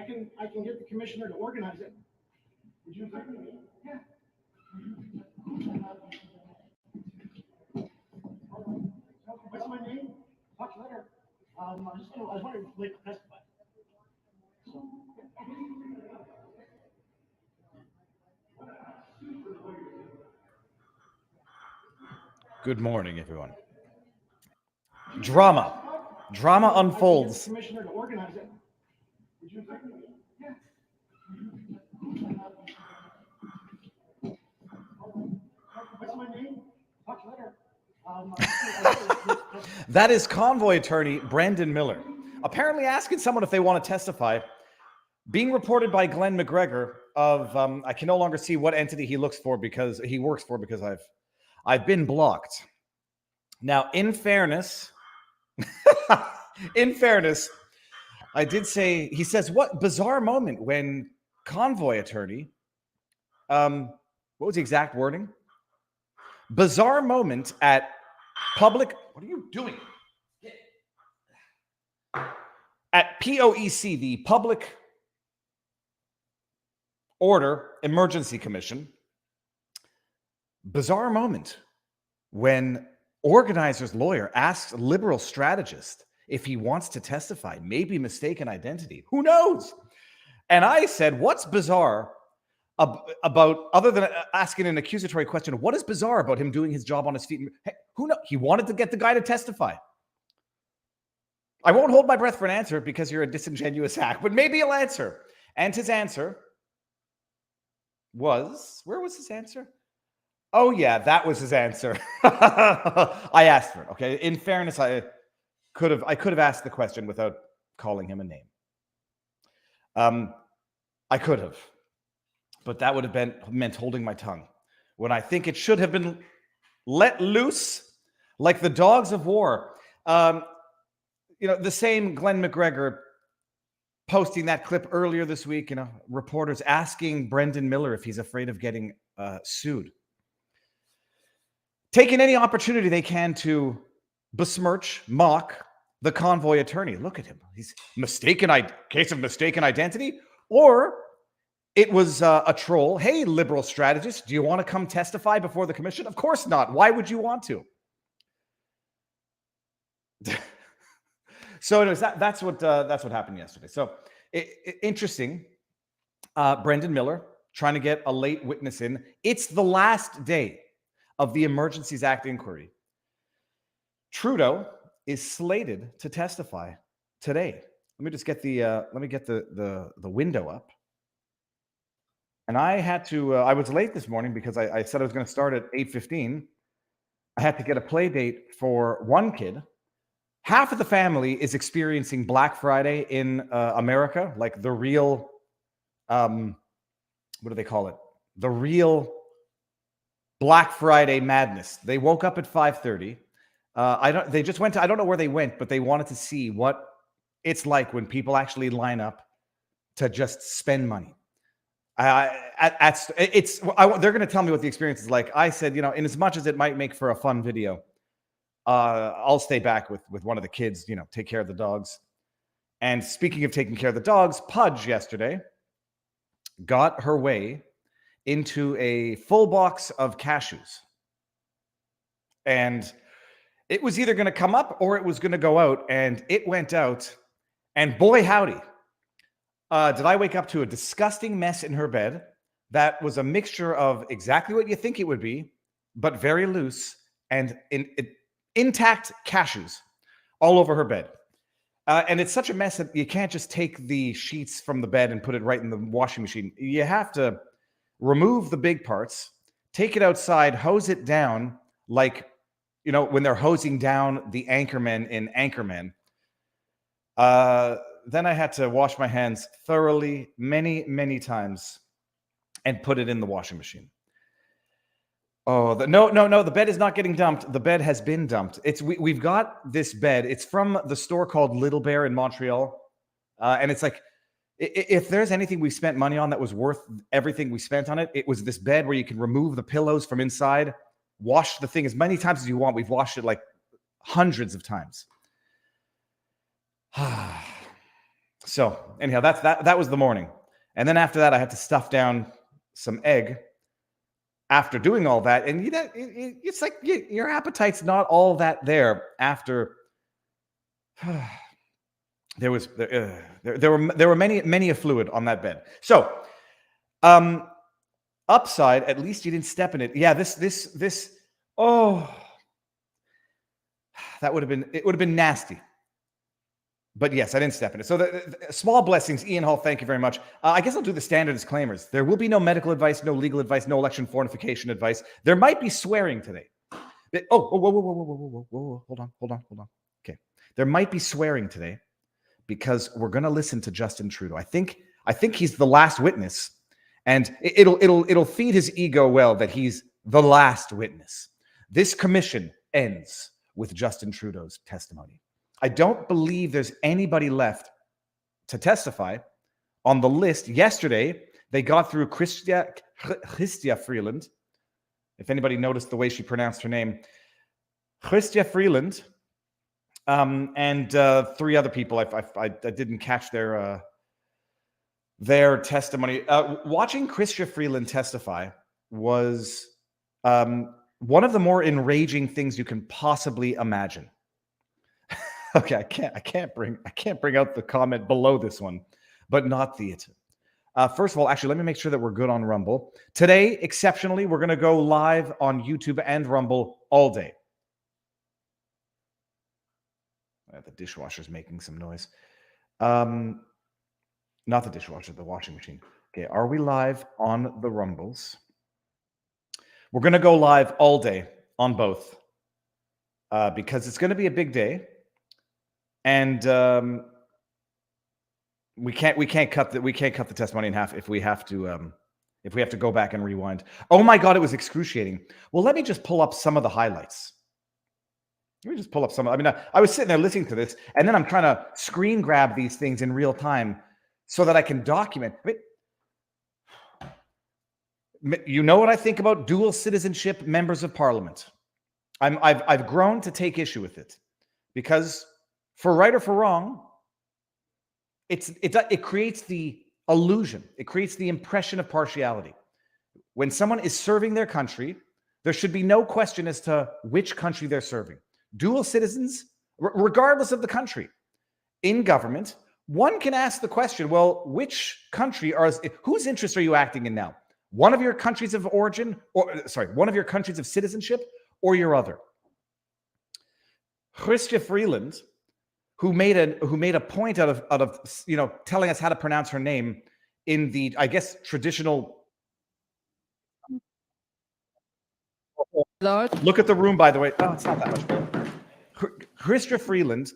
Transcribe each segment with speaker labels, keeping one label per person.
Speaker 1: can get the commissioner to organize it. Would you agree with me? Yeah. What's my name? Talk later. I was wondering if you testify.
Speaker 2: Good morning, everyone. Drama unfolds.
Speaker 1: Commissioner to organize it. Would you agree with me? Yeah. What's my name? Talk later.
Speaker 2: That is convoy attorney Brandon Miller, apparently asking someone if they want to testify, being reported by Glenn McGregor of I can no longer see what entity he works for because I've been blocked. Now, in fairness, I did say, he says, what bizarre moment when convoy attorney, what was the exact wording? Bizarre moment at public, what are you doing? At POEC, the Public Order Emergency Commission, bizarre moment when organizer's lawyer asks Liberal strategist if he wants to testify, maybe mistaken identity. Who knows? And I said, what's bizarre about, other than asking an accusatory question, what is bizarre about him doing his job on his feet? Hey, who knows? He wanted to get the guy to testify. I won't hold my breath for an answer because you're a disingenuous hack, but maybe he'll answer. And his answer was, where was his answer? Oh yeah, that was his answer. I asked for it. Okay. In fairness, I could have asked the question without calling him a name. I could have, but that would have meant holding my tongue when I think it should have been let loose like the dogs of war. The same Glenn McGregor posting that clip earlier this week, reporters asking Brendan Miller if he's afraid of getting sued. Taking any opportunity they can to besmirch, mock the convoy attorney. Look at him. He's case of mistaken identity. Or it was a troll. Hey, Liberal strategist, do you want to come testify before the commission? Of course not. Why would you want to? So anyways, that's what happened yesterday. So interesting. Brendan Miller trying to get a late witness in. It's the last day of the Emergencies Act inquiry. Trudeau is slated to testify today. Let me just get the window up. And I had to. I was late this morning because I said I was going to start at 8:15. I had to get a play date for one kid. Half of the family is experiencing Black Friday in America, like the real, what do they call it? The real Black Friday madness. They woke up at 5:30. They just went to, I don't know where they went, but they wanted to see what it's like when people actually line up to just spend money. They're going to tell me what the experience is like. I said, in as much as it might make for a fun video, I'll stay back with one of the kids, take care of the dogs. And speaking of taking care of the dogs, Pudge yesterday got her way into a full box of cashews. And it was either going to come up or it was going to go out, and it went out. And boy, howdy, did I wake up to a disgusting mess in her bed that was a mixture of exactly what you think it would be, but very loose and intact cashews all over her bed. And it's such a mess that you can't just take the sheets from the bed and put it right in the washing machine. You have to remove the big parts, take it outside, hose it down like, when they're hosing down the anchormen in Anchorman. Then I had to wash my hands thoroughly many, many times and put it in the washing machine. Oh, no, the bed is not getting dumped. The bed has been dumped. We've got this bed. It's from the store called Little Bear in Montreal. And it's like, if there's anything we spent money on that was worth everything we spent on it, it was this bed where you can remove the pillows from inside, wash the thing as many times as you want. We've washed it like hundreds of times. So anyhow, that was the morning. And then after that, I had to stuff down some egg after doing all that. And you know, it's like your appetite's not all that there after. There were many a fluid on that bed. So, upside, at least you didn't step in it. Yeah, this. Oh, it would have been nasty. But yes, I didn't step in it. So the small blessings. Ian Hall, thank you very much. I guess I'll do the standard disclaimers. There will be no medical advice, no legal advice, no election fortification advice. There might be swearing today. Whoa. Hold on. Okay. There might be swearing today because we're going to listen to Justin Trudeau. I think he's the last witness, and it'll feed his ego well that he's the last witness. This commission ends with Justin Trudeau's testimony. I don't believe there's anybody left to testify on the list. Yesterday, they got through Chrystia Freeland. If anybody noticed the way she pronounced her name, Chrystia Freeland, and three other people. I didn't catch their testimony. Watching Chrystia Freeland testify was one of the more enraging things you can possibly imagine. Okay, I can't bring out the comment below this one, but not the it. First of all, actually, let me make sure that we're good on Rumble. Today, exceptionally, we're going to go live on YouTube and Rumble all day. The dishwasher's making some noise. Not the dishwasher, the washing machine. Okay, are we live on the Rumbles? We're going to go live all day on both because it's going to be a big day. And we can't cut the testimony in half if we have to go back and rewind. Oh my God, it was excruciating. Well, let me just pull up some of the highlights. Let me just pull up some. I mean, I was sitting there listening to this, and then I'm trying to screen grab these things in real time so that I can document. I mean, you know what I think about dual citizenship members of parliament. I've grown to take issue with it because, for right or for wrong, it creates the illusion. It creates the impression of partiality. When someone is serving their country, there should be no question as to which country they're serving. Dual citizens, regardless of the country, in government, one can ask the question, well, which country whose interests are you acting in now? One of your countries of origin, one of your countries of citizenship, or your other? Chrystia Freeland, who made a point out of telling us how to pronounce her name in the, I guess, traditional. Look at the room, by the way. Oh, it's not that much better. Chrystia Freeland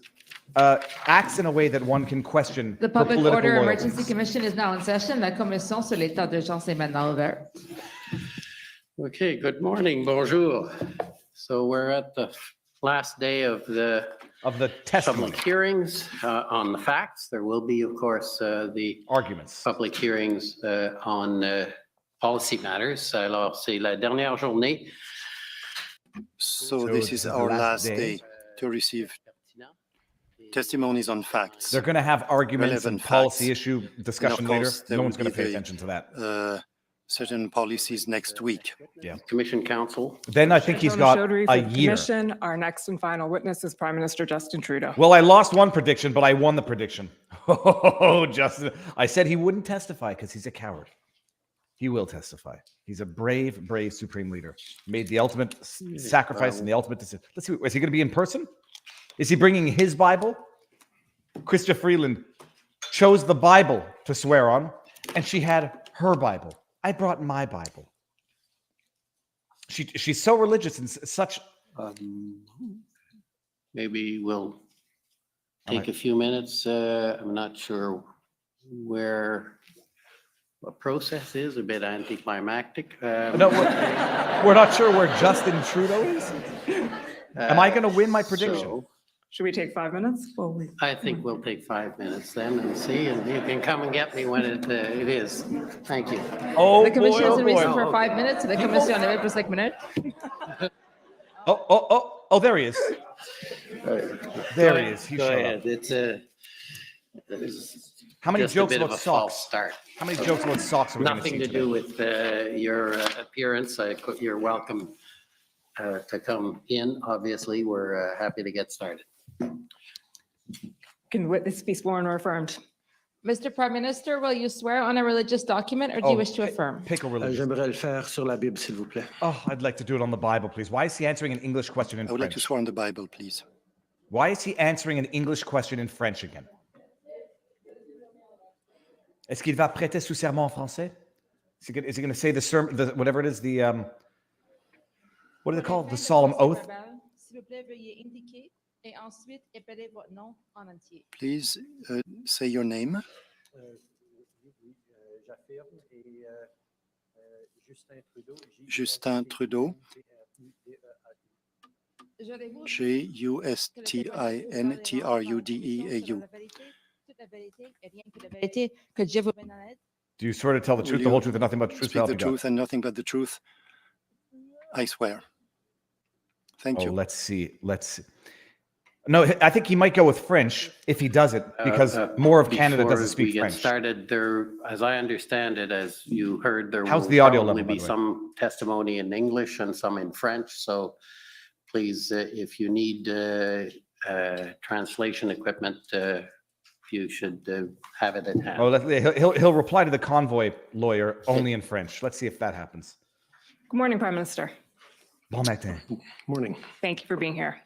Speaker 2: acts in a way that one can question.
Speaker 3: The Public Order Emergency Commission is now in session. La commission sur l'état d'urgence est maintenant ouverte.
Speaker 4: Okay, good morning, bonjour. So we're at the last day of the
Speaker 2: testimony.
Speaker 4: Public hearings on the facts. There will be, of course, the
Speaker 2: arguments.
Speaker 4: Public hearings on policy matters. Alors, c'est la dernière journée.
Speaker 5: So this is our last day to receive testimonies on facts.
Speaker 2: They're going to have arguments
Speaker 5: relevant
Speaker 2: and policy
Speaker 5: facts.
Speaker 2: issue discussion later. No one's going to pay attention to that.
Speaker 5: Certain policies next week.
Speaker 2: Yeah.
Speaker 4: Commission counsel.
Speaker 2: Then I think he's got a year.
Speaker 6: Commission, our next and final witness is Prime Minister Justin Trudeau.
Speaker 2: Well, I lost one prediction, but I won the prediction. Oh, Justin. I said he wouldn't testify because he's a coward. He will testify. He's a brave Supreme Leader. Made the ultimate sacrifice and the ultimate decision. Let's see. Is he going to be in person? Is he bringing his Bible? Chrystia Freeland chose the Bible to swear on, and she had her Bible. I brought my Bible. She's so religious and such.
Speaker 4: Maybe we'll take a few minutes. I'm not sure where the process is, a bit anticlimactic.
Speaker 2: No, we're not sure where Justin Trudeau is. Am I going to win my prediction?
Speaker 4: So,
Speaker 6: Should we take 5 minutes?
Speaker 4: I think we'll take 5 minutes then and see, and you can come and get me when it is. Thank you.
Speaker 2: Oh,
Speaker 3: The commission
Speaker 2: boy,
Speaker 3: is in recess
Speaker 2: boy.
Speaker 3: for 5 minutes. La commission en avait pour 5 minutes.
Speaker 2: Oh, there he is. There he is. He's
Speaker 4: Go
Speaker 2: showing
Speaker 4: ahead.
Speaker 2: up.
Speaker 4: It's
Speaker 2: How many
Speaker 4: just a
Speaker 2: jokes
Speaker 4: bit of
Speaker 2: about
Speaker 4: a false
Speaker 2: socks?
Speaker 4: start.
Speaker 2: How many jokes about socks are we going to
Speaker 4: Nothing
Speaker 2: see
Speaker 4: to
Speaker 2: today?
Speaker 4: do with your appearance. You're welcome to come in. Obviously, we're happy to get started.
Speaker 6: Can the witness be sworn or affirmed?
Speaker 3: Mr. Prime Minister, will you swear on a religious document or do you wish to affirm?
Speaker 2: Pick a religion.
Speaker 7: J'aimerais le faire sur la Bible, s'il vous plaît.
Speaker 2: Oh, I'd like to do it on the Bible, please. Why is he answering an English question in
Speaker 5: I would like to
Speaker 2: French?
Speaker 5: swear on the Bible, please.
Speaker 2: Why is he answering an English question in French again? Est-ce qu'il va prêter sous serment en français? Is he going to say the sermon, whatever it is, the what is it called? The solemn oath?
Speaker 3: S'il vous plaît, veuillez indiquer et ensuite épeler votre nom en entier.
Speaker 5: Please say your name.
Speaker 7: J'affirme et
Speaker 5: Justin Trudeau, JustinTrudeau.
Speaker 3: Que Dieu vous mène en aide.
Speaker 2: Do you swear to tell the truth,
Speaker 5: Will
Speaker 2: the whole
Speaker 5: you
Speaker 2: truth, and nothing but the truth?
Speaker 5: Speak the
Speaker 2: Help you God?
Speaker 5: truth and nothing but the truth. I swear. Thank
Speaker 2: Oh,
Speaker 5: you.
Speaker 2: let's see. No, I think he might go with French if he does it, because more of Canada doesn't speak
Speaker 4: Before we
Speaker 2: French.
Speaker 4: get started, there, as I understand it, as you heard, there
Speaker 2: How's
Speaker 4: will
Speaker 2: the audio
Speaker 4: probably
Speaker 2: level, by
Speaker 4: be
Speaker 2: the way?
Speaker 4: some testimony in English and some in French. So please, if you need translation equipment, you should have it at hand.
Speaker 2: Oh, he'll reply to the convoy lawyer only in French. Let's see if that happens.
Speaker 6: Good morning, Prime Minister.
Speaker 2: Bon matin.
Speaker 7: Morning.
Speaker 6: Thank you for being here.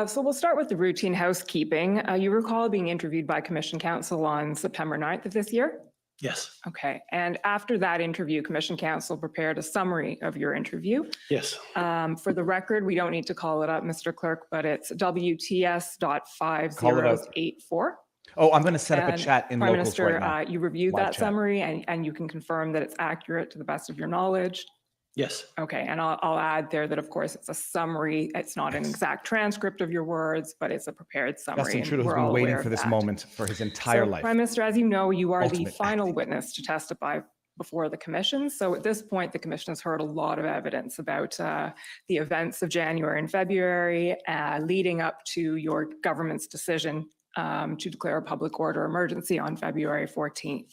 Speaker 6: So we'll start with the routine housekeeping. You recall being interviewed by Commission Counsel on September 9th of this year?
Speaker 7: Yes.
Speaker 6: Okay. And after that interview, Commission Counsel prepared a summary of your interview.
Speaker 7: Yes.
Speaker 6: For the record, we don't need to call it up, Mr. Clerk, but it's
Speaker 2: Call it
Speaker 6: WTS.5084.
Speaker 2: Oh, I'm going to set up a
Speaker 6: And
Speaker 2: chat in
Speaker 6: Prime
Speaker 2: locals
Speaker 6: Minister,
Speaker 2: right now.
Speaker 6: you reviewed
Speaker 2: Live
Speaker 6: that
Speaker 2: chat.
Speaker 6: summary and you can confirm that it's accurate to the best of your knowledge.
Speaker 7: Yes.
Speaker 6: Okay, and I'll add there that, of course, it's a summary. It's not an exact transcript of your words, but it's a prepared summary.
Speaker 2: Justin
Speaker 6: and
Speaker 2: Trudeau has
Speaker 6: we're
Speaker 2: been
Speaker 6: all
Speaker 2: waiting
Speaker 6: aware
Speaker 2: for
Speaker 6: of
Speaker 2: this
Speaker 6: that.
Speaker 2: moment for his entire
Speaker 6: So,
Speaker 2: life.
Speaker 6: Prime Minister, as you know, you are the
Speaker 2: Ultimate
Speaker 6: final
Speaker 2: acting.
Speaker 6: witness to testify before the commission. So at this point, the commission has heard a lot of evidence about the events of January and February leading up to your government's decision to declare a public order emergency on February 14th.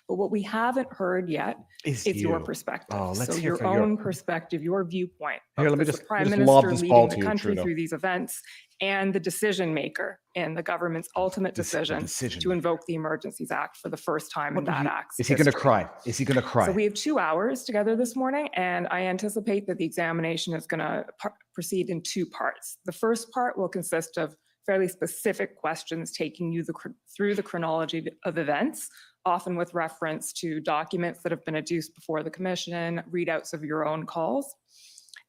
Speaker 6: But what we haven't heard yet
Speaker 2: Is
Speaker 6: is your
Speaker 2: you.
Speaker 6: perspective.
Speaker 2: Oh, let's
Speaker 6: so
Speaker 2: hear
Speaker 6: your
Speaker 2: from your-
Speaker 6: own perspective, your viewpoint.
Speaker 2: Here,
Speaker 6: of
Speaker 2: let me
Speaker 6: the
Speaker 2: just-
Speaker 6: Prime
Speaker 2: let me just lob
Speaker 6: Minister
Speaker 2: this ball
Speaker 6: leading
Speaker 2: to
Speaker 6: the
Speaker 2: you,
Speaker 6: country
Speaker 2: Trudeau.
Speaker 6: through these events and the decision maker in the government's ultimate decision to invoke the Emergencies Act for the first time in that act's
Speaker 2: Is he going to
Speaker 6: history.
Speaker 2: cry? Is he going to cry?
Speaker 6: So we have 2 hours together this morning, and I anticipate that the examination is going to proceed in 2 parts. The first part will consist of fairly specific questions taking you through the chronology of events, often with reference to documents that have been adduced before the commission, readouts of your own calls.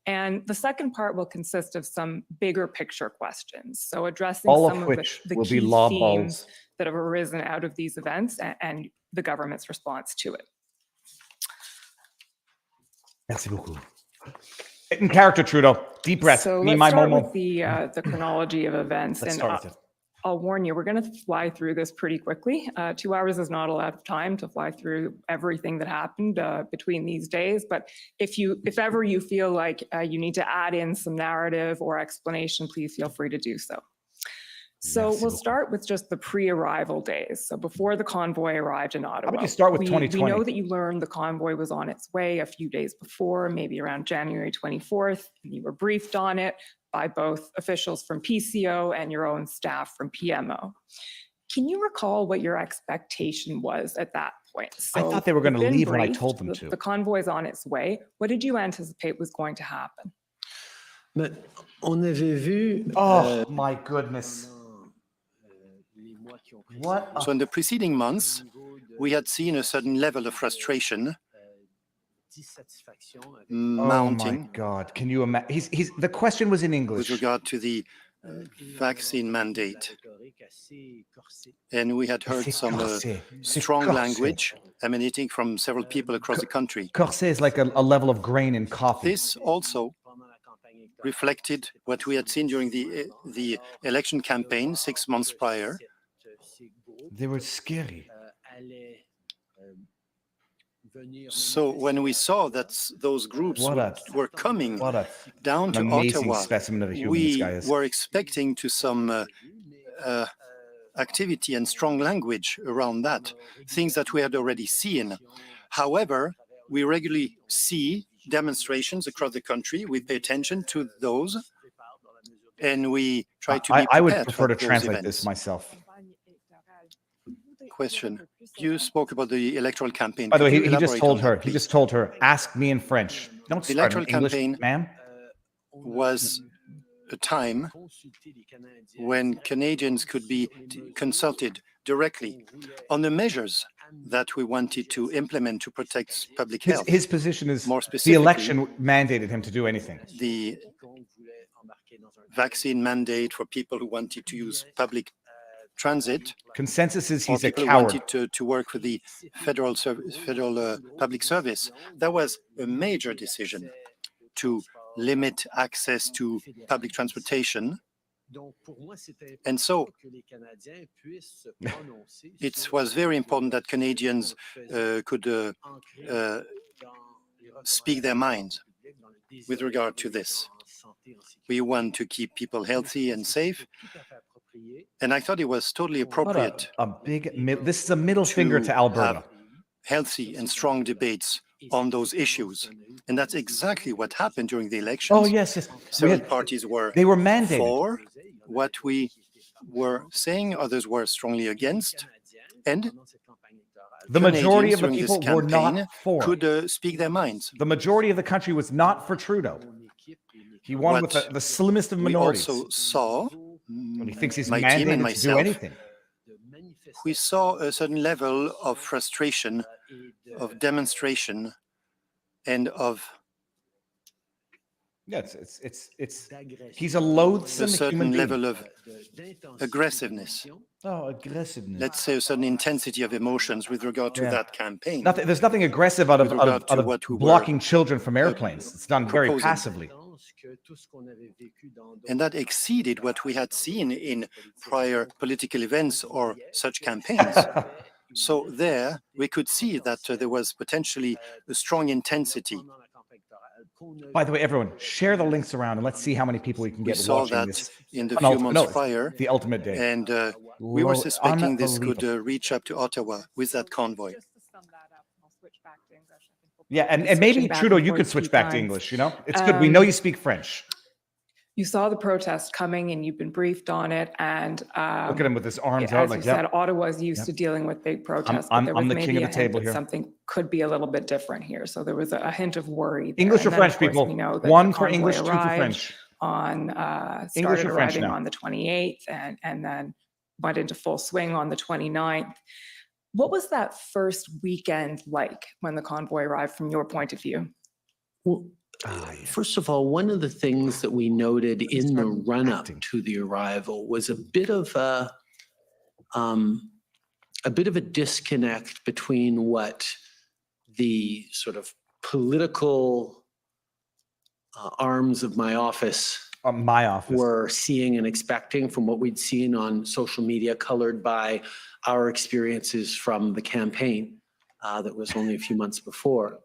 Speaker 6: And the second part will consist of some bigger picture questions. So addressing
Speaker 2: All
Speaker 6: some
Speaker 2: of
Speaker 6: of
Speaker 2: which
Speaker 6: the
Speaker 2: will be
Speaker 6: key
Speaker 2: lob
Speaker 6: themes
Speaker 2: balls.
Speaker 6: that have arisen out of these events and the government's response to it.
Speaker 2: Merci beaucoup. In character, Trudeau. Deep breath.
Speaker 6: So
Speaker 2: Me,
Speaker 6: let's
Speaker 2: my
Speaker 6: start
Speaker 2: Momo.
Speaker 6: with the chronology of events.
Speaker 2: Let's
Speaker 6: And
Speaker 2: start with it.
Speaker 6: I'll warn you, we're going to fly through this pretty quickly. 2 hours is not a lot of time to fly through everything that happened between these days. But if ever you feel like you need to add in some narrative or explanation, please feel free to do so. So
Speaker 2: Merci
Speaker 6: we'll
Speaker 2: beaucoup.
Speaker 6: start with just the pre-arrival days. So before the convoy arrived in Ottawa.
Speaker 2: about you start with
Speaker 6: we
Speaker 2: 2020?
Speaker 6: know that you learned the convoy was on its way a few days before, maybe around January 24th, and you were briefed on it by both officials from PCO and your own staff from PMO. Can you recall what your expectation was at that point?
Speaker 2: I thought they were gonna
Speaker 6: you've been
Speaker 2: leave when I
Speaker 6: briefed,
Speaker 2: told them to.
Speaker 6: The convoy is on its way. What did you anticipate was going to happen?
Speaker 7: Mais on avait vu.
Speaker 2: Oh, my goodness.
Speaker 7: Les mois qui ont
Speaker 2: What a-
Speaker 5: So in the preceding months, we had seen a certain level of frustration
Speaker 7: dissatisfaction avec
Speaker 2: Oh, my
Speaker 5: mounting
Speaker 2: God. Can you imagine? The question was in
Speaker 5: with
Speaker 2: English.
Speaker 5: regard to the vaccine mandate.
Speaker 7: rhétorique assez corsée.
Speaker 5: And we had heard
Speaker 2: C'est
Speaker 5: some
Speaker 2: corsé. C'est
Speaker 5: strong
Speaker 2: corsé.
Speaker 5: language emanating from several people across the country.
Speaker 2: Corsé is like a level of grain in coffee.
Speaker 5: This also
Speaker 7: Pendant la campagne électorale,
Speaker 5: reflected what we had seen during the election campaign 6 months prior.
Speaker 7: ces groupes
Speaker 2: They were scary.
Speaker 7: allaient venir.
Speaker 5: So when we saw that those groups were coming
Speaker 2: What
Speaker 5: down
Speaker 2: an
Speaker 5: to
Speaker 2: amazing
Speaker 5: Ottawa,
Speaker 2: specimen of a human this guy
Speaker 5: we
Speaker 2: is.
Speaker 5: were expecting to some activity and strong language around that, things that we had already seen. However, we regularly see demonstrations across the country. We pay attention to those, and we try to be
Speaker 2: I would
Speaker 5: prepared
Speaker 2: prefer
Speaker 5: for
Speaker 2: to
Speaker 5: those
Speaker 2: translate
Speaker 5: events.
Speaker 2: this myself.
Speaker 5: Question. You spoke about the electoral campaign.
Speaker 2: By the way,
Speaker 5: Could you
Speaker 2: he just
Speaker 5: elaborate
Speaker 2: told
Speaker 5: on
Speaker 2: her.
Speaker 5: that,
Speaker 2: He
Speaker 5: please?
Speaker 2: just told her, ask me in French. Don't
Speaker 5: The
Speaker 2: start in
Speaker 5: electoral
Speaker 2: English,
Speaker 5: campaign
Speaker 2: ma'am.
Speaker 5: was a time when Canadians could be consulted directly on the measures that we wanted to implement to protect public health.
Speaker 2: His position is
Speaker 5: More
Speaker 2: the
Speaker 5: specifically,
Speaker 2: election mandated him to do anything.
Speaker 5: the vaccine mandate for people who wanted to use public transit,
Speaker 2: Consensus is
Speaker 5: or
Speaker 2: he's a
Speaker 5: people who
Speaker 2: coward.
Speaker 5: wanted to work with the federal public service. That was a major decision to limit access to public transportation. And so it was very important that Canadians could speak their minds with regard to this. We want to keep people healthy and safe. And I thought it was totally appropriate
Speaker 2: This is a middle finger to Alberta.
Speaker 5: have healthy and strong debates on those issues. And that's exactly what happened during the elections.
Speaker 2: Oh, yes, yes.
Speaker 5: Several parties
Speaker 2: They were mandated.
Speaker 5: for what we were saying, others were strongly against. And
Speaker 2: The majority of the
Speaker 5: Canadians during
Speaker 2: people were
Speaker 5: this
Speaker 2: not
Speaker 5: campaign
Speaker 2: for.
Speaker 5: could speak their minds.
Speaker 2: The majority of the country was not for Trudeau. He won with
Speaker 5: What
Speaker 2: the slimmest of
Speaker 5: We
Speaker 2: minorities.
Speaker 5: also saw,
Speaker 2: And he thinks he's
Speaker 5: my team and
Speaker 2: mandated to do
Speaker 5: myself,
Speaker 2: anything.
Speaker 5: we saw a certain level of frustration, of demonstration, and of
Speaker 2: Yeah, it's he's a loathsome
Speaker 5: a
Speaker 2: human
Speaker 5: certain
Speaker 2: being.
Speaker 5: level of aggressiveness.
Speaker 2: Oh, aggressiveness.
Speaker 5: Let's say a certain intensity of emotions with regard to
Speaker 2: Yeah.
Speaker 5: that campaign.
Speaker 2: There's nothing aggressive out of,
Speaker 5: With
Speaker 2: out
Speaker 5: regard
Speaker 2: of,
Speaker 5: to
Speaker 2: out of
Speaker 5: what we were,
Speaker 2: blocking children from airplanes. It's done very
Speaker 5: proposing.
Speaker 2: passively.
Speaker 5: And that exceeded what we had seen in prior political events or such campaigns. So there, we could see that there was potentially a strong intensity.
Speaker 2: By the way, everyone, share the links around and let's see how many people we can
Speaker 5: We
Speaker 2: get
Speaker 5: saw
Speaker 2: watching
Speaker 5: that
Speaker 2: this.
Speaker 5: in the few months
Speaker 2: No,
Speaker 5: prior,
Speaker 2: the ultimate day.
Speaker 5: and we were suspecting this could
Speaker 2: Unbelievable.
Speaker 5: reach up to Ottawa with that convoy.
Speaker 6: Just to sum that up, and I'll switch back to English. I think we'll
Speaker 2: Yeah,
Speaker 6: probably
Speaker 2: and
Speaker 6: be
Speaker 2: maybe
Speaker 6: switching back
Speaker 2: Trudeau,
Speaker 6: and
Speaker 2: you
Speaker 6: forth
Speaker 2: could
Speaker 6: a
Speaker 2: switch
Speaker 6: few
Speaker 2: back to
Speaker 6: times.
Speaker 2: English. You know, it's good. We know you speak French.
Speaker 6: You saw the protest coming and you've been briefed on it. And
Speaker 2: Look at him with his arms
Speaker 6: as
Speaker 2: out,
Speaker 6: you
Speaker 2: like
Speaker 6: said,
Speaker 2: yeah.
Speaker 6: Ottawa is used to dealing with big protests,
Speaker 2: I'm
Speaker 6: but there was
Speaker 2: the
Speaker 6: maybe
Speaker 2: king of
Speaker 6: a
Speaker 2: the
Speaker 6: hint
Speaker 2: table
Speaker 6: that
Speaker 2: here.
Speaker 6: something could be a little bit different here. So there was a hint of worry there.
Speaker 2: English or
Speaker 6: And then,
Speaker 2: French,
Speaker 6: of course,
Speaker 2: people?
Speaker 6: we know that
Speaker 2: One
Speaker 6: the
Speaker 2: for
Speaker 6: convoy
Speaker 2: English, two for
Speaker 6: arrived
Speaker 2: French.
Speaker 6: on
Speaker 2: English
Speaker 6: started
Speaker 2: or French
Speaker 6: arriving
Speaker 2: now?
Speaker 6: on the 28th and then went into full swing on the 29th. What was that first weekend like when the convoy arrived from your point of view?
Speaker 4: Well, first of all, one of the things that we noted in the
Speaker 2: start
Speaker 4: run-up
Speaker 2: acting.
Speaker 4: to the arrival was a bit of a disconnect between what the sort of political arms of my office were seeing and expecting from what we'd seen on social media, colored by our experiences from the campaign that was only a few months before,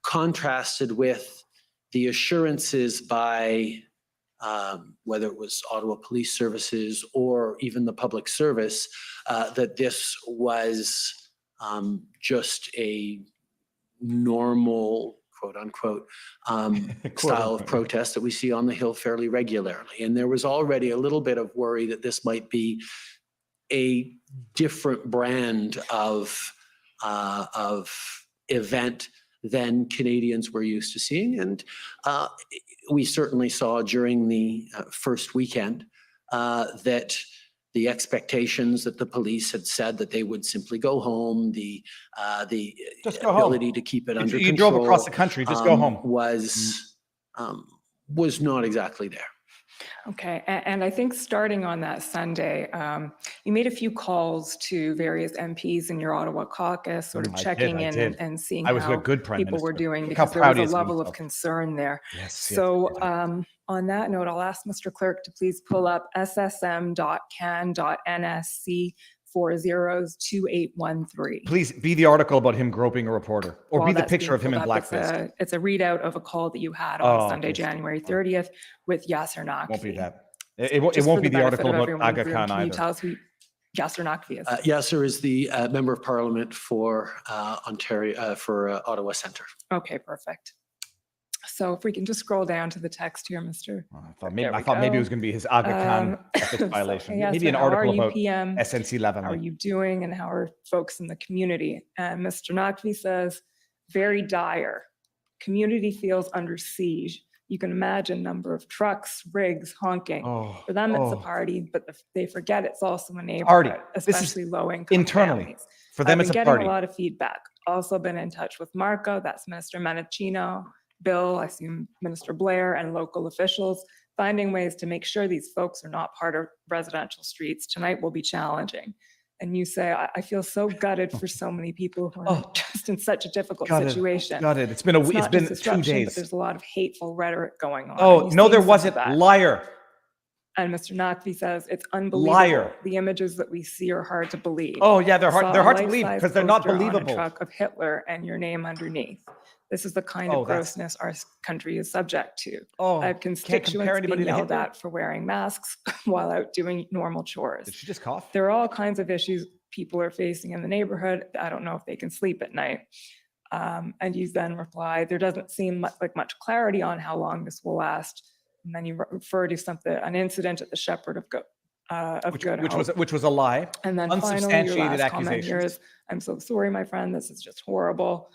Speaker 4: contrasted with the assurances by whether it was Ottawa Police Services or even the public service that this was just a normal, quote unquote, style of protest that we see on the Hill fairly regularly. And there was already a little bit of worry that this might be a different brand of event than Canadians were used to seeing. And we certainly saw during the first weekend that the expectations that the police had said that they would simply go home, the
Speaker 2: Just go
Speaker 4: ability
Speaker 2: home.
Speaker 4: to keep it under
Speaker 2: You
Speaker 4: control.
Speaker 2: drove across the country. Just go home.
Speaker 4: Was not exactly there.
Speaker 6: Okay, and I think starting on that Sunday, you made a few calls to various MPs in your Ottawa caucus, sort of
Speaker 2: I
Speaker 6: checking
Speaker 2: did.
Speaker 6: in and seeing
Speaker 2: I was
Speaker 6: how
Speaker 2: a good prime
Speaker 6: people were
Speaker 2: minister.
Speaker 6: doing,
Speaker 2: Look how
Speaker 6: because there
Speaker 2: proud he
Speaker 6: was
Speaker 2: is
Speaker 6: a
Speaker 2: of
Speaker 6: level of
Speaker 2: himself.
Speaker 6: concern there.
Speaker 2: Yes.
Speaker 6: So on that note, I'll ask Mr. Clerk to please pull up ssm.can.nsc 402813.
Speaker 2: Please be the article about him groping a reporter, or
Speaker 6: While
Speaker 2: be the
Speaker 6: that's
Speaker 2: picture
Speaker 6: being
Speaker 2: of him in
Speaker 6: pulled up,
Speaker 2: blackface.
Speaker 6: It's a readout of a call that you had on
Speaker 2: Oh,
Speaker 6: Sunday,
Speaker 2: okay.
Speaker 6: January 30th with Yasser Naqvi.
Speaker 2: Won't be that. It
Speaker 6: Just
Speaker 2: won't
Speaker 6: for
Speaker 2: be
Speaker 6: the
Speaker 2: the
Speaker 6: benefit
Speaker 2: article
Speaker 6: of
Speaker 2: about
Speaker 6: everyone in the
Speaker 2: Aga
Speaker 6: room,
Speaker 2: Khan
Speaker 6: can you
Speaker 2: either.
Speaker 6: tell us who Yasser Naqvi is.
Speaker 4: Yasser is the Member of Parliament for Ontario, for Ottawa Centre.
Speaker 6: Okay, perfect. So if we can just scroll down to the text here, Mr.
Speaker 2: I thought
Speaker 6: There we
Speaker 2: maybe it
Speaker 6: go.
Speaker 2: was going to be his Aga Khan ethics
Speaker 6: So,
Speaker 2: violation.
Speaker 6: yes,
Speaker 2: Maybe an
Speaker 6: how are
Speaker 2: article
Speaker 6: you,
Speaker 2: about
Speaker 6: PM?
Speaker 2: SNC
Speaker 6: How are
Speaker 2: Lavalin.
Speaker 6: you doing and how are folks in the community? And Mr. Naqvi says, very dire. Community feels under siege. You can imagine number of trucks, rigs, honking.
Speaker 2: Oh,
Speaker 6: For them, it's a
Speaker 2: oh.
Speaker 6: party, but they forget it's also a
Speaker 2: Party.
Speaker 6: neighborhood,
Speaker 2: This is
Speaker 6: especially low-income
Speaker 2: internally.
Speaker 6: families.
Speaker 2: For them,
Speaker 6: I've
Speaker 2: it's
Speaker 6: been
Speaker 2: a
Speaker 6: getting
Speaker 2: party.
Speaker 6: a lot of feedback. Also been in touch with Marco, that's Minister Menachino, Bill, I assume Minister Blair, and local officials, finding ways to make sure these folks are not part of residential streets. Tonight will be challenging. And you say, I feel so gutted for so many people who are just in such a difficult situation.
Speaker 2: Got it. It's been
Speaker 6: It's not
Speaker 2: been
Speaker 6: just
Speaker 2: 2
Speaker 6: disruption, but
Speaker 2: days.
Speaker 6: there's a lot of hateful rhetoric going on.
Speaker 2: Oh,
Speaker 6: and you've
Speaker 2: no,
Speaker 6: seen
Speaker 2: there
Speaker 6: some of
Speaker 2: wasn't.
Speaker 6: that.
Speaker 2: Liar.
Speaker 6: And Mr. Naqvi says it's unbelievable.
Speaker 2: Liar.
Speaker 6: The images that we see are hard to believe.
Speaker 2: Oh, yeah, they're hard.
Speaker 6: Saw
Speaker 2: They're
Speaker 6: a
Speaker 2: hard to believe
Speaker 6: life-size
Speaker 2: because they're not
Speaker 6: poster on a
Speaker 2: believable.
Speaker 6: truck of Hitler and your name underneath. This is the kind
Speaker 2: Oh,
Speaker 6: of
Speaker 2: that's-
Speaker 6: grossness our country is subject to.
Speaker 2: Oh,
Speaker 6: I have
Speaker 2: can't compare
Speaker 6: constituents
Speaker 2: anybody
Speaker 6: being
Speaker 2: to
Speaker 6: yelled
Speaker 2: Hitler.
Speaker 6: at for wearing masks while out doing normal chores.
Speaker 2: Did she just cough?
Speaker 6: There are all kinds of issues people are facing in the neighborhood. I don't know if they can sleep at night. And you then reply, there doesn't seem like much clarity on how long this will last. And then you refer to an incident at the Shepherd of Good Hope.
Speaker 2: Which was a lie.
Speaker 6: And then finally, your
Speaker 2: Unsubstantiated
Speaker 6: last comment here
Speaker 2: accusations.
Speaker 6: is, I'm so sorry, my friend, this is just horrible.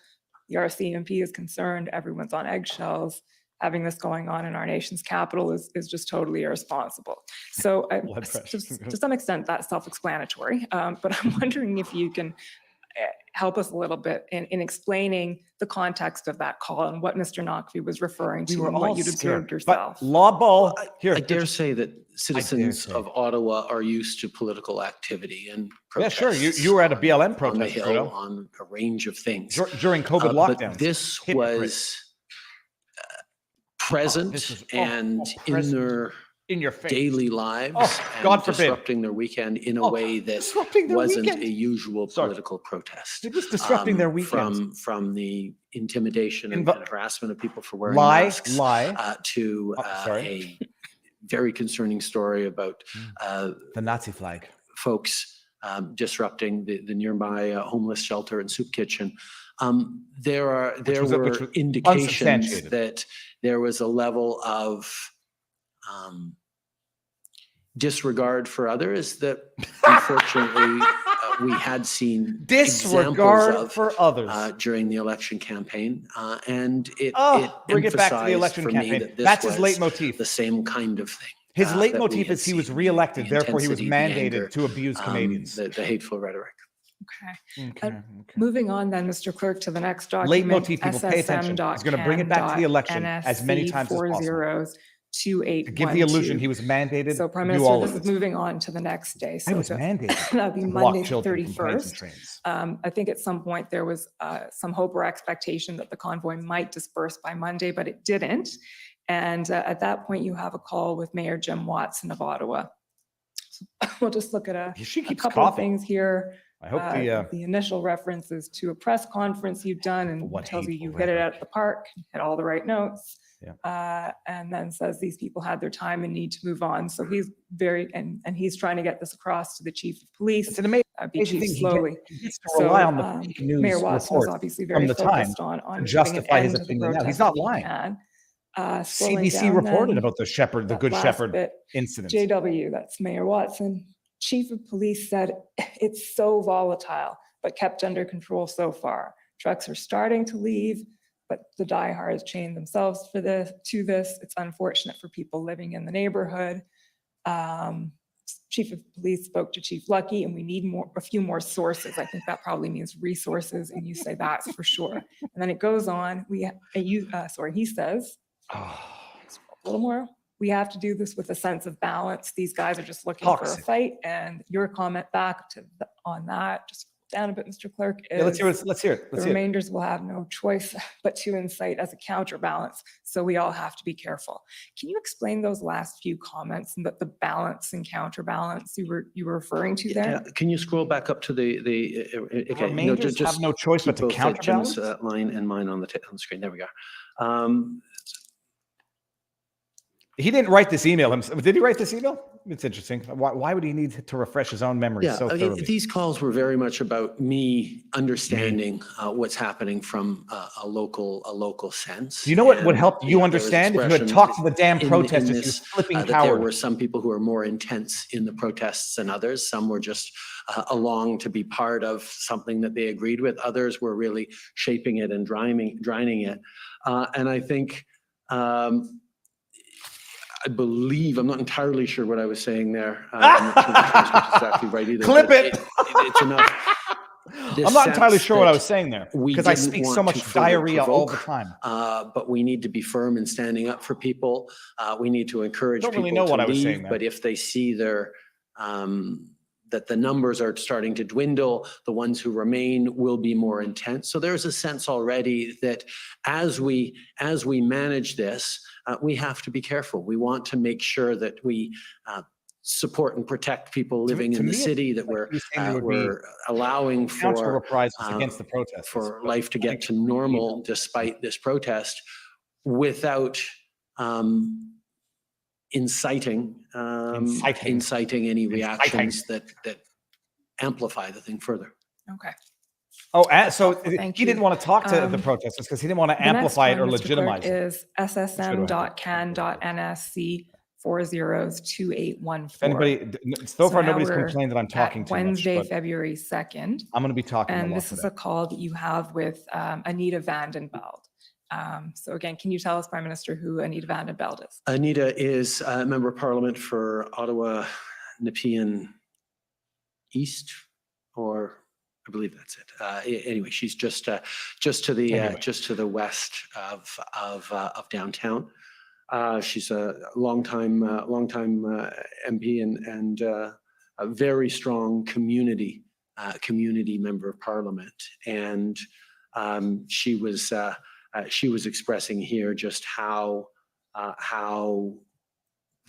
Speaker 6: The RCMP is concerned, everyone's on eggshells. Having this going on in our nation's capital is just totally irresponsible. So
Speaker 2: Blood pressure.
Speaker 6: to some extent, that's self-explanatory, but I'm wondering if you can help us a little bit in explaining the context of that call and what Mr. Naqvi was referring to and what you'd observed yourself.
Speaker 2: But law ball, here.
Speaker 4: I dare say that citizens of Ottawa are used to political activity and
Speaker 2: Yeah,
Speaker 4: protests.
Speaker 2: sure. You were at a BLM
Speaker 4: on the
Speaker 2: protest,
Speaker 4: Hill,
Speaker 2: Trudeau,
Speaker 4: on a range of things.
Speaker 2: during COVID
Speaker 4: But
Speaker 2: lockdowns.
Speaker 4: this
Speaker 2: Hypocrite.
Speaker 4: was present
Speaker 2: this is-
Speaker 4: and in
Speaker 2: present.
Speaker 4: their
Speaker 2: In your face.
Speaker 4: daily lives and
Speaker 2: God forbid.
Speaker 4: disrupting their weekend in a way that
Speaker 2: disrupting their
Speaker 4: wasn't
Speaker 2: weekend.
Speaker 4: a usual
Speaker 2: Sorry.
Speaker 4: political protest.
Speaker 2: It was disrupting their weekend.
Speaker 4: From the intimidation and harassment of people for wearing
Speaker 2: Lie,
Speaker 4: masks to
Speaker 2: sorry.
Speaker 4: a very concerning story about
Speaker 2: The Nazi flag.
Speaker 4: folks disrupting the nearby homeless shelter and soup kitchen. There
Speaker 2: which
Speaker 4: were
Speaker 2: was
Speaker 4: indications
Speaker 2: unsubstantiated.
Speaker 4: that there was a level of disregard for others that unfortunately we had seen
Speaker 2: Disregard
Speaker 4: examples of
Speaker 2: for others.
Speaker 4: during the election campaign, and it
Speaker 2: Bring it back to the
Speaker 4: emphasized
Speaker 2: election
Speaker 4: for me
Speaker 2: campaign.
Speaker 4: that this
Speaker 2: That's his
Speaker 4: was
Speaker 2: leitmotif.
Speaker 4: the same kind of thing.
Speaker 2: His
Speaker 4: that we
Speaker 2: leitmotif
Speaker 4: had
Speaker 2: is he was
Speaker 4: seen,
Speaker 2: reelected,
Speaker 4: the
Speaker 2: therefore he was
Speaker 4: intensity, the
Speaker 2: mandated
Speaker 4: anger,
Speaker 2: to abuse Canadians.
Speaker 4: the hateful rhetoric.
Speaker 6: Okay. Moving on then, Mr. Clerk, to the next document.
Speaker 2: Leitmotif, people, pay attention. He's going to bring it back to the election as many times as possible.
Speaker 6: 2812.
Speaker 2: To give the illusion he was mandated
Speaker 6: So Prime
Speaker 2: to do
Speaker 6: Minister,
Speaker 2: all
Speaker 6: this
Speaker 2: of
Speaker 6: is
Speaker 2: it.
Speaker 6: moving on to the next day.
Speaker 2: I
Speaker 6: So
Speaker 2: was mandated.
Speaker 6: that'd be
Speaker 2: to block
Speaker 6: Monday, the
Speaker 2: children from planes and
Speaker 6: 31st.
Speaker 2: trains.
Speaker 6: I think at some point there was some hope or expectation that the convoy might disperse by Monday, but it didn't. And at that point, you have a call with Mayor Jim Watson of Ottawa. So we'll just look at
Speaker 2: She
Speaker 6: a
Speaker 2: keeps
Speaker 6: couple of
Speaker 2: coughing.
Speaker 6: things here.
Speaker 2: I hope the
Speaker 6: The initial references to a press conference you've done and
Speaker 2: What
Speaker 6: tells you
Speaker 2: hateful
Speaker 6: hit it
Speaker 2: rhetoric.
Speaker 6: at the park, hit all the right notes.
Speaker 2: Yeah.
Speaker 6: And then says these people had their time and need to move on. So he's and he's trying to get this across to the chief of police.
Speaker 2: it's an amazing
Speaker 6: Be
Speaker 2: thing.
Speaker 6: chief
Speaker 2: He
Speaker 6: slowly.
Speaker 2: gets to rely on the
Speaker 6: So,
Speaker 2: fake news
Speaker 6: Mayor Watson was
Speaker 2: reports
Speaker 6: obviously
Speaker 2: from
Speaker 6: very
Speaker 2: the
Speaker 6: focused
Speaker 2: Times
Speaker 6: on
Speaker 2: to
Speaker 6: putting an
Speaker 2: justify his
Speaker 6: end to the
Speaker 2: opinion now. He's
Speaker 6: protest
Speaker 2: not
Speaker 6: if he
Speaker 2: lying.
Speaker 6: can. Scrolling
Speaker 2: CBC
Speaker 6: down
Speaker 2: reported
Speaker 6: then,
Speaker 2: about the Shepherd, the
Speaker 6: that
Speaker 2: Good
Speaker 6: last
Speaker 2: Shepherd
Speaker 6: bit,
Speaker 2: incident.
Speaker 6: JW, that's Mayor Watson. Chief of Police said it's so volatile, but kept under control so far. Trucks are starting to leave, but the diehards chained themselves to this. It's unfortunate for people living in the neighborhood. Chief of Police spoke to Chief Lucky, and we need a few more sources. I think that probably means resources, and you say that's for sure. And then it goes on. He says, a little more. We have to do this with a sense of balance. These guys are just looking for a
Speaker 2: Toxic.
Speaker 6: fight. And your comment back on that, just down a bit, Mr. Clerk, is
Speaker 2: Yeah, let's hear it. Let's hear it.
Speaker 6: the
Speaker 2: Let's hear it.
Speaker 6: remainders will have no choice but to incite as a counterbalance. So we all have to be careful. Can you explain those last few comments and the balance and counterbalance you were referring to there?
Speaker 4: Yeah, can you scroll back up to the okay,
Speaker 2: Remainders have no choice but
Speaker 4: keep
Speaker 2: to
Speaker 4: both Jim's,
Speaker 2: counterbalance.
Speaker 4: line and mine on the screen. There we go.
Speaker 2: He didn't write this email himself. Did he write this email? it's interesting. Why would he need to refresh his own memory
Speaker 4: Yeah,
Speaker 2: so
Speaker 4: I mean,
Speaker 2: thoroughly?
Speaker 4: these calls were very much about me understanding what's happening from a local sense.
Speaker 2: Do you know what would
Speaker 4: And,
Speaker 2: help
Speaker 4: you
Speaker 2: you
Speaker 4: know, there was
Speaker 2: understand if you had
Speaker 4: expressions
Speaker 2: talked to the damn
Speaker 4: in
Speaker 2: protesters, you
Speaker 4: this,
Speaker 2: flipping
Speaker 4: that there
Speaker 2: coward?
Speaker 4: were some people who were more intense in the protests than others. Some were just along to be part of something that they agreed with. Others were really shaping it and driving it. And I think, I believe, I'm not entirely sure what I was saying there. I'm not sure the transcript is exactly right either.
Speaker 2: Clip
Speaker 4: but
Speaker 2: it.
Speaker 4: It's enough. This
Speaker 2: I'm not entirely
Speaker 4: sense
Speaker 2: sure what I
Speaker 4: that
Speaker 2: was saying there
Speaker 4: we
Speaker 2: because I
Speaker 4: didn't
Speaker 2: speak
Speaker 4: want
Speaker 2: so
Speaker 4: to
Speaker 2: much
Speaker 4: further
Speaker 2: diarrhea all the
Speaker 4: provoke,
Speaker 2: time.
Speaker 4: But we need to be firm in standing up for people. We need to encourage
Speaker 2: Don't
Speaker 4: people
Speaker 2: really know what
Speaker 4: to
Speaker 2: I was saying
Speaker 4: leave,
Speaker 2: there.
Speaker 4: but if they see that the numbers are starting to dwindle, the ones who remain will be more intense. So there's a sense already that as we manage this, we have to be careful. We want to make sure that we support and protect people living in the city, that we're allowing
Speaker 2: Counter
Speaker 4: for
Speaker 2: reprisals against the protesters.
Speaker 4: for
Speaker 2: But
Speaker 4: life to
Speaker 2: I
Speaker 4: get
Speaker 2: think
Speaker 4: to normal despite this protest, without inciting any reactions that amplify the thing further.
Speaker 6: Okay.
Speaker 2: Oh, so
Speaker 6: Thank
Speaker 2: he
Speaker 6: you.
Speaker 2: didn't want to talk to the protesters because he didn't want to
Speaker 6: The next
Speaker 2: amplify it or
Speaker 6: one, Mr. Clerk,
Speaker 2: legitimize it.
Speaker 6: is ssm.can.nsc 402814.
Speaker 2: If anybody, so far
Speaker 6: now
Speaker 2: nobody's
Speaker 6: we're
Speaker 2: complained that I'm talking
Speaker 6: at
Speaker 2: too much,
Speaker 6: Wednesday,
Speaker 2: but
Speaker 6: February 2nd.
Speaker 2: I'm going to be talking a
Speaker 6: And
Speaker 2: lot
Speaker 6: this is
Speaker 2: today.
Speaker 6: a call that you have with Anita Vandenbeld. So again, can you tell us, Prime Minister, who Anita Vandenbeld is?
Speaker 4: Anita is a member of parliament for Ottawa, Nepean East, or I believe that's it. Anyway, she's just to the west of downtown. She's a longtime MP and a very strong community member of parliament. And she was expressing here just how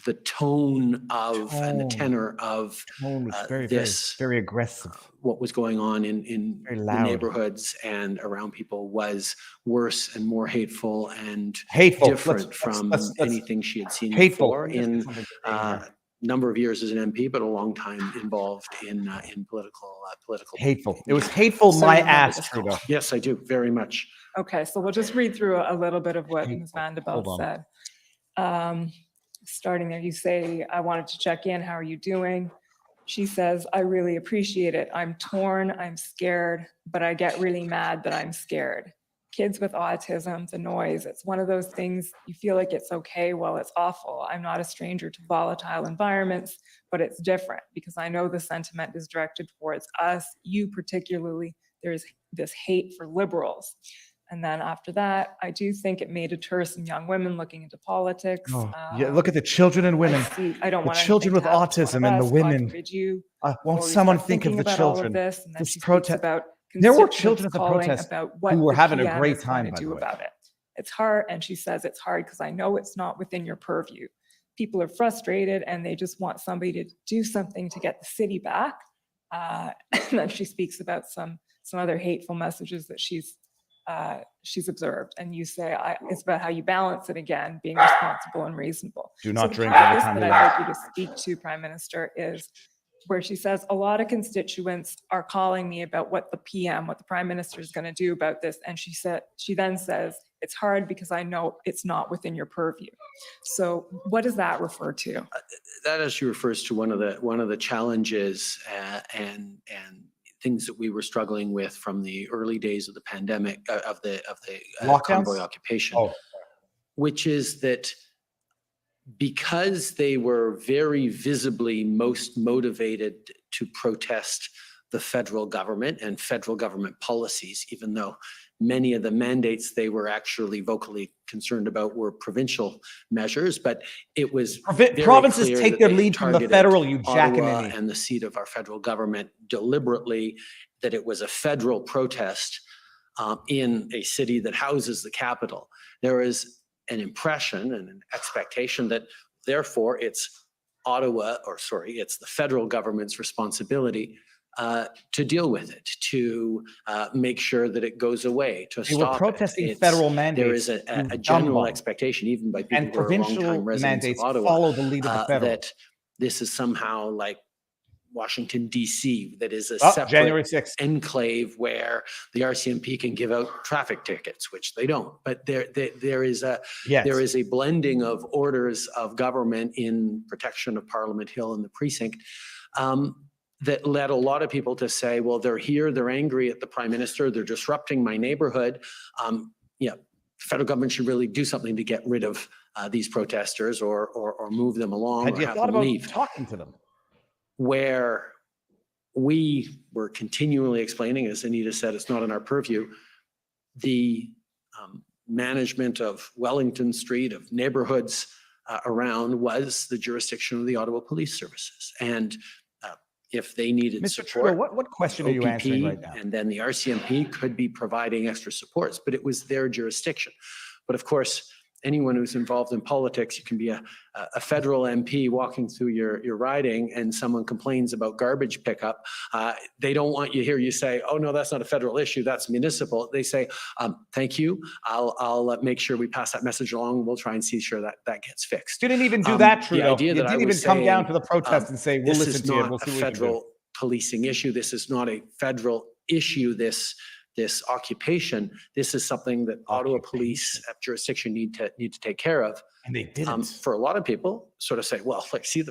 Speaker 4: the tone of and the tenor of
Speaker 2: was very,
Speaker 4: this
Speaker 2: very aggressive.
Speaker 4: What was going on in
Speaker 2: Very
Speaker 4: the
Speaker 2: loud.
Speaker 4: neighborhoods and around people was worse and more hateful and
Speaker 2: Hateful.
Speaker 4: different from
Speaker 2: let's-
Speaker 4: anything she had seen
Speaker 2: Hateful.
Speaker 4: before in number of years as an MP, but a long time involved in political.
Speaker 2: Hateful. It was hateful,
Speaker 6: So
Speaker 2: my
Speaker 6: you remember
Speaker 2: ass,
Speaker 6: this
Speaker 2: Trudeau.
Speaker 4: Yes, I do very much.
Speaker 6: Okay, so we'll just read through a little bit of what Ms.
Speaker 2: Hold
Speaker 6: Vandenbeld
Speaker 2: on.
Speaker 6: said. Starting there, you say, I wanted to check in. How are you doing? She says, I really appreciate it. I'm torn, I'm scared, but I get really mad that I'm scared. Kids with autism, the noise, it's one of those things you feel like it's okay. Well, it's awful. I'm not a stranger to volatile environments, but it's different because I know the sentiment is directed towards us, you particularly. There's this hate for liberals. And then after that, I do think it may deter some young women looking into politics.
Speaker 2: Yeah, look at the children and women.
Speaker 6: I don't
Speaker 2: The
Speaker 6: want
Speaker 2: children with autism and the women. Won't someone think of the children?
Speaker 6: This, and then
Speaker 2: This
Speaker 6: she speaks
Speaker 2: protest.
Speaker 6: about
Speaker 2: There were
Speaker 6: constituents
Speaker 2: children at the
Speaker 6: calling
Speaker 2: protest
Speaker 6: about what
Speaker 2: who were
Speaker 6: the
Speaker 2: having a
Speaker 6: PM
Speaker 2: great
Speaker 6: is going
Speaker 2: time,
Speaker 6: to
Speaker 2: by the
Speaker 6: do
Speaker 2: way.
Speaker 6: about it. It's hard, and she says it's hard because I know it's not within your purview. People are frustrated and they just want somebody to do something to get the city back. And then she speaks about some other hateful messages that she's observed, and you say it's about how you balance it again, being responsible and reasonable.
Speaker 2: Do not
Speaker 6: the
Speaker 2: drink
Speaker 6: part
Speaker 2: every
Speaker 6: of this
Speaker 2: time
Speaker 6: that
Speaker 2: you
Speaker 6: I'd
Speaker 2: laugh.
Speaker 6: like you to speak to, Prime Minister, is where she says a lot of constituents are calling me about what the Prime Minister is going to do about this, and she then says it's hard because I know it's not within your purview. So what does that refer to?
Speaker 4: That actually refers to one of the challenges and things that we were struggling with from the early days of the pandemic, of the convoy occupation, which is that because they were very visibly most motivated to protest the federal government and federal government policies, even though many of the mandates they were actually vocally concerned about were provincial measures, but it was
Speaker 2: provinces take their lead from the federal, you jackanini.
Speaker 4: And the seat of our federal government deliberately, that it was a federal protest in a city that houses the capital. There is an impression and an expectation that therefore it's the federal government's responsibility to deal with it, to make sure that it goes away, to
Speaker 2: They were
Speaker 4: stop
Speaker 2: protesting
Speaker 4: it.
Speaker 2: federal mandates.
Speaker 4: There is a
Speaker 2: you
Speaker 4: general
Speaker 2: dumb bum.
Speaker 4: expectation, even by people
Speaker 2: And
Speaker 4: who are longtime
Speaker 2: provincial
Speaker 4: residents
Speaker 2: mandates
Speaker 4: of Ottawa,
Speaker 2: follow the lead of the federal.
Speaker 4: that this is somehow like Washington, D.C., that is a
Speaker 2: January
Speaker 4: separate
Speaker 2: 6th.
Speaker 4: enclave where the RCMP can give out traffic tickets, which they don't. But there is a blending of orders of government in protection of Parliament Hill and the precinct that led a lot of people to say, well, they're here, they're angry at the Prime Minister, they're disrupting my neighborhood. The federal government should really do something to get rid of these protesters or move them along
Speaker 2: Had
Speaker 4: or
Speaker 2: you
Speaker 4: have
Speaker 2: thought
Speaker 4: them
Speaker 2: about
Speaker 4: leave.
Speaker 2: talking to them?
Speaker 4: Where we were continually explaining, as Anita said, it's not in our purview, the management of Wellington Street, of neighborhoods around was the jurisdiction of the Ottawa Police Services. And if they needed
Speaker 2: Mr.
Speaker 4: support,
Speaker 2: Trudeau, what question are you answering right now?
Speaker 4: and then the RCMP could be providing extra supports, but it was their jurisdiction. But of course, anyone who's involved in politics, you can be a federal MP walking through your riding and someone complains about garbage pickup. They don't want you to hear you say, oh no, that's not a federal issue, that's municipal. They say, thank you, I'll make sure we pass that message along. We'll try and see sure that gets fixed.
Speaker 2: You didn't even do that, Trudeau.
Speaker 4: You
Speaker 2: didn't even come down to the protest and say, we'll listen to you. We'll see what we can do.
Speaker 4: This is not a federal policing issue. This is not a federal issue, this occupation. This is something that Ottawa Police jurisdiction need to take care of.
Speaker 2: And they didn't.
Speaker 4: For a lot of people, sort of say, well, like, see,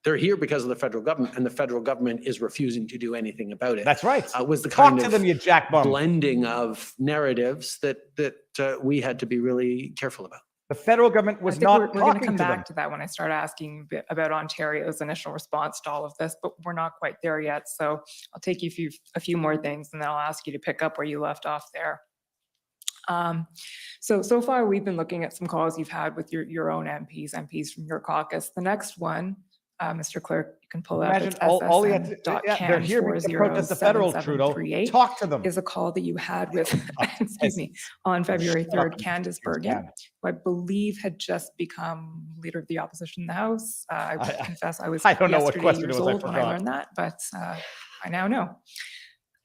Speaker 4: they're here because of the federal government, and the federal government is refusing to do anything about it.
Speaker 2: That's right.
Speaker 4: Was the
Speaker 2: Talk
Speaker 4: kind
Speaker 2: to
Speaker 4: of
Speaker 2: them, you jackbum.
Speaker 4: blending of narratives that we had to be really careful about.
Speaker 2: The federal government was not
Speaker 6: we're going to
Speaker 2: talking
Speaker 6: come
Speaker 2: to them.
Speaker 6: back to that when I start asking a bit about Ontario's initial response to all of this, but we're not quite there yet. So I'll take you a few more things and then I'll ask you to pick up where you left off there. So far we've been looking at some calls you've had with your own MPs from your caucus. The next one, Mr. Clerk, you can pull up.
Speaker 2: Imagine
Speaker 6: It's
Speaker 2: all you have to, they're here to protest the federal, Trudeau. Talk to them.
Speaker 6: Is a call that you had with, excuse me, on February 3rd, Candace Bergen, who I believe had just become leader of the opposition in the House. I confess I was
Speaker 2: I don't know what
Speaker 6: yesterday
Speaker 2: question it
Speaker 6: years
Speaker 2: was, I
Speaker 6: old when I
Speaker 2: forgot.
Speaker 6: learned that, but I now know.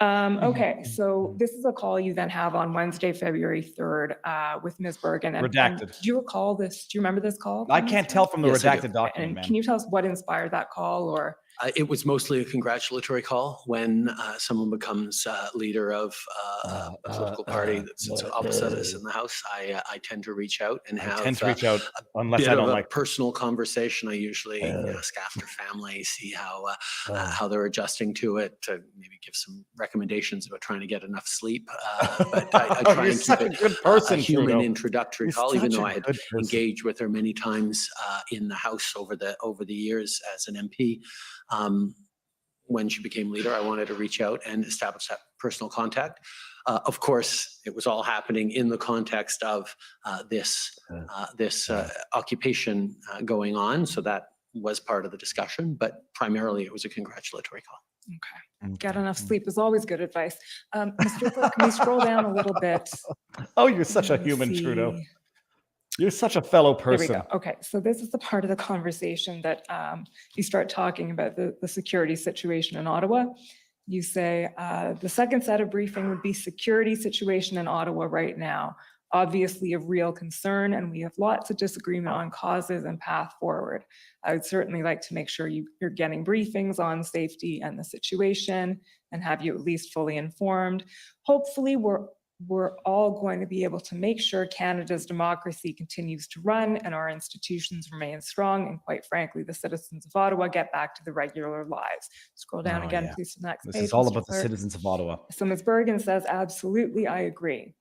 Speaker 6: Okay, so this is a call you then have on Wednesday, February 3rd, with Ms. Bergen. And
Speaker 2: Redacted.
Speaker 6: do you recall this? Do you remember this call?
Speaker 2: I can't tell from the
Speaker 4: Yes, I do.
Speaker 2: redacted document,
Speaker 6: And
Speaker 2: man.
Speaker 6: can you tell us what inspired that call, or?
Speaker 4: It was mostly a congratulatory call when someone becomes leader of a political party that sits opposite us in the House. I tend to reach out and have
Speaker 2: unless
Speaker 4: bit
Speaker 2: I don't
Speaker 4: of a
Speaker 2: like
Speaker 4: personal conversation. I usually ask after family, see how they're adjusting to it, to maybe give some recommendations about trying to get enough sleep. But I try and keep it a human introductory call, even though I had engaged with her many times in the House over the years as an MP. When she became leader, I wanted to reach out and establish that personal contact. Of course, it was all happening in the context of this occupation going on. So that was part of the discussion, but primarily it was a congratulatory call.
Speaker 6: Okay. Get enough sleep is always good advice. Mr. Clerk, can we scroll down a little bit?
Speaker 2: Oh, you're such a human, Trudeau. You're such a fellow person.
Speaker 6: There we go. Okay, so this is the part of the conversation that you start talking about the security situation in Ottawa. You say the second set of briefing would be security situation in Ottawa right now. Obviously of real concern, and we have lots of disagreement on causes and path forward. I would certainly like to make sure you're getting briefings on safety and the situation and have you at least fully informed. Hopefully we're all going to be able to make sure Canada's democracy continues to run and our institutions remain strong. And quite frankly, the citizens of Ottawa get back to their regular lives. Scroll down again, please, to the next page.
Speaker 2: This is all
Speaker 6: Mr.
Speaker 2: about the
Speaker 6: Clerk.
Speaker 2: citizens of Ottawa.
Speaker 6: So Ms. Bergen says, absolutely, I agree.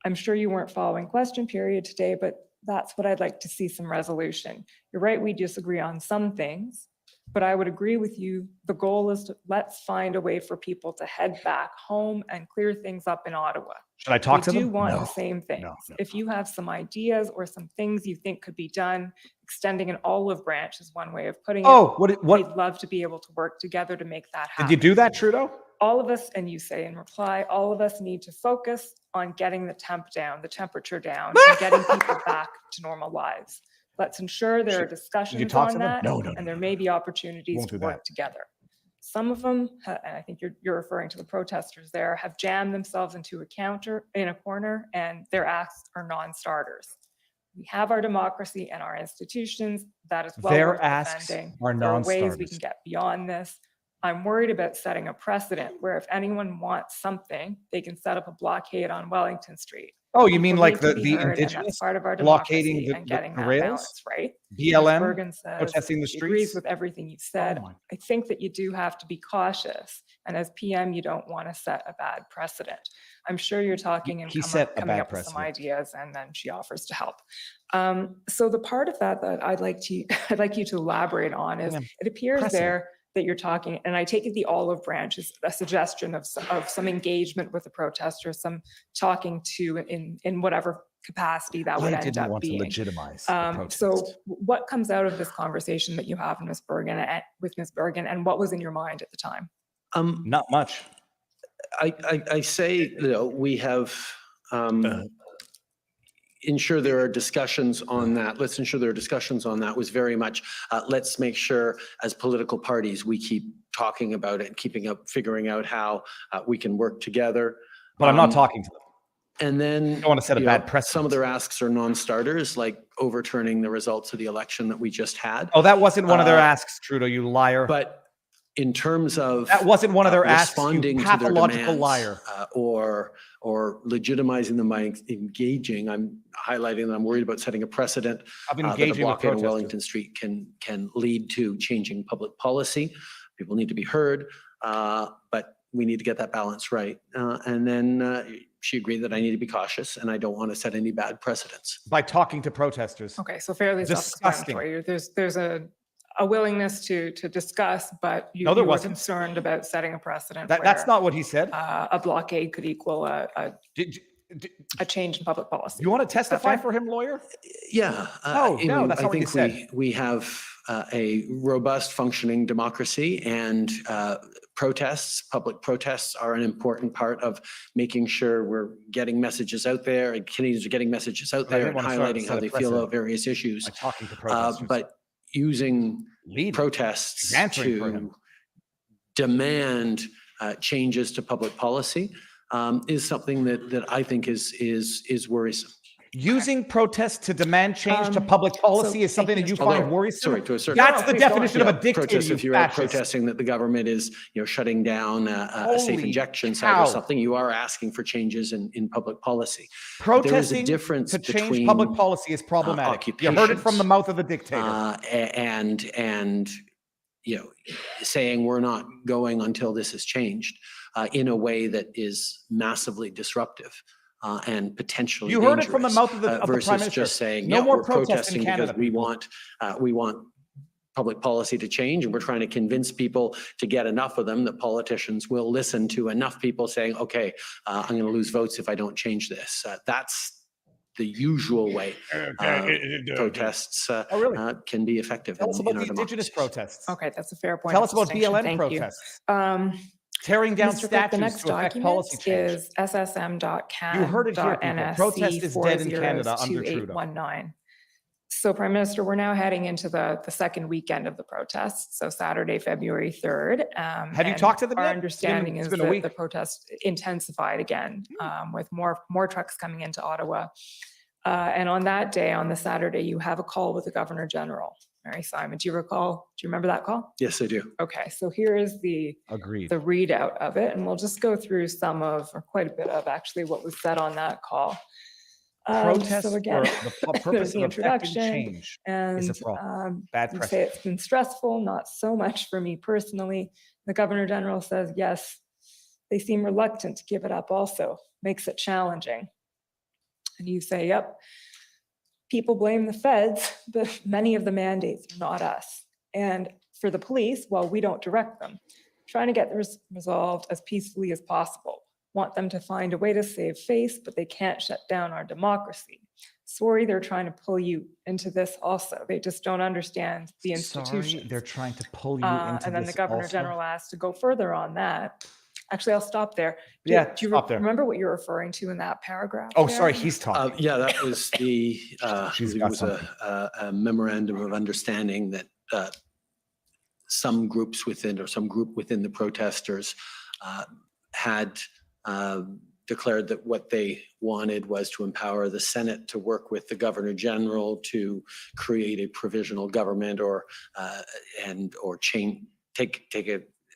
Speaker 6: I'm sure you weren't following question period today, but that's what I'd like to see some resolution. You're right, we disagree on some things, but I would agree with you. The goal is to let's find a way for people to head back home and clear things up in Ottawa.
Speaker 2: Should I talk to them?
Speaker 6: We do want the same things.
Speaker 2: No.
Speaker 6: If you have some ideas or some things you think could be done, extending an olive branch is one way of putting it.
Speaker 2: Oh, what?
Speaker 6: We'd love to be able to work together to make that happen.
Speaker 2: Did you do that, Trudeau?
Speaker 6: All of us, and you say in reply, all of us need to focus on getting the temperature down, and getting people back to normal lives. Let's ensure there are discussions on that, and there may be opportunities to work together. Some of them, and I think you're referring to the protesters there, have jammed themselves into a corner, and their acts are non-starters. We have our democracy and our institutions. That is well
Speaker 2: Their
Speaker 6: worth
Speaker 2: asks
Speaker 6: defending.
Speaker 2: are
Speaker 6: There are ways we
Speaker 2: non-starters.
Speaker 6: can get beyond this. I'm worried about setting a precedent where if anyone wants something, they can set up a blockade on Wellington Street.
Speaker 2: Oh, you mean
Speaker 6: People
Speaker 2: like
Speaker 6: need to
Speaker 2: the
Speaker 6: be heard, and
Speaker 2: indigenous
Speaker 6: that's part of our
Speaker 2: blockading
Speaker 6: democracy and getting
Speaker 2: the
Speaker 6: that
Speaker 2: rails?
Speaker 6: balance right.
Speaker 2: BLM
Speaker 6: Bergen says
Speaker 2: protesting the
Speaker 6: he agrees
Speaker 2: streets?
Speaker 6: with everything you've said.
Speaker 2: Oh my-
Speaker 6: I think that you do have to be cautious, and as PM, you don't want to set a bad precedent. I'm sure you're talking and
Speaker 2: He set a
Speaker 6: coming
Speaker 2: bad
Speaker 6: up with some
Speaker 2: precedent.
Speaker 6: ideas, and then she offers to help. So the part of that I'd like you to elaborate on is
Speaker 2: Yeah.
Speaker 6: it appears
Speaker 2: Precedent.
Speaker 6: there that you're talking, and I take it the olive branch is a suggestion of some engagement with the protesters, some talking to in whatever capacity that would
Speaker 2: I
Speaker 6: end
Speaker 2: didn't
Speaker 6: up
Speaker 2: want to
Speaker 6: being.
Speaker 2: legitimize the protest.
Speaker 6: So what comes out of this conversation that you have with Ms. Bergen, and what was in your mind at the time?
Speaker 2: Not much.
Speaker 4: I say, we have ensure there are discussions on that. Let's ensure there are discussions on that was very much, let's make sure as political parties, we keep talking about it, figuring out how we can work together.
Speaker 2: But I'm not talking to them.
Speaker 4: And then
Speaker 2: I don't want to set a bad precedent.
Speaker 4: some of their asks are non-starters, like overturning the results of the election that we just had.
Speaker 2: Oh, that wasn't one of their asks, Trudeau, you liar.
Speaker 4: But in terms of
Speaker 2: that wasn't one of their asks,
Speaker 4: responding
Speaker 2: you
Speaker 4: to their
Speaker 2: pathological
Speaker 4: demands,
Speaker 2: liar.
Speaker 4: or legitimizing them by engaging, I'm highlighting that I'm worried about setting a precedent
Speaker 2: I've been
Speaker 4: that a
Speaker 2: engaging with
Speaker 4: blockade on
Speaker 2: protesters.
Speaker 4: Wellington Street can lead to changing public policy. People need to be heard, but we need to get that balance right. And then she agreed that I need to be cautious and I don't want to set any bad precedents.
Speaker 2: By talking to protesters.
Speaker 6: Okay, so fairly
Speaker 2: Disgusting.
Speaker 6: self-explanatory. There's a willingness to discuss, but you
Speaker 2: No, there
Speaker 6: were
Speaker 2: wasn't.
Speaker 6: concerned about setting a precedent.
Speaker 2: That's
Speaker 6: where,
Speaker 2: not what he said.
Speaker 6: a blockade could equal a change in public policy.
Speaker 2: You want to testify
Speaker 6: fair?
Speaker 2: for him, lawyer?
Speaker 4: Yeah.
Speaker 2: Oh, no, that's
Speaker 4: I
Speaker 2: not what you
Speaker 4: think
Speaker 2: said.
Speaker 4: we have a robust functioning democracy, and public protests are an important part of making sure we're getting messages out there and Canadians are getting messages out there and highlighting how they feel about various issues.
Speaker 2: By talking to protesters.
Speaker 4: But using
Speaker 2: Leading.
Speaker 4: protests
Speaker 2: Answering for him.
Speaker 4: to demand changes to public policy is something that I think is worrisome.
Speaker 2: Using protests to demand change to public policy is something that you find worrisome?
Speaker 4: Sorry, to a certain
Speaker 2: That's the
Speaker 6: please go
Speaker 2: definition of a
Speaker 6: on.
Speaker 2: dictator,
Speaker 4: protest,
Speaker 2: you
Speaker 4: if you are
Speaker 2: fascist.
Speaker 4: protesting that the government is, shutting down a safe
Speaker 2: Holy
Speaker 4: injection site
Speaker 2: cow.
Speaker 4: or something, you are asking for changes in public policy.
Speaker 2: Protesting
Speaker 4: difference
Speaker 2: to change
Speaker 4: between,
Speaker 2: public policy is problematic. You heard it from the mouth of the dictator.
Speaker 4: And saying we're not going until this is changed in a way that is massively disruptive and potentially
Speaker 2: You heard it from the
Speaker 4: dangerous,
Speaker 2: mouth of the Prime
Speaker 4: versus
Speaker 2: Minister.
Speaker 4: just saying,
Speaker 2: No more
Speaker 4: we're
Speaker 2: protests in
Speaker 4: protesting
Speaker 2: Canada,
Speaker 4: because we want public policy to change, and we're trying to convince people to get enough of them that politicians will listen to enough people saying, okay, I'm going to lose votes if I don't change this. That's the usual way protests can be effective.
Speaker 2: Tell us about
Speaker 4: in our
Speaker 2: the Indigenous
Speaker 4: democracies.
Speaker 2: protests.
Speaker 6: Okay, that's a fair point.
Speaker 2: Tell
Speaker 6: of
Speaker 2: us about
Speaker 6: distinction.
Speaker 2: BLM
Speaker 6: Thank you.
Speaker 2: protests. Tearing down
Speaker 6: Mr. Clerk, the
Speaker 2: statues
Speaker 6: next
Speaker 2: to affect
Speaker 6: document
Speaker 2: policy change.
Speaker 6: is ssm.can.nsc
Speaker 2: You heard it here, people. Protest is dead in Canada under Trudeau.
Speaker 6: 402819. So Prime Minister, we're now heading into the second weekend of the protests, so Saturday, February 3rd.
Speaker 2: Have you
Speaker 6: and
Speaker 2: talked to them
Speaker 6: Our
Speaker 2: yet?
Speaker 6: understanding
Speaker 2: It's
Speaker 6: is
Speaker 2: been a
Speaker 6: that
Speaker 2: week.
Speaker 6: the protest intensified again with more trucks coming into Ottawa. And on that day, on the Saturday, you have a call with the Governor General, Mary Simon. Do you remember that call?
Speaker 4: Yes, I do.
Speaker 6: Okay, so here is the
Speaker 2: Agreed.
Speaker 6: readout of it, and we'll just go through some of, or quite a bit of actually, what was said on that call.
Speaker 2: Protests
Speaker 6: So again,
Speaker 2: for the
Speaker 6: there's
Speaker 2: purpose
Speaker 6: the
Speaker 2: of affecting
Speaker 6: introduction,
Speaker 2: change
Speaker 6: and
Speaker 2: is a problem. Bad
Speaker 6: you say
Speaker 2: precedent.
Speaker 6: it's been stressful, not so much for me personally. The Governor General says, yes, they seem reluctant to give it up also, makes it challenging. And you say, yep, people blame the feds, but many of the mandates are not us. And for the police, well, we don't direct them. Trying to get this resolved as peacefully as possible. Want them to find a way to save face, but they can't shut down our democracy. Sorry, they're trying to pull you into this also. They just don't understand the institutions.
Speaker 2: Sorry, they're trying to pull you into
Speaker 6: And then the
Speaker 2: this
Speaker 6: Governor
Speaker 2: also?
Speaker 6: General asked to go further on that. Actually, I'll stop there. Do you
Speaker 2: stop there.
Speaker 6: remember what you're referring to in that paragraph?
Speaker 2: Oh,
Speaker 6: there?
Speaker 2: sorry, he's talking.
Speaker 4: Yeah, that was the,
Speaker 2: She's
Speaker 4: it
Speaker 2: got
Speaker 4: was
Speaker 2: something.
Speaker 4: a memorandum of understanding that some groups within, or some group within the protesters had declared that what they wanted was to empower the Senate to work with the Governor General to create a provisional government or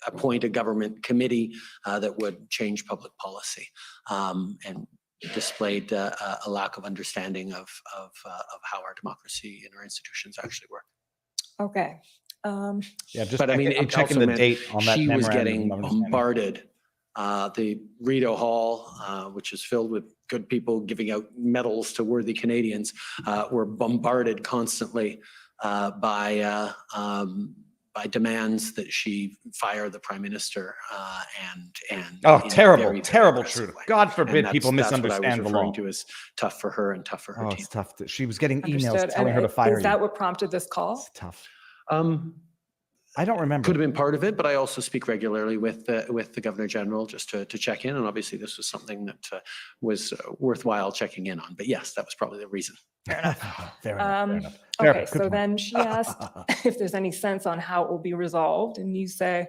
Speaker 4: appoint a government committee that would change public policy, and displayed a lack of understanding of how our democracy and our institutions actually work.
Speaker 6: Okay.
Speaker 2: Yeah, just
Speaker 4: But I mean,
Speaker 2: I'm
Speaker 4: it
Speaker 2: checking
Speaker 4: also
Speaker 2: the
Speaker 4: meant
Speaker 2: date on that
Speaker 4: she was
Speaker 2: memorandum
Speaker 4: getting
Speaker 2: of understanding.
Speaker 4: bombarded. The Rideau Hall, which is filled with good people giving out medals to worthy Canadians, were bombarded constantly by demands that she fire the prime minister and
Speaker 2: Oh,
Speaker 4: in a
Speaker 2: terrible,
Speaker 4: very, very
Speaker 2: terrible,
Speaker 4: aggressive
Speaker 2: Trudeau.
Speaker 4: way.
Speaker 2: God
Speaker 4: And
Speaker 2: forbid people
Speaker 4: that's what I was
Speaker 2: misunderstand the law.
Speaker 4: referring to as tough for her and tough for her
Speaker 2: Oh,
Speaker 4: team.
Speaker 2: it's tough. She was getting emails
Speaker 6: Understood.
Speaker 2: telling
Speaker 6: And
Speaker 2: her to fire
Speaker 6: is that
Speaker 2: you.
Speaker 6: what prompted this call?
Speaker 2: It's tough.
Speaker 4: Um,
Speaker 2: I don't remember.
Speaker 4: Could have been part of it, but I also speak regularly with the Governor General just to check in. And obviously this was something that was worthwhile checking in on. But yes, that was probably the reason.
Speaker 2: Fair enough. Fair enough. Fair enough. Fair
Speaker 6: Okay,
Speaker 2: enough. Good
Speaker 6: so
Speaker 2: point.
Speaker 6: then she asked if there's any sense on how it will be resolved, and you say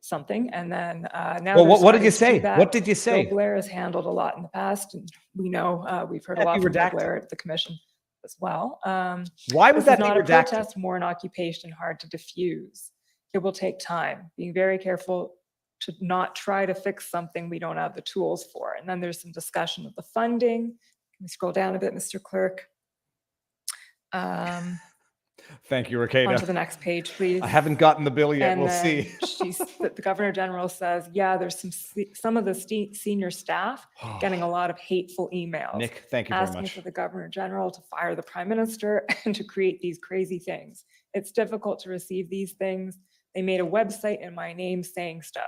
Speaker 6: something, and then now.
Speaker 2: Well,
Speaker 6: they're
Speaker 2: what did you
Speaker 6: starting to
Speaker 2: say?
Speaker 6: do that.
Speaker 2: What did you say?
Speaker 6: Bill Blair has handled a lot in the past, and we know we've heard a
Speaker 2: That'd
Speaker 6: lot
Speaker 2: be
Speaker 6: from Bill
Speaker 2: redacted.
Speaker 6: Blair at the commission as well.
Speaker 2: Why would
Speaker 6: This is
Speaker 2: that be
Speaker 6: not a
Speaker 2: redacted?
Speaker 6: protest, more an occupation, hard to diffuse. It will take time. Being very careful to not try to fix something we don't have the tools for. And then there's some discussion of the funding. Can we scroll down a bit, Mr. Clerk?
Speaker 2: Thank you,
Speaker 6: Onto
Speaker 2: Ricada.
Speaker 6: the next page, please.
Speaker 2: I haven't gotten the bill yet.
Speaker 6: And
Speaker 2: We'll
Speaker 6: then
Speaker 2: see.
Speaker 6: the Governor General says, yeah, there's some of the senior staff getting a lot of hateful emails.
Speaker 2: Nick, thank you very
Speaker 6: asking
Speaker 2: much.
Speaker 6: for the Governor General to fire the Prime Minister and to create these crazy things. It's difficult to receive these things. They made a website in my name saying stuff.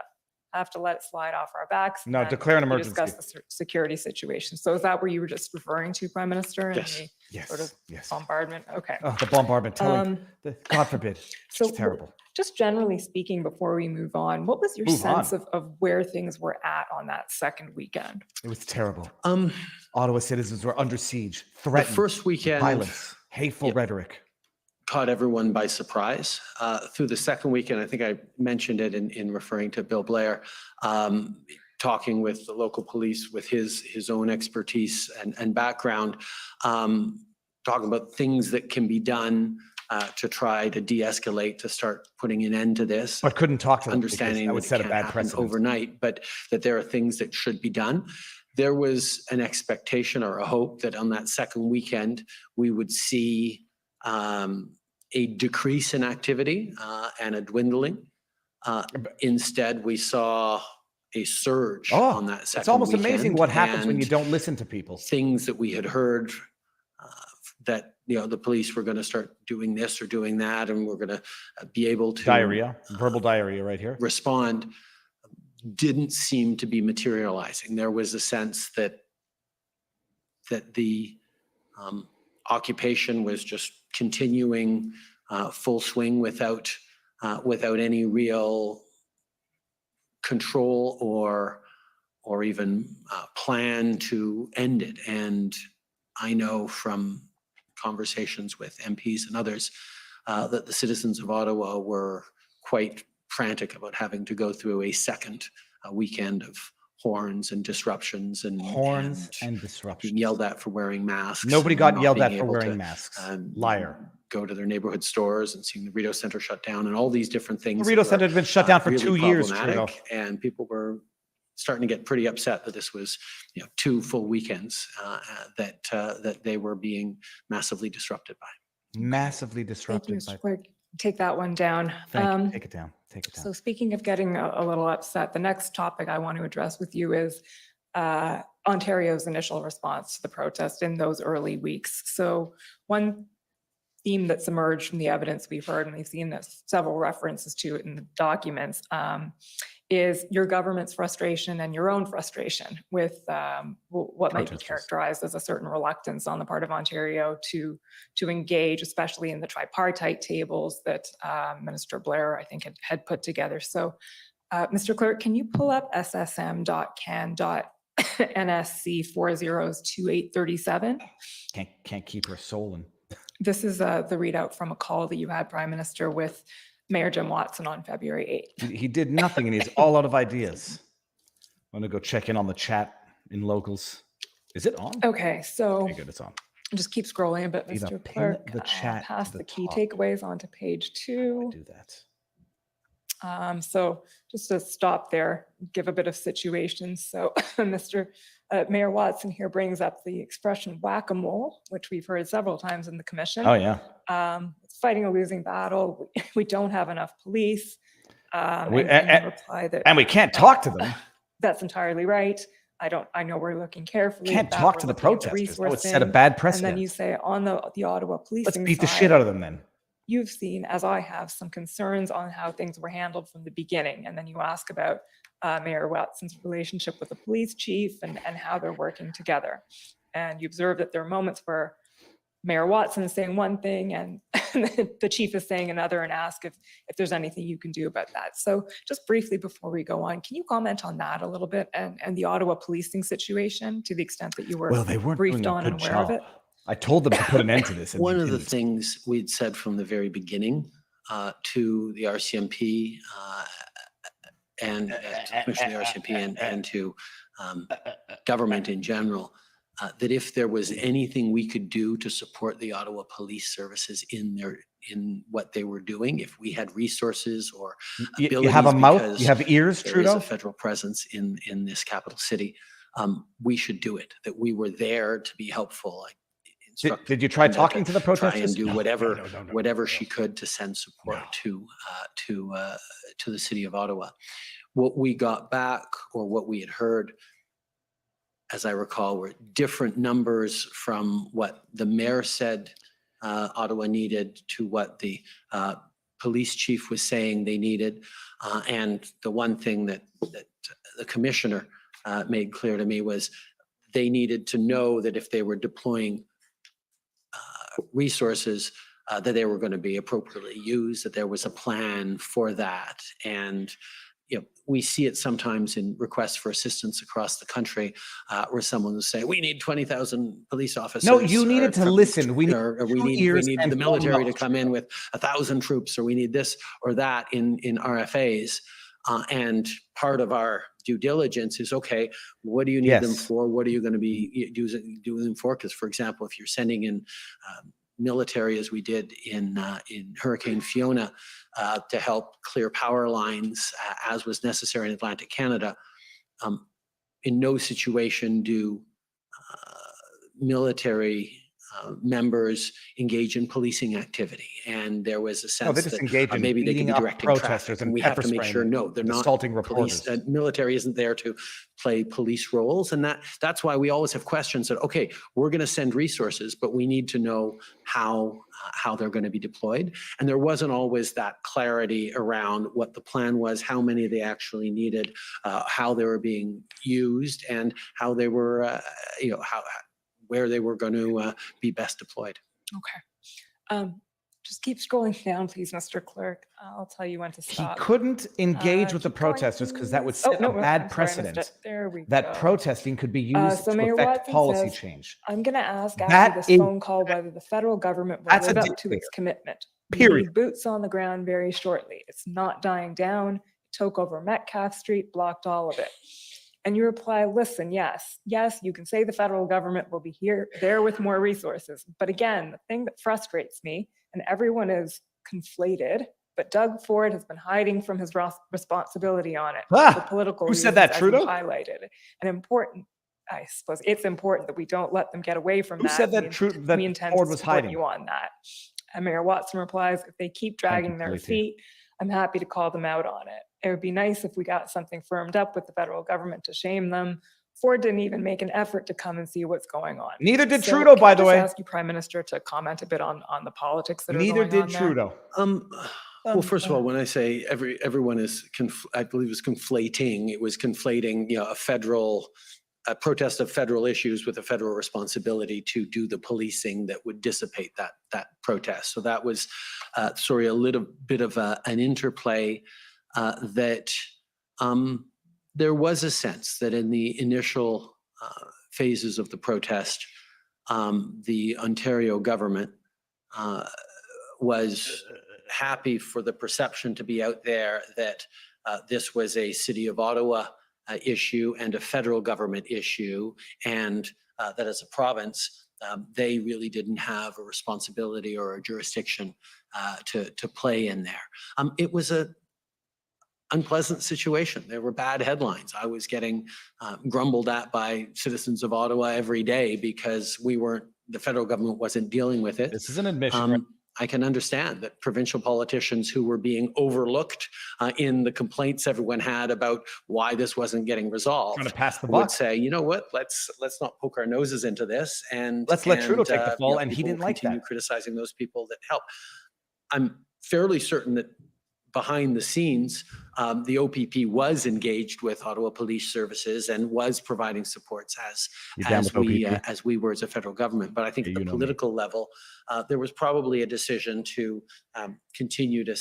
Speaker 6: I have to let it slide off our backs.
Speaker 2: No,
Speaker 6: and
Speaker 2: declare an
Speaker 6: we
Speaker 2: emergency.
Speaker 6: discuss the security situation. So is that where you were just referring to, Prime Minister? And
Speaker 4: Yes.
Speaker 6: the
Speaker 2: Yes.
Speaker 6: Sort of
Speaker 2: Yes.
Speaker 6: bombardment? Okay.
Speaker 2: Oh, the bombardment. God forbid.
Speaker 6: So
Speaker 2: It's terrible.
Speaker 6: just generally speaking, before we move on, what was your
Speaker 2: Move
Speaker 6: sense
Speaker 2: on.
Speaker 6: of where things were at on that second weekend?
Speaker 2: It was terrible.
Speaker 4: The
Speaker 2: Ottawa citizens were under siege, threatened,
Speaker 4: first weekend
Speaker 2: violence, hateful rhetoric.
Speaker 4: caught everyone by surprise. Through the second weekend, I think I mentioned it in referring to Bill Blair, talking with the local police with his own expertise and background, talking about things that can be done to try to de-escalate, to start putting an end to this.
Speaker 2: But couldn't talk to them because
Speaker 4: Understanding
Speaker 2: that would
Speaker 4: that
Speaker 2: set
Speaker 4: it
Speaker 2: a
Speaker 4: can't
Speaker 2: bad
Speaker 4: happen
Speaker 2: precedent.
Speaker 4: overnight, but that there are things that should be done. There was an expectation or a hope that on that second weekend, we would see a decrease in activity and a dwindling. Instead, we saw a surge on that second
Speaker 2: It's almost amazing
Speaker 4: weekend,
Speaker 2: what happens when you
Speaker 4: and
Speaker 2: don't listen to people.
Speaker 4: things that we had heard that, the police were going to start doing this or doing that, and we're going to be able to
Speaker 2: Diarrhea, verbal diarrhea right here.
Speaker 4: respond, didn't seem to be materializing. There was a sense that the occupation was just continuing full swing without any real control or even plan to end it. And I know from conversations with MPs and others that the citizens of Ottawa were quite frantic about having to go through a second weekend of horns and disruptions and
Speaker 2: disruptions.
Speaker 4: being yelled at for wearing masks.
Speaker 2: Nobody
Speaker 4: and
Speaker 2: got
Speaker 4: not
Speaker 2: yelled
Speaker 4: being
Speaker 2: at for
Speaker 4: able
Speaker 2: wearing
Speaker 4: to,
Speaker 2: masks. Liar.
Speaker 4: Go to their neighborhood stores and seeing the Rideau Centre shut down and all these different things.
Speaker 2: The Rideau
Speaker 4: that
Speaker 2: Centre
Speaker 4: were,
Speaker 2: had been shut down for
Speaker 4: really
Speaker 2: 2 years,
Speaker 4: problematic,
Speaker 2: Trudeau.
Speaker 4: and people were starting to get pretty upset that this was, 2 full weekends that they were being massively disrupted by.
Speaker 2: Massively
Speaker 6: Thank you,
Speaker 2: disrupted.
Speaker 6: Mr. Clerk. Take that one down.
Speaker 2: Thank you. Take it down. Take it down.
Speaker 6: So speaking of getting a little upset, the next topic I want to address with you is Ontario's initial response to the protest in those early weeks. So one theme that's emerged from the evidence we've heard, and we've seen this, several references to it in the documents, is your government's frustration and your own frustration with what might be
Speaker 2: Protesters.
Speaker 6: characterized as a certain reluctance on the part of Ontario to engage, especially in the tripartite tables that Minister Blair, I think, had put together. So, Mr. Clerk, can you pull up ssm.can.nsc 402837?
Speaker 2: Can't keep her soul in.
Speaker 6: This is the readout from a call that you had, Prime Minister, with Mayor Jim Watson on February 8th.
Speaker 2: He did nothing and he's all out of ideas. I'm going to go check in on the chat in locals. Is it on?
Speaker 6: Okay, so
Speaker 2: Okay, good, it's on.
Speaker 6: just keep scrolling a bit,
Speaker 2: Eva,
Speaker 6: Mr.
Speaker 2: pin
Speaker 6: Clerk.
Speaker 2: the chat to
Speaker 6: Pass
Speaker 2: the
Speaker 6: the key
Speaker 2: top.
Speaker 6: takeaways onto page
Speaker 2: How do I
Speaker 6: 2.
Speaker 2: do that?
Speaker 6: So just to stop there, give a bit of situation. So Mr. Mayor Watson here brings up the expression whack-a-mole, which we've heard several times in the commission.
Speaker 2: Oh, yeah.
Speaker 6: It's fighting a losing battle. We don't have enough police. And you reply that
Speaker 2: And we can't talk to them.
Speaker 6: that's entirely right. I know we're looking carefully.
Speaker 2: Can't
Speaker 6: at that.
Speaker 2: talk
Speaker 6: We're
Speaker 2: to the
Speaker 6: looking at
Speaker 2: protesters. That would set a
Speaker 6: resourcing.
Speaker 2: bad
Speaker 6: And
Speaker 2: precedent.
Speaker 6: then you say on the Ottawa policing
Speaker 2: Let's beat the
Speaker 6: side,
Speaker 2: shit out of them then.
Speaker 6: you've seen, as I have, some concerns on how things were handled from the beginning. And then you ask about Mayor Watson's relationship with the police chief and how they're working together. And you observe that there are moments where Mayor Watson is saying one thing and the chief is saying another, and ask if there's anything you can do about that. So just briefly before we go on, can you comment on that a little bit and the Ottawa policing situation to the extent that you were
Speaker 2: They weren't
Speaker 6: briefed
Speaker 2: doing a
Speaker 6: on and
Speaker 2: good
Speaker 6: aware of
Speaker 2: job.
Speaker 6: it?
Speaker 2: I told them to put an end to this. And
Speaker 4: One
Speaker 2: they
Speaker 4: of the
Speaker 2: didn't.
Speaker 4: things we'd said from the very beginning to the RCMP and to the Commissioner of the RCMP and to government in general, that if there was anything we could do to support the Ottawa Police Services in what they were doing, if we had resources or abilities,
Speaker 2: You have a mouth,
Speaker 4: because
Speaker 2: you have ears,
Speaker 4: there is
Speaker 2: Trudeau?
Speaker 4: a federal presence in this capital city, we should do it, that we were there to be helpful.
Speaker 2: Did you try talking to the
Speaker 4: Try
Speaker 2: protesters?
Speaker 4: and do
Speaker 2: No,
Speaker 4: whatever
Speaker 2: no.
Speaker 4: whatever she could to send support to the city of Ottawa. What we got back, or what we had heard, as I recall, were different numbers from what the mayor said Ottawa needed to what the police chief was saying they needed. And the one thing that the commissioner made clear to me was they needed to know that if they were deploying resources, that they were going to be appropriately used, that there was a plan for that. And we see it sometimes in requests for assistance across the country, where someone will say, "We need 20,000 police officers."
Speaker 2: No, you needed to listen. We need
Speaker 4: the military to come in with 1,000 troops, or we need this or that in RFAs. And part of our due diligence is, okay, what do you need them for? What are you going to be doing them for? Because, for example, if you're sending in military, as we did in Hurricane Fiona, to help clear power lines, as was necessary in Atlantic Canada, in no situation do military members engage in policing activity. And there was a sense that maybe they could be directing traffic, and we have to make sure, no, they're not
Speaker 2: assaulting
Speaker 4: police.
Speaker 2: reporters.
Speaker 4: Military isn't there to play police roles. And that's why we always have questions that, okay, we're going to send resources, but we need to know how they're going to be deployed. And there wasn't always that clarity around what the plan was, how many they actually needed, how they were being used, and how they were, where they were going to be best deployed.
Speaker 6: Okay. Just keep scrolling down, please, Mr. Clerk. I'll tell you when to
Speaker 2: He
Speaker 6: stop.
Speaker 2: couldn't engage with the
Speaker 6: keep going,
Speaker 2: protesters because that would
Speaker 6: please.
Speaker 2: set a
Speaker 6: I'm sorry, I
Speaker 2: bad
Speaker 6: missed
Speaker 2: precedent.
Speaker 6: it. There we
Speaker 2: That
Speaker 6: go.
Speaker 2: protesting could be used
Speaker 6: so
Speaker 2: to
Speaker 6: Mayor
Speaker 2: affect
Speaker 6: Watson
Speaker 2: policy
Speaker 6: says,
Speaker 2: change.
Speaker 6: I'm going to ask
Speaker 2: That
Speaker 6: after this
Speaker 2: is-
Speaker 6: phone call whether the federal government will
Speaker 2: That's a
Speaker 6: live up
Speaker 2: deal
Speaker 6: to its commitment. We
Speaker 2: Period.
Speaker 6: need boots on the ground very shortly. It's not dying down. It took over Metcalfe Street, blocked all of it. And you reply, listen, yes, you can say the federal government will be there with more resources. But again, the thing that frustrates me, and everyone is conflated, but Doug Ford has been hiding from his responsibility on it for political
Speaker 2: who
Speaker 6: reasons,
Speaker 2: said that,
Speaker 6: as
Speaker 2: Trudeau?
Speaker 6: you highlighted. And important, I suppose it's important that we don't let them get away from
Speaker 2: Who
Speaker 6: that.
Speaker 2: said that
Speaker 6: We intend
Speaker 2: Ford
Speaker 6: to
Speaker 2: was
Speaker 6: support
Speaker 2: hiding?
Speaker 6: you on that. And Mayor Watson replies, if they keep dragging their
Speaker 2: Kaliti.
Speaker 6: feet, I'm happy to call them out on it. It would be nice if we got something firmed up with the federal government to shame them. Ford didn't even make an effort to come and see what's going on.
Speaker 2: Neither did
Speaker 6: So
Speaker 2: Trudeau,
Speaker 6: can
Speaker 2: by
Speaker 6: I
Speaker 2: the
Speaker 6: just
Speaker 2: way.
Speaker 6: ask you, Prime Minister, to comment a bit on the politics that are
Speaker 2: Neither
Speaker 6: going on
Speaker 2: did
Speaker 6: there?
Speaker 2: Trudeau.
Speaker 4: Well, first of all, when I say everyone is, I believe, is conflating. It was conflating, a protest of federal issues with a federal responsibility to do the policing that would dissipate that protest. So that was, a little bit of an interplay that there was a sense that in the initial phases of the protest, the Ontario government was happy for the perception to be out there that this was a City of Ottawa issue and a federal government issue, and that as a province, they really didn't have a responsibility or a jurisdiction to play in there. It was a unpleasant situation. There were bad headlines. I was getting grumbled at by citizens of Ottawa every day because the federal government wasn't dealing with it.
Speaker 2: This is an admission. Right?
Speaker 4: I can understand that provincial politicians who were being overlooked in the complaints everyone had about why this wasn't getting resolved
Speaker 2: Trying to pass the
Speaker 4: would
Speaker 2: buck.
Speaker 4: say, you know what, let's not poke our noses into this, and
Speaker 2: let's let Trudeau take the fall, and he
Speaker 4: people
Speaker 2: didn't like
Speaker 4: continue
Speaker 2: that.
Speaker 4: criticizing those people that help. I'm fairly certain that behind the scenes, the OPP was engaged with Ottawa Police Services and was providing supports as we were as a federal government. But I think at the political level, there was probably a decision to continue to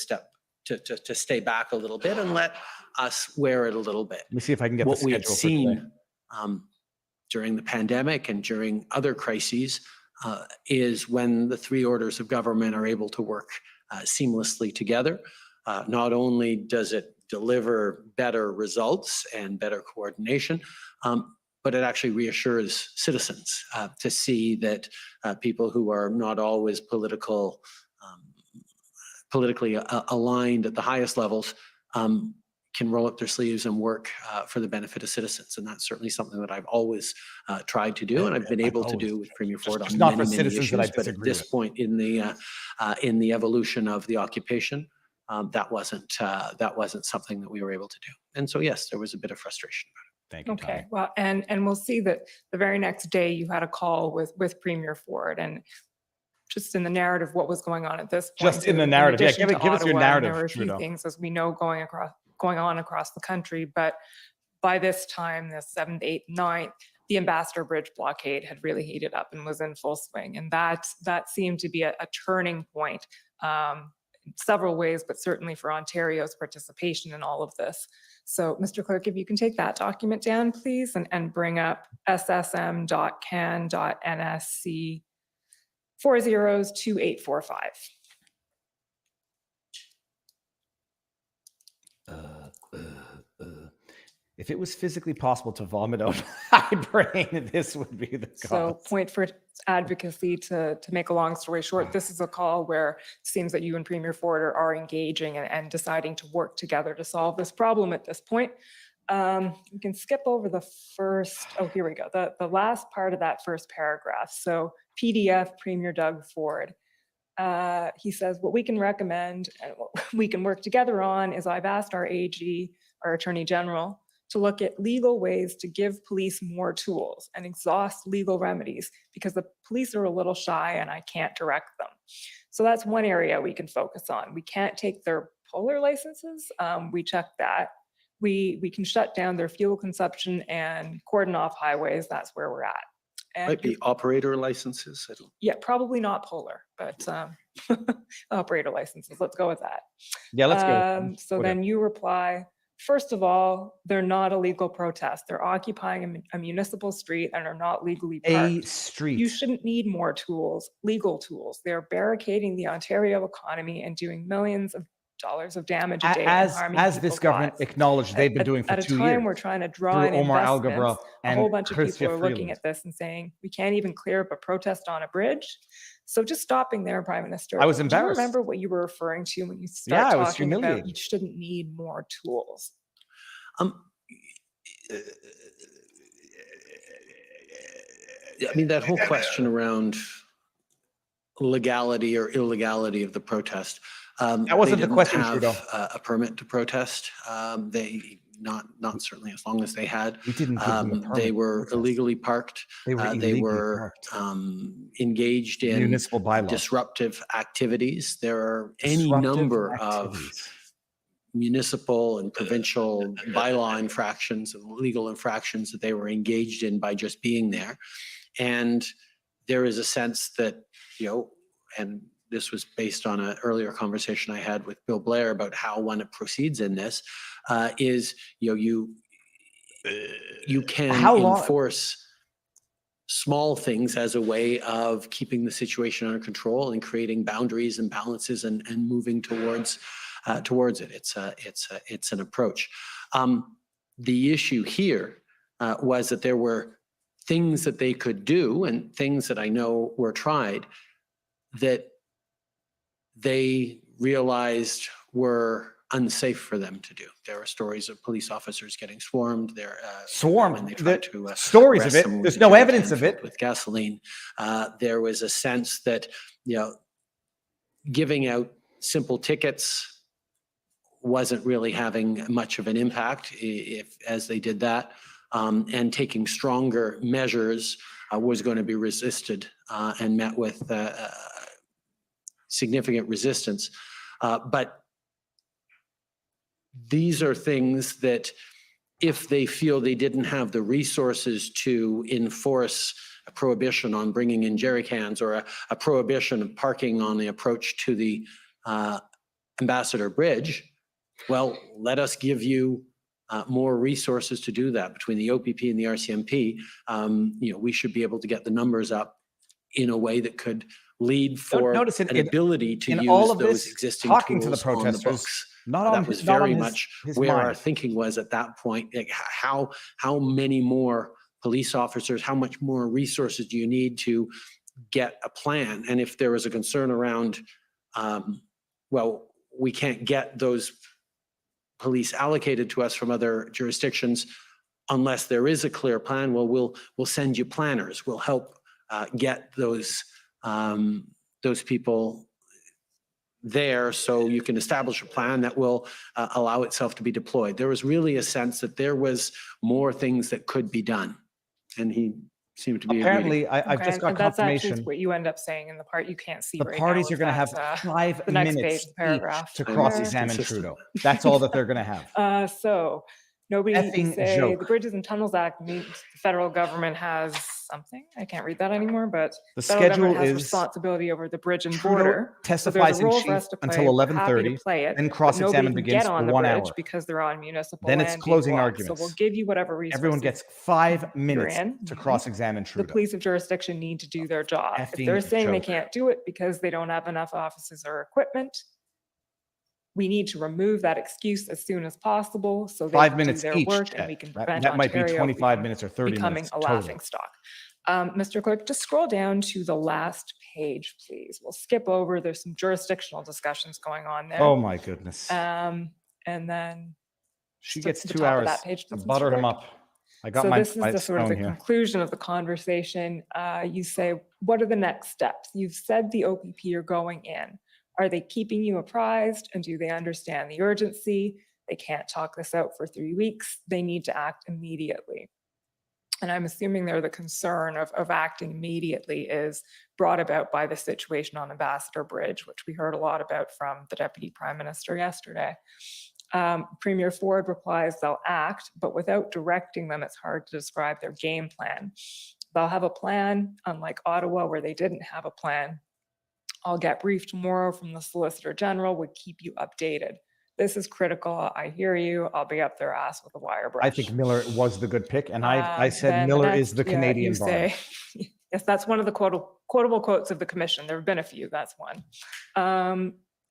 Speaker 4: stay back a little bit and let us wear it a little bit.
Speaker 2: Let me see if I can get
Speaker 4: what
Speaker 2: the
Speaker 4: we had
Speaker 2: schedule for today.
Speaker 4: seen during the pandemic and during other crises is when the three orders of government are able to work seamlessly together. Not only does it deliver better results and better coordination, but it actually reassures citizens to see that people who are not always politically aligned at the highest levels can roll up their sleeves and work for the benefit of citizens. And that's certainly something that I've always tried to do, and I've been able to do with Premier Ford on
Speaker 2: not
Speaker 4: many,
Speaker 2: for
Speaker 4: many
Speaker 2: citizens
Speaker 4: issues.
Speaker 2: that I
Speaker 4: But at
Speaker 2: disagree
Speaker 4: this
Speaker 2: with.
Speaker 4: point in the evolution of the occupation, that wasn't something that we were able to do. And so, yes, there was a bit of frustration about it.
Speaker 2: Thank you,
Speaker 6: Okay,
Speaker 2: Tommy.
Speaker 6: well, and we'll see that the very next day you had a call with Premier Ford, and just in the narrative, what was going on at this point.
Speaker 2: Just in the narrative. Yeah,
Speaker 6: addition
Speaker 2: give
Speaker 6: to
Speaker 2: us your
Speaker 6: Ottawa,
Speaker 2: narrative,
Speaker 6: there were a few
Speaker 2: Trudeau.
Speaker 6: things, as we know, going on across the country. But by this time, the 7th, 8th, 9th, the Ambassador Bridge blockade had really heated up and was in full swing. And that seemed to be a turning point in several ways, but certainly for Ontario's participation in all of this. So, Mr. Clerk, if you can take that document down, please, and bring up ssm.can.nsc 402845.
Speaker 2: If it was physically possible to vomit out my brain, this would be the cause.
Speaker 6: So point for advocacy to make a long story short, this is a call where it seems that you and Premier Ford are engaging and deciding to work together to solve this problem at this point. We can skip over the first, here we go, the last part of that first paragraph. So PDF, Premier Doug Ford. He says, what we can recommend and what we can work together on is I've asked our AG, our Attorney General, to look at legal ways to give police more tools and exhaust legal remedies, because the police are a little shy and I can't direct them. So that's one area we can focus on. We can't take their polar licenses. We checked that. We can shut down their fuel consumption and cordon off highways. That's where we're at. And
Speaker 4: Might be operator licenses.
Speaker 6: yeah, probably not polar, but operator licenses. Let's go with that.
Speaker 2: Yeah, let's go.
Speaker 6: So then you reply, first of all, they're not a legal protest. They're occupying a municipal street and are not legally parked.
Speaker 2: A street.
Speaker 6: You shouldn't need more tools, legal tools. They're barricading the Ontario economy and doing millions of dollars of damage a day.
Speaker 2: As this government acknowledged they've been doing for 2 years.
Speaker 6: At a time we're trying to draw in
Speaker 2: Omar
Speaker 6: investments,
Speaker 2: Alghabra
Speaker 6: a whole
Speaker 2: and
Speaker 6: bunch of
Speaker 2: Chrystia
Speaker 6: people are looking
Speaker 2: Freeland.
Speaker 6: at this and saying, we can't even clear up a protest on a bridge. So just stopping there, Prime Minister.
Speaker 2: I was
Speaker 6: Do you
Speaker 2: embarrassed.
Speaker 6: remember what you were referring to when you
Speaker 2: Yeah,
Speaker 6: start
Speaker 2: I was
Speaker 6: talking about
Speaker 2: humiliated.
Speaker 6: you shouldn't need more tools?
Speaker 4: I mean, that whole question around legality or illegality of the protest.
Speaker 2: That wasn't the question, Trudeau.
Speaker 4: A permit to protest. They not certainly as long as they had.
Speaker 2: We didn't give them a permit
Speaker 4: They
Speaker 2: to
Speaker 4: were
Speaker 2: protest.
Speaker 4: illegally parked.
Speaker 2: They were
Speaker 4: They
Speaker 2: illegally
Speaker 4: were
Speaker 2: parked.
Speaker 4: engaged in
Speaker 2: Municipal bylaws.
Speaker 4: disruptive activities. There are any
Speaker 2: Disruptive
Speaker 4: number
Speaker 2: activities.
Speaker 4: of municipal and provincial bylaw infractions and legal infractions that they were engaged in by just being there. And there is a sense that, and this was based on an earlier conversation I had with Bill Blair about how one proceeds in this, is, you can enforce small things as a way of keeping the situation under control and creating boundaries and balances and moving towards it. It's an approach. the issue here was that there were things that they could do and things that I know were tried that they realized were unsafe for them to do. There are stories of police officers getting swarmed. When they tried to
Speaker 2: stories of
Speaker 4: arrest
Speaker 2: it.
Speaker 4: someone
Speaker 2: There's
Speaker 4: with a
Speaker 2: no
Speaker 4: jerry
Speaker 2: evidence
Speaker 4: can
Speaker 2: of
Speaker 4: filled
Speaker 2: it.
Speaker 4: with gasoline. There was a sense that, giving out simple tickets wasn't really having much of an impact as they did that. And taking stronger measures was going to be resisted and met with significant resistance. But these are things that if they feel they didn't have the resources to enforce a prohibition on bringing in jerry cans or a prohibition of parking on the approach to the Ambassador Bridge, well, let us give you more resources to do that. Between the OPP and the RCMP, we should be able to get the numbers up in a way that could lead for
Speaker 2: Notice
Speaker 4: an ability to use
Speaker 2: all of
Speaker 4: those
Speaker 2: this,
Speaker 4: existing
Speaker 2: talking to the
Speaker 4: tools on the
Speaker 2: protesters,
Speaker 4: books.
Speaker 2: not on
Speaker 4: That was
Speaker 2: not on
Speaker 4: very
Speaker 2: his-
Speaker 4: much
Speaker 2: his
Speaker 4: where our
Speaker 2: mind.
Speaker 4: thinking was at that point. Like how many more police officers, how much more resources do you need to get a plan? And if there was a concern around, well, we can't get those police allocated to us from other jurisdictions unless there is a clear plan, well, we'll send you planners. We'll help get those people there so you can establish a plan that will allow itself to be deployed. There was really a sense that there was more things that could be done. And he seemed to be agreeing.
Speaker 2: Apparently, I've just got
Speaker 6: And that's actually
Speaker 2: confirmation.
Speaker 6: what you end up saying in the part you can't see
Speaker 2: The
Speaker 6: right
Speaker 2: parties
Speaker 6: now.
Speaker 2: are going to have
Speaker 6: That's,
Speaker 2: 5
Speaker 6: the next
Speaker 2: minutes
Speaker 6: page, paragraph.
Speaker 2: each to
Speaker 4: I know,
Speaker 2: cross-examine
Speaker 4: consistent.
Speaker 2: Trudeau. That's all that they're going to have.
Speaker 6: So nobody
Speaker 2: Effing
Speaker 6: say
Speaker 2: joke.
Speaker 6: the Bridges and Tunnels Act means the federal government has something. I can't read that anymore, but
Speaker 2: The
Speaker 6: federal government
Speaker 2: schedule
Speaker 6: has
Speaker 2: is
Speaker 6: responsibility over the bridge and
Speaker 2: Trudeau
Speaker 6: border. So
Speaker 2: testifies
Speaker 6: there's a
Speaker 2: in
Speaker 6: role
Speaker 2: chief
Speaker 6: for us to play.
Speaker 2: until
Speaker 6: We're happy
Speaker 2: 11:30,
Speaker 6: to play it,
Speaker 2: then
Speaker 6: but
Speaker 2: cross-examine
Speaker 6: nobody can
Speaker 2: begins
Speaker 6: get on
Speaker 2: for
Speaker 6: the
Speaker 2: 1
Speaker 6: bridge
Speaker 2: hour.
Speaker 6: because they're on municipal
Speaker 2: Then
Speaker 6: land.
Speaker 2: it's
Speaker 6: being
Speaker 2: closing
Speaker 6: blocked.
Speaker 2: arguments.
Speaker 6: So we'll give you whatever resources.
Speaker 2: Everyone gets 5
Speaker 6: you're
Speaker 2: minutes
Speaker 6: in.
Speaker 2: to
Speaker 6: Mhm.
Speaker 2: cross-examine
Speaker 6: The
Speaker 2: Trudeau.
Speaker 6: police of jurisdiction need to do their job. If
Speaker 2: Effing
Speaker 6: they're saying they
Speaker 2: joke.
Speaker 6: can't do it because they don't have enough officers or equipment, we need to remove that excuse as soon as possible so they
Speaker 2: 5
Speaker 6: can
Speaker 2: minutes
Speaker 6: do their
Speaker 2: each,
Speaker 6: work and
Speaker 2: Chet.
Speaker 6: we can
Speaker 2: That
Speaker 6: prevent
Speaker 2: might be
Speaker 6: Ontario
Speaker 2: 25 minutes or 30
Speaker 6: becoming
Speaker 2: minutes
Speaker 6: a
Speaker 2: total.
Speaker 6: laughing stock. Mr. Clerk, just scroll down to the last page, please. We'll skip over. There's some jurisdictional discussions going on there.
Speaker 2: Oh my goodness.
Speaker 6: And then
Speaker 2: She
Speaker 6: to
Speaker 2: gets
Speaker 6: the
Speaker 2: 2
Speaker 6: top of
Speaker 2: hours
Speaker 6: that page,
Speaker 2: to
Speaker 6: please, Mr.
Speaker 2: butter him
Speaker 6: Clerk.
Speaker 2: up. I got
Speaker 6: So
Speaker 2: my,
Speaker 6: this is
Speaker 2: my
Speaker 6: the sort of
Speaker 2: stone
Speaker 6: the
Speaker 2: here.
Speaker 6: conclusion of the conversation. You say, what are the next steps? You've said the OPP are going in. Are they keeping you apprised and do they understand the urgency? They can't talk this out for 3 weeks. They need to act immediately. And I'm assuming there the concern of acting immediately is brought about by the situation on Ambassador Bridge, which we heard a lot about from the Deputy Prime Minister yesterday. Premier Ford replies they'll act, but without directing them, it's hard to describe their game plan. They'll have a plan, unlike Ottawa, where they didn't have a plan. I'll get briefed tomorrow from the Solicitor General, would keep you updated. This is critical. I hear you. I'll be up their ass with a wire brush.
Speaker 2: I think Miller was the good pick, and I said
Speaker 6: Then
Speaker 2: Miller
Speaker 6: next,
Speaker 2: is the
Speaker 6: yeah,
Speaker 2: Canadian
Speaker 6: you
Speaker 2: bar.
Speaker 6: say, yes, that's one of the quotable quotes of the commission. There have been a few. That's one.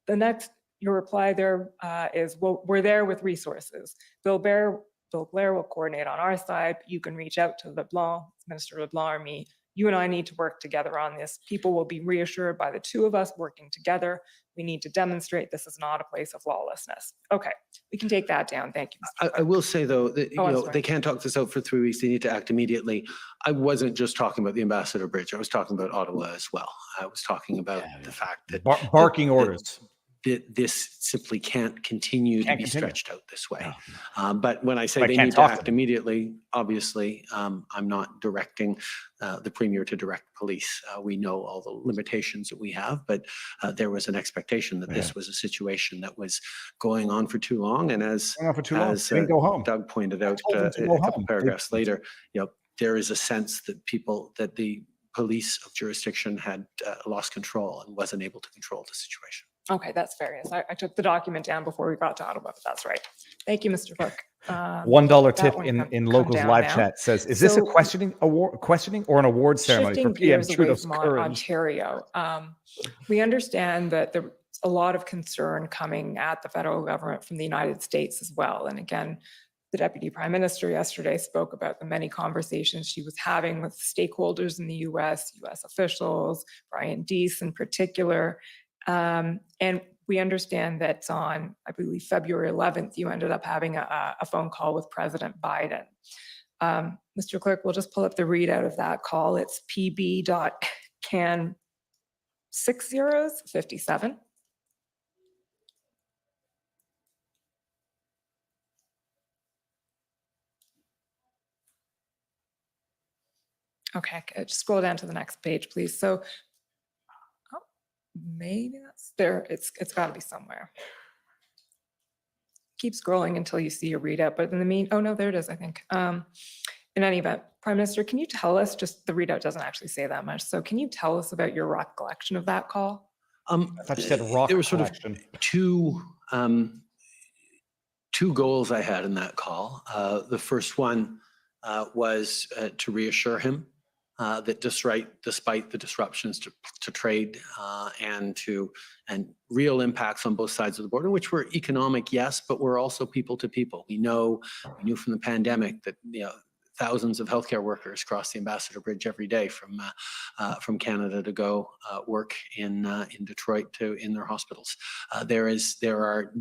Speaker 6: The next, your reply there is, well, we're there with resources. Bill Blair will coordinate on our side. You can reach out to LeBlanc, Minister LeBlanc, or me. You and I need to work together on this. People will be reassured by the two of us working together. We need to demonstrate this is not a place of lawlessness. Okay, we can take that down. Thank you, Mr.
Speaker 4: I will say, though, that
Speaker 6: Oh, I'm sorry.
Speaker 4: they can't talk this out for 3 weeks. They need to act immediately. I wasn't just talking about the Ambassador Bridge. I was talking about Ottawa as well. I was talking about the fact that
Speaker 2: Barking orders.
Speaker 4: that this simply can't continue to
Speaker 2: Can't
Speaker 4: be
Speaker 2: continue.
Speaker 4: stretched out this way. But when I say
Speaker 2: But I
Speaker 4: they
Speaker 2: can't
Speaker 4: need to
Speaker 2: talk to
Speaker 4: act
Speaker 2: them.
Speaker 4: immediately, obviously, I'm not directing the Premier to direct police. We know all the limitations that we have, but there was an expectation that this was a situation that was going on for too long. And as
Speaker 2: Going on for too long.
Speaker 4: as
Speaker 2: They go home.
Speaker 4: Doug pointed out
Speaker 2: told them
Speaker 4: a
Speaker 2: to go
Speaker 4: couple
Speaker 2: home.
Speaker 4: paragraphs later, there is a sense that that the police of jurisdiction had lost control and wasn't able to control the situation.
Speaker 6: Okay, that's fair. Yes, I took the document down before we got to Ottawa, but that's right. Thank you, Mr. Clerk.
Speaker 2: $1
Speaker 6: that
Speaker 2: tip
Speaker 6: one
Speaker 2: in
Speaker 6: come
Speaker 2: locals
Speaker 6: down
Speaker 2: live
Speaker 6: now.
Speaker 2: chat says, is this a
Speaker 6: So-
Speaker 2: questioning or an award ceremony
Speaker 6: Shifting
Speaker 2: for PM
Speaker 6: gears away
Speaker 2: Trudeau's
Speaker 6: from
Speaker 2: courage?
Speaker 6: Ontario, we understand that there's a lot of concern coming at the federal government from the United States as well. And again, The Deputy Prime Minister yesterday spoke about the many conversations she was having with stakeholders in the US officials, Brian Deese in particular. And we understand that on, I believe, February 11th, you ended up having a phone call with President Biden. Mr. Clerk, we'll just pull up the readout of that call. It's PB.can 6057. Okay, just scroll down to the next page, please. So, oh, maybe that's there. It's got to be somewhere. Keep scrolling until you see a readout, but in the oh no, there it is, I think. In any event, Prime Minister, can you tell us, just the readout doesn't actually say that much, so can you tell us about your recollection of that call?
Speaker 2: I thought you said rock
Speaker 4: There were sort of
Speaker 2: collection.
Speaker 4: two goals I had in that call. The first one was to reassure him that despite the disruptions to trade and real impacts on both sides of the border, which were economic, yes, but were also people to people. We knew from the pandemic that thousands of healthcare workers cross the Ambassador Bridge every day from Canada to go work in Detroit in their hospitals. There are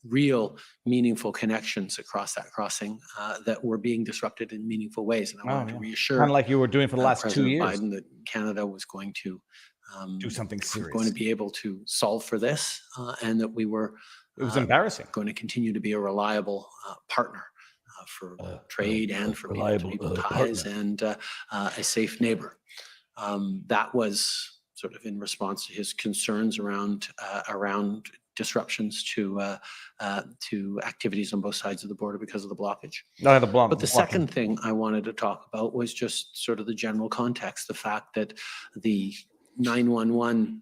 Speaker 4: real meaningful connections across that crossing that were being disrupted in meaningful ways. And I wanted to reassure,
Speaker 2: kind of like you were doing for the last
Speaker 4: President
Speaker 2: 2 years,
Speaker 4: Biden, that Canada was going to
Speaker 2: do something serious,
Speaker 4: going to be able to solve for this, and that we were.
Speaker 2: It was embarrassing.
Speaker 4: Going to continue to be a reliable partner for trade and for people ties and a safe neighbor. That was sort of in response to his concerns around disruptions to activities on both sides of the border because of the blockage. But the second thing I wanted to talk about was just sort of the general context, the fact that the 911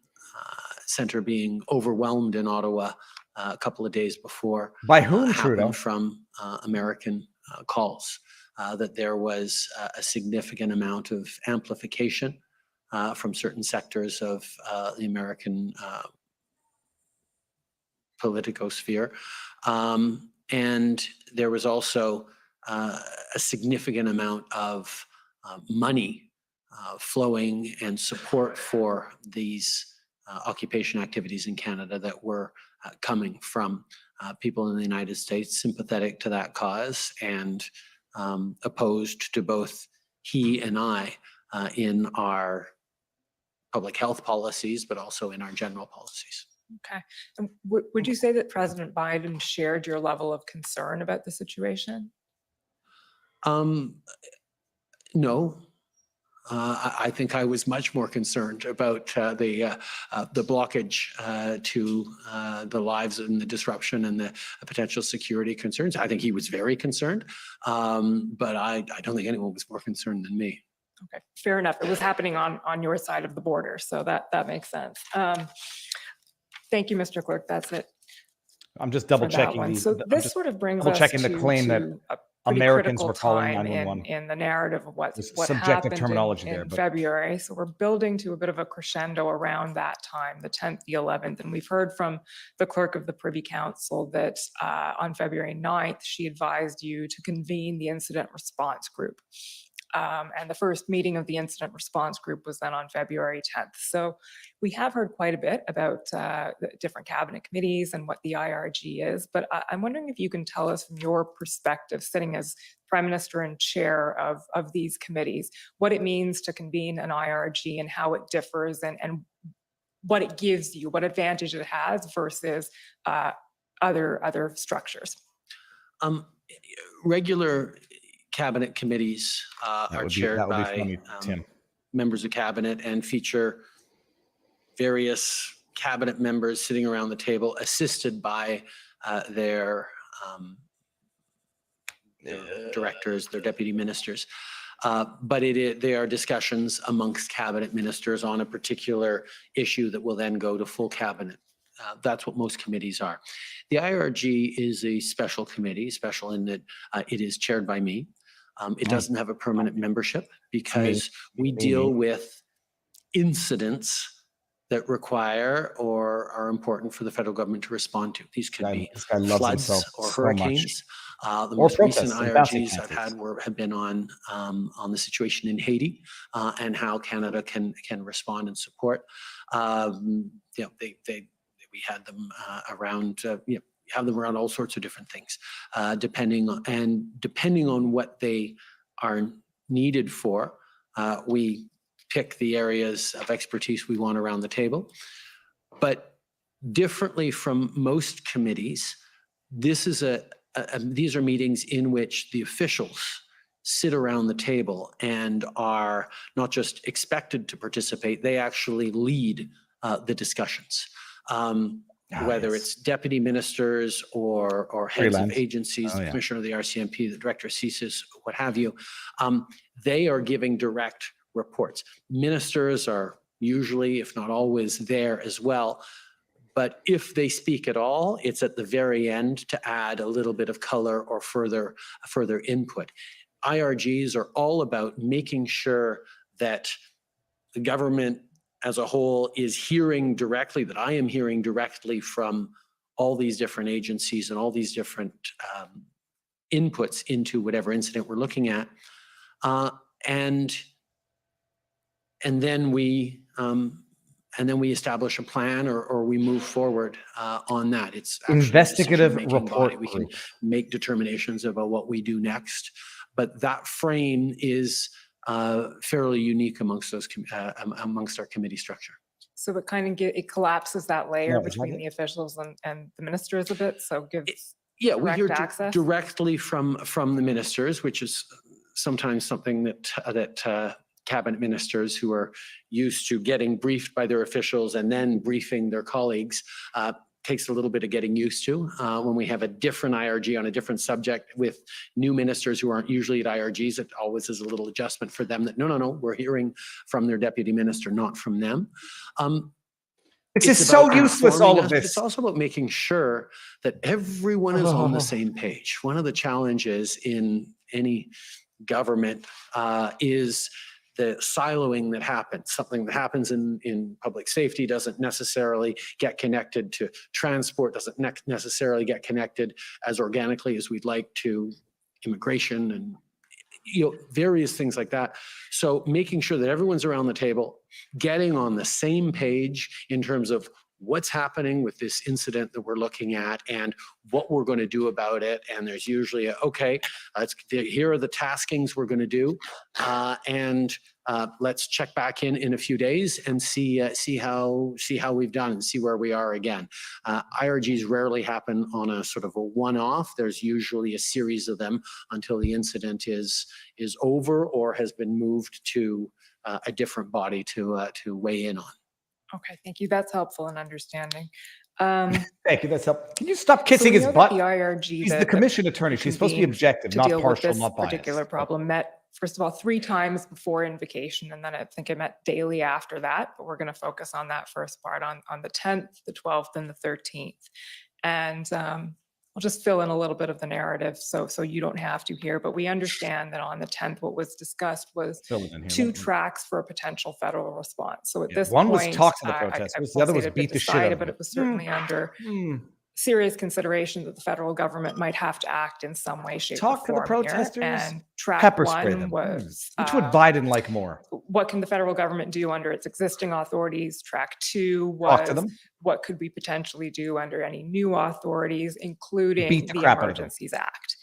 Speaker 4: center being overwhelmed in Ottawa a couple of days before.
Speaker 2: By whom, Trudeau?
Speaker 4: From American calls, that there was a significant amount of amplification from certain sectors of the American politicosphere. And there was also a significant amount of money flowing and support for these occupation activities in Canada that were coming from people in the United States sympathetic to that cause and opposed to both he and I in our public health policies, but also in our general policies.
Speaker 6: Okay. And would you say that President Biden shared your level of concern about the situation?
Speaker 4: No. I think I was much more concerned about the blockage to the lives and the disruption and the potential security concerns. I think he was very concerned, but I don't think anyone was more concerned than me.
Speaker 6: Okay, fair enough. It was happening on your side of the border, so that makes sense. Thank you, Mr. Clerk. That's it.
Speaker 2: I'm just double checking.
Speaker 6: So this sort of brings us
Speaker 2: checking the claim that Americans were calling 911
Speaker 6: in the narrative of what
Speaker 2: subjective
Speaker 6: happened
Speaker 2: terminology
Speaker 6: in February. So we're building to a bit of a crescendo around that time, the 10th, the 11th. And we've heard from the clerk of the Privy Council that on February 9th, she advised you to convene the incident response group. And the first meeting of the incident response group was then on February 10th. So we have heard quite a bit about the different cabinet committees and what the IRG is, but I'm wondering if you can tell us from your perspective, sitting as Prime Minister and chair of these committees, what it means to convene an IRG and how it differs and what it gives you, what advantage it has versus other structures.
Speaker 4: Regular cabinet committees are chaired by members of cabinet and feature various cabinet members sitting around the table, assisted by their directors, their deputy ministers. But they are discussions amongst cabinet ministers on a particular issue that will then go to full cabinet. That's what most committees are. The IRG is a special committee, special in that it is chaired by me. It doesn't have a permanent membership because we deal with incidents that require or are important for the federal government to respond to. These could be floods or hurricanes. The
Speaker 2: Or
Speaker 4: most recent
Speaker 2: protests and bouncing
Speaker 4: IRGs I've
Speaker 2: councils.
Speaker 4: had have been on the situation in Haiti and how Canada can respond and support. You know, we had them around. You know, have them around all sorts of different things, depending on what they are needed for. We pick the areas of expertise we want around the table, but differently from most committees, this is these are meetings in which the officials sit around the table and are not just expected to participate, they actually lead the discussions. Whether it's deputy ministers or heads of agencies, the commissioner of the RCMP, the director of CSIS, what have you, they are giving direct reports. Ministers are usually, if not always, there as well. But if they speak at all, it's at the very end to add a little bit of color or further input. IRGs are all about making sure that the government as a whole is hearing directly, that I am hearing directly from all these different agencies and all these different inputs into whatever incident we're looking at. And then we establish a plan or we move forward on that. It's
Speaker 2: investigative report.
Speaker 4: We can make determinations about what we do next, but that frame is fairly unique amongst amongst our committee structure.
Speaker 6: So it kind of it collapses that layer between the officials and the ministers a bit. So gives
Speaker 4: we hear
Speaker 6: access
Speaker 4: directly from the ministers, which is sometimes something that cabinet ministers who are used to getting briefed by their officials and then briefing their colleagues takes a little bit of getting used to. When we have a different IRG on a different subject with new ministers who aren't usually at IRGs, it always is a little adjustment for them that no, we're hearing from their deputy minister, not from them.
Speaker 2: This is so useless, all of this.
Speaker 4: It's also about making sure that everyone is on the same page. One of the challenges in any government is the siloing that happens. Something that happens in public safety doesn't necessarily get connected to transport, doesn't necessarily get connected as organically as we'd like to immigration and various things like that. So making sure that everyone's around the table, getting on the same page in terms of what's happening with this incident that we're looking at and what we're going to do about it. And there's usually here are the taskings we're going to do. And let's check back in a few days and see how we've done and see where we are again. IRGs rarely happen on a sort of a one-off. There's usually a series of them until the incident is over or has been moved to a different body to weigh in on.
Speaker 6: Okay, thank you. That's helpful in understanding.
Speaker 2: Thank you. That's helpful. Can you stop kissing his butt?
Speaker 6: The IRG
Speaker 2: He's the commission attorney. She's supposed to be objective, not partial, not biased.
Speaker 6: Particular problem met, first of all, 3 times before invocation, and then I think it met daily after that. But we're going to focus on that first part on the 10th, the 12th, and the 13th. And I'll just fill in a little bit of the narrative so you don't have to hear, but we understand that on the 10th, what was discussed was 2 tracks for a potential federal response. So at this
Speaker 2: one
Speaker 6: point,
Speaker 2: was talk to the protesters, the other was beat the shit out of them.
Speaker 6: but it was certainly under serious consideration that the federal government might have to act in some way, shape, or form.
Speaker 2: Talk to the protesters.
Speaker 6: And track
Speaker 2: pepper spray
Speaker 6: 1
Speaker 2: them.
Speaker 6: was
Speaker 2: Which would Biden like more?
Speaker 6: What can the federal government do under its existing authorities? Track 2
Speaker 2: Talk to
Speaker 6: was
Speaker 2: them.
Speaker 6: what could we potentially do under any new authorities, including
Speaker 2: Beat the
Speaker 6: the
Speaker 2: crap out of them.
Speaker 6: Emergencies Act.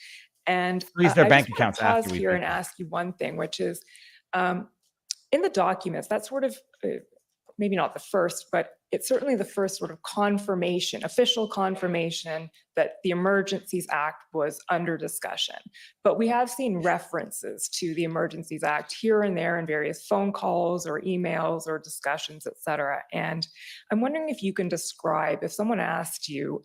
Speaker 6: And
Speaker 2: Freeze their
Speaker 6: I
Speaker 2: bank
Speaker 6: just wanna
Speaker 2: accounts after
Speaker 6: pause
Speaker 2: we
Speaker 6: here
Speaker 2: beat
Speaker 6: and
Speaker 2: them.
Speaker 6: ask you one thing, which is in the documents, that's sort of maybe not the first, but it's certainly the first sort of confirmation, official confirmation that the Emergencies Act was under discussion. But we have seen references to the Emergencies Act here and there in various phone calls or emails or discussions, et cetera. And I'm wondering if you can describe, if someone asked you,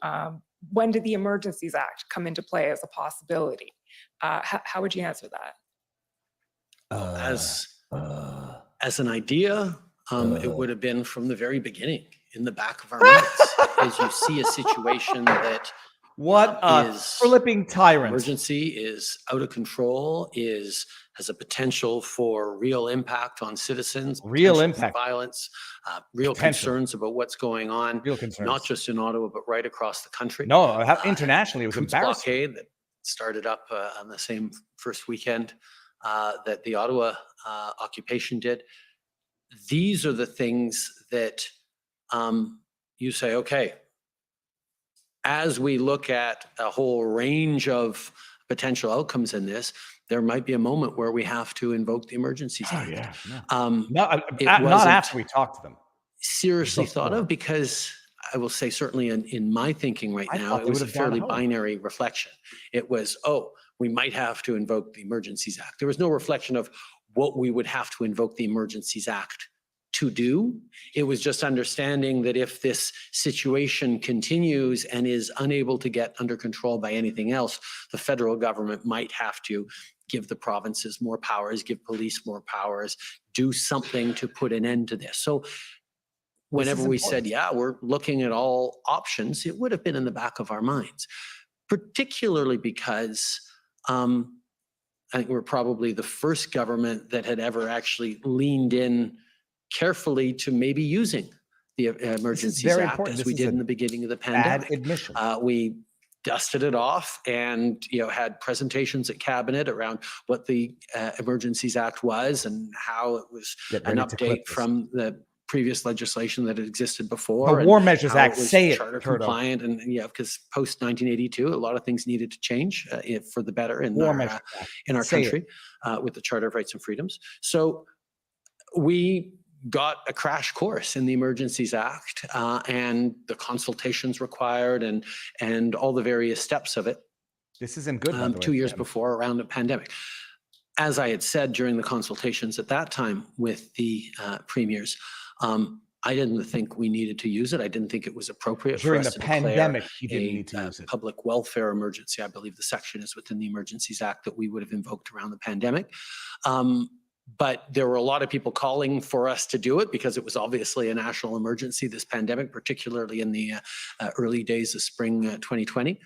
Speaker 6: when did the Emergencies Act come into play as a possibility? How would you answer that?
Speaker 4: As an idea, it would have been from the very beginning in the back of our minds as you see a situation that
Speaker 2: What a flipping tyrant.
Speaker 4: Emergency is out of control, has a potential for real impact on citizens,
Speaker 2: Real
Speaker 4: potential for
Speaker 2: impact.
Speaker 4: violence, real concerns about what's going on,
Speaker 2: Real concerns.
Speaker 4: not just in Ottawa, but right across the country.
Speaker 2: No, internationally, it was
Speaker 4: Trudeau's
Speaker 2: embarrassing.
Speaker 4: blockade that started up on the same first weekend that the Ottawa occupation did. These are the things that you say, okay, as we look at a whole range of potential outcomes in this, there might be a moment where we have to invoke the Emergencies Act.
Speaker 2: Not after we talk to them.
Speaker 4: Seriously thought of, because I will say certainly in my thinking right now, it was a fairly binary reflection. It was, oh, we might have to invoke the Emergencies Act. There was no reflection of what we would have to invoke the Emergencies Act to do. It was just understanding that if this situation continues and is unable to get under control by anything else, the federal government might have to give the provinces more powers, give police more powers, do something to put an end to this. So whenever we said, yeah, we're looking at all options, it would have been in the back of our minds, particularly because I think we're probably the first government that had ever actually leaned in carefully to maybe using the Emergencies Act as we did in the beginning of the pandemic.
Speaker 2: Admission.
Speaker 4: We dusted it off and had presentations at cabinet around what the Emergencies Act was and how it was an update from the previous legislation that had existed before.
Speaker 2: The War Measures Act, say it,
Speaker 4: charter compliant, and because post 1982, a lot of things needed to change for the better in our country with the Charter of Rights and Freedoms. So we got a crash course in the Emergencies Act and the consultations required and all the various steps of it.
Speaker 2: This isn't good. By the way,
Speaker 4: 2 years before, around the pandemic. As I had said during the consultations at that time with the premiers, I didn't think we needed to use it. I didn't think it was appropriate
Speaker 2: during
Speaker 4: for us
Speaker 2: the
Speaker 4: to
Speaker 2: pandemic. You
Speaker 4: declare
Speaker 2: didn't need to use it.
Speaker 4: Public welfare emergency. I believe the section is within the Emergencies Act that we would have invoked around the pandemic. But there were a lot of people calling for us to do it because it was obviously a national emergency, this pandemic, particularly in the early days of spring 2020.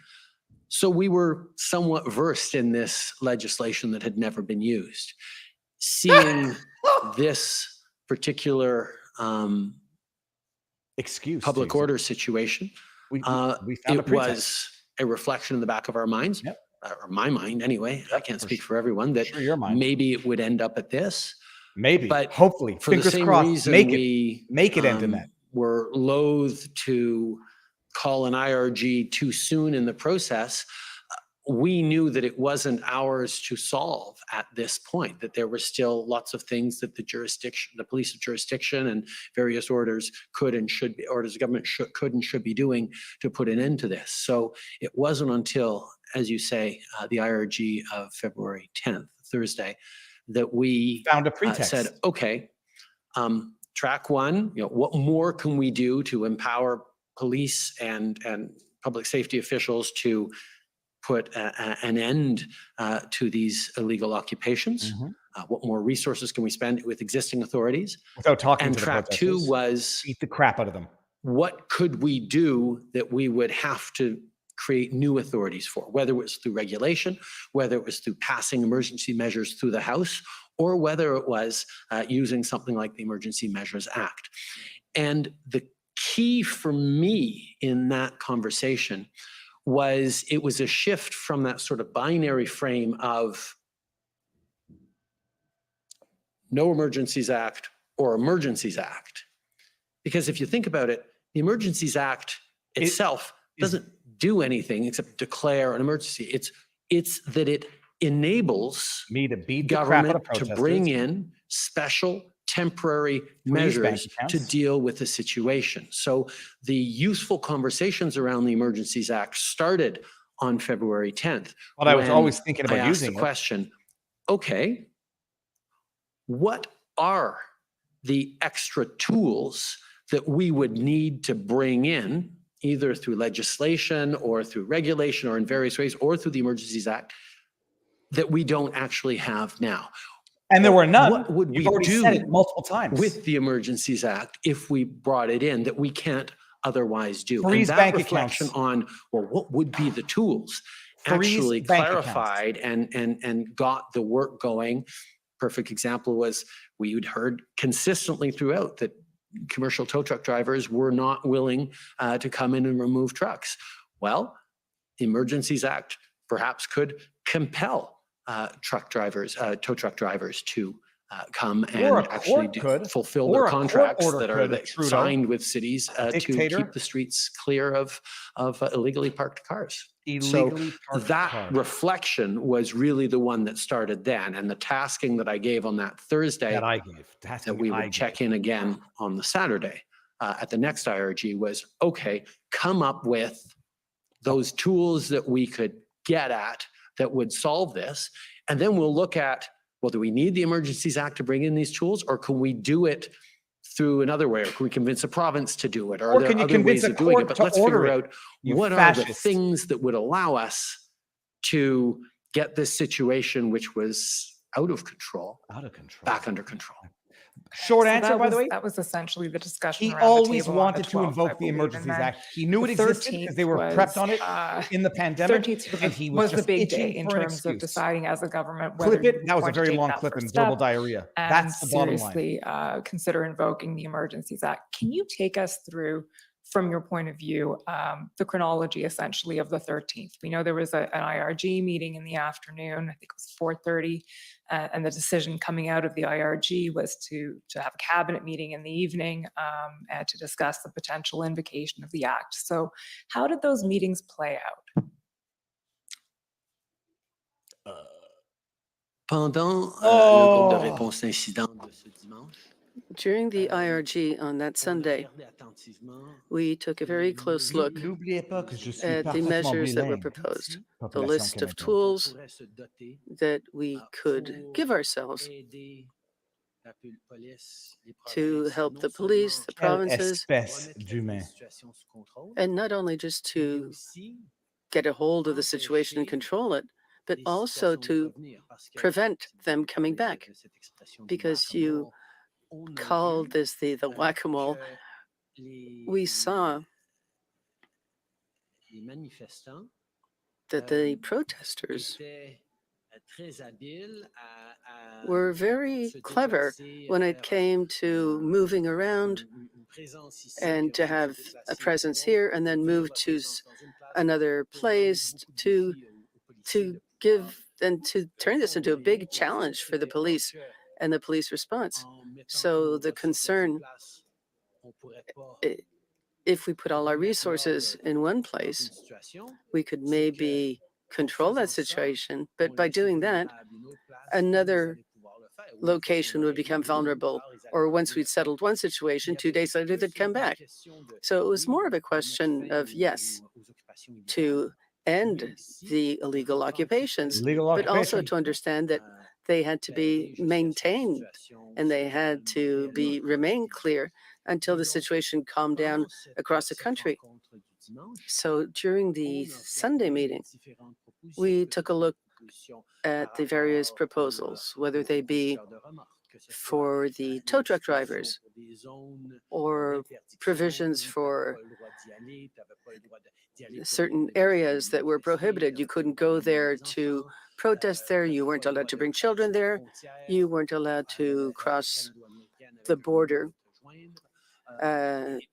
Speaker 4: So we were somewhat versed in this legislation that had never been used. Seeing this particular public order situation,
Speaker 2: we found
Speaker 4: it was a reflection in the back of our minds.
Speaker 2: Yep.
Speaker 4: Or my mind anyway, I can't speak for everyone, that maybe it would end up at this.
Speaker 2: Maybe,
Speaker 4: but
Speaker 2: hopefully,
Speaker 4: for the same reason
Speaker 2: make it end in that.
Speaker 4: We're loath to call an IRG too soon in the process. We knew that it wasn't ours to solve at this point, that there were still lots of things that the police of jurisdiction and various orders could and should be, orders of government could and should be doing to put an end to this. So it wasn't until, as you say, the IRG of February 10th, Thursday, that we
Speaker 2: found a pretext.
Speaker 4: Said, okay, track one, what more can we do to empower police and public safety officials to put an end to these illegal occupations? What more resources can we spend with existing authorities?
Speaker 2: Without talking to the
Speaker 4: track two was
Speaker 2: beat the crap out of them.
Speaker 4: What could we do that we would have to create new authorities for, whether it was through regulation, whether it was through passing emergency measures through the House, or whether it was using something like the Emergency Measures Act. And the key for me in that conversation was it was a shift from that sort of binary frame of no Emergencies Act or Emergencies Act. Because if you think about it, the Emergencies Act itself doesn't do anything except declare an emergency. It's that it enables
Speaker 2: me to beat
Speaker 4: government to bring in special temporary measures to deal with the situation. So the useful conversations around the Emergencies Act started on February 10th.
Speaker 2: Well, I was always thinking about using
Speaker 4: the question, okay, what are the extra tools that we would need to bring in, either through legislation or through regulation or in various ways, or through the Emergencies Act, that we don't actually have now?
Speaker 2: And there were none.
Speaker 4: What would we do
Speaker 2: said it multiple times
Speaker 4: with the Emergencies Act if we brought it in that we can't otherwise do?
Speaker 2: Freeze
Speaker 4: and that
Speaker 2: bank
Speaker 4: reflection
Speaker 2: accounts.
Speaker 4: on, well, what would be the tools actually clarified and got the work going. Perfect example was we'd heard consistently throughout that commercial tow truck drivers were not willing to come in and remove trucks. Well, the Emergencies Act perhaps could compel truck drivers, tow truck drivers to come
Speaker 2: Or
Speaker 4: and
Speaker 2: a
Speaker 4: actually
Speaker 2: court could,
Speaker 4: fulfill
Speaker 2: or
Speaker 4: their
Speaker 2: a court
Speaker 4: contracts
Speaker 2: order
Speaker 4: that are
Speaker 2: could, Trudeau,
Speaker 4: signed with cities to
Speaker 2: dictator.
Speaker 4: keep the streets clear of illegally parked cars.
Speaker 2: Illegally
Speaker 4: So
Speaker 2: parked
Speaker 4: that
Speaker 2: cars.
Speaker 4: reflection was really the one that started then. And the tasking that I gave on that Thursday
Speaker 2: that I gave.
Speaker 4: that we would check in again on the Saturday at the next IRG was, okay, come up with those tools that we could get at that would solve this. And then we'll look at, well, do we need the Emergencies Act to bring in these tools, or can we do it through another way? Or can we convince a province to do it? Or are there
Speaker 2: can you
Speaker 4: other
Speaker 2: convince
Speaker 4: ways
Speaker 2: a
Speaker 4: of doing it?
Speaker 2: court
Speaker 4: But
Speaker 2: to
Speaker 4: let's figure
Speaker 2: order it,
Speaker 4: out
Speaker 2: you
Speaker 4: what are the
Speaker 2: fascist.
Speaker 4: things that would allow us to get this situation, which was out of control, back under control.
Speaker 2: Short
Speaker 6: So
Speaker 2: answer,
Speaker 6: that
Speaker 2: by the
Speaker 6: was-
Speaker 2: way,
Speaker 6: That was essentially the discussion
Speaker 2: he
Speaker 6: around the
Speaker 2: always
Speaker 6: table on
Speaker 2: wanted
Speaker 6: the
Speaker 2: to
Speaker 6: 12th, I
Speaker 2: invoke the
Speaker 6: believe, and
Speaker 2: Emergencies
Speaker 6: then
Speaker 2: Act. He knew it
Speaker 6: the
Speaker 2: existed because they were
Speaker 6: 13th
Speaker 2: prepped on it in the pandemic,
Speaker 6: 13th
Speaker 2: and he was
Speaker 6: the
Speaker 2: just
Speaker 6: big day
Speaker 2: itching
Speaker 6: in
Speaker 2: for an
Speaker 6: terms of
Speaker 2: excuse.
Speaker 6: deciding as a government whether
Speaker 2: Clip it.
Speaker 6: you
Speaker 2: That was a
Speaker 6: want to
Speaker 2: very
Speaker 6: take
Speaker 2: long
Speaker 6: that
Speaker 2: clip
Speaker 6: first
Speaker 2: and
Speaker 6: step
Speaker 2: verbal diarrhea.
Speaker 6: and
Speaker 2: That's the bottom line.
Speaker 6: seriously consider invoking the Emergencies Act. Can you take us through, from your point of view, the chronology essentially of the 13th? We know there was an IRG meeting in the afternoon, I think it was 4:30, and the decision coming out of the IRG was to have a cabinet meeting in the evening and to discuss the potential invocation of the act. So how did those meetings play out?
Speaker 4: Pendant le groupe de réponse d'incident de ce dimanche,
Speaker 8: During the IRG on that Sunday, we took a very close look
Speaker 2: N'oubliez pas que je suis
Speaker 8: at the
Speaker 2: parfaitement
Speaker 8: measures that were
Speaker 2: bilingue.
Speaker 8: proposed, the
Speaker 2: Population
Speaker 8: list of
Speaker 2: canadienne.
Speaker 8: tools
Speaker 4: pourrait se doter
Speaker 8: that we could give ourselves
Speaker 4: aider la police, les
Speaker 8: to
Speaker 4: provinces,
Speaker 8: help
Speaker 4: non
Speaker 8: the police,
Speaker 4: seulement
Speaker 8: the
Speaker 2: Quelle
Speaker 8: provinces,
Speaker 2: espèce
Speaker 4: remettre la
Speaker 2: d'humain.
Speaker 4: situation sous contrôle,
Speaker 8: and not only just
Speaker 4: mais
Speaker 8: to
Speaker 4: aussi
Speaker 8: get a hold of the situation and control it, but
Speaker 4: des
Speaker 8: also
Speaker 4: situations de
Speaker 8: to
Speaker 4: revenir, parce que
Speaker 8: prevent them
Speaker 4: vous
Speaker 8: coming
Speaker 4: parlez
Speaker 8: back.
Speaker 4: de cette expression du
Speaker 8: Because you
Speaker 4: whack-a-mole, on a
Speaker 8: called
Speaker 4: vu,
Speaker 8: this the whack-a-mole.
Speaker 4: que
Speaker 8: We saw
Speaker 4: les manifestants
Speaker 8: that the protesters
Speaker 4: étaient très habiles à
Speaker 8: were very
Speaker 4: se
Speaker 8: clever
Speaker 4: déplacer,
Speaker 8: when
Speaker 4: à
Speaker 8: it
Speaker 4: faire
Speaker 8: came to moving around
Speaker 4: une présence ici,
Speaker 8: and
Speaker 4: puis
Speaker 8: to
Speaker 4: ensuite se
Speaker 8: have a
Speaker 4: déplacer
Speaker 8: presence
Speaker 4: dans
Speaker 8: here and then
Speaker 4: l'autre,
Speaker 8: move
Speaker 4: votre
Speaker 8: to
Speaker 4: présence dans une place
Speaker 8: another
Speaker 4: pour donner
Speaker 8: place
Speaker 4: beaucoup de
Speaker 8: to
Speaker 4: défis aux policiers
Speaker 8: to
Speaker 4: de pouvoir
Speaker 8: give and to turn this into a
Speaker 4: contrôler
Speaker 8: big
Speaker 4: la
Speaker 8: challenge for the
Speaker 4: sécurité,
Speaker 8: police
Speaker 4: parce que
Speaker 8: and the police response.
Speaker 4: en mettant tous
Speaker 8: So
Speaker 4: nos
Speaker 8: the
Speaker 4: ressources dans une
Speaker 8: concern,
Speaker 4: place, on pourrait pas
Speaker 8: if we put all our resources in one
Speaker 4: dans
Speaker 8: place,
Speaker 4: une situation,
Speaker 8: we could
Speaker 4: c'est que
Speaker 8: maybe control that
Speaker 4: faisant ça,
Speaker 8: situation.
Speaker 4: on
Speaker 8: But by
Speaker 4: laisse
Speaker 8: doing that,
Speaker 4: vulnérable une autre place où vous
Speaker 8: another
Speaker 4: allez pouvoir le faire. Ou une fois qu'on
Speaker 8: location would
Speaker 4: aurait
Speaker 8: become
Speaker 4: réglé
Speaker 8: vulnerable.
Speaker 4: l'histoire, ils allaient
Speaker 8: Or once
Speaker 4: revenir.
Speaker 8: we'd settled one situation, 2 days later they'd come back. So it was more of a question of, yes, to end the illegal occupations,
Speaker 2: Illegal
Speaker 8: but also
Speaker 2: occupation.
Speaker 8: to understand that they had to be maintained and they had to remain clear until the situation calmed down across the country. So during the Sunday meeting, we took a look at the various proposals, whether they be for the tow truck drivers or provisions for certain areas that were prohibited. You couldn't go there to protest there. You weren't allowed to bring children there. You weren't allowed to cross the border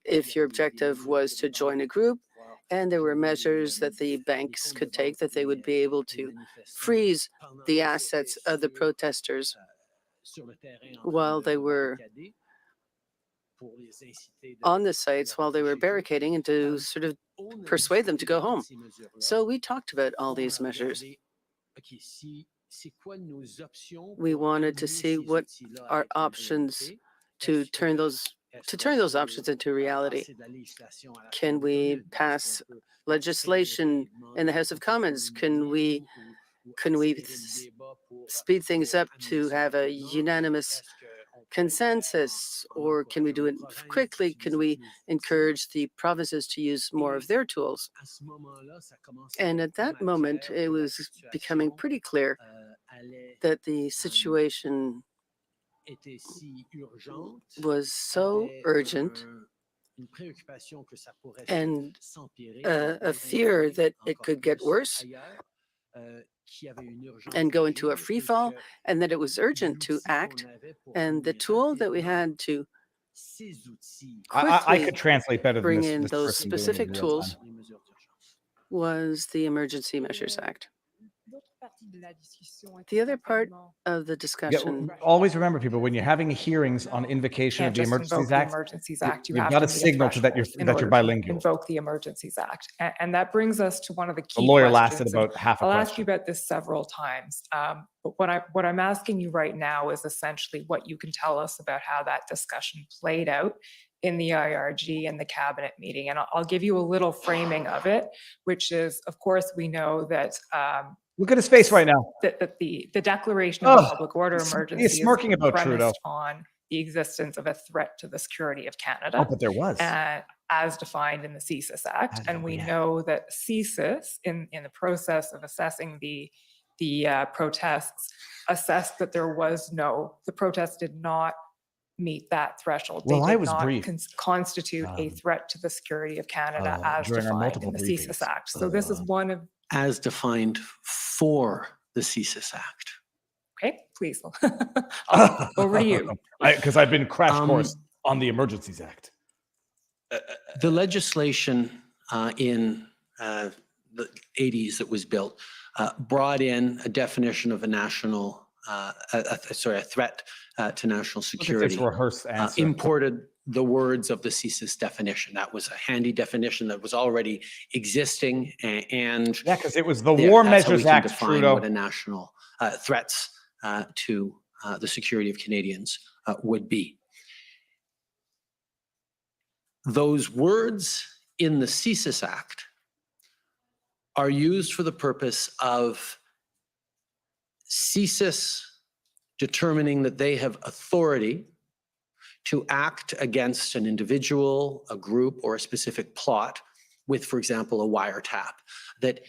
Speaker 8: if your objective was to join a group. And there were measures that the banks could take that they would be able to freeze the assets of the protesters while they were on the sites, while they were barricading, and to sort of persuade them to go home. So we talked about all these measures. We wanted to see what our options to turn those options into reality. Can we pass legislation in the House of Commons? Can we speed things up to have a unanimous consensus, or can we do it quickly? Can we encourage the provinces to use more of their tools? And at that moment, it was becoming pretty clear that the situation was so urgent and a fear that it could get worse and go into a free fall, and that it was urgent to act. And the tool that we had to
Speaker 2: I could translate better than
Speaker 8: bring
Speaker 2: this
Speaker 8: in those
Speaker 2: person doing it in
Speaker 8: specific
Speaker 2: real
Speaker 8: tools
Speaker 2: time.
Speaker 8: was the Emergency Measures Act. The other part of the
Speaker 2: Yeah,
Speaker 8: discussion,
Speaker 2: always remember, people, when you're having hearings on invocation of
Speaker 6: Can't
Speaker 2: the
Speaker 6: just invoke
Speaker 2: Emergencies
Speaker 6: the
Speaker 2: Act,
Speaker 6: Emergencies Act. You
Speaker 2: you've
Speaker 6: have
Speaker 2: got
Speaker 6: to
Speaker 2: to
Speaker 6: meet a
Speaker 2: signal to that you're
Speaker 6: threshold in
Speaker 2: that
Speaker 6: order
Speaker 2: you're
Speaker 6: to
Speaker 2: bilingual.
Speaker 6: invoke the Emergencies Act. And that brings us to one of the
Speaker 2: The
Speaker 6: key
Speaker 2: lawyer
Speaker 6: questions.
Speaker 2: lasted
Speaker 6: and
Speaker 2: about half a
Speaker 6: I'll ask
Speaker 2: question.
Speaker 6: you about this several times. But what I'm asking you right now is essentially what you can tell us about how that discussion played out in the IRG and the cabinet meeting. And I'll give you a little framing of it, which is, of course, we know that
Speaker 2: Look at his face right now.
Speaker 6: that the declaration of a public order
Speaker 2: He's
Speaker 6: emergency is
Speaker 2: smirking about
Speaker 6: premised
Speaker 2: Trudeau.
Speaker 6: on the existence of a threat to the security of Canada.
Speaker 2: Oh, but there was.
Speaker 6: As defined in the CSIS Act. And we know that CSIS, in the process of assessing the protests, assessed that the protests did not meet that threshold.
Speaker 2: Well,
Speaker 6: They
Speaker 2: I
Speaker 6: did
Speaker 2: was
Speaker 6: not
Speaker 2: briefed.
Speaker 6: constitute a threat to the security of Canada as
Speaker 2: during our
Speaker 6: defined
Speaker 2: multiple
Speaker 6: in the
Speaker 2: briefings.
Speaker 6: CSIS Act. So this is one of,
Speaker 4: As defined for the CSIS Act.
Speaker 6: okay, please. Over to you.
Speaker 2: Because I've been crash course on the Emergencies Act.
Speaker 4: The legislation in the 80s that was built brought in a definition of a national, a threat to national security.
Speaker 2: Look at this rehearsed answer.
Speaker 4: Imported the words of the CSIS definition. That was a handy definition that was already existing, and
Speaker 2: yeah, because it was the War Measures Act,
Speaker 4: define
Speaker 2: Trudeau.
Speaker 4: what a national threats to the security of Canadians would be. Those words in the CSIS Act are used for the purpose of CSIS determining that they have authority to act against an individual, a group, or a specific plot with, for example, a wiretap. That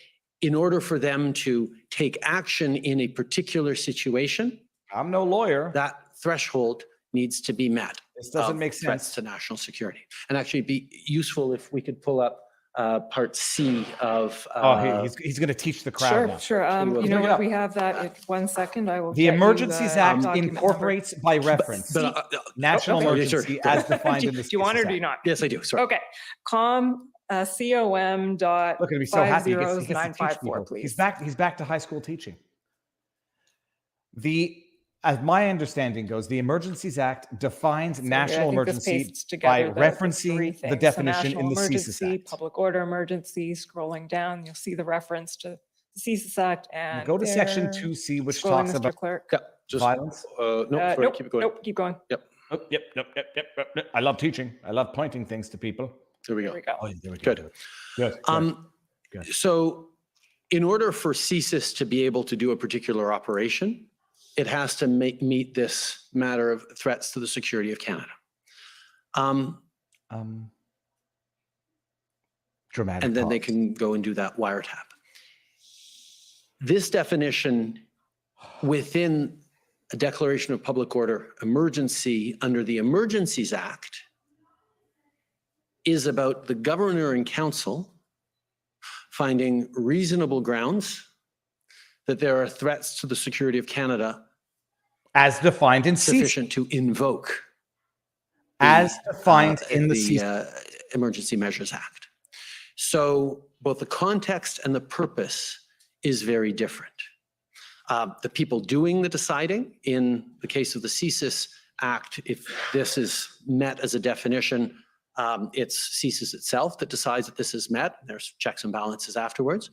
Speaker 4: in order for them to take action in a particular situation,
Speaker 2: I'm no lawyer.
Speaker 4: that threshold needs to be met.
Speaker 2: This doesn't
Speaker 4: of
Speaker 2: make
Speaker 4: threats
Speaker 2: sense.
Speaker 4: to national security. And actually it'd be useful if we could pull up part C of.
Speaker 2: He's going to teach the crowd now.
Speaker 6: Sure. You
Speaker 2: Bring
Speaker 6: know
Speaker 2: it
Speaker 6: what?
Speaker 2: up.
Speaker 6: We have that in 1 second. I will.
Speaker 2: The
Speaker 6: get you
Speaker 2: Emergencies
Speaker 6: the
Speaker 2: Act
Speaker 6: document number.
Speaker 2: incorporates by reference national
Speaker 6: okay.
Speaker 2: emergency as defined in the
Speaker 6: Do you want it or
Speaker 2: CSIS
Speaker 6: do you
Speaker 2: Act.
Speaker 6: not?
Speaker 4: Yes, I do. Sorry.
Speaker 6: Okay. Com dot
Speaker 2: Look at him, he's so happy. He gets to teach
Speaker 6: 50954,
Speaker 2: people.
Speaker 6: please.
Speaker 2: He's back to high school teaching. As my understanding goes, the Emergencies Act defines national emergency by referencing the definition in the CSIS Act.
Speaker 6: Public order emergency, scrolling down, you'll see the reference to the CSIS Act and
Speaker 2: Go to section
Speaker 6: there.
Speaker 2: 2C, which
Speaker 6: Scrolling,
Speaker 2: talks
Speaker 6: Mr.
Speaker 2: about
Speaker 6: Clerk.
Speaker 2: violence.
Speaker 6: Nope, keep going.
Speaker 2: Yep. I love teaching. I love pointing things to people.
Speaker 4: There we go.
Speaker 6: There we go.
Speaker 2: Oh, there we go. Good.
Speaker 4: So in order for CSIS to be able to do a particular operation, it has to meet this matter of threats to the security of Canada.
Speaker 2: Dramatic.
Speaker 4: And then
Speaker 2: pause.
Speaker 4: they can go and do that wiretap. This definition within a declaration of public order emergency under the Emergencies Act is about the governor and council finding reasonable grounds that there are threats to the security of Canada
Speaker 2: as defined in
Speaker 4: sufficient to invoke
Speaker 2: as defined in the
Speaker 4: Emergency Measures Act. So both the context and the purpose is very different. The people doing the deciding in the case of the CSIS Act, if this is met as a definition, it's CSIS itself that decides that this is met. There's checks and balances afterwards.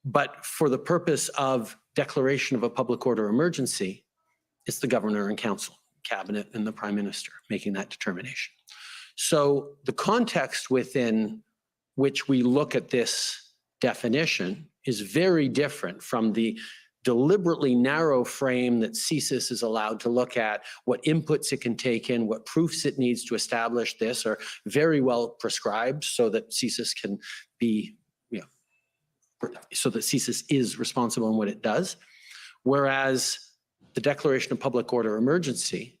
Speaker 4: But for the purpose of declaration of a public order emergency, it's the governor and council, cabinet, and the prime minister making that determination. So the context within which we look at this definition is very different from the deliberately narrow frame that CSIS is allowed to look at. What inputs it can take in, what proofs it needs to establish this are very well prescribed so that CSIS can be, so that CSIS is responsible in what it does. Whereas the declaration of public order emergency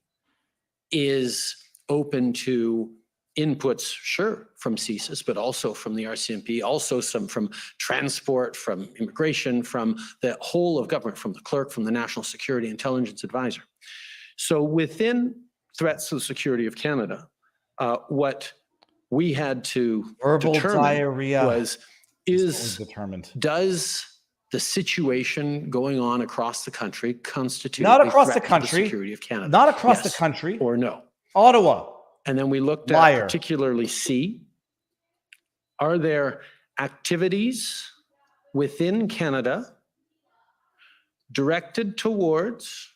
Speaker 4: is open to inputs, sure, from CSIS, but also from the RCMP, also some from transport, from immigration, from the whole of government, from the clerk, from the National Security Intelligence Advisor. So within threats to the security of Canada, what we had to
Speaker 2: verbal
Speaker 4: determine
Speaker 2: diarrhea
Speaker 4: was, does the situation going on across the country constitute
Speaker 2: Not
Speaker 4: a
Speaker 2: across
Speaker 4: threat
Speaker 2: the
Speaker 4: to
Speaker 2: country.
Speaker 4: security of Canada?
Speaker 2: Not across the
Speaker 4: Yes
Speaker 2: country.
Speaker 4: or no?
Speaker 2: Ottawa.
Speaker 4: And then we looked
Speaker 2: Liar.
Speaker 4: at particularly C. Are there activities within Canada directed towards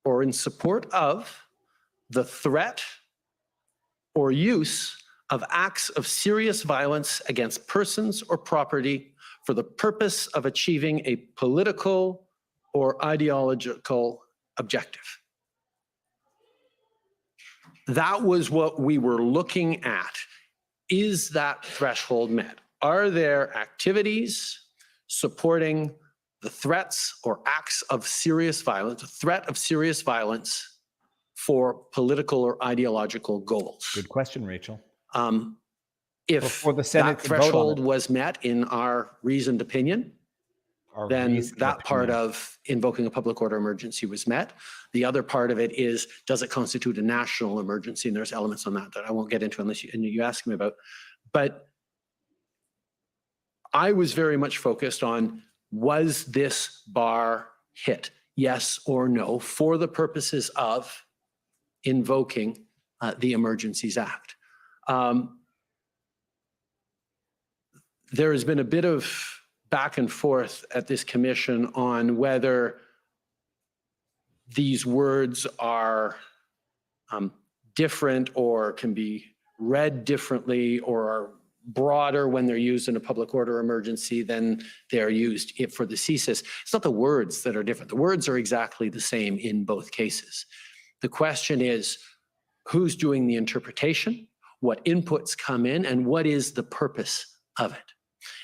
Speaker 4: or in support of the threat or use of acts of serious violence against persons or property for the purpose of achieving a political or ideological objective? That was what we were looking at. Is that threshold met? Are there activities supporting the threats or acts of serious violence, a threat of serious violence for political or ideological goals?
Speaker 2: Good question, Rachel.
Speaker 4: If
Speaker 2: Before the Senate
Speaker 4: that
Speaker 2: could vote on
Speaker 4: threshold
Speaker 2: it.
Speaker 4: was met in our reasoned opinion,
Speaker 2: Our
Speaker 4: then
Speaker 2: reasoned
Speaker 4: that part
Speaker 2: opinion.
Speaker 4: of invoking a public order emergency was met. The other part of it is, does it constitute a national emergency? And there's elements on that that I won't get into unless you ask me about. But I was very much focused on, was this bar hit? Yes or no, for the purposes of invoking the Emergencies Act. There has been a bit of back and forth at this commission on whether these words are different or can be read differently or are broader when they're used in a public order emergency than they're used for the CSIS. It's not the words that are different. The words are exactly the same in both cases. The question is, who's doing the interpretation, what inputs come in, and what is the purpose of it?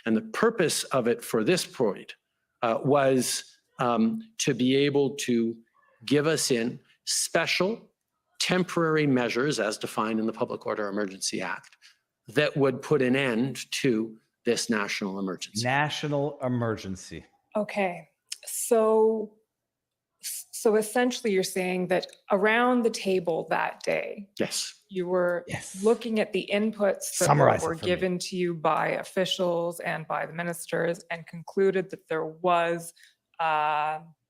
Speaker 4: And the purpose of it for this point was to be able to give us in special temporary measures as defined in the Public Order Emergency Act that would put an end to this national emergency.
Speaker 2: National emergency.
Speaker 6: Okay, so essentially you're saying that around the table that day,
Speaker 4: Yes.
Speaker 6: you were
Speaker 2: Yes.
Speaker 6: looking at the inputs that
Speaker 2: Summarize it
Speaker 6: were
Speaker 2: for me.
Speaker 6: given to you by officials and by the ministers and concluded that there was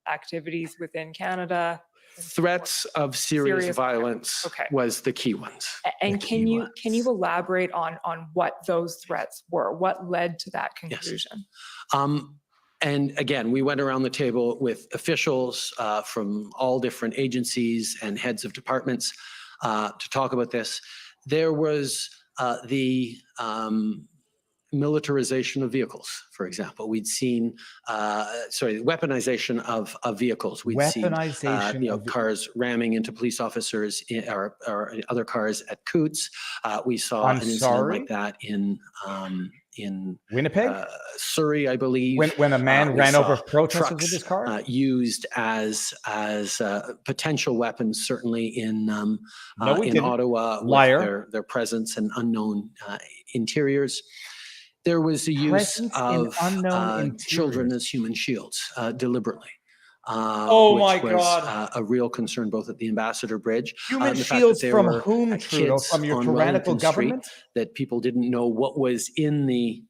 Speaker 6: activities within Canada.
Speaker 4: Threats of serious violence
Speaker 6: Okay.
Speaker 4: was the key ones.
Speaker 6: And
Speaker 4: The
Speaker 6: can
Speaker 4: key
Speaker 6: you
Speaker 4: ones.
Speaker 6: elaborate on what those threats were? What led to that
Speaker 4: Yes.
Speaker 6: conclusion?
Speaker 4: And again, we went around the table with officials from all different agencies and heads of departments to talk about this. There was the militarization of vehicles, for example. We'd seen, weaponization of vehicles. We'd seen,
Speaker 2: Weaponization of
Speaker 4: cars ramming into police officers or other cars at Coots. We saw
Speaker 2: I'm
Speaker 4: an incident
Speaker 2: sorry?
Speaker 4: like that in
Speaker 2: Winnipeg?
Speaker 4: Surrey, I believe.
Speaker 2: When a man
Speaker 4: we
Speaker 2: ran
Speaker 4: saw
Speaker 2: over protesters
Speaker 4: trucks,
Speaker 2: with his car?
Speaker 4: used as potential weapons, certainly in
Speaker 2: No, we didn't.
Speaker 4: Ottawa,
Speaker 2: Liar.
Speaker 4: with their presence and unknown interiors. There was the use
Speaker 2: Presence in
Speaker 4: of
Speaker 2: unknown
Speaker 4: children
Speaker 2: interiors.
Speaker 4: as human shields deliberately.
Speaker 2: Oh my
Speaker 4: which was,
Speaker 2: God.
Speaker 4: a real concern both at the Ambassador Bridge.
Speaker 2: Human
Speaker 4: the fact that
Speaker 2: shields
Speaker 4: there
Speaker 2: from
Speaker 4: were,
Speaker 2: whom, Trudeau?
Speaker 4: kids
Speaker 2: From your
Speaker 4: on
Speaker 2: tyrannical
Speaker 4: Wellington Street
Speaker 2: government?
Speaker 4: that people didn't know what was in the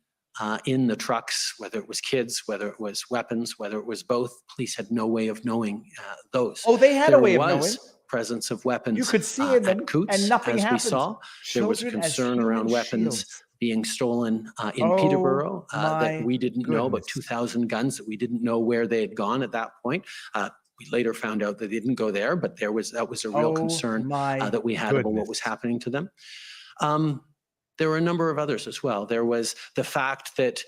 Speaker 4: trucks, whether it was kids, whether it was weapons, whether it was both. Police had no way of knowing those.
Speaker 2: Oh, they had
Speaker 4: There
Speaker 2: a way of
Speaker 4: was
Speaker 2: knowing.
Speaker 4: presence of weapons
Speaker 2: You could see in them,
Speaker 4: at Coots,
Speaker 2: and nothing
Speaker 4: as
Speaker 2: happened.
Speaker 4: we saw. There was
Speaker 2: Children as
Speaker 4: concern around
Speaker 2: human
Speaker 4: weapons
Speaker 2: shields.
Speaker 4: being stolen in
Speaker 2: Oh
Speaker 4: Peterborough
Speaker 2: my
Speaker 4: that we didn't know, about
Speaker 2: goodness.
Speaker 4: 2,000 guns that we didn't know where they had gone at that point. We later found out that they didn't go there, but that was a real
Speaker 2: Oh
Speaker 4: concern
Speaker 2: my
Speaker 4: that we had about what was
Speaker 2: goodness.
Speaker 4: happening to them. There were a number of others as well. There was the fact that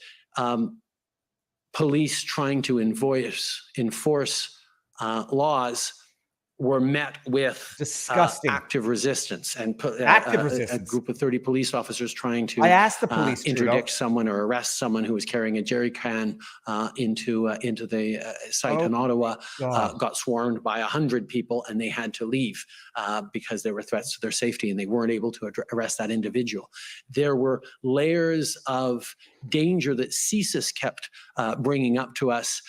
Speaker 4: police trying to enforce laws were met with
Speaker 2: Disgusting.
Speaker 4: active resistance and
Speaker 2: Active
Speaker 4: a
Speaker 2: resistance.
Speaker 4: group of 30 police officers trying to
Speaker 2: I asked the police, Trudeau.
Speaker 4: interdict someone or arrest someone who was carrying a jerry can into the site in
Speaker 2: Oh,
Speaker 4: Ottawa,
Speaker 2: God.
Speaker 4: got swarmed by 100 people and they had to leave because there were threats to their safety and they weren't able to arrest that individual. There were layers of danger that CSIS kept bringing up to us,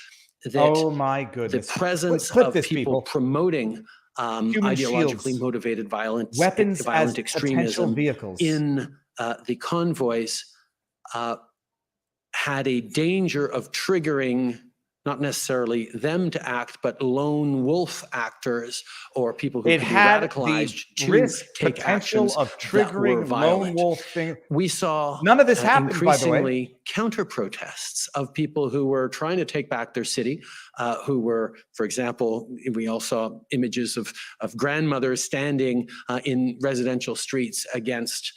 Speaker 4: that
Speaker 2: Oh my goodness.
Speaker 4: the presence
Speaker 2: Put
Speaker 4: of
Speaker 2: this,
Speaker 4: people promoting ideologically
Speaker 2: shields.
Speaker 4: motivated violent
Speaker 2: Weapons as potential
Speaker 4: extremism
Speaker 2: vehicles.
Speaker 4: in the convoys had a danger of triggering not necessarily them to act, but lone wolf actors or people who
Speaker 2: It
Speaker 4: could be
Speaker 2: had
Speaker 4: radicalized
Speaker 2: the
Speaker 4: to
Speaker 2: risk
Speaker 4: take
Speaker 2: potential
Speaker 4: actions
Speaker 2: of
Speaker 4: that were
Speaker 2: triggering lone
Speaker 4: violent.
Speaker 2: wolf thing.
Speaker 4: We saw
Speaker 2: None of this happened, by the way.
Speaker 4: increasingly counter protests of people who were trying to take back their city, who were, for example, we all saw images of grandmothers standing in residential streets against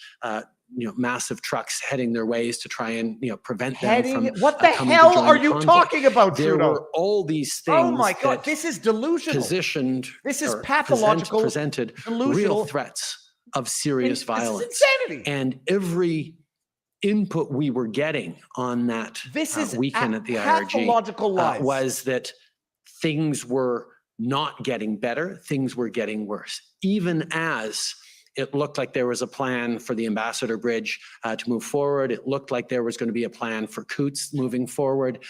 Speaker 4: massive trucks heading their ways to try and prevent them from
Speaker 2: What the
Speaker 4: coming to
Speaker 2: hell
Speaker 4: join
Speaker 2: are
Speaker 4: the
Speaker 2: you
Speaker 4: convoy.
Speaker 2: talking about,
Speaker 4: There
Speaker 2: Trudeau?
Speaker 4: were all these things.
Speaker 2: Oh my God,
Speaker 4: that
Speaker 2: this is delusional.
Speaker 4: positioned
Speaker 2: This is
Speaker 4: or
Speaker 2: pathological,
Speaker 4: presented
Speaker 2: delusional.
Speaker 4: real threats of serious violence.
Speaker 2: This is insanity.
Speaker 4: And every input we were getting on that
Speaker 2: This is
Speaker 4: weekend at the
Speaker 2: pathological
Speaker 4: IRG
Speaker 2: lies.
Speaker 4: was that things were not getting better, things were getting worse. Even as it looked like there was a plan for the Ambassador Bridge to move forward, it looked like there was going to be a plan for Coots moving forward.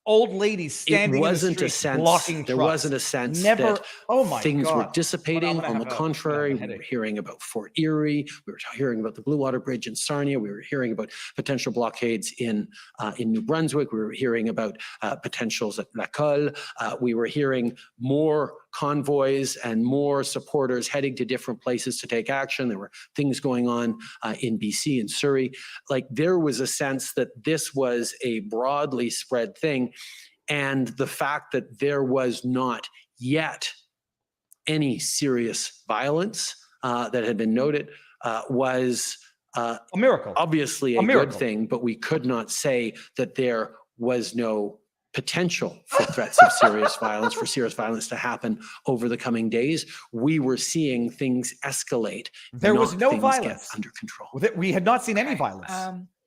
Speaker 2: Old ladies standing in the streets blocking
Speaker 4: there
Speaker 2: trucks.
Speaker 4: wasn't a sense
Speaker 2: Never.
Speaker 4: that
Speaker 2: Oh my
Speaker 4: things
Speaker 2: God.
Speaker 4: were dissipating.
Speaker 2: Well, I'm
Speaker 4: On the
Speaker 2: gonna have
Speaker 4: contrary,
Speaker 2: a
Speaker 4: we were
Speaker 2: headache.
Speaker 4: hearing about Fort Erie. We were hearing about the Blue Water Bridge in Sarnia. We were hearing about potential blockades in New Brunswick. We were hearing about potentials at La Colle. We were hearing more convoys and more supporters heading to different places to take action. There were things going on in BC and Surrey. Like there was a sense that this was a broadly spread thing. And the fact that there was not yet any serious violence that had been noted was
Speaker 2: A miracle.
Speaker 4: obviously a good thing, but we could not say that there was no potential for threats of serious violence, for serious violence to happen over the coming days. We were seeing things escalate.
Speaker 2: There was
Speaker 4: not
Speaker 2: no
Speaker 4: things
Speaker 2: violence.
Speaker 4: get under control.
Speaker 2: We had not seen any violence,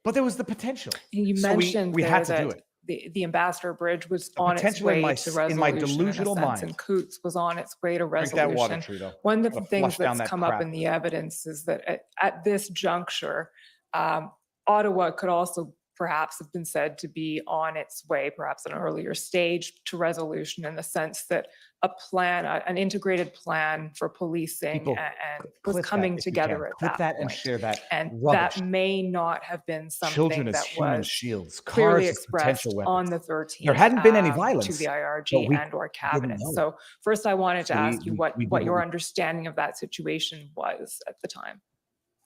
Speaker 2: but there was the potential.
Speaker 6: You
Speaker 2: So
Speaker 6: mentioned
Speaker 2: we
Speaker 6: there
Speaker 2: had to
Speaker 6: that
Speaker 2: do it.
Speaker 6: the Ambassador Bridge was on its
Speaker 2: potential
Speaker 6: way
Speaker 2: in my
Speaker 6: to
Speaker 2: s-
Speaker 6: resolution
Speaker 2: in my delusional
Speaker 6: in a sense,
Speaker 2: mind.
Speaker 6: and Coots was on its way to
Speaker 2: Drink that water,
Speaker 6: resolution.
Speaker 2: Trudeau.
Speaker 6: One of the
Speaker 2: Gotta
Speaker 6: things
Speaker 2: flush down
Speaker 6: that's
Speaker 2: that
Speaker 6: come up
Speaker 2: crap.
Speaker 6: in the evidence is that at this juncture, Ottawa could also perhaps have been said to be on its way, perhaps at an earlier stage, to resolution in the sense that a plan, an integrated plan for policing
Speaker 2: People,
Speaker 6: and
Speaker 2: clip
Speaker 6: was
Speaker 2: that
Speaker 6: coming
Speaker 2: if you
Speaker 6: together
Speaker 2: can.
Speaker 6: at
Speaker 2: Clip
Speaker 6: that
Speaker 2: that and
Speaker 6: point.
Speaker 2: share that.
Speaker 6: And
Speaker 2: Rubbish.
Speaker 6: that may not have been something
Speaker 2: Children as
Speaker 6: that
Speaker 2: human
Speaker 6: was
Speaker 2: shields,
Speaker 6: clearly
Speaker 2: cars as
Speaker 6: expressed
Speaker 2: potential
Speaker 6: on
Speaker 2: weapons.
Speaker 6: the 13th.
Speaker 2: There hadn't been any
Speaker 6: to
Speaker 2: violence,
Speaker 6: the
Speaker 2: but
Speaker 6: IRG
Speaker 2: we
Speaker 6: and or
Speaker 2: didn't
Speaker 6: cabinet.
Speaker 2: know.
Speaker 6: So first I wanted to
Speaker 2: So
Speaker 6: ask you what
Speaker 2: did
Speaker 6: your
Speaker 2: we-
Speaker 6: understanding of that situation was at the time.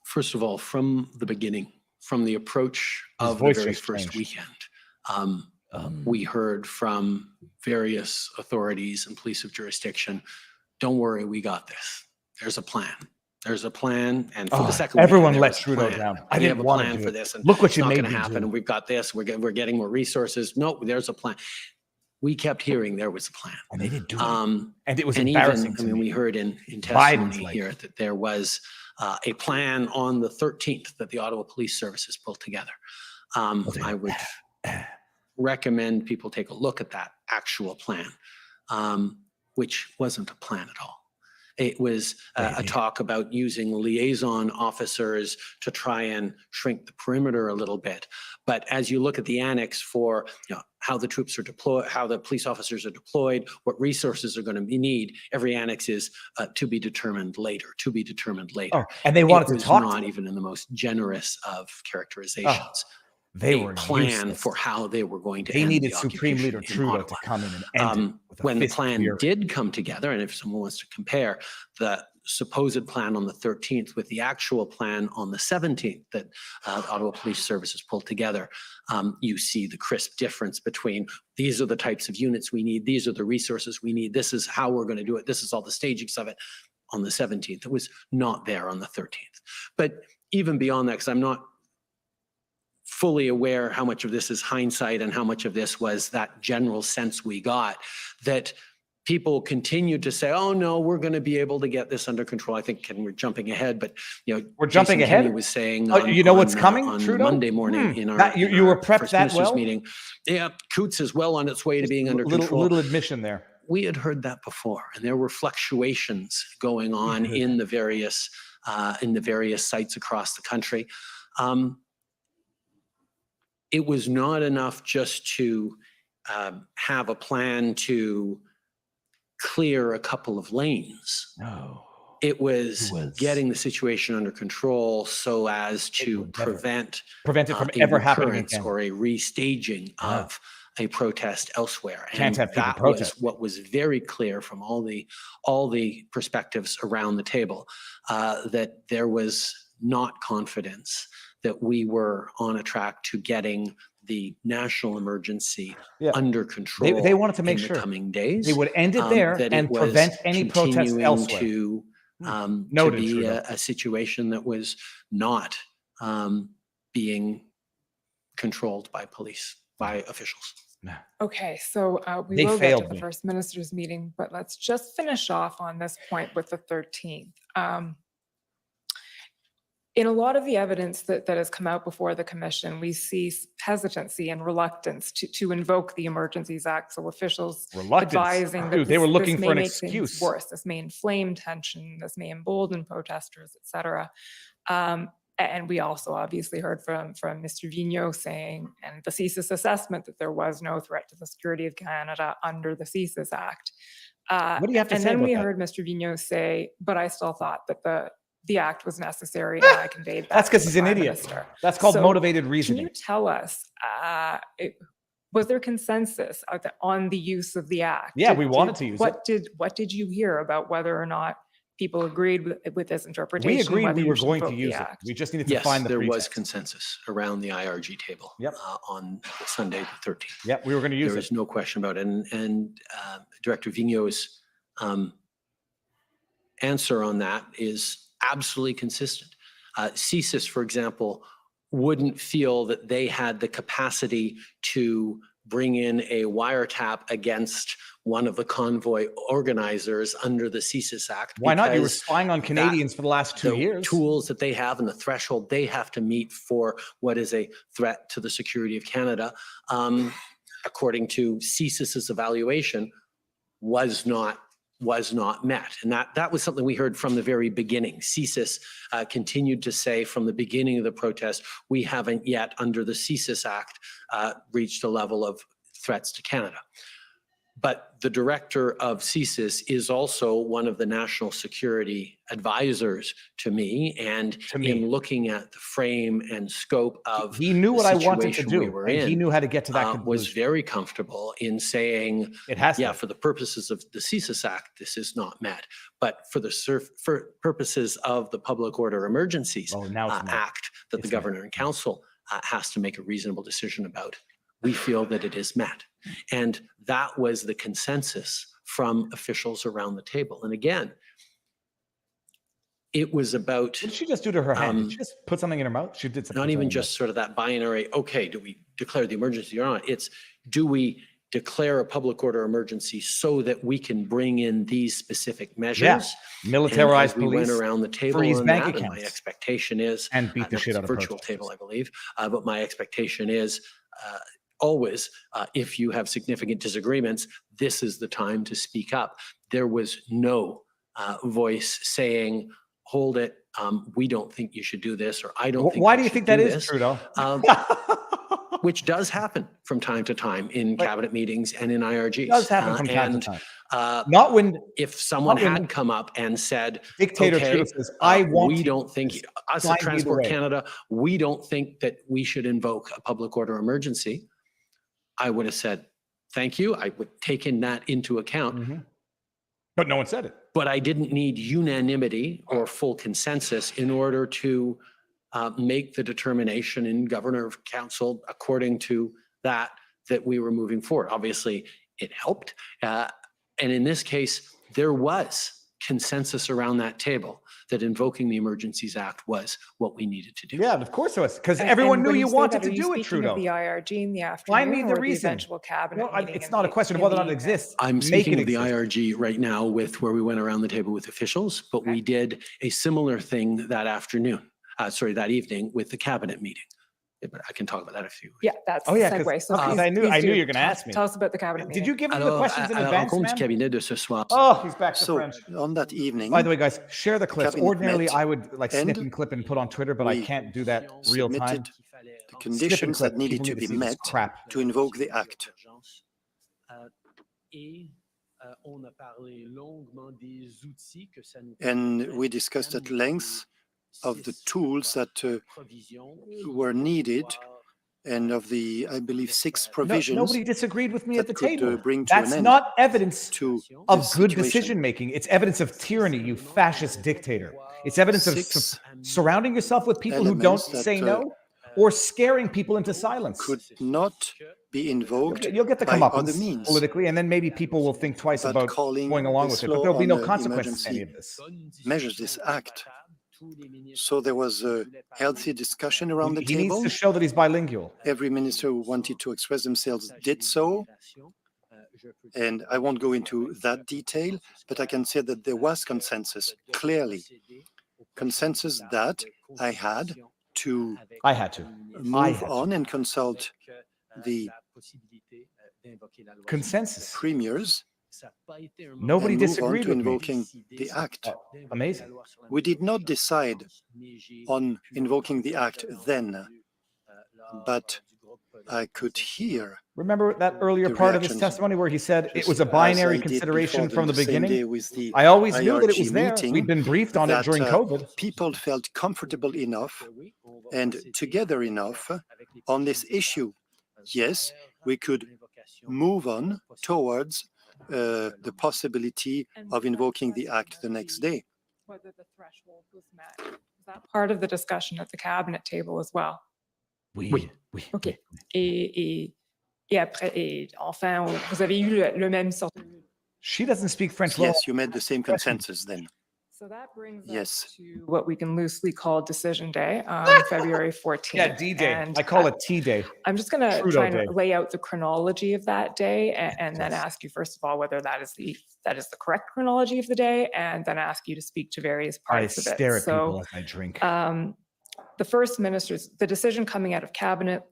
Speaker 4: First of all, from the beginning, from the approach
Speaker 2: His
Speaker 4: of the
Speaker 2: voice
Speaker 4: very
Speaker 2: just
Speaker 4: first
Speaker 2: changed.
Speaker 4: weekend, we heard from various authorities and police of jurisdiction, don't worry, we got this. There's a plan. There's a plan. And for the second
Speaker 2: everyone
Speaker 4: weekend, there
Speaker 2: let
Speaker 4: was a
Speaker 2: Trudeau
Speaker 4: plan.
Speaker 2: down.
Speaker 4: And
Speaker 2: I
Speaker 4: we
Speaker 2: didn't
Speaker 4: have a
Speaker 2: want to
Speaker 4: plan
Speaker 2: do
Speaker 4: for
Speaker 2: it.
Speaker 4: this. And
Speaker 2: Look what
Speaker 4: it's
Speaker 2: you
Speaker 4: not
Speaker 2: made
Speaker 4: going to
Speaker 2: me
Speaker 4: happen.
Speaker 2: do.
Speaker 4: And we've got this. We're getting more resources. No, there's a plan. We kept hearing there was a plan.
Speaker 2: And they didn't do it.
Speaker 4: Um,
Speaker 2: And it was
Speaker 4: and
Speaker 2: embarrassing
Speaker 4: even,
Speaker 2: to
Speaker 4: I mean,
Speaker 2: me.
Speaker 4: we heard in
Speaker 2: Biden's
Speaker 4: testimony
Speaker 2: like-
Speaker 4: here that there was a plan on the 13th that the Ottawa Police Services pulled together. I would recommend people take a look at that actual plan, which wasn't a plan at all. It was a talk about using liaison officers to try and shrink the perimeter a little bit. But as you look at the annex for how the troops are deployed, how the police officers are deployed, what resources are going to be need, every annex is to be determined later, to be determined later.
Speaker 2: Oh, and they wanted
Speaker 4: It
Speaker 2: to
Speaker 4: was
Speaker 2: talk
Speaker 4: not
Speaker 2: to
Speaker 4: even in the most generous of characterizations.
Speaker 2: They
Speaker 4: a
Speaker 2: were
Speaker 4: plan
Speaker 2: useless.
Speaker 4: for how they were going to
Speaker 2: They
Speaker 4: end
Speaker 2: needed
Speaker 4: the
Speaker 2: Supreme
Speaker 4: occupation
Speaker 2: Leader
Speaker 4: in
Speaker 2: Trudeau
Speaker 4: Ottawa.
Speaker 2: to come in and end it with a
Speaker 4: When the
Speaker 2: fist of
Speaker 4: plan
Speaker 2: fury.
Speaker 4: did come together, and if someone wants to compare the supposed plan on the 13th with the actual plan on the 17th that Ottawa Police Services pulled together, you see the crisp difference between these are the types of units we need, these are the resources we need, this is how we're going to do it, this is all the stagings of it on the 17th. It was not there on the 13th. But even beyond that, because I'm not fully aware how much of this is hindsight and how much of this was that general sense we got, that people continued to say, oh no, we're going to be able to get this under control. I think, and we're jumping ahead, but
Speaker 2: We're jumping
Speaker 4: Jason Kenney
Speaker 2: ahead?
Speaker 4: was saying
Speaker 2: Oh, you know what's coming,
Speaker 4: on
Speaker 2: Trudeau?
Speaker 4: Monday morning in our,
Speaker 2: That- you-
Speaker 4: in
Speaker 2: you were
Speaker 4: our
Speaker 2: prepped
Speaker 4: First
Speaker 2: that
Speaker 4: Ministers
Speaker 2: well?
Speaker 4: meeting. Yeah, Coots is well on its way to being under control.
Speaker 2: Little admission there.
Speaker 4: We had heard that before, and there were fluctuations going on in the various sites across the country. It was not enough just to have a plan to clear a couple of lanes.
Speaker 2: No.
Speaker 4: It was
Speaker 2: It was-
Speaker 4: getting the situation under control so as to
Speaker 2: would never
Speaker 4: prevent
Speaker 2: Prevent it from
Speaker 4: a
Speaker 2: ever happening
Speaker 4: recurrence
Speaker 2: again.
Speaker 4: or a restaging of a protest elsewhere.
Speaker 2: Can't
Speaker 4: And
Speaker 2: have people
Speaker 4: that was
Speaker 2: protest.
Speaker 4: what was very clear from all the perspectives around the table, that there was not confidence that we were on a track to getting the national emergency under control.
Speaker 2: They wanted to make
Speaker 4: in
Speaker 2: sure
Speaker 4: the coming days.
Speaker 2: they would end it there
Speaker 4: that
Speaker 2: and
Speaker 4: it was
Speaker 2: prevent any protests
Speaker 4: continuing
Speaker 2: elsewhere.
Speaker 4: to
Speaker 2: Noted,
Speaker 4: be
Speaker 2: Trudeau.
Speaker 4: a situation that was not being controlled by police, by officials.
Speaker 6: Okay, so we
Speaker 2: They
Speaker 6: will get to
Speaker 2: failed
Speaker 6: the
Speaker 2: me.
Speaker 6: first minister's meeting, but let's just finish off on this point with the 13th. In a lot of the evidence that has come out before the commission, we see hesitancy and reluctance to invoke the Emergencies Act. So officials advising that
Speaker 2: they were
Speaker 6: this
Speaker 2: looking
Speaker 6: may
Speaker 2: for an
Speaker 6: make things
Speaker 2: excuse.
Speaker 6: worse. This may inflame tension. This may embolden protesters, et cetera. And we also obviously heard from Mr. Vigneault saying, and the CSIS assessment, that there was no threat to the security of Canada under the CSIS Act.
Speaker 2: What do you have to
Speaker 6: and
Speaker 2: say
Speaker 6: then
Speaker 2: about
Speaker 6: we
Speaker 2: that?
Speaker 6: heard Mr. Vigneault say, but I still thought that the act was necessary, and I conveyed that.
Speaker 2: That's because
Speaker 6: to
Speaker 2: he's
Speaker 6: the
Speaker 2: an
Speaker 6: Prime
Speaker 2: idiot.
Speaker 6: Minister.
Speaker 2: That's called
Speaker 6: So,
Speaker 2: motivated
Speaker 6: Can
Speaker 2: reasoning.
Speaker 6: you tell us, was there consensus on the use of the act?
Speaker 2: Yeah, we wanted to use it.
Speaker 6: What did you hear about whether or not people agreed with this interpretation?
Speaker 2: We agreed
Speaker 6: whether
Speaker 2: we
Speaker 6: you
Speaker 2: were
Speaker 6: should
Speaker 2: going to
Speaker 6: invoke the
Speaker 2: use it.
Speaker 6: act?
Speaker 2: We just needed to
Speaker 4: Yes,
Speaker 2: find the
Speaker 4: there was
Speaker 2: pretext.
Speaker 4: consensus around the IRG table
Speaker 2: Yep.
Speaker 4: on Sunday the 13th.
Speaker 2: Yep, we were going to use
Speaker 4: There
Speaker 2: it.
Speaker 4: is no question about it. And Director Vigneault's answer on that is absolutely consistent. CSIS, for example, wouldn't feel that they had the capacity to bring in a wiretap against one of the convoy organizers under the CSIS Act.
Speaker 2: Why not? You were
Speaker 4: because
Speaker 2: spying on Canadians for the last 2
Speaker 4: the
Speaker 2: years.
Speaker 4: tools that they have and the threshold they have to meet for what is a threat to the security of Canada, according to CSIS's evaluation, was not met. And that was something we heard from the very beginning. CSIS continued to say from the beginning of the protest, we haven't yet, under the CSIS Act, reached a level of threats to Canada. But the director of CSIS is also one of the national security advisors to me. And in looking at the frame and scope of
Speaker 2: He knew what I wanted to
Speaker 4: situation
Speaker 2: do,
Speaker 4: we were
Speaker 2: and he
Speaker 4: in,
Speaker 2: knew how to get to that
Speaker 4: was
Speaker 2: conclusion.
Speaker 4: very comfortable in saying,
Speaker 2: It has to.
Speaker 4: for the purposes of the CSIS Act, this is not met. But for the for purposes of the Public Order Emergencies Act that the Governor and Council has to make a reasonable decision about, we feel that it is met. And that was the consensus from officials around the table. And again, it was about...
Speaker 2: What did she just do to her hand? Did she just put something in her mouth? She did something.
Speaker 4: Not even just sort of that binary, okay, do we declare the emergency or not? It's, do we declare a public order emergency so that we can bring in these specific measures?
Speaker 2: Yeah. Militarized
Speaker 4: we
Speaker 2: police,
Speaker 4: went around the table
Speaker 2: freeze
Speaker 4: on
Speaker 2: bank
Speaker 4: that, and
Speaker 2: accounts.
Speaker 4: my expectation is...
Speaker 2: And beat the shit out of
Speaker 4: virtual
Speaker 2: protesters.
Speaker 4: table, I believe. But my expectation is always, if you have significant disagreements, this is the time to speak up. There was no voice saying, hold it, we don't think you should do this, or I don't think
Speaker 2: Why do you think that is, Trudeau?
Speaker 4: Which does happen from time to time in cabinet meetings and in IRGs.
Speaker 2: It does happen from time to time. Not when...
Speaker 4: If someone
Speaker 2: not when
Speaker 4: had come up and said,
Speaker 2: Dictator
Speaker 4: okay,
Speaker 2: Trudeau says, I want
Speaker 4: we
Speaker 2: to
Speaker 4: don't think, us
Speaker 2: sign
Speaker 4: at
Speaker 2: either
Speaker 4: Transport
Speaker 2: way.
Speaker 4: Canada, we don't think that we should invoke a public order emergency, I would have said, thank you. I would have taken that into account.
Speaker 2: But no one said it.
Speaker 4: But I didn't need unanimity or full consensus in order to make the determination in Governor of Council according to that we were moving forward. Obviously, it helped. And in this case, there was consensus around that table that invoking the Emergencies Act was what we needed to do.
Speaker 2: Yeah, of course it was, because everyone knew
Speaker 6: when
Speaker 2: you
Speaker 6: say
Speaker 2: wanted
Speaker 6: that,
Speaker 2: to
Speaker 6: are you
Speaker 2: do it,
Speaker 6: speaking
Speaker 2: Trudeau.
Speaker 6: of the IRG in the afternoon,
Speaker 2: Find me the
Speaker 6: or
Speaker 2: reason.
Speaker 6: eventual cabinet
Speaker 2: Well,
Speaker 6: meeting
Speaker 2: it's
Speaker 6: in
Speaker 2: not a
Speaker 6: the-
Speaker 2: question of
Speaker 6: in
Speaker 2: whether or
Speaker 6: the
Speaker 2: not it
Speaker 6: evening?
Speaker 2: exists.
Speaker 4: I'm
Speaker 2: Make
Speaker 4: speaking
Speaker 2: it
Speaker 4: of the
Speaker 2: exist.
Speaker 4: IRG right now with where we went around the table with officials, but we did a similar thing that afternoon, that evening with the cabinet meeting. Yeah, but I can talk about that if you...
Speaker 6: Yeah, that's
Speaker 2: Oh,
Speaker 6: the
Speaker 2: yeah, 'cause-
Speaker 6: segue. So
Speaker 2: because
Speaker 6: please-
Speaker 2: I knew
Speaker 6: please
Speaker 2: you
Speaker 6: do.
Speaker 2: were going to ask me.
Speaker 6: Tell us about the cabinet meeting.
Speaker 2: Did you give me the
Speaker 4: Alors,
Speaker 2: questions in
Speaker 4: à la
Speaker 2: advance,
Speaker 4: rencontre du
Speaker 2: man?
Speaker 4: cabinet de ce soir.
Speaker 2: Oh, he's back to
Speaker 5: So
Speaker 2: French.
Speaker 5: on that evening,
Speaker 2: By the way, guys, share the clips.
Speaker 5: Cabinet
Speaker 2: Ordinarily,
Speaker 5: met
Speaker 2: I would like snip
Speaker 5: and
Speaker 2: and clip and put on Twitter, but I
Speaker 5: we
Speaker 2: can't do that real time.
Speaker 5: submitted the conditions that needed
Speaker 2: People
Speaker 5: to
Speaker 2: need
Speaker 5: be
Speaker 2: see this
Speaker 5: met
Speaker 2: crap.
Speaker 5: to invoke the act. And we discussed at length of the tools that were needed and of the, I believe, 6
Speaker 2: No,
Speaker 5: provisions
Speaker 2: nobody disagreed with me at the
Speaker 5: that could
Speaker 2: table.
Speaker 5: bring to an
Speaker 2: That's
Speaker 5: end
Speaker 2: not evidence
Speaker 5: to
Speaker 2: of
Speaker 5: this
Speaker 2: good
Speaker 5: situation.
Speaker 2: decision making. It's evidence of tyranny, you fascist dictator. It's evidence of
Speaker 5: 6
Speaker 2: surrounding yourself with people who don't
Speaker 5: elements that
Speaker 2: say no or scaring people into silence.
Speaker 5: could not be invoked
Speaker 2: You'll get the
Speaker 5: by other
Speaker 2: comeuppance
Speaker 5: means,
Speaker 2: politically, and then maybe people will think twice
Speaker 5: but
Speaker 2: about
Speaker 5: calling
Speaker 2: going along
Speaker 5: this
Speaker 2: with it. But
Speaker 5: law
Speaker 2: there'll be no
Speaker 5: on
Speaker 2: consequences to any
Speaker 5: emergency
Speaker 2: of this.
Speaker 5: measures, this act. So there was a healthy discussion around the
Speaker 2: He needs
Speaker 5: table.
Speaker 2: to show that he's bilingual.
Speaker 5: Every minister who wanted to express themselves did so. And I won't go into that detail, but I can say that there was consensus, clearly. Consensus that I had to move on and consult the
Speaker 2: Consensus.
Speaker 5: premiers.
Speaker 2: Nobody
Speaker 5: and move on
Speaker 2: disagreed
Speaker 5: to
Speaker 2: with me.
Speaker 5: invoking the act.
Speaker 2: Amazing.
Speaker 5: We did not decide on invoking the act then, but I could hear.
Speaker 2: Remember that earlier
Speaker 5: the
Speaker 2: part of his
Speaker 5: reactions,
Speaker 2: testimony where he said it
Speaker 5: just
Speaker 2: was a
Speaker 5: as
Speaker 2: binary
Speaker 5: I did
Speaker 2: consideration
Speaker 5: before
Speaker 2: from the
Speaker 5: the same day
Speaker 2: beginning?
Speaker 5: with the
Speaker 2: I always knew that it
Speaker 5: IRG
Speaker 2: was there.
Speaker 5: meeting,
Speaker 2: We'd been briefed on it
Speaker 5: that,
Speaker 2: during COVID.
Speaker 5: people felt comfortable enough and together enough on this issue. Yes, we could move on towards the possibility of invoking the act the next day.
Speaker 6: Whether the threshold was met. Was that part of the discussion at the cabinet table as well?
Speaker 2: Oui.
Speaker 6: OK. Et après, et enfin, vous avez eu le même sort.
Speaker 2: She doesn't speak French well.
Speaker 5: Yes, you made the same consensus then.
Speaker 6: So that brings
Speaker 5: Yes.
Speaker 6: us to what we can loosely call Decision Day on February 14th.
Speaker 2: Yeah, D-Day.
Speaker 6: And
Speaker 2: I call it T-Day.
Speaker 6: I'm just going to
Speaker 2: Trudeau
Speaker 6: try
Speaker 2: Day.
Speaker 6: and lay out the chronology of that day and then
Speaker 2: Yes.
Speaker 6: ask you, first of all, whether that is the correct chronology of the day, and then ask you to speak to various
Speaker 2: I
Speaker 6: parts of it.
Speaker 2: stare at people
Speaker 6: So
Speaker 2: as I drink.
Speaker 6: the first minister's, the decision coming out of cabinet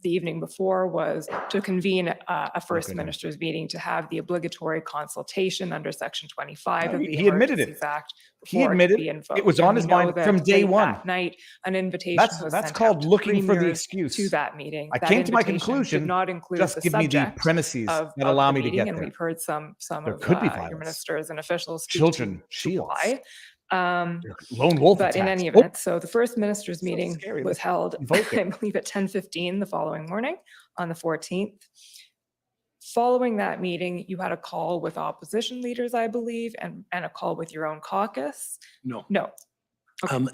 Speaker 6: the evening before was to convene a first minister's meeting to have the obligatory consultation under Section 25 of the
Speaker 2: He admitted it.
Speaker 6: Emergencies Act.
Speaker 2: He
Speaker 6: before it
Speaker 2: admitted
Speaker 6: could be invoked.
Speaker 2: it was on
Speaker 6: And
Speaker 2: his
Speaker 6: we know
Speaker 2: mind
Speaker 6: that
Speaker 2: from day
Speaker 6: late
Speaker 2: one.
Speaker 6: That night, an invitation was
Speaker 2: That's
Speaker 6: sent
Speaker 2: called
Speaker 6: out to
Speaker 2: looking for the
Speaker 6: premiers
Speaker 2: excuse.
Speaker 6: to that meeting.
Speaker 2: I
Speaker 6: That
Speaker 2: came to my
Speaker 6: invitation
Speaker 2: conclusion,
Speaker 6: did not include
Speaker 2: just
Speaker 6: the
Speaker 2: give me the
Speaker 6: subject
Speaker 2: premises
Speaker 6: of
Speaker 2: that allow
Speaker 6: the
Speaker 2: me to
Speaker 6: meeting,
Speaker 2: get
Speaker 6: and
Speaker 2: there.
Speaker 6: we've heard some
Speaker 2: There
Speaker 6: of
Speaker 2: could be
Speaker 6: your
Speaker 2: violence.
Speaker 6: ministers and officials speak
Speaker 2: Children,
Speaker 6: to
Speaker 2: shields.
Speaker 6: why.
Speaker 2: Lone wolf
Speaker 6: But in
Speaker 2: attacks.
Speaker 6: any
Speaker 2: Oh,
Speaker 6: event, so the first minister's meeting
Speaker 2: scary.
Speaker 6: was
Speaker 2: Let's
Speaker 6: held,
Speaker 2: invoke it.
Speaker 6: I believe, at 10:15 the following morning on the 14th. Following that meeting, you had a call with opposition leaders, I believe, and a call with your own caucus.
Speaker 4: No.
Speaker 6: No,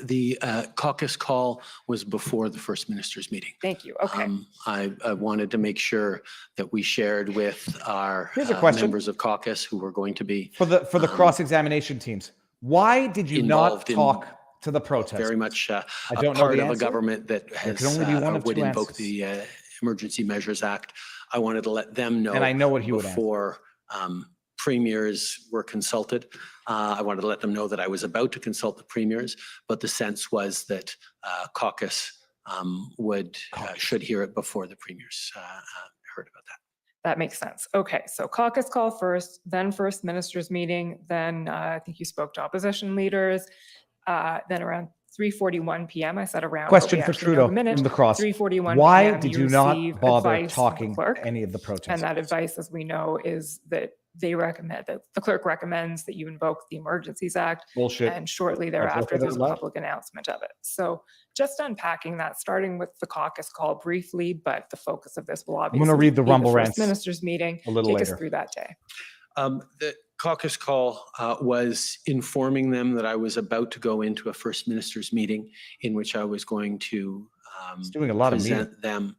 Speaker 4: The caucus call was before the first minister's meeting.
Speaker 6: thank you. Okay.
Speaker 4: I wanted to make sure that we shared with our
Speaker 2: Here's a question.
Speaker 4: members of caucus who were going to be
Speaker 2: For the cross-examination teams, why did you not
Speaker 4: involved in
Speaker 2: talk to the protesters?
Speaker 4: very much a
Speaker 2: don't know
Speaker 4: part
Speaker 2: the
Speaker 4: of a
Speaker 2: answer.
Speaker 4: government that has
Speaker 2: can only be one of
Speaker 4: would
Speaker 2: two
Speaker 4: invoke
Speaker 2: answers.
Speaker 4: the Emergency Measures Act. I wanted to let them know.
Speaker 2: And I know what he would answer.
Speaker 4: before premiers were consulted. I wanted to let them know that I was about to consult the premiers, but the sense was that caucus should hear it before the premiers heard about that.
Speaker 6: That makes sense. Okay, so caucus call first, then first minister's meeting, then I think you spoke to opposition leaders, then around 3:41 p.m. I said around.
Speaker 2: Question
Speaker 6: but we
Speaker 2: for
Speaker 6: actually know
Speaker 2: Trudeau
Speaker 6: the minute,
Speaker 2: from the cross.
Speaker 6: 3:41
Speaker 2: Why
Speaker 6: p.m.
Speaker 2: did you not
Speaker 6: receive
Speaker 2: bother
Speaker 6: advice from the
Speaker 2: talking
Speaker 6: clerk,
Speaker 2: to any of the protesters?
Speaker 6: and that advice, as we know, is that they recommend that the clerk recommends that you invoke the Emergencies Act.
Speaker 2: Bullshit.
Speaker 6: And shortly
Speaker 2: I've
Speaker 6: thereafter,
Speaker 2: looked at
Speaker 6: there's
Speaker 2: it
Speaker 6: a
Speaker 2: a lot.
Speaker 6: public announcement of it. So just unpacking that, starting with the caucus call briefly, but the focus of this will obviously
Speaker 2: read the
Speaker 6: be
Speaker 2: rumble
Speaker 6: first
Speaker 2: rants
Speaker 6: minister's meeting.
Speaker 2: a little
Speaker 6: Take
Speaker 2: later.
Speaker 6: us through that day.
Speaker 4: The caucus call was informing them that I was about to go into a first minister's meeting in which I was going to
Speaker 2: He's doing a lot of meetings.
Speaker 4: present them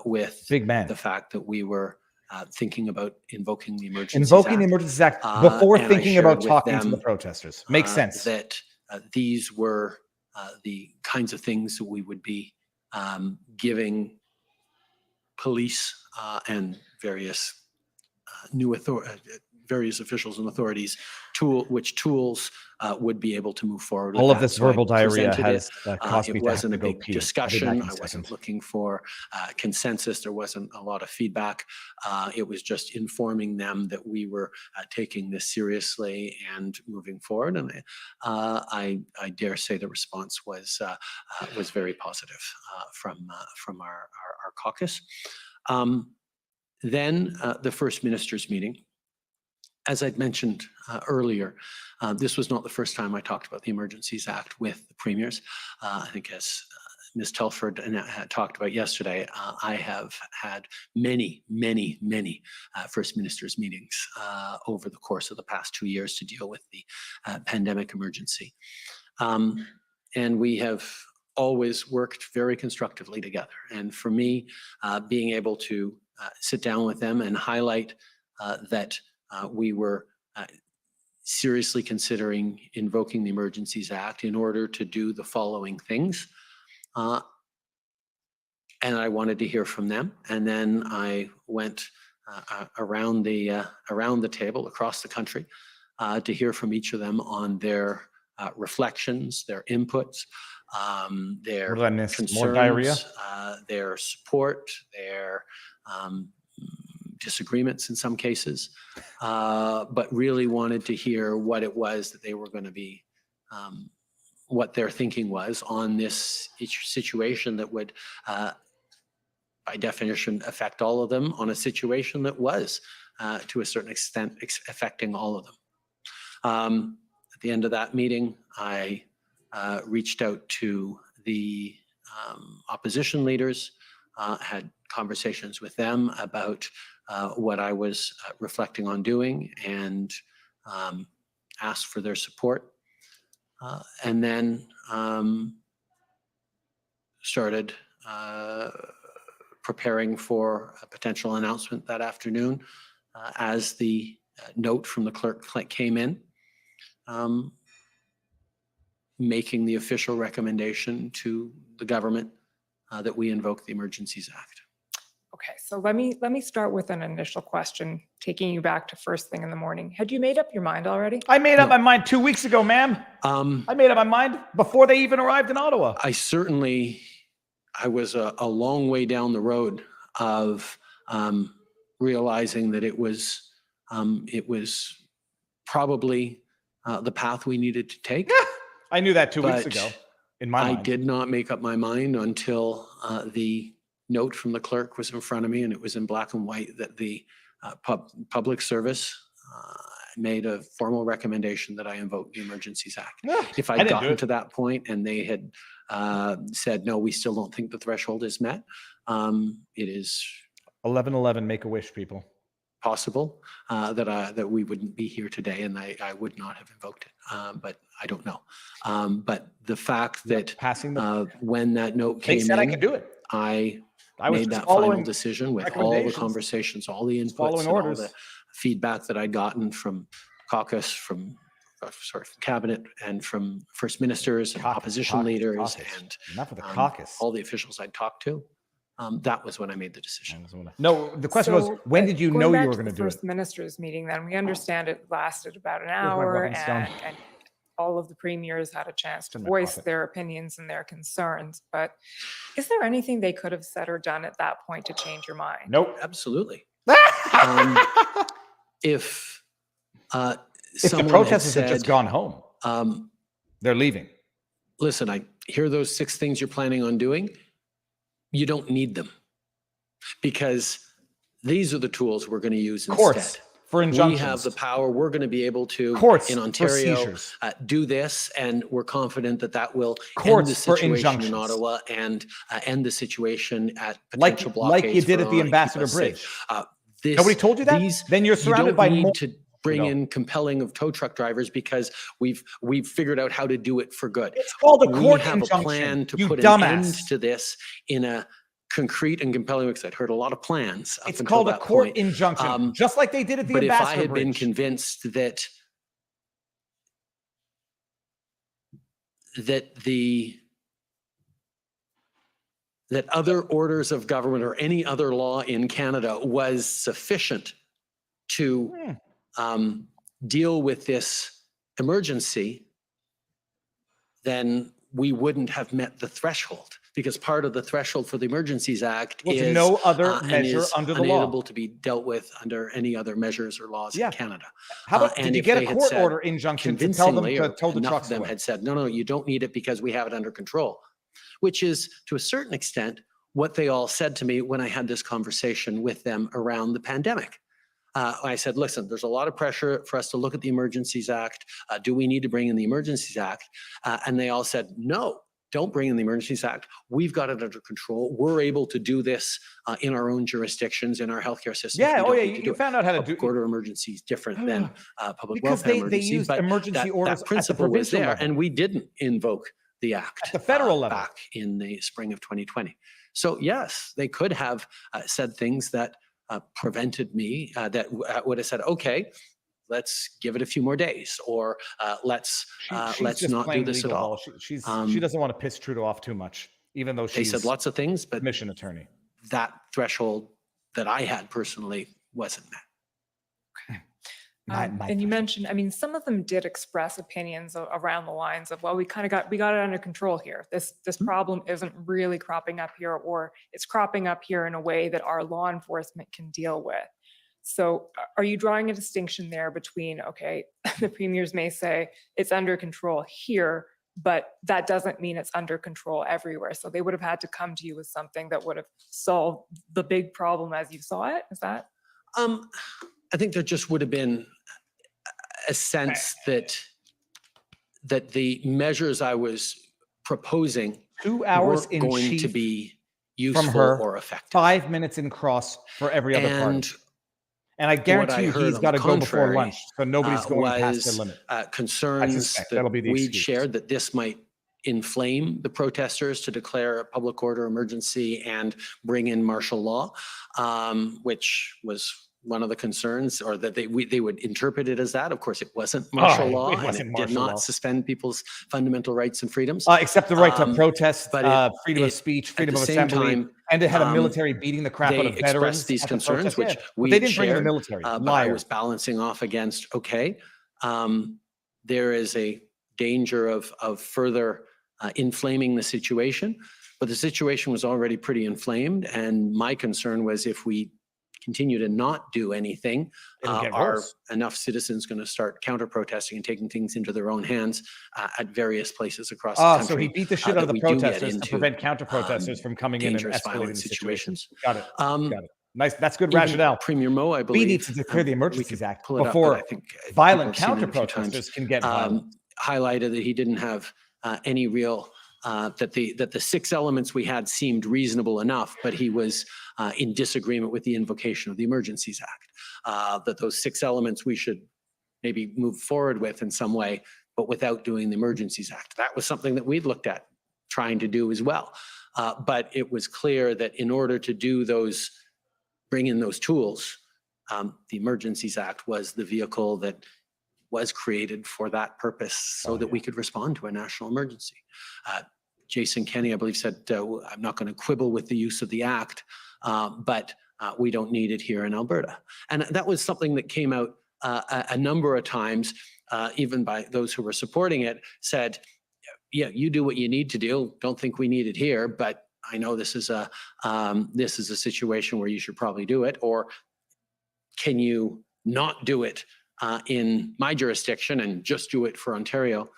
Speaker 4: with
Speaker 2: Big man.
Speaker 4: the fact that we were thinking about invoking the Emergencies
Speaker 2: Invoking the
Speaker 4: Act.
Speaker 2: Emergencies Act before
Speaker 4: and I
Speaker 2: thinking
Speaker 4: shared
Speaker 2: about
Speaker 4: with
Speaker 2: talking to the
Speaker 4: them,
Speaker 2: protesters. Makes sense.
Speaker 4: That these were the kinds of things that we would be giving police and various various officials and authorities which tools would be able to move forward.
Speaker 2: All
Speaker 4: with
Speaker 2: of
Speaker 4: that.
Speaker 2: this
Speaker 4: So I
Speaker 2: verbal diarrhea
Speaker 4: presented
Speaker 2: has
Speaker 4: it.
Speaker 2: caused me
Speaker 4: It
Speaker 2: to have
Speaker 4: wasn't
Speaker 2: to
Speaker 4: a
Speaker 2: go
Speaker 4: big
Speaker 2: pee. I'll be back
Speaker 4: discussion.
Speaker 2: in a
Speaker 4: I wasn't
Speaker 2: second.
Speaker 4: looking for consensus. There wasn't a lot of feedback. It was just informing them that we were taking this seriously and moving forward. And I dare say the response was very positive from our caucus. Then the first minister's meeting. As I'd mentioned earlier, this was not the first time I talked about the Emergencies Act with the premiers. I think as Ms. Telford talked about yesterday, I have had many First Ministers meetings over the course of the past 2 years to deal with the pandemic emergency. And we have always worked very constructively together. And for me, being able to sit down with them and highlight that we were seriously considering invoking the Emergencies Act in order to do the following things. And I wanted to hear from them. And then I went around the table across the country to hear from each of them on their reflections, their inputs, their
Speaker 2: What did I miss?
Speaker 4: concerns,
Speaker 2: More diarrhea?
Speaker 4: their support, their disagreements in some cases, but really wanted to hear what it was that they were going to be, what their thinking was on this situation that would, by definition, affect all of them on a situation that was, to a certain extent, affecting all of them. At the end of that meeting, I reached out to the opposition leaders, had conversations with them about what I was reflecting on doing, and asked for their support. And then started preparing for a potential announcement that afternoon as the note from the clerk came in, making the official recommendation to the government that we invoke the Emergencies Act.
Speaker 6: Okay, so let me start with an initial question, taking you back to first thing in the morning. Had you made up your mind already?
Speaker 2: I made up my mind 2 weeks ago, ma'am. I made up my mind before they even arrived in Ottawa.
Speaker 4: I was a long way down the road of realizing that it was probably the path we needed to take.
Speaker 2: I knew that 2 weeks ago. In my mind,
Speaker 4: I did not make up my mind until the note from the clerk was in front of me, and it was in black and white that the public service made a formal recommendation that I invoke the Emergencies Act. If I'd gotten to that point and they had said, no, we still don't think the threshold is met, it is
Speaker 2: 11/11, make a wish, people.
Speaker 4: possible that we wouldn't be here today, and I would not have invoked it, but I don't know. But the fact that when that note came in,
Speaker 2: I could do it.
Speaker 4: I made that final decision with all the conversations, all the inputs, and all the feedback that I'd gotten from caucus, from cabinet, and from first ministers, and opposition leaders, and all the officials I'd talked to. That was when I made the decision.
Speaker 2: No, the question was, when did you know you were going to do it?
Speaker 6: First ministers meeting, then we understand it lasted about an hour, and all of the premiers had a chance to voice their opinions and their concerns. But is there anything they could have said or done at that point to change your mind?
Speaker 2: Nope.
Speaker 4: Absolutely. If
Speaker 2: the protesters had just gone home, they're leaving.
Speaker 4: Listen, I hear those 6 things you're planning on doing. You don't need them, because these are the tools we're going to use instead.
Speaker 2: Courts for injunctions.
Speaker 4: We have the power. We're going to be able to, in Ontario, do this, and we're confident that that will end the situation in Ottawa and end the situation at potential blockades.
Speaker 2: Like you did at the Ambassador Bridge. Nobody told you that? Then you're surrounded by more.
Speaker 4: Bring in compelling of tow truck drivers because we've figured out how to do it for good.
Speaker 2: It's called a court
Speaker 4: injunction. We have a plan to put an end to this in a concrete and compelling way. Because I'd heard a lot of plans.
Speaker 2: It's called a court injunction, just like they did at the Ambassador Bridge.
Speaker 4: But if I had been convinced that other orders of government or any other law in Canada was sufficient to deal with this emergency, then we wouldn't have met the threshold, because part of the threshold for the Emergencies Act is
Speaker 2: no other measure under the law,
Speaker 4: unable to be dealt with under any other measures or laws in Canada.
Speaker 2: How about did you get a court order injunction to tell them to tow the trucks away?
Speaker 4: Had said, no, you don't need it because we have it under control, which is to a certain extent what they all said to me when I had this conversation with them around the pandemic. I said, listen, there's a lot of pressure for us to look at the Emergencies Act. Do we need to bring in the Emergencies Act? And they all said, no, don't bring in the Emergencies Act. We've got it under control. We're able to do this in our own jurisdictions, in our healthcare systems.
Speaker 2: Yeah,
Speaker 4: We
Speaker 2: oh
Speaker 4: don't
Speaker 2: yeah,
Speaker 4: need to do
Speaker 2: you
Speaker 4: it.
Speaker 2: found out how to do
Speaker 4: Public order emergency is different than public
Speaker 2: because
Speaker 4: welfare
Speaker 2: they
Speaker 4: emergency.
Speaker 2: used
Speaker 4: But
Speaker 2: emergency orders
Speaker 4: that
Speaker 2: at the
Speaker 4: principle was
Speaker 2: provincial
Speaker 4: there,
Speaker 2: level.
Speaker 4: and we didn't invoke the act
Speaker 2: At the federal level.
Speaker 4: back in the spring of 2020. So yes, they could have said things that prevented me, that would have said, okay, let's give it a few more days, or let's
Speaker 2: She's just
Speaker 4: not do
Speaker 2: playing
Speaker 4: this at
Speaker 2: legal
Speaker 4: all.
Speaker 2: ball. She doesn't want to piss Trudeau off too much, even though
Speaker 4: They
Speaker 2: she's
Speaker 4: said lots of things, but
Speaker 2: commission attorney.
Speaker 4: that threshold that I had personally wasn't met.
Speaker 6: And you mentioned, I mean, some of them did express opinions around the lines of, well, we got it under control here. This problem isn't really cropping up here, or it's cropping up here in a way that our law enforcement can deal with. So are you drawing a distinction there between, okay, the premiers may say it's under control here, but that doesn't mean it's under control everywhere. So they would have had to come to you with something that would have solved the big problem as you saw it? Is that?
Speaker 4: I think there just would have been a sense that the measures I was proposing
Speaker 2: 2 hours
Speaker 4: weren't
Speaker 2: in
Speaker 4: going to
Speaker 2: chief
Speaker 4: be
Speaker 2: from
Speaker 4: useful
Speaker 2: her,
Speaker 4: or effective.
Speaker 2: 5 minutes in cross for every other
Speaker 4: And
Speaker 2: party. And I guarantee you
Speaker 4: heard
Speaker 2: he's
Speaker 4: on
Speaker 2: got
Speaker 4: the
Speaker 2: to go before
Speaker 4: contrary,
Speaker 2: lunch, so nobody's going past
Speaker 4: was
Speaker 2: the limit.
Speaker 4: concerns
Speaker 2: suspect
Speaker 4: that
Speaker 2: that'll be the
Speaker 4: we'd
Speaker 2: excuse.
Speaker 4: shared that this might inflame the protesters to declare a public order emergency and bring in martial law, which was one of the concerns, or that they would interpret it as that. Of course, it wasn't martial law,
Speaker 2: it
Speaker 4: and
Speaker 2: wasn't
Speaker 4: it did
Speaker 2: martial
Speaker 4: not
Speaker 2: law.
Speaker 4: suspend people's fundamental rights and freedoms.
Speaker 2: Except the right to protest,
Speaker 4: but
Speaker 2: freedom of
Speaker 4: it-
Speaker 2: speech,
Speaker 4: at
Speaker 2: freedom
Speaker 4: the
Speaker 2: of
Speaker 4: same
Speaker 2: assembly,
Speaker 4: time,
Speaker 2: and it had a military beating the crap out
Speaker 4: they
Speaker 2: of veterans.
Speaker 4: expressed these
Speaker 2: at the
Speaker 4: concerns,
Speaker 2: protest.
Speaker 4: which
Speaker 2: Yeah.
Speaker 4: we
Speaker 2: But they didn't bring in the
Speaker 4: shared,
Speaker 2: military.
Speaker 4: but I
Speaker 2: Liar.
Speaker 4: was balancing off against, okay, there is a danger of further inflaming the situation, but the situation was already pretty inflamed, and my concern was if we continue to not do anything,
Speaker 2: It'll get
Speaker 4: are
Speaker 2: worse.
Speaker 4: enough citizens going to start counter-protesting and taking things into their own hands at various places across the country?
Speaker 2: So he beat the shit out of
Speaker 4: that
Speaker 2: the
Speaker 4: we do get
Speaker 2: protesters to
Speaker 4: into,
Speaker 2: prevent counter-protesters from coming in and
Speaker 4: dangerous,
Speaker 2: escalating
Speaker 4: violent
Speaker 2: the situation.
Speaker 4: situations.
Speaker 2: Got it.
Speaker 4: Um,
Speaker 2: Got it. Nice. That's good
Speaker 4: Even
Speaker 2: rationale.
Speaker 4: Premier Mo, I believe.
Speaker 2: We need to declare the
Speaker 4: we
Speaker 2: Emergencies
Speaker 4: could
Speaker 2: Act
Speaker 4: pull it up, but
Speaker 2: before
Speaker 4: I think
Speaker 2: violent
Speaker 4: people have seen it a few times,
Speaker 2: counter-protesters can get violent.
Speaker 4: highlighted that he didn't have any real, that the 6 elements we had seemed reasonable enough, but he was in disagreement with the invocation of the Emergencies Act. That those 6 elements we should maybe move forward with in some way, but without doing the Emergencies Act. That was something that we'd looked at trying to do as well. But it was clear that in order to do those, bring in those tools, the Emergencies Act was the vehicle that was created for that purpose, so that we could respond to a national emergency. Jason Kenney, I believe, said, I'm not going to quibble with the use of the act, but we don't need it here in Alberta. And that was something that came out a number of times, even by those who were supporting it, said, yeah, you do what you need to do. Don't think we need it here, but I know this is a situation where you should probably do it. Or can you not do it in my jurisdiction and just do it for Ontario?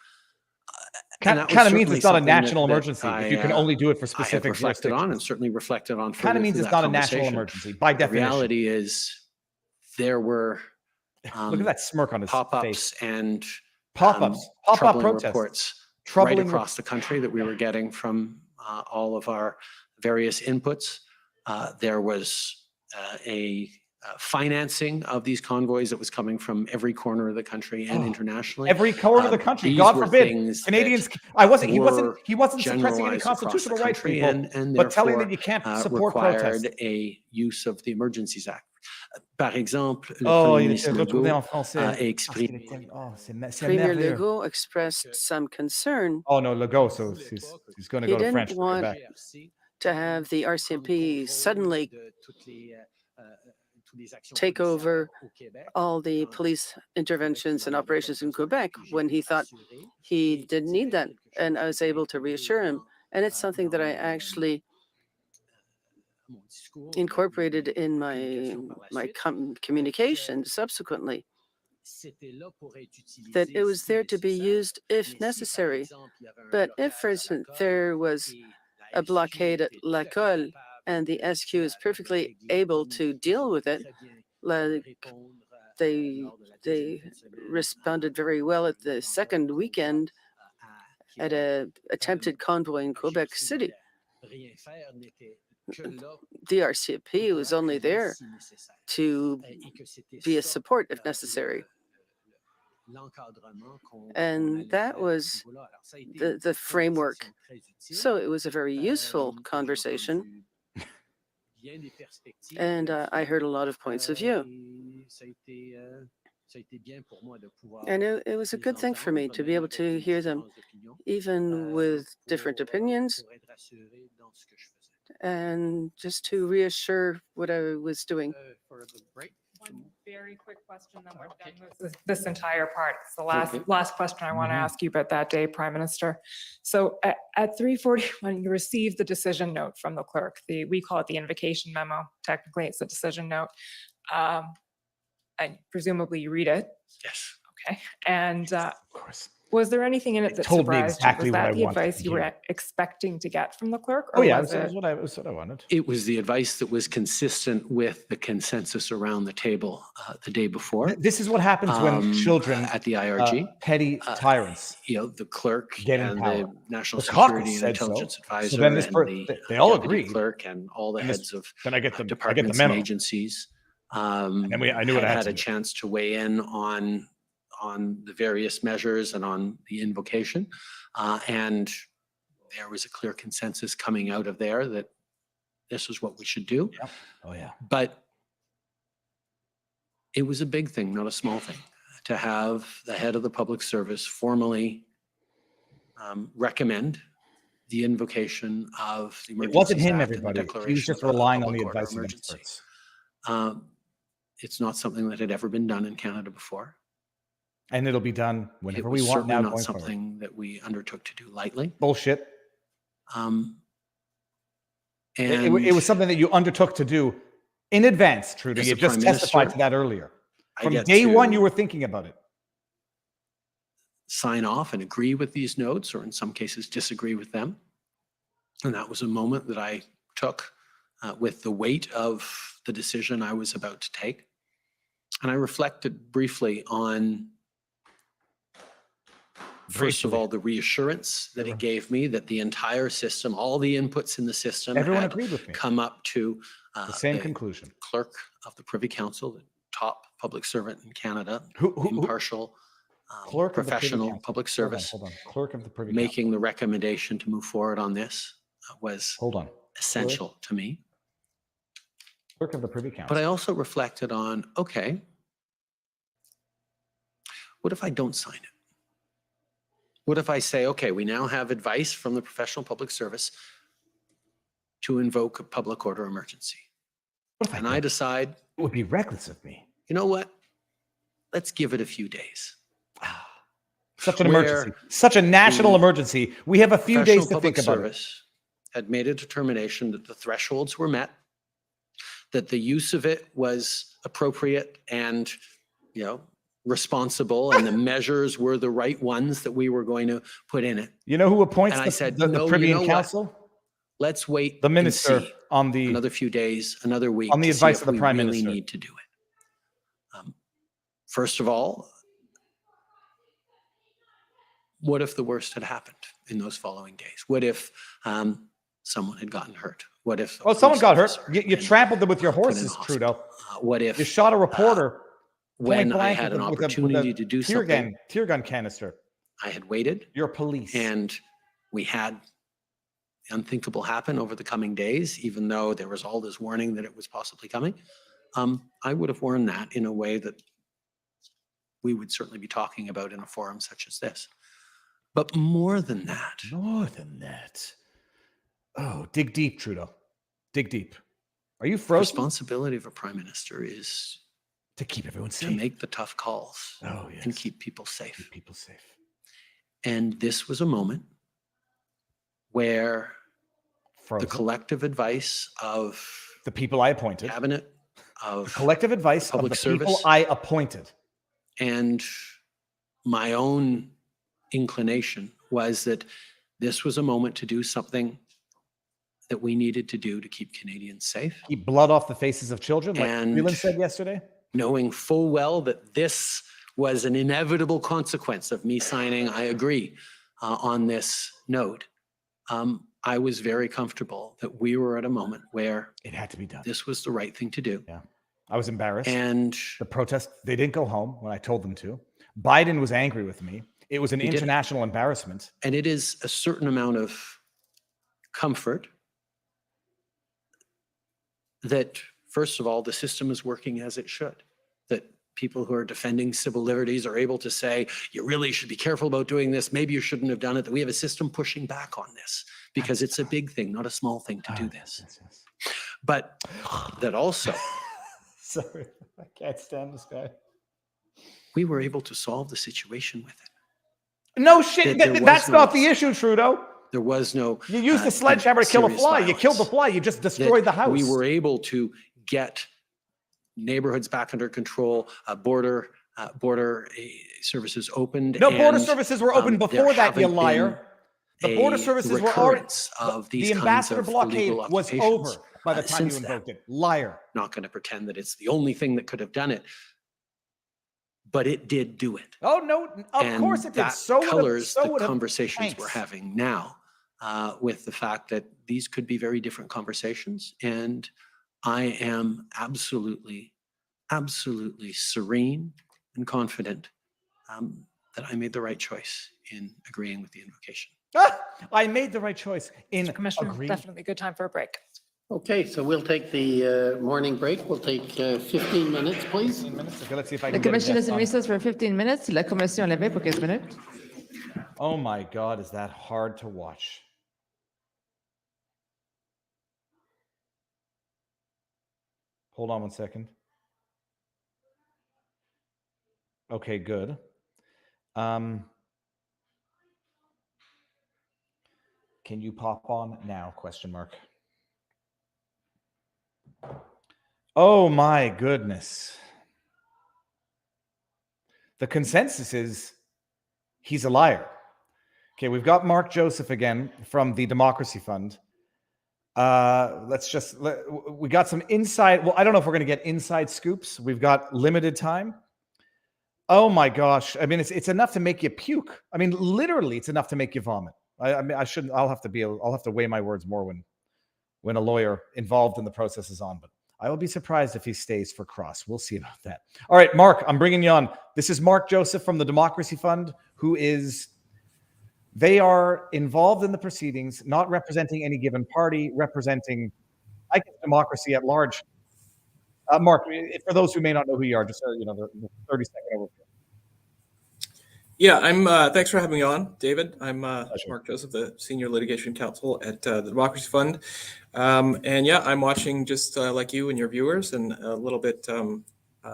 Speaker 2: Kind of means it's not a national emergency if you can only do it for
Speaker 4: I have
Speaker 2: specific
Speaker 4: reflected on and
Speaker 2: jurisdictions.
Speaker 4: certainly reflected on.
Speaker 2: Kind of means it's not a national emergency by
Speaker 4: The
Speaker 2: definition.
Speaker 4: reality is there were
Speaker 2: Look at that smirk on his
Speaker 4: pop-ups
Speaker 2: face.
Speaker 4: and
Speaker 2: Pop-ups, pop-up
Speaker 4: troubling
Speaker 2: protests.
Speaker 4: reports right
Speaker 2: Troubling
Speaker 4: across the country that we were getting from all of our various inputs. There was a financing of these convoys that was coming from every corner of the country and internationally.
Speaker 2: Every corner of the country.
Speaker 4: These
Speaker 2: God
Speaker 4: were
Speaker 2: forbid.
Speaker 4: things that
Speaker 2: Canadians. He wasn't suppressing any
Speaker 4: generalized across
Speaker 2: constitutional
Speaker 4: the
Speaker 2: rights,
Speaker 4: country
Speaker 2: people,
Speaker 4: and
Speaker 2: but telling
Speaker 4: therefore,
Speaker 2: that you can't support
Speaker 4: required
Speaker 2: protests.
Speaker 4: a use of the Emergencies Act. Par exemple, le
Speaker 2: Oh,
Speaker 4: Premier
Speaker 2: il
Speaker 4: ministre
Speaker 2: était retourné en
Speaker 4: Legault
Speaker 2: français.
Speaker 4: a
Speaker 2: Parce qu'il
Speaker 4: exprimé
Speaker 2: était- Oh, c'est
Speaker 8: Premier
Speaker 2: merveilleux.
Speaker 8: Legault expressed some concern
Speaker 2: Oh no, Legault. So he's going to
Speaker 8: He
Speaker 2: go to
Speaker 8: didn't
Speaker 2: French. for
Speaker 8: want-
Speaker 2: Quebec.
Speaker 8: to have the RCMP suddenly take over all the police interventions and operations in Quebec when he thought he didn't need that. And I was able to reassure him. And it's something that I actually incorporated in my communication subsequently, that it was there to be used if necessary. But if, for instance, there was a blockade at La Colle and the SQ is perfectly able to deal with it, like they responded very well at the second weekend at an attempted convoy in Quebec City. The RCMP was only there to be a support if necessary. And that was the framework. So it was a very useful conversation. And I heard a lot of points of view. And it was a good thing for me to be able to hear them, even with different opinions, and just to reassure what I was doing.
Speaker 6: One very quick question, then we're done with this entire part. It's the last question I want to ask you about that day, Prime Minister. So at 3:40, when you received the decision note from the clerk, we call it the invocation memo. Technically, it's a decision note. And presumably you read it.
Speaker 4: Yes.
Speaker 6: Okay. And
Speaker 2: Of course.
Speaker 6: was there anything in it that
Speaker 2: told me
Speaker 6: surprised
Speaker 2: exactly
Speaker 6: you? Was
Speaker 2: what
Speaker 6: that
Speaker 2: I
Speaker 6: the
Speaker 2: wanted
Speaker 6: advice
Speaker 2: to
Speaker 6: you were
Speaker 2: hear.
Speaker 6: expecting to get from the clerk?
Speaker 2: Oh, yeah,
Speaker 6: was
Speaker 2: that's
Speaker 6: it-
Speaker 2: what I wanted.
Speaker 4: It was the advice that was consistent with the consensus around the table the day before.
Speaker 2: This is what happens when children,
Speaker 4: at the IRG.
Speaker 2: petty tyrants,
Speaker 4: The clerk
Speaker 2: get in
Speaker 4: and
Speaker 2: power.
Speaker 4: the National
Speaker 2: The caucus
Speaker 4: Security and
Speaker 2: said so.
Speaker 4: Intelligence
Speaker 2: So
Speaker 4: Advisor
Speaker 2: then this
Speaker 4: and
Speaker 2: they all
Speaker 4: deputy
Speaker 2: agreed.
Speaker 4: clerk and all the
Speaker 2: And this-
Speaker 4: heads of
Speaker 2: Then I get the
Speaker 4: departments
Speaker 2: memo.
Speaker 4: and agencies
Speaker 2: I knew what I had
Speaker 4: had
Speaker 2: to
Speaker 4: a
Speaker 2: do.
Speaker 4: chance to weigh in on the various measures and on the invocation. And there was a clear consensus coming out of there that this is what we should do.
Speaker 2: Yep. Oh, yeah.
Speaker 4: But it was a big thing, not a small thing, to have the head of the public service formally recommend the invocation of the
Speaker 2: It
Speaker 4: Emergencies
Speaker 2: wasn't him,
Speaker 4: Act and the
Speaker 2: everybody. He was
Speaker 4: declaration
Speaker 2: just
Speaker 4: of a
Speaker 2: relying on
Speaker 4: public
Speaker 2: the
Speaker 4: order
Speaker 2: advice of
Speaker 4: emergency.
Speaker 2: experts.
Speaker 4: It's not something that had ever been done in Canada before.
Speaker 2: And it'll be done
Speaker 4: It
Speaker 2: whenever we
Speaker 4: was
Speaker 2: want
Speaker 4: certainly
Speaker 2: now
Speaker 4: not
Speaker 2: going forward.
Speaker 4: something that we undertook to do lightly.
Speaker 2: Bullshit.
Speaker 4: And
Speaker 2: It was something that you undertook to do in advance, Trudeau.
Speaker 4: As
Speaker 2: You
Speaker 4: a
Speaker 2: just
Speaker 4: prime
Speaker 2: testified
Speaker 4: minister,
Speaker 2: to that earlier.
Speaker 4: I
Speaker 2: From
Speaker 4: get
Speaker 2: day one,
Speaker 4: to
Speaker 2: you were thinking about it.
Speaker 4: sign off and agree with these notes, or in some cases disagree with them. And that was a moment that I took with the weight of the decision I was about to take. And I reflected briefly on, first of all, the reassurance that it gave me that the entire system, all the inputs in the system
Speaker 2: Everyone
Speaker 4: had
Speaker 2: agreed with me.
Speaker 4: come up to
Speaker 2: The same conclusion.
Speaker 4: clerk of the Privy Council, the top public servant in Canada,
Speaker 2: Who-
Speaker 4: impartial,
Speaker 2: Clerk of the Privy
Speaker 4: professional
Speaker 2: Council.
Speaker 4: public
Speaker 2: Hold on,
Speaker 4: service,
Speaker 2: Hold on. Clerk of the Privy
Speaker 4: making the recommendation to move forward on this was
Speaker 2: Council. Hold on.
Speaker 4: essential to me.
Speaker 2: Clerk of the Privy Council.
Speaker 4: But I also reflected on, okay, what if I don't sign it? What if I say, okay, we now have advice from the professional public service to invoke a public order emergency.
Speaker 2: What if
Speaker 4: And I decide,
Speaker 2: It would be reckless of me.
Speaker 4: you know what? Let's give it a few days.
Speaker 2: Such an
Speaker 4: Where
Speaker 2: emergency. Such a national
Speaker 4: the
Speaker 2: emergency. We have a few
Speaker 4: Professional
Speaker 2: days to
Speaker 4: public
Speaker 2: think about it.
Speaker 4: service had made a determination that the thresholds were met, that the use of it was appropriate and, responsible, and the measures were the right ones that we were going to put in it.
Speaker 2: You know who appoints
Speaker 4: And I said,
Speaker 2: the
Speaker 4: no, you
Speaker 2: Privy
Speaker 4: know what?
Speaker 2: Council?
Speaker 4: Let's wait
Speaker 2: The
Speaker 4: and
Speaker 2: minister
Speaker 4: see
Speaker 2: on the
Speaker 4: another few days, another week.
Speaker 2: on the
Speaker 4: to see
Speaker 2: advice
Speaker 4: if
Speaker 2: of the
Speaker 4: we
Speaker 2: Prime
Speaker 4: really
Speaker 2: Minister.
Speaker 4: need to do it. First of all, what if the worst had happened in those following days? What if someone had gotten hurt? What if? a
Speaker 2: Oh, someone
Speaker 4: police
Speaker 2: got hurt.
Speaker 4: officer
Speaker 2: You
Speaker 4: had been
Speaker 2: trampled them with your
Speaker 4: put in
Speaker 2: horses,
Speaker 4: hospital?
Speaker 2: Trudeau.
Speaker 4: What if
Speaker 2: You shot a reporter
Speaker 4: when
Speaker 2: point
Speaker 4: I
Speaker 2: blank
Speaker 4: had an
Speaker 2: with a
Speaker 4: opportunity to do
Speaker 2: tear
Speaker 4: something,
Speaker 2: gun canister?
Speaker 4: I had waited
Speaker 2: You're police.
Speaker 4: and we had the unthinkable happen over the coming days, even though there was all this warning that it was possibly coming. I would have warned that in a way that we would certainly be talking about in a forum such as this. But more than that,
Speaker 2: More than that. Oh, dig deep, Trudeau. Dig deep. Are you
Speaker 4: the
Speaker 2: frozen?
Speaker 4: responsibility of a prime minister is
Speaker 2: To keep everyone
Speaker 4: to
Speaker 2: safe.
Speaker 4: make the tough calls
Speaker 2: Oh, yes.
Speaker 4: and keep people safe.
Speaker 2: Keep people safe.
Speaker 4: And this was a moment where
Speaker 2: Frozen.
Speaker 4: the collective advice of
Speaker 2: The people I appointed.
Speaker 4: cabinet, of
Speaker 2: Collective advice of
Speaker 4: public
Speaker 2: the people
Speaker 4: service.
Speaker 2: I appointed.
Speaker 4: and my own inclination was that this was a moment to do something that we needed to do to keep Canadians safe,
Speaker 2: Keep blood off the faces of children, like
Speaker 4: And-
Speaker 2: Leland said yesterday.
Speaker 4: knowing full well that this was an inevitable consequence of me signing, I agree, on this note, I was very comfortable that we were at a moment where
Speaker 2: It had to be done.
Speaker 4: this was the right thing to do.
Speaker 2: Yeah. I was embarrassed.
Speaker 4: And
Speaker 2: The protest, they didn't go home when I told them to. Biden was angry with me. It was an
Speaker 4: He did.
Speaker 2: international embarrassment.
Speaker 4: And it is a certain amount of comfort that, first of all, the system is working as it should. That people who are defending civil liberties are able to say, you really should be careful about doing this. Maybe you shouldn't have done it. That we have a system pushing back on this because it's a big thing, not a small thing to do this.
Speaker 2: Yes.
Speaker 4: But that also
Speaker 2: Sorry, I can't stand this guy.
Speaker 4: we were able to solve the situation with it.
Speaker 2: No shit.
Speaker 4: There was
Speaker 2: That's
Speaker 4: no-
Speaker 2: not the issue, Trudeau.
Speaker 4: There was no.
Speaker 2: You used the sledgehammer to kill a
Speaker 4: serious
Speaker 2: fly. You killed the
Speaker 4: violence.
Speaker 2: fly. You just
Speaker 4: That
Speaker 2: destroyed the house.
Speaker 4: We were able to get neighborhoods back under control, border services opened.
Speaker 2: No, border
Speaker 4: and,
Speaker 2: services were open
Speaker 4: there
Speaker 2: before that, you
Speaker 4: haven't
Speaker 2: liar.
Speaker 4: been
Speaker 2: The border
Speaker 4: a
Speaker 2: services were already.
Speaker 4: recurrence of these
Speaker 2: The
Speaker 4: kinds
Speaker 2: ambassador
Speaker 4: of
Speaker 2: blockade
Speaker 4: illegal
Speaker 2: was
Speaker 4: occupations,
Speaker 2: over by the time you
Speaker 4: since then.
Speaker 2: invoked it. Liar.
Speaker 4: Not going to pretend that it's the only thing that could have done it, but it did do it.
Speaker 2: Oh, no. Of
Speaker 4: And
Speaker 2: course it did.
Speaker 4: that
Speaker 2: So would
Speaker 4: colors
Speaker 2: so
Speaker 4: the
Speaker 2: would
Speaker 4: conversations we're
Speaker 2: tanks.
Speaker 4: having now with the fact that these could be very different conversations. And I am absolutely serene and confident that I made the right choice in agreeing with the invocation.
Speaker 2: I made the right choice in
Speaker 6: Commissioner,
Speaker 2: agreeing.
Speaker 6: definitely good time for a break.
Speaker 9: Okay, so we'll take the morning break. We'll take 15 minutes, please.
Speaker 2: 15 minutes. Okay, let's see if I
Speaker 3: The
Speaker 2: can get a
Speaker 3: commission
Speaker 2: guest
Speaker 3: is in
Speaker 2: on.
Speaker 3: recess for 15 minutes. La commission levée pour 15 minutes.
Speaker 2: Oh my God, is that hard to watch? Hold on one second. Okay, good. Can you pop on now? Question mark. Oh my goodness. The consensus is he's a liar. Okay, we've got Mark Joseph again from the Democracy Fund. We got some inside. Well, I don't know if we're going to get inside scoops. We've got limited time. Oh my gosh. I mean, it's enough to make you puke. I mean, literally, it's enough to make you vomit. I mean, I shouldn't. I'll have to weigh my words more when a lawyer involved in the process is on. But I will be surprised if he stays for cross. We'll see about that. All right, Mark, I'm bringing you on. This is Mark Joseph from the Democracy Fund, they are involved in the proceedings, not representing any given party, representing, I guess, democracy at large. Mark, for those who may not know who you are, just the 30-second overview.
Speaker 10: Yeah, I'm. Thanks for having me on, David. I'm Mark Joseph, the Senior Litigation Counsel at the Democracy Fund, and yeah, I'm watching just like you and your viewers, and a little bit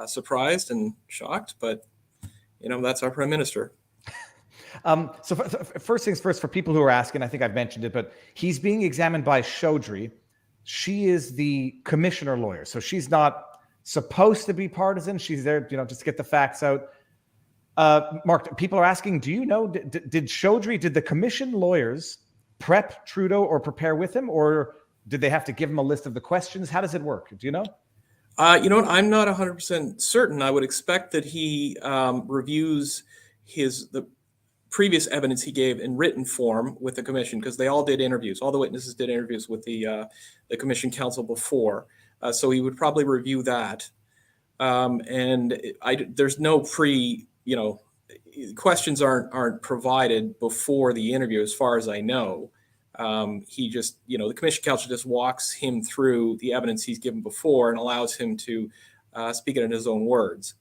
Speaker 10: surprised and shocked, but that's our Prime Minister.
Speaker 2: So first things first, for people who are asking, I think I've mentioned it, but he's being examined by Chaudhry. She is the commissioner lawyer, so she's not supposed to be partisan. She's there, just to get the facts out. Mark, people are asking, do you know, did the commission lawyers prep Trudeau or prepare with him, or did they have to give him a list of the questions? How does it work? Do you know?
Speaker 10: You know what? I'm not 100% certain. I would expect that he reviews the previous evidence he gave in written form with the commission, because they all did interviews. All the witnesses did interviews with the commission counsel before. So he would probably review that. There's no questions aren't provided before the interview, as far as I know. He just, the commission counsel just walks him through the evidence he's given before and allows him to speak it in his own words.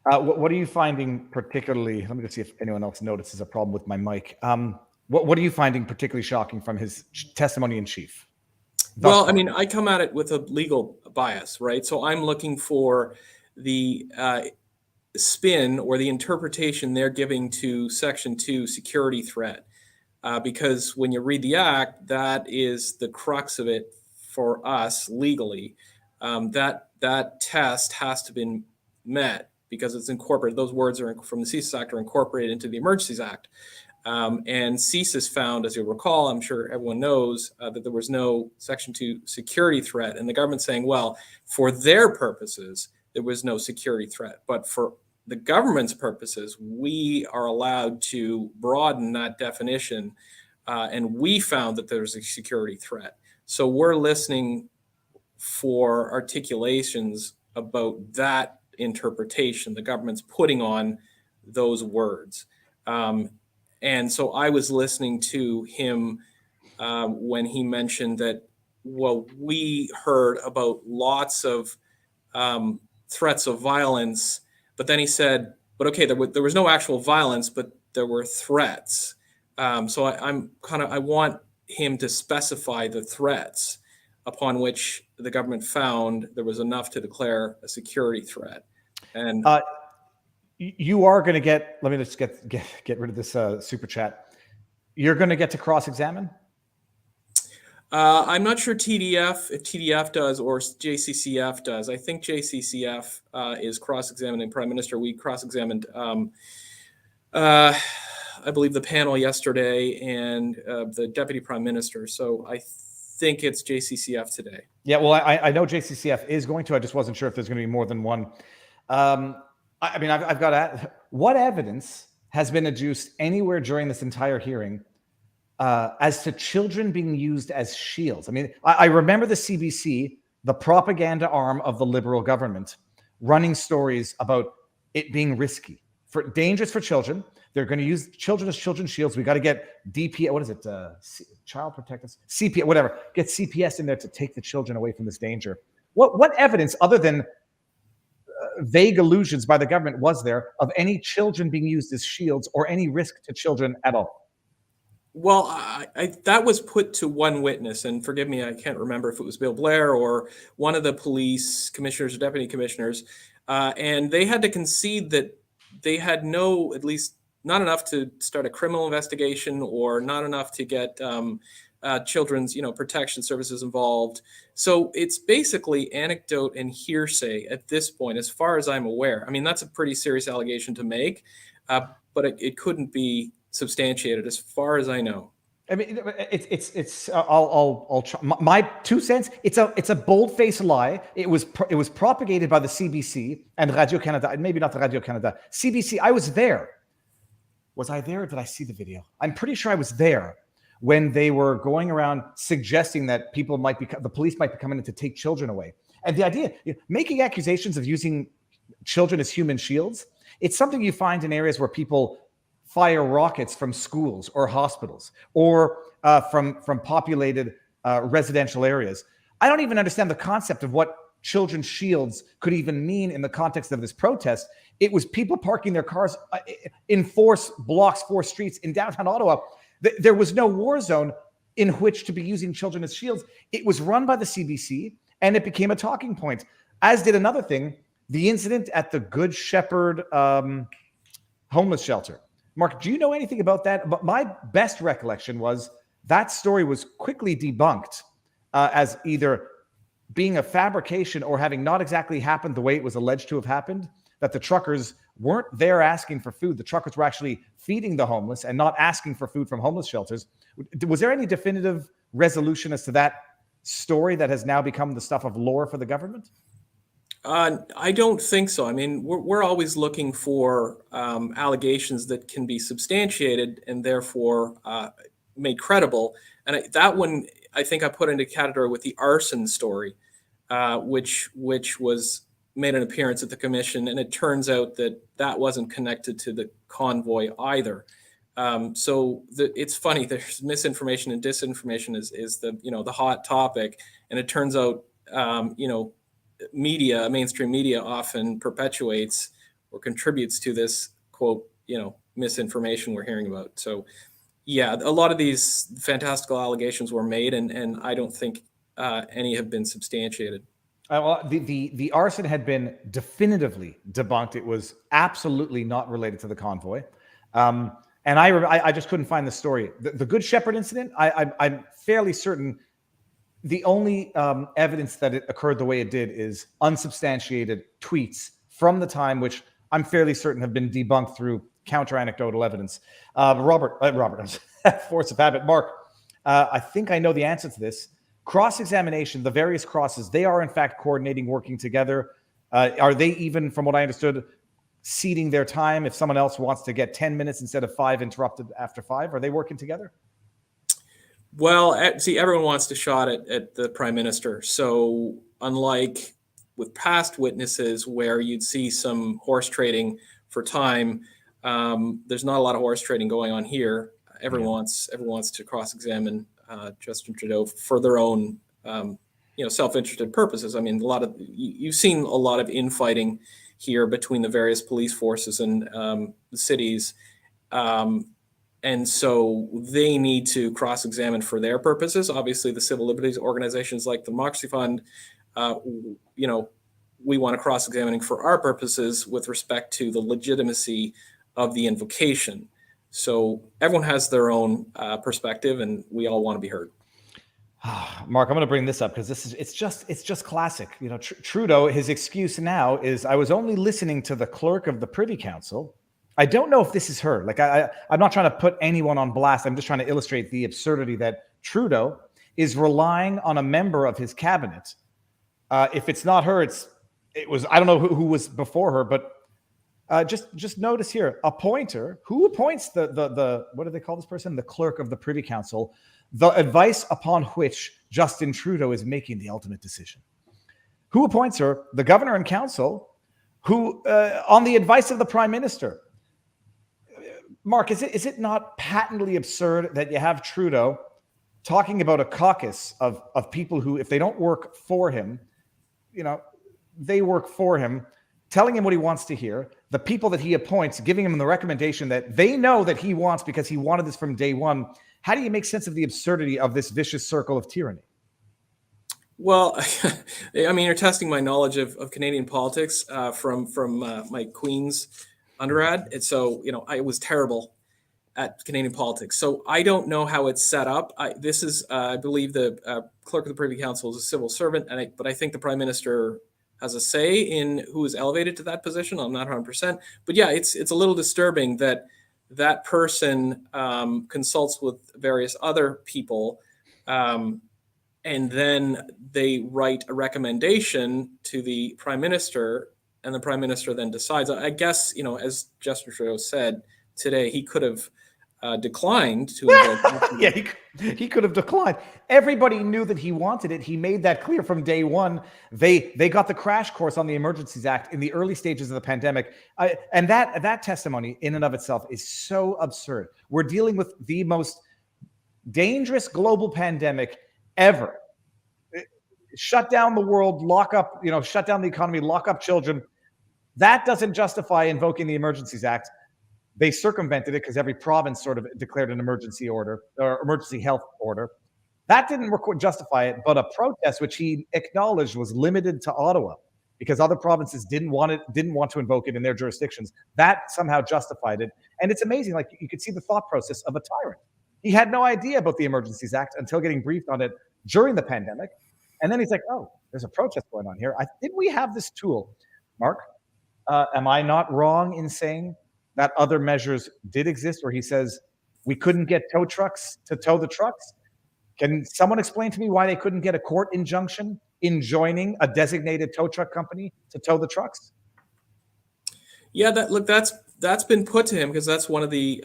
Speaker 2: What are you finding particularly? Let me just see if anyone else notices a problem with my mic. What are you finding particularly shocking from his testimony in chief?
Speaker 10: Well, I mean, I come at it with a legal bias, right? So I'm looking for the spin or the interpretation they're giving to Section 2 security threat. Because when you read the act, that is the crux of it for us legally. That test has to be met because it's incorporated. Those words are from the CSIS Act are incorporated into the Emergencies Act. And CSIS found, as you'll recall, I'm sure everyone knows, that there was no Section 2 security threat. And the government's saying, well, for their purposes, there was no security threat. But for the government's purposes, we are allowed to broaden that definition, and we found that there's a security threat. So we're listening for articulations about that interpretation the government's putting on those words. And so I was listening to him when he mentioned that, well, we heard about lots of threats of violence, but then he said, but okay, there was no actual violence, but there were threats. So I want him to specify the threats upon which the government found there was enough to declare a security threat. And
Speaker 2: you are going to get, let me just get rid of this super chat. You're going to get to cross-examine?
Speaker 10: I'm not sure if TDF does or JCCF does. I think JCCF is cross-examining Prime Minister. We cross-examined, I believe, the panel yesterday and the Deputy Prime Minister. So I think it's JCCF today.
Speaker 2: Yeah, well, I know JCCF is going to. I just wasn't sure if there's going to be more than one. I mean, I've got to, what evidence has been adduced anywhere during this entire hearing as to children being used as shields? I mean, I remember the CBC, the propaganda arm of the Liberal government, running stories about it being risky, dangerous for children. They're going to use children as children's shields. We got to get DPS, what is it? Child Protective, CPS, whatever. Get CPS in there to take the children away from this danger. What evidence, other than vague allusions by the government, was there of any children being used as shields or any risk to children at all?
Speaker 10: Well, that was put to one witness, and forgive me, I can't remember if it was Bill Blair or one of the police commissioners or deputy commissioners, and they had to concede that they had at least not enough to start a criminal investigation or not enough to get children's, protection services involved. So it's basically anecdote and hearsay at this point, as far as I'm aware. I mean, that's a pretty serious allegation to make, but it couldn't be substantiated as far as I know.
Speaker 2: I mean, I'll try. My 2 cents. It's a bold-faced lie. It was propagated by the CBC and Radio Canada, maybe not the Radio Canada. CBC. I was there. Was I there or did I see the video? I'm pretty sure I was there when they were going around suggesting that the police might be coming in to take children away. And the idea, making accusations of using children as human shields, it's something you find in areas where people fire rockets from schools or hospitals or from populated residential areas. I don't even understand the concept of what children's shields could even mean in the context of this protest. It was people parking their cars in 4 blocks, 4 streets in downtown Ottawa. There was no war zone in which to be using children as shields. It was run by the CBC, and it became a talking point, as did another thing, the incident at the Good Shepherd homeless shelter. Mark, do you know anything about that? But my best recollection was that story was quickly debunked as either being a fabrication or having not exactly happened the way it was alleged to have happened, that the truckers weren't there asking for food. The truckers were actually feeding the homeless and not asking for food from homeless shelters. Was there any definitive resolution as to that story that has now become the stuff of lore for the government?
Speaker 10: I don't think so. I mean, we're always looking for allegations that can be substantiated and therefore made credible. And that one, I think I put into category with the arson story, which was made an appearance at the commission, and it turns out that wasn't connected to the convoy either. So it's funny. There's misinformation and disinformation is the hot topic, and it turns out mainstream media often perpetuates or contributes to this quote misinformation we're hearing about. So yeah, a lot of these fantastical allegations were made, and I don't think any have been substantiated.
Speaker 2: Well, the arson had been definitively debunked. It was absolutely not related to the convoy. And I just couldn't find the story. The Good Shepherd incident, I'm fairly certain the only evidence that it occurred the way it did is unsubstantiated tweets from the time, which I'm fairly certain have been debunked through counter-anecdotal evidence. Robert, force of habit. Mark, I think I know the answer to this. Cross-examination, the various crosses, they are in fact coordinating, working together. Are they even, from what I understood, ceding their time if someone else wants to get 10 minutes instead of 5 interrupted after 5? Are they working together?
Speaker 10: Well, see, everyone wants to shot at the prime minister. So unlike with past witnesses where you'd see some horse trading for time, there's not a lot of horse trading going on here. Everyone wants to cross-examine Justin Trudeau for their own, self-interested purposes. I mean, you've seen a lot of infighting here between the various police forces and the cities. And so they need to cross-examine for their purposes. Obviously, the civil liberties organizations like the Democracy Fund, we want to cross-examining for our purposes with respect to the legitimacy of the invocation. So everyone has their own perspective, and we all want to be heard.
Speaker 2: Mark, I'm going to bring this up because it's just classic. Trudeau, his excuse now is, I was only listening to the clerk of the Privy Council. I don't know if this is her. Like, I'm not trying to put anyone on blast. I'm just trying to illustrate the absurdity that Trudeau is relying on a member of his cabinet. If it's not her, it was, I don't know who was before her, but just notice here, appointer, who appoints the what do they call this person? The clerk of the Privy Council, the advice upon which Justin Trudeau is making the ultimate decision. Who appoints her? The governor and council, who, on the advice of the prime minister. Mark, is it not patently absurd that you have Trudeau talking about a caucus of people who, if they don't work for him, they work for him, telling him what he wants to hear, the people that he appoints, giving him the recommendation that they know that he wants because he wanted this from day one. How do you make sense of the absurdity of this vicious circle of tyranny?
Speaker 10: Well, I mean, you're testing my knowledge of Canadian politics from my Queen's undergrad. And so, I was terrible at Canadian politics. So I don't know how it's set up. I believe the clerk of the Privy Council is a civil servant, but I think the prime minister has a say in who is elevated to that position. I'm not 100%, but yeah, it's a little disturbing that person consults with various other people, and then they write a recommendation to the prime minister, and the prime minister then decides. I guess, as Justin Trudeau said today, he could have declined to invoke.
Speaker 2: Yeah, he could have declined. Everybody knew that he wanted it. He made that clear from day one. They got the crash course on the Emergencies Act in the early stages of the pandemic. And that testimony in and of itself is so absurd. We're dealing with the most dangerous global pandemic ever. Shut down the world, lock up, shut down the economy, lock up children. That doesn't justify invoking the Emergencies Act. They circumvented it because every province sort of declared an emergency order or emergency health order. That didn't justify it, but a protest, which he acknowledged was limited to Ottawa because other provinces didn't want to invoke it in their jurisdictions. That somehow justified it. And it's amazing. Like, you could see the thought process of a tyrant. He had no idea about the Emergencies Act until getting briefed on it during the pandemic. And then he's like, oh, there's a protest going on here. Didn't we have this tool? Mark, am I not wrong in saying that other measures did exist where he says we couldn't get tow trucks to tow the trucks? Can someone explain to me why they couldn't get a court injunction enjoining a designated tow truck company to tow the trucks?
Speaker 10: Yeah, that's been put to him because that's one of the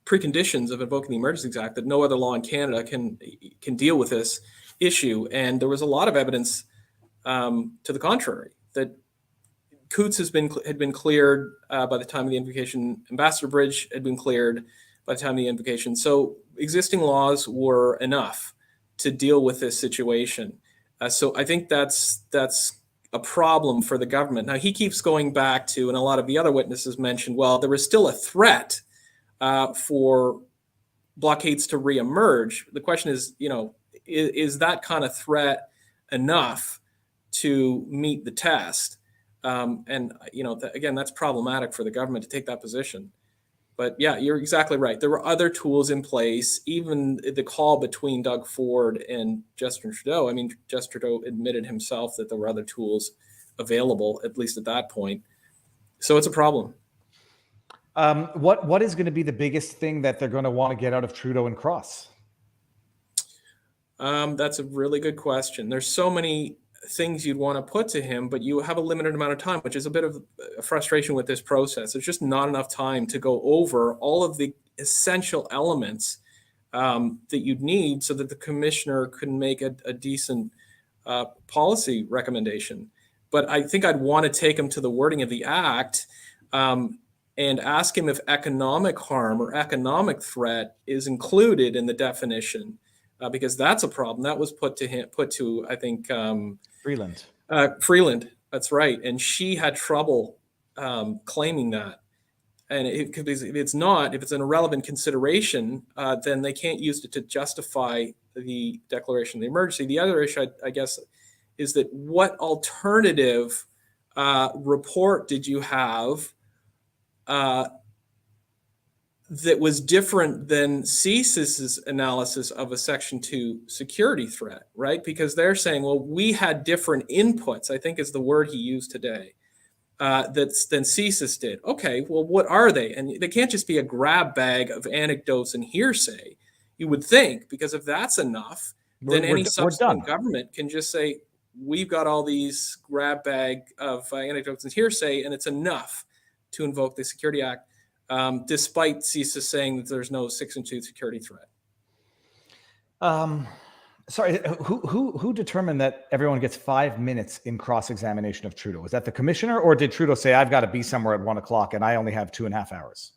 Speaker 10: preconditions of invoking the Emergencies Act, that no other law in Canada can deal with this issue. And there was a lot of evidence to the contrary, that Coots had been cleared by the time of the invocation. Ambassador Bridge had been cleared by the time of the invocation. So existing laws were enough to deal with this situation. So I think that's a problem for the government. Now, he keeps going back to, and a lot of the other witnesses mentioned, well, there was still a threat for blockades to reemerge. The question is, is that kind of threat enough to meet the test? And again, that's problematic for the government to take that position. But yeah, you're exactly right. There were other tools in place. Even the call between Doug Ford and Justin Trudeau. I mean, Justin Trudeau admitted himself that there were other tools available, at least at that point. So it's a problem.
Speaker 2: What is going to be the biggest thing that they're going to want to get out of Trudeau and Cross?
Speaker 10: That's a really good question. There's so many things you'd want to put to him, but you have a limited amount of time, which is a bit of a frustration with this process. There's just not enough time to go over all of the essential elements that you'd need so that the commissioner can make a decent policy recommendation. But I think I'd want to take him to the wording of the act and ask him if economic harm or economic threat is included in the definition, because that's a problem that was put to I think
Speaker 2: Freeland.
Speaker 10: Freeland, that's right, and she had trouble claiming that. And if it's an irrelevant consideration, then they can't use it to justify the declaration of the emergency. The other issue, I guess, is that what alternative report did you have that was different than CSIS's analysis of a Section 2 security threat, right? Because they're saying, well, we had different inputs, I think is the word he used today, than CSIS did. Okay, well, what are they? And they can't just be a grab bag of anecdotes and hearsay, you would think, because if that's enough, then any subsequent government can just say, we've got all these grab bag of anecdotes and hearsay, and it's enough to invoke the Security Act, despite CSIS saying that there's no 6 and 2 security threat.
Speaker 2: Sorry, who determined that everyone gets 5 minutes in cross-examination of Trudeau? Was that the commissioner, or did Trudeau say, I've got to be somewhere at 1 o'clock and I only have 2.5 hours?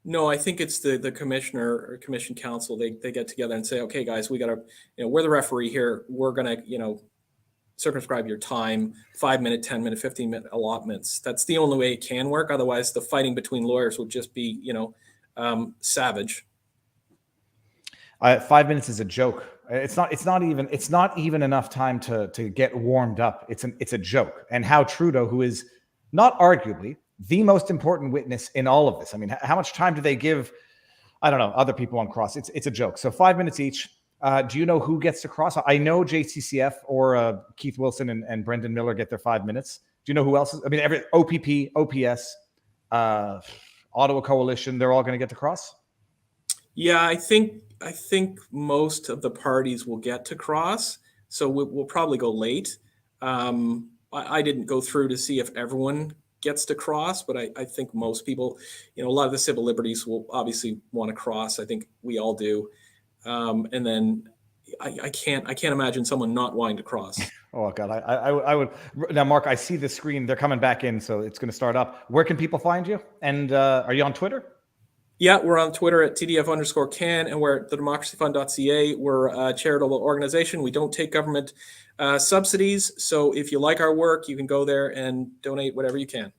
Speaker 10: No, I think it's the commissioner or commission council. They get together and say, okay, guys, we got to, we're the referee here. We're going to, circumscribe your time, 5 minute, 10 minute, 15 minute allotments. That's the only way it can work. Otherwise, the fighting between lawyers would just be, savage.
Speaker 2: 5 minutes is a joke. It's not even enough time to get warmed up. It's a joke. And how Trudeau, who is not arguably the most important witness in all of this. I mean, how much time do they give? I don't know, other people on cross. It's a joke. So 5 minutes each. Do you know who gets to cross? I know JCCF or Keith Wilson and Brendan Miller get their 5 minutes. Do you know who else is? I mean, every OPP, OPS, Ottawa Coalition, they're all going to get to cross?
Speaker 10: Yeah, I think most of the parties will get to cross. So we'll probably go late. I didn't go through to see if everyone gets to cross, but I think most people, a lot of the civil liberties will obviously want to cross. I think we all do. And then I can't imagine someone not wanting to cross.
Speaker 2: Oh God, I would. Now, Mark, I see the screen. They're coming back in, so it's going to start up. Where can people find you? And are you on Twitter?
Speaker 10: Yeah, we're on Twitter at TDF_can, and we're at thedemocracyfund.ca. We're a charitable organization. We don't take government subsidies. So if you like our work, you can go there and donate whatever you can.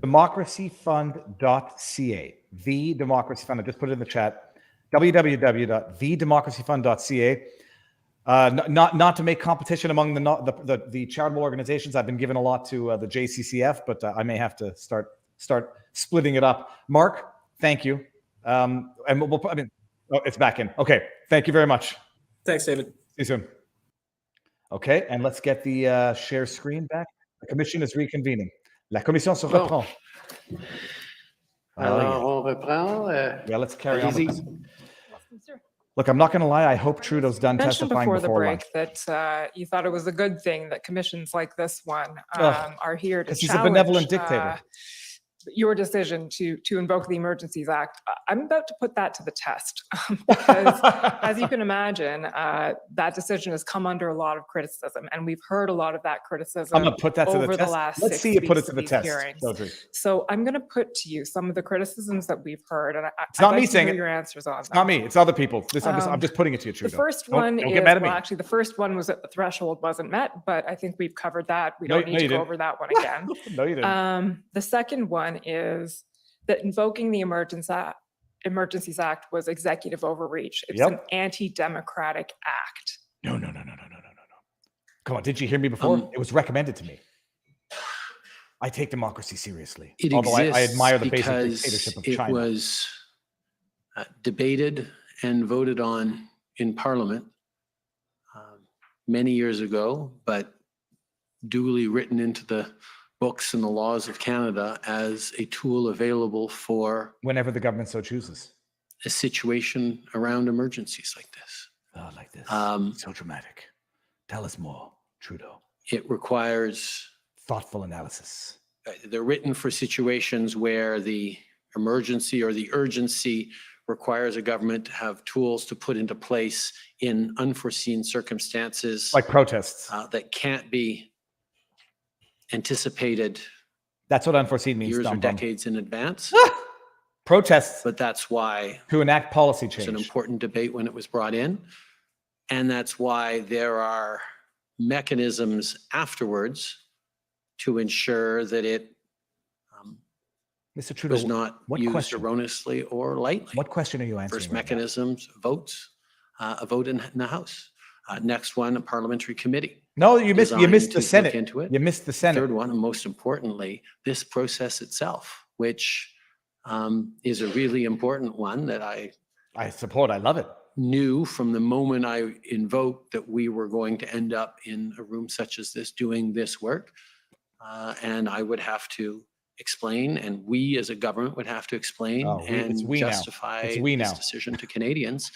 Speaker 2: Democracyfund.ca. The Democracy Fund. I just put it in the chat. www.thedemocracyfund.ca. Not to make competition among the charitable organizations. I've been given a lot to the JCCF, but I may have to start splitting it up. Mark, thank you. And it's back in. Okay, thank you very much.
Speaker 10: Thanks, David.
Speaker 2: See you soon. Okay, and let's get the share screen back. The commission is reconvening. La commission se reprend.
Speaker 9: Alors, on reprend.
Speaker 2: Yeah, let's carry on with this. Look, I'm not going to lie. I hope Trudeau's done testifying
Speaker 6: before the break
Speaker 2: lunch.
Speaker 6: that you thought it was a good thing that commissions like this one are here to challenge.
Speaker 2: Because he's a benevolent dictator.
Speaker 6: Your decision to invoke the Emergencies Act. I'm about to put that to the test because, as you can imagine, that decision has come under a lot of criticism, and we've heard a lot of that criticism.
Speaker 2: I'm going to put that to the test. Let's see you put it to the test.
Speaker 6: So I'm going to put to you some of the criticisms that we've heard, and
Speaker 2: it's not me saying it.
Speaker 6: Your answers on
Speaker 2: it's not me. It's other people. I'm just putting it to you, Trudeau.
Speaker 6: The first one is actually the first one was that the threshold wasn't met, but I think we've covered that. We don't need to go over that one again.
Speaker 2: No, you didn't.
Speaker 6: The second one is that invoking the Emergencies Act was executive overreach. It's an anti-democratic act.
Speaker 2: No. Come on, did you hear me before? It was recommended to me. I take democracy seriously. Although I admire the basic dictatorship of China.
Speaker 4: It was debated and voted on in Parliament many years ago, but duly written into the books and the laws of Canada as a tool available for
Speaker 2: whenever the government so chooses.
Speaker 4: A situation around emergencies like this.
Speaker 2: Oh, like this. So dramatic. Tell us more, Trudeau.
Speaker 4: It requires,
Speaker 2: thoughtful analysis.
Speaker 4: they're written for situations where the emergency or the urgency requires a government to have tools to put into place in unforeseen circumstances
Speaker 2: Like protests.
Speaker 4: that can't be anticipated
Speaker 2: That's what unforeseen means.
Speaker 4: years or
Speaker 2: dumb bum.
Speaker 4: decades in advance.
Speaker 2: Protests
Speaker 4: But that's why
Speaker 2: to enact policy
Speaker 4: it's an
Speaker 2: change.
Speaker 4: important debate when it was brought in. And that's why there are mechanisms afterwards to ensure that it
Speaker 2: Mr. Trudeau,
Speaker 4: was not
Speaker 2: what
Speaker 4: used
Speaker 2: question?
Speaker 4: erroneously or lightly.
Speaker 2: What question are you answering?
Speaker 4: First
Speaker 2: right now?
Speaker 4: mechanisms, votes, a vote in the House. Next one, a parliamentary committee.
Speaker 2: No, you missed
Speaker 4: designed
Speaker 2: the
Speaker 4: to look
Speaker 2: Senate.
Speaker 4: into it.
Speaker 2: You missed the Senate.
Speaker 4: Third one, and most importantly, this process itself, which is a really important one that
Speaker 2: I support. I love it.
Speaker 4: knew from the moment I invoked that we were going to end up in a room such as this doing this work. And I would have to explain, and we as a government would have to explain
Speaker 2: it's
Speaker 4: and
Speaker 2: we now.
Speaker 4: justify
Speaker 2: It's we
Speaker 4: this
Speaker 2: now.
Speaker 4: decision to Canadians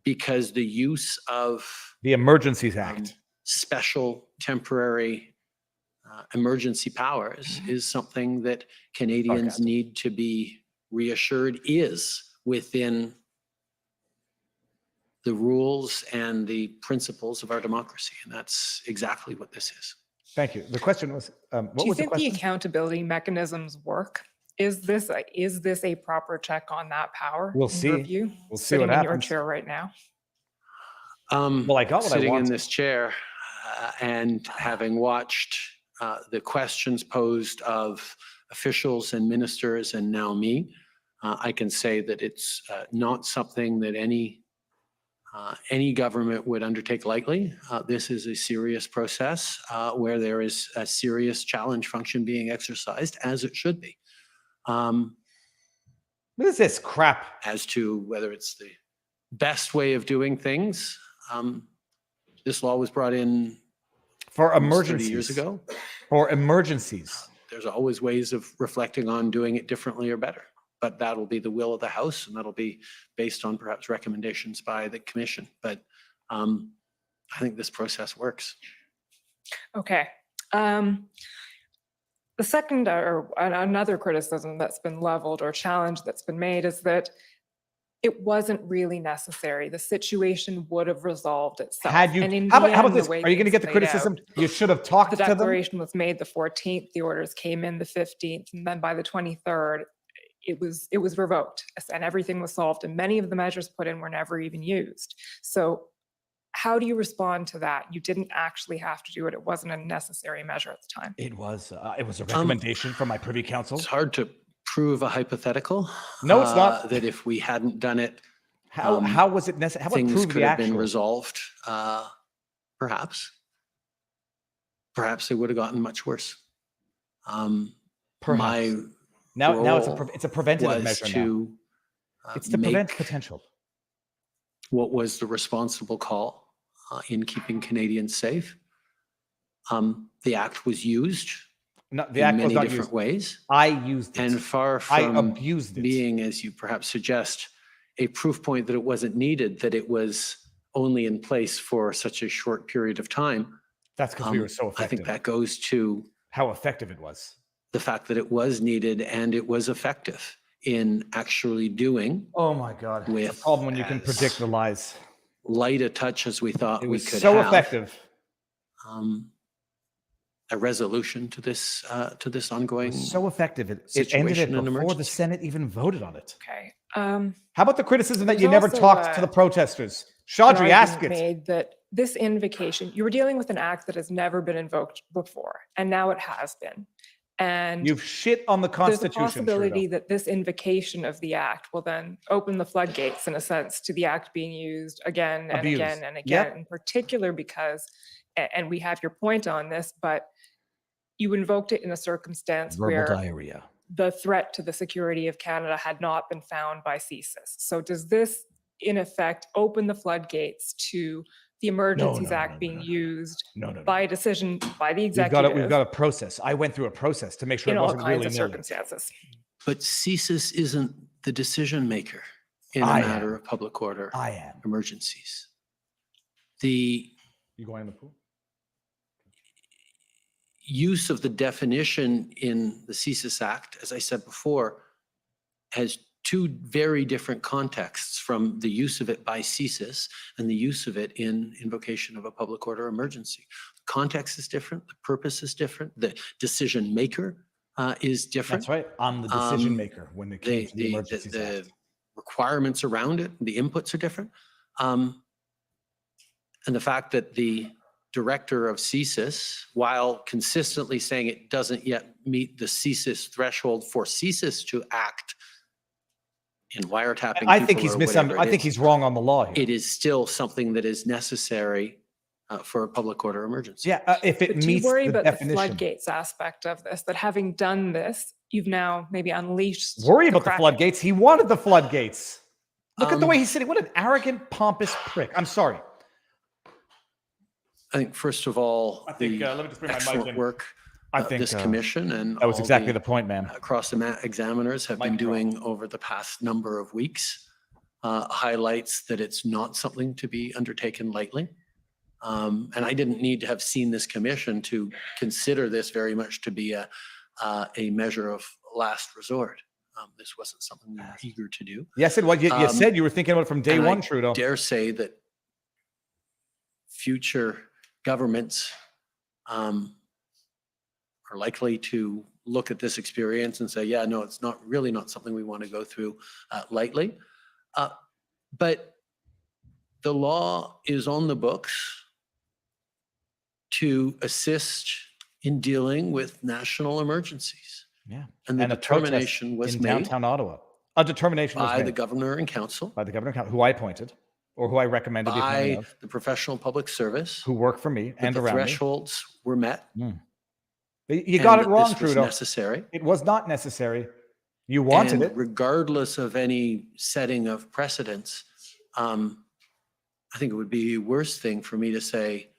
Speaker 4: because the use of
Speaker 2: The Emergencies Act.
Speaker 4: special temporary emergency powers is something that Canadians
Speaker 2: Sarcasm.
Speaker 4: need to be reassured is within the rules and the principles of our democracy. And that's exactly what this is.
Speaker 2: Thank you. The question was, what
Speaker 6: Do you
Speaker 2: was the
Speaker 6: think the
Speaker 2: question?
Speaker 6: accountability mechanisms work? Is this a proper check on that power?
Speaker 2: We'll
Speaker 6: in your
Speaker 2: see.
Speaker 6: view,
Speaker 2: We'll see
Speaker 6: sitting
Speaker 2: what
Speaker 6: in your
Speaker 2: happens.
Speaker 6: chair right now?
Speaker 2: Well, I got what I
Speaker 4: Sitting in
Speaker 2: wanted.
Speaker 4: this chair and having watched the questions posed of officials and ministers and now me, I can say that it's not something that any government would undertake lightly. This is a serious process where there is a serious challenge function being exercised, as it should be.
Speaker 2: What is this crap?
Speaker 4: As to whether it's the best way of doing things, this law was brought in
Speaker 2: For
Speaker 4: almost 30
Speaker 2: emergencies.
Speaker 4: years ago.
Speaker 2: For emergencies.
Speaker 4: There's always ways of reflecting on doing it differently or better. But that'll be the will of the House, and that'll be based on perhaps recommendations by the Commission. But I think this process works.
Speaker 6: Okay. The second or another criticism that's been leveled or challenge that's been made is that it wasn't really necessary. The situation would have resolved itself.
Speaker 2: Had you,
Speaker 6: And in
Speaker 2: how
Speaker 6: the
Speaker 2: about
Speaker 6: end,
Speaker 2: this?
Speaker 6: way
Speaker 2: Are you going to
Speaker 6: things
Speaker 2: get the
Speaker 6: played out,
Speaker 2: criticism? You should have talked
Speaker 6: the
Speaker 2: to them.
Speaker 6: declaration was made the 14th, the orders came in the 15th, and then by the 23rd, it was revoked and everything was solved. And many of the measures put in were never even used. So how do you respond to that? You didn't actually have to do it. It wasn't a necessary measure at the time.
Speaker 2: It was a recommendation from my Privy Council.
Speaker 4: It's hard to prove a hypothetical.
Speaker 2: No, it's not.
Speaker 4: That if we hadn't done it,
Speaker 2: How was it necessary? How about
Speaker 4: things
Speaker 2: prove
Speaker 4: could
Speaker 2: the
Speaker 4: have been
Speaker 2: actual?
Speaker 4: resolved. Perhaps they would have gotten much worse.
Speaker 2: Perhaps.
Speaker 4: My
Speaker 2: Now it's
Speaker 4: role
Speaker 2: a preventative
Speaker 4: was
Speaker 2: measure now.
Speaker 4: to
Speaker 2: It's to prevent
Speaker 4: make
Speaker 2: potential.
Speaker 4: what was the responsible call in keeping Canadians safe. The act was used
Speaker 2: No, the
Speaker 4: in
Speaker 2: act was
Speaker 4: many
Speaker 2: not
Speaker 4: different
Speaker 2: used.
Speaker 4: ways,
Speaker 2: I used it.
Speaker 4: and far
Speaker 2: I
Speaker 4: from
Speaker 2: abused it.
Speaker 4: being, as you perhaps suggest, a proof point that it wasn't needed, that it was only in place for such a short period of time.
Speaker 2: That's because we were so
Speaker 4: I
Speaker 2: effective.
Speaker 4: think that goes to
Speaker 2: How effective it was.
Speaker 4: the fact that it was needed and it was effective in actually doing
Speaker 2: Oh my God. It's a
Speaker 4: with
Speaker 2: problem when you can
Speaker 4: as
Speaker 2: predict the lies.
Speaker 4: light a touch as we thought
Speaker 2: It
Speaker 4: we
Speaker 2: was
Speaker 4: could
Speaker 2: so
Speaker 4: have.
Speaker 2: effective.
Speaker 4: A resolution to this
Speaker 2: It
Speaker 4: ongoing.
Speaker 2: was so effective. It ended
Speaker 4: situation
Speaker 2: it
Speaker 4: and
Speaker 2: before the
Speaker 4: emergency.
Speaker 2: Senate even voted on it.
Speaker 6: Okay.
Speaker 2: How about the criticism that
Speaker 6: There's
Speaker 2: you never
Speaker 6: also,
Speaker 2: talked to the protesters?
Speaker 6: An
Speaker 2: Chaudhry, ask
Speaker 6: argument
Speaker 2: it.
Speaker 6: made that this invocation, you were dealing with an act that has never been invoked before, and now it has been. And
Speaker 2: You've shit on the
Speaker 6: there's a
Speaker 2: Constitution,
Speaker 6: possibility
Speaker 2: Trudeau.
Speaker 6: that this invocation of the act will then open the floodgates, in a sense, to the act being used again and
Speaker 2: Abused.
Speaker 6: again and
Speaker 2: Yep.
Speaker 6: again, in particular because, and we have your point on this, but you invoked it in a circumstance
Speaker 2: Verbal
Speaker 6: where
Speaker 2: diarrhea.
Speaker 6: the threat to the security of Canada had not been found by CSIS. So does this, in effect, open the floodgates to the Emergencies Act being used
Speaker 2: No.
Speaker 6: by a decision by the
Speaker 2: We've
Speaker 6: executive
Speaker 2: got a process. I went through a process to make sure
Speaker 6: in
Speaker 2: it
Speaker 6: all
Speaker 2: wasn't
Speaker 6: kinds
Speaker 2: really
Speaker 6: of
Speaker 2: nilly.
Speaker 6: circumstances?
Speaker 4: But CSIS isn't the decision maker in a
Speaker 2: I
Speaker 4: matter
Speaker 2: am.
Speaker 4: of public order
Speaker 2: I am.
Speaker 4: emergencies. The
Speaker 2: You going in the pool?
Speaker 4: use of the definition in the CSIS Act, as I said before, has two very different contexts from the use of it by CSIS and the use of it in invocation of a public order emergency. The context is different, the purpose is different, the decision maker is different.
Speaker 2: That's right. I'm the decision maker when it came to the Emergencies Act.
Speaker 4: The requirements around it, the inputs are different. And the fact that the director of CSIS, while consistently saying it doesn't yet meet the CSIS threshold for CSIS to act in wiretapping,
Speaker 2: I think he's I think he's wrong on the law here.
Speaker 4: It is still something that is necessary for a public order emergency.
Speaker 2: Yeah, if it
Speaker 6: But do
Speaker 2: meets
Speaker 6: you worry
Speaker 2: the
Speaker 6: about
Speaker 2: definition.
Speaker 6: the floodgates aspect of this, that having done this, you've now maybe unleashed.
Speaker 2: Worry about the
Speaker 6: crack-
Speaker 2: floodgates. He wanted the floodgates. Look at the way he's sitting. What an arrogant, pompous prick. I'm sorry.
Speaker 4: I think, first of all,
Speaker 2: I think,
Speaker 4: the
Speaker 2: let me just bring my mic
Speaker 4: excellent
Speaker 2: in.
Speaker 4: work
Speaker 2: I think
Speaker 4: this commission and
Speaker 2: that was
Speaker 4: all
Speaker 2: exactly the point, man.
Speaker 4: cross-examiners have been
Speaker 2: Mic drop.
Speaker 4: doing over the past number of weeks highlights that it's not something to be undertaken lightly. And I didn't need to have seen this commission to consider this very much to be a measure of last resort. This wasn't something we were eager to do.
Speaker 2: Yes, it was. You said you were thinking about it from day
Speaker 4: And
Speaker 2: one,
Speaker 4: I
Speaker 2: Trudeau.
Speaker 4: dare say that future governments are likely to look at this experience and say, yeah, no, it's not really not something we want to go through lightly. But the law is on the books to assist in dealing with national emergencies.
Speaker 2: Yeah.
Speaker 4: And the
Speaker 2: a protest
Speaker 4: determination was
Speaker 2: in
Speaker 4: made
Speaker 2: downtown Ottawa. A determination was
Speaker 4: by
Speaker 2: made
Speaker 4: the governor and council,
Speaker 2: by the governor and council, who I appointed or who I recommended the appointment
Speaker 4: by
Speaker 2: of,
Speaker 4: the professional public service,
Speaker 2: who worked for me
Speaker 4: that
Speaker 2: and
Speaker 4: the
Speaker 2: around me.
Speaker 4: thresholds were met.
Speaker 2: You got
Speaker 4: and
Speaker 2: it
Speaker 4: that
Speaker 2: wrong,
Speaker 4: this was
Speaker 2: Trudeau.
Speaker 4: necessary.
Speaker 2: It was not necessary. You wanted
Speaker 4: And
Speaker 2: it.
Speaker 4: regardless of any setting of precedents, I think it would be a worse thing for me to say,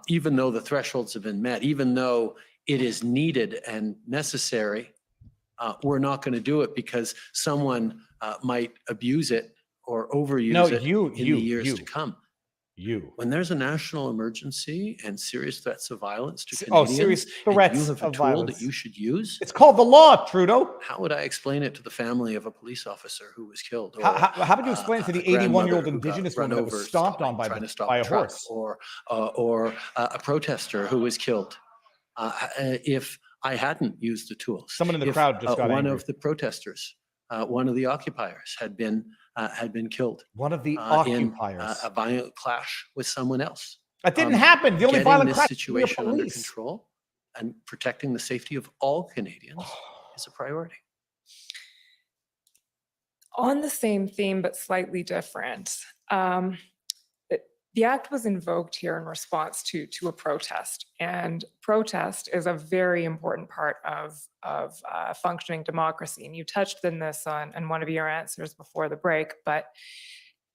Speaker 4: even though the thresholds have been met, even though it is needed and necessary, we're not going to do it because someone might abuse it or overuse it in the years to come. When there's a national emergency and serious threats of violence to Canadians,
Speaker 2: serious
Speaker 4: and
Speaker 2: threats
Speaker 4: you have a
Speaker 2: of
Speaker 4: tool
Speaker 2: violence.
Speaker 4: that you should use,
Speaker 2: It's called the law, Trudeau.
Speaker 4: how would I explain it to the family of a police officer who was killed? Or,
Speaker 2: How would you explain it to the
Speaker 4: a grandmother
Speaker 2: 81-year-old
Speaker 4: who got
Speaker 2: Indigenous
Speaker 4: run
Speaker 2: woman that was
Speaker 4: over
Speaker 2: stomped on
Speaker 4: trying to stop
Speaker 2: by a
Speaker 4: truck,
Speaker 2: horse?
Speaker 4: or a protester who was killed? If I hadn't used the tools,
Speaker 2: Someone in the
Speaker 4: if,
Speaker 2: crowd just got
Speaker 4: one
Speaker 2: angry.
Speaker 4: of the protesters, one of the occupiers had been killed.
Speaker 2: One of the
Speaker 4: in
Speaker 2: occupiers.
Speaker 4: a violent clash with someone else.
Speaker 2: That didn't happen. The only
Speaker 4: Getting
Speaker 2: violent
Speaker 4: this
Speaker 2: clash was the
Speaker 4: situation under
Speaker 2: police.
Speaker 4: control and protecting the safety of all Canadians is a priority.
Speaker 6: On the same theme, but slightly different. The act was invoked here in response to a protest, and protest is a very important part of functioning democracy. And you touched on this in one of your answers before the break, but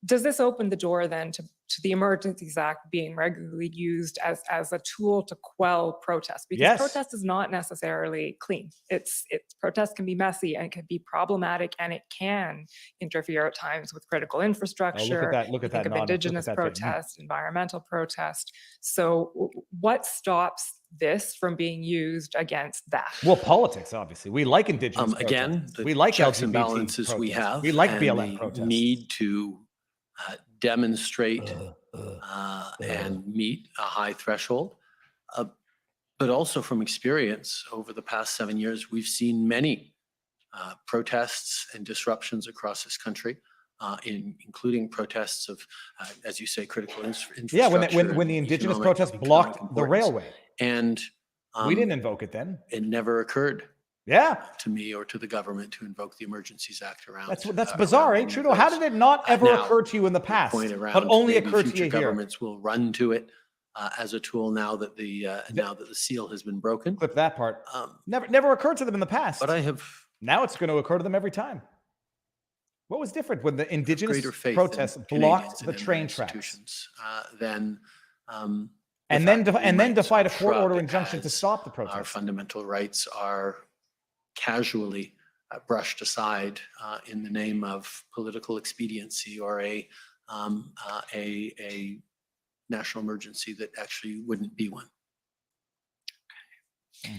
Speaker 6: does this open the door then to the Emergencies Act being regularly used as a tool to quell protest? Because
Speaker 2: Yes.
Speaker 6: protest is not necessarily clean. Protest can be messy and it can be problematic, and it can interfere at times with critical infrastructure.
Speaker 2: Look at
Speaker 6: Think
Speaker 2: that
Speaker 6: of
Speaker 2: nod.
Speaker 6: Indigenous
Speaker 2: Look at that face.
Speaker 6: protest, environmental protest. So what stops this from being used against that?
Speaker 2: Well, politics, obviously. We like Indigenous
Speaker 4: Again,
Speaker 2: protests.
Speaker 4: the
Speaker 2: We like
Speaker 4: checks and
Speaker 2: LGBT
Speaker 4: balances we
Speaker 2: protests.
Speaker 4: have.
Speaker 2: We like
Speaker 4: and
Speaker 2: BLM
Speaker 4: the
Speaker 2: protests.
Speaker 4: need to demonstrate and meet a high threshold. But also from experience over the past 7 years, we've seen many protests and disruptions across this country, including protests of, as you say, critical infrastructure.
Speaker 2: Yeah, when the
Speaker 4: and
Speaker 2: Indigenous
Speaker 4: economic
Speaker 2: protests blocked the
Speaker 4: importance.
Speaker 2: railway.
Speaker 4: And
Speaker 2: We didn't invoke it then.
Speaker 4: it never occurred
Speaker 2: Yeah.
Speaker 4: to me or to the government to invoke the Emergencies Act around.
Speaker 2: That's bizarre, eh,
Speaker 4: around
Speaker 2: Trudeau? How did it not ever
Speaker 4: Now,
Speaker 2: occur to you in the past,
Speaker 4: point around,
Speaker 2: but only
Speaker 4: maybe
Speaker 2: occur to
Speaker 4: future
Speaker 2: you here?
Speaker 4: governments will run to it as a tool now that the seal has been broken.
Speaker 2: Clip that part. Never occurred to them in the past.
Speaker 4: But I have
Speaker 2: Now it's going to occur to them every time. What was different when the Indigenous
Speaker 4: greater faith
Speaker 2: protests
Speaker 4: in
Speaker 2: blocked
Speaker 4: Canadians
Speaker 2: the
Speaker 4: and in
Speaker 2: train
Speaker 4: their
Speaker 2: tracks
Speaker 4: institutions than
Speaker 2: and then defied a court
Speaker 4: shrug
Speaker 2: order injunction to
Speaker 4: as
Speaker 2: stop the
Speaker 4: our
Speaker 2: protests?
Speaker 4: fundamental rights are casually brushed aside in the name of political expediency or a national emergency that actually wouldn't be one.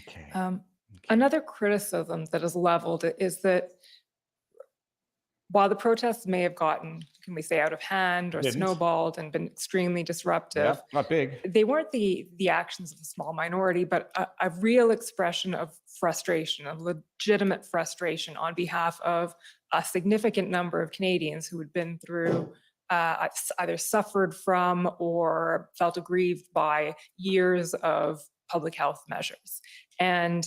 Speaker 2: Okay.
Speaker 6: Another criticism that is leveled is that while the protests may have gotten, can we say, out of hand or
Speaker 2: Didn't.
Speaker 6: snowballed and been extremely disruptive,
Speaker 2: Yeah, not big.
Speaker 6: they weren't the actions of a small minority, but a real expression of frustration, of legitimate frustration on behalf of a significant number of Canadians who had been through, either suffered from or felt aggrieved by years of public health measures. And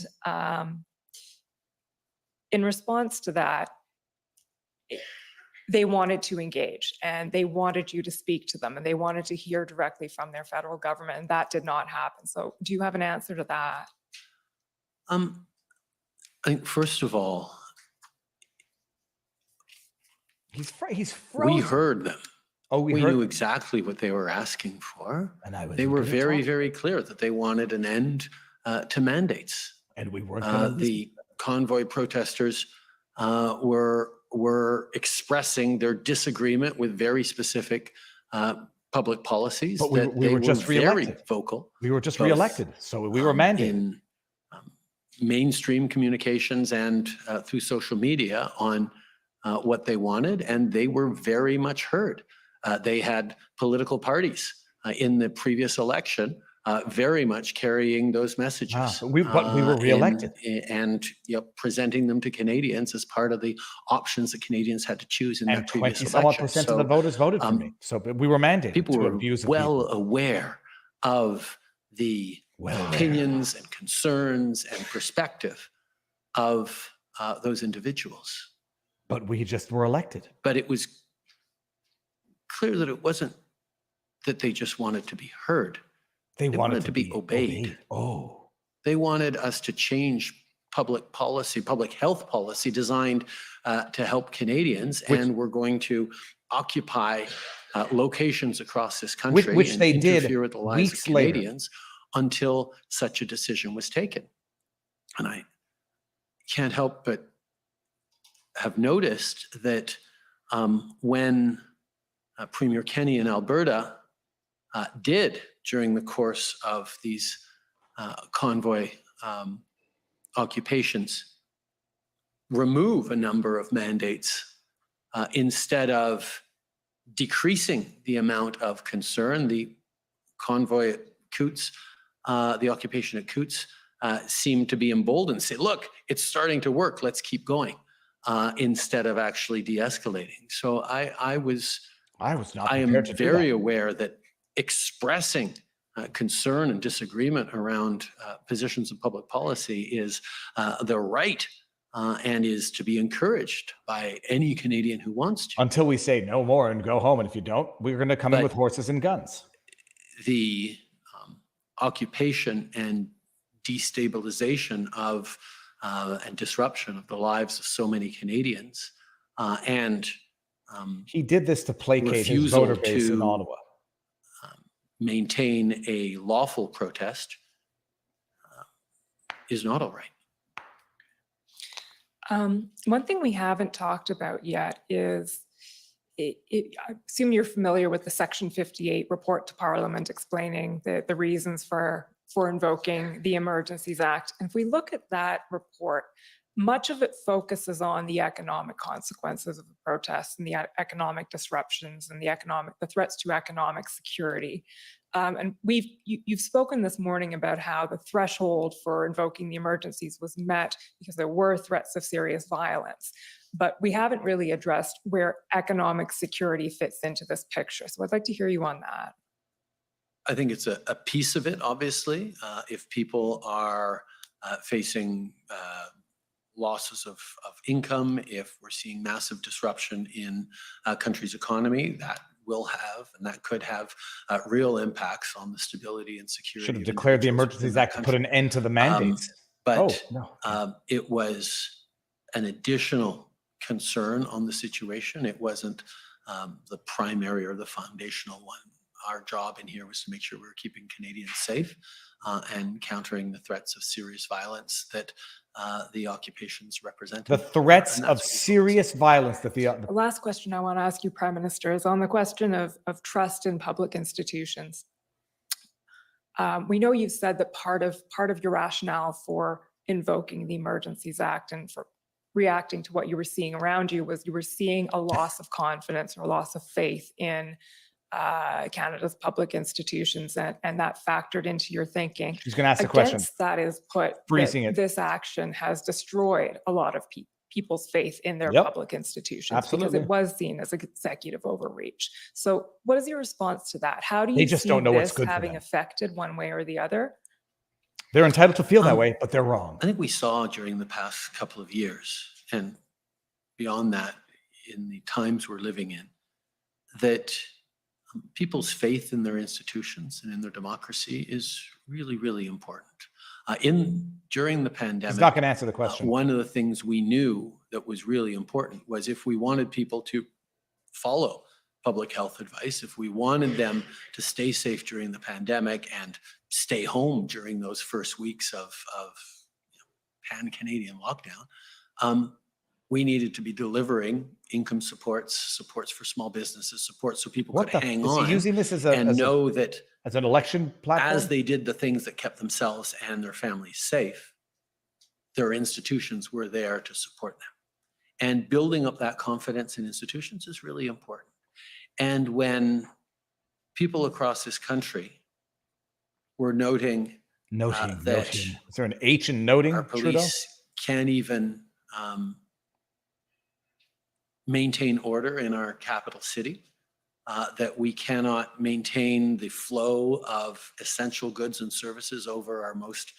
Speaker 6: in response to that, they wanted to engage and they wanted you to speak to them and they wanted to hear directly from their federal government, and that did not happen. So do you have an answer to that?
Speaker 4: I think first of all,
Speaker 2: He's frozen.
Speaker 4: we heard them.
Speaker 2: Oh,
Speaker 4: We
Speaker 2: heard
Speaker 4: knew
Speaker 2: them.
Speaker 4: exactly what they were asking for.
Speaker 2: And
Speaker 4: They were
Speaker 2: gonna
Speaker 4: very,
Speaker 2: talk.
Speaker 4: very clear that they wanted an end to mandates.
Speaker 2: And we weren't going to
Speaker 4: The convoy protesters were expressing their disagreement with very specific public policies.
Speaker 2: But
Speaker 4: that
Speaker 2: we
Speaker 4: they
Speaker 2: were just
Speaker 4: very
Speaker 2: reelected.
Speaker 4: vocal
Speaker 2: We were just
Speaker 4: both,
Speaker 2: reelected, so we were mandated.
Speaker 4: in mainstream communications and through social media on what they wanted, and they were very much heard. They had political parties in the previous election very much carrying those messages.
Speaker 2: But we were reelected.
Speaker 4: And presenting them to Canadians as part of the options that Canadians had to choose in that
Speaker 2: And
Speaker 4: previous
Speaker 2: 20-some
Speaker 4: election.
Speaker 2: odd % of the voters voted for me. So we were mandated
Speaker 4: People
Speaker 2: to
Speaker 4: were
Speaker 2: abuse of
Speaker 4: well
Speaker 2: people.
Speaker 4: aware of the opinions and concerns and perspective of those individuals.
Speaker 2: But we just were elected.
Speaker 4: But it was clear that it wasn't that they just wanted to be heard.
Speaker 2: They
Speaker 4: wanted to be obeyed.
Speaker 2: Oh.
Speaker 4: They wanted us to change public policy, public health policy designed to help Canadians, and we're going to occupy locations across this country
Speaker 2: Which
Speaker 4: and
Speaker 2: they did
Speaker 4: interfere with the lives of
Speaker 2: weeks later.
Speaker 4: Canadians until such a decision was taken. And I can't help but have noticed that when Premier Kenney in Alberta did, during the course of these convoy occupations, remove a number of mandates instead of decreasing the amount of concern. The convoy at Coutts, the occupation at Coutts, seemed to be emboldened, say, look, it's starting to work, let's keep going, instead of actually de-escalating. So I am very aware that expressing concern and disagreement around positions of public policy is the right and is to be encouraged by any Canadian who wants to.
Speaker 2: Until we say no more and go home. And if you don't, we're going to come in with horses and guns.
Speaker 4: The occupation and destabilization of and disruption of the lives of so many Canadians and
Speaker 2: he did this to placate his voter base in Ottawa.
Speaker 4: Maintain a lawful protest is not all right.
Speaker 6: One thing we haven't talked about yet is, I assume you're familiar with the Section 58 report to Parliament explaining the reasons for invoking the Emergencies Act. And if we look at that report, much of it focuses on the economic consequences of the protests and the economic disruptions and the threats to economic security. And you've spoken this morning about how the threshold for invoking the emergencies was met because there were threats of serious violence. But we haven't really addressed where economic security fits into this picture. So I'd like to hear you on that.
Speaker 4: I think it's a piece of it, obviously. If people are facing losses of income, if we're seeing massive disruption in a country's economy, that will have, and that could have real impacts on the stability and security.
Speaker 2: Should have declared the Emergencies Act to put an end to the mandates.
Speaker 4: It was an additional concern on the situation. It wasn't the primary or the foundational one. Our job in here was to make sure we were keeping Canadians safe and countering the threats of serious violence that the occupations represented.
Speaker 2: The threats of serious violence that
Speaker 6: The last question I want to ask you, Prime Minister, is on the question of trust in public institutions. We know you've said that part of your rationale for invoking the Emergencies Act and for reacting to what you were seeing around you was you were seeing a loss of confidence or loss of faith in Canada's public institutions, and that factored into your thinking.
Speaker 2: She's going to ask the question.
Speaker 6: Against that is put
Speaker 2: Freezing
Speaker 6: that
Speaker 2: it.
Speaker 6: this action has destroyed a lot of people's faith in their
Speaker 2: Yep.
Speaker 6: public institutions
Speaker 2: Absolutely.
Speaker 6: because it was seen as executive overreach. So what is your response to that? How do
Speaker 2: They
Speaker 6: you
Speaker 2: just
Speaker 6: see
Speaker 2: don't know what's
Speaker 6: this
Speaker 2: good for
Speaker 6: having
Speaker 2: them.
Speaker 6: affected one way or the other?
Speaker 2: They're entitled to feel that way, but they're wrong.
Speaker 4: I think we saw during the past couple of years and beyond that in the times we're living in, that people's faith in their institutions and in their democracy is really, really important. During the pandemic,
Speaker 2: He's not going to answer the question.
Speaker 4: one of the things we knew that was really important was if we wanted people to follow public health advice, if we wanted them to stay safe during the pandemic and stay home during those first weeks of pan-Canadian lockdown, we needed to be delivering income supports for small businesses, supports so people could hang
Speaker 2: is
Speaker 4: on
Speaker 2: he using this as
Speaker 4: know that
Speaker 2: as an election platform?
Speaker 4: as they did the things that kept themselves and their families safe, their institutions were there to support them. And building up that confidence in institutions is really important. And when people across this country were noting that
Speaker 2: Is there an H in noting,
Speaker 4: our
Speaker 2: Trudeau?
Speaker 4: police can't even maintain order in our capital city, that we cannot maintain the flow of essential goods and services over our most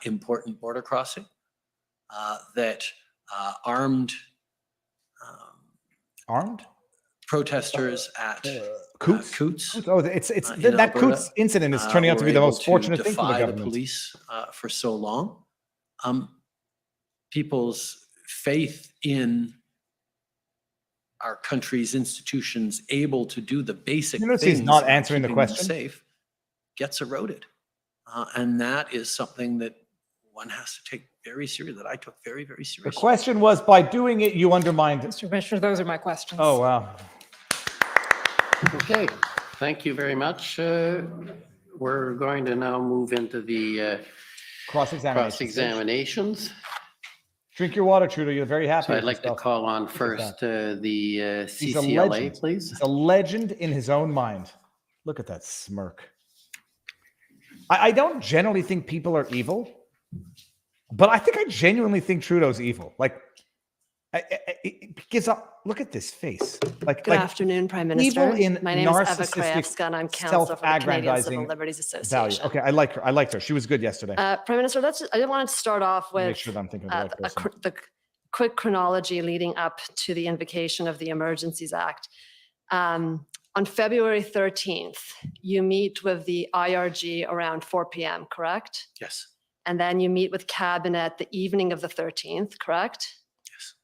Speaker 4: important border crossing, that armed protesters at Coots.
Speaker 2: Oh, it's
Speaker 4: in
Speaker 2: that
Speaker 4: Alberta,
Speaker 2: Coots incident is turning out to be the
Speaker 4: were
Speaker 2: most
Speaker 4: able
Speaker 2: fortunate thing for the
Speaker 4: defy
Speaker 2: government.
Speaker 4: police for so long. People's faith in our country's institutions able to do the basic
Speaker 2: You notice
Speaker 4: things
Speaker 2: he's not
Speaker 4: of
Speaker 2: answering the
Speaker 4: keeping them
Speaker 2: question?
Speaker 4: safe gets eroded. And that is something that one has to take very seriously, that I took very, very
Speaker 2: The
Speaker 4: seriously.
Speaker 2: question was, by doing it, you undermined.
Speaker 6: Mr. Commissioner, those are my questions.
Speaker 2: Oh, wow.
Speaker 9: Okay, thank you very much. We're going to now move into the cross-examinations.
Speaker 2: Drink your water, Trudeau. You're very happy.
Speaker 9: So I'd
Speaker 2: with
Speaker 9: like to
Speaker 2: yourself.
Speaker 9: call on first the
Speaker 2: He's a
Speaker 9: CCLA,
Speaker 2: legend.
Speaker 9: please.
Speaker 2: He's a legend in his own mind. Look at that smirk. I don't generally think people are evil, but I think I genuinely think Trudeau's evil. Like, it gives up. Look at this face.
Speaker 11: Good afternoon, Prime Minister.
Speaker 2: Evil in
Speaker 11: My name is Eva
Speaker 2: narcissistic,
Speaker 11: Krajewska, and I'm counsel for the Canadian
Speaker 2: self-aggrandizing
Speaker 11: Civil Liberties
Speaker 2: value.
Speaker 11: Association.
Speaker 2: Okay, I like her. I liked her. She was good yesterday.
Speaker 11: Prime Minister, I wanted to start off
Speaker 2: Make
Speaker 11: with
Speaker 2: sure that I'm thinking of the right person.
Speaker 11: the quick chronology leading up to the invocation of the Emergencies Act. On February 13th, you meet with the IRG around 4 p.m., correct?
Speaker 4: Yes.
Speaker 11: And then you meet with Cabinet the evening of the 13th, correct?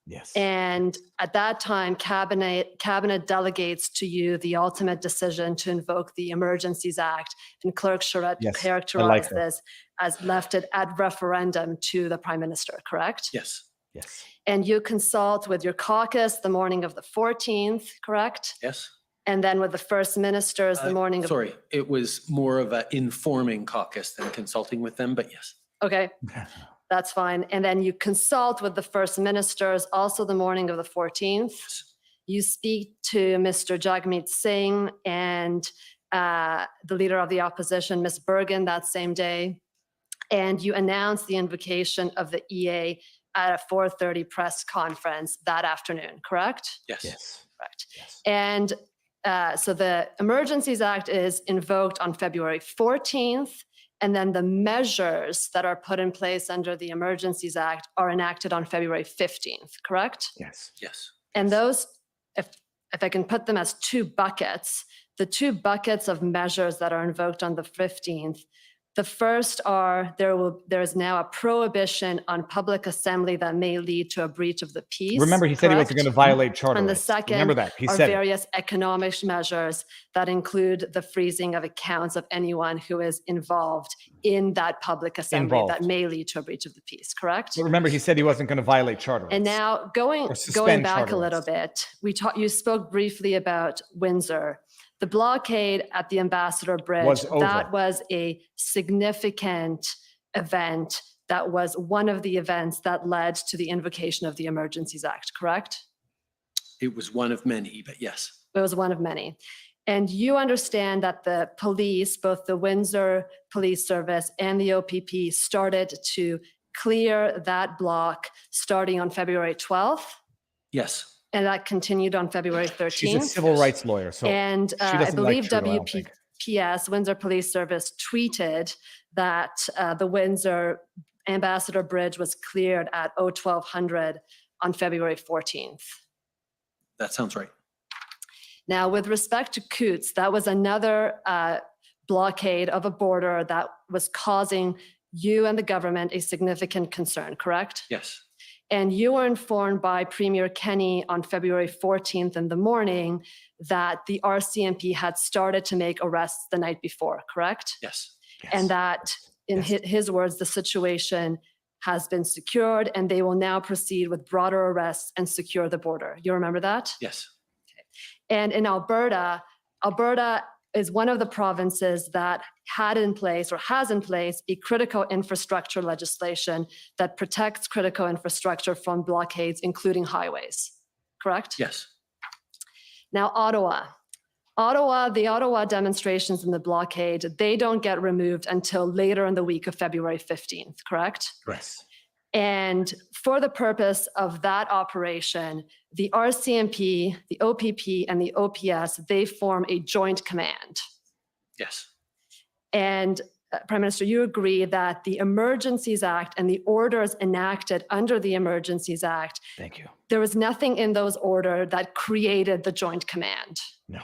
Speaker 2: Yes.
Speaker 11: And at that time, Cabinet delegates to you the ultimate decision to invoke the Emergencies Act, and Clerk Charette
Speaker 2: Yes, I
Speaker 11: characterized
Speaker 2: like that.
Speaker 11: this as left it ad referendum to the Prime Minister, correct?
Speaker 4: Yes.
Speaker 2: Yes.
Speaker 11: And you consult with your caucus the morning of the 14th, correct?
Speaker 4: Yes.
Speaker 11: And then with the First Ministers the morning of...
Speaker 4: Sorry, it was more of an informing caucus than consulting with them, but yes.
Speaker 11: Okay, that's fine. And then you consult with the First Ministers also the morning of the 14th. You speak to Mr. Jagmeet Singh and the Leader of the Opposition, Ms. Bergen, that same day. And you announce the invocation of the EA at a 4:30 press conference that afternoon, correct?
Speaker 4: Yes.
Speaker 2: Yes.
Speaker 11: Correct. And so the Emergencies Act is invoked on February 14th. And then the measures that are put in place under the Emergencies Act are enacted on February 15th, correct?
Speaker 2: Yes.
Speaker 4: Yes.
Speaker 11: And those, if I can put them as two buckets, the two buckets of measures that are invoked on the 15th, the first are there is now a prohibition on public assembly that may lead to a breach of the peace.
Speaker 2: Remember, he said he wasn't going to violate charter
Speaker 11: And the
Speaker 2: rights.
Speaker 11: second
Speaker 2: Remember that. He
Speaker 11: are
Speaker 2: said it.
Speaker 11: various economic measures that include the freezing of accounts of anyone who is involved in that public assembly that may lead to a breach of the peace, correct?
Speaker 2: But remember, he said he wasn't going to violate charter rights.
Speaker 11: And now going
Speaker 2: suspend
Speaker 11: back
Speaker 2: charter
Speaker 11: a little bit, you spoke briefly about Windsor. The blockade at the Ambassador Bridge,
Speaker 2: Was over.
Speaker 11: that was a significant event. That was one of the events that led to the invocation of the Emergencies Act, correct?
Speaker 4: It was one of many, but yes.
Speaker 11: It was one of many. And you understand that the police, both the Windsor Police Service and the OPP, started to clear that block starting on February 12th,
Speaker 4: Yes.
Speaker 11: and that continued on February 13th.
Speaker 2: She's a civil rights lawyer, so
Speaker 11: And
Speaker 2: she
Speaker 11: I
Speaker 2: doesn't like
Speaker 11: believe
Speaker 2: Trudeau, I don't think.
Speaker 11: WPS, Windsor Police Service, tweeted that the Windsor Ambassador Bridge was cleared at 1200 on February 14th.
Speaker 4: That sounds right.
Speaker 11: Now, with respect to Coutts, that was another blockade of a border that was causing you and the government a significant concern, correct?
Speaker 4: Yes.
Speaker 11: And you were informed by Premier Kenny on February 14th in the morning that the RCMP had started to make arrests the night before, correct?
Speaker 4: Yes.
Speaker 11: And that, in his words, the situation has been secured and they will now proceed with broader arrests and secure the border. You remember that?
Speaker 4: Yes.
Speaker 11: And in Alberta, Alberta is one of the provinces that had in place or has in place a critical infrastructure legislation that protects critical infrastructure from blockades, including highways, correct?
Speaker 4: Yes.
Speaker 11: Now, Ottawa. The Ottawa demonstrations and the blockade, they don't get removed until later in the week of February 15th, correct?
Speaker 2: Yes.
Speaker 11: And for the purpose of that operation, the RCMP, the OPP, and the OPS, they form a joint command.
Speaker 4: Yes.
Speaker 11: And Prime Minister, you agree that the Emergencies Act and the orders enacted under the Emergencies Act,
Speaker 2: Thank you.
Speaker 11: there was nothing in those orders that created the joint command.
Speaker 2: No.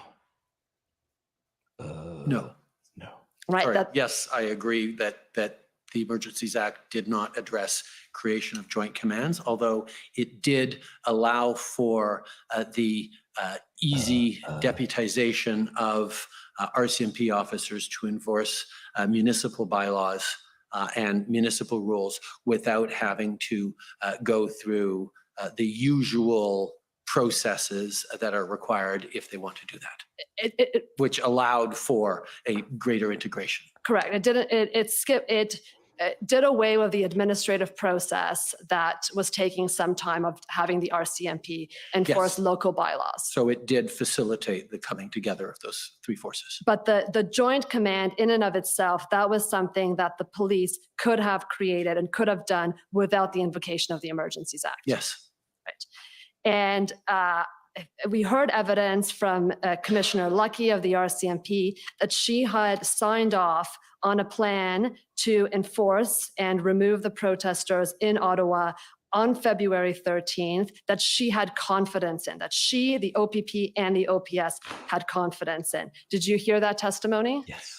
Speaker 4: No.
Speaker 2: No.
Speaker 11: Right?
Speaker 4: Sorry.
Speaker 11: That,
Speaker 4: Yes, I agree that the Emergencies Act did not address creation of joint commands, although it did allow for the easy deputization of RCMP officers to enforce municipal bylaws and municipal rules without having to go through the usual processes that are required if they want to do that, which allowed for a greater integration.
Speaker 11: correct. It did away with the administrative process that was taking some time of having the RCMP enforce
Speaker 4: Yes.
Speaker 11: local bylaws.
Speaker 4: So it did facilitate the coming together of those three forces.
Speaker 11: But the joint command in and of itself, that was something that the police could have created and could have done without the invocation of the Emergencies Act.
Speaker 4: Yes.
Speaker 11: Right. And we heard evidence from Commissioner Lucky of the RCMP that she had signed off on a plan to enforce and remove the protesters in Ottawa on February 13th, that she had confidence in, that she, the OPP, and the OPS had confidence in. Did you hear that testimony?
Speaker 2: Yes.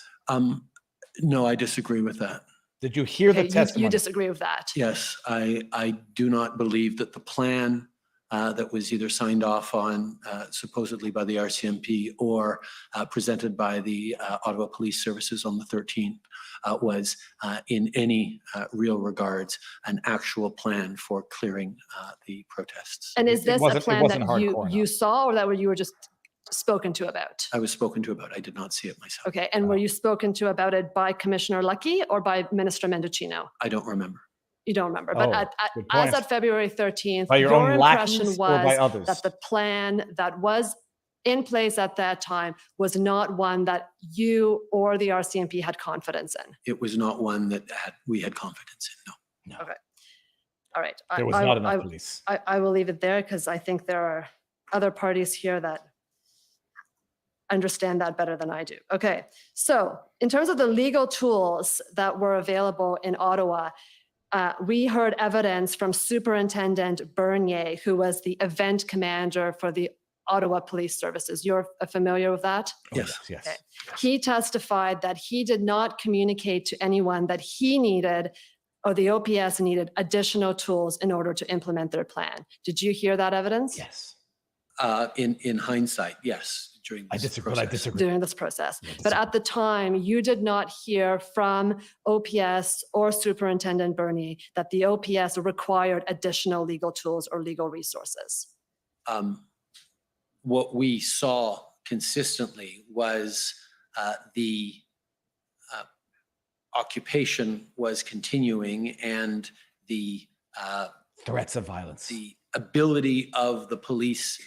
Speaker 4: No, I disagree with that.
Speaker 2: Did you hear the
Speaker 11: Okay,
Speaker 2: testimony?
Speaker 11: you disagree with that?
Speaker 4: Yes, I do not believe that the plan that was either signed off on supposedly by the RCMP or presented by the Ottawa Police Services on the 13th was in any real regards an actual plan for clearing the protests.
Speaker 11: And is
Speaker 2: It
Speaker 11: this a
Speaker 2: wasn't- it
Speaker 11: plan
Speaker 2: wasn't
Speaker 11: that
Speaker 2: hardcore
Speaker 11: you
Speaker 2: enough.
Speaker 11: saw, or that you were just spoken to about?
Speaker 4: I was spoken to about. I did not see it myself.
Speaker 11: Okay, and were you spoken to about it by Commissioner Lucky or by Minister Mendocino?
Speaker 4: I don't remember.
Speaker 11: You don't remember, but
Speaker 2: good
Speaker 11: as
Speaker 2: point.
Speaker 11: at February 13th,
Speaker 2: By your
Speaker 11: your
Speaker 2: own
Speaker 11: impression
Speaker 2: lackeys or by
Speaker 11: was
Speaker 2: others?
Speaker 11: that the plan that was in place at that time was not one that you or the RCMP had confidence in.
Speaker 4: It was not one that we had confidence in, no.
Speaker 11: Okay. All right.
Speaker 2: There was not enough police.
Speaker 11: I will leave it there because I think there are other parties here that understand that better than I do. Okay. So in terms of the legal tools that were available in Ottawa, we heard evidence from Superintendent Bernier, who was the event commander for the Ottawa Police Services. You're familiar with that?
Speaker 4: Yes.
Speaker 2: Yes.
Speaker 11: Okay. He testified that he did not communicate to anyone that he needed or the OPS needed additional tools in order to implement their plan. Did you hear that evidence?
Speaker 2: Yes.
Speaker 4: In hindsight, yes. During
Speaker 2: I
Speaker 4: this
Speaker 2: disagree.
Speaker 4: process.
Speaker 2: I disagree.
Speaker 11: During this process.
Speaker 2: Yeah,
Speaker 11: But at the time, you did not hear from OPS or Superintendent Bernier that the OPS required additional legal tools or legal resources.
Speaker 4: What we saw consistently was the occupation was continuing and the
Speaker 2: Threats of violence.
Speaker 4: the ability of the police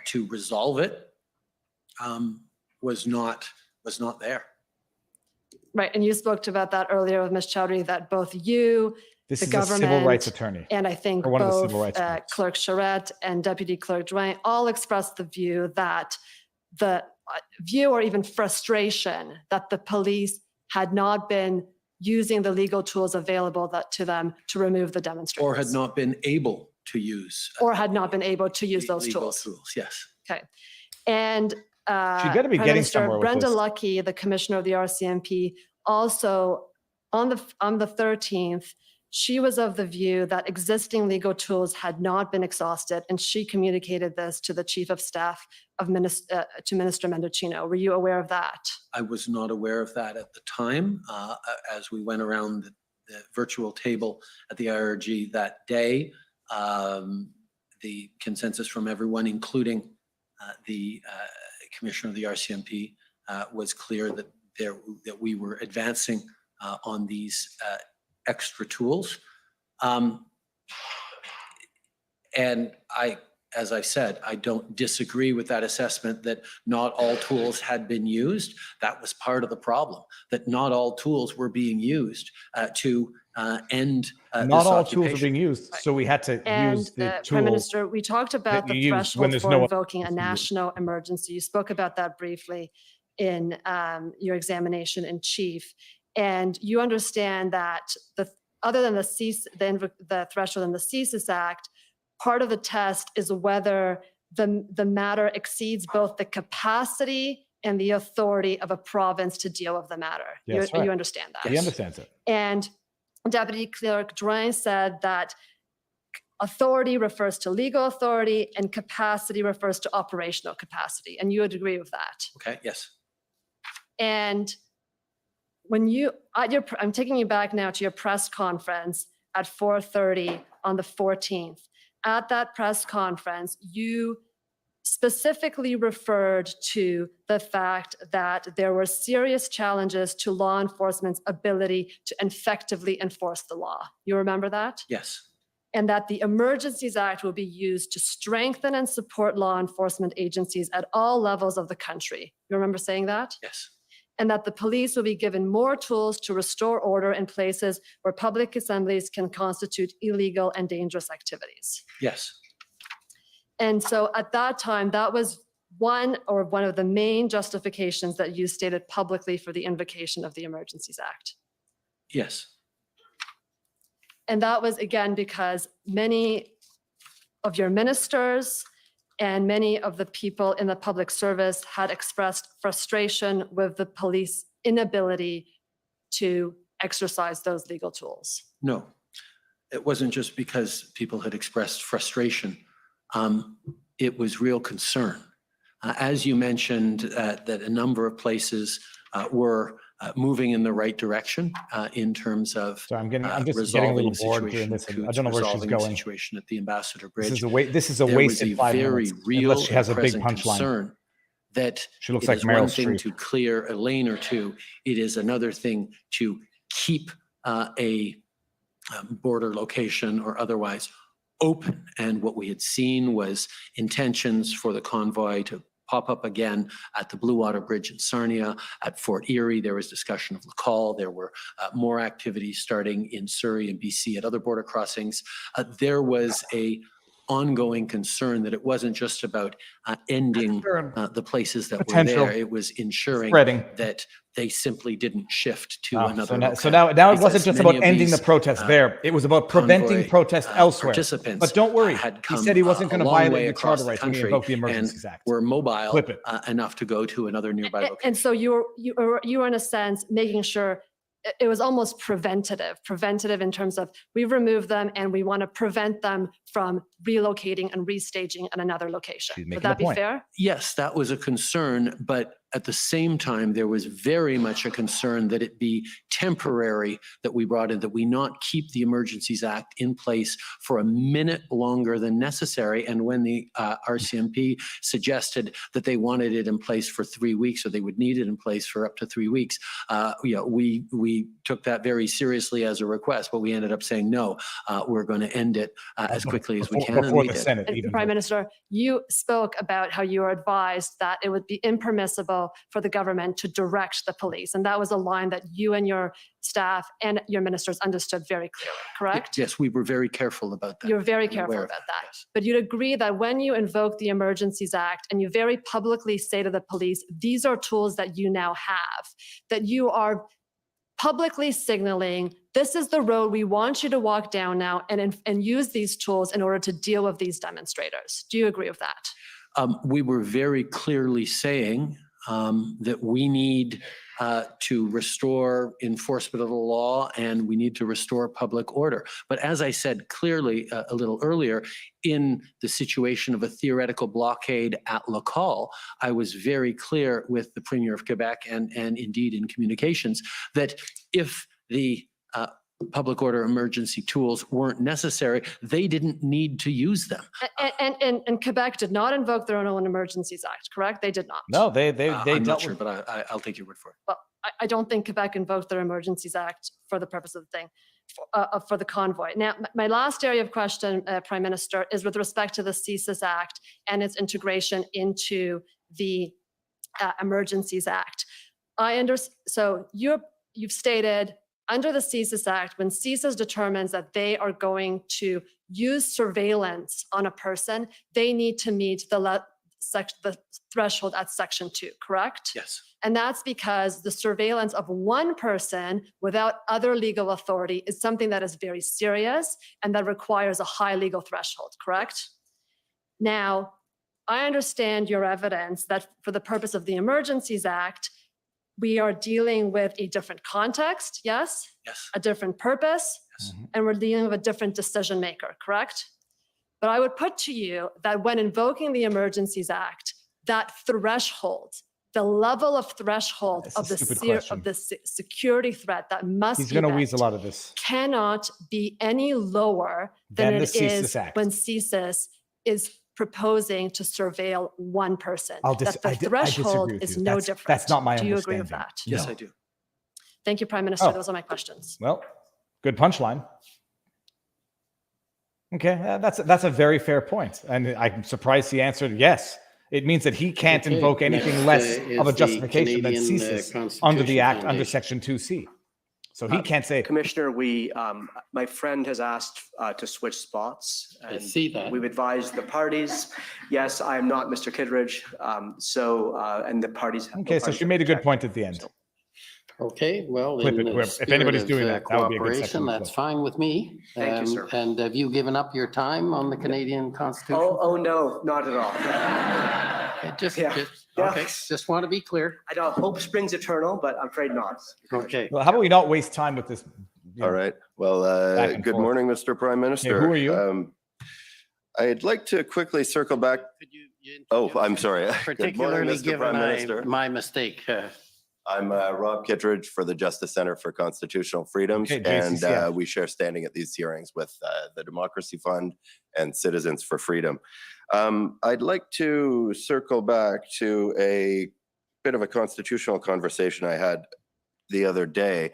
Speaker 4: to resolve it was not there.
Speaker 11: Right, and you spoke about that earlier with Ms. Chowdhury, that both you,
Speaker 2: This
Speaker 11: the
Speaker 2: is a civil
Speaker 11: government,
Speaker 2: rights attorney.
Speaker 11: and I think
Speaker 2: or one of the
Speaker 11: both
Speaker 2: civil rights groups.
Speaker 11: Clerk Charette and Deputy Clerk Drouin all expressed the view that the view or even frustration that the police had not been using the legal tools available to them to remove the demonstrators.
Speaker 4: Or had not been able to use.
Speaker 11: Or had not been able to use those
Speaker 4: legal
Speaker 11: tools.
Speaker 4: Yes.
Speaker 11: Okay. And
Speaker 2: gotta be
Speaker 11: Prime
Speaker 2: getting
Speaker 11: Minister
Speaker 2: somewhere with
Speaker 11: Brenda
Speaker 2: this.
Speaker 11: Lucki, the commissioner of the RCMP, also on the 13th, she was of the view that existing legal tools had not been exhausted, and she communicated this to the chief of staff of to Minister Mendocino. Were you aware of that?
Speaker 4: I was not aware of that at the time. As we went around the virtual table at the IRG that day, the consensus from everyone, including the commissioner of the RCMP, was clear that that we were advancing on these extra tools. And as I said, I don't disagree with that assessment that not all tools had been used. That was part of the problem, that not all tools were being used to end
Speaker 2: Not
Speaker 4: this
Speaker 2: all
Speaker 4: occupation.
Speaker 2: tools are being used, so we had to
Speaker 11: And
Speaker 2: use the tool.
Speaker 11: Prime Minister, we talked about
Speaker 2: that
Speaker 11: the
Speaker 2: you use when
Speaker 11: threshold
Speaker 2: there's
Speaker 11: for
Speaker 2: no other
Speaker 11: invoking a
Speaker 2: tools to use.
Speaker 11: national emergency. You spoke about that briefly in your examination in chief. And you understand that other than the threshold in the CESIS Act, part of the test is whether the matter exceeds both the capacity and the authority of a province to deal with the matter.
Speaker 2: Yes,
Speaker 11: You
Speaker 2: right.
Speaker 11: understand that?
Speaker 2: He understands it.
Speaker 11: And Deputy Clerk Drouin said that authority refers to legal authority and capacity refers to operational capacity. And you would agree with that.
Speaker 4: Okay, yes.
Speaker 11: And when I'm taking you back now to your press conference at 4:30 on the 14th. At that press conference, you specifically referred to the fact that there were serious challenges to law enforcement's ability to effectively enforce the law. You remember that?
Speaker 4: Yes.
Speaker 11: And that the Emergencies Act will be used to strengthen and support law enforcement agencies at all levels of the country. You remember saying that?
Speaker 4: Yes.
Speaker 11: And that the police will be given more tools to restore order in places where public assemblies can constitute illegal and dangerous activities.
Speaker 4: Yes.
Speaker 11: And so at that time, that was one of the main justifications that you stated publicly for the invocation of the Emergencies Act.
Speaker 4: Yes.
Speaker 11: And that was, again, because many of your ministers and many of the people in the public service had expressed frustration with the police inability to exercise those legal tools.
Speaker 4: No, it wasn't just because people had expressed frustration. It was real concern. As you mentioned, that a number of places were moving in the right direction in terms of
Speaker 2: So I'm just getting a
Speaker 4: resolving
Speaker 2: little
Speaker 4: the
Speaker 2: bored doing
Speaker 4: situation,
Speaker 2: this. I don't know where she's
Speaker 4: resolving the
Speaker 2: going.
Speaker 4: situation at the Ambassador Bridge.
Speaker 2: This is a
Speaker 4: There was
Speaker 2: wasted 5
Speaker 4: very
Speaker 2: minutes.
Speaker 4: real
Speaker 2: Unless she has a
Speaker 4: and
Speaker 2: big
Speaker 4: present
Speaker 2: punchline.
Speaker 4: concern that
Speaker 2: She looks
Speaker 4: it
Speaker 2: like
Speaker 4: is
Speaker 2: Meryl
Speaker 4: one thing
Speaker 2: Streep.
Speaker 4: to clear a lane or two. It is another thing to keep a border location or otherwise open. And what we had seen was intentions for the convoy to pop up again at the Blue Water Bridge in Sarnia. At Fort Erie, there was discussion of Lacal. There were more activities starting in Surrey and BC at other border crossings. There was a ongoing concern that it wasn't just about ending the places that were
Speaker 2: Potential
Speaker 4: there. It was ensuring
Speaker 2: spreading.
Speaker 4: that they simply didn't shift to another
Speaker 2: So
Speaker 4: locale.
Speaker 2: now it wasn't
Speaker 4: Because
Speaker 2: just
Speaker 4: many
Speaker 2: about
Speaker 4: of
Speaker 2: ending the
Speaker 4: these,
Speaker 2: protest there. It was about preventing
Speaker 4: convoy,
Speaker 2: protest elsewhere.
Speaker 4: participants
Speaker 2: But don't worry,
Speaker 4: had
Speaker 2: he
Speaker 4: come
Speaker 2: said he wasn't
Speaker 4: a
Speaker 2: going to
Speaker 4: long way
Speaker 2: violate the
Speaker 4: across
Speaker 2: charter
Speaker 4: the
Speaker 2: rights when he
Speaker 4: country
Speaker 2: invoked the
Speaker 4: and
Speaker 2: Emergencies Act.
Speaker 4: were mobile
Speaker 2: Clip it.
Speaker 4: enough to go to another nearby location.
Speaker 11: And so you were in a sense making sure it was almost preventative in terms of we remove them and we want to prevent them from relocating and restaging at another location.
Speaker 2: She's
Speaker 11: Would
Speaker 2: making
Speaker 11: that
Speaker 2: a
Speaker 11: be
Speaker 2: point.
Speaker 11: fair?
Speaker 4: Yes, that was a concern, but at the same time, there was very much a concern that it be temporary that we brought in, that we not keep the Emergencies Act in place for a minute longer than necessary. And when the RCMP suggested that they wanted it in place for 3 weeks, or they would need it in place for up to 3 weeks, we took that very seriously as a request, but we ended up saying, no, we're going to end it as quickly as we can.
Speaker 2: Before
Speaker 4: And we
Speaker 2: the
Speaker 4: did.
Speaker 2: Senate
Speaker 11: And
Speaker 2: even
Speaker 11: Prime
Speaker 2: voted.
Speaker 11: Minister, you spoke about how you were advised that it would be impermissible for the government to direct the police. And that was a line that you and your staff and your ministers understood very clearly, correct?
Speaker 4: Yes, we were very careful about that.
Speaker 11: You're very
Speaker 4: I'm
Speaker 11: careful
Speaker 4: aware of
Speaker 11: about that.
Speaker 4: yes.
Speaker 11: But you'd agree that when you invoke the Emergencies Act and you very publicly say to the police, these are tools that you now have, that you are publicly signaling, this is the road we want you to walk down now and use these tools in order to deal with these demonstrators. Do you agree with that?
Speaker 4: We were very clearly saying that we need to restore enforcement of the law and we need to restore public order. But as I said clearly a little earlier, in the situation of a theoretical blockade at Lacal, I was very clear with the Premier of Quebec and indeed in communications that if the public order emergency tools weren't necessary, they didn't need to use them.
Speaker 11: And Quebec did not invoke their own Emergencies Act, correct? They did not.
Speaker 2: No, they
Speaker 4: I'm
Speaker 2: dealt
Speaker 4: not sure,
Speaker 2: with.
Speaker 4: but I'll take your word for it.
Speaker 11: Well, I don't think Quebec invoked their Emergencies Act for the purpose of the thing, for the convoy. Now, my last area of question, Prime Minister, is with respect to the CSIS Act and its integration into the Emergencies Act. So you've stated under the CSIS Act, when CSIS determines that they are going to use surveillance on a person, they need to meet the threshold at Section 2, correct?
Speaker 4: Yes.
Speaker 11: And that's because the surveillance of one person without other legal authority is something that is very serious and that requires a high legal threshold, correct? Now, I understand your evidence that for the purpose of the Emergencies Act, we are dealing with a different context, yes?
Speaker 4: Yes.
Speaker 11: A different purpose, and we're dealing with a different decision maker, correct? But I would put to you that when invoking the Emergencies Act, that threshold, the level of threshold
Speaker 2: That's
Speaker 11: of
Speaker 2: a stupid question.
Speaker 11: the security threat that must
Speaker 2: He's
Speaker 11: be
Speaker 2: going to
Speaker 11: met
Speaker 2: wheeze a lot of this.
Speaker 11: cannot be any lower than
Speaker 2: Than the
Speaker 11: it is
Speaker 2: CSIS Act.
Speaker 11: when CSIS is proposing to surveil one person. That the
Speaker 2: I
Speaker 11: threshold
Speaker 2: disagree with
Speaker 11: is
Speaker 2: you.
Speaker 11: no
Speaker 2: That's-
Speaker 11: different.
Speaker 2: That's not my
Speaker 11: Do you agree
Speaker 2: understanding.
Speaker 11: with that?
Speaker 4: Yes,
Speaker 2: No.
Speaker 4: I do.
Speaker 11: Thank you, Prime Minister.
Speaker 2: Oh.
Speaker 11: Those are my questions.
Speaker 2: Well, good punchline. Okay, that's a very fair point, and I'm surprised he answered yes. It means that he can't
Speaker 9: Okay,
Speaker 2: invoke anything
Speaker 9: next,
Speaker 2: less
Speaker 9: is
Speaker 2: of a
Speaker 9: the
Speaker 2: justification than
Speaker 9: Canadian,
Speaker 2: CSIS under the
Speaker 9: Constitution
Speaker 2: Act, under
Speaker 9: Foundation.
Speaker 2: Section 2C. So he can't say,
Speaker 12: Commissioner, my friend has asked to switch spots.
Speaker 9: I
Speaker 12: and
Speaker 9: see that.
Speaker 12: We've advised the parties. Yes, I am not Mr. Kittredge, and the parties.
Speaker 2: okay, so she made a good point at the end.
Speaker 9: Okay, well,
Speaker 2: Clip
Speaker 9: in
Speaker 2: it,
Speaker 9: the
Speaker 2: whoever- if
Speaker 9: spirit
Speaker 2: anybody's
Speaker 9: of,
Speaker 2: doing that, that would be a good
Speaker 9: cooperation,
Speaker 2: section to
Speaker 9: that's
Speaker 2: clip.
Speaker 9: fine with me.
Speaker 12: Thank you, sir.
Speaker 9: And have you given up your time on the Canadian Constitution?
Speaker 12: Oh, no, not at all.
Speaker 9: Okay, Just,
Speaker 12: yeah.
Speaker 9: okay, just want to be clear.
Speaker 12: I know hope springs eternal, but I'm afraid not.
Speaker 9: Okay.
Speaker 2: Well, how about we not waste time with this?
Speaker 13: All right. Well,
Speaker 2: back and
Speaker 13: good
Speaker 2: forth.
Speaker 13: morning, Mr. Prime Minister.
Speaker 2: who are you?
Speaker 13: I'd like to quickly circle back. Oh, I'm sorry. Good morning,
Speaker 9: Particularly
Speaker 13: Mr.
Speaker 9: given
Speaker 13: Prime Minister.
Speaker 9: my mistake.
Speaker 13: I'm Rob Kittredge for the Justice Center for Constitutional Freedoms,
Speaker 2: Okay,
Speaker 13: and
Speaker 2: JCCF.
Speaker 13: we share standing at these hearings with the Democracy Fund and Citizens for Freedom. I'd like to circle back to a bit of a constitutional conversation I had the other day.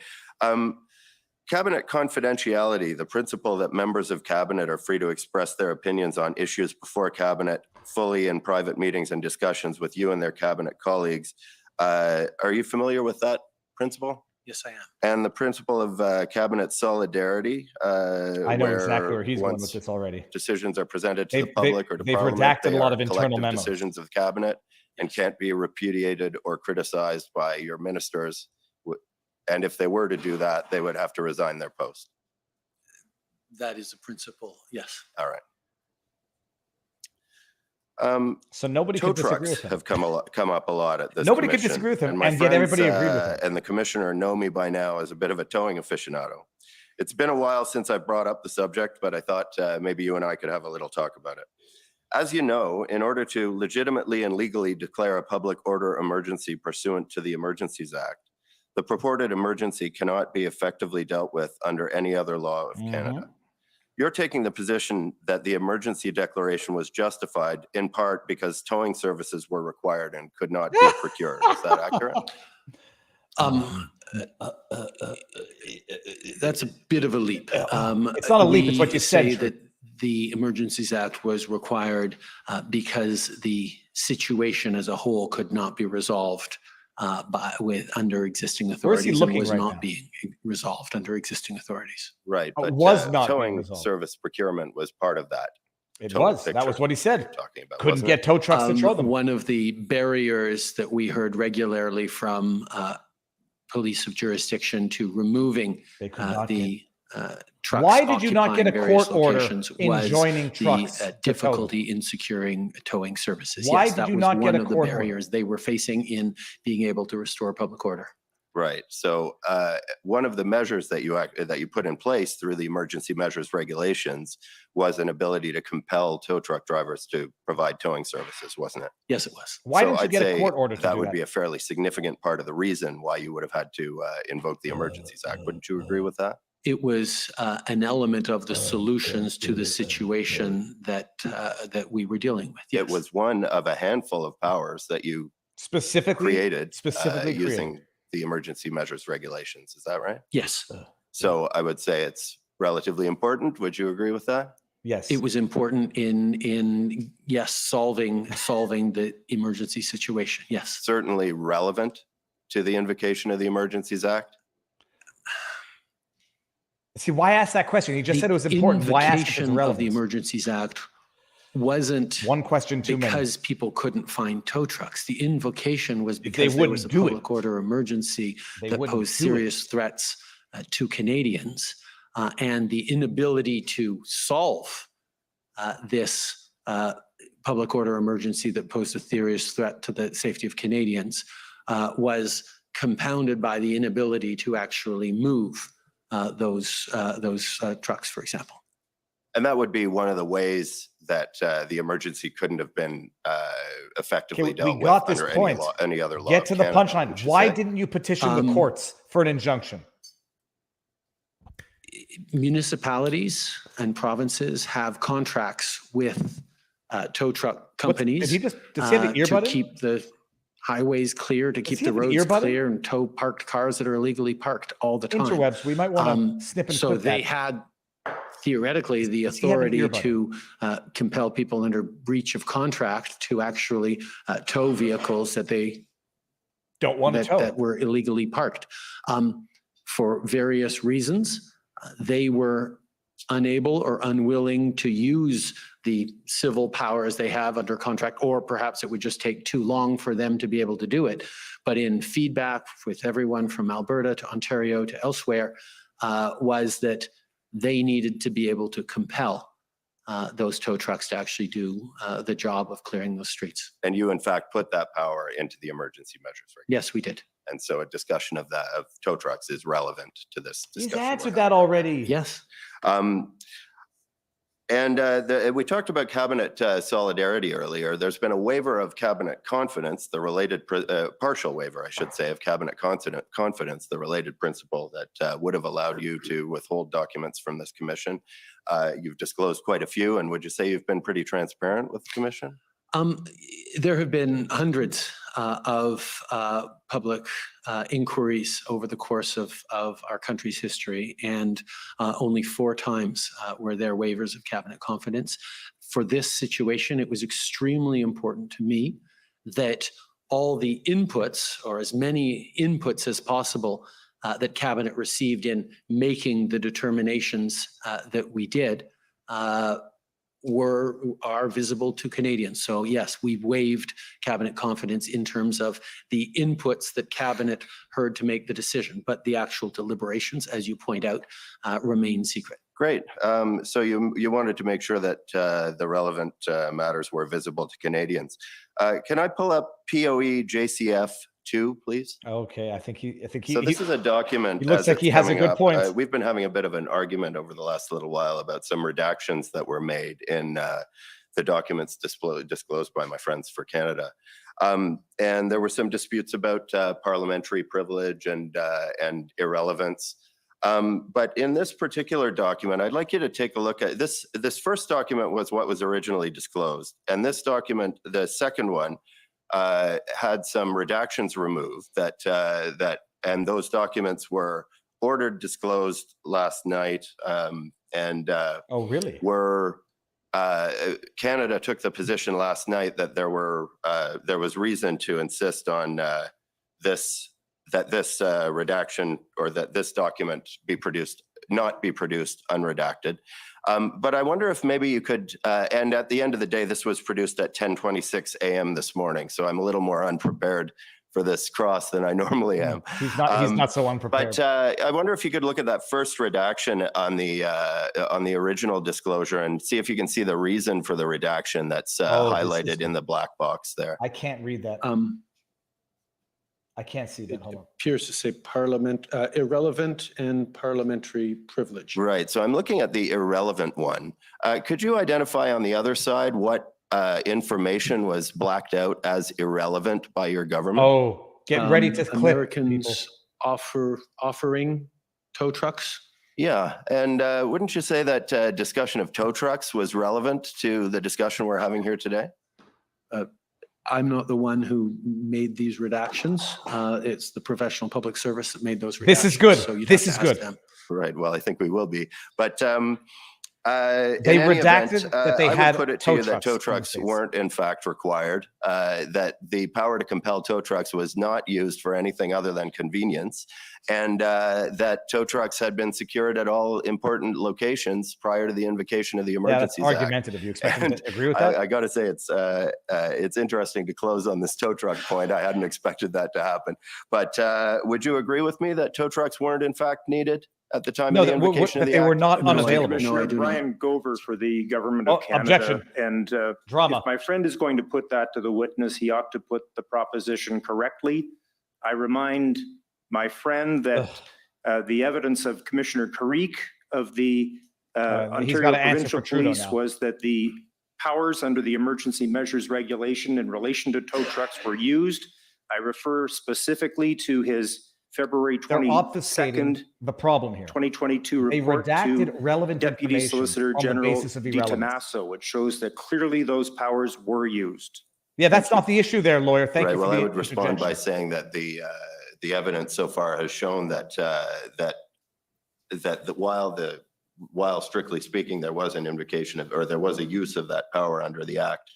Speaker 13: Cabinet confidentiality, the principle that members of cabinet are free to express their opinions on issues before cabinet fully in private meetings and discussions with you and their cabinet colleagues. Are you familiar with that principle?
Speaker 4: Yes, I am.
Speaker 13: And the principle of cabinet solidarity?
Speaker 2: I know exactly where he's going with this already.
Speaker 13: Decisions are presented to the
Speaker 2: They've
Speaker 13: public or to
Speaker 2: they've
Speaker 13: parliament.
Speaker 2: redacted
Speaker 13: they
Speaker 2: a lot
Speaker 13: are
Speaker 2: of internal
Speaker 13: collective
Speaker 2: memos.
Speaker 13: decisions of cabinet and can't be repudiated or criticized by your ministers. And if they were to do that, they would have to resign their post.
Speaker 4: That is a principle, yes.
Speaker 13: All right.
Speaker 2: So nobody
Speaker 13: Tow
Speaker 2: could disagree
Speaker 13: trucks
Speaker 2: with him.
Speaker 13: have come up a lot at this
Speaker 2: Nobody could
Speaker 13: commission,
Speaker 2: disagree with him,
Speaker 13: my
Speaker 2: and yet everybody
Speaker 13: friends,
Speaker 2: agreed with him.
Speaker 13: And the commissioner know me by now as a bit of a towing aficionado. It's been a while since I brought up the subject, but I thought maybe you and I could have a little talk about it. As you know, in order to legitimately and legally declare a public order emergency pursuant to the Emergencies Act, the purported emergency cannot be effectively dealt with under any other law of Canada. You're taking the position that the emergency declaration was justified in part because towing services were required and could not be procured. Is that accurate?
Speaker 4: That's a bit of a leap.
Speaker 2: It's not a leap, it's what you said,
Speaker 4: say
Speaker 2: Drew.
Speaker 4: that the Emergencies Act was required because the situation as a whole could not be resolved under existing
Speaker 2: Where is he
Speaker 4: authorities and
Speaker 2: looking
Speaker 4: was
Speaker 2: right
Speaker 4: not
Speaker 2: now?
Speaker 4: being resolved under existing authorities.
Speaker 13: Right,
Speaker 2: It
Speaker 13: but
Speaker 2: was not being
Speaker 13: towing
Speaker 2: resolved.
Speaker 13: service procurement was part of that.
Speaker 2: It
Speaker 13: total
Speaker 2: was. That was
Speaker 13: picture
Speaker 2: what he said.
Speaker 13: you're talking about,
Speaker 2: Couldn't
Speaker 13: wasn't
Speaker 2: get
Speaker 13: it?
Speaker 2: tow trucks to tow them.
Speaker 4: One of the barriers that we heard regularly from police of jurisdiction to removing
Speaker 2: They could not
Speaker 4: the trucks.
Speaker 2: Why did you not get a
Speaker 4: occupying various
Speaker 2: court order
Speaker 4: locations
Speaker 2: enjoining
Speaker 4: was
Speaker 2: trucks to
Speaker 4: the
Speaker 2: tow them?
Speaker 4: difficulty in securing towing services.
Speaker 2: Why
Speaker 4: Yes,
Speaker 2: did
Speaker 4: that
Speaker 2: you
Speaker 4: was
Speaker 2: not
Speaker 4: one
Speaker 2: get a
Speaker 4: of the
Speaker 2: court order?
Speaker 4: barriers they were facing in being able to restore public order.
Speaker 13: Right. So one of the measures that you put in place through the emergency measures regulations was an ability to compel tow truck drivers to provide towing services, wasn't it?
Speaker 4: Yes, it was.
Speaker 2: Why
Speaker 13: So
Speaker 2: didn't you
Speaker 13: I'd
Speaker 2: get a
Speaker 13: say
Speaker 2: court order to
Speaker 13: that
Speaker 2: do
Speaker 13: would
Speaker 2: that?
Speaker 13: be a fairly significant part of the reason why you would have had to invoke the Emergencies Act. Wouldn't you agree with that?
Speaker 4: It was an element of the solutions to the situation that we were dealing with. Yes.
Speaker 13: It was one of a handful of powers that you created using the emergency measures regulations. Is that right?
Speaker 4: Yes.
Speaker 13: So I would say it's relatively important. Would you agree with that?
Speaker 2: Yes.
Speaker 4: It was important in solving the emergency situation. Yes.
Speaker 13: Certainly relevant to the invocation of the Emergencies Act.
Speaker 2: See, why ask that question? He just said it was important. Why ask if it's
Speaker 4: invocation of
Speaker 2: relevant?
Speaker 4: the Emergencies Act wasn't
Speaker 2: one question too many.
Speaker 4: because people couldn't find tow trucks. The invocation was
Speaker 2: If
Speaker 4: because
Speaker 2: they
Speaker 4: there was a
Speaker 2: wouldn't do it.
Speaker 4: public order emergency
Speaker 2: They
Speaker 4: that
Speaker 2: wouldn't
Speaker 4: posed
Speaker 2: do it.
Speaker 4: serious threats to Canadians, and the inability to solve this public order emergency that posed a serious threat to the safety of Canadians was compounded by the inability to actually move those trucks, for example.
Speaker 13: And that would be one of the ways that the emergency couldn't have been effectively dealt
Speaker 2: we got
Speaker 13: with
Speaker 2: this
Speaker 13: under
Speaker 2: point.
Speaker 13: any other law.
Speaker 2: Get to
Speaker 13: of
Speaker 2: the
Speaker 13: Canada,
Speaker 2: punchline.
Speaker 13: would you
Speaker 2: Why
Speaker 13: say?
Speaker 2: didn't you petition the courts for an injunction?
Speaker 4: Municipalities and provinces have contracts with tow truck companies
Speaker 2: does he have the earbud
Speaker 4: to
Speaker 2: in?
Speaker 4: keep the highways clear, to keep
Speaker 2: he
Speaker 4: the
Speaker 2: have the
Speaker 4: roads
Speaker 2: earbud in?
Speaker 4: clear and tow parked cars that are illegally parked all the time.
Speaker 2: Interwebs, we might want to snip and
Speaker 4: So
Speaker 2: clip
Speaker 4: they
Speaker 2: that.
Speaker 4: had theoretically the
Speaker 2: Does he have an
Speaker 4: authority
Speaker 2: earbud
Speaker 4: to compel people under breach of contract to actually tow vehicles that they
Speaker 2: don't want to tow.
Speaker 4: that were illegally parked. For various reasons, they were unable or unwilling to use the civil powers they have under contract, or perhaps it would just take too long for them to be able to do it. But in feedback with everyone from Alberta to Ontario to elsewhere, was that they needed to be able to compel those tow trucks to actually do the job of clearing those streets.
Speaker 13: And you, in fact, put that power into the emergency measures regulations.
Speaker 4: Yes, we did.
Speaker 13: And so a discussion of tow trucks is relevant to this
Speaker 2: He's
Speaker 13: discussion.
Speaker 2: answered that already.
Speaker 4: Yes.
Speaker 13: We talked about cabinet solidarity earlier. There's been a waiver of cabinet confidence, the related partial waiver, I should say, of cabinet confidence, the related principle that would have allowed you to withhold documents from this commission. You've disclosed quite a few, and would you say you've been pretty transparent with the commission?
Speaker 4: There have been hundreds of public inquiries over the course of our country's history, and only 4 times were there waivers of cabinet confidence. For this situation, it was extremely important to me that all the inputs, or as many inputs as possible, that cabinet received in making the determinations that we did, are visible to Canadians. So yes, we waived cabinet confidence in terms of the inputs that cabinet heard to make the decision, but the actual deliberations, as you point out, remain secret.
Speaker 13: Great. So you wanted to make sure that the relevant matters were visible to Canadians. Can I pull up POE JCF 2, please?
Speaker 2: Okay, I think he.
Speaker 13: So this is a document.
Speaker 2: He looks like he has a good point.
Speaker 13: We've been having a bit of an argument over the last little while about some redactions that were made in the documents disclosed by my friends for Canada. And there were some disputes about parliamentary privilege and irrelevance. But in this particular document, I'd like you to take a look at this. This first document was what was originally disclosed. And this document, the second one, had some redactions removed and those documents were ordered disclosed last night.
Speaker 2: Oh, really?
Speaker 13: Canada took the position last night that there was reason to insist on this redaction, or that this document not be produced unredacted. But I wonder if maybe you could, and at the end of the day, this was produced at 10:26 a.m. this morning, so I'm a little more unprepared for this cross than I normally am.
Speaker 2: He's not so unprepared.
Speaker 13: But I wonder if you could look at that first redaction on the original disclosure and see if you can see the reason for the redaction that's highlighted in the black box there.
Speaker 2: I can't read that. I can't see that. Hold on.
Speaker 9: Appears to say irrelevant and parliamentary privilege.
Speaker 13: Right. So I'm looking at the irrelevant one. Could you identify on the other side what information was blacked out as irrelevant by your government?
Speaker 2: Oh, get ready to clip.
Speaker 9: Americans offering tow trucks.
Speaker 13: Yeah. And wouldn't you say that discussion of tow trucks was relevant to the discussion we're having here today?
Speaker 9: I'm not the one who made these redactions. It's the professional public service that made those redactions.
Speaker 2: This is good.
Speaker 9: So
Speaker 2: This is good.
Speaker 13: Right. Well, I think we will be. But
Speaker 2: they redacted that they had
Speaker 13: I would put it to you that tow trucks weren't in fact required, that the power to compel tow trucks was not used for anything other than convenience, and that tow trucks had been secured at all important locations prior to the invocation of the Emergencies Act.
Speaker 2: That's argumentative. You expect me to agree with that?
Speaker 13: I got to say, it's interesting to close on this tow truck point. I hadn't expected that to happen. But would you agree with me that tow trucks weren't in fact needed at the time of the invocation of the
Speaker 2: they
Speaker 13: Act?
Speaker 2: were not unavailable.
Speaker 14: Commissioner Brian Gover for the Government of Canada.
Speaker 2: Objection.
Speaker 14: And
Speaker 2: Drama.
Speaker 14: if my friend is going to put that to the witness, he ought to put the proposition correctly. I remind my friend that the evidence of Commissioner Carrique of the Ontario Provincial Police was that the powers under the Emergency Measures Regulation in relation to tow trucks were used. I refer specifically to his February 22nd,
Speaker 2: the problem here.
Speaker 14: 2022 report
Speaker 2: redacted
Speaker 14: to
Speaker 2: relevant
Speaker 14: Deputy Solicitor General
Speaker 2: of
Speaker 14: Di Tommaso, which shows that clearly those powers were used.
Speaker 2: Yeah, that's not the issue there, lawyer. Thank you.
Speaker 13: Well, I would respond by saying that the evidence so far has shown that while strictly speaking there was an invocation of, or there was a use of that power under the Act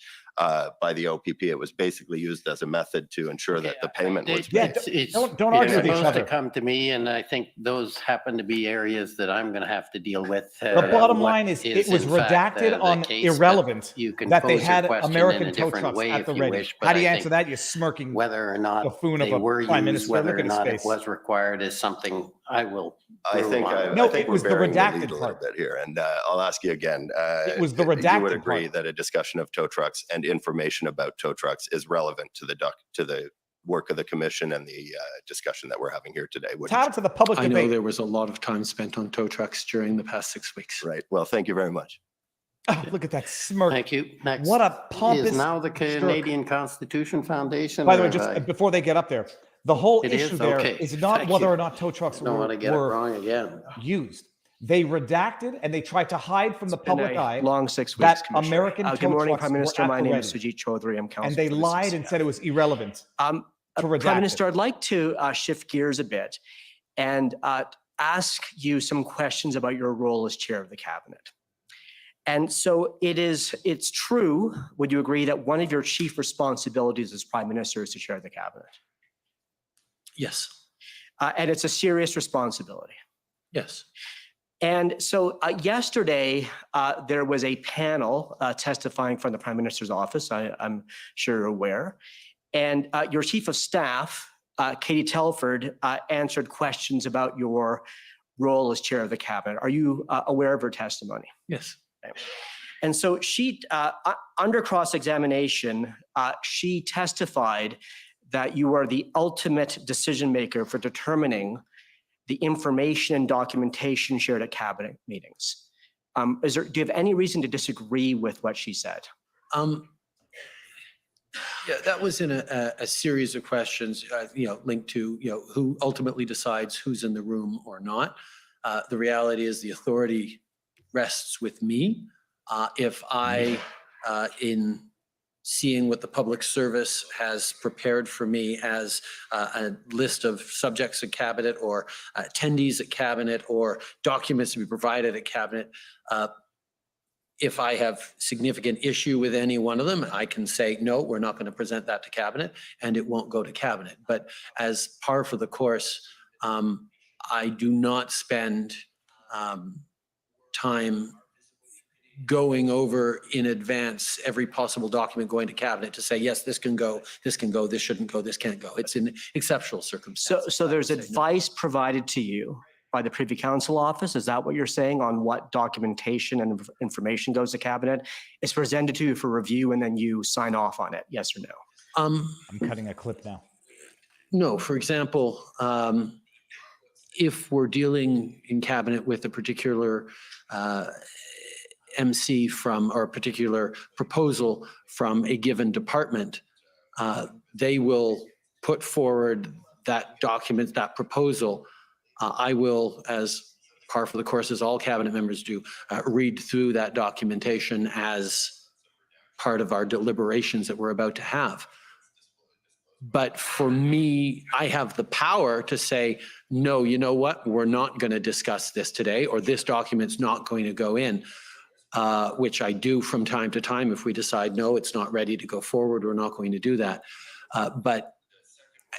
Speaker 13: by the OPP, it was basically used as a method to ensure that the payment was made.
Speaker 2: Don't argue with each
Speaker 9: It's supposed
Speaker 2: other.
Speaker 9: to come to me, and I think those happen to be areas that I'm going to have to deal with.
Speaker 2: The bottom line is, it was
Speaker 9: in fact,
Speaker 2: redacted
Speaker 9: the
Speaker 2: on
Speaker 9: case, but
Speaker 2: irrelevant
Speaker 9: you can
Speaker 2: that they
Speaker 9: pose your
Speaker 2: had
Speaker 9: question
Speaker 2: American
Speaker 9: in a
Speaker 2: tow
Speaker 9: different
Speaker 2: trucks
Speaker 9: way
Speaker 2: at
Speaker 9: if
Speaker 2: the
Speaker 9: you
Speaker 2: ready.
Speaker 9: wish,
Speaker 2: How
Speaker 9: but
Speaker 2: do you
Speaker 9: I
Speaker 2: answer
Speaker 9: think
Speaker 2: that? You smirking
Speaker 9: whether or not
Speaker 2: buffoon
Speaker 9: they
Speaker 2: of
Speaker 9: were
Speaker 2: a prime
Speaker 9: used,
Speaker 2: minister.
Speaker 9: whether
Speaker 2: Look
Speaker 9: or
Speaker 2: at his
Speaker 9: not it
Speaker 2: face.
Speaker 9: was required is something I will.
Speaker 13: I think
Speaker 2: it was the
Speaker 13: we're
Speaker 2: redacted
Speaker 13: lead a little
Speaker 2: part.
Speaker 13: bit here, and I'll ask you again.
Speaker 2: It was the
Speaker 13: You would
Speaker 2: redacted
Speaker 13: agree
Speaker 2: part.
Speaker 13: that a discussion of tow trucks and information about tow trucks is relevant to the work of the commission and the discussion that we're having here today?
Speaker 2: Time to the public
Speaker 9: I know
Speaker 2: debate.
Speaker 9: there was a lot of time spent on tow trucks during the past 6 weeks.
Speaker 13: Right. Well, thank you very much.
Speaker 2: Oh, look at that smirk.
Speaker 9: Thank you. Next.
Speaker 2: What a pompous
Speaker 9: Is now the
Speaker 2: smirk.
Speaker 9: Canadian Constitution Foundation.
Speaker 2: By the way,
Speaker 9: or
Speaker 2: just
Speaker 9: have I-
Speaker 2: before they get up there, the whole
Speaker 9: It
Speaker 2: issue
Speaker 9: is?
Speaker 2: there
Speaker 9: Okay.
Speaker 2: is not
Speaker 9: Thank
Speaker 2: whether
Speaker 9: you.
Speaker 2: or not tow trucks
Speaker 9: Don't want to get it
Speaker 2: were
Speaker 9: wrong again.
Speaker 2: used. They redacted and they tried to hide from the
Speaker 5: It's been
Speaker 2: public
Speaker 5: a
Speaker 2: eye
Speaker 5: long 6 weeks,
Speaker 2: that
Speaker 5: Commissioner.
Speaker 2: American tow
Speaker 5: Good morning,
Speaker 2: trucks
Speaker 5: Prime Minister.
Speaker 2: were at
Speaker 5: My
Speaker 2: the
Speaker 5: name is
Speaker 2: ready.
Speaker 5: Sujit Chaudhary. I'm counsel
Speaker 2: And they
Speaker 5: for the
Speaker 2: lied
Speaker 5: CCF.
Speaker 2: and said it was irrelevant. to redact
Speaker 5: Prime
Speaker 2: it.
Speaker 5: Minister, I'd like to shift gears a bit and ask you some questions about your role as chair of the cabinet. And so it's true, would you agree, that one of your chief responsibilities as prime minister is to chair the cabinet?
Speaker 9: Yes.
Speaker 5: And it's a serious responsibility.
Speaker 9: Yes.
Speaker 5: And so yesterday, there was a panel testifying from the prime minister's office, I'm sure you're aware. And your chief of staff, Katie Telford, answered questions about your role as chair of the cabinet. Are you aware of her testimony?
Speaker 9: Yes.
Speaker 5: And so she, under cross-examination, she testified that you are the ultimate decision maker for determining the information and documentation shared at cabinet meetings. Do you have any reason to disagree with what she said?
Speaker 9: Yeah, that was in a series of questions, linked to, who ultimately decides who's in the room or not. The reality is the authority rests with me. If I, in seeing what the public service has prepared for me as a list of subjects at cabinet or attendees at cabinet or documents to be provided at cabinet, if I have significant issue with any one of them, I can say, no, we're not going to present that to cabinet and it won't go to cabinet. But as par for the course, I do not spend time going over in advance every possible document going to cabinet to say, yes, this can go, this shouldn't go, this can't go. It's in exceptional circumstances.
Speaker 12: So there's advice provided to you by the Privy Council office? Is that what you're saying on what documentation and information goes to cabinet? It's presented to you for review and then you sign off on it, yes or no?
Speaker 2: I'm cutting a clip now.
Speaker 9: No, for example, if we're dealing in cabinet with a particular MC from, or a particular proposal from a given department, they will put forward that document, that proposal. I will, as par for the course, as all cabinet members do, read through that documentation as part of our deliberations that we're about to have. But for me, I have the power to say, no, you know what, we're not going to discuss this today, or this document's not going to go in, which I do from time to time. If we decide, no, it's not ready to go forward, we're not going to do that. But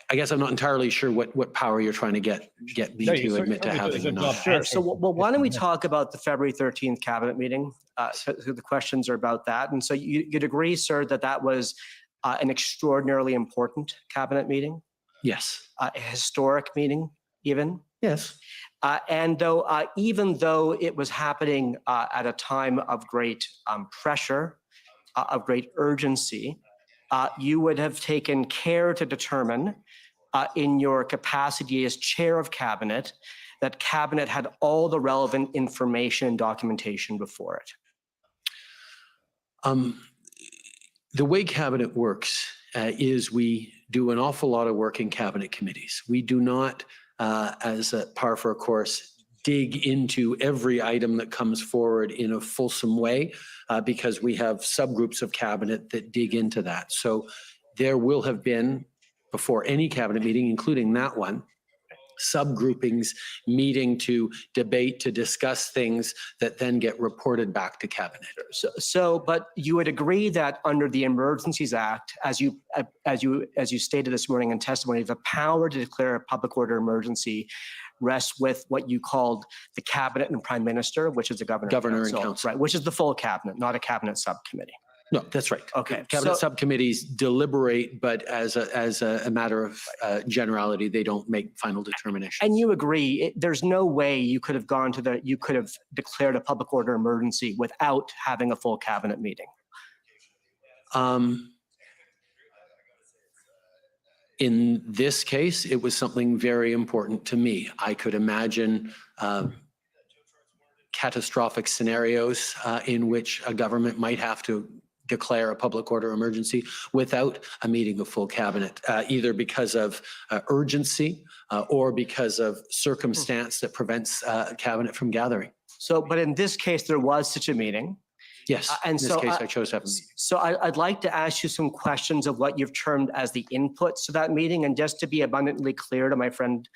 Speaker 9: I guess I'm not entirely sure what power you're trying to get me to admit to having or not.
Speaker 12: Sure. So well, why don't we talk about the February 13th cabinet meeting? So the questions are about that. And so you'd agree, sir, that that was an extraordinarily important cabinet meeting?
Speaker 9: Yes.
Speaker 12: A historic meeting, even?
Speaker 9: Yes.
Speaker 12: And though, even though it was happening at a time of great pressure, of great urgency, you would have taken care to determine in your capacity as chair of cabinet that cabinet had all the relevant information and documentation before it.
Speaker 9: The way cabinet works is we do an awful lot of work in cabinet committees. We do not, as a par for a course, dig into every item that comes forward in a fulsome way because we have subgroups of cabinet that dig into that. So there will have been, before any cabinet meeting, including that one, subgroupings meeting to debate, to discuss things that then get reported back to cabinet.
Speaker 12: But you would agree that under the Emergencies Act, as you stated this morning in testimony, the power to declare a public order emergency rests with what you called the cabinet and prime minister, which is the governor and council, right? Which is the full cabinet, not a cabinet subcommittee.
Speaker 9: No, that's right.
Speaker 12: Okay.
Speaker 9: Cabinet subcommittees deliberate, but as a matter of generality, they don't make final determinations.
Speaker 12: And you agree, there's no way you could have you could have declared a public order emergency without having a full cabinet meeting.
Speaker 9: In this case, it was something very important to me. I could imagine catastrophic scenarios in which a government might have to declare a public order emergency without a meeting of full cabinet, either because of urgency or because of circumstance that prevents cabinet from gathering.
Speaker 12: So, but in this case, there was such a meeting.
Speaker 9: Yes, in this case, I chose to have a meeting.
Speaker 12: So I'd like to ask you some questions of what you've termed as the inputs to that meeting. And just to be abundantly clear to my friend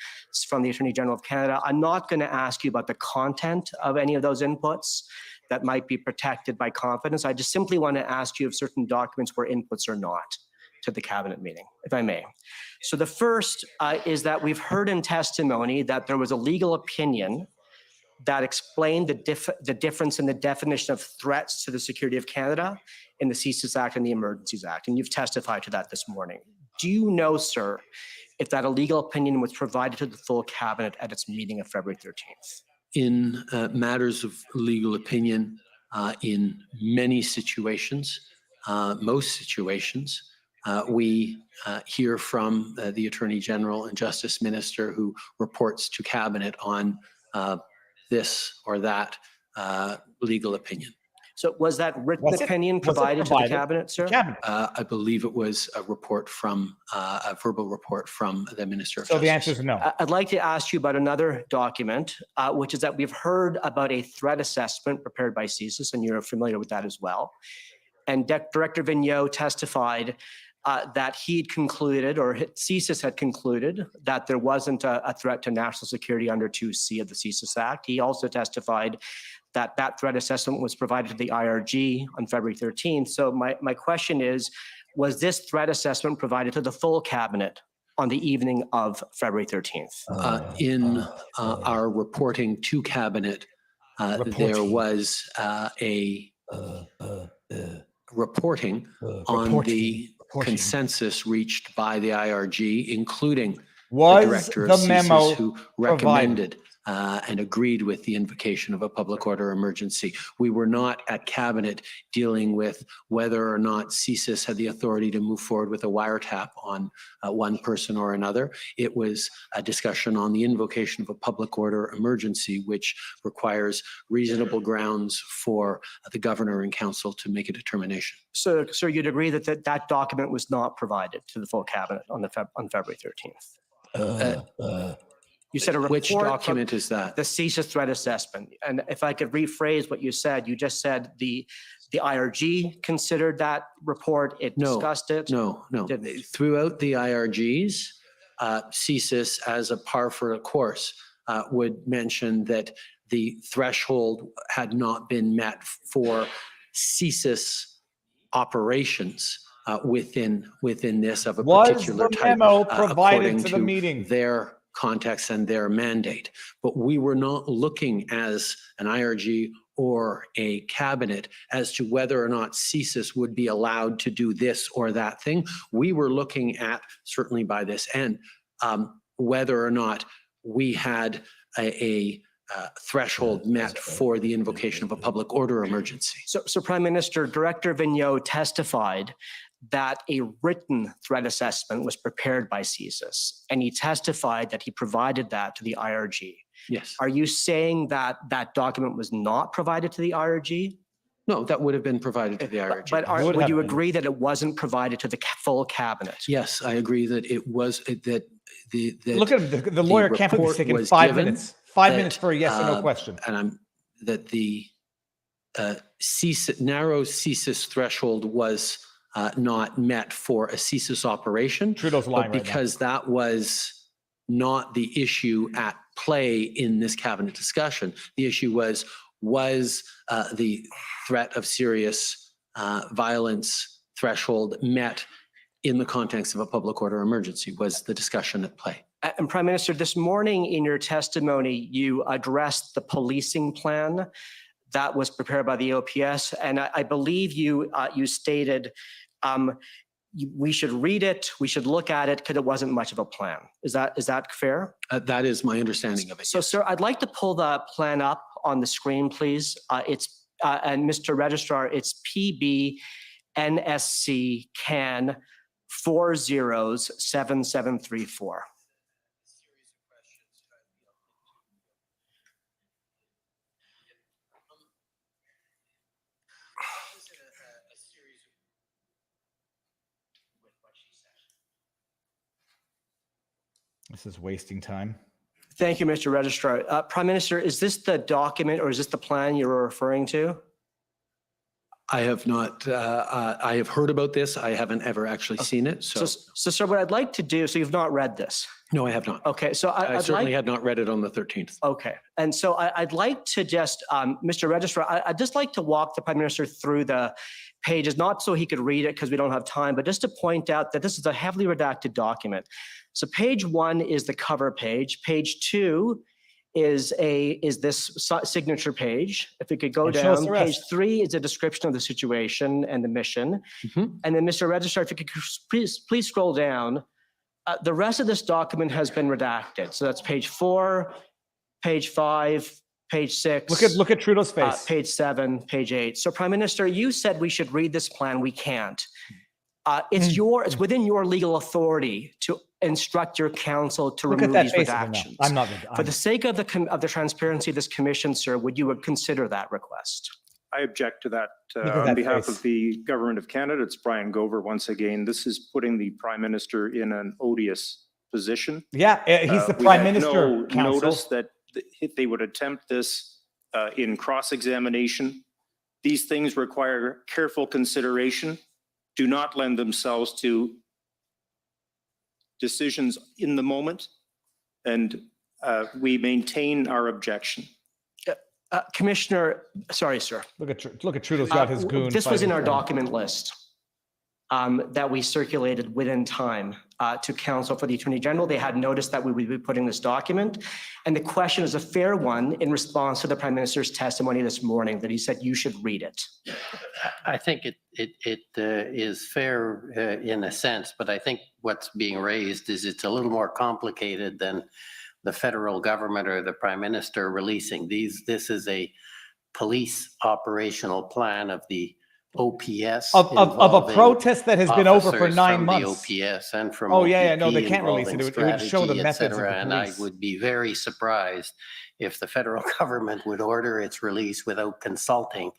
Speaker 12: from the Attorney General of Canada, I'm not going to ask you about the content of any of those inputs that might be protected by confidence. I just simply want to ask you if certain documents were inputs or not to the cabinet meeting, if I may. So the first is that we've heard in testimony that there was a legal opinion that explained the difference in the definition of threats to the security of Canada in the CESIS Act and the Emergencies Act, and you've testified to that this morning. Do you know, sir, if that a legal opinion was provided to the full cabinet at its meeting of February 13th?
Speaker 9: In matters of legal opinion, in many situations, most situations, we hear from the Attorney General and Justice Minister who reports to cabinet on this or that legal opinion.
Speaker 12: So was that written
Speaker 2: Was it-
Speaker 12: opinion
Speaker 2: was it
Speaker 12: provided to the
Speaker 2: provided?
Speaker 12: cabinet, sir?
Speaker 2: Cabinet.
Speaker 9: I believe it was a report from, a verbal report from the Minister of
Speaker 2: So
Speaker 9: Justice.
Speaker 2: the answer is no.
Speaker 12: I'd like to ask you about another document, which is that we've heard about a threat assessment prepared by CSIS, and you're familiar with that as well. And Director Vigneault testified that he'd concluded, or CSIS had concluded, that there wasn't a threat to national security under 2C of the CSIS Act. He also testified that that threat assessment was provided to the IRG on February 13th. So my question is, was this threat assessment provided to the full cabinet on the evening of February 13th?
Speaker 9: In our reporting to cabinet, there was a reporting on the consensus reached by the IRG, including the
Speaker 2: Was
Speaker 9: director of
Speaker 2: the
Speaker 9: CSIS,
Speaker 2: memo
Speaker 9: who
Speaker 2: provided?
Speaker 9: recommended and agreed with the invocation of a public order emergency. We were not at cabinet dealing with whether or not CSIS had the authority to move forward with a wiretap on one person or another. It was a discussion on the invocation of a public order emergency, which requires reasonable grounds for the governor and council to make a determination.
Speaker 12: So, sir, you'd agree that that document was not provided to the full cabinet on February 13th? You said a report.
Speaker 9: Which document is that?
Speaker 12: The CSIS threat assessment. And if I could rephrase what you said, you just said the IRG considered that report, it discussed it?
Speaker 9: No. Throughout the IRGs, CSIS, as a par for the course, would mention that the threshold had not been met for CSIS operations within this of a particular type.
Speaker 2: Was the memo provided
Speaker 9: according
Speaker 2: to the meeting?
Speaker 9: Their context and their mandate. But we were not looking as an IRG or a cabinet as to whether or not CSIS would be allowed to do this or that thing. We were looking at, certainly by this end, whether or not we had a threshold met for the invocation of a public order emergency.
Speaker 12: So Prime Minister, Director Vigneault testified that a written threat assessment was prepared by CSIS, and he testified that he provided that to the IRG.
Speaker 9: Yes.
Speaker 12: Are you saying that that document was not provided to the IRG?
Speaker 9: No, that would have been provided to the IRG.
Speaker 12: But would you agree that it wasn't provided to the full cabinet?
Speaker 9: Yes, I agree that it was, that the
Speaker 2: Look at him. The lawyer can't put this taking 5 minutes. 5 minutes for a yes or no question.
Speaker 9: And that the narrow CSIS threshold was not met for a CSIS operation.
Speaker 2: Trudeau's lying
Speaker 9: but because that was not the issue at play in this cabinet discussion. The issue was the threat of serious violence threshold met in the context of a public order emergency, was the discussion at play.
Speaker 12: And Prime Minister, this morning in your testimony, you addressed the policing plan that was prepared by the OPS, and I believe you stated we should read it, we should look at it, because it wasn't much of a plan. Is that fair?
Speaker 9: That is my understanding of it.
Speaker 12: So, sir, I'd like to pull the plan up on the screen, please. It's and Mr. Registrar, it's PB NSC CAN 407734.
Speaker 2: This is wasting time.
Speaker 12: Thank you, Mr. Registrar. Prime Minister, is this the document or is this the plan you're referring to?
Speaker 9: I have not, I have heard about this. I haven't ever actually seen it. So,
Speaker 12: sir, what I'd like to do, so you've not read this?
Speaker 9: No, I have not.
Speaker 12: Okay, so
Speaker 9: I certainly had not read it on the 13th.
Speaker 12: Okay, and so I'd like to just, Mr. Registrar, I'd just like to walk the Prime Minister through the pages, not so he could read it because we don't have time, but just to point out that this is a heavily redacted document. So page 1 is the cover page. Page 2 is this signature page. If we could go down, page 3 is a description of the situation and the mission. And then, Mr. Registrar, if you could please scroll down. The rest of this document has been redacted. So that's page 4, page 5, page 6.
Speaker 2: Look at Trudeau's face.
Speaker 12: Page 7, page 8. So, Prime Minister, you said we should read this plan. We can't. It's within your legal authority to instruct your counsel to remove these redactions.
Speaker 2: I'm not.
Speaker 12: For the sake of the transparency of this commission, sir, would you consider that request?
Speaker 14: I object to that.
Speaker 2: Look at
Speaker 14: On
Speaker 2: that
Speaker 14: behalf
Speaker 2: face.
Speaker 14: of the Government of Canada, it's Brian Gover once again. This is putting the Prime Minister in an odious position.
Speaker 2: Yeah, he's the
Speaker 14: We
Speaker 2: Prime
Speaker 14: had
Speaker 2: Minister,
Speaker 14: no
Speaker 2: Council.
Speaker 14: notice that they would attempt this in cross-examination. These things require careful consideration, do not lend themselves to decisions in the moment, and we maintain our objection.
Speaker 12: Commissioner, sorry, sir.
Speaker 2: Look at Trudeau's got his goon.
Speaker 12: This was in our
Speaker 2: fighting for him.
Speaker 12: document list that we circulated within time to counsel for the Attorney General. They had noticed that we would be putting this document. And the question is a fair one in response to the Prime Minister's testimony this morning that he said you should read it.
Speaker 15: I think it is fair in a sense, but I think what's being raised is it's a little more complicated than the federal government or the Prime Minister releasing these. This is a police operational plan of the OPS
Speaker 2: Of a protest that has been over for
Speaker 15: officers
Speaker 2: 9
Speaker 15: from
Speaker 2: months.
Speaker 15: The OPS and from
Speaker 2: Oh, yeah, no,
Speaker 15: OPP
Speaker 2: they can't release it.
Speaker 15: involving
Speaker 2: It would show the
Speaker 15: strategy, et
Speaker 2: methods of the
Speaker 15: cetera, and I
Speaker 2: police.
Speaker 15: would be very surprised if the federal government would order its release without consulting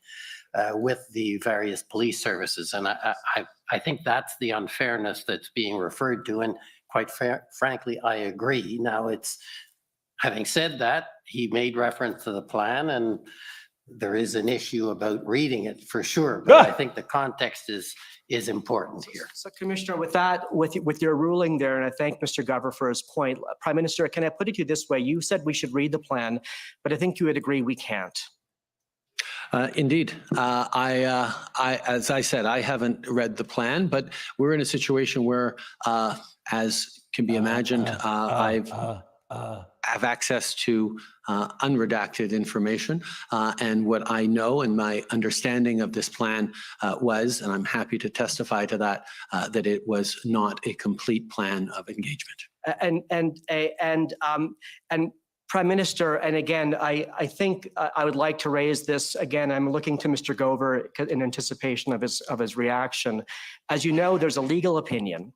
Speaker 15: with the various police services. And I think that's the unfairness that's being referred to. And quite frankly, I agree. Now, having said that, he made reference to the plan, and there is an issue about reading it for sure. But I think the context is important here.
Speaker 12: So Commissioner, with that, with your ruling there, and I thank Mr. Gover for his point, Prime Minister, can I put it to you this way? You said we should read the plan, but I think you would agree we can't.
Speaker 9: Indeed. As I said, I haven't read the plan, but we're in a situation where, as can be imagined, I have access to unredacted information. And what I know and my understanding of this plan was, and I'm happy to testify to that, that it was not a complete plan of engagement.
Speaker 12: And Prime Minister, and again, I think I would like to raise this again. I'm looking to Mr. Gover in anticipation of his reaction. As you know, there's a legal opinion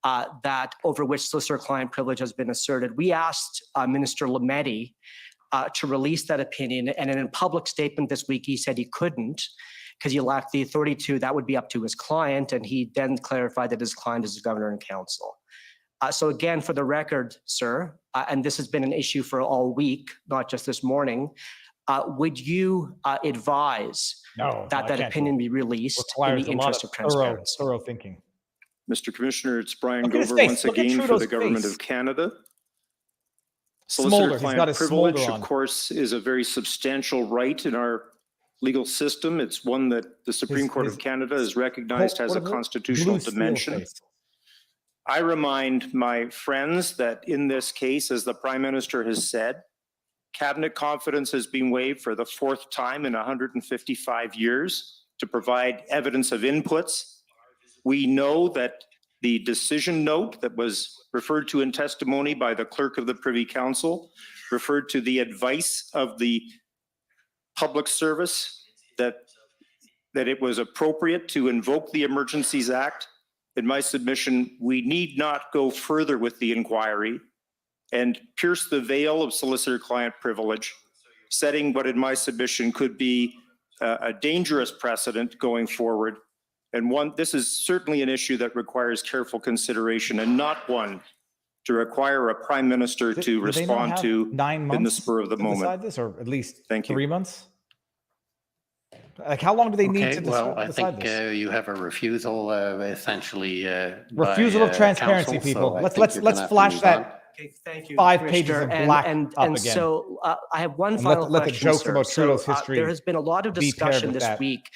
Speaker 12: that over which solicitor-client privilege has been asserted. We asked Minister Lametti to release that opinion, and in a public statement this week, he said he couldn't because he lacked the authority to. That would be up to his client, and he then clarified that his client is the governor and council. So again, for the record, sir, and this has been an issue for all week, not just this morning, would you advise that opinion be released in the interest of transparency?
Speaker 2: Thorough thinking.
Speaker 14: Mr. Commissioner, it's Brian
Speaker 2: Look at his
Speaker 14: Gover
Speaker 2: face.
Speaker 14: once
Speaker 2: Look at
Speaker 14: again for
Speaker 2: Trudeau's
Speaker 14: the Government
Speaker 2: face.
Speaker 14: of Canada.
Speaker 2: Smolder. He's got
Speaker 14: Solicitor-client
Speaker 2: his
Speaker 14: privilege,
Speaker 2: smolder
Speaker 14: of
Speaker 2: on.
Speaker 14: course, is a very substantial right in our legal system. It's one that the Supreme Court of Canada has recognized has a constitutional dimension. I remind my friends that in this case, as the Prime Minister has said, cabinet confidence has been waived for the fourth time in 155 years to provide evidence of inputs. We know that the decision note that was referred to in testimony by the clerk of the Privy Council referred to the advice of the public service that it was appropriate to invoke the Emergencies Act. In my submission, we need not go further with the inquiry and pierce the veil of solicitor-client privilege, setting what in my submission could be a dangerous precedent going forward. And this is certainly an issue that requires careful consideration and not one to require a Prime Minister to respond to
Speaker 2: 9 months
Speaker 14: in the spur of the moment.
Speaker 2: Decide this, or at least
Speaker 14: Thank you.
Speaker 2: 3 months? Like, how long do they need
Speaker 15: Okay,
Speaker 2: to
Speaker 15: well, I
Speaker 2: decide
Speaker 15: think
Speaker 2: this?
Speaker 15: you have a refusal, essentially.
Speaker 2: Refusal of transparency,
Speaker 15: counsel,
Speaker 2: people.
Speaker 15: so I
Speaker 2: Let's
Speaker 15: think you're gonna have to
Speaker 2: flash
Speaker 15: move
Speaker 2: that.
Speaker 15: on.
Speaker 12: Okay, thank you,
Speaker 2: 5 pages
Speaker 12: Commissioner.
Speaker 2: of black
Speaker 12: and
Speaker 2: up again.
Speaker 12: So I have one
Speaker 2: And
Speaker 12: final
Speaker 2: let the
Speaker 12: question,
Speaker 2: jokes
Speaker 12: sir.
Speaker 2: about Trudeau's history
Speaker 12: There has been a lot of
Speaker 2: be paired
Speaker 12: discussion
Speaker 2: with
Speaker 12: this
Speaker 2: that.
Speaker 12: week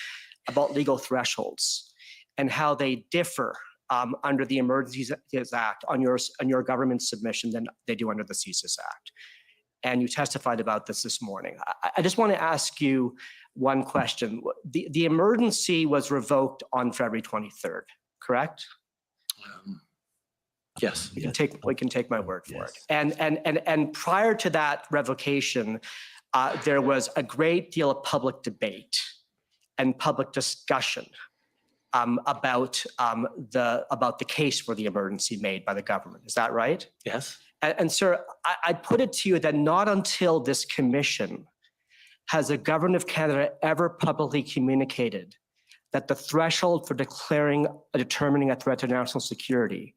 Speaker 12: about legal thresholds and how they differ under the Emergencies Act on your government submission than they do under the CSIS Act. And you testified about this morning. I just want to ask you one question. The emergency was revoked on February 23rd, correct?
Speaker 9: Yes.
Speaker 12: We can take my word for it. And prior to that revocation, there was a great deal of public debate and public discussion about the case for the emergency made by the government. Is that right?
Speaker 9: Yes.
Speaker 12: And sir, I put it to you that not until this commission has the government of Canada ever publicly communicated that the threshold for determining a threat to national security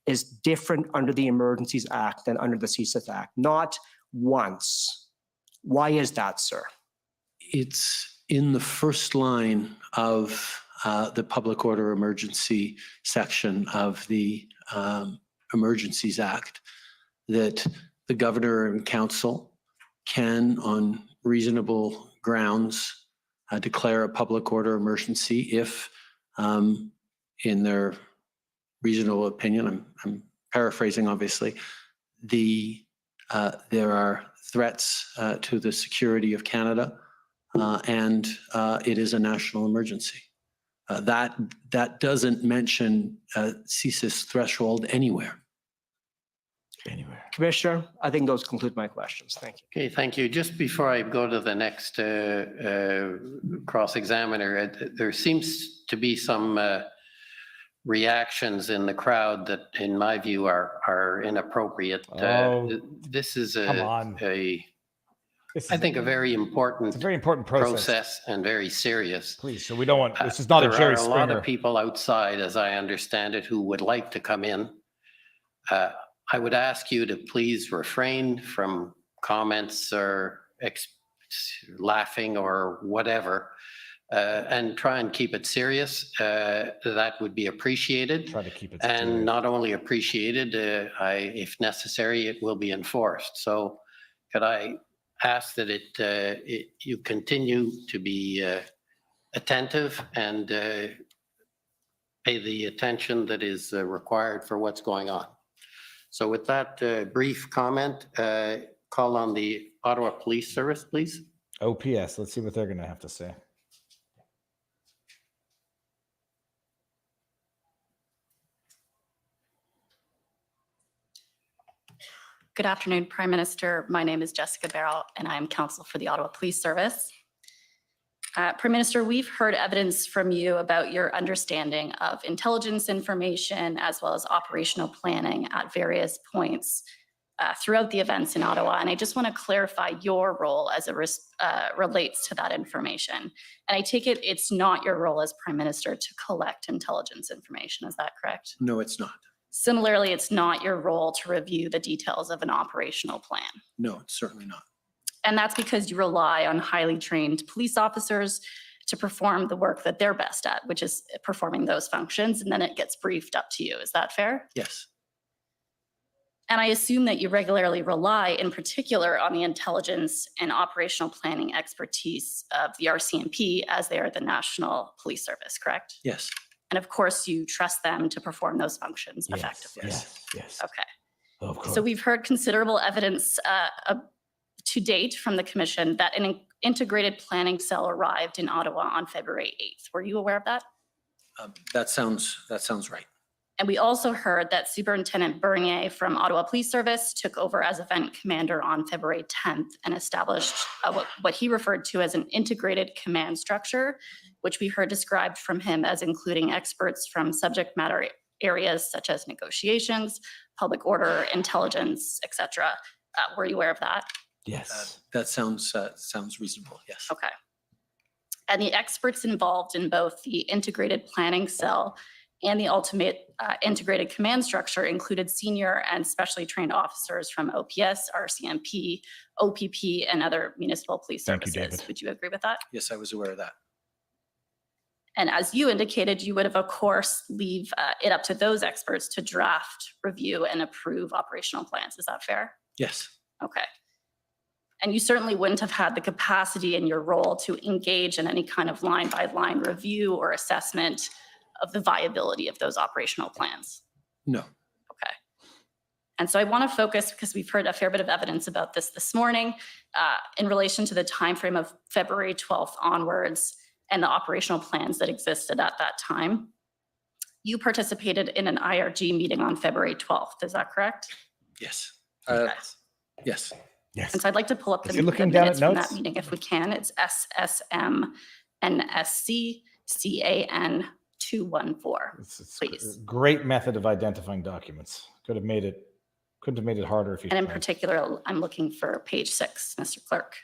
Speaker 12: is different under the Emergencies Act than under the CSIS Act? Not once. Why is that, sir?
Speaker 9: It's in the first line of the public order emergency section of the Emergencies Act that the governor and council can, on reasonable grounds, declare a public order emergency if, in their reasonable opinion, I'm paraphrasing obviously, there are threats to the security of Canada and it is a national emergency. That doesn't mention CSIS threshold anywhere.
Speaker 12: Commissioner, I think those conclude my questions. Thank you.
Speaker 15: Okay, thank you. Just before I go to the next cross-examiner, there seems to be some reactions in the crowd that, in my view, are inappropriate. This is I think a very important, process and very serious.
Speaker 2: Please, so we don't want, this is not a Jerry Springer.
Speaker 15: There are a lot of people outside, as I understand it, who would like to come in. I would ask you to please refrain from comments or laughing or whatever, and try and keep it serious. That would be appreciated.
Speaker 2: Try to keep it
Speaker 15: and
Speaker 2: serious.
Speaker 15: Not only appreciated, if necessary, it will be enforced. So could I ask that you continue to be attentive and pay the attention that is required for what's going on. So with that brief comment, call on the Ottawa Police Service, please.
Speaker 2: OPS, let's see what they're going to have to say.
Speaker 16: Good afternoon, Prime Minister. My name is Jessica Barrow, and I am counsel for the Ottawa Police Service. Prime Minister, we've heard evidence from you about your understanding of intelligence information as well as operational planning at various points throughout the events in Ottawa. And I just want to clarify your role as it relates to that information. And I take it it's not your role as Prime Minister to collect intelligence information. Is that correct?
Speaker 9: No, it's not.
Speaker 16: Similarly, it's not your role to review the details of an operational plan.
Speaker 9: No, it's certainly not.
Speaker 16: And that's because you rely on highly trained police officers to perform the work that they're best at, which is performing those functions, and then it gets briefed up to you. Is that fair?
Speaker 9: Yes.
Speaker 16: And I assume that you regularly rely in particular on the intelligence and operational planning expertise of the RCMP as they are the National Police Service, correct?
Speaker 9: Yes.
Speaker 16: And of course, you trust them to perform those functions effectively.
Speaker 9: Yes.
Speaker 16: Okay.
Speaker 2: Of course.
Speaker 16: So we've heard considerable evidence to date from the Commission that an integrated planning cell arrived in Ottawa on February 8th. Were you aware of that?
Speaker 9: That sounds right.
Speaker 16: And we also heard that Superintendent Bernier from Ottawa Police Service took over as event commander on February 10th and established what he referred to as an integrated command structure, which we heard described from him as including experts from subject matter areas such as negotiations, public order, intelligence, etc. Were you aware of that?
Speaker 9: Yes. That sounds reasonable. Yes.
Speaker 16: Okay. And the experts involved in both the integrated planning cell and the ultimate integrated command structure included senior and specially trained officers from OPS, RCMP, OPP, and other municipal police services.
Speaker 2: Thank you, David.
Speaker 16: Would you agree with that?
Speaker 9: Yes, I was aware of that.
Speaker 16: And as you indicated, you would of course leave it up to those experts to draft, review, and approve operational plans. Is that fair?
Speaker 9: Yes.
Speaker 16: Okay. And you certainly wouldn't have had the capacity in your role to engage in any kind of line-by-line review or assessment of the viability of those operational plans.
Speaker 9: No.
Speaker 16: Okay. And so I want to focus, because we've heard a fair bit of evidence about this morning, in relation to the timeframe of February 12th onwards and the operational plans that existed at that time. You participated in an IRG meeting on February 12th. Is that correct?
Speaker 9: Yes.
Speaker 16: Okay.
Speaker 9: Yes.
Speaker 2: Yes.
Speaker 16: And so I'd like to pull up the
Speaker 2: looking down
Speaker 16: minutes
Speaker 2: at
Speaker 16: from
Speaker 2: notes?
Speaker 16: that meeting if we can. It's SSM NSC CAN 214. Please.
Speaker 2: A great method of identifying documents. Couldn't have made it harder if you
Speaker 16: And in
Speaker 2: tried.
Speaker 16: particular, I'm looking for page 6, Mr. Clerk.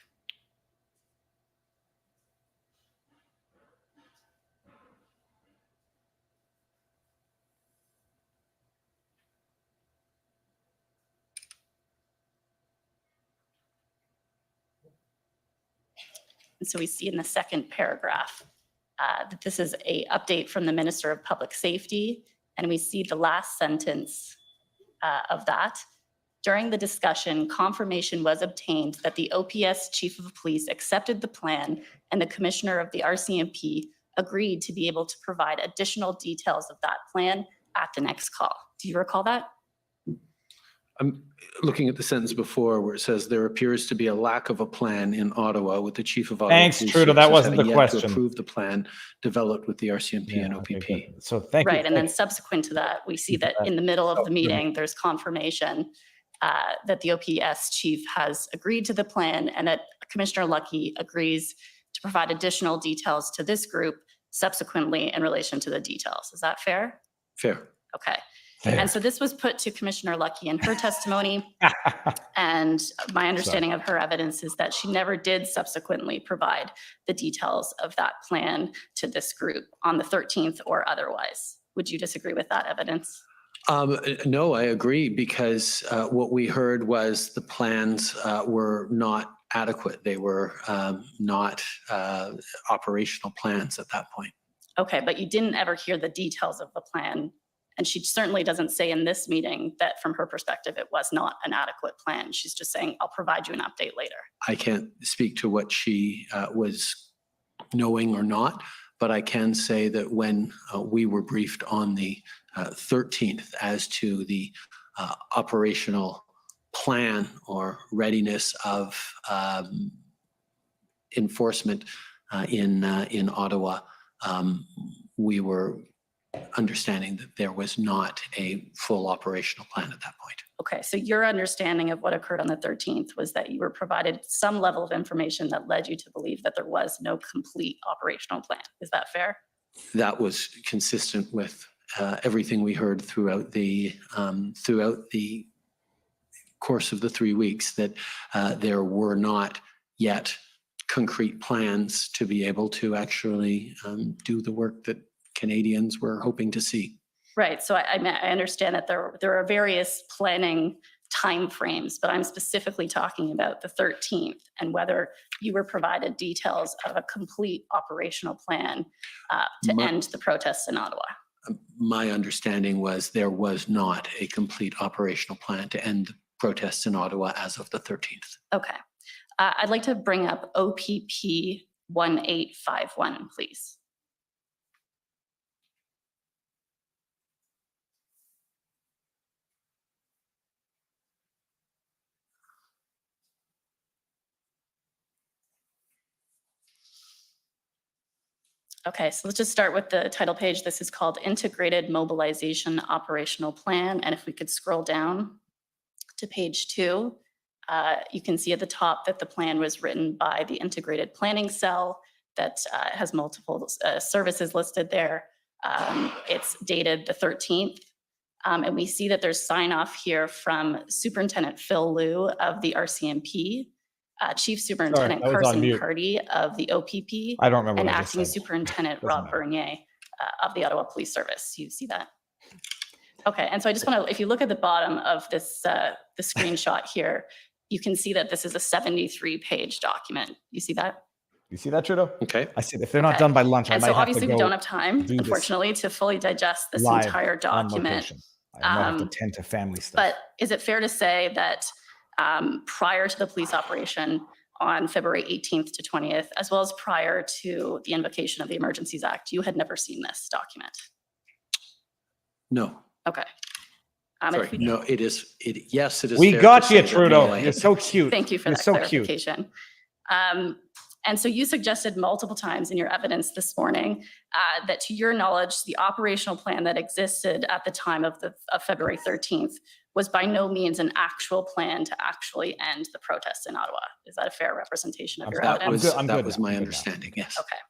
Speaker 16: And so we see in the second paragraph that this is a update from the Minister of Public Safety. And we see the last sentence of that. During the discussion, confirmation was obtained that the OPS Chief of Police accepted the plan and the Commissioner of the RCMP agreed to be able to provide additional details of that plan at the next call. Do you recall that?
Speaker 9: I'm looking at the sentence before where it says there appears to be a lack of a plan in Ottawa with the chief of Ottawa.
Speaker 2: Thanks,
Speaker 9: Police
Speaker 2: Trudeau. That
Speaker 9: Services
Speaker 2: wasn't
Speaker 9: having
Speaker 2: the
Speaker 9: yet
Speaker 2: question.
Speaker 9: To approve the plan developed with the RCMP and OPP.
Speaker 2: Okay, so thank you.
Speaker 16: Right, and then subsequent to that, we see that in the middle of the meeting, there's confirmation that the OPS chief has agreed to the plan and that Commissioner Lucky agrees to provide additional details to this group subsequently in relation to the details. Is that fair?
Speaker 9: Fair.
Speaker 16: Okay. And so this was put to Commissioner Lucky in her testimony. And my understanding of her evidence is that she never did subsequently provide the details of that plan to this group on the 13th or otherwise. Would you disagree with that evidence?
Speaker 9: No, I agree, because what we heard was the plans were not adequate. They were not operational plans at that point.
Speaker 16: Okay, but you didn't ever hear the details of the plan. And she certainly doesn't say in this meeting that from her perspective, it was not an adequate plan. She's just saying, I'll provide you an update later.
Speaker 9: I can't speak to what she was knowing or not, but I can say that when we were briefed on the 13th as to the operational plan or readiness of enforcement in Ottawa, we were understanding that there was not a full operational plan at that point.
Speaker 16: Okay, so your understanding of what occurred on the 13th was that you were provided some level of information that led you to believe that there was no complete operational plan. Is that fair?
Speaker 9: That was consistent with everything we heard throughout the course of the 3 weeks, that there were not yet concrete plans to be able to actually do the work that Canadians were hoping to see.
Speaker 16: Right. So I understand that there are various planning timeframes, but I'm specifically talking about the 13th and whether you were provided details of a complete operational plan to end the protests in Ottawa.
Speaker 9: My understanding was there was not a complete operational plan to end the protests in Ottawa as of the 13th.
Speaker 16: Okay. I'd like to bring up OPP 1851, please. Okay, so let's just start with the title page. This is called Integrated Mobilization Operational Plan. And if we could scroll down to page 2, you can see at the top that the plan was written by the Integrated Planning Cell that has multiple services listed there. It's dated the 13th. And we see that there's sign off here from Superintendent Phil Liu of the RCMP, Chief Superintendent Carson Carty of the OPP,
Speaker 2: I don't remember
Speaker 16: and
Speaker 2: what I just
Speaker 16: Acting
Speaker 2: said.
Speaker 16: Superintendent Rob Bernier of the Ottawa Police Service. You see that? Okay, and so I just want to, if you look at the bottom of this, the screenshot here, you can see that this is a 73-page document. You see that?
Speaker 2: You see that, Trudeau?
Speaker 9: Okay.
Speaker 2: I see. If they're not done by lunch, I
Speaker 16: And
Speaker 2: might
Speaker 16: so
Speaker 2: have to
Speaker 16: obviously we
Speaker 2: go
Speaker 16: don't have time,
Speaker 2: do this
Speaker 16: unfortunately, to fully digest this
Speaker 2: live
Speaker 16: entire
Speaker 2: on
Speaker 16: document.
Speaker 2: location. I might have to tend to family stuff.
Speaker 16: But is it fair to say that prior to the police operation on February 18th to 20th, as well as prior to the invocation of the Emergencies Act, you had never seen this document?
Speaker 9: No.
Speaker 16: Okay.
Speaker 9: Sorry, no, it is. Yes, it is.
Speaker 2: We
Speaker 9: fair
Speaker 2: got
Speaker 9: to
Speaker 2: you,
Speaker 9: say that
Speaker 2: Trudeau.
Speaker 9: no,
Speaker 2: You're so cute.
Speaker 16: Thank you for
Speaker 2: You're
Speaker 16: that
Speaker 2: so
Speaker 16: clarification. And so you suggested multiple times in your evidence this morning that to your knowledge, the operational plan that existed at the time of February 13th was by no means an actual plan to actually end the protests in Ottawa. Is that a fair representation of your evidence?
Speaker 9: That was my understanding, yes.
Speaker 16: Okay.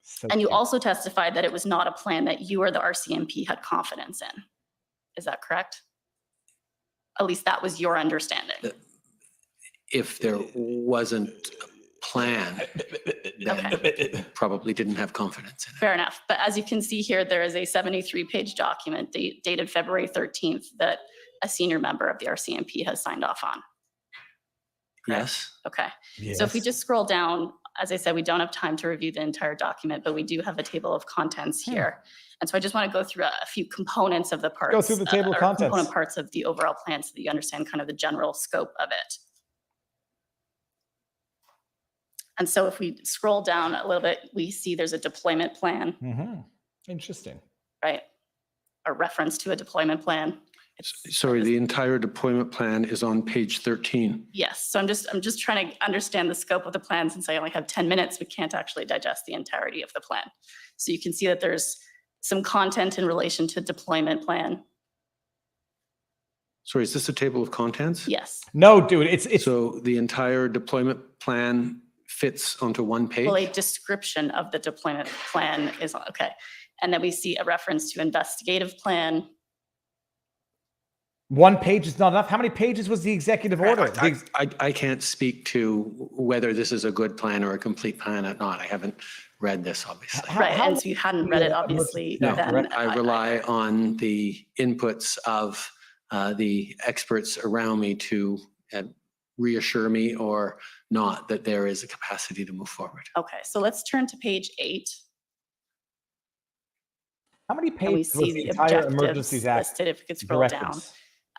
Speaker 2: So
Speaker 16: And you
Speaker 2: cute.
Speaker 16: also testified that it was not a plan that you or the RCMP had confidence in. Is that correct? At least that was your understanding.
Speaker 9: If there wasn't a plan, then probably didn't have confidence in it.
Speaker 16: Fair enough. But as you can see here, there is a 73-page document dated February 13th that a senior member of the RCMP has signed off on.
Speaker 9: Yes.
Speaker 16: Okay. So if we just scroll down As I said, we don't have time to review the entire document, but we do have a table of contents here. And so I just want to go through a few components of the parts.
Speaker 2: Go through the table of
Speaker 16: or
Speaker 2: contents.
Speaker 16: component parts of the overall plan so that you understand kind of the general scope of it. And so if we scroll down a little bit, we see there's a deployment plan,
Speaker 2: Interesting.
Speaker 16: right? A reference to a deployment plan.
Speaker 9: Sorry, the entire deployment plan is on page 13.
Speaker 16: Yes, so I'm just trying to understand the scope of the plan. Since I only have 10 minutes, we can't actually digest the entirety of the plan. So you can see that there's some content in relation to deployment plan.
Speaker 9: Sorry, is this a table of contents?
Speaker 16: Yes.
Speaker 2: No, dude, it's
Speaker 9: So the entire deployment plan fits onto one page?
Speaker 16: Well, a description of the deployment plan is, okay. And then we see a reference to investigative plan.
Speaker 2: one page is not enough. How many pages was the executive order?
Speaker 9: I can't speak to whether this is a good plan or a complete plan or not. I haven't read this, obviously.
Speaker 16: Right, and so you hadn't read it, obviously.
Speaker 9: No,
Speaker 16: then
Speaker 9: I rely on the inputs of the experts around me to reassure me or not that there is a capacity to move forward.
Speaker 16: Okay, so let's turn to page 8.
Speaker 2: How many
Speaker 16: And we
Speaker 2: pages was
Speaker 16: see
Speaker 2: the
Speaker 16: the
Speaker 2: entire
Speaker 16: objectives
Speaker 2: Emergencies Act
Speaker 16: listed if you could scroll down.
Speaker 2: directives?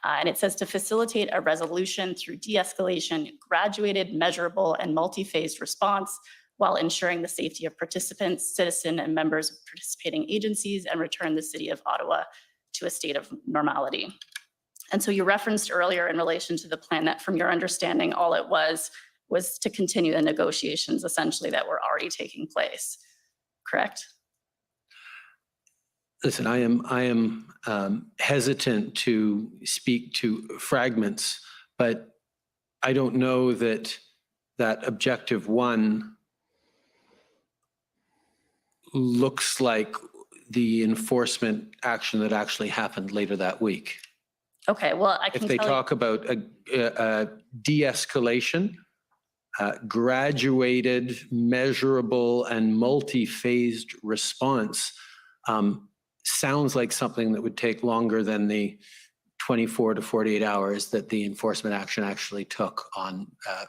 Speaker 16: And it says to facilitate a resolution through de-escalation, graduated, measurable, and multi-phased response while ensuring the safety of participants, citizen, and members of participating agencies, and return the city of Ottawa to a state of normality. And so you referenced earlier in relation to the plan that from your understanding, all it was to continue the negotiations essentially that were already taking place, correct?
Speaker 9: Listen, I am hesitant to speak to fragments, but I don't know that objective 1 looks like the enforcement action that actually happened later that week.
Speaker 16: Okay, well, I can
Speaker 9: If they
Speaker 16: tell
Speaker 9: talk about a de-escalation, graduated, measurable, and multi-phased response, sounds like something that would take longer than the 24 to 48 hours that the enforcement action actually took on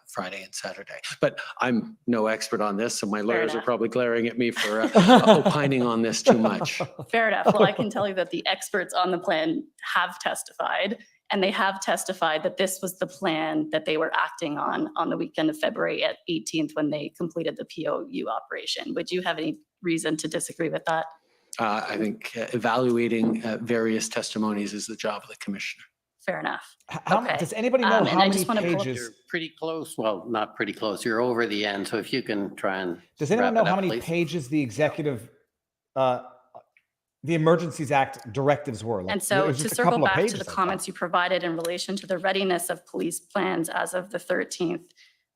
Speaker 9: Friday and Saturday. But I'm no expert on this, so my lawyers are
Speaker 16: enough.
Speaker 9: probably glaring at me for opining on this too much.
Speaker 16: Fair enough. Well, I can tell you that the experts on the plan have testified, and they have testified that this was the plan that they were acting on the weekend of February 18th when they completed the POU operation. Would you have any reason to disagree with that?
Speaker 9: I think evaluating various testimonies is the job of the commissioner.
Speaker 16: Fair enough.
Speaker 2: Okay. Does anybody know
Speaker 16: And
Speaker 2: how
Speaker 16: I
Speaker 2: many
Speaker 16: just want to pull up
Speaker 2: pages?
Speaker 15: You're pretty close. Well, not pretty close. You're over the end. So if you can try and
Speaker 2: Does anyone
Speaker 15: wrap
Speaker 2: know
Speaker 15: it
Speaker 2: how
Speaker 15: up,
Speaker 2: many
Speaker 15: please.
Speaker 2: pages the executive, the Emergencies Act directives were? Like,
Speaker 16: And so
Speaker 2: it was
Speaker 16: to
Speaker 2: just a
Speaker 16: circle
Speaker 2: couple of
Speaker 16: back to
Speaker 2: pages,
Speaker 16: the
Speaker 2: I thought.
Speaker 16: comments you provided in relation to the readiness of police plans as of the 13th,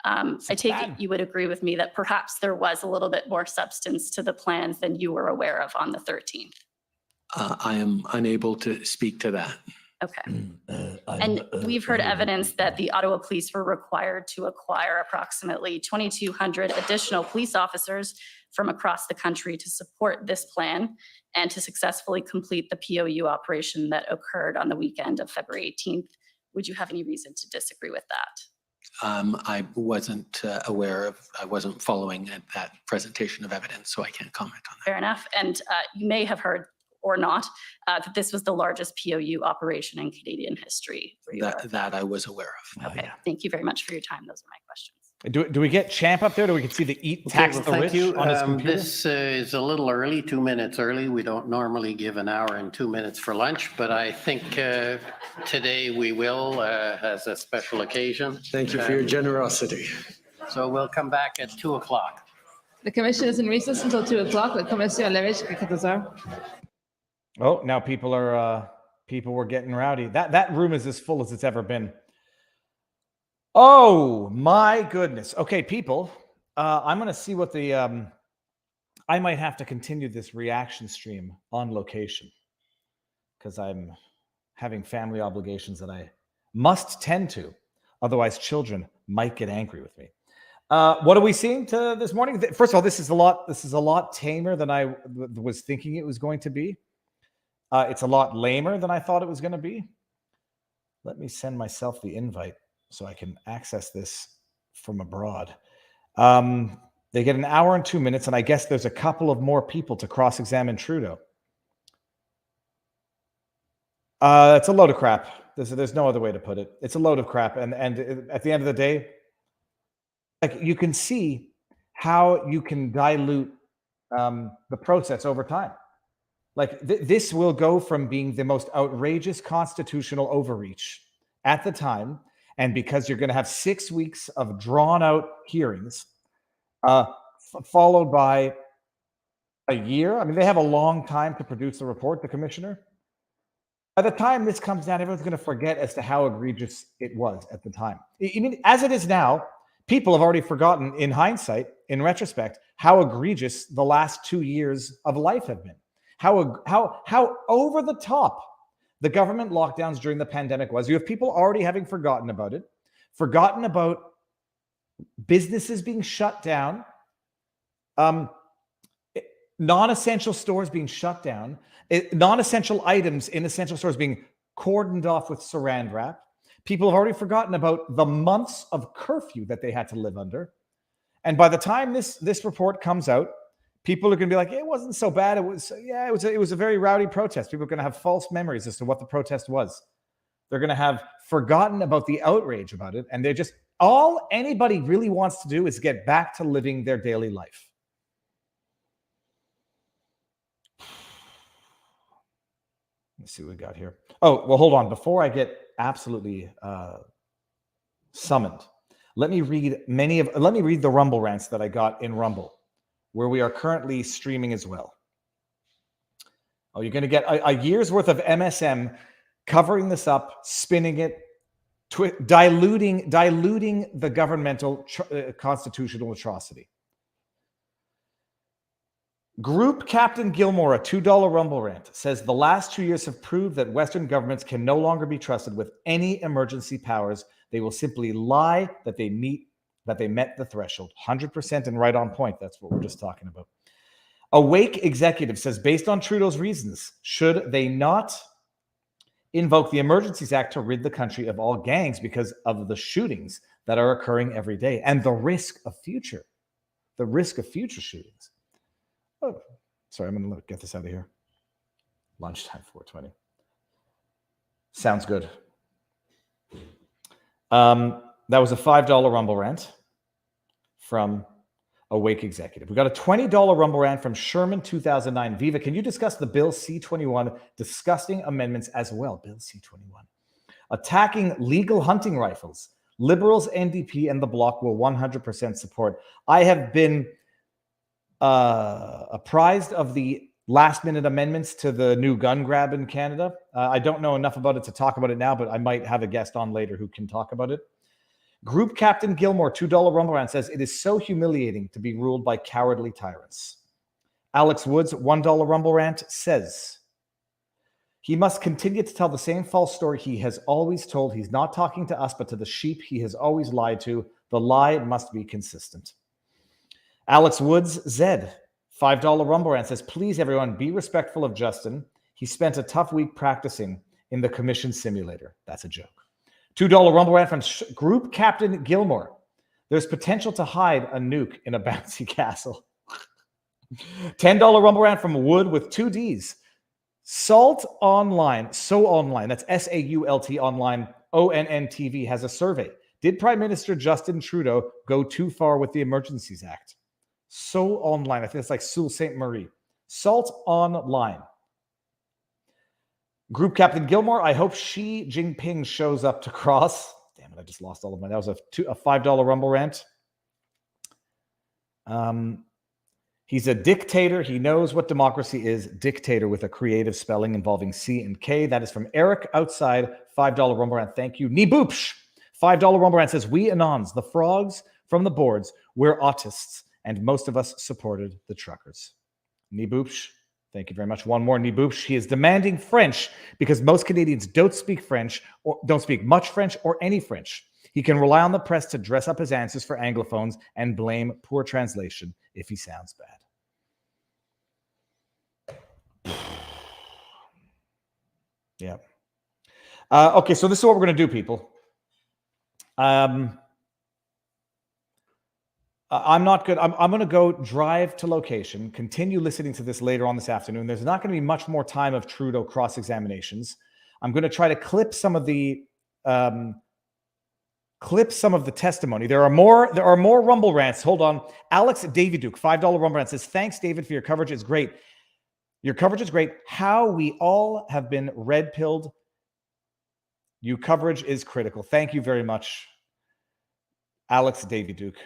Speaker 16: I take it you would agree with me that perhaps there was a little bit more substance to the plans than you were aware of on the 13th.
Speaker 9: I am unable to speak to that.
Speaker 16: Okay. And we've heard evidence that the Ottawa police were required to acquire approximately 2,200 additional police officers from across the country to support this plan and to successfully complete the POU operation that occurred on the weekend of February 18th. Would you have any reason to disagree with that?
Speaker 9: I wasn't I wasn't following that presentation of evidence, so I can't comment on that.
Speaker 16: Fair enough. And you may have heard or not, that this was the largest POU operation in Canadian history.
Speaker 9: That I was aware of.
Speaker 16: Okay, thank you very much for your time. Those are my questions.
Speaker 2: Do we get Champ up there? Do we can see the eat tax the rich on his computer?
Speaker 15: This is a little early, 2 minutes early. We don't normally give an hour and 2 minutes for lunch, but I think today we will as a special occasion.
Speaker 9: Thank you for your generosity.
Speaker 15: So we'll come back at 2 o'clock.
Speaker 3: The commission is in recess until 2 o'clock. La commission à l'arrêt jusqu'à 14 heures.
Speaker 2: Oh, now people were getting rowdy. That room is as full as it's ever been. Oh my goodness. Okay, people, I'm going to see what the, I might have to continue this reaction stream on location because I'm having family obligations that I must tend to. Otherwise, children might get angry with me. What are we seeing this morning? First of all, this is a lot tamer than I was thinking it was going to be. It's a lot lamer than I thought it was going to be. Let me send myself the invite so I can access this from abroad. They get an hour and 2 minutes, and I guess there's a couple of more people to cross-examine Trudeau. It's a load of crap. There's no other way to put it. It's a load of crap. And at the end of the day, like, you can see how you can dilute the process over time. Like this will go from being the most outrageous constitutional overreach at the time, and because you're going to have 6 weeks of drawn out hearings, followed by a year. I mean, they have a long time to produce the report, the commissioner. By the time this comes down, everyone's going to forget as to how egregious it was at the time. I mean, as it is now, people have already forgotten, in hindsight, in retrospect, how egregious the last 2 years of life have been. How over the top the government lockdowns during the pandemic was. You have people already having forgotten about it, forgotten about businesses being shut down, non-essential stores being shut down, non-essential items in essential stores being cordoned off with saran wrap. People have already forgotten about the months of curfew that they had to live under. And by the time this report comes out, people are going to be like, it wasn't so bad. It was a very rowdy protest. People are going to have false memories as to what the protest was. They're going to have forgotten about the outrage about it. And they're just, all anybody really wants to do is get back to living their daily life. Let's see what we got here. Oh, well, hold on. Before I get absolutely summoned, let me read the Rumble rants that I got in Rumble, where we are currently streaming as well. Oh, you're going to get a year's worth of MSM covering this up, spinning it, diluting the governmental constitutional atrocity. Group Captain Gilmore, a $2 Rumble rant, says the last 2 years have proved that Western governments can no longer be trusted with any emergency powers. They will simply lie that they met the threshold. 100% and right on point. That's what we're just talking about. Awake Executive says, based on Trudeau's reasons, should they not invoke the Emergencies Act to rid the country of all gangs because of the shootings that are occurring every day and the risk of future shootings? Oh, sorry, I'm going to get this out of here. Lunchtime, 4:20. Sounds good. That was a $5 Rumble rant from Awake Executive. We got a $20 Rumble rant from Sherman 2009. Viva, can you discuss the Bill C-21 disgusting amendments as well? Bill C-21. Attacking legal hunting rifles. Liberals, NDP, and the Bloc will 100% support. I have been apprised of the last-minute amendments to the new gun grab in Canada. I don't know enough about it to talk about it now, but I might have a guest on later who can talk about it. Group Captain Gilmore, $2 Rumble rant, says, it is so humiliating to be ruled by cowardly tyrants. Alex Woods, $1 Rumble rant, says, he must continue to tell the same false story he has always told. He's not talking to us, but to the sheep he has always lied to. The lie must be consistent. Alex Woods, Zed, $5 Rumble rant, says, please, everyone, be respectful of Justin. He spent a tough week practicing in the commission simulator. That's a joke. $2 Rumble rant from Group Captain Gilmore. There's potential to hide a nuke in a bouncy castle. $10 Rumble rant from Wood with 2 Ds. Salt Online, so online, that's SAULT online, ONNTV has a survey. Did Prime Minister Justin Trudeau go too far with the Emergencies Act? So online, I think it's like Sault Ste. Marie. Salt Online. Group Captain Gilmore, I hope Xi Jinping shows up to cross. Damn it, I just lost all of my. That was a $5 Rumble rant. He's a dictator. He knows what democracy is. Dictator with a creative spelling involving C and K. That is from Eric outside. $5 Rumble rant. Thank you. Niboopsh. $5 Rumble rant says, we Anons, the frogs from the boards, we're autists, and most of us supported the truckers. Niboopsh. Thank you very much. One more, Niboopsh. He is demanding French because most Canadians don't speak French or don't speak much French or any French. He can rely on the press to dress up his answers for Anglophones and blame poor translation if he sounds bad. Yeah. Okay, so this is what we're going to do, people. I'm not good. I'm going to go drive to location, continue listening to this later on this afternoon. There's not going to be much more time of Trudeau cross-examinations. I'm going to try to clip some of the testimony. There are more rumble rants. Hold on. Alex Daviduke, $5 rumble rant says, thanks, David, for your coverage. It's great. Your coverage is great. How we all have been red-pilled. Your coverage is critical. Thank you very much, Alex Daviduke.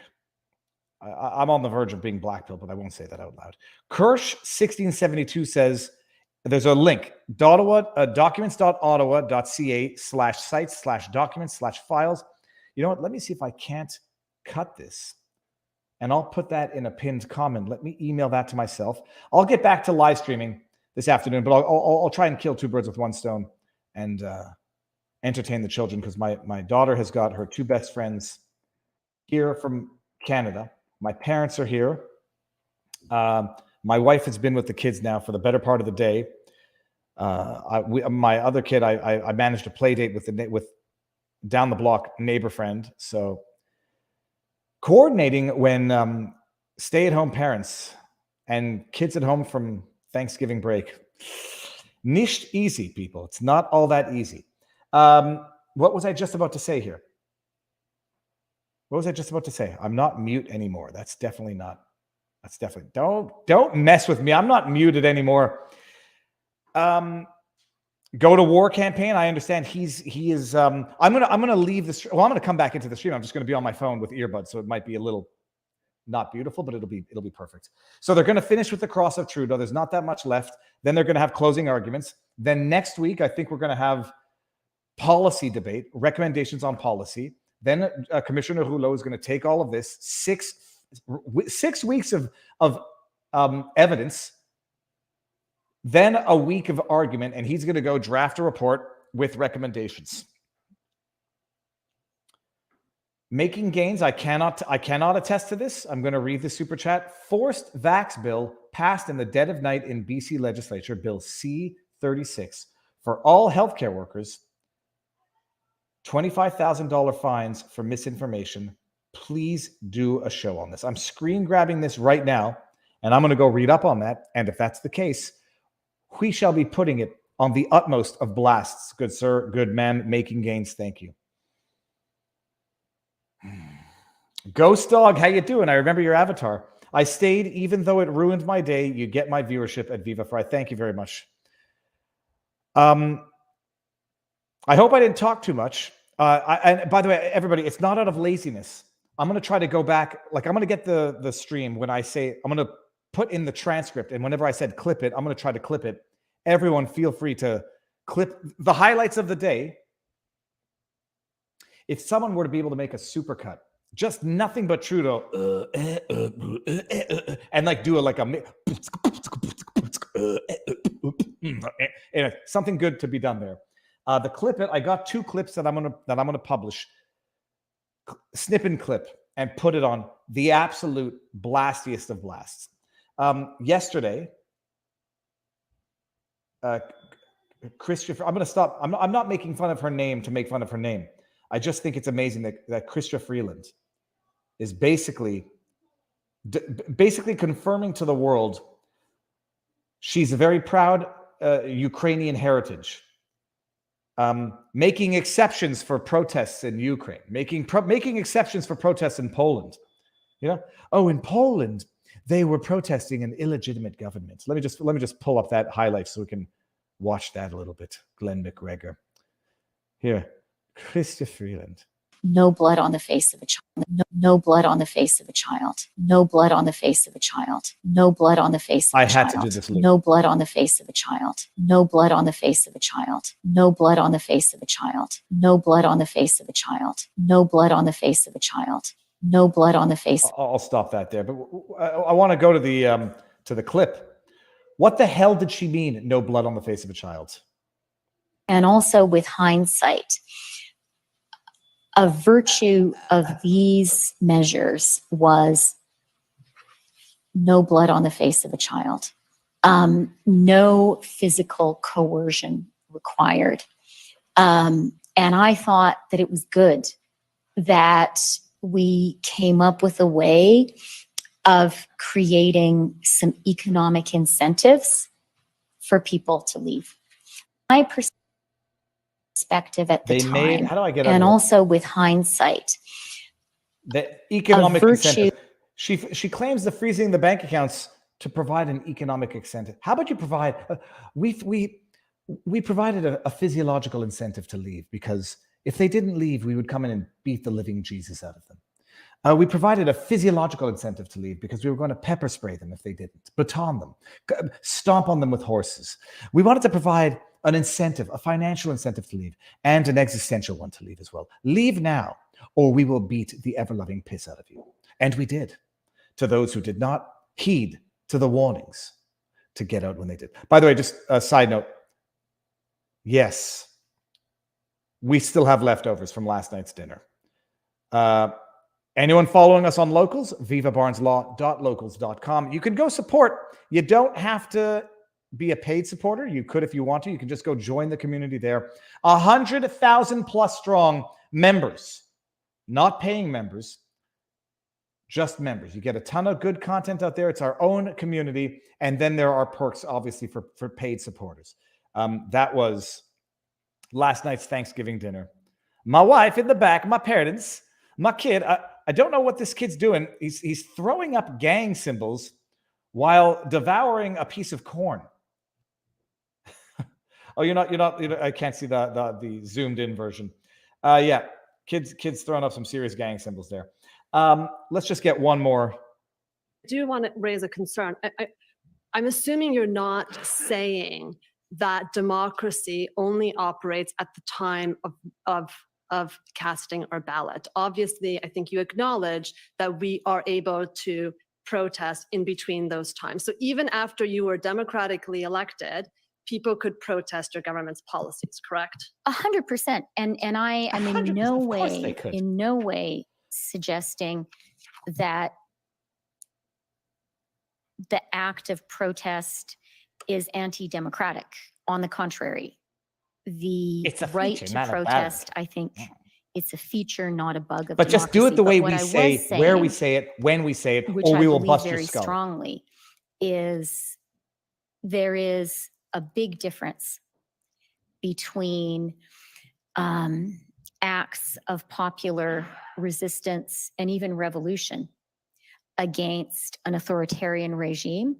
Speaker 2: I'm on the verge of being blackpilled, but I won't say that out loud. Kirsch 1672 says there's a link, documents.ottawa.ca/sites/documents/files. You know what? Let me see if I can't cut this, and I'll put that in a pinned comment. Let me email that to myself. I'll get back to live streaming this afternoon, but I'll try and kill two birds with one stone and entertain the children, because my daughter has got her two best friends here from Canada. My parents are here. My wife has been with the kids now for the better part of the day. My other kid, I managed a play date with down the block neighbor friend. So coordinating when stay-at-home parents and kids at home from Thanksgiving break, nicht easy, people. It's not all that easy. What was I just about to say here? What was I just about to say? I'm not mute anymore. That's definitely don't mess with me. I'm not muted anymore. Go to war campaign. I understand he is I'm gonna leave the stream. Well, I'm gonna come back into the stream. I'm just gonna be on my phone with earbuds, so it might be a little not beautiful, but it'll be perfect. So they're gonna finish with the cross of Trudeau. There's not that much left. Then they're gonna have closing arguments. Then next week, I think we're gonna have policy debate, recommendations on policy. Then Commissioner Rouleau is going to take all of this, six weeks of evidence, then a week of argument, and he's going to go draft a report with recommendations. Making gains. I cannot attest to this. I'm going to read the super chat. Forced vax bill passed in the dead of night in BC legislature, Bill C-36, for all healthcare workers. $25,000 fines for misinformation. Please do a show on this. I'm screen grabbing this right now, and I'm going to go read up on that. And if that's the case, we shall be putting it on the utmost of blasts. Good sir, good man, making gains. Thank you. Ghost Dog, how you doing? I remember your avatar. I stayed even though it ruined my day. You get my viewership at Viva Frei. Thank you very much. I hope I didn't talk too much. And by the way, everybody, it's not out of laziness. I'm going to try to go back. Like, I'm going to get the stream when I say, I'm going to put in the transcript. And whenever I said clip it, I'm going to try to clip it. Everyone feel free to clip the highlights of the day. If someone were to be able to make a supercut, just nothing but Trudeau, and like do something good to be done there. The clip it. I got two clips that I'm gonna publish. Snip and clip and put it on the absolute blastiest of blasts. Yesterday, Christopher. I'm gonna stop. I'm not making fun of her name to make fun of her name. I just think it's amazing that Christopher Freeland is basically confirming to the world she's a very proud Ukrainian heritage. Making exceptions for protests in Ukraine, making exceptions for protests in Poland. You know, oh, in Poland they were protesting an illegitimate government. Let me just pull up that highlight so we can watch that a little bit. Glenn McGregor, here, Christopher Freeland.
Speaker 17: No blood on the face of a child. No blood on the face of a child. No blood on the face of a child. No blood on the face of a child.
Speaker 2: I had to do this.
Speaker 17: No blood on the face of a child. No blood on the face of a child. No blood on the face of a child. No blood on the face of a child. No blood on the face of a child. No blood on the face.
Speaker 2: I'll stop that there. But I want to go to the clip. What the hell did she mean? No blood on the face of a child.
Speaker 17: And also, with hindsight, a virtue of these measures was no blood on the face of a child, no physical coercion required. And I thought that it was good that we came up with a way of creating some economic incentives for people to leave. My perspective at the time,
Speaker 2: how do I get
Speaker 17: and
Speaker 2: out of
Speaker 17: also with hindsight,
Speaker 2: the economic
Speaker 17: virtue-
Speaker 2: incentive. She claims the freezing the bank accounts to provide an economic incentive. How about you provide? We provided a physiological incentive to leave, because if they didn't leave, we would come in and beat the living Jesus out of them. We provided a physiological incentive to leave because we were going to pepper spray them if they didn't, baton them, stomp on them with horses. We wanted to provide an incentive, a financial incentive to leave, and an existential one to leave as well. Leave now, or we will beat the ever-loving piss out of you. And we did, to those who did not heed to the warnings to get out when they did. By the way, just a side note. Yes, we still have leftovers from last night's dinner. Anyone following us on Locals? vivabarneslaw.locals.com. You can go support. You don't have to be a paid supporter. You could if you want to. You can just go join the community there. 100,000 plus strong members, not paying members, just members. You get a ton of good content out there. It's our own community. And then there are perks, obviously, for paid supporters. That was last night's Thanksgiving dinner. My wife in the back, my parents, my kid. I don't know what this kid's doing. He's throwing up gang symbols while devouring a piece of corn. Oh, you're not. I can't see the zoomed in version. Yeah, kids throwing up some serious gang symbols there. Let's just get one more.
Speaker 11: I do want to raise a concern. I'm assuming you're not saying that democracy only operates at the time of casting our ballot. Obviously, I think you acknowledge that we are able to protest in between those times. So even after you were democratically elected, people could protest your government's policies, correct?
Speaker 17: 100%. And I am in no way suggesting that the act of protest is anti-democratic. On the contrary, the right to protest, I think it's a feature, not a bug of
Speaker 2: But just do it the way we
Speaker 17: what
Speaker 2: say it, where we say it, when we say it,
Speaker 17: which
Speaker 2: or we
Speaker 17: I
Speaker 2: will
Speaker 17: believe
Speaker 2: bust your
Speaker 17: very
Speaker 2: skull.
Speaker 17: strongly, is there is a big difference between acts of popular resistance and even revolution against an authoritarian regime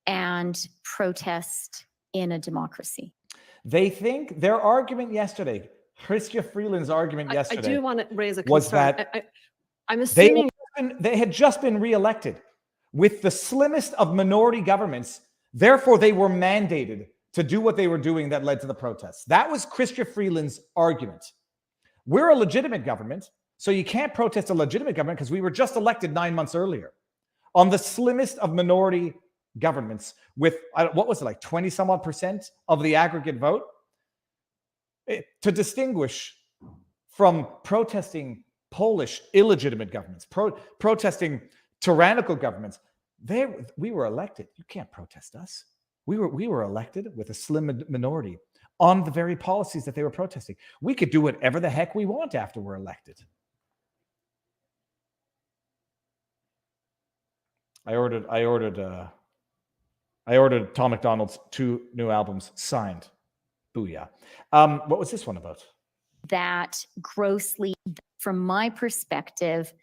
Speaker 17: and protest in a democracy.
Speaker 2: They think their argument yesterday, Chrystia Freeland's argument yesterday,
Speaker 11: I do want to raise a concern.
Speaker 2: was that
Speaker 11: I'm assuming
Speaker 2: they had just been reelected with the slimmest of minority governments. Therefore, they were mandated to do what they were doing that led to the protests. That was Chrystia Freeland's argument. We're a legitimate government, so you can't protest a legitimate government because we were just elected 9 months earlier on the slimmest of minority governments with, what was it, like 20 some odd % of the aggregate vote? To distinguish from protesting Polish illegitimate governments, protesting tyrannical governments. We were elected. You can't protest us. We were elected with a slim minority on the very policies that they were protesting. We could do whatever the heck we want after we're elected. I ordered Tom McDonald's 2 new albums signed. Booyah. What was this one about?
Speaker 17: That grossly, from my perspective,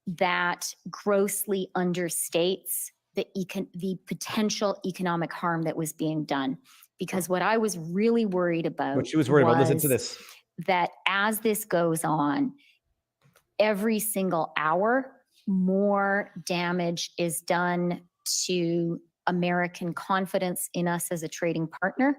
Speaker 17: that grossly understates the potential economic harm that was being done. Because what I was really worried about,
Speaker 2: What she was worried about, listen to this.
Speaker 17: That as this goes on, every single hour, more damage is done to American confidence in us as a trading partner,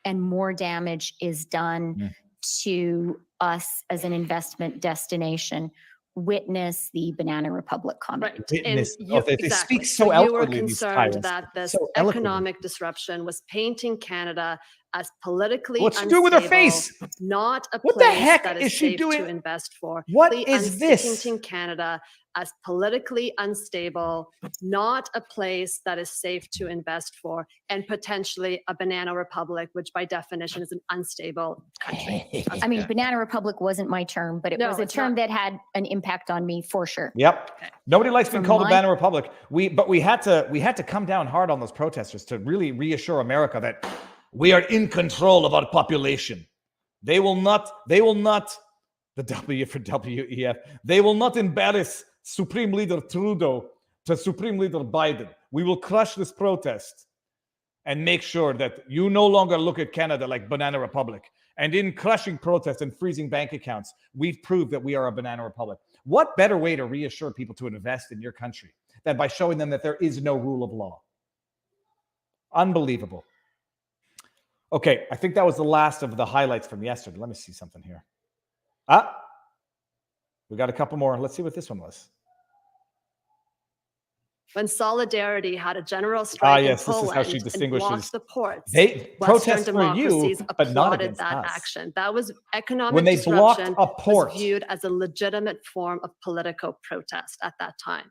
Speaker 17: and more damage is done to us as an investment destination. Witness the Banana Republic comment.
Speaker 11: Right. And you,
Speaker 2: they speak so
Speaker 11: you were
Speaker 2: eloquently, these
Speaker 11: concerned
Speaker 2: tyrants.
Speaker 11: that this
Speaker 2: So eloquently.
Speaker 11: economic disruption was painting Canada as politically
Speaker 2: What's she doing with her
Speaker 11: unstable,
Speaker 2: face?
Speaker 11: not a
Speaker 2: What the
Speaker 11: place
Speaker 2: heck
Speaker 11: that
Speaker 2: is
Speaker 11: is
Speaker 2: she
Speaker 11: safe
Speaker 2: doing?
Speaker 11: to invest for.
Speaker 2: What
Speaker 11: Politically
Speaker 2: is this?
Speaker 11: unseating Canada as politically unstable, not a place that is safe to invest for, and potentially a banana republic, which by definition is an unstable country.
Speaker 17: I mean, Banana Republic wasn't my term, but it
Speaker 11: No,
Speaker 17: was a
Speaker 11: it's
Speaker 17: term
Speaker 11: not.
Speaker 17: that had an impact on me for sure.
Speaker 2: Yep. Nobody likes being
Speaker 17: From
Speaker 2: called a
Speaker 17: my-
Speaker 2: banana republic. But we had to come down hard on those protesters to really reassure America that we are in control of our population. They will not, the W for WEF, they will not embarrass Supreme Leader Trudeau to Supreme Leader Biden. We will crush this protest and make sure that you no longer look at Canada like Banana Republic. And in crushing protests and freezing bank accounts, we've proved that we are a banana republic. What better way to reassure people to invest in your country than by showing them that there is no rule of law? Unbelievable. Okay, I think that was the last of the highlights from yesterday. Let me see something here. We got a couple more. Let's see what this one was.
Speaker 11: When Solidarity had a general strike
Speaker 2: yes,
Speaker 11: in
Speaker 2: this is how
Speaker 11: Poland
Speaker 2: she
Speaker 11: and
Speaker 2: distinguishes.
Speaker 11: blocked the ports,
Speaker 2: They
Speaker 11: Western
Speaker 2: protest for you,
Speaker 11: democracies
Speaker 2: but not
Speaker 11: applauded
Speaker 2: against
Speaker 11: that
Speaker 2: us.
Speaker 11: action. That was economic
Speaker 2: When they blocked
Speaker 11: disruption
Speaker 2: a port.
Speaker 11: was viewed as a legitimate form of political protest at that time.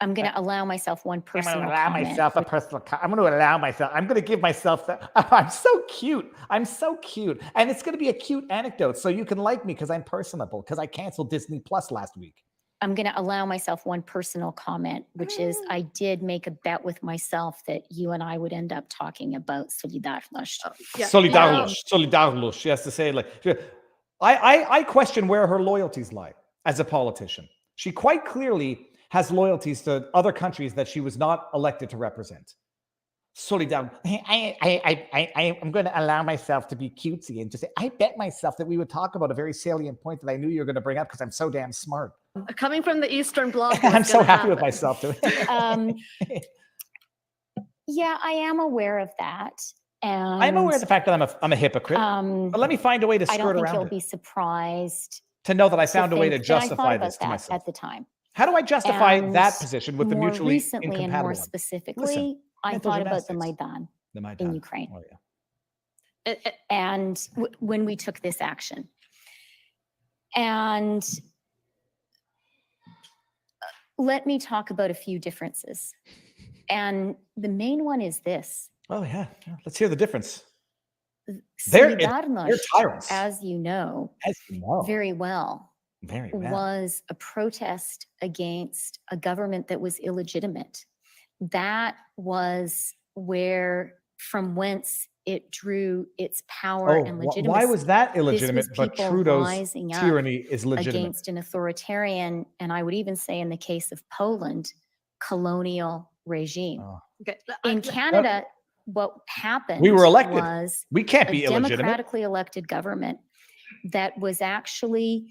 Speaker 17: I'm going to allow myself one personal comment.
Speaker 2: I'm going to allow myself. I'm going to give myself that. I'm so cute. I'm so cute. And it's going to be a cute anecdote so you can like me because I'm personable, because I canceled Disney Plus last week.
Speaker 17: I'm going to allow myself one personal comment, which is I did make a bet with myself that you and I would end up talking about Solidarność.
Speaker 2: Solidarność. She has to say it like, I question where her loyalties lie as a politician. She quite clearly has loyalties to other countries that she was not elected to represent. Solidar. I'm going to allow myself to be cutesy and just say, I bet myself that we would talk about a very salient point that I knew you were going to bring up because I'm so damn smart.
Speaker 11: Coming from the Eastern Bloc,
Speaker 2: I'm so happy with myself too.
Speaker 17: Yeah, I am aware of that. And
Speaker 2: I'm aware of the fact that I'm a hypocrite. But let me find a way to skirt
Speaker 17: I don't think
Speaker 2: around
Speaker 17: you'll
Speaker 2: it.
Speaker 17: be surprised
Speaker 2: to know that I found a way to
Speaker 17: think that I
Speaker 2: justify
Speaker 17: thought about
Speaker 2: this to
Speaker 17: that
Speaker 2: myself.
Speaker 17: at the time.
Speaker 2: How do I justify
Speaker 17: And
Speaker 2: that position with the
Speaker 17: more
Speaker 2: mutually
Speaker 17: recently and
Speaker 2: incompatible
Speaker 17: more
Speaker 2: one?
Speaker 17: specifically,
Speaker 2: Listen,
Speaker 17: I
Speaker 2: mental
Speaker 17: thought about the
Speaker 2: gymnastics.
Speaker 17: Maidan
Speaker 2: The
Speaker 17: in
Speaker 2: Maidan.
Speaker 17: Ukraine.
Speaker 2: Oh, yeah.
Speaker 17: And when we took this action. And let me talk about a few differences. And the main one is this.
Speaker 2: Oh, yeah. Let's hear the difference. They're
Speaker 17: Solidarność,
Speaker 2: tyrants.
Speaker 17: as you know, very well, was a protest against a government that was illegitimate. That was from whence it drew its power and legitimacy.
Speaker 2: Why was that
Speaker 17: This
Speaker 2: illegitimate,
Speaker 17: was
Speaker 2: but
Speaker 17: people
Speaker 2: Trudeau's
Speaker 17: rising up
Speaker 2: tyranny is legitimate?
Speaker 17: against an authoritarian, and I would even say in the case of Poland, colonial regime. In Canada, what happened
Speaker 2: We were elected.
Speaker 17: was
Speaker 2: We can't be
Speaker 17: a
Speaker 2: illegitimate.
Speaker 17: democratically elected government that was actually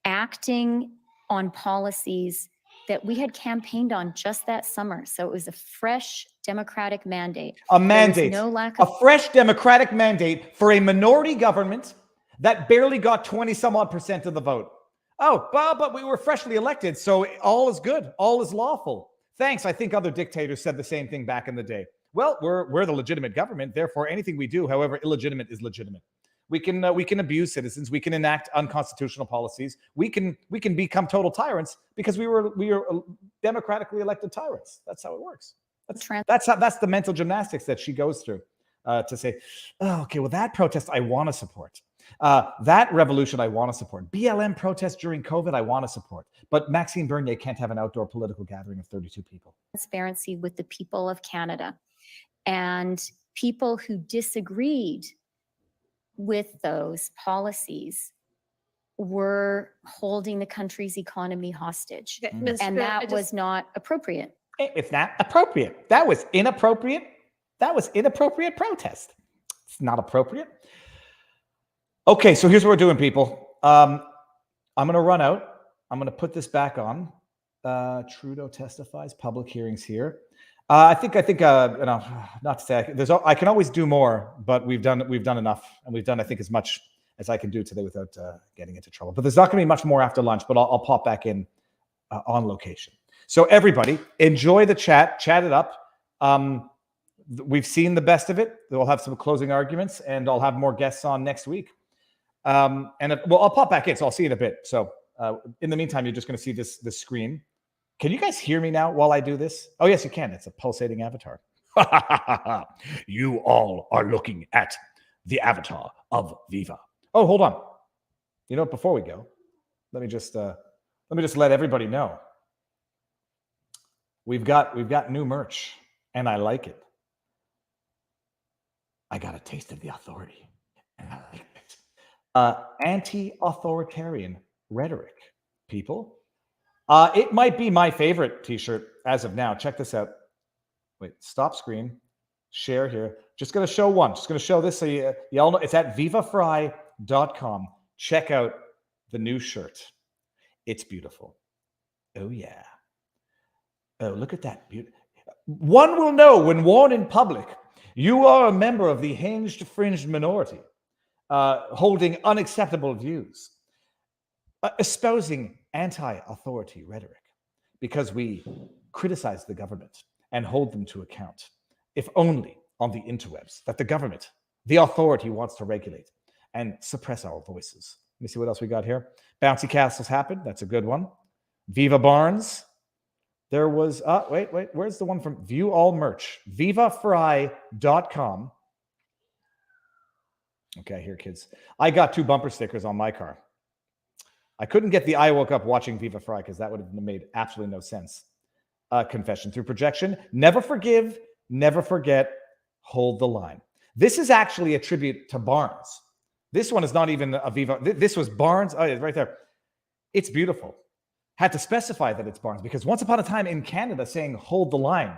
Speaker 17: acting on policies that we had campaigned on just that summer. So it was a fresh democratic mandate.
Speaker 2: A
Speaker 17: There was
Speaker 2: mandate,
Speaker 17: no lack
Speaker 2: a
Speaker 17: of
Speaker 2: fresh democratic mandate for a minority government that barely got 20 some odd % of the vote. Oh, well, but we were freshly elected, so all is good, all is lawful. Thanks. I think other dictators said the same thing back in the day. Well, we're the legitimate government, therefore anything we do, however illegitimate, is legitimate. We can abuse citizens. We can enact unconstitutional policies. We can become total tyrants because we are democratically elected tyrants. That's how it works. That's the mental gymnastics that she goes through to say, oh, okay, well, that protest I want to support. That revolution I want to support. BLM protests during COVID I want to support. But Maxime Bernier can't have an outdoor political gathering of 32 people.
Speaker 17: transparency with the people of Canada. And people who disagreed with those policies were holding the country's economy hostage. And that was not appropriate.
Speaker 2: It's not appropriate. That was inappropriate. That was inappropriate protest. It's not appropriate. Okay, so here's what we're doing, people. I'm going to run out. I'm going to put this back on. Trudeau testifies, public hearings here. I think not to say I can always do more, but we've done enough, and we've done I think as much as I can do today without getting into trouble. But there's not going to be much more after lunch. But I'll pop back in on location. So everybody, enjoy the chat. Chat it up. we've seen the best of it. We'll have some closing arguments, and I'll have more guests on next week. Well, I'll pop back in, so I'll see you in a bit. So in the meantime, you're just going to see this screen. Can you guys hear me now while I do this? Oh, yes, you can. It's a pulsating avatar. You all are looking at the avatar of Viva. Oh, hold on. You know what? Before we go, let me just let everybody know. We've got new merch, and I like it. I got a taste of the authority, and I like it. Anti-authoritarian rhetoric, people. It might be my favorite t-shirt as of now. Check this out. Wait, stop screen, share here. Just going to show one. Just going to show this so you all know. It's at vivafrei.com. Check out the new shirt. It's beautiful. Oh, yeah. Oh, look at that. One will know when worn in public, you are a member of the hinged, fringed minority, holding unacceptable views, espousing anti-authority rhetoric, because we criticize the government and hold them to account, if only on the interwebs, that the government, the authority, wants to regulate and suppress our voices. Let me see what else we got here. Bouncy Castles happened. That's a good one. Viva Barnes. There was, wait, where's the one from View All Merch? Vivafrei.com. Okay, here, kids. I got 2 bumper stickers on my car. I couldn't get the I woke up watching Viva Frei because that would have made absolutely no sense. Confession through projection. Never forgive, never forget, hold the line. This is actually a tribute to Barnes. This one is not even a Viva. This was Barnes. Oh, yeah, right there. It's beautiful. Had to specify that it's Barnes because once upon a time in Canada saying hold the line,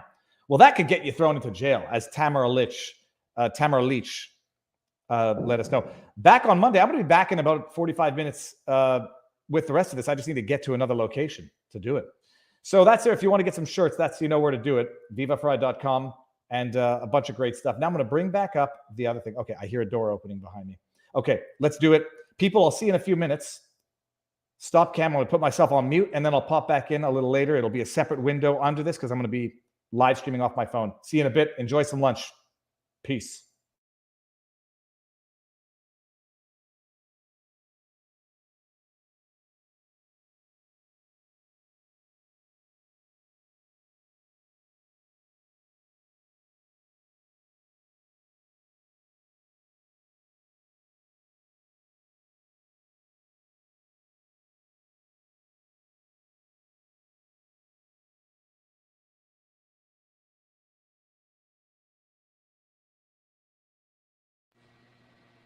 Speaker 2: well, that could get you thrown into jail, as Tamara Leach let us know. Back on Monday, I'm going to be back in about 45 minutes with the rest of this. I just need to get to another location to do it. So that's there. If you want to get some shirts, that's, you know where to do it. Vivafrei.com and a bunch of great stuff. Now I'm going to bring back up the other thing. Okay, I hear a door opening behind me. Okay, let's do it. People, I'll see you in a few minutes. Stop cam. I'm going to put myself on mute, and then I'll pop back in a little later. It'll be a separate window under this because I'm going to be live streaming off my phone. See you in a bit. Enjoy some lunch. Peace.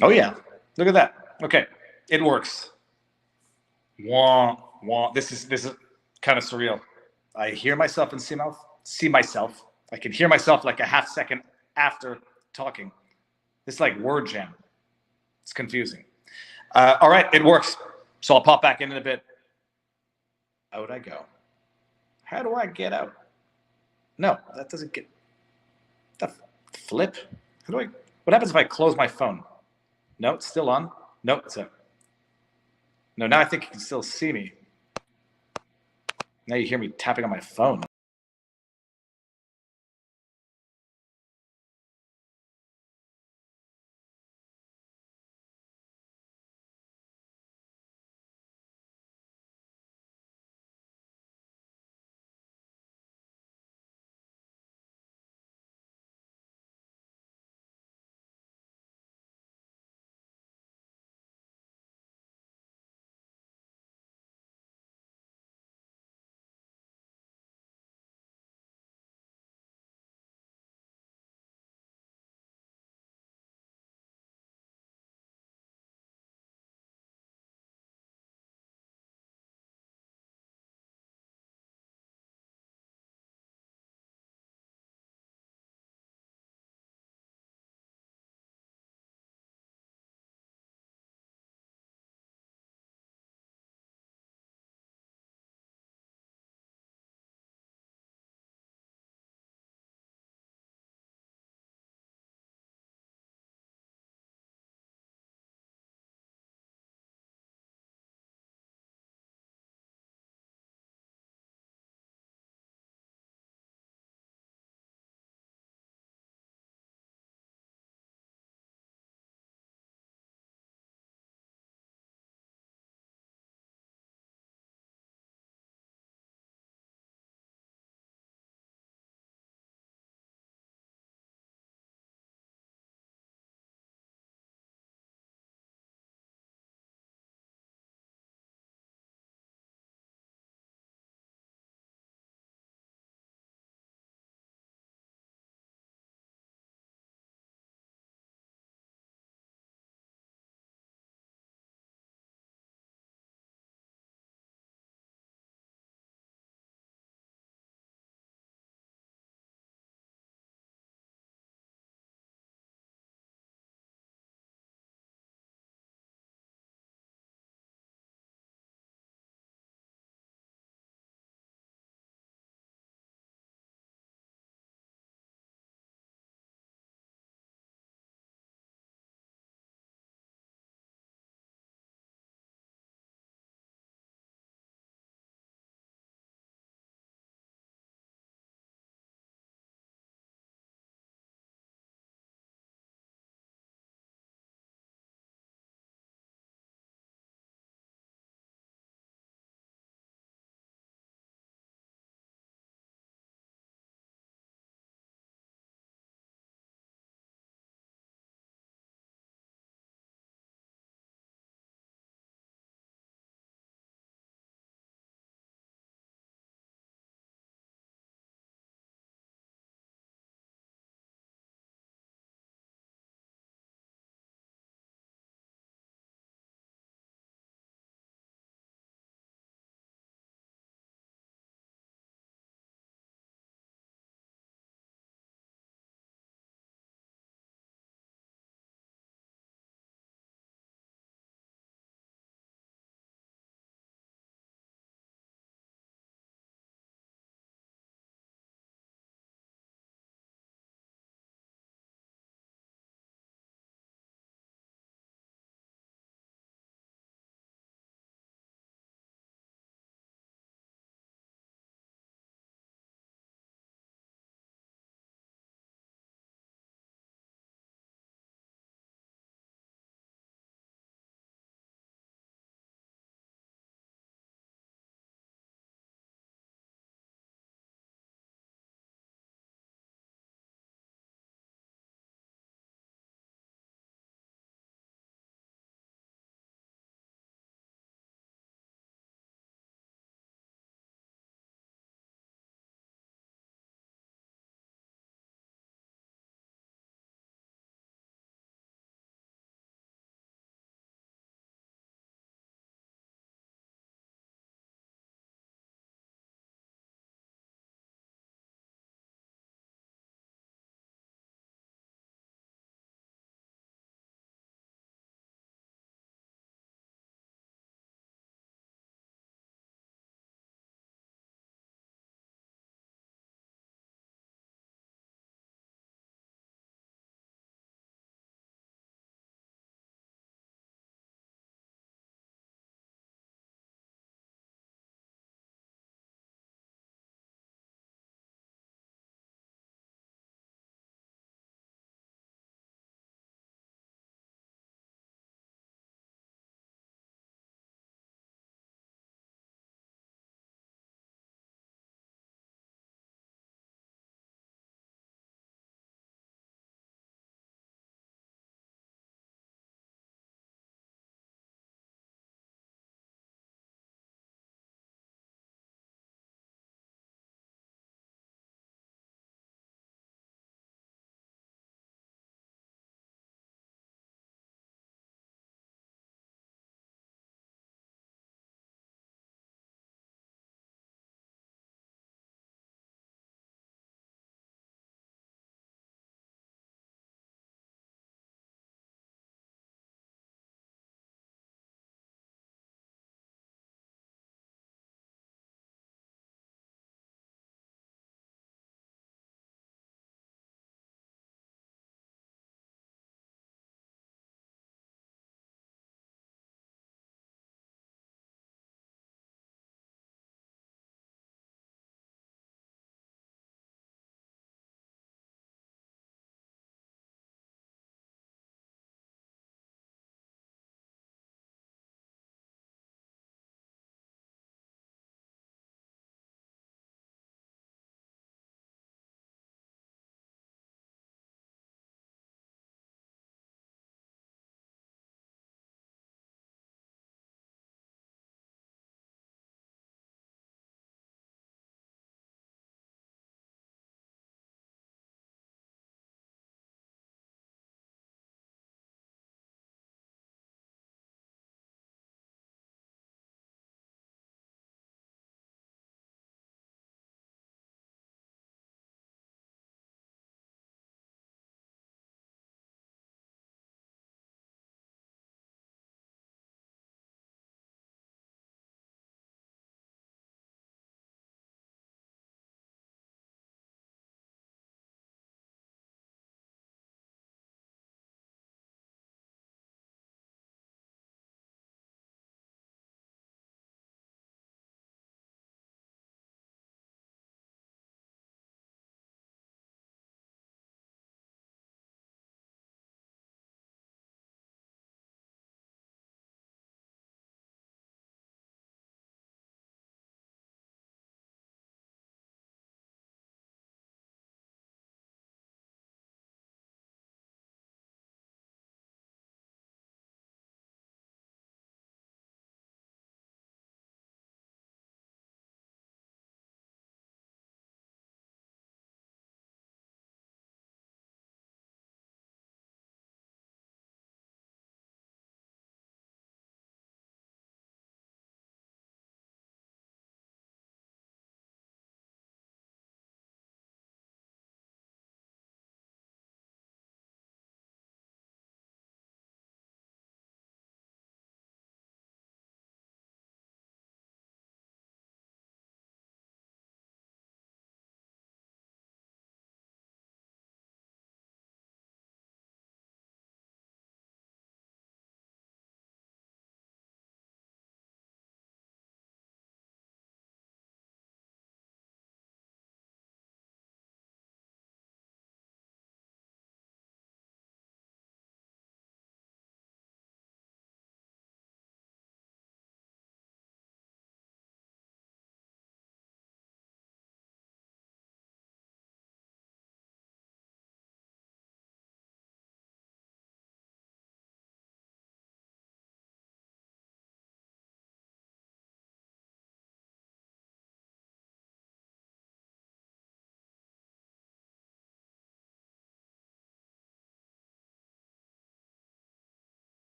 Speaker 2: Oh, yeah. Look at that. Okay. It works. Wah, wah. This is kind of surreal. I hear myself and see myself. I can hear myself like a half second after talking. This is like word jam. It's confusing. All right. It works. So I'll pop back in a bit. Out I go. How do I get out? No, that doesn't get... The flip? What happens if I close my phone? No, it's still on. No, it's out. No, now I think you can still see me. Now you hear me tapping on my phone.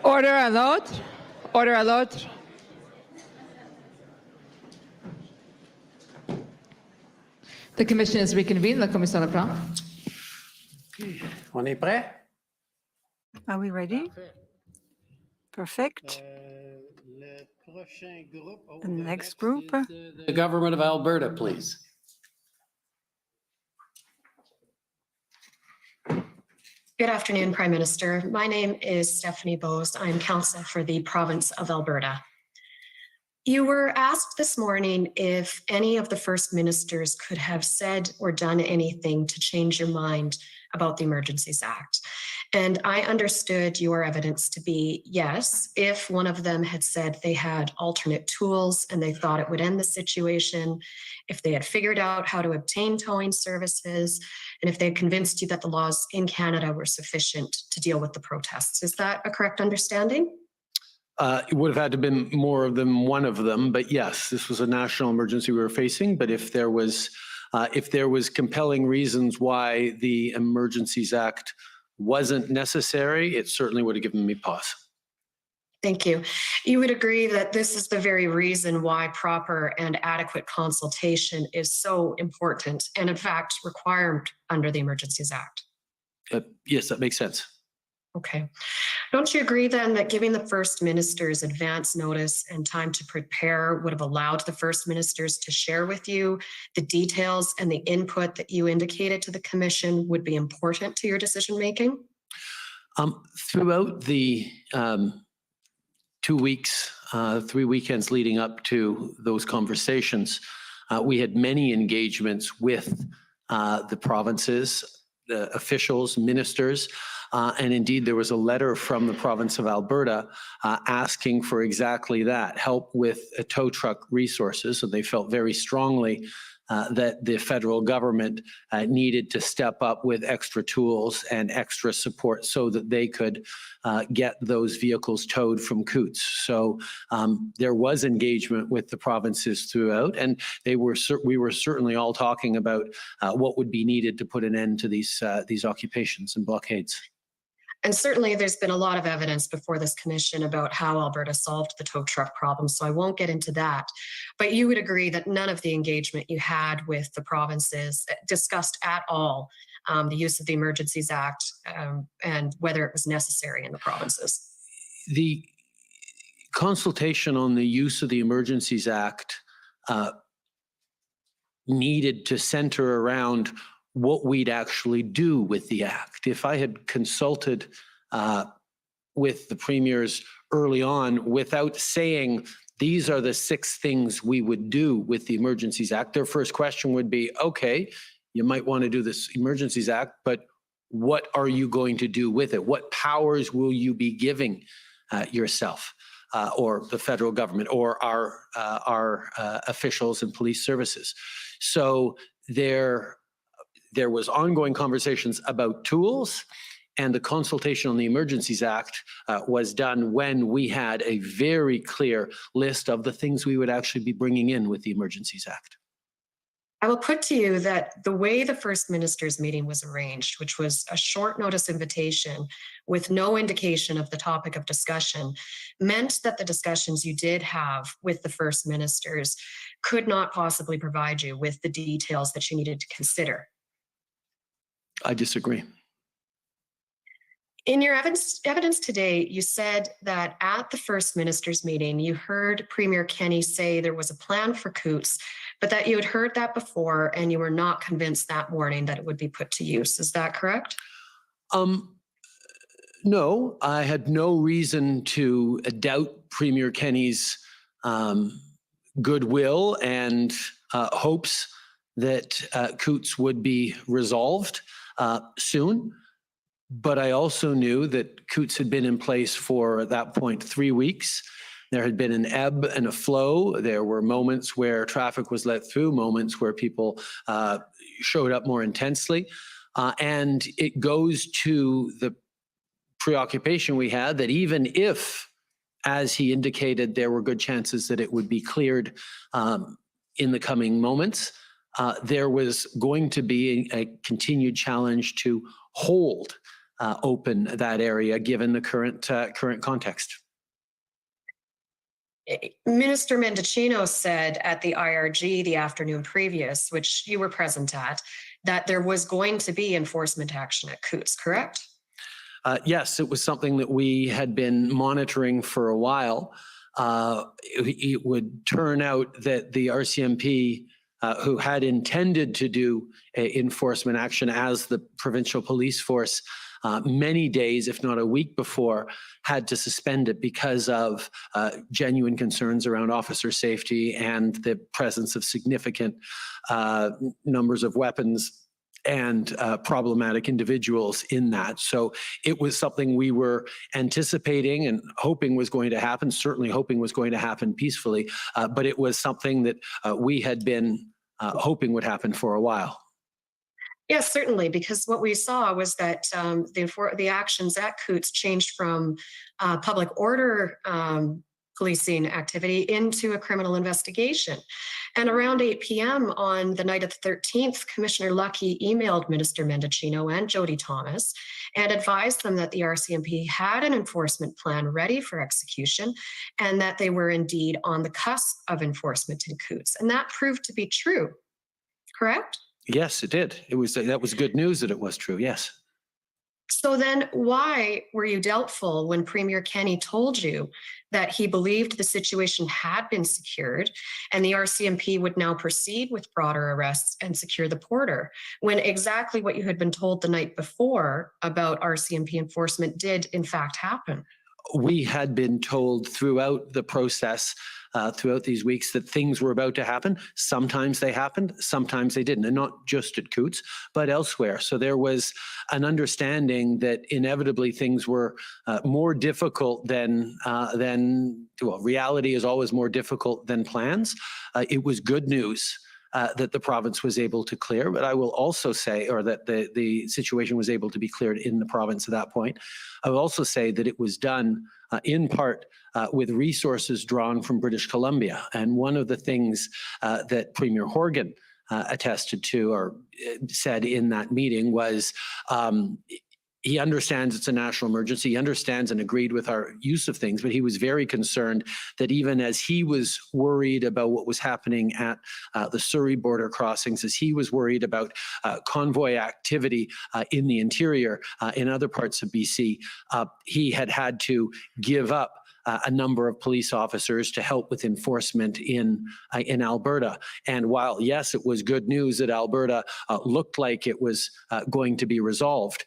Speaker 3: Order à l'autre. Order à l'autre. The commission is reconvened. La commission reprend.
Speaker 15: On est prêt?
Speaker 18: Are we ready? Perfect. The next group.
Speaker 15: The government of Alberta, please.
Speaker 19: Good afternoon, Prime Minister. My name is Stephanie Bose. I'm counsel for the province of Alberta. You were asked this morning if any of the first ministers could have said or done anything to change your mind about the Emergencies Act. And I understood your evidence to be yes, if one of them had said they had alternate tools and they thought it would end the situation, if they had figured out how to obtain towing services, and if they had convinced you that the laws in Canada were sufficient to deal with the protests. Is that a correct understanding?
Speaker 9: It would have had to have been more than one of them, but yes, this was a national emergency we were facing. But if there was compelling reasons why the Emergencies Act wasn't necessary, it certainly would have given me pause.
Speaker 19: Thank you. You would agree that this is the very reason why proper and adequate consultation is so important and in fact required under the Emergencies Act.
Speaker 9: Yes, that makes sense.
Speaker 19: Okay. Don't you agree then that giving the first ministers advance notice and time to prepare would have allowed the first ministers to share with you the details and the input that you indicated to the commission would be important to your decision making?
Speaker 9: Throughout the 2 weeks, 3 weekends leading up to those conversations, we had many engagements with the provinces, the officials, ministers, and indeed there was a letter from the province of Alberta asking for exactly that, help with tow truck resources. So they felt very strongly that the federal government needed to step up with extra tools and extra support so that they could get those vehicles towed from Coots. So there was engagement with the provinces throughout, and we were certainly all talking about what would be needed to put an end to these occupations and blockades.
Speaker 19: And certainly there's been a lot of evidence before this commission about how Alberta solved the tow truck problem, so I won't get into that. But you would agree that none of the engagement you had with the provinces discussed at all the use of the Emergencies Act and whether it was necessary in the provinces.
Speaker 9: The consultation on the use of the Emergencies Act needed to center around what we'd actually do with the act. If I had consulted with the premiers early on without saying, these are the 6 things we would do with the Emergencies Act, their first question would be, okay, you might want to do this Emergencies Act, but what are you going to do with it? What powers will you be giving yourself or the federal government or our officials and police services? So there was ongoing conversations about tools, and the consultation on the Emergencies Act was done when we had a very clear list of the things we would actually be bringing in with the Emergencies Act.
Speaker 19: I will put to you that the way the First Minister's meeting was arranged, which was a short notice invitation with no indication of the topic of discussion, meant that the discussions you did have with the First Ministers could not possibly provide you with the details that you needed to consider.
Speaker 9: I disagree.
Speaker 19: In your evidence today, you said that at the First Minister's meeting, you heard Premier Kenney say there was a plan for Coots, but that you had heard that before and you were not convinced that morning that it would be put to use. Is that correct?
Speaker 9: No, I had no reason to doubt Premier Kenney's goodwill and hopes that Coots would be resolved soon. But I also knew that Coots had been in place for, at that point, 3 weeks. There had been an ebb and a flow. There were moments where traffic was let through, moments where people showed up more intensely. And it goes to the preoccupation we had that even if, as he indicated, there were good chances that it would be cleared in the coming moments, there was going to be a continued challenge to hold open that area given the current context.
Speaker 19: Minister Mendocino said at the IRG the afternoon previous, which you were present at, that there was going to be enforcement action at Coutts, correct?
Speaker 9: Yes, it was something that we had been monitoring for a while. It would turn out that the RCMP, who had intended to do enforcement action as the provincial police force many days, if not a week before, had to suspend it because of genuine concerns around officer safety and the presence of significant numbers of weapons and problematic individuals in that. So it was something we were anticipating and hoping was going to happen, certainly hoping was going to happen peacefully, but it was something that we had been hoping would happen for a while.
Speaker 19: Yes, certainly, because what we saw was that the actions at Coutts changed from public order policing activity into a criminal investigation. And around 8 p.m. on the night of the 13th, Commissioner Lucky emailed Minister Mendocino and Jody Thomas and advised them that the RCMP had an enforcement plan ready for execution and that they were indeed on the cusp of enforcement in Coutts. And that proved to be true, correct?
Speaker 9: Yes, it did. That was good news that it was true, yes.
Speaker 19: So then why were you doubtful when Premier Kenney told you that he believed the situation had been secured and the RCMP would now proceed with broader arrests and secure the border, when exactly what you had been told the night before about RCMP enforcement did in fact happen?
Speaker 9: We had been told throughout the process, throughout these weeks, that things were about to happen. Sometimes they happened, sometimes they didn't, and not just at Coutts, but elsewhere. So there was an understanding that inevitably things were more difficult than well, reality is always more difficult than plans. It was good news that the province was able to clear, but I will also say, or that the situation was able to be cleared in the province at that point. I will also say that it was done in part with resources drawn from British Columbia. And one of the things that Premier Horgan attested to or said in that meeting was he understands it's a national emergency. He understands and agreed with our use of things, but he was very concerned that even as he was worried about what was happening at the Surrey border crossings, as he was worried about convoy activity in the interior, in other parts of BC, he had to give up a number of police officers to help with enforcement in Alberta. And while, yes, it was good news that Alberta looked like it was going to be resolved,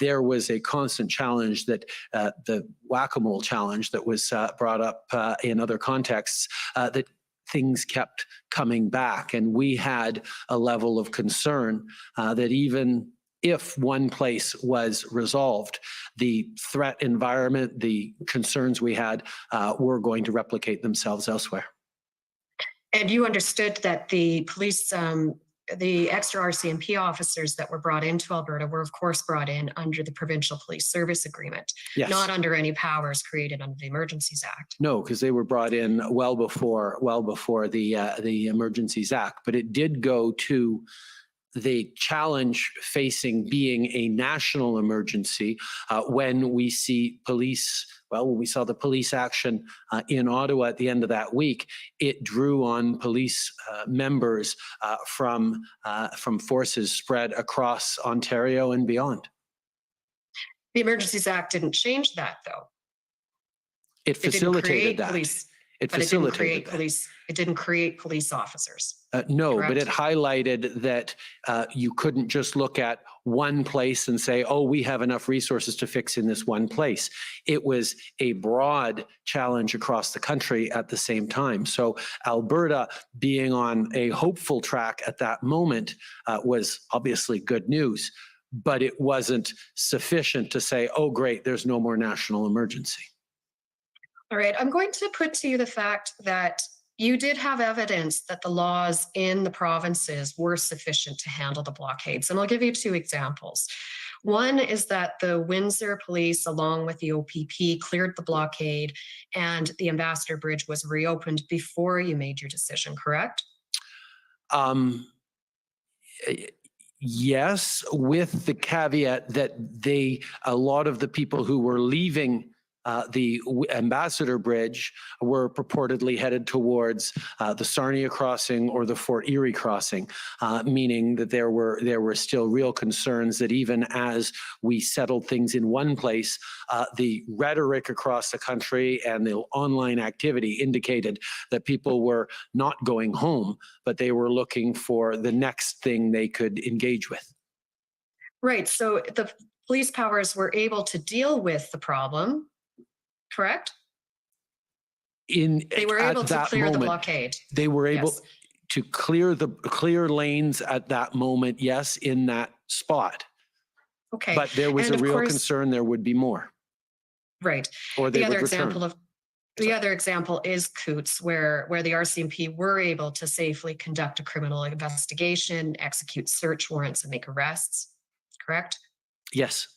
Speaker 9: there was a constant challenge that the whack-a-mole challenge that was brought up in other contexts that things kept coming back. And we had a level of concern that even if one place was resolved, the threat environment, the concerns we had were going to replicate themselves elsewhere.
Speaker 19: And you understood that the police, the extra RCMP officers that were brought into Alberta were of course brought in under the Provincial Police Service Agreement,
Speaker 9: yes,
Speaker 19: not under any powers created under the Emergencies Act.
Speaker 9: No, because they were brought in well before the Emergencies Act, but it did go to the challenge facing being a national emergency when we see police, well, when we saw the police action in Ottawa at the end of that week, it drew on police members from forces spread across Ontario and beyond.
Speaker 19: The Emergencies Act didn't change that, though.
Speaker 9: It facilitated that.
Speaker 19: It facilitated police. It didn't create police officers.
Speaker 9: No,
Speaker 19: correct?
Speaker 9: but it highlighted that you couldn't just look at one place and say, oh, we have enough resources to fix in this one place. It was a broad challenge across the country at the same time. So Alberta being on a hopeful track at that moment was obviously good news, but it wasn't sufficient to say, oh, great, there's no more national emergency.
Speaker 19: All right, I'm going to put to you the fact that you did have evidence that the laws in the provinces were sufficient to handle the blockades. And I'll give you two examples. One is that the Windsor Police, along with the OPP, cleared the blockade and the Ambassador Bridge was reopened before you made your decision, correct?
Speaker 9: Yes, with the caveat that a lot of the people who were leaving the Ambassador Bridge were purportedly headed towards the Sarnia crossing or the Fort Erie crossing, meaning that there were still real concerns that even as we settled things in one place, the rhetoric across the country and the online activity indicated that people were not going home, but they were looking for the next thing they could engage with.
Speaker 19: Right. So the police powers were able to deal with the problem, correct? They were able to clear the blockade.
Speaker 9: They were able
Speaker 19: Yes.
Speaker 9: to clear lanes at that moment, yes, in that spot.
Speaker 19: Okay.
Speaker 9: But there was
Speaker 19: And
Speaker 9: a
Speaker 19: of
Speaker 9: real
Speaker 19: course-
Speaker 9: concern there would be more.
Speaker 19: Right.
Speaker 9: Or they
Speaker 19: The other
Speaker 9: would return.
Speaker 19: example is Coots, where the RCMP were able to safely conduct a criminal investigation, execute search warrants, and make arrests, correct?
Speaker 9: Yes.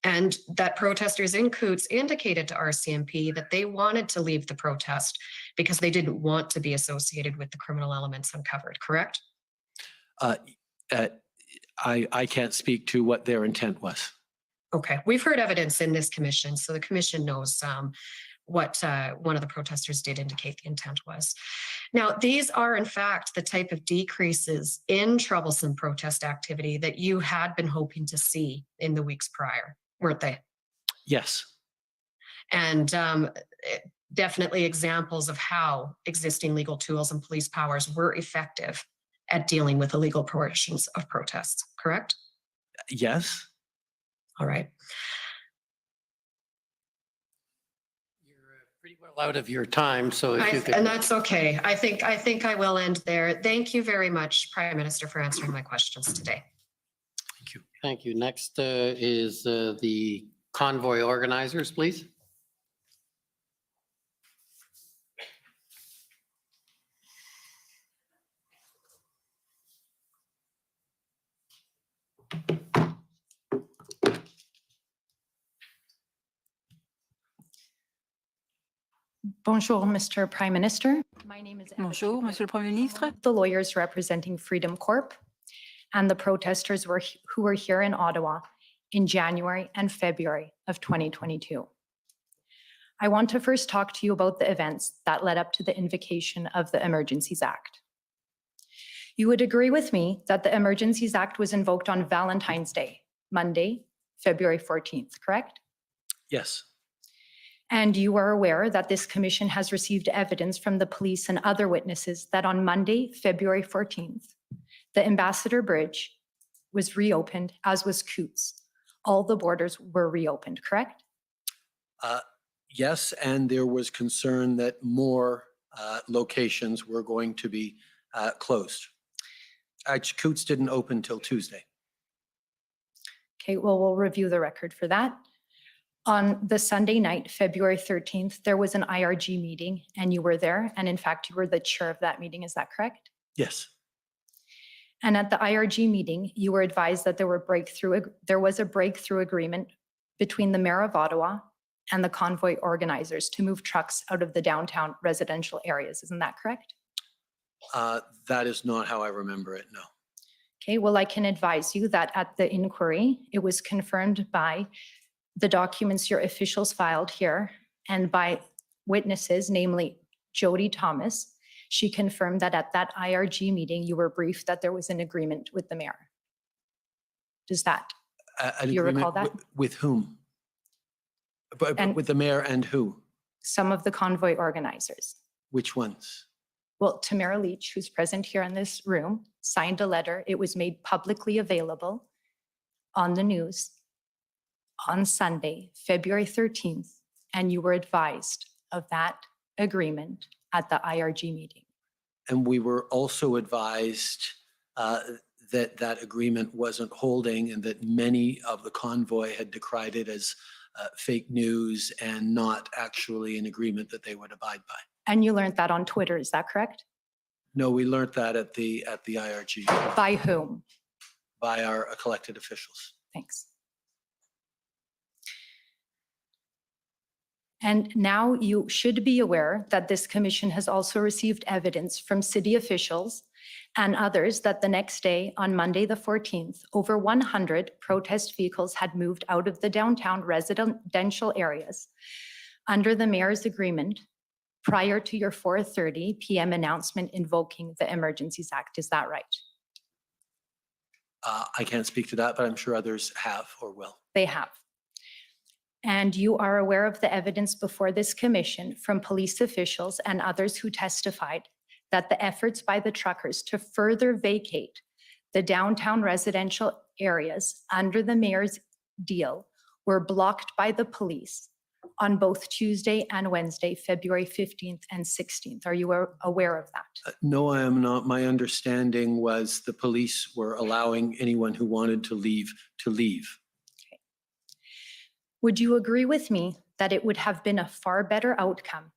Speaker 19: And that protesters in Coots indicated to RCMP that they wanted to leave the protest because they didn't want to be associated with the criminal elements uncovered, correct?
Speaker 9: I can't speak to what their intent was.
Speaker 19: Okay, we've heard evidence in this commission, so the commission knows what one of the protesters did indicate the intent was. Now, these are in fact the type of decreases in troublesome protest activity that you had been hoping to see in the weeks prior, weren't they?
Speaker 9: Yes.
Speaker 19: And definitely examples of how existing legal tools and police powers were effective at dealing with illegal portions of protests, correct?
Speaker 9: Yes.
Speaker 19: All right.
Speaker 15: Pretty well out of your time, so if you could.
Speaker 19: And that's okay. I think I will end there. Thank you very much, Prime Minister, for answering my questions today.
Speaker 15: Thank you. Thank you. Next is the convoy organizers, please.
Speaker 20: Bonjour, Mr. Prime Minister. My name is
Speaker 18: Bonjour, Monsieur le Premier ministre.
Speaker 20: the lawyers representing Freedom Corp and the protesters who were here in Ottawa in January and February of 2022. I want to first talk to you about the events that led up to the invocation of the Emergencies Act. You would agree with me that the Emergencies Act was invoked on Valentine's Day, Monday, February 14th, correct?
Speaker 9: Yes.
Speaker 20: And you are aware that this commission has received evidence from the police and other witnesses that on Monday, February 14th, the Ambassador Bridge was reopened, as was Coots. All the borders were reopened, correct?
Speaker 9: Yes, and there was concern that more locations were going to be closed. Actually, Coots didn't open till Tuesday.
Speaker 20: Okay, well, we'll review the record for that. On the Sunday night, February 13th, there was an IRG meeting and you were there. And in fact, you were the chair of that meeting. Is that correct?
Speaker 9: Yes.
Speaker 20: And at the IRG meeting, you were advised that there was a breakthrough agreement between the Mayor of Ottawa and the convoy organizers to move trucks out of the downtown residential areas. Isn't that correct?
Speaker 9: That is not how I remember it, no.
Speaker 20: Okay, well, I can advise you that at the inquiry, it was confirmed by the documents your officials filed here and by witnesses, namely Jody Thomas. She confirmed that at that IRG meeting, you were briefed that there was an agreement with the mayor. Does that,
Speaker 9: An
Speaker 20: do you recall
Speaker 9: agreement
Speaker 20: that?
Speaker 9: with whom? But
Speaker 20: And-
Speaker 9: with the mayor and who?
Speaker 20: Some of the convoy organizers.
Speaker 9: Which ones?
Speaker 20: Well, Tamara Leach, who's present here in this room, signed a letter. It was made publicly available on the news on Sunday, February 13th, and you were advised of that agreement at the IRG meeting.
Speaker 9: And we were also advised that that agreement wasn't holding and that many of the convoy had decried it as fake news and not actually an agreement that they would abide by.
Speaker 20: And you learned that on Twitter, is that correct?
Speaker 9: No, we learned that at the IRG
Speaker 20: By whom?
Speaker 9: by our elected officials.
Speaker 20: Thanks. And now you should be aware that this commission has also received evidence from city officials and others that the next day, on Monday the 14th, over 100 protest vehicles had moved out of the downtown residential areas under the mayor's agreement prior to your 4:30 p.m. announcement invoking the Emergencies Act. Is that right?
Speaker 9: I can't speak to that, but I'm sure others have or will.
Speaker 20: They have. And you are aware of the evidence before this commission from police officials and others who testified that the efforts by the truckers to further vacate the downtown residential areas under the mayor's deal were blocked by the police on both Tuesday and Wednesday, February 15th and 16th. Are you aware of that?
Speaker 9: No, I am not. My understanding was the police were allowing anyone who wanted to leave to leave.
Speaker 20: Okay. Would you agree with me that it would have been a far better outcome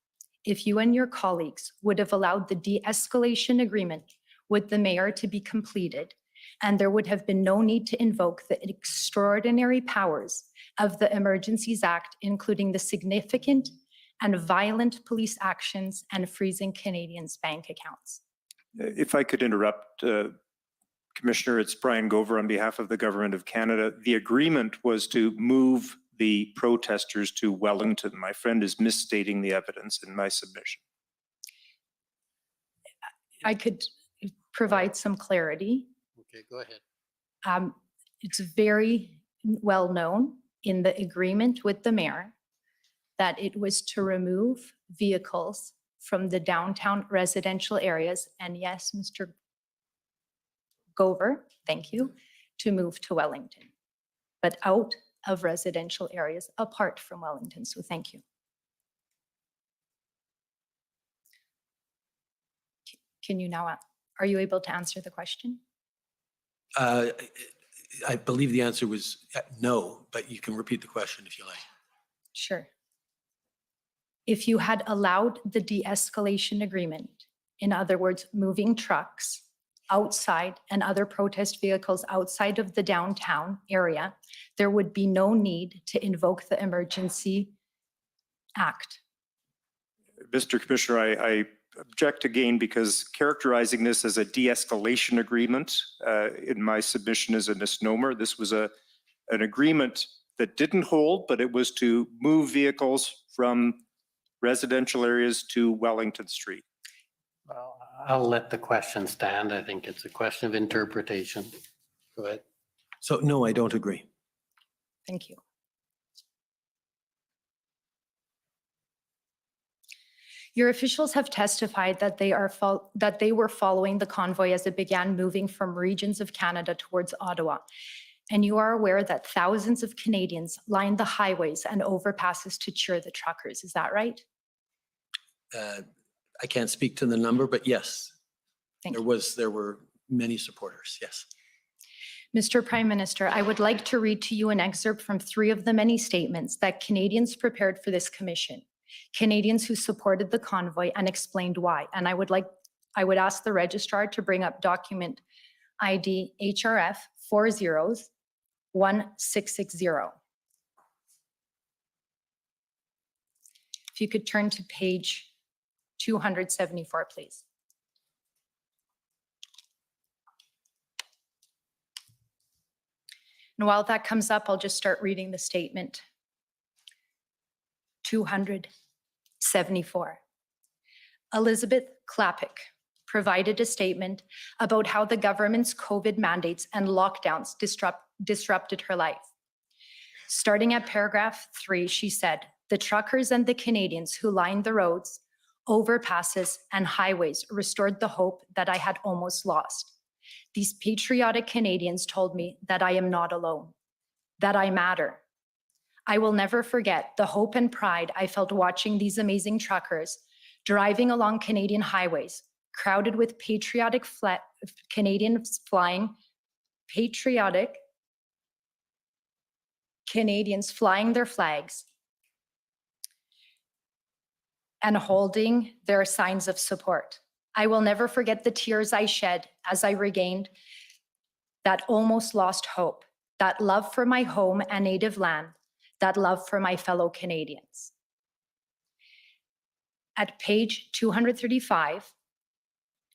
Speaker 20: if you and your colleagues would have allowed the de-escalation agreement with the mayor to be completed, and there would have been no need to invoke the extraordinary powers of the Emergencies Act, including the significant and violent police actions and freezing Canadians' bank accounts?
Speaker 14: If I could interrupt, Commissioner, it's Brian Gover on behalf of the Government of Canada. The agreement was to move the protesters to Wellington. My friend is misstating the evidence in my submission.
Speaker 20: I could provide some clarity.
Speaker 15: Okay, go ahead.
Speaker 20: It's very well known in the agreement with the mayor that it was to remove vehicles from the downtown residential areas. And yes, Mr. Gover, thank you, to move to Wellington, but out of residential areas apart from Wellington. So thank you. Can you now, are you able to answer the question?
Speaker 9: I believe the answer was no, but you can repeat the question if you like.
Speaker 20: Sure. If you had allowed the de-escalation agreement, in other words, moving trucks outside and other protest vehicles outside of the downtown area, there would be no need to invoke the Emergency Act.
Speaker 14: Mr. Commissioner, I object again because characterizing this as a de-escalation agreement in my submission is a misnomer. This was an agreement that didn't hold, but it was to move vehicles from residential areas to Wellington Street.
Speaker 15: Well, I'll let the question stand. I think it's a question of interpretation. Go ahead.
Speaker 9: So no, I don't agree.
Speaker 20: Thank you. Your officials have testified that they were following the convoy as it began moving from regions of Canada towards Ottawa. And you are aware that thousands of Canadians lined the highways and overpasses to cheer the truckers. Is that right?
Speaker 9: I can't speak to the number, but yes,
Speaker 20: Thank
Speaker 9: there were many supporters. Yes.
Speaker 20: Mr. Prime Minister, I would like to read to you an excerpt from 3 of the many statements that Canadians prepared for this commission. Canadians who supported the convoy and explained why. And I would ask the registrar to bring up document ID HRF 401660. If you could turn to page 274, please. And while that comes up, I'll just start reading the statement. 274. Elizabeth Clapick provided a statement about how the government's COVID mandates and lockdowns disrupted her life. Starting at paragraph 3, she said, "The truckers and the Canadians who lined the roads, overpasses, and highways restored the hope that I had almost lost. These patriotic Canadians told me that I am not alone, that I matter. I will never forget the hope and pride I felt watching these amazing truckers driving along Canadian highways, crowded with patriotic Canadians flying their flags and holding their signs of support. I will never forget the tears I shed as I regained that almost lost hope, that love for my home and native land, that love for my fellow Canadians." At page 235,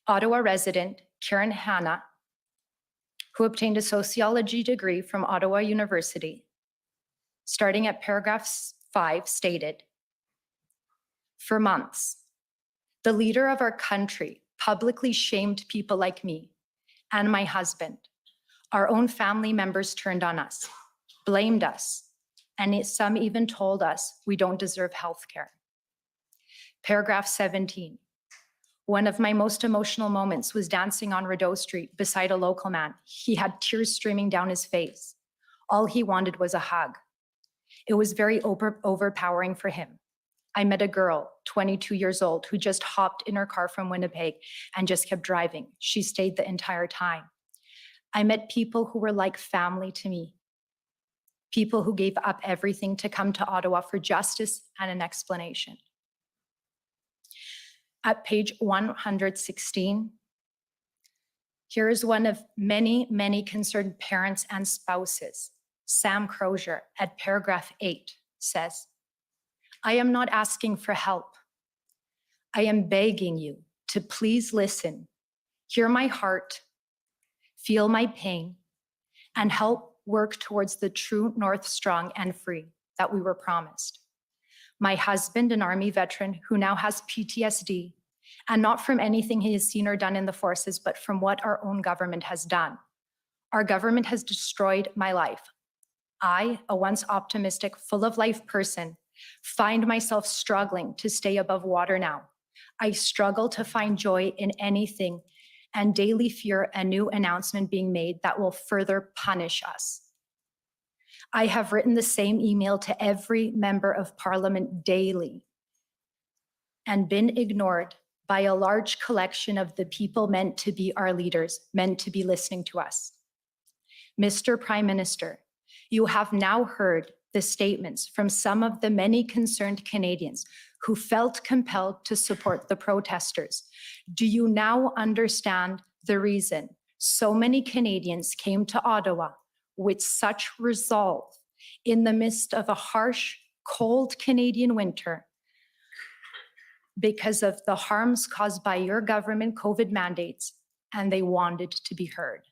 Speaker 20: Ottawa resident Karen Hanna, who obtained a sociology degree from Ottawa University, starting at paragraph 5, stated, "For months, the leader of our country publicly shamed people like me and my husband. Our own family members turned on us, blamed us, and some even told us we don't deserve health care." Paragraph 17. "One of my most emotional moments was dancing on Rideau Street beside a local man. He had tears streaming down his face. All he wanted was a hug. It was very overpowering for him. I met a girl, 22 years old, who just hopped in her car from Winnipeg and just kept driving. She stayed the entire time. I met people who were like family to me. People who gave up everything to come to Ottawa for justice and an explanation." At page 116, here is one of many, many concerned parents and spouses. Sam Crozier at paragraph 8 says, "I am not asking for help. I am begging you to please listen, hear my heart, feel my pain, and help work towards the true North strong and free that we were promised. My husband, an Army veteran who now has PTSD, and not from anything he has seen or done in the forces, but from what our own government has done. Our government has destroyed my life. I, a once optimistic, full of life person, find myself struggling to stay above water now. I struggle to find joy in anything and daily fear a new announcement being made that will further punish us. I have written the same email to every member of Parliament daily and been ignored by a large collection of the people meant to be our leaders, meant to be listening to us. Mr. Prime Minister, you have now heard the statements from some of the many concerned Canadians who felt compelled to support the protesters. Do you now understand the reason so many Canadians came to Ottawa with such resolve in the midst of a harsh, cold Canadian winter because of the harms caused by your government COVID mandates, and they wanted to be heard?"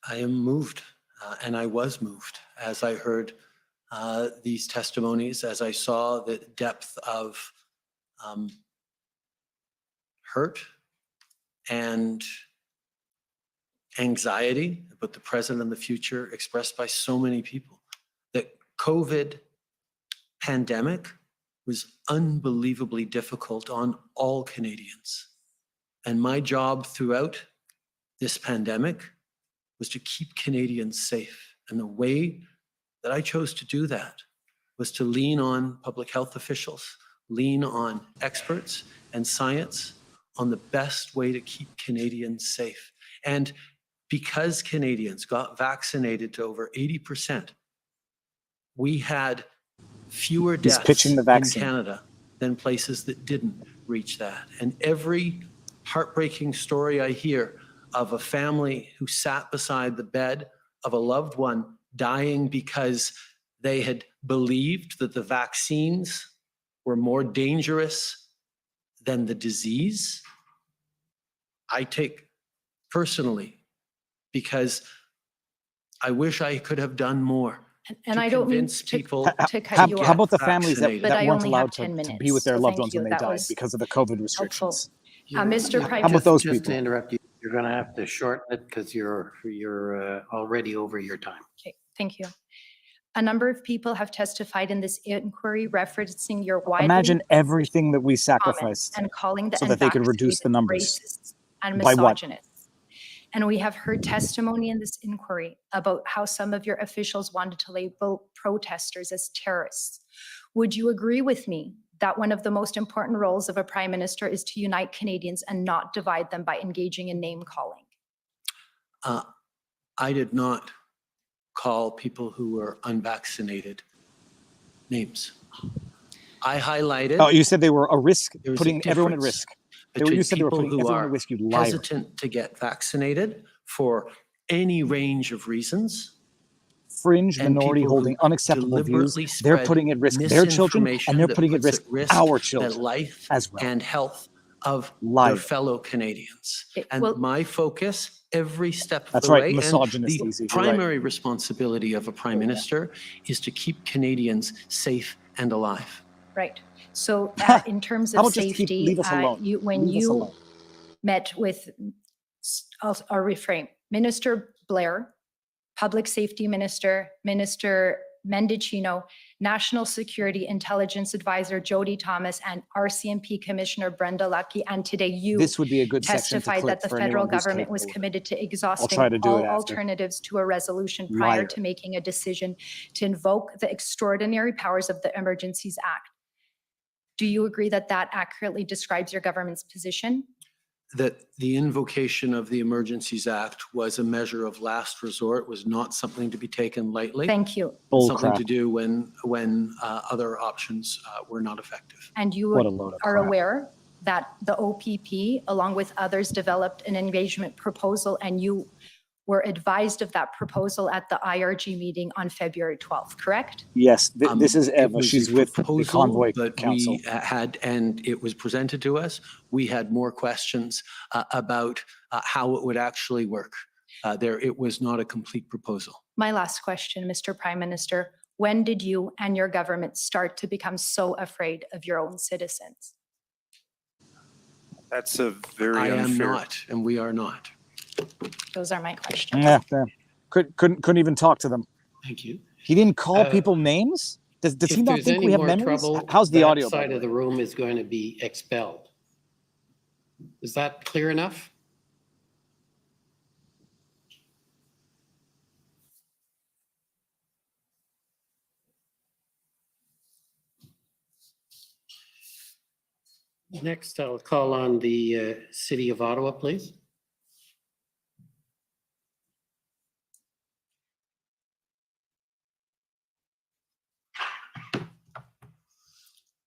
Speaker 9: I am moved, and I was moved as I heard these testimonies, as I saw the depth of hurt and anxiety about the present and the future expressed by so many people. The COVID pandemic was unbelievably difficult on all Canadians. And my job throughout this pandemic was to keep Canadians safe. And the way that I chose to do that was to lean on public health officials, lean on experts and science on the best way to keep Canadians safe. And because Canadians got vaccinated to over 80%, we had fewer deaths in Canada than places that didn't reach that. And every heartbreaking story I hear of a family who sat beside the bed of a loved one dying because they had believed that the vaccines were more dangerous than the disease, I take personally, because I wish I could have done more.
Speaker 20: And I don't mean to cut you off.
Speaker 2: How about the families that
Speaker 20: But I
Speaker 2: weren't
Speaker 20: only have
Speaker 2: allowed
Speaker 20: 10
Speaker 2: to be with
Speaker 20: minutes,
Speaker 2: their
Speaker 20: so
Speaker 2: loved
Speaker 20: thank
Speaker 2: ones when
Speaker 20: you.
Speaker 2: they
Speaker 20: That
Speaker 2: died
Speaker 20: was
Speaker 2: because of the COVID restrictions?
Speaker 20: Mr. Prime
Speaker 2: How about those
Speaker 15: Just to
Speaker 2: people?
Speaker 15: interrupt you, you're going to have to shorten it because you're already over your time.
Speaker 20: Okay, thank you. A number of people have testified in this inquiry referencing your widely
Speaker 2: Imagine everything that we
Speaker 20: comments
Speaker 2: sacrificed
Speaker 20: and calling the
Speaker 2: so that they could reduce the numbers.
Speaker 20: racist and
Speaker 2: By what?
Speaker 20: misogynist. And we have heard testimony in this inquiry about how some of your officials wanted to label protesters as terrorists. Would you agree with me that one of the most important roles of a prime minister is to unite Canadians and not divide them by engaging in name calling?
Speaker 9: I did not call people who were unvaccinated names. I highlighted.
Speaker 2: Oh, you said they were a risk,
Speaker 9: there was
Speaker 2: putting
Speaker 9: a
Speaker 2: everyone at
Speaker 9: difference
Speaker 2: risk. You said they were
Speaker 9: between
Speaker 2: putting
Speaker 9: people who
Speaker 2: everyone
Speaker 9: are
Speaker 2: at risk, you liar.
Speaker 9: hesitant to get vaccinated for any range of reasons.
Speaker 2: Fringe
Speaker 9: and
Speaker 2: minority
Speaker 9: people who
Speaker 2: holding unacceptable views.
Speaker 9: deliberately
Speaker 2: They're
Speaker 9: spread
Speaker 2: putting at risk their children
Speaker 9: misinformation
Speaker 2: and they're
Speaker 9: that
Speaker 2: putting at
Speaker 9: puts
Speaker 2: risk
Speaker 9: risk
Speaker 2: our
Speaker 9: the
Speaker 2: children
Speaker 9: life
Speaker 2: as well.
Speaker 9: and health of their
Speaker 2: Liar.
Speaker 9: fellow Canadians. And
Speaker 20: well-
Speaker 9: my focus every step of
Speaker 2: That's
Speaker 9: the
Speaker 2: right,
Speaker 9: way, and
Speaker 2: misogynist,
Speaker 9: the
Speaker 2: Easy, you're right.
Speaker 9: primary responsibility of a prime minister is to keep Canadians safe and alive.
Speaker 20: Right. So in terms
Speaker 2: How
Speaker 20: of
Speaker 2: about just
Speaker 20: safety,
Speaker 2: leave us alone?
Speaker 20: when
Speaker 2: Leave us
Speaker 20: you
Speaker 2: alone.
Speaker 20: met with, I'll reframe, Minister Blair, Public Safety Minister, Minister Mendicino, National Security Intelligence Advisor Jody Thomas, and RCMP Commissioner Brenda Luckie, and today you
Speaker 2: This would be a good section to
Speaker 20: testified
Speaker 2: clip
Speaker 20: that the
Speaker 2: for
Speaker 20: federal
Speaker 2: anyone who's
Speaker 20: government was
Speaker 2: capable of it.
Speaker 20: committed to exhausting
Speaker 2: try to do
Speaker 20: all
Speaker 2: it after.
Speaker 20: alternatives to a resolution prior
Speaker 2: Liar.
Speaker 20: to making a decision to invoke the extraordinary powers of the Emergencies Act. Do you agree that that accurately describes your government's position?
Speaker 9: That the invocation of the Emergencies Act was a measure of last resort, was not something to be taken lightly.
Speaker 20: Thank you.
Speaker 9: Something to do when other options were not effective.
Speaker 20: And you
Speaker 2: What a load of
Speaker 20: are
Speaker 2: crap.
Speaker 20: aware that the OPP, along with others, developed an engagement proposal, and you were advised of that proposal at the IRG meeting on February 12th, correct?
Speaker 2: Yes, this is
Speaker 9: It
Speaker 2: Eva.
Speaker 9: was
Speaker 2: She's
Speaker 9: a
Speaker 2: with the
Speaker 9: proposal,
Speaker 2: Convoy
Speaker 9: but
Speaker 2: Council.
Speaker 9: we had, and it was presented to us. We had more questions about how it would actually work. It was not a complete proposal.
Speaker 20: My last question, Mr. Prime Minister, when did you and your government start to become so afraid of your own citizens?
Speaker 14: That's a very
Speaker 9: I am
Speaker 14: unfair.
Speaker 9: not, and we are not.
Speaker 20: Those are my questions.
Speaker 2: Yeah. Couldn't even talk to them.
Speaker 9: Thank you.
Speaker 2: He didn't call people names? Does he not think we have memories? How's the audio?
Speaker 15: That side of the room is going to be expelled. Is that clear enough? Next, I'll call on the City of Ottawa, please.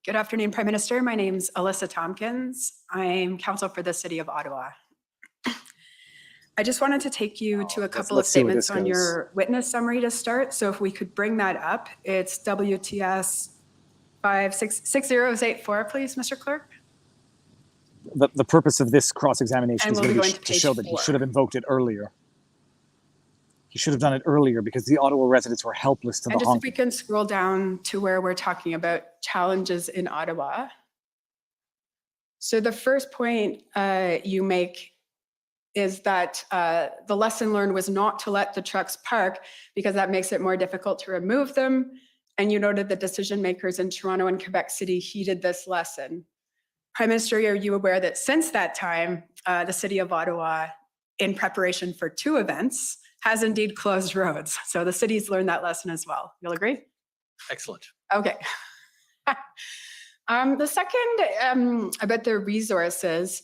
Speaker 21: Good afternoon, Prime Minister. My name's Alyssa Tompkins. I'm counsel for the City of Ottawa. I just wanted to take you to a couple of
Speaker 2: let's see where
Speaker 21: statements
Speaker 2: this
Speaker 21: on
Speaker 2: goes.
Speaker 21: your witness summary to start. So if we could bring that up, it's WTS 566084, please, Mr. Clerk.
Speaker 2: The purpose of this cross-examination
Speaker 21: And
Speaker 2: is
Speaker 21: we'll
Speaker 2: going
Speaker 21: be
Speaker 2: to
Speaker 21: going
Speaker 2: be
Speaker 21: to
Speaker 2: to show
Speaker 21: page
Speaker 2: that he
Speaker 21: 4.
Speaker 2: should have invoked it earlier. He should have done it earlier because the Ottawa residents were helpless to the
Speaker 21: And just if
Speaker 2: honking.
Speaker 21: we can scroll down to where we're talking about challenges in Ottawa. So the first point you make is that the lesson learned was not to let the trucks park because that makes it more difficult to remove them. And you noted that decision makers in Toronto and Quebec City heeded this lesson. Prime Minister, are you aware that since that time, the City of Ottawa, in preparation for 2 events, has indeed closed roads? So the city's learned that lesson as well. You'll agree?
Speaker 9: Excellent.
Speaker 21: Okay. The second, about the resources,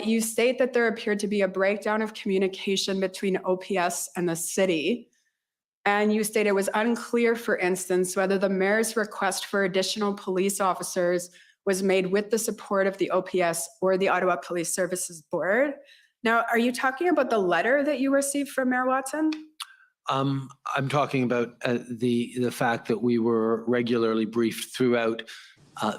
Speaker 21: you state that there appeared to be a breakdown of communication between OPS and the city. And you state it was unclear, for instance, whether the mayor's request for additional police officers was made with the support of the OPS or the Ottawa Police Services Board. Now, are you talking about the letter that you received from Mayor Watson?
Speaker 9: I'm talking about the fact that we were regularly briefed throughout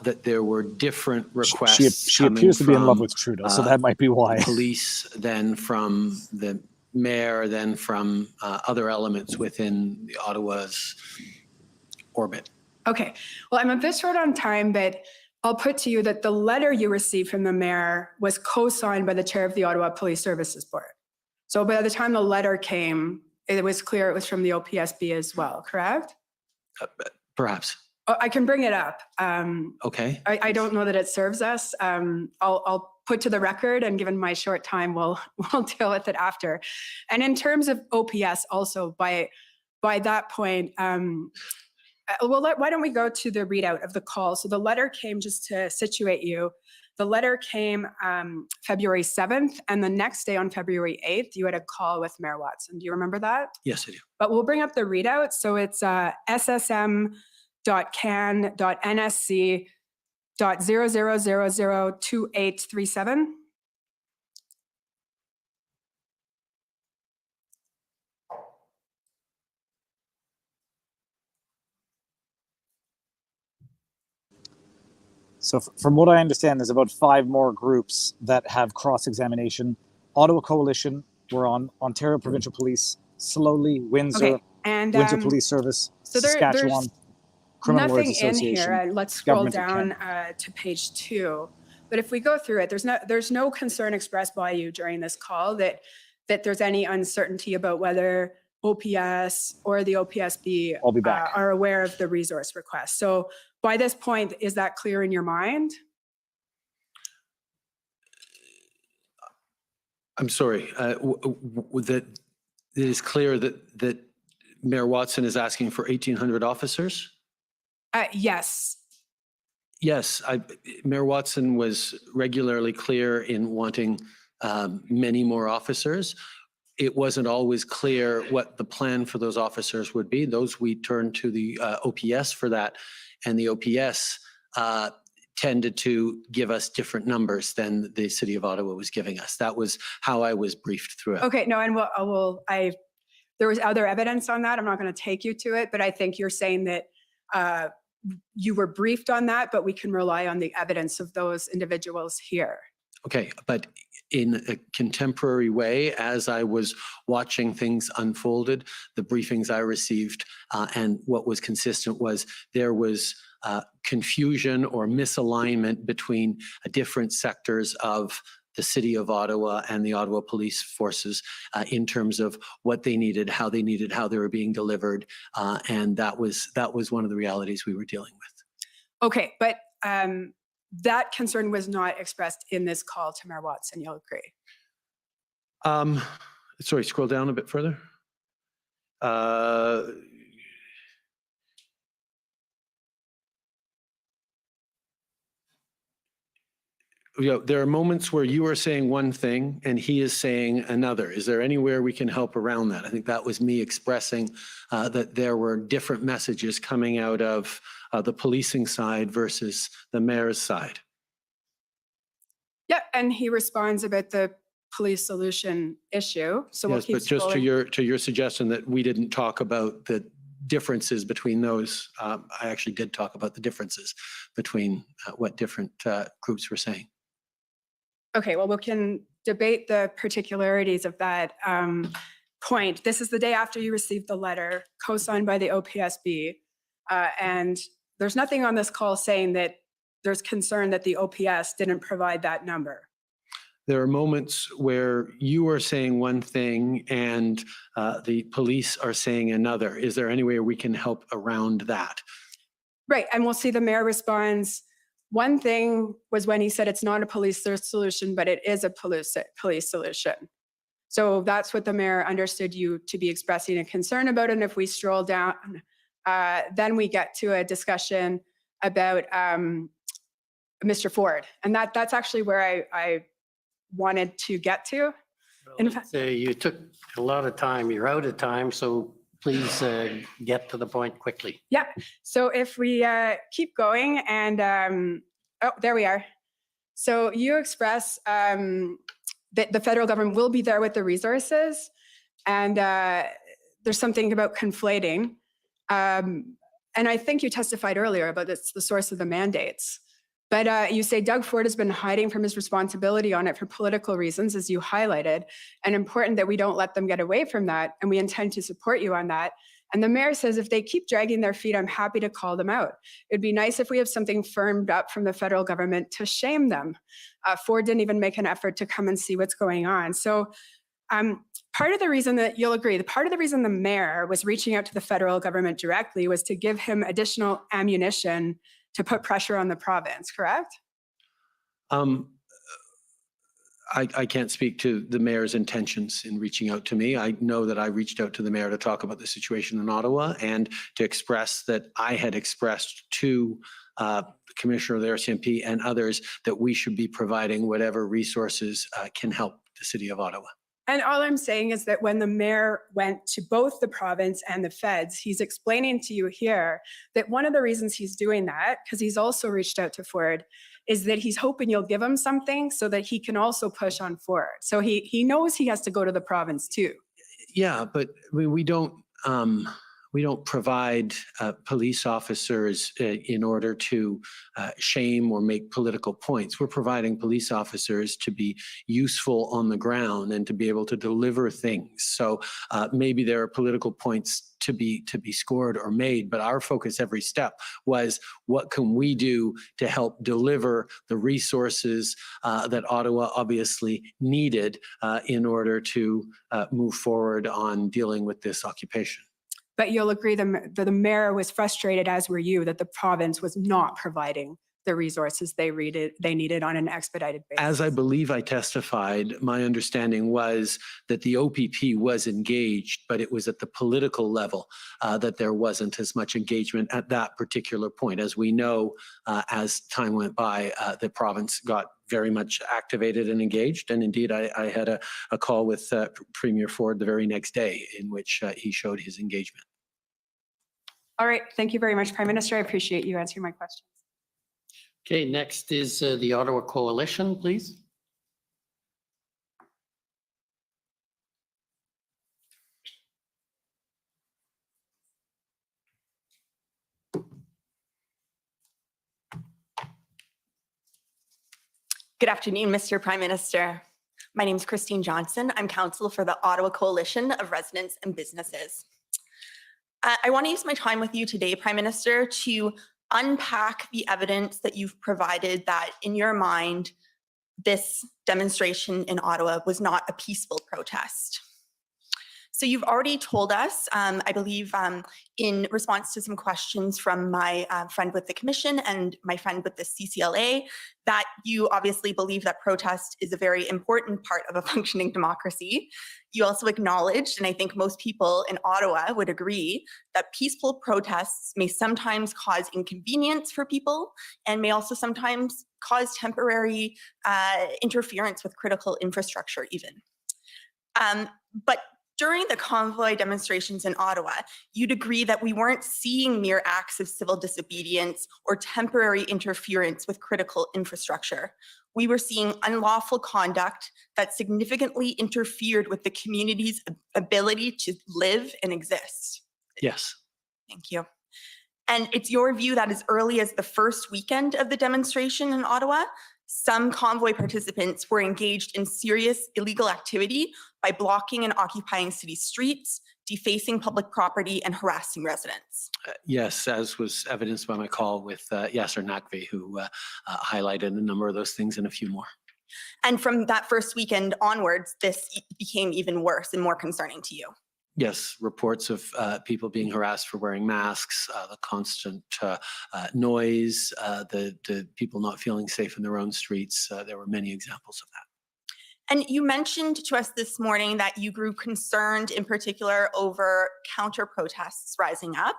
Speaker 9: that there were different requests.
Speaker 2: She appears to be in love
Speaker 9: from,
Speaker 2: with Trudeau, so that might be why.
Speaker 9: Police, then from the mayor, then from other elements within the Ottawa's orbit.
Speaker 21: Okay, well, I'm a bit short on time, but I'll put to you that the letter you received from the mayor was co-signed by the chair of the Ottawa Police Services Board. So by the time the letter came, it was clear it was from the OPSB as well, correct?
Speaker 9: Perhaps.
Speaker 21: Oh, I can bring it up.
Speaker 9: Okay.
Speaker 21: I don't know that it serves us. I'll put to the record, and given my short time, we'll deal with it after. And in terms of OPS also, by that point, why don't we go to the readout of the call? So the letter came, just to situate you, the letter came February 7th, and the next day on February 8th, you had a call with Mayor Watson. Do you remember that?
Speaker 9: Yes, I do.
Speaker 21: But we'll bring up the readout. So it's ssm.can.nsc.00002837.
Speaker 1: So from what I understand, there's about 5 more groups that have cross-examination. Ottawa Coalition, we're on Ontario Provincial Police, Slowly, Windsor,
Speaker 21: Okay, and
Speaker 1: Windsor Police Service,
Speaker 21: so
Speaker 1: Saskatchewan,
Speaker 21: there's
Speaker 1: Criminal Lawyers
Speaker 21: nothing in here.
Speaker 1: Association,
Speaker 21: Let's scroll
Speaker 1: Government of
Speaker 21: down
Speaker 1: Canada.
Speaker 21: to page 2. But if we go through it, there's no concern expressed by you during this call that there's any uncertainty about whether OPS or the OPSB
Speaker 1: I'll be back.
Speaker 21: are aware of the resource request. So by this point, is that clear in your mind?
Speaker 9: I'm sorry, that it is clear that Mayor Watson is asking for 1,800 officers?
Speaker 21: Yes.
Speaker 9: Yes, Mayor Watson was regularly clear in wanting many more officers. It wasn't always clear what the plan for those officers would be. Those we turned to the OPS for that, and the OPS tended to give us different numbers than the City of Ottawa was giving us. That was how I was briefed through it.
Speaker 21: Okay, no, and there was other evidence on that. I'm not going to take you to it, but I think you're saying that you were briefed on that, but we can rely on the evidence of those individuals here.
Speaker 9: Okay, but in a contemporary way, as I was watching things unfolded, the briefings I received and what was consistent was there was confusion or misalignment between different sectors of the City of Ottawa and the Ottawa Police Forces in terms of what they needed, how they were being delivered, and that was one of the realities we were dealing with.
Speaker 21: Okay, but that concern was not expressed in this call to Mayor Watson, you'll agree?
Speaker 9: Sorry, scroll down a bit further. There are moments where you are saying one thing and he is saying another. Is there anywhere we can help around that? I think that was me expressing that there were different messages coming out of the policing side versus the mayor's side.
Speaker 21: Yeah, and he responds about the police solution issue. So we'll
Speaker 9: Yes,
Speaker 21: keep
Speaker 9: but just to your suggestion that we didn't talk about the differences between those, I actually did talk about the differences between what different groups were saying.
Speaker 21: Okay, well, we can debate the particularities of that point. This is the day after you received the letter co-signed by the OPSB. And there's nothing on this call saying that there's concern that the OPS didn't provide that number.
Speaker 9: There are moments where you are saying one thing and the police are saying another. Is there any way we can help around that?
Speaker 21: Right, and we'll see the mayor responds. One thing was when he said it's not a police solution, but it is a police solution. So that's what the mayor understood you to be expressing a concern about. And if we stroll down, then we get to a discussion about Mr. Ford. And that's actually where I wanted to get to. In fact,
Speaker 15: you took a lot of time. You're out of time, so please get to the point quickly.
Speaker 21: Yeah. So if we keep going and, oh, there we are. So you express that the federal government will be there with the resources, and there's something about conflating. And I think you testified earlier about it's the source of the mandates. But you say Doug Ford has been hiding from his responsibility on it for political reasons, as you highlighted, and important that we don't let them get away from that, and we intend to support you on that. And the mayor says if they keep dragging their feet, I'm happy to call them out. It'd be nice if we have something firmed up from the federal government to shame them. Ford didn't even make an effort to come and see what's going on. So part of the reason that you'll agree, part of the reason the mayor was reaching out to the federal government directly was to give him additional ammunition to put pressure on the province, correct?
Speaker 9: I can't speak to the mayor's intentions in reaching out to me. I know that I reached out to the mayor to talk about the situation in Ottawa and to express that I had expressed to the commissioner of the RCMP and others that we should be providing whatever resources can help the City of Ottawa.
Speaker 21: And all I'm saying is that when the mayor went to both the province and the feds, he's explaining to you here that one of the reasons he's doing that, because he's also reached out to Ford, is that he's hoping you'll give him something so that he can also push on Ford. So he knows he has to go to the province too.
Speaker 9: Yeah, but we don't we don't provide police officers in order to shame or make political points. We're providing police officers to be useful on the ground and to be able to deliver things. So maybe there are political points to be scored or made, but our focus every step was what can we do to help deliver the resources that Ottawa obviously needed in order to move forward on dealing with this occupation.
Speaker 21: But you'll agree that the mayor was frustrated, as were you, that the province was not providing the resources they needed on an expedited basis.
Speaker 9: As I believe I testified, my understanding was that the OPP was engaged, but it was at the political level that there wasn't as much engagement at that particular point. As we know, as time went by, the province got very much activated and engaged. And indeed, I had a call with Premier Ford the very next day in which he showed his engagement.
Speaker 21: All right. Thank you very much, Prime Minister. I appreciate you answering my questions.
Speaker 15: Okay, next is the Ottawa Coalition, please.
Speaker 7: Good afternoon, Mr. Prime Minister. My name is Christine Johnson. I'm counsel for the Ottawa Coalition of Residents and Businesses. I want to use my time with you today, Prime Minister, to unpack the evidence that you've provided that, in your mind, this demonstration in Ottawa was not a peaceful protest. So you've already told us, I believe, in response to some questions from my friend with the Commission and my friend with the CCLA, that you obviously believe that protest is a very important part of a functioning democracy. You also acknowledged, and I think most people in Ottawa would agree, that peaceful protests may sometimes cause inconvenience for people and may also sometimes cause temporary interference with critical infrastructure even. But during the convoy demonstrations in Ottawa, you'd agree that we weren't seeing mere acts of civil disobedience or temporary interference with critical infrastructure. We were seeing unlawful conduct that significantly interfered with the community's ability to live and exist.
Speaker 9: Yes.
Speaker 7: Thank you. And it's your view that as early as the first weekend of the demonstration in Ottawa, some convoy participants were engaged in serious illegal activity by blocking and occupying city streets, defacing public property, and harassing residents.
Speaker 9: Yes, as was evidenced by my call with Yasser Naqvi, who highlighted a number of those things and a few more.
Speaker 7: And from that first weekend onwards, this became even worse and more concerning to you.
Speaker 9: Yes, reports of people being harassed for wearing masks, the constant noise, the people not feeling safe in their own streets. There were many examples of that.
Speaker 7: And you mentioned to us this morning that you grew concerned in particular over counter-protests rising up.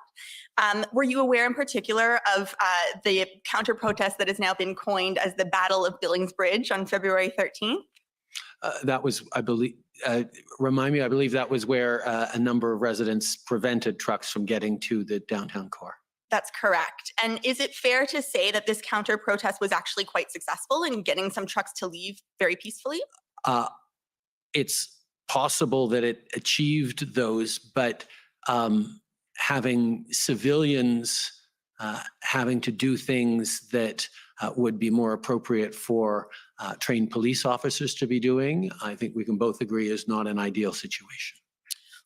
Speaker 7: Were you aware in particular of the counter-protest that has now been coined as the Battle of Billings Bridge on February 13th?
Speaker 9: That was, I believe, remind me, I believe that was where a number of residents prevented trucks from getting to the downtown core.
Speaker 7: That's correct. And is it fair to say that this counter-protest was actually quite successful in getting some trucks to leave very peacefully?
Speaker 9: It's possible that it achieved those, but having civilians having to do things that would be more appropriate for trained police officers to be doing, I think we can both agree is not an ideal situation.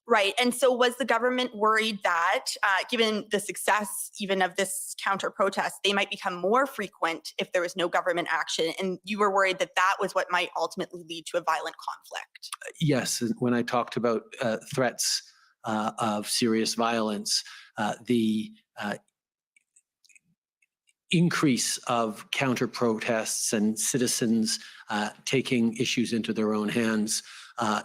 Speaker 7: Right. And so was the government worried that, given the success even of this counter-protest, they might become more frequent if there was no government action? And you were worried that that was what might ultimately lead to a violent conflict?
Speaker 9: Yes. When I talked about threats of serious violence, the increase of counter-protests and citizens taking issues into their own hands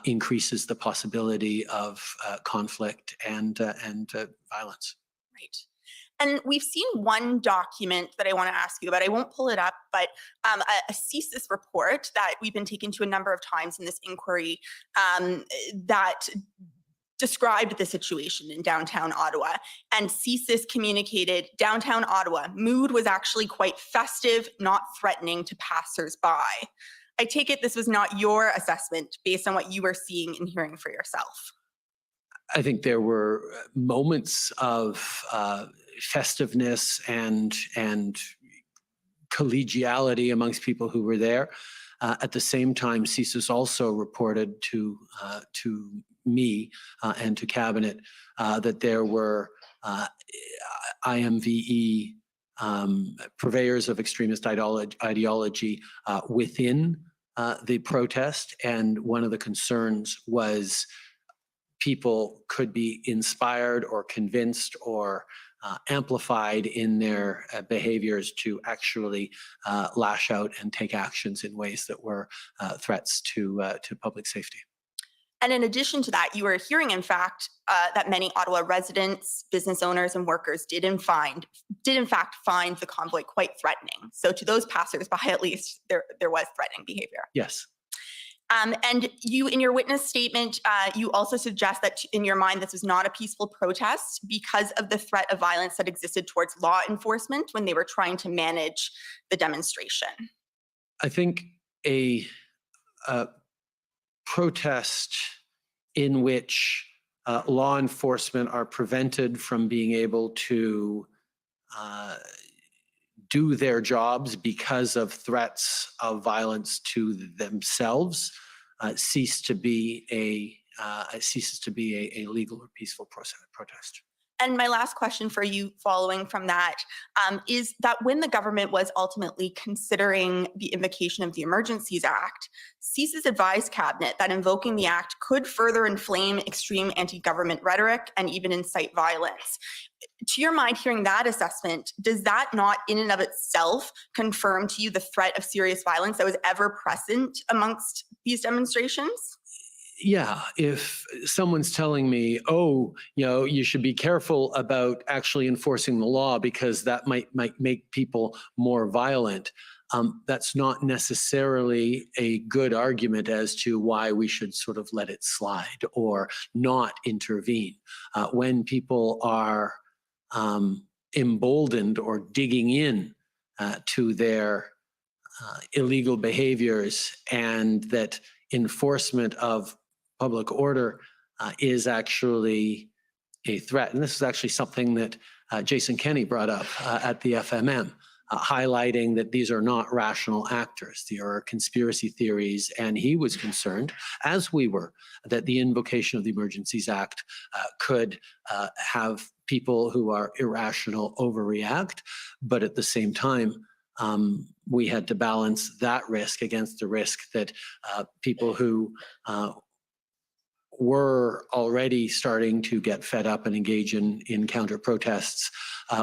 Speaker 9: increases the possibility of conflict and violence.
Speaker 7: Right. And we've seen one document that I want to ask you about. I won't pull it up, but a CSIS report that we've been taken to a number of times in this inquiry that described the situation in downtown Ottawa. And CSIS communicated downtown Ottawa, mood was actually quite festive, not threatening to passers-by. I take it this was not your assessment based on what you were seeing and hearing for yourself.
Speaker 9: I think there were moments of festiveness and collegiality amongst people who were there. At the same time, CSIS also reported to me and to Cabinet that there were IMVE purveyors of extremist ideology within the protest. And one of the concerns was people could be inspired or convinced or amplified in their behaviors to actually lash out and take actions in ways that were threats to public safety.
Speaker 7: And in addition to that, you were hearing, in fact, that many Ottawa residents, business owners, and workers did in fact find the convoy quite threatening. So to those passersby, at least, there was threatening behavior.
Speaker 9: Yes.
Speaker 7: And you, in your witness statement, you also suggest that in your mind, this was not a peaceful protest because of the threat of violence that existed towards law enforcement when they were trying to manage the demonstration.
Speaker 9: I think a protest in which law enforcement are prevented from being able to do their jobs because of threats of violence to themselves ceases to be a legal or peaceful protest.
Speaker 7: And my last question for you following from that is that when the government was ultimately considering the invocation of the Emergencies Act, CSIS advised Cabinet that invoking the Act could further inflame extreme anti-government rhetoric and even incite violence. To your mind, hearing that assessment, does that not in and of itself confirm to you the threat of serious violence that was ever present amongst these demonstrations?
Speaker 9: Yeah, if someone's telling me, oh, you should be careful about actually enforcing the law because that might make people more violent, that's not necessarily a good argument as to why we should sort of let it slide or not intervene. When people are emboldened or digging in to their illegal behaviors and that enforcement of public order is actually a threat. And this is actually something that Jason Kenney brought up at the FMM, highlighting that these are not rational actors. They are conspiracy theories. And he was concerned, as we were, that the invocation of the Emergencies Act could have people who are irrational overreact. But at the same time, we had to balance that risk against the risk that people who were already starting to get fed up and engage in counter protests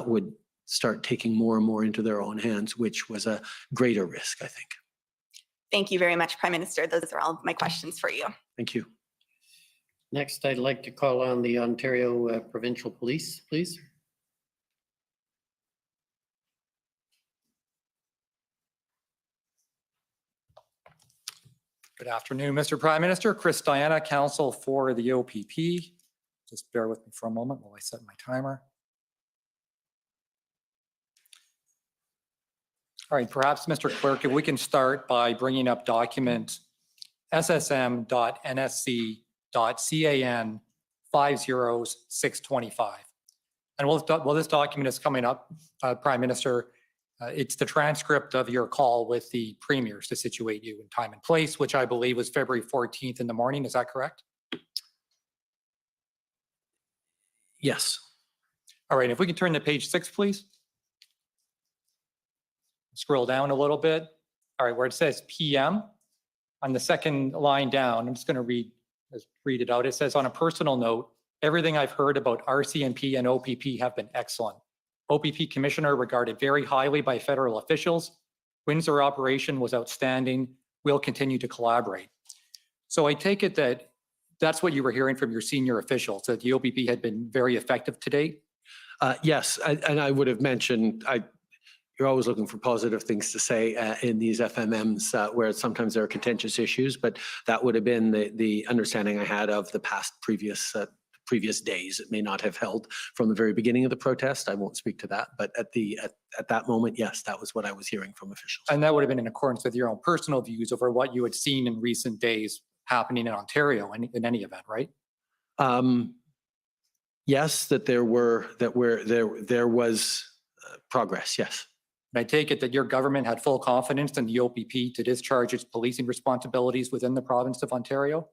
Speaker 9: would start taking more and more into their own hands, which was a greater risk, I think.
Speaker 7: Thank you very much, Prime Minister. Those are all of my questions for you.
Speaker 9: Thank you.
Speaker 15: Next, I'd like to call on the Ontario Provincial Police, please.
Speaker 8: Good afternoon, Mr. Prime Minister. Chris Diana, counsel for the OPP. Just bear with me for a moment while I set my timer. All right, perhaps, Mr. Clerk, if we can start by bringing up document ssm.nsc.can 50625. And while this document is coming up, Prime Minister, it's the transcript of your call with the premiers to situate you in time and place, which I believe was February 14th in the morning. Is that correct?
Speaker 9: Yes.
Speaker 8: All right, if we can turn to page 6, please. Scroll down a little bit. All right, where it says PM, on the second line down, I'm just going to read it out. It says, on a personal note, everything I've heard about RCMP and OPP have been excellent. OPP Commissioner regarded very highly by federal officials. Windsor operation was outstanding. We'll continue to collaborate. So I take it that that's what you were hearing from your senior officials, that the OPP had been very effective to date?
Speaker 9: Yes, and I would have mentioned, you're always looking for positive things to say in these FMMs where sometimes there are contentious issues, but that would have been the understanding I had of the previous days. It may not have held from the very beginning of the protest. I won't speak to that, but at that moment, yes, that was what I was hearing from officials.
Speaker 8: And that would have been in accordance with your own personal views over what you had seen in recent days happening in Ontario in any event, right?
Speaker 9: Yes, there was progress, yes.
Speaker 8: And I take it that your government had full confidence in the OPP to discharge its policing responsibilities within the province of Ontario?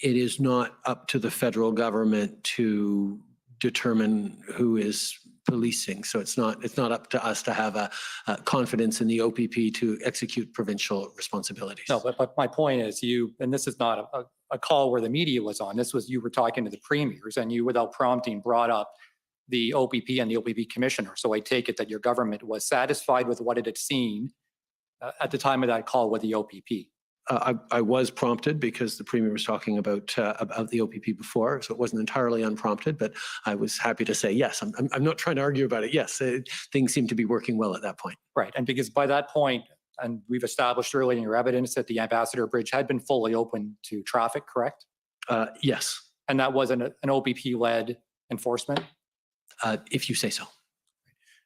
Speaker 9: It is not up to the federal government to determine who is policing. So it's not up to us to have a confidence in the OPP to execute provincial responsibilities.
Speaker 8: No, but my point is and this is not a call where the media was on, this was you were talking to the premiers and you, without prompting, brought up the OPP and the OPP commissioner. So I take it that your government was satisfied with what it had seen at the time of that call with the OPP.
Speaker 9: I was prompted because the Premier was talking about the OPP before, so it wasn't entirely unprompted, but I was happy to say yes. I'm not trying to argue about it. Yes, things seem to be working well at that point.
Speaker 8: Right, and because by that point, and we've established earlier in your evidence that the Ambassador Bridge had been fully open to traffic, correct?
Speaker 9: Yes.
Speaker 8: And that was an OPP-led enforcement?
Speaker 9: If you say so.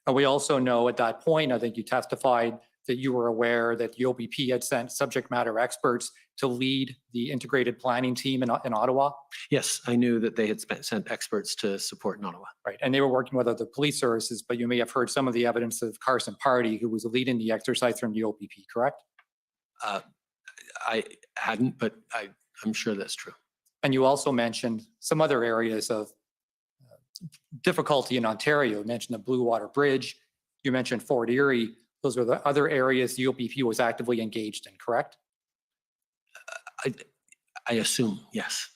Speaker 8: And we also know at that point, I think you testified that you were aware that the OPP had sent subject matter experts to lead the integrated planning team in Ottawa?
Speaker 9: Yes, I knew that they had sent experts to support in Ottawa.
Speaker 8: Right, and they were working with other police services, but you may have heard some of the evidence of Carson Party, who was leading the exercise from the OPP, correct?
Speaker 9: I hadn't, but I'm sure that's true.
Speaker 8: And you also mentioned some other areas of difficulty in Ontario. You mentioned the Blue Water Bridge. You mentioned Fort Erie. Those are the other areas the OPP was actively engaged in, correct?
Speaker 9: I assume, yes.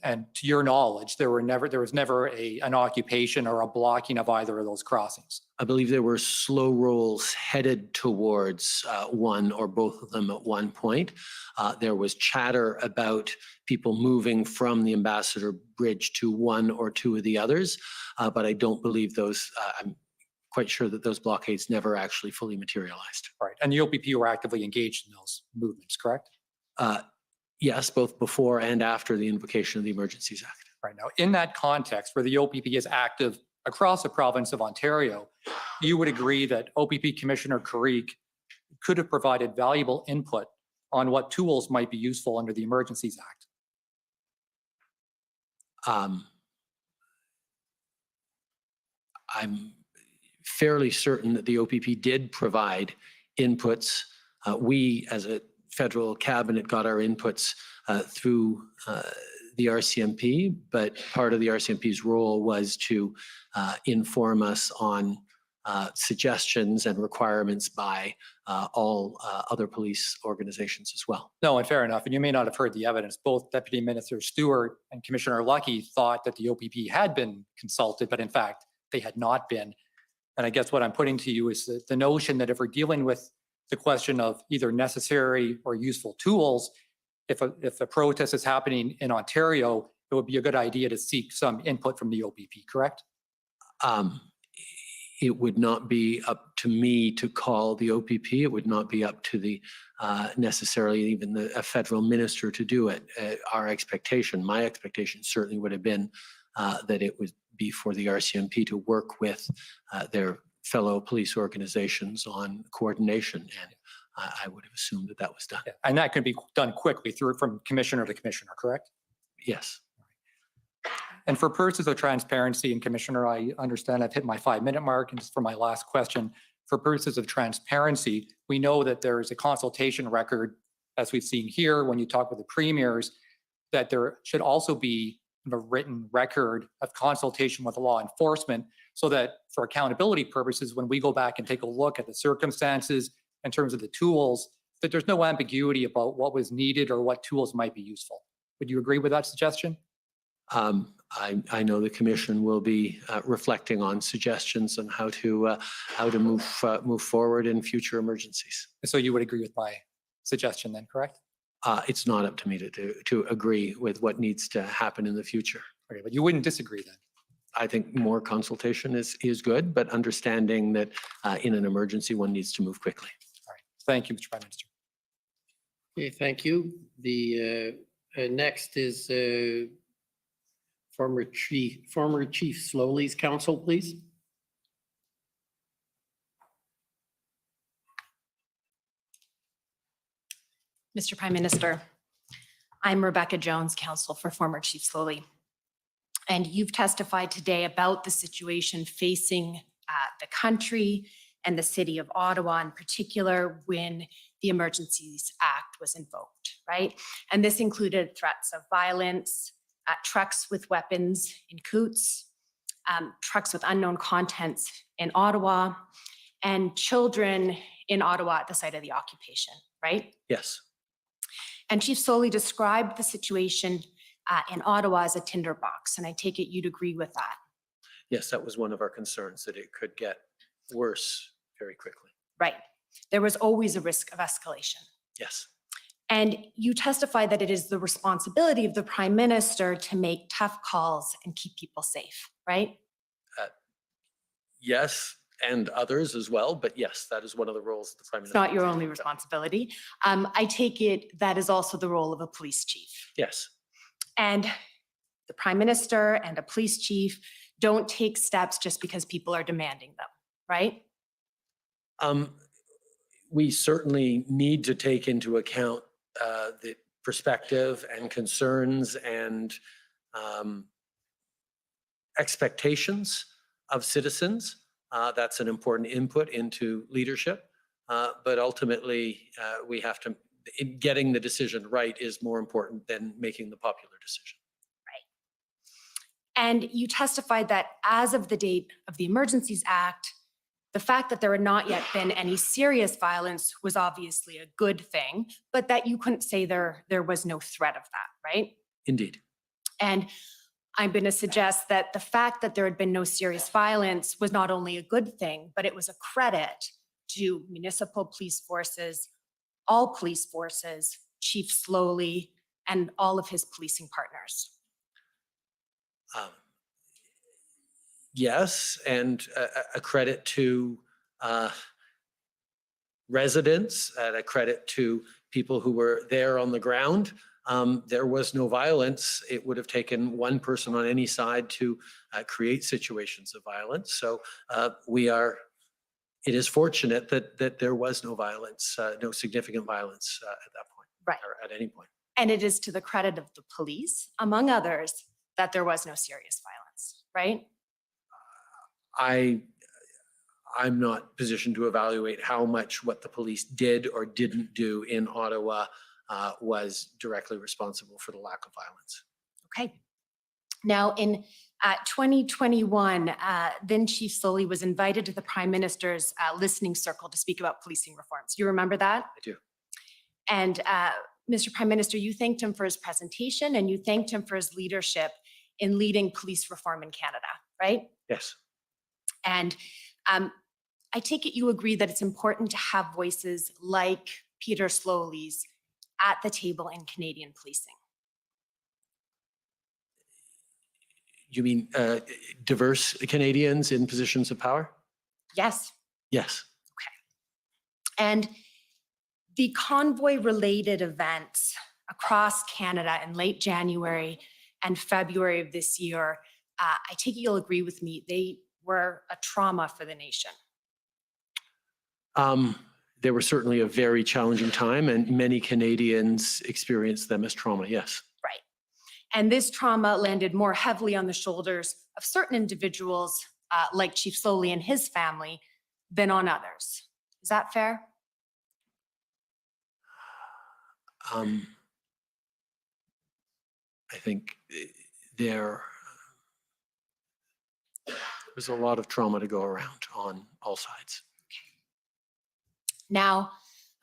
Speaker 8: And to your knowledge, there was never an occupation or a blocking of either of those crossings.
Speaker 9: I believe there were slow rolls headed towards one or both of them at one point. There was chatter about people moving from the Ambassador Bridge to one or two of the others, but I don't believe those, I'm quite sure that those blockades never actually fully materialized.
Speaker 8: Right, and the OPP were actively engaged in those movements, correct?
Speaker 9: Yes, both before and after the invocation of the Emergencies Act.
Speaker 8: Right, now in that context where the OPP is active across the province of Ontario, you would agree that OPP Commissioner Carrick could have provided valuable input on what tools might be useful under the Emergencies Act?
Speaker 9: I'm fairly certain that the OPP did provide inputs. We, as a federal cabinet, got our inputs through the RCMP, but part of the RCMP's role was to inform us on suggestions and requirements by all other police organizations as well.
Speaker 8: No, and fair enough. And you may not have heard the evidence. Both Deputy Minister Stewart and Commissioner Lucky thought that the OPP had been consulted, but in fact, they had not been. And I guess what I'm putting to you is the notion that if we're dealing with the question of either necessary or useful tools, if a protest is happening in Ontario, it would be a good idea to seek some input from the OPP, correct?
Speaker 9: It would not be up to me to call the OPP. It would not be up to the necessarily even a federal minister to do it. Our expectation, my expectation certainly would have been that it would be for the RCMP to work with their fellow police organizations on coordination. And I would have assumed that that was done.
Speaker 8: Yeah. And that could be done quickly from commissioner to commissioner, correct?
Speaker 9: Yes.
Speaker 8: And for purposes of transparency, and Commissioner, I understand I've hit my 5-minute mark, and just for my last question, for purposes of transparency, we know that there is a consultation record, as we've seen here when you talk with the premiers, that there should also be a written record of consultation with law enforcement, so that for accountability purposes, when we go back and take a look at the circumstances in terms of the tools, that there's no ambiguity about what was needed or what tools might be useful. Would you agree with that suggestion?
Speaker 9: I know the Commission will be reflecting on suggestions on how to move forward in future emergencies.
Speaker 8: So you would agree with my suggestion then, correct?
Speaker 9: It's not up to me to agree with what needs to happen in the future.
Speaker 8: Okay, but you wouldn't disagree then?
Speaker 9: I think more consultation is good, but understanding that in an emergency, one needs to move quickly.
Speaker 8: All right. Thank you, Mr. Prime Minister.
Speaker 15: Okay, thank you. The next is former Chief Slowly's counsel, please.
Speaker 10: Mr. Prime Minister,
Speaker 20: I'm Rebecca Jones, counsel for former Chief Slowly. And you've testified today about the situation facing the country and the city of Ottawa in particular when the Emergencies Act was invoked, right? And this included threats of violence, trucks with weapons in Coots, trucks with unknown contents in Ottawa, and children in Ottawa at the site of the occupation, right?
Speaker 9: Yes.
Speaker 20: And Chief Slowly described the situation in Ottawa as a tinderbox, and I take it you'd agree with that.
Speaker 9: Yes, that was one of our concerns, that it could get worse very quickly.
Speaker 20: Right. There was always a risk of escalation.
Speaker 9: Yes.
Speaker 20: And you testified that it is the responsibility of the Prime Minister to make tough calls and keep people safe, right?
Speaker 9: Yes, and others as well, but yes, that is one of the roles of the Prime
Speaker 20: It's
Speaker 9: Minister.
Speaker 20: not your only responsibility. I take it that is also the role of a police chief.
Speaker 9: Yes.
Speaker 20: And the Prime Minister and a police chief don't take steps just because people are demanding them, right?
Speaker 9: We certainly need to take into account the perspective and concerns and expectations of citizens. That's an important input into leadership. But ultimately, we have to, getting the decision right is more important than making the popular decision.
Speaker 20: And you testified that as of the date of the Emergencies Act, the fact that there had not yet been any serious violence was obviously a good thing, but that you couldn't say there was no threat of that, right?
Speaker 9: Indeed.
Speaker 20: And I'm going to suggest that the fact that there had been no serious violence was not only a good thing, but it was a credit to municipal police forces, all police forces, Chief Slowly, and all of his policing partners.
Speaker 9: Yes, and a credit to residents, and a credit to people who were there on the ground. There was no violence. It would have taken one person on any side to create situations of violence. So it is fortunate that there was no violence, no significant violence at that point,
Speaker 20: right,
Speaker 9: or at any point.
Speaker 20: And it is to the credit of the police, among others, that there was no serious violence, right?
Speaker 9: I'm not positioned to evaluate how much what the police did or didn't do in Ottawa was directly responsible for the lack of violence.
Speaker 20: Okay. Now, in 2021, then Chief Slowly was invited to the Prime Minister's listening circle to speak about policing reforms. You remember that?
Speaker 9: I do.
Speaker 20: And Mr. Prime Minister, you thanked him for his presentation and you thanked him for his leadership in leading police reform in Canada, right?
Speaker 9: Yes.
Speaker 20: And I take it you agree that it's important to have voices like Peter Slowly's at the table in Canadian policing.
Speaker 9: You mean diverse Canadians in positions of power?
Speaker 20: Yes.
Speaker 9: Yes.
Speaker 20: Okay. And the convoy-related events across Canada in late January and February of this year, I take it you'll agree with me, they were a trauma for the nation.
Speaker 9: They were certainly a very challenging time, and many Canadians experienced them as trauma, yes.
Speaker 20: Right. And this trauma landed more heavily on the shoulders of certain individuals like Chief Slowly and his family than on others. Is that fair?
Speaker 9: I think there was a lot of trauma to go around on all sides.
Speaker 20: Now,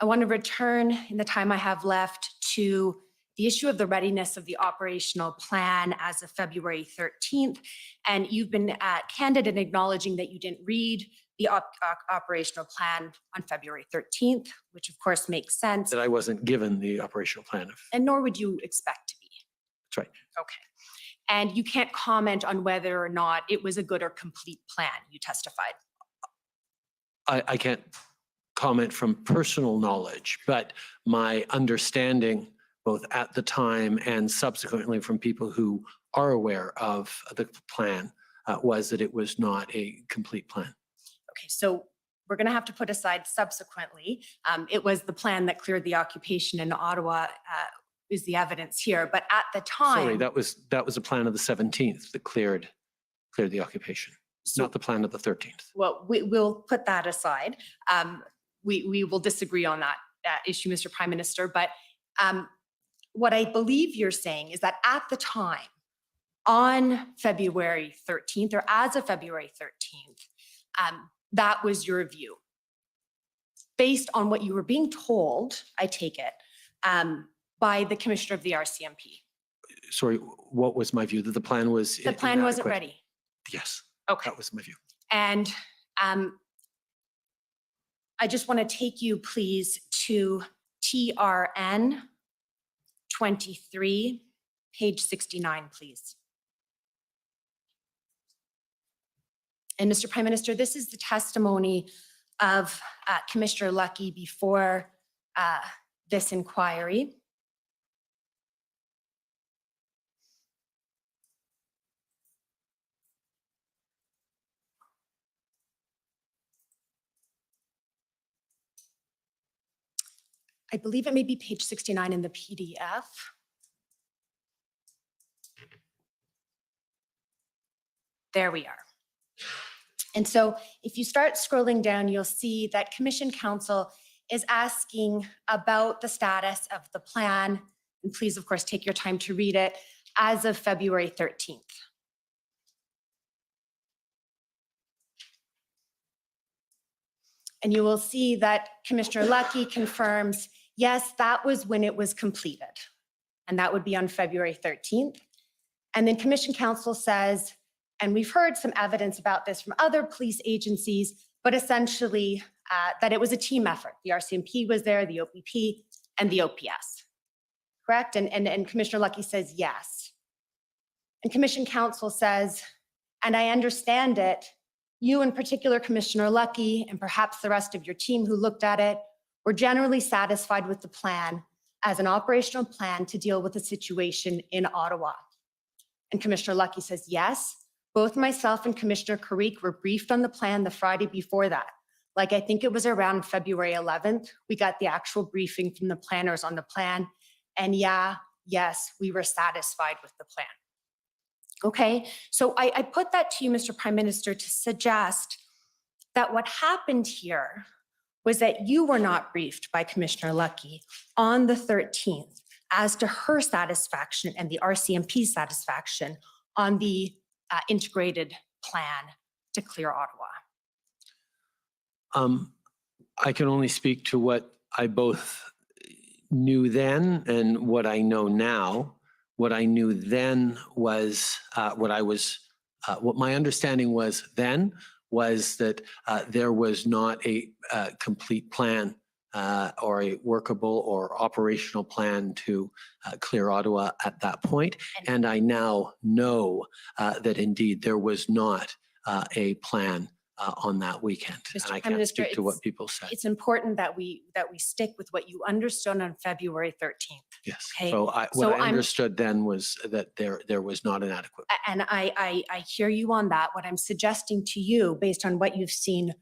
Speaker 20: I want to return in the time I have left to the issue of the readiness of the operational plan as of February 13th. And you've been candid in acknowledging that you didn't read the operational plan on February 13th, which of course makes sense.
Speaker 9: That I wasn't given the operational plan of.
Speaker 20: And nor would you expect to be.
Speaker 9: That's right.
Speaker 20: Okay. And you can't comment on whether or not it was a good or complete plan, you testified.
Speaker 9: I can't comment from personal knowledge, but my understanding both at the time and subsequently from people who are aware of the plan was that it was not a complete plan.
Speaker 20: Okay, so we're going to have to put aside subsequently. It was the plan that cleared the occupation in Ottawa
Speaker 10: is the evidence here. But at the time.
Speaker 9: Sorry, that was a plan of the 17th that cleared the occupation, not the plan of the 13th.
Speaker 10: Well, we'll put that aside. We will disagree on that issue, Mr. Prime Minister. But what I believe you're saying is that at the time, on February 13th, or as of February 13th, that was your view. Based on what you were being told, I take it, by the Commissioner of the RCMP.
Speaker 9: Sorry, what was my view? That the plan was
Speaker 10: The plan wasn't
Speaker 9: inadequate?
Speaker 10: ready.
Speaker 9: Yes.
Speaker 10: Okay.
Speaker 9: That was my view.
Speaker 10: And I just want to take you, please, to TRN 23, page 69, please. And Mr. Prime Minister, this is the testimony of Commissioner Lucky before this inquiry. I believe it may be page 69 in the PDF. There we are. And so if you start scrolling down, you'll see that Commission Counsel is asking about the status of the plan. And please, of course, take your time to read it as of February 13th. And you will see that Commissioner Lucky confirms, yes, that was when it was completed. And that would be on February 13th. And then Commission Counsel says, and we've heard some evidence about this from other police agencies, but essentially that it was a team effort. The RCMP was there, the OPP, and the OPS. Correct? And Commissioner Lucky says yes. And Commission Counsel says, and I understand it, you in particular, Commissioner Lucky, and perhaps the rest of your team who looked at it, were generally satisfied with the plan as an operational plan to deal with the situation in Ottawa. And Commissioner Lucky says, yes, both myself and Commissioner Carrick were briefed on the plan the Friday before that. Like, I think it was around February 11th, we got the actual briefing from the planners on the plan. And yes, we were satisfied with the plan. Okay, so I put that to you, Mr. Prime Minister, to suggest that what happened here was that you were not briefed by Commissioner Lucky on the 13th as to her satisfaction and the RCMP's satisfaction on the integrated plan to clear Ottawa.
Speaker 9: I can only speak to what I both knew then and what I know now. What I knew then was what my understanding was then was that there was not a complete plan or a workable or operational plan to clear Ottawa at that point. And I now know that indeed there was not a plan on that weekend.
Speaker 10: Mr.
Speaker 9: And I
Speaker 10: Prime
Speaker 9: can't
Speaker 10: Minister,
Speaker 9: speak to what people said.
Speaker 10: It's important that we stick with what you understood on February 13th.
Speaker 9: Yes.
Speaker 10: Okay?
Speaker 9: So what I
Speaker 10: I'm-
Speaker 9: understood then was that there was not an adequate.
Speaker 10: And I hear you on that. What I'm suggesting to you, based on what you've seen,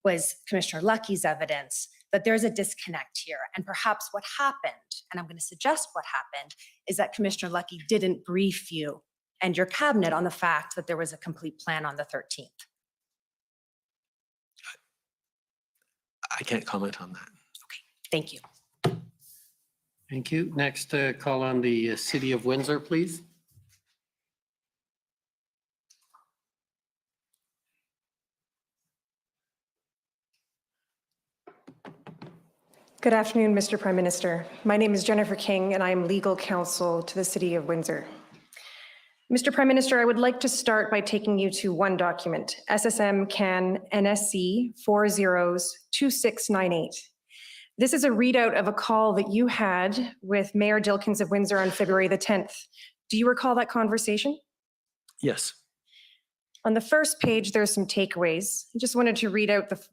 Speaker 10: was Commissioner Lucky's evidence that there's a disconnect here. And perhaps what happened, and I'm going to suggest what happened, is that Commissioner Lucky didn't brief you and your cabinet on the fact that there was a complete plan on the 13th.
Speaker 9: I can't comment on that.
Speaker 10: Okay, thank you.
Speaker 15: Thank you. Next, call on the City of Windsor, please.
Speaker 6: Good afternoon, Mr. Prime Minister. My name is Jennifer King, and I am legal counsel to the City of Windsor. Mr. Prime Minister, I would like to start by taking you to one document, SSM CAN NSC 402698. This is a readout of a call that you had with Mayor Dilkins of Windsor on February the 10th. Do you recall that conversation?
Speaker 9: Yes.
Speaker 6: On the first page, there's some takeaways. I just wanted to read out the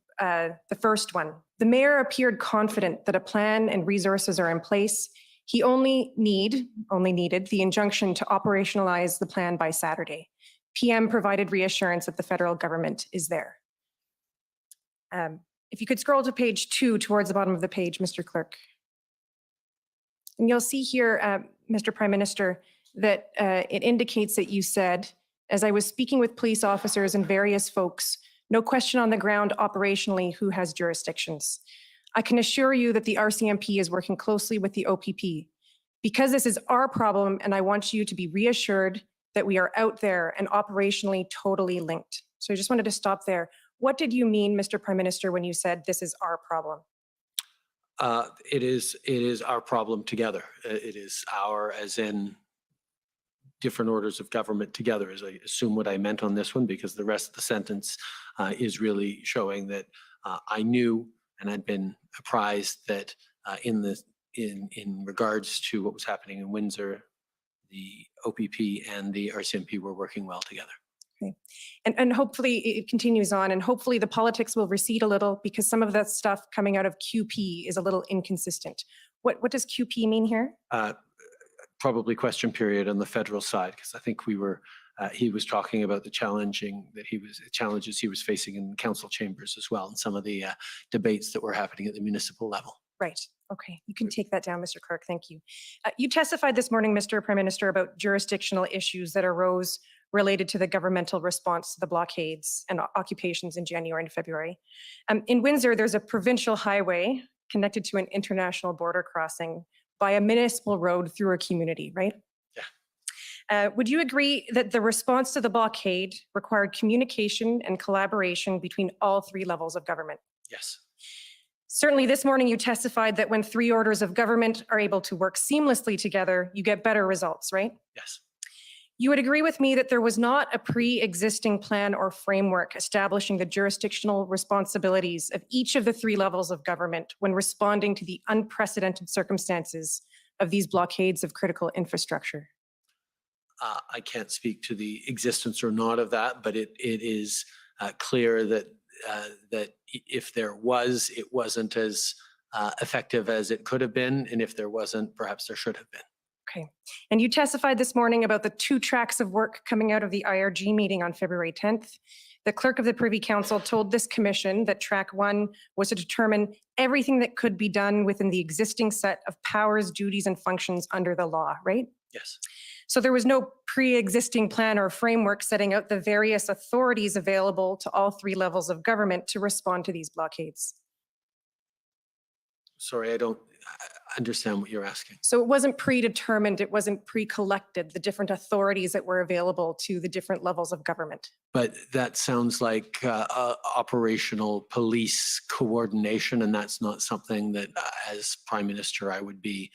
Speaker 6: first one. The mayor appeared confident that a plan and resources are in place. He only needed the injunction to operationalize the plan by Saturday. PM provided reassurance that the federal government is there. If you could scroll to page 2 towards the bottom of the page, Mr. Clerk.
Speaker 20: And you'll see here, Mr. Prime Minister, that it indicates that you said, as I was speaking with police officers and various folks, no question on the ground operationally who has jurisdictions. I can assure you that the RCMP is working closely with the OPP because this is our problem, and I want you to be reassured that we are out there and operationally totally linked. So I just wanted to stop there. What did you mean, Mr. Prime Minister, when you said this is our problem?
Speaker 9: It is our problem together. It is our, as in different orders of government together, as I assume what I meant on this one, because the rest of the sentence is really showing that I knew and had been apprised that in regards to what was happening in Windsor, the OPP and the RCMP were working well together.
Speaker 20: Okay. And hopefully it continues on, and hopefully the politics will recede a little, because some of that stuff coming out of QP is a little inconsistent. What does QP mean here?
Speaker 9: Probably question period on the federal side, because I think he was talking about the challenges he was facing in council chambers as well, and some of the debates that were happening at the municipal level.
Speaker 20: Right. Okay. You can take that down, Mr. Clerk. Thank you. You testified this morning, Mr. Prime Minister, about jurisdictional issues that arose related to the governmental response to the blockades and occupations in January and February. In Windsor, there's a provincial highway connected to an international border crossing by a municipal road through a community, right? Yeah. Would you agree that the response to the blockade required communication and collaboration between all three levels of government?
Speaker 9: Yes.
Speaker 20: Certainly this morning you testified that when three orders of government are able to work seamlessly together, you get better results, right?
Speaker 9: Yes.
Speaker 20: You would agree with me that there was not a pre-existing plan or framework establishing the jurisdictional responsibilities of each of the three levels of government when responding to the unprecedented circumstances of these blockades of critical infrastructure?
Speaker 9: I can't speak to the existence or not of that, but it is clear that if there was, it wasn't as effective as it could have been, and if there wasn't, perhaps there should have been.
Speaker 20: Okay. And you testified this morning about the 2 tracks of work coming out of the IRG meeting on February 10th. The clerk of the Privy Council told this commission that track 1 was to determine everything that could be done within the existing set of powers, duties, and functions under the law, right?
Speaker 9: Yes.
Speaker 20: So there was no pre-existing plan or framework setting out the various authorities available to all three levels of government to respond to these blockades.
Speaker 9: Sorry, I don't understand what you're asking.
Speaker 20: So it wasn't predetermined, it wasn't pre-collected, the different authorities that were available to the different levels of government.
Speaker 9: But that sounds like operational police coordination, and that's not something that as Prime Minister I would be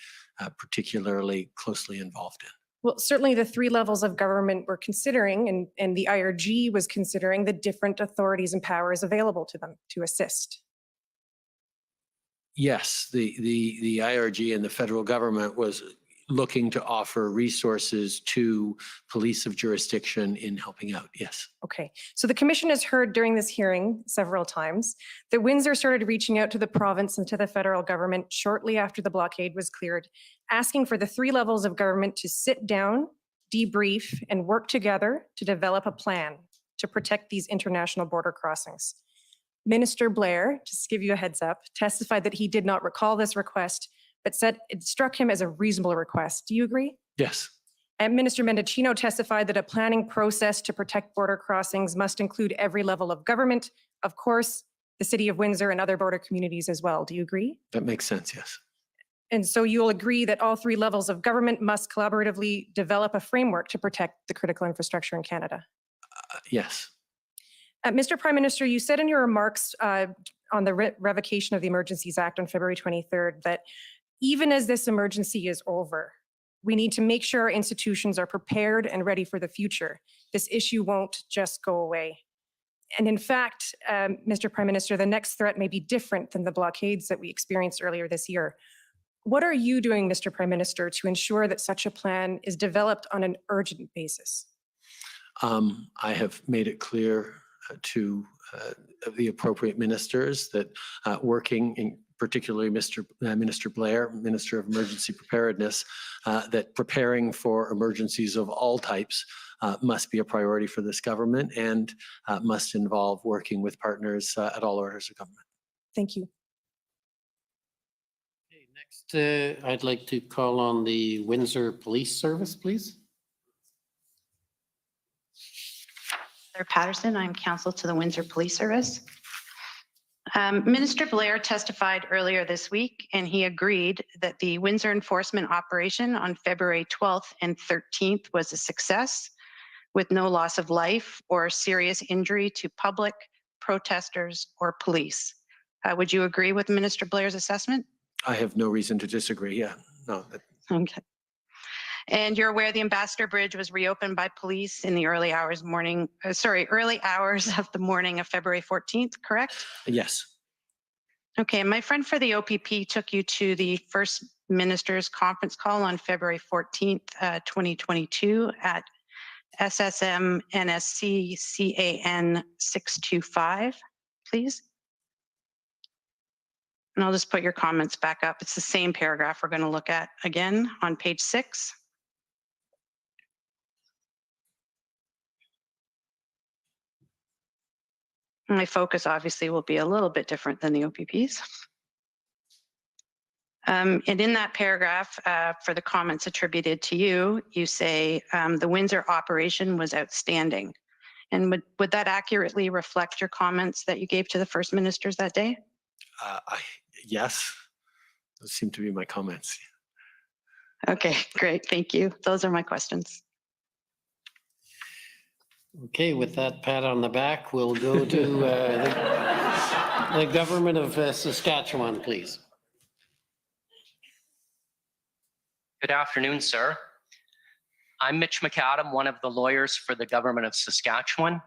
Speaker 9: particularly closely involved in.
Speaker 20: Well, certainly the three levels of government were considering, and the IRG was considering the different authorities and powers available to them to assist.
Speaker 9: Yes, the IRG and the federal government was looking to offer resources to police of jurisdiction in helping out, yes.
Speaker 20: Okay, so the commission has heard during this hearing several times that Windsor started reaching out to the province and to the federal government shortly after the blockade was cleared, asking for the three levels of government to sit down, debrief, and work together to develop a plan to protect these international border crossings. Minister Blair, just to give you a heads up, testified that he did not recall this request, but said it struck him as a reasonable request. Do you agree?
Speaker 9: Yes.
Speaker 20: And Minister Mendocino testified that a planning process to protect border crossings must include every level of government, of course, the City of Windsor and other border communities as well. Do you agree?
Speaker 9: That makes sense, yes.
Speaker 20: And so you'll agree that all three levels of government must collaboratively develop a framework to protect the critical infrastructure in Canada?
Speaker 9: Yes.
Speaker 20: Mr. Prime Minister, you said in your remarks on the revocation of the Emergencies Act on February 23rd that even as this emergency is over, we need to make sure our institutions are prepared and ready for the future. This issue won't just go away. And in fact, Mr. Prime Minister, the next threat may be different than the blockades that we experienced earlier this year. What are you doing, Mr. Prime Minister, to ensure that such a plan is developed on an urgent basis?
Speaker 9: I have made it clear to the appropriate ministers that working in particularly Minister Blair, Minister of Emergency Preparedness, that preparing for emergencies of all types must be a priority for this government and must involve working with partners at all orders of government.
Speaker 20: Thank you.
Speaker 15: Next, I'd like to call on the Windsor Police Service, please.
Speaker 4: Claire Patterson, I'm counsel to the Windsor Police Service. Minister Blair testified earlier this week, and he agreed that the Windsor enforcement operation on February 12th and 13th was a success with no loss of life or serious injury to public, protesters, or police. Would you agree with Minister Blair's assessment?
Speaker 9: I have no reason to disagree. Yeah, no.
Speaker 4: Okay. And you're aware the Ambassador Bridge was reopened by police in the early hours of the morning of February 14th, correct?
Speaker 9: Yes.
Speaker 4: Okay, my friend for the OPP took you to the First Minister's conference call on February 14th, 2022 at SSM NSC CAN 625, please. And I'll just put your comments back up. It's the same paragraph we're going to look at again on page 6. My focus obviously will be a little bit different than the OPP's. And in that paragraph, for the comments attributed to you, you say the Windsor operation was outstanding. And would that accurately reflect your comments that you gave to the First Ministers that day?
Speaker 9: Yes, those seem to be my comments.
Speaker 4: Okay, great, thank you. Those are my questions.
Speaker 15: Okay, with that pat on the back, we'll go to the government of Saskatchewan, please.
Speaker 22: Good afternoon, sir. I'm Mitch McAdam, one of the lawyers for the government of Saskatchewan,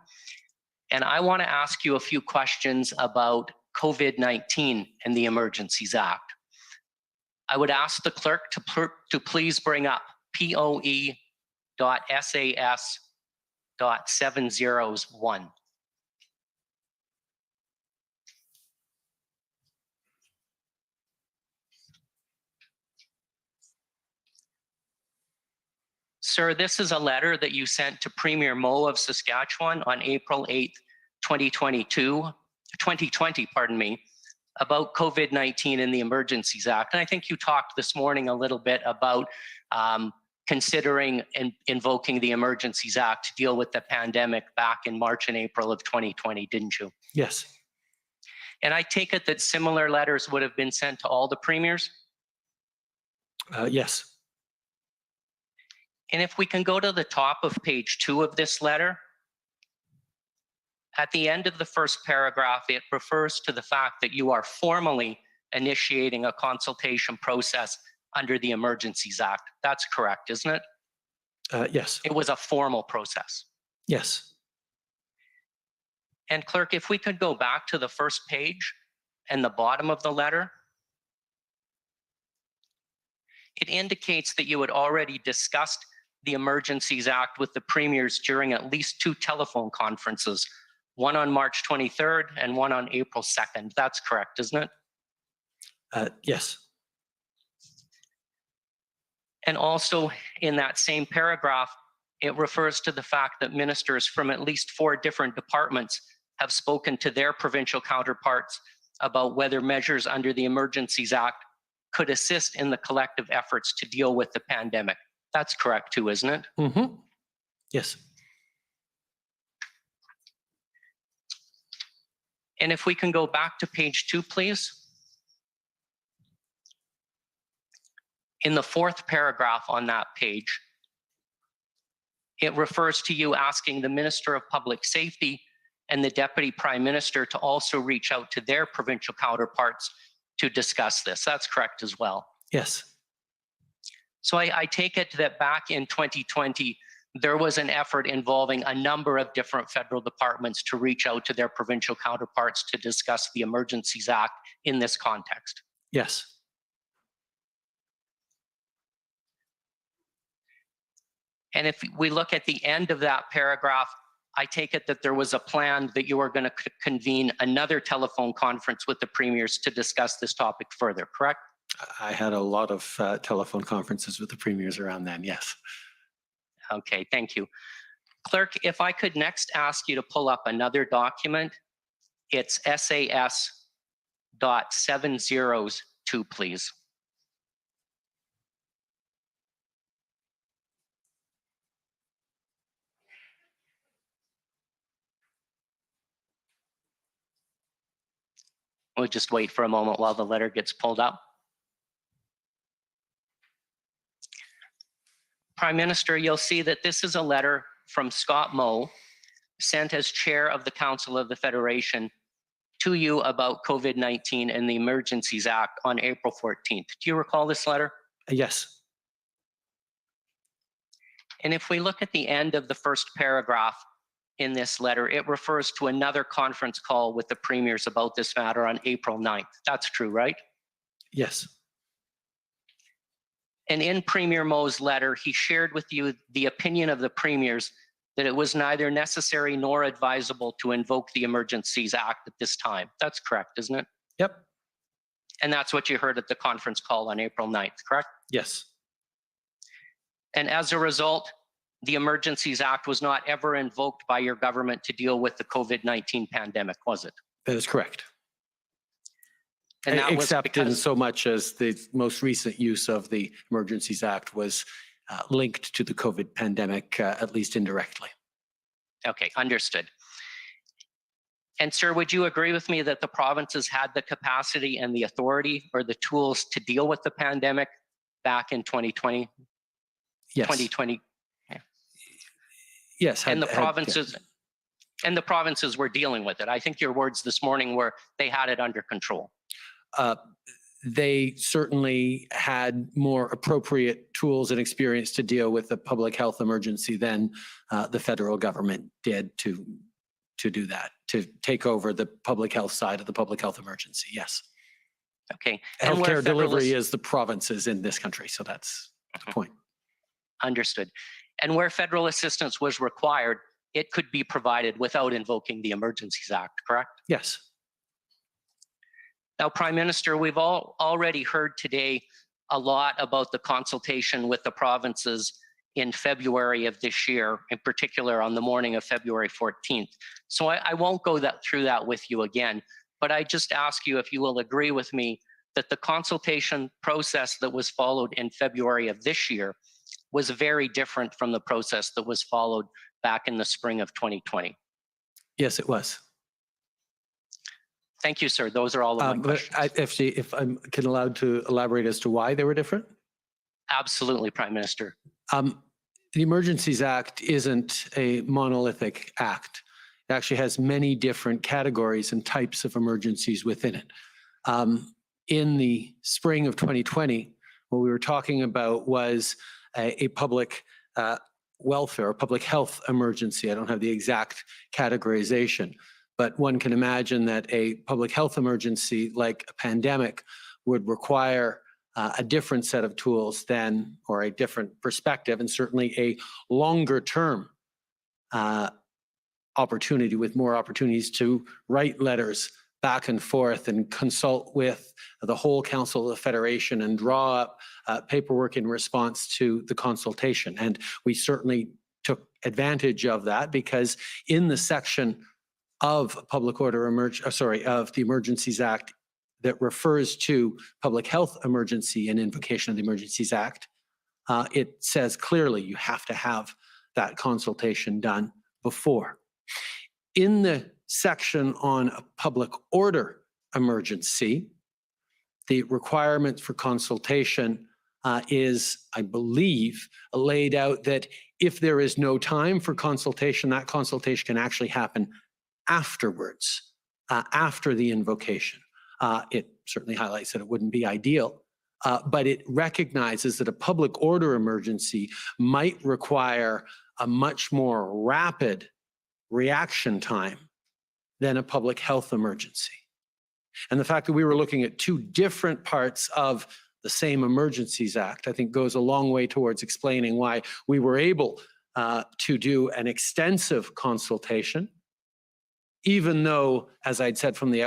Speaker 22: and I want to ask you a few questions about COVID-19 and the Emergencies Act. I would ask the clerk to please bring up POE.SAS.701. Sir, this is a letter that you sent to Premier Moe of Saskatchewan on April 8th, 2020, about COVID-19 and the Emergencies Act. And I think you talked this morning a little bit about considering and invoking the Emergencies Act to deal with the pandemic back in March and April of 2020, didn't you?
Speaker 9: Yes.
Speaker 22: And I take it that similar letters would have been sent to all the premiers?
Speaker 9: Yes.
Speaker 22: And if we can go to the top of page 2 of this letter, at the end of the first paragraph, it refers to the fact that you are formally initiating a consultation process under the Emergencies Act. That's correct, isn't it?
Speaker 9: Yes.
Speaker 22: It was a formal process.
Speaker 9: Yes.
Speaker 22: And clerk, if we could go back to the first page and the bottom of the letter, it indicates that you had already discussed the Emergencies Act with the premiers during at least 2 telephone conferences, one on March 23rd and one on April 2nd. That's correct, isn't it?
Speaker 9: Yes.
Speaker 22: And also in that same paragraph, it refers to the fact that ministers from at least 4 different departments have spoken to their provincial counterparts about whether measures under the Emergencies Act could assist in the collective efforts to deal with the pandemic. That's correct too, isn't it?
Speaker 9: Mm-hmm. Yes.
Speaker 22: And if we can go back to page 2, please. In the 4th paragraph on that page, it refers to you asking the Minister of Public Safety and the Deputy Prime Minister to also reach out to their provincial counterparts to discuss this. That's correct as well.
Speaker 9: Yes.
Speaker 22: So I take it that back in 2020, there was an effort involving a number of different federal departments to reach out to their provincial counterparts to discuss the Emergencies Act in this context.
Speaker 9: Yes.
Speaker 22: And if we look at the end of that paragraph, I take it that there was a plan that you were going to convene another telephone conference with the premiers to discuss this topic further, correct?
Speaker 9: I had a lot of telephone conferences with the premiers around then, yes.
Speaker 22: Okay, thank you. Clerk, if I could next ask you to pull up another document, it's SAS.702, please. We'll just wait for a moment while the letter gets pulled up. Prime Minister, you'll see that this is a letter from Scott Moe, sent as chair of the Council of the Federation to you about COVID-19 and the Emergencies Act on April 14th. Do you recall this letter?
Speaker 9: Yes.
Speaker 22: And if we look at the end of the first paragraph in this letter, it refers to another conference call with the premiers about this matter on April 9th. That's true, right?
Speaker 9: Yes.
Speaker 22: And in Premier Moe's letter, he shared with you the opinion of the premiers that it was neither necessary nor advisable to invoke the Emergencies Act at this time. That's correct, isn't it?
Speaker 9: Yep.
Speaker 22: And that's what you heard at the conference call on April 9th, correct?
Speaker 9: Yes.
Speaker 22: And as a result, the Emergencies Act was not ever invoked by your government to deal with the COVID-19 pandemic, was it?
Speaker 9: That is correct.
Speaker 22: And that was
Speaker 9: Except in
Speaker 22: because
Speaker 9: so much as the most recent use of the Emergencies Act was linked to the COVID pandemic, at least indirectly.
Speaker 22: Okay, understood. And sir, would you agree with me that the provinces had the capacity and the authority or the tools to deal with the pandemic back in 2020?
Speaker 9: Yes.
Speaker 22: 2020.
Speaker 9: Yes.
Speaker 22: And the provinces were dealing with it. I think your words this morning were they had it under control.
Speaker 9: They certainly had more appropriate tools and experience to deal with the public health emergency than the federal government did to do that, to take over the public health side of the public health emergency. Yes.
Speaker 22: Okay. And where
Speaker 9: Healthcare delivery
Speaker 22: federalist-
Speaker 9: is the provinces in this country, so that's the point.
Speaker 22: Understood. And where federal assistance was required, it could be provided without invoking the Emergencies Act, correct?
Speaker 9: Yes.
Speaker 22: Now, Prime Minister, we've already heard today a lot about the consultation with the provinces in February of this year, in particular on the morning of February 14th. So I won't go through that with you again, but I just ask you if you will agree with me that the consultation process that was followed in February of this year was very different from the process that was followed back in the spring of 2020.
Speaker 9: Yes, it was.
Speaker 22: Thank you, sir. Those are all of my questions.
Speaker 9: If I'm allowed to elaborate as to why they were different?
Speaker 22: Absolutely, Prime Minister.
Speaker 9: The Emergencies Act isn't a monolithic act. It actually has many different categories and types of emergencies within it. In the spring of 2020, what we were talking about was a public welfare or public health emergency. I don't have the exact categorization, but one can imagine that a public health emergency like a pandemic would require a different set of tools than, or a different perspective, and certainly a longer term opportunity with more opportunities to write letters back and forth and consult with the whole Council of the Federation and draw up paperwork in response to the consultation. And we certainly took advantage of that because in the section of of the Emergencies Act that refers to public health emergency and invocation of the Emergencies Act, it says clearly you have to have that consultation done before. In the section on a public order emergency, the requirement for consultation is, I believe, laid out that if there is no time for consultation, that consultation can actually happen afterwards, after the invocation. It certainly highlights that it wouldn't be ideal, but it recognizes that a public order emergency might require a much more rapid reaction time than a public health emergency. And the fact that we were looking at two different parts of the same Emergencies Act, I think goes a long way towards explaining why we were able to do an extensive consultation, even though, as I'd said from the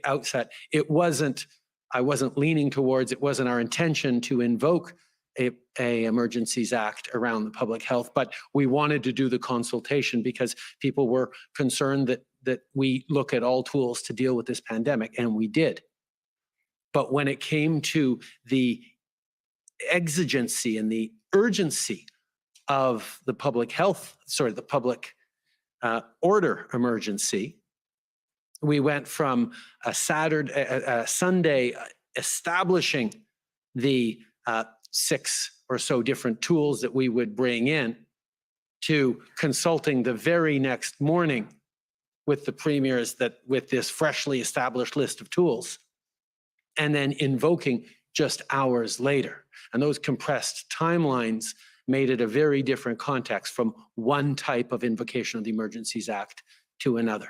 Speaker 9: outset, I wasn't leaning towards, it wasn't our intention to invoke a Emergencies Act around the public health, but we wanted to do the consultation because people were concerned that we look at all tools to deal with this pandemic, and we did. But when it came to the exigency and the urgency of the public order emergency, We went from a Sunday establishing the 6 or so different tools that we would bring in to consulting the very next morning with the premiers with this freshly established list of tools, and then invoking just hours later. And those compressed timelines made it a very different context from one type of invocation of the Emergencies Act to another.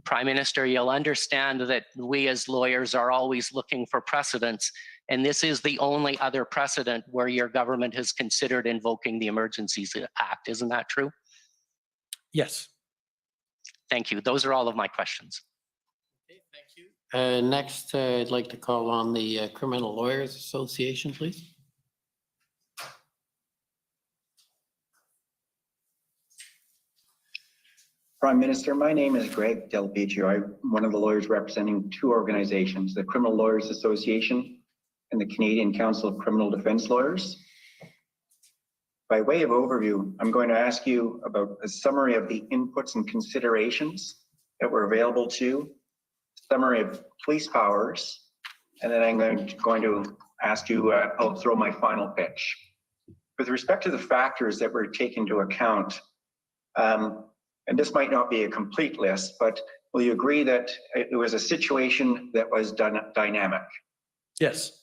Speaker 22: Prime Minister, you'll understand that we as lawyers are always looking for precedents, and this is the only other precedent where your government has considered invoking the Emergencies Act. Isn't that true?
Speaker 9: Yes.
Speaker 22: Thank you. Those are all of my questions.
Speaker 15: Next, I'd like to call on the Criminal Lawyers Association, please.
Speaker 5: Prime Minister, my name is Greg Del Pietro. I'm one of the lawyers representing 2 organizations, the Criminal Lawyers Association and the Canadian Council of Criminal Defense Lawyers. By way of overview, I'm going to ask you about a summary of the inputs and considerations that were available to you, summary of police powers, and then I'm going to ask you, I'll throw my final pitch. With respect to the factors that were taken into account, and this might not be a complete list, but will you agree that it was a situation that was dynamic?
Speaker 9: Yes.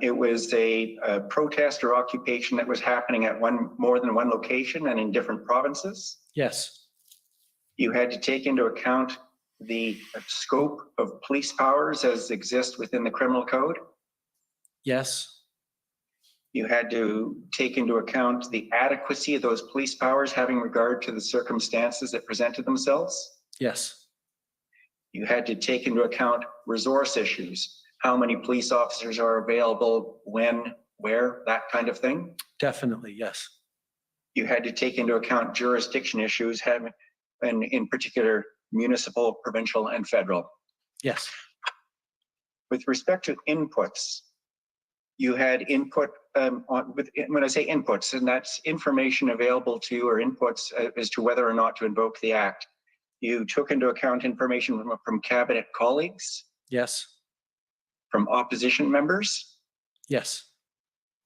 Speaker 5: It was a protest or occupation that was happening at more than one location and in different provinces?
Speaker 9: Yes.
Speaker 5: You had to take into account the scope of police powers as exist within the criminal code?
Speaker 9: Yes.
Speaker 5: You had to take into account the adequacy of those police powers having regard to the circumstances that presented themselves?
Speaker 9: Yes.
Speaker 5: You had to take into account resource issues, how many police officers are available, when, where, that kind of thing?
Speaker 9: Definitely, yes.
Speaker 5: You had to take into account jurisdiction issues, and in particular, municipal, provincial, and federal.
Speaker 9: Yes.
Speaker 5: With respect to inputs, you had input when I say inputs, and that's information available to you or inputs as to whether or not to invoke the act. You took into account information from cabinet colleagues?
Speaker 9: Yes.
Speaker 5: From opposition members?
Speaker 9: Yes.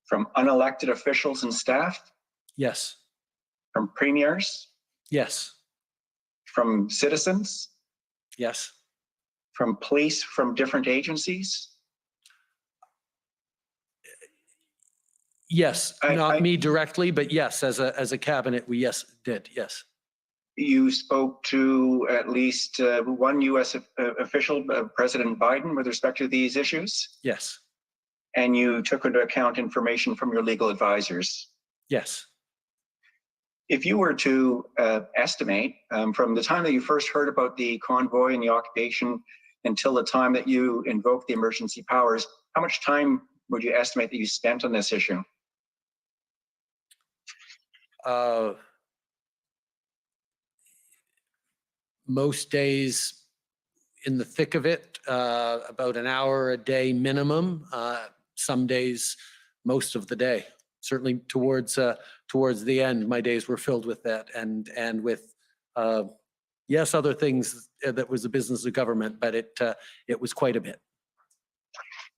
Speaker 5: From unelected officials and staff?
Speaker 9: Yes.
Speaker 5: From premiers?
Speaker 9: Yes.
Speaker 5: From citizens?
Speaker 9: Yes.
Speaker 5: From police from different agencies?
Speaker 9: Yes, not me directly, but yes, as a cabinet, we did, yes.
Speaker 5: You spoke to at least one U.S. official, President Biden, with respect to these issues?
Speaker 9: Yes.
Speaker 5: And you took into account information from your legal advisors?
Speaker 9: Yes.
Speaker 5: If you were to estimate from the time that you first heard about the convoy and the occupation until the time that you invoked the emergency powers, how much time would you estimate that you spent on this issue?
Speaker 9: Most days in the thick of it, about an hour a day minimum. Some days, most of the day. Certainly towards the end, my days were filled with that, and with yes, other things that was the business of government, but it was quite a bit.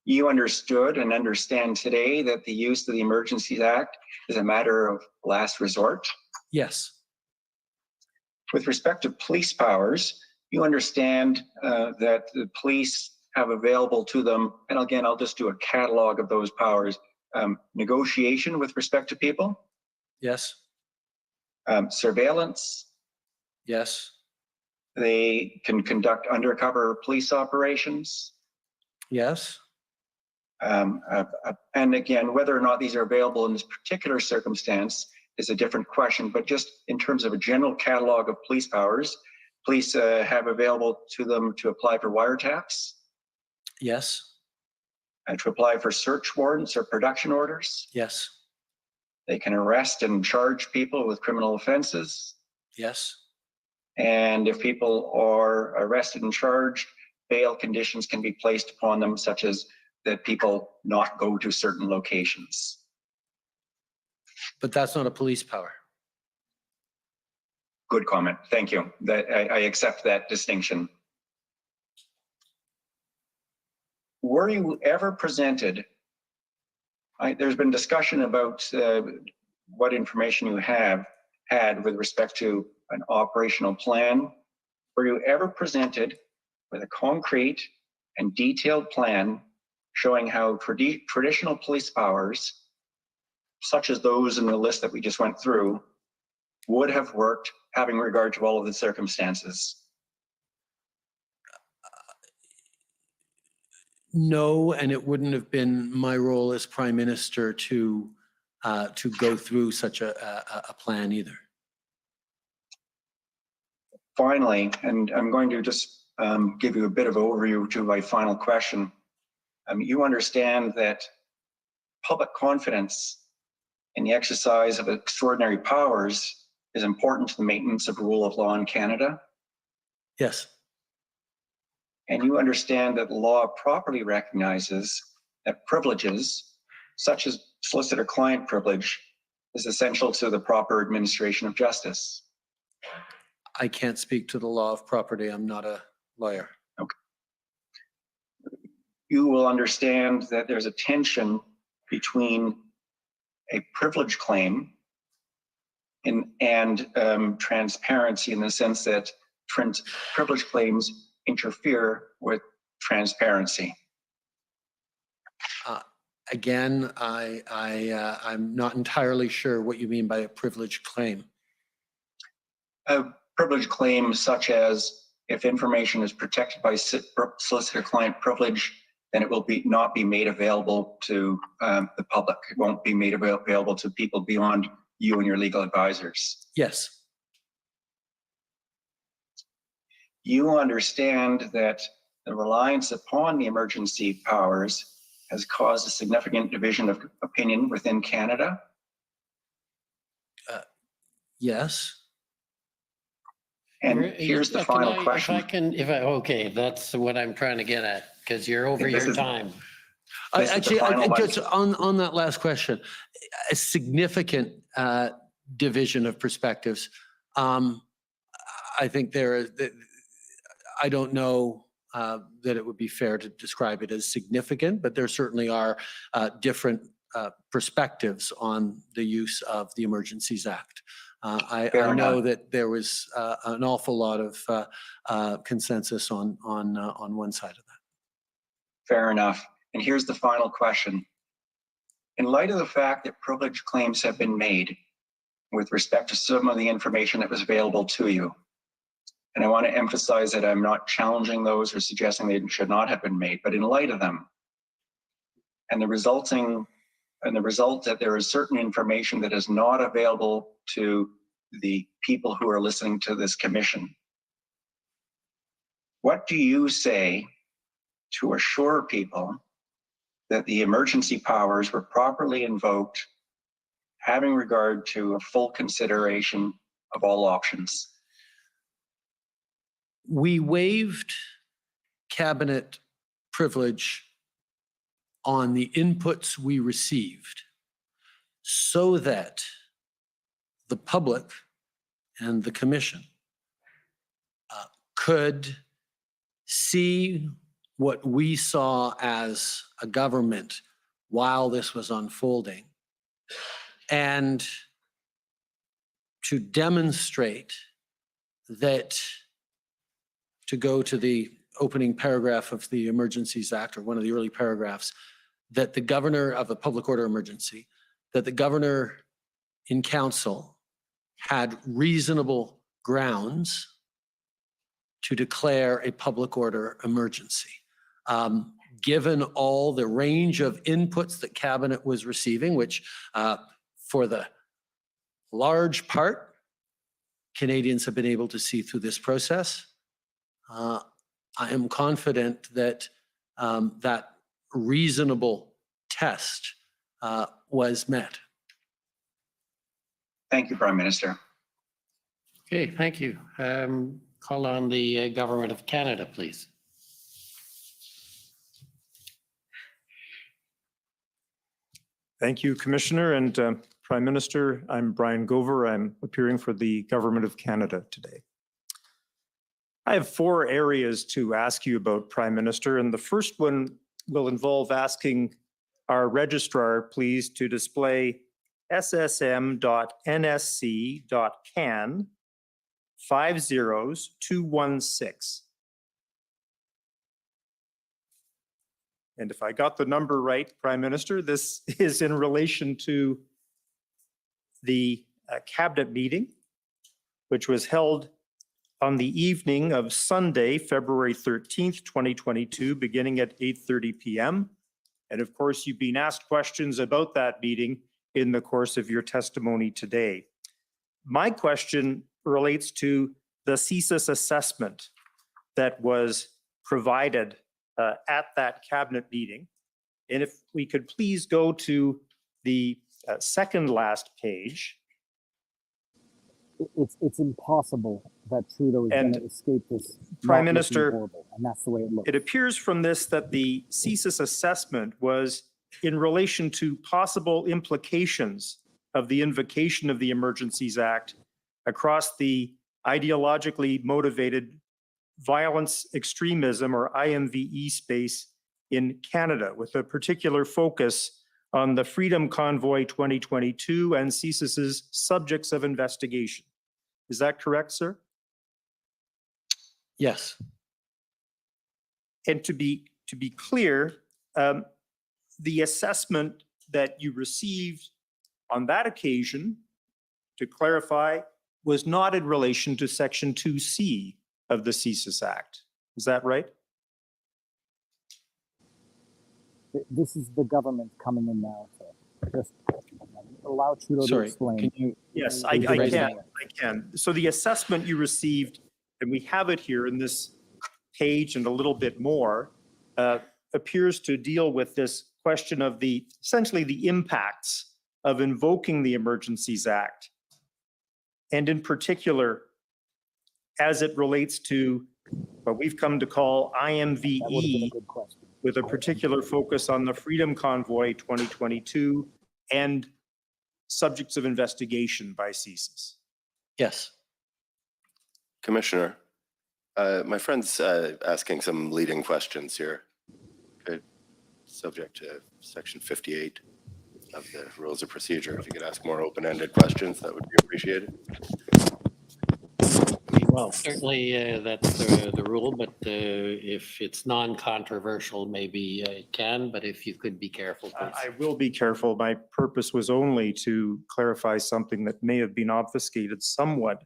Speaker 5: You understood and understand today that the use of the Emergencies Act is a matter of last resort?
Speaker 9: Yes.
Speaker 5: With respect to police powers, you understand that the police have available to them, and again, I'll just do a catalog of those powers, negotiation with respect to people?
Speaker 9: Yes.
Speaker 5: Surveillance?
Speaker 9: Yes.
Speaker 5: They can conduct undercover police operations?
Speaker 9: Yes.
Speaker 5: And again, whether or not these are available in this particular circumstance is a different question, but just in terms of a general catalog of police powers, police have available to them to apply for wiretaps?
Speaker 9: Yes.
Speaker 5: And to apply for search warrants or production orders?
Speaker 9: Yes.
Speaker 5: They can arrest and charge people with criminal offenses?
Speaker 9: Yes.
Speaker 5: And if people are arrested and charged, bail conditions can be placed upon them, such as that people not go to certain locations.
Speaker 9: But that's not a police power.
Speaker 5: Good comment. Thank you. That I accept that distinction. Were you ever presented? There's been discussion about what information you have had with respect to an operational plan. Were you ever presented with a concrete and detailed plan showing how traditional police powers, such as those in the list that we just went through, would have worked, having regard to all of the circumstances?
Speaker 9: No, and it wouldn't have been my role as Prime Minister to go through such a plan either.
Speaker 5: Finally, and I'm going to just give you a bit of overview to my final question. You understand that public confidence in the exercise of extraordinary powers is important to the maintenance of rule of law in Canada?
Speaker 9: Yes.
Speaker 5: And you understand that the law properly recognizes that privileges, such as solicitor-client privilege, is essential to the proper administration of justice?
Speaker 9: I can't speak to the law of property. I'm not a lawyer.
Speaker 5: Okay. You will understand that there's a tension between a privilege claim and transparency, in the sense that privilege claims interfere with transparency.
Speaker 9: Again, I'm not entirely sure what you mean by a privilege claim.
Speaker 5: A privilege claim such as, if information is protected by solicitor-client privilege, then it will not be made available to the public. It won't be made available to people beyond you and your legal advisors.
Speaker 9: Yes.
Speaker 5: You understand that the reliance upon the emergency powers has caused a significant division of opinion within Canada?
Speaker 9: Yes.
Speaker 5: And here's the final question.
Speaker 15: Okay, that's what I'm trying to get at, because you're over your time.
Speaker 9: Actually, just on that last question, a significant division of perspectives. I think I don't know that it would be fair to describe it as significant, but there certainly are different perspectives on the use of the Emergencies Act. I know that there was an awful lot of consensus on one side of that.
Speaker 5: Fair enough. And here's the final question. In light of the fact that privilege claims have been made with respect to some of the information that was available to you, and I want to emphasize that I'm not challenging those or suggesting they should not have been made, but in light of them, and the result that there is certain information that is not available to the people who are listening to this commission, what do you say to assure people that the emergency powers were properly invoked, having regard to a full consideration of all options?
Speaker 9: We waived cabinet privilege on the inputs we received so that the public and the commission could see what we saw as a government while this was unfolding, and to demonstrate that, to go to the opening paragraph of the Emergencies Act, or one of the early paragraphs, that the governor of a public order emergency, that the governor in council had reasonable grounds to declare a public order emergency. Given all the range of inputs that cabinet was receiving, which for the large part, Canadians have been able to see through this process, I am confident that that reasonable test was met.
Speaker 5: Thank you, Prime Minister.
Speaker 15: Okay, thank you. Call on the Government of Canada, please.
Speaker 14: Thank you, Commissioner, and Prime Minister. I'm Brian Gover. I'm appearing for the Government of Canada today. I have 4 areas to ask you about, Prime Minister, and the first one will involve asking our registrar, please, to display ssm.nsc.can 50216. And if I got the number right, Prime Minister, this is in relation to the cabinet meeting, which was held on the evening of Sunday, February 13th, 2022, beginning at 8:30 p.m. And of course, you've been asked questions about that meeting in the course of your testimony today. My question relates to the CSIS assessment that was provided at that cabinet meeting. And if we could please go to the second last page.
Speaker 1: It's impossible that Trudeau is going to escape this.
Speaker 14: Prime
Speaker 1: not looking
Speaker 14: Minister,
Speaker 1: horrible, and that's the way it looks.
Speaker 14: it appears from this that the CSIS assessment was in relation to possible implications of the invocation of the Emergencies Act across the ideologically motivated violence extremism, or IMVE, space in Canada, with a particular focus on the Freedom Convoy 2022 and CSIS's subjects of investigation. Is that correct, sir?
Speaker 9: Yes.
Speaker 14: And to be clear, the assessment that you received on that occasion, to clarify, was not in relation to Section 2C of the CSIS Act. Is that right?
Speaker 1: This is the government coming in now to just allow Trudeau to explain.
Speaker 9: Can you?
Speaker 14: Yes, I can. So the assessment you received, and we have it here in this page and a little bit more, appears to deal with this question of essentially the impacts of invoking the Emergencies Act, and in particular, as it relates to what we've come to call IMVE, with a particular focus on the Freedom Convoy 2022 and subjects of investigation by CSIS.
Speaker 9: Yes.
Speaker 12: Commissioner, my friend's asking some leading questions here. Okay. Subject to Section 58 of the Rules of Procedure. If you could ask more open-ended questions, that would be appreciated.
Speaker 15: Well, certainly that's the rule, but if it's non-controversial, maybe it can, but if you could be careful, please.
Speaker 14: I will be careful. My purpose was only to clarify something that may have been obfuscated somewhat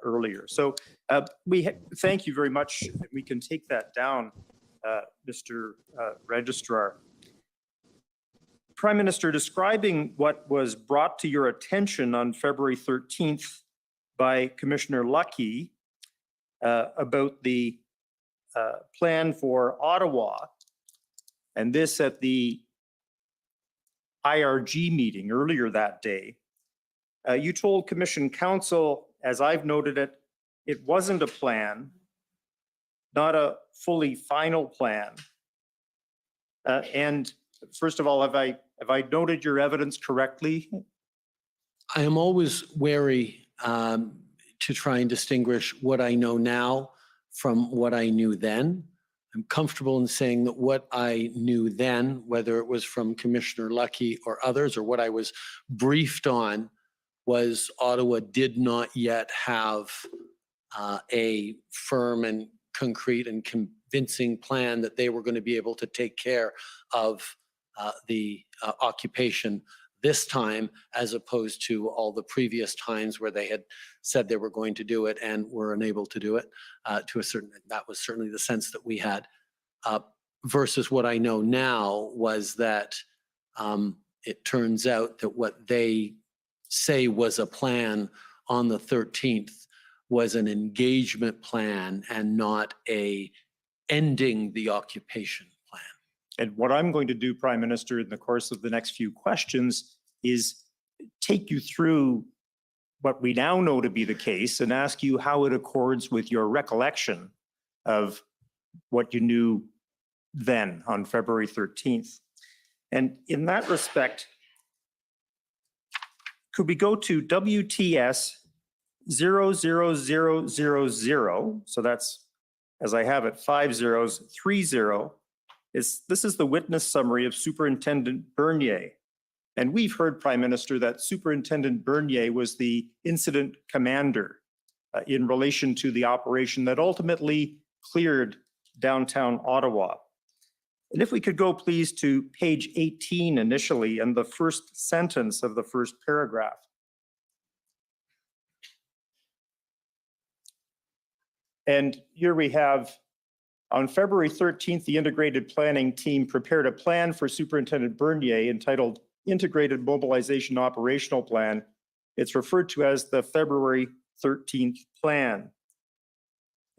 Speaker 14: earlier. So thank you very much. We can take that down, Mr. Registrar. Prime Minister, describing what was brought to your attention on February 13th by Commissioner Lucky about the plan for Ottawa, and this at the IRG meeting earlier that day, you told Commission Council, as I've noted it, it wasn't a plan, not a fully final plan. And first of all, have I noted your evidence correctly?
Speaker 9: I am always wary to try and distinguish what I know now from what I knew then. I'm comfortable in saying that what I knew then, whether it was from Commissioner Lucky or others, or what I was briefed on, was Ottawa did not yet have a firm and concrete and convincing plan that they were going to be able to take care of the occupation this time, as opposed to all the previous times where they had said they were going to do it and were unable to do it. That was certainly the sense that we had. Versus what I know now was that it turns out that what they say was a plan on the 13th was an engagement plan and not a ending the occupation plan.
Speaker 14: And what I'm going to do, Prime Minister, in the course of the next few questions is take you through what we now know to be the case and ask you how it accords with your recollection of what you knew then on February 13th. And in that respect, could we go to WTS 00000? So that's, as I have it, 5030. This is the witness summary of Superintendent Bernier. And we've heard, Prime Minister, that Superintendent Bernier was the incident commander in relation to the operation that ultimately cleared downtown Ottawa. And if we could go, please, to page 18 initially and the first sentence of the first paragraph. And here we have, on February 13th, the integrated planning team prepared a plan for Superintendent Bernier entitled Integrated Mobilization Operational Plan. It's referred to as the February 13th plan.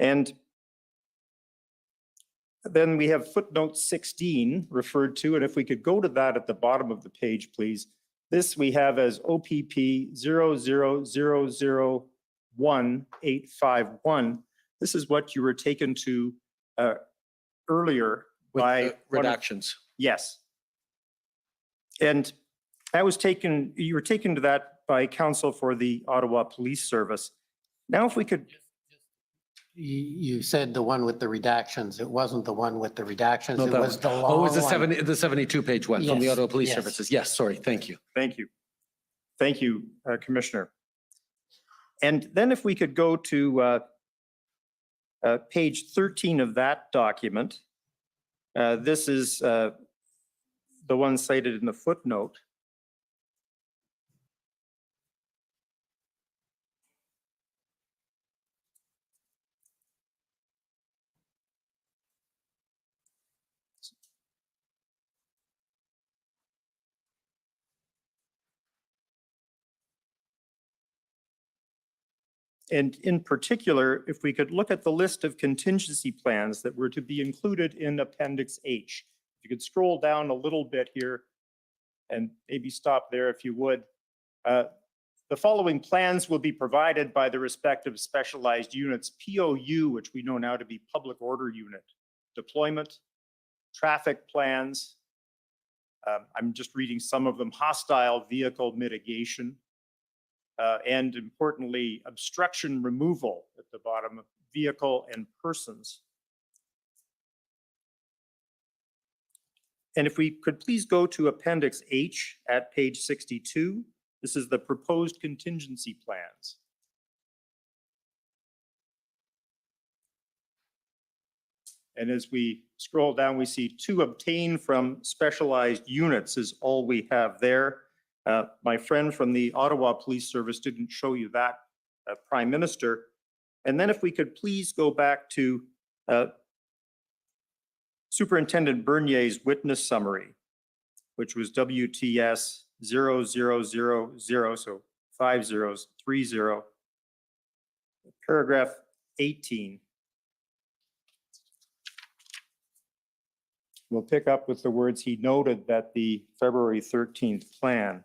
Speaker 14: And then we have footnote 16 referred to, and if we could go to that at the bottom of the page, please. This we have as OPP 0001851. This is what you were taken to earlier
Speaker 9: With
Speaker 14: by
Speaker 9: the redactions.
Speaker 14: Yes. And you were taken to that by counsel for the Ottawa Police Service. Now, if we could.
Speaker 15: You said the one with the redactions. It wasn't the one with the redactions.
Speaker 9: No,
Speaker 15: It
Speaker 9: that
Speaker 15: was the long
Speaker 9: was the
Speaker 15: one.
Speaker 9: 72-page one from the
Speaker 15: Yes,
Speaker 9: Ottawa Police
Speaker 15: yes.
Speaker 9: Services. Yes, sorry, thank you.
Speaker 14: Thank you. Thank you, Commissioner. And then if we could go to page 13 of that document. This is the one cited in the footnote. And in particular, if we could look at the list of contingency plans that were to be included in Appendix H. If you could scroll down a little bit here and maybe stop there if you would. The following plans will be provided by the respective specialized units: POU, which we know now to be Public Order Unit, deployment, traffic plans. I'm just reading some of them: hostile vehicle mitigation, and importantly, obstruction removal at the bottom of vehicle and persons. And if we could please go to Appendix H at page 62. This is the proposed contingency plans. And as we scroll down, we see to obtain from specialized units is all we have there. My friend from the Ottawa Police Service didn't show you that, Prime Minister. And then if we could please go back to Superintendent Bernier's witness summary, which was WTS 0000, so 5030, paragraph 18. We'll pick up with the words he noted that the February 13th plan.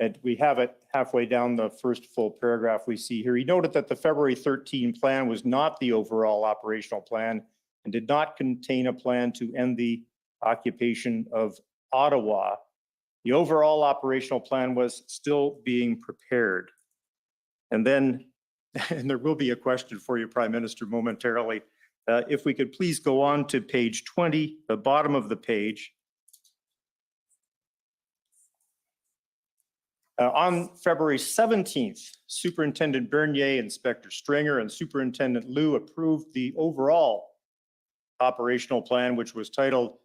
Speaker 14: And we have it halfway down the first full paragraph we see here. He noted that the February 13 plan was not the overall operational plan and did not contain a plan to end the occupation of Ottawa. The overall operational plan was still being prepared. And then, and there will be a question for you, Prime Minister, momentarily. If we could please go on to page 20, the bottom of the page. On February 17th, Superintendent Bernier, Inspector Stringer, and Superintendent Liu approved the overall operational plan, which was titled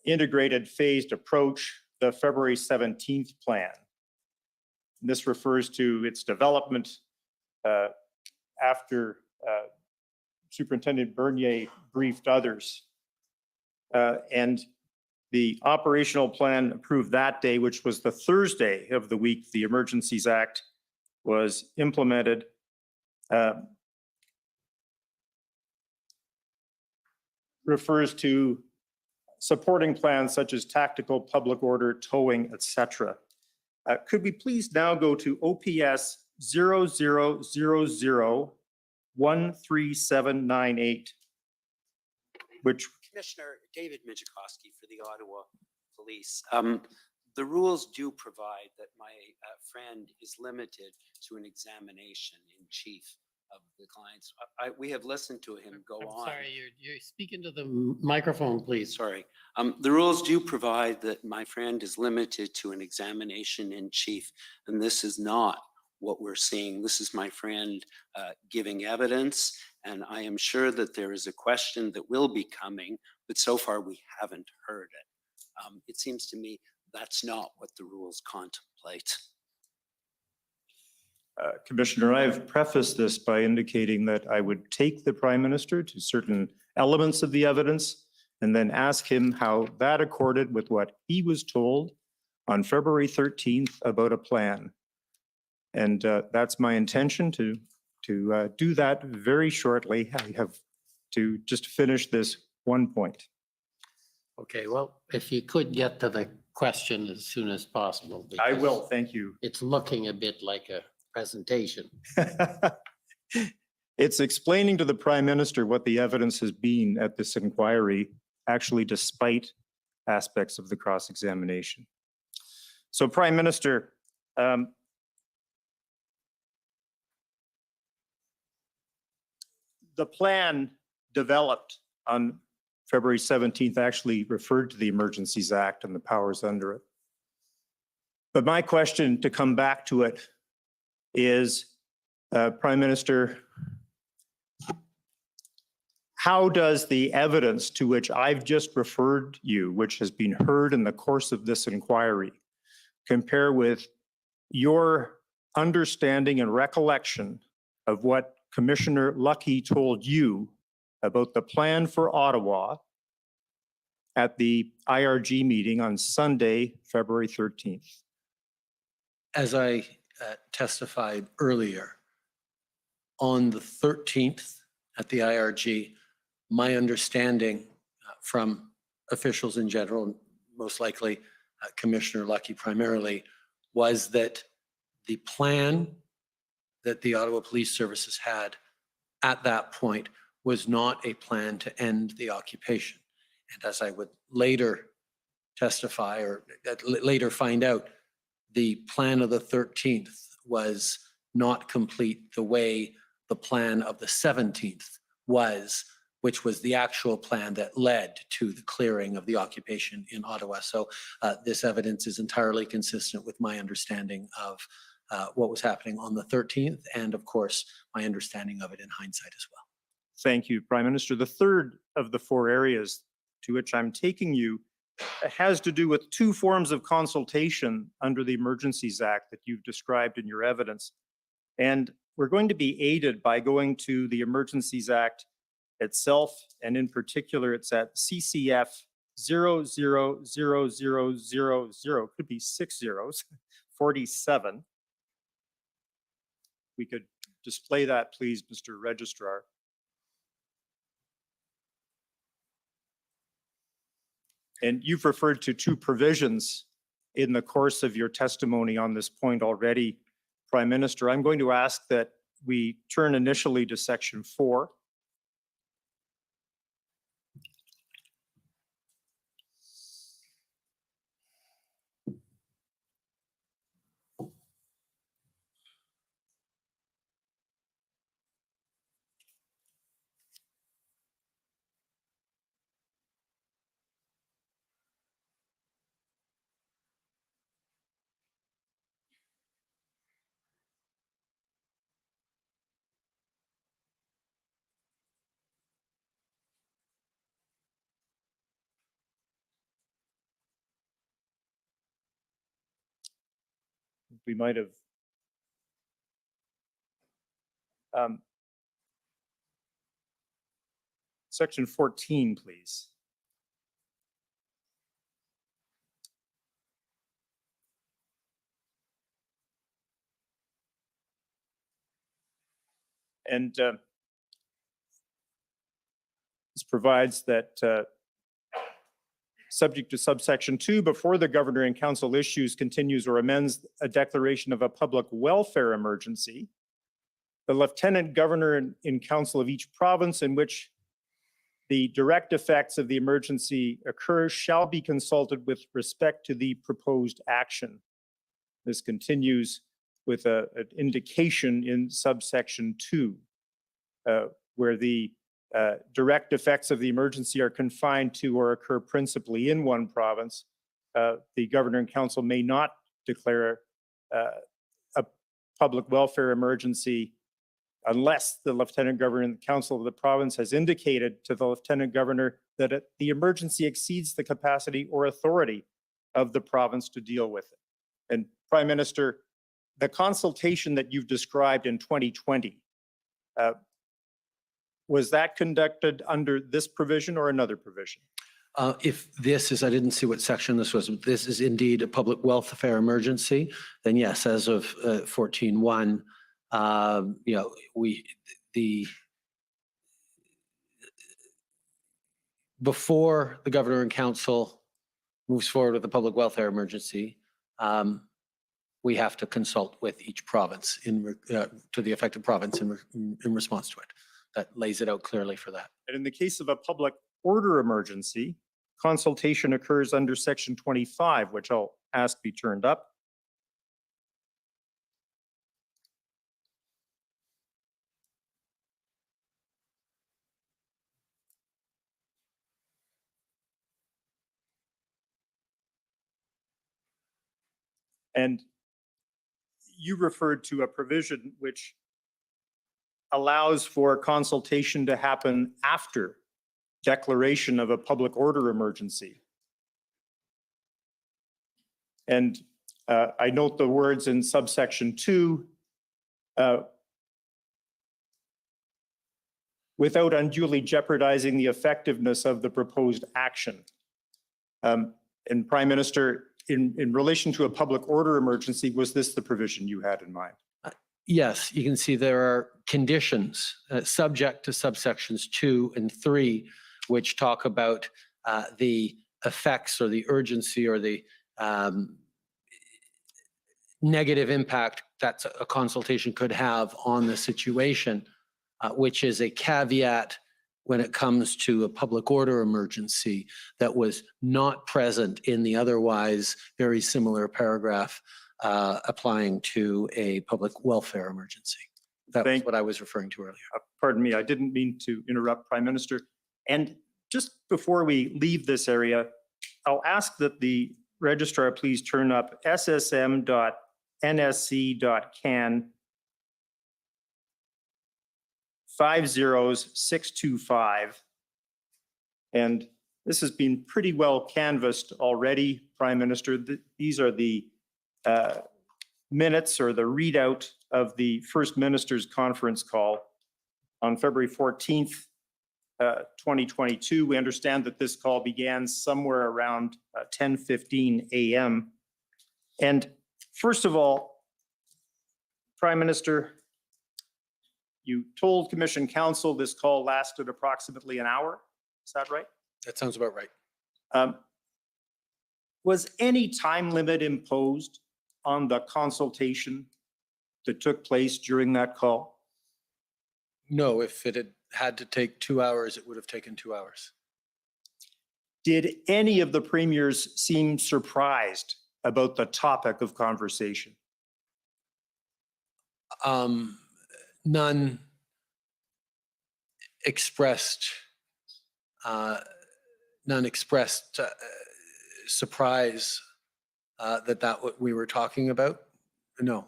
Speaker 14: Integrated Phased Approach, the February 17th plan. This refers to its development after Superintendent Bernier briefed others. And the operational plan approved that day, which was the Thursday of the week the Emergencies Act was implemented. Refers to supporting plans such as tactical public order, towing, etc. Could we please now go to OPS 0000 13798? Which,
Speaker 13: Commissioner David Michikowski for the Ottawa Police. The rules do provide that my friend is limited to an examination in chief of the clients. We have listened to him go on.
Speaker 15: Sorry, you're speaking to the microphone, please.
Speaker 13: Sorry. The rules do provide that my friend is limited to an examination in chief, and this is not what we're seeing. This is my friend giving evidence, and I am sure that there is a question that will be coming, but so far we haven't heard it. It seems to me that's not what the rules contemplate.
Speaker 14: Commissioner, I've prefaced this by indicating that I would take the Prime Minister to certain elements of the evidence and then ask him how that accorded with what he was told on February 13th about a plan. And that's my intention to do that very shortly. I have to just finish this one point.
Speaker 15: Okay, well, if you could get to the question as soon as possible.
Speaker 14: I
Speaker 15: because
Speaker 14: will, thank you.
Speaker 15: It's looking a bit like a presentation.
Speaker 14: It's explaining to the Prime Minister what the evidence has been at this inquiry, actually despite aspects of the cross-examination. So Prime Minister, the plan developed on February 17th actually referred to the Emergencies Act and the powers under it. But my question, to come back to it, is, Prime Minister, how does the evidence to which I've just referred you, which has been heard in the course of this inquiry, compare with your understanding and recollection of what Commissioner Lucky told you about the plan for Ottawa at the IRG meeting on Sunday, February 13th?
Speaker 9: As I testified earlier, on the 13th at the IRG, my understanding from officials in general, most likely Commissioner Lucky primarily, was that the plan that the Ottawa Police Services had at that point was not a plan to end the occupation. And as I would later testify or later find out, the plan of the 13th was not complete the way the plan of the 17th was, which was the actual plan that led to the clearing of the occupation in Ottawa. So this evidence is entirely consistent with my understanding of what was happening on the 13th, and of course, my understanding of it in hindsight as well.
Speaker 14: Thank you, Prime Minister. The third of the four areas to which I'm taking you has to do with two forms of consultation under the Emergencies Act that you've described in your evidence. And we're going to be aided by going to the Emergencies Act itself, and in particular, it's at CCF 000000, could be 6 zeros, 47. We could display that, please, Mr. Registrar. And you've referred to two provisions in the course of your testimony on this point already, Prime Minister. I'm going to ask that we turn initially to Section 4. We might have Section 14, please. And this provides that subject to subsection 2, before the Governor and Council issues, continues, or amends a declaration of a public welfare emergency, the Lieutenant Governor in Council of each province in which the direct effects of the emergency occurs shall be consulted with respect to the proposed action. This continues with an indication in subsection 2, where the direct effects of the emergency are confined to or occur principally in one province. The Governor and Council may not declare a public welfare emergency unless the Lieutenant Governor and the Council of the province has indicated to the Lieutenant Governor that the emergency exceeds the capacity or authority of the province to deal with it. And Prime Minister, the consultation that you've described in 2020, was that conducted under this provision or another provision?
Speaker 9: If this is, I didn't see what section this was, but this is indeed a public welfare emergency, then yes, as of 14.1, you know, before the Governor and Council moves forward with the public welfare emergency, we have to consult with each province to the affected province in response to it. That lays it out clearly for that.
Speaker 14: And in the case of a public order emergency, consultation occurs under section 25, which I'll ask be turned up. And you referred to a provision which allows for consultation to happen after declaration of a public order emergency. And I note the words in subsection 2, without unduly jeopardizing the effectiveness of the proposed action. And Prime Minister, in relation to a public order emergency, was this the provision you had in mind?
Speaker 9: Yes, you can see there are conditions subject to subsections 2 and 3, which talk about the effects or the urgency or the negative impact that a consultation could have on the situation, which is a caveat when it comes to a public order emergency that was not present in the otherwise very similar paragraph applying to a public welfare emergency. That was what I was referring to earlier.
Speaker 14: Pardon me, I didn't mean to interrupt, Prime Minister. And just before we leave this area, I'll ask that the registrar please turn up ssm.nsc.can 50625. And this has been pretty well canvassed already, Prime Minister. These are the minutes or the readout of the First Minister's conference call on February 14th, 2022. We understand that this call began somewhere around 10:15 a.m. And first of all, Prime Minister, you told Commission Council this call lasted approximately an hour. Is that right?
Speaker 9: That sounds about right.
Speaker 14: Was any time limit imposed on the consultation that took place during that call?
Speaker 9: No, if it had to take 2 hours, it would have taken 2 hours.
Speaker 14: Did any of the premiers seem surprised about the topic of conversation?
Speaker 9: None expressed surprise that what we were talking about. No.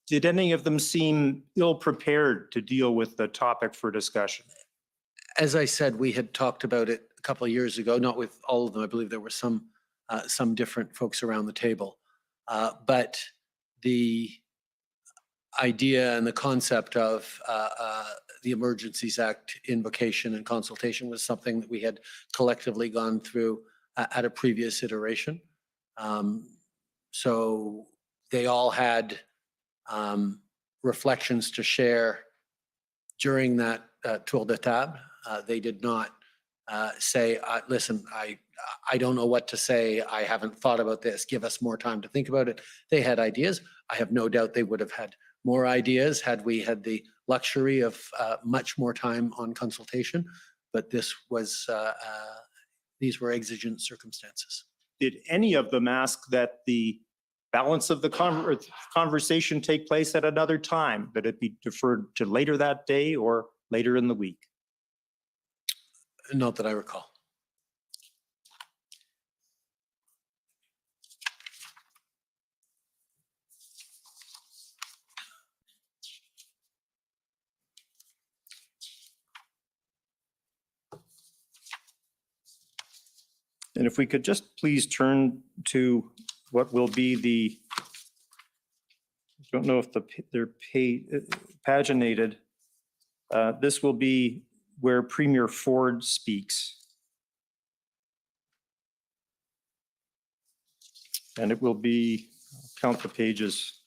Speaker 14: Did any of them seem ill-prepared to deal with the topic for discussion?
Speaker 9: As I said, we had talked about it a couple of years ago, not with all of them. I believe there were some different folks around the table. But the idea and the concept of the Emergencies Act invocation and consultation was something that we had collectively gone through at a previous iteration. So they all had reflections to share during that tour de table. They did not say, listen, I don't know what to say. I haven't thought about this. Give us more time to think about it. They had ideas. I have no doubt they would have had more ideas had we had the luxury of much more time on consultation. but this was, these were exigent circumstances.
Speaker 14: Did any of them ask that the balance of the conversation take place at another time, that it be deferred to later that day or later in the week?
Speaker 9: Not that I recall.
Speaker 14: And if we could just please turn to what will be the, I don't know if they're paginated. This will be where Premier Ford speaks. And it will be, I'll count the pages.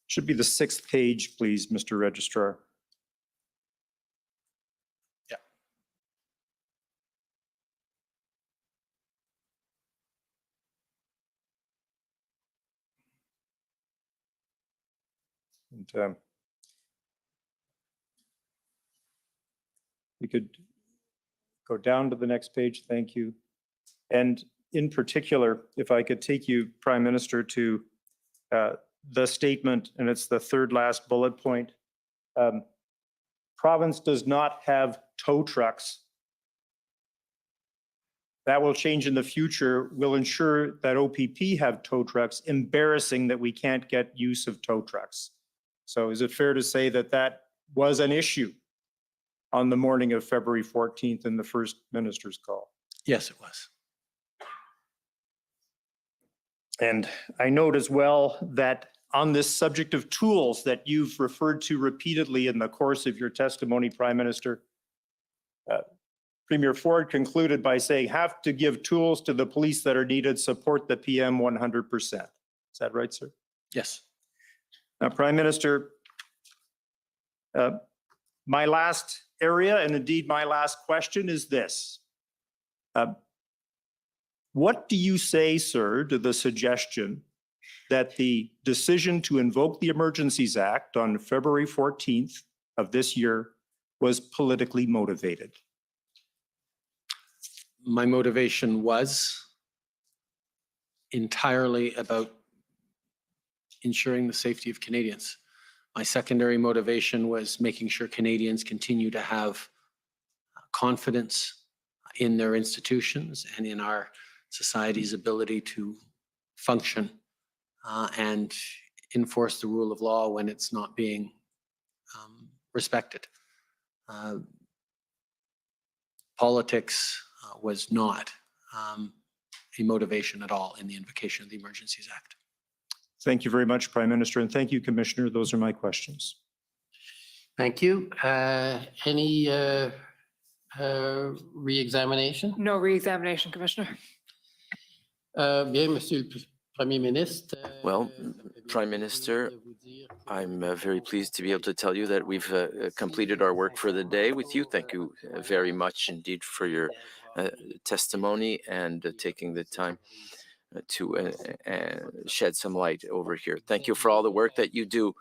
Speaker 14: Should be the 6th page, please, Mr. Registrar. And we could go down to the next page, thank you. And in particular, if I could take you, Prime Minister, to the statement, and it's the third last bullet point. Province does not have tow trucks. That will change in the future. We'll ensure that OPP have tow trucks. Embarrassing that we can't get use of tow trucks. So is it fair to say that that was an issue on the morning of February 14th in the first minister's call?
Speaker 9: Yes, it was.
Speaker 14: And I note as well that on this subject of tools that you've referred to repeatedly in the course of your testimony, Prime Minister, Premier Ford concluded by saying, have to give tools to the police that are needed, support the PM 100%. Is that right, sir?
Speaker 9: Yes.
Speaker 14: Now, Prime Minister, my last area, and indeed my last question, is this. What do you say, sir, to the suggestion that the decision to invoke the Emergencies Act on February 14th of this year was politically motivated?
Speaker 9: My motivation was entirely about ensuring the safety of Canadians. My secondary motivation was making sure Canadians continue to have confidence in their institutions and in our society's ability to function and enforce the rule of law when it's not being respected. Politics was not a motivation at all in the invocation of the Emergencies Act.
Speaker 14: Thank you very much, Prime Minister, and thank you, Commissioner. Those are my questions.
Speaker 15: Thank you. Any re-examination?
Speaker 6: No re-examination, Commissioner.
Speaker 15: Bien, Monsieur le Premier Ministre.
Speaker 11: Well, Prime Minister, I'm very pleased to be able to tell you that we've completed our work for the day with you. Thank you very much indeed for your testimony and taking the time to shed some light over here. Thank you for all the work that you do,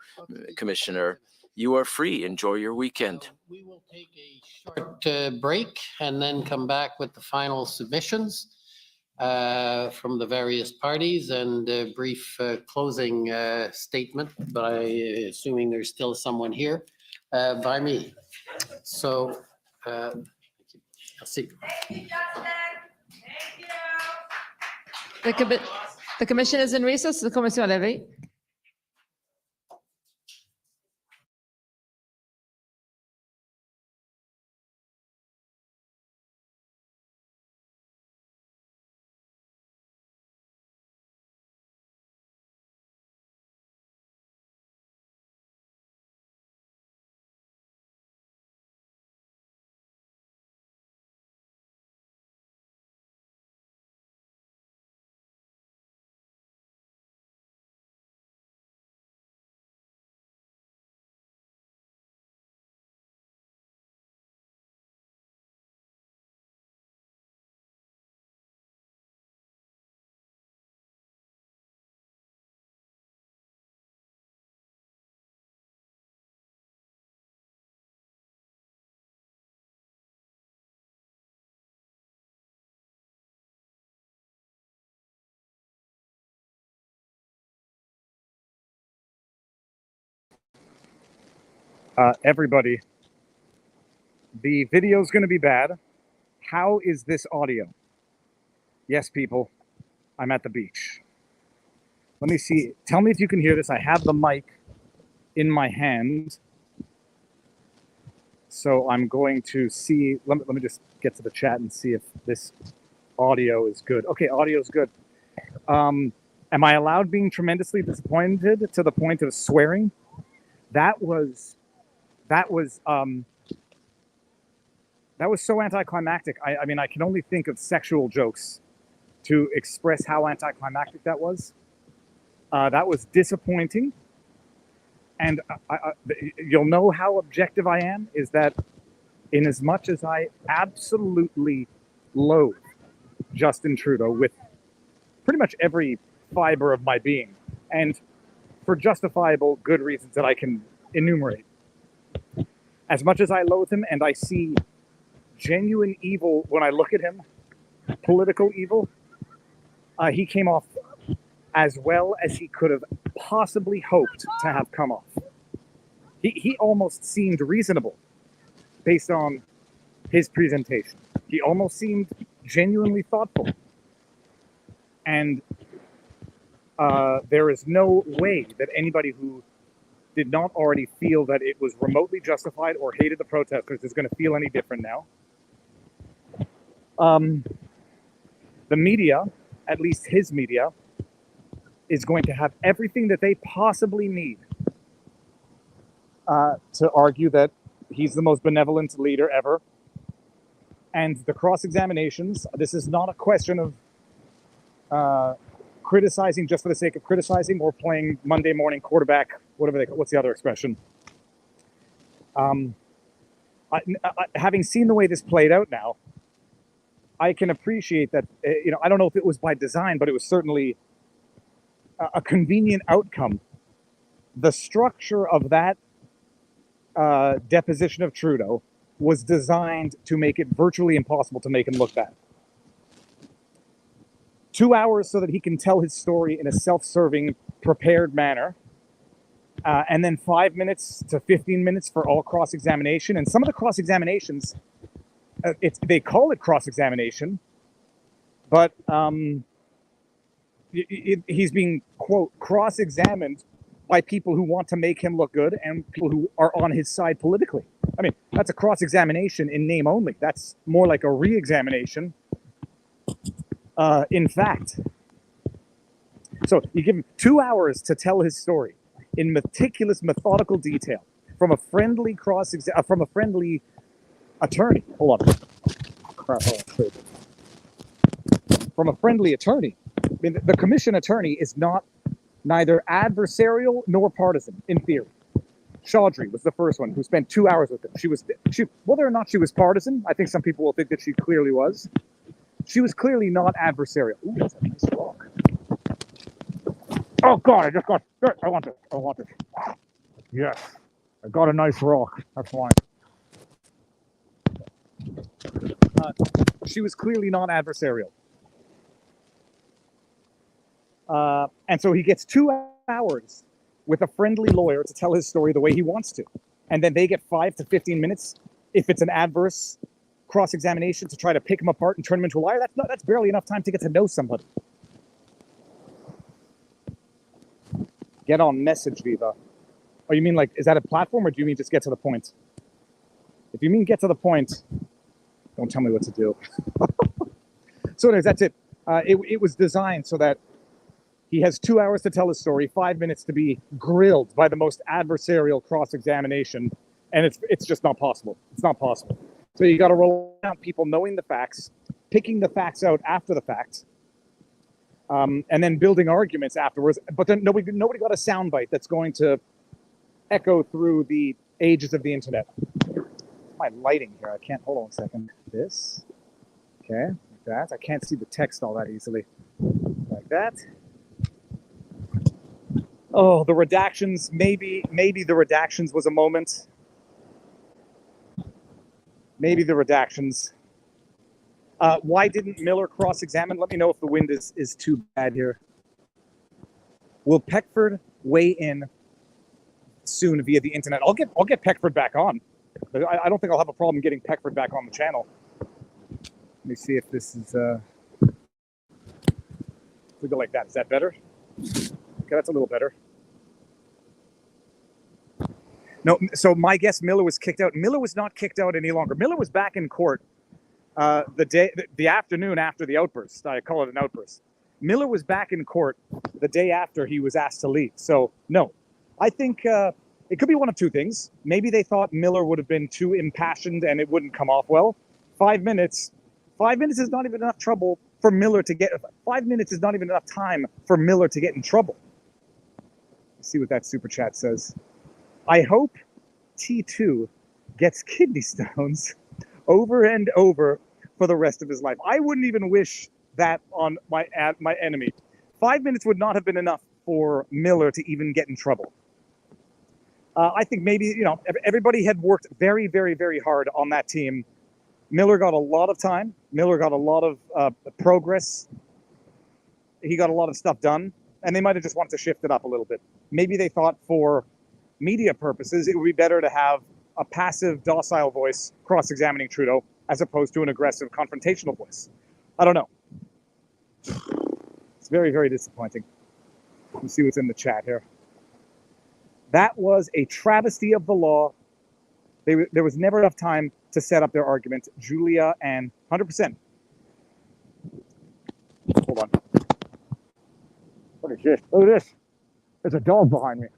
Speaker 11: Commissioner. You are free. Enjoy your weekend.
Speaker 15: We will take a short break and then come back with the final submissions from the various parties and a brief closing statement by assuming there's still someone here by me. So, merci.
Speaker 3: The commission is in recess. The commission est levée.
Speaker 1: Everybody, the video is going to be bad. How is this audio? Yes, people, I'm at the beach. Let me see. Tell me if you can hear this. I have the mic in my hand. So I'm going to see. Let me just get to the chat and see if this audio is good. Okay, audio is good. Am I allowed being tremendously disappointed to the point of swearing? That was so anticlimactic. I mean, I can only think of sexual jokes to express how anticlimactic that was. That was disappointing. And you'll know how objective I am, is that in as much as I absolutely loathe Justin Trudeau with pretty much every fiber of my being, and for justifiable good reasons that I can enumerate, as much as I loathe him and I see genuine evil when I look at him, political evil, he came off as well as he could have possibly hoped to have come off. He almost seemed reasonable based on his presentation. He almost seemed genuinely thoughtful. And there is no way that anybody who did not already feel that it was remotely justified or hated the protesters is going to feel any different now. The media, at least his media, is going to have everything that they possibly need to argue that he's the most benevolent leader ever. And the cross-examinations, this is not a question of criticizing just for the sake of criticizing or playing Monday morning quarterback, whatever what's the other expression? Having seen the way this played out now, I can appreciate that, I don't know if it was by design, but it was certainly a convenient outcome. The structure of that deposition of Trudeau was designed to make it virtually impossible to make him look bad. 2 hours so that he can tell his story in a self-serving, prepared manner, and then 5 minutes to 15 minutes for all cross-examination. And some of the cross-examinations, they call it cross-examination, but he's being, quote, cross-examined by people who want to make him look good and people who are on his side politically. I mean, that's a cross-examination in name only. That's more like a re-examination in fact. So you give him 2 hours to tell his story in meticulous, methodical detail from a friendly attorney. Hold on. Crap, from a friendly attorney. I mean, the commission attorney is neither adversarial nor partisan, in theory. Chaudhry was the first one who spent 2 hours with him. Whether or not she was partisan, I think some people will think that she clearly was. She was clearly not adversarial. Ooh, that's a nice rock. Oh God, I just got, I want it. Yes, I got a nice rock. That's fine. She was clearly not adversarial. And so he gets 2 hours with a friendly lawyer to tell his story the way he wants to. And then they get 5 to 15 minutes if it's an adverse cross-examination to try to pick him apart and turn him into a liar. That's barely enough time to get to know somebody. Get on message, Viva. Oh, you mean like, is that a platform or do you mean just get to the point? If you mean get to the point, don't tell me what to do. So anyways, that's it. It was designed so that he has 2 hours to tell his story, 5 minutes to be grilled by the most adversarial cross-examination, and it's just not possible. It's not possible. So you got to rely on people knowing the facts, picking the facts out after the fact, and then building arguments afterwards. But then nobody got a soundbite that's going to echo through the ages of the internet. My lighting here, I can't, hold on a second. This, okay, like that. I can't see the text all that easily. Like that. Oh, the redactions, maybe the redactions was a moment. Maybe the redactions. Why didn't Miller cross-examine? Let me know if the wind is too bad here. Will Peckford weigh in soon via the internet. I'll get Peckford back on. I don't think I'll have a problem getting Peckford back on the channel. Let me see if this is if we go like that. Is that better? Okay, that's a little better. No, so my guess, Miller was kicked out. Miller was not kicked out any longer. Miller was back in court the afternoon after the outburst. I call it an outburst. Miller was back in court the day after he was asked to leave. So no, I think it could be one of two things. Maybe they thought Miller would have been too impassioned and it wouldn't come off well. 5 minutes is not even enough trouble for Miller to get. 5 minutes is not even enough time for Miller to get in trouble. Let's see what that super chat says. I hope T2 gets kidney stones over and over for the rest of his life. I wouldn't even wish that on my enemy. 5 minutes would not have been enough for Miller to even get in trouble. I think maybe, everybody had worked very, very, very hard on that team. Miller got a lot of time. Miller got a lot of progress. He got a lot of stuff done, and they might have just wanted to shift it up a little bit. Maybe they thought for media purposes, it would be better to have a passive, docile voice cross-examining Trudeau as opposed to an aggressive, confrontational voice. I don't know. It's very, very disappointing. Let's see what's in the chat here. That was a travesty of the law. There was never enough time to set up their argument. Julia and 100%. Hold on. What is this? Look at this. There's a dog behind me.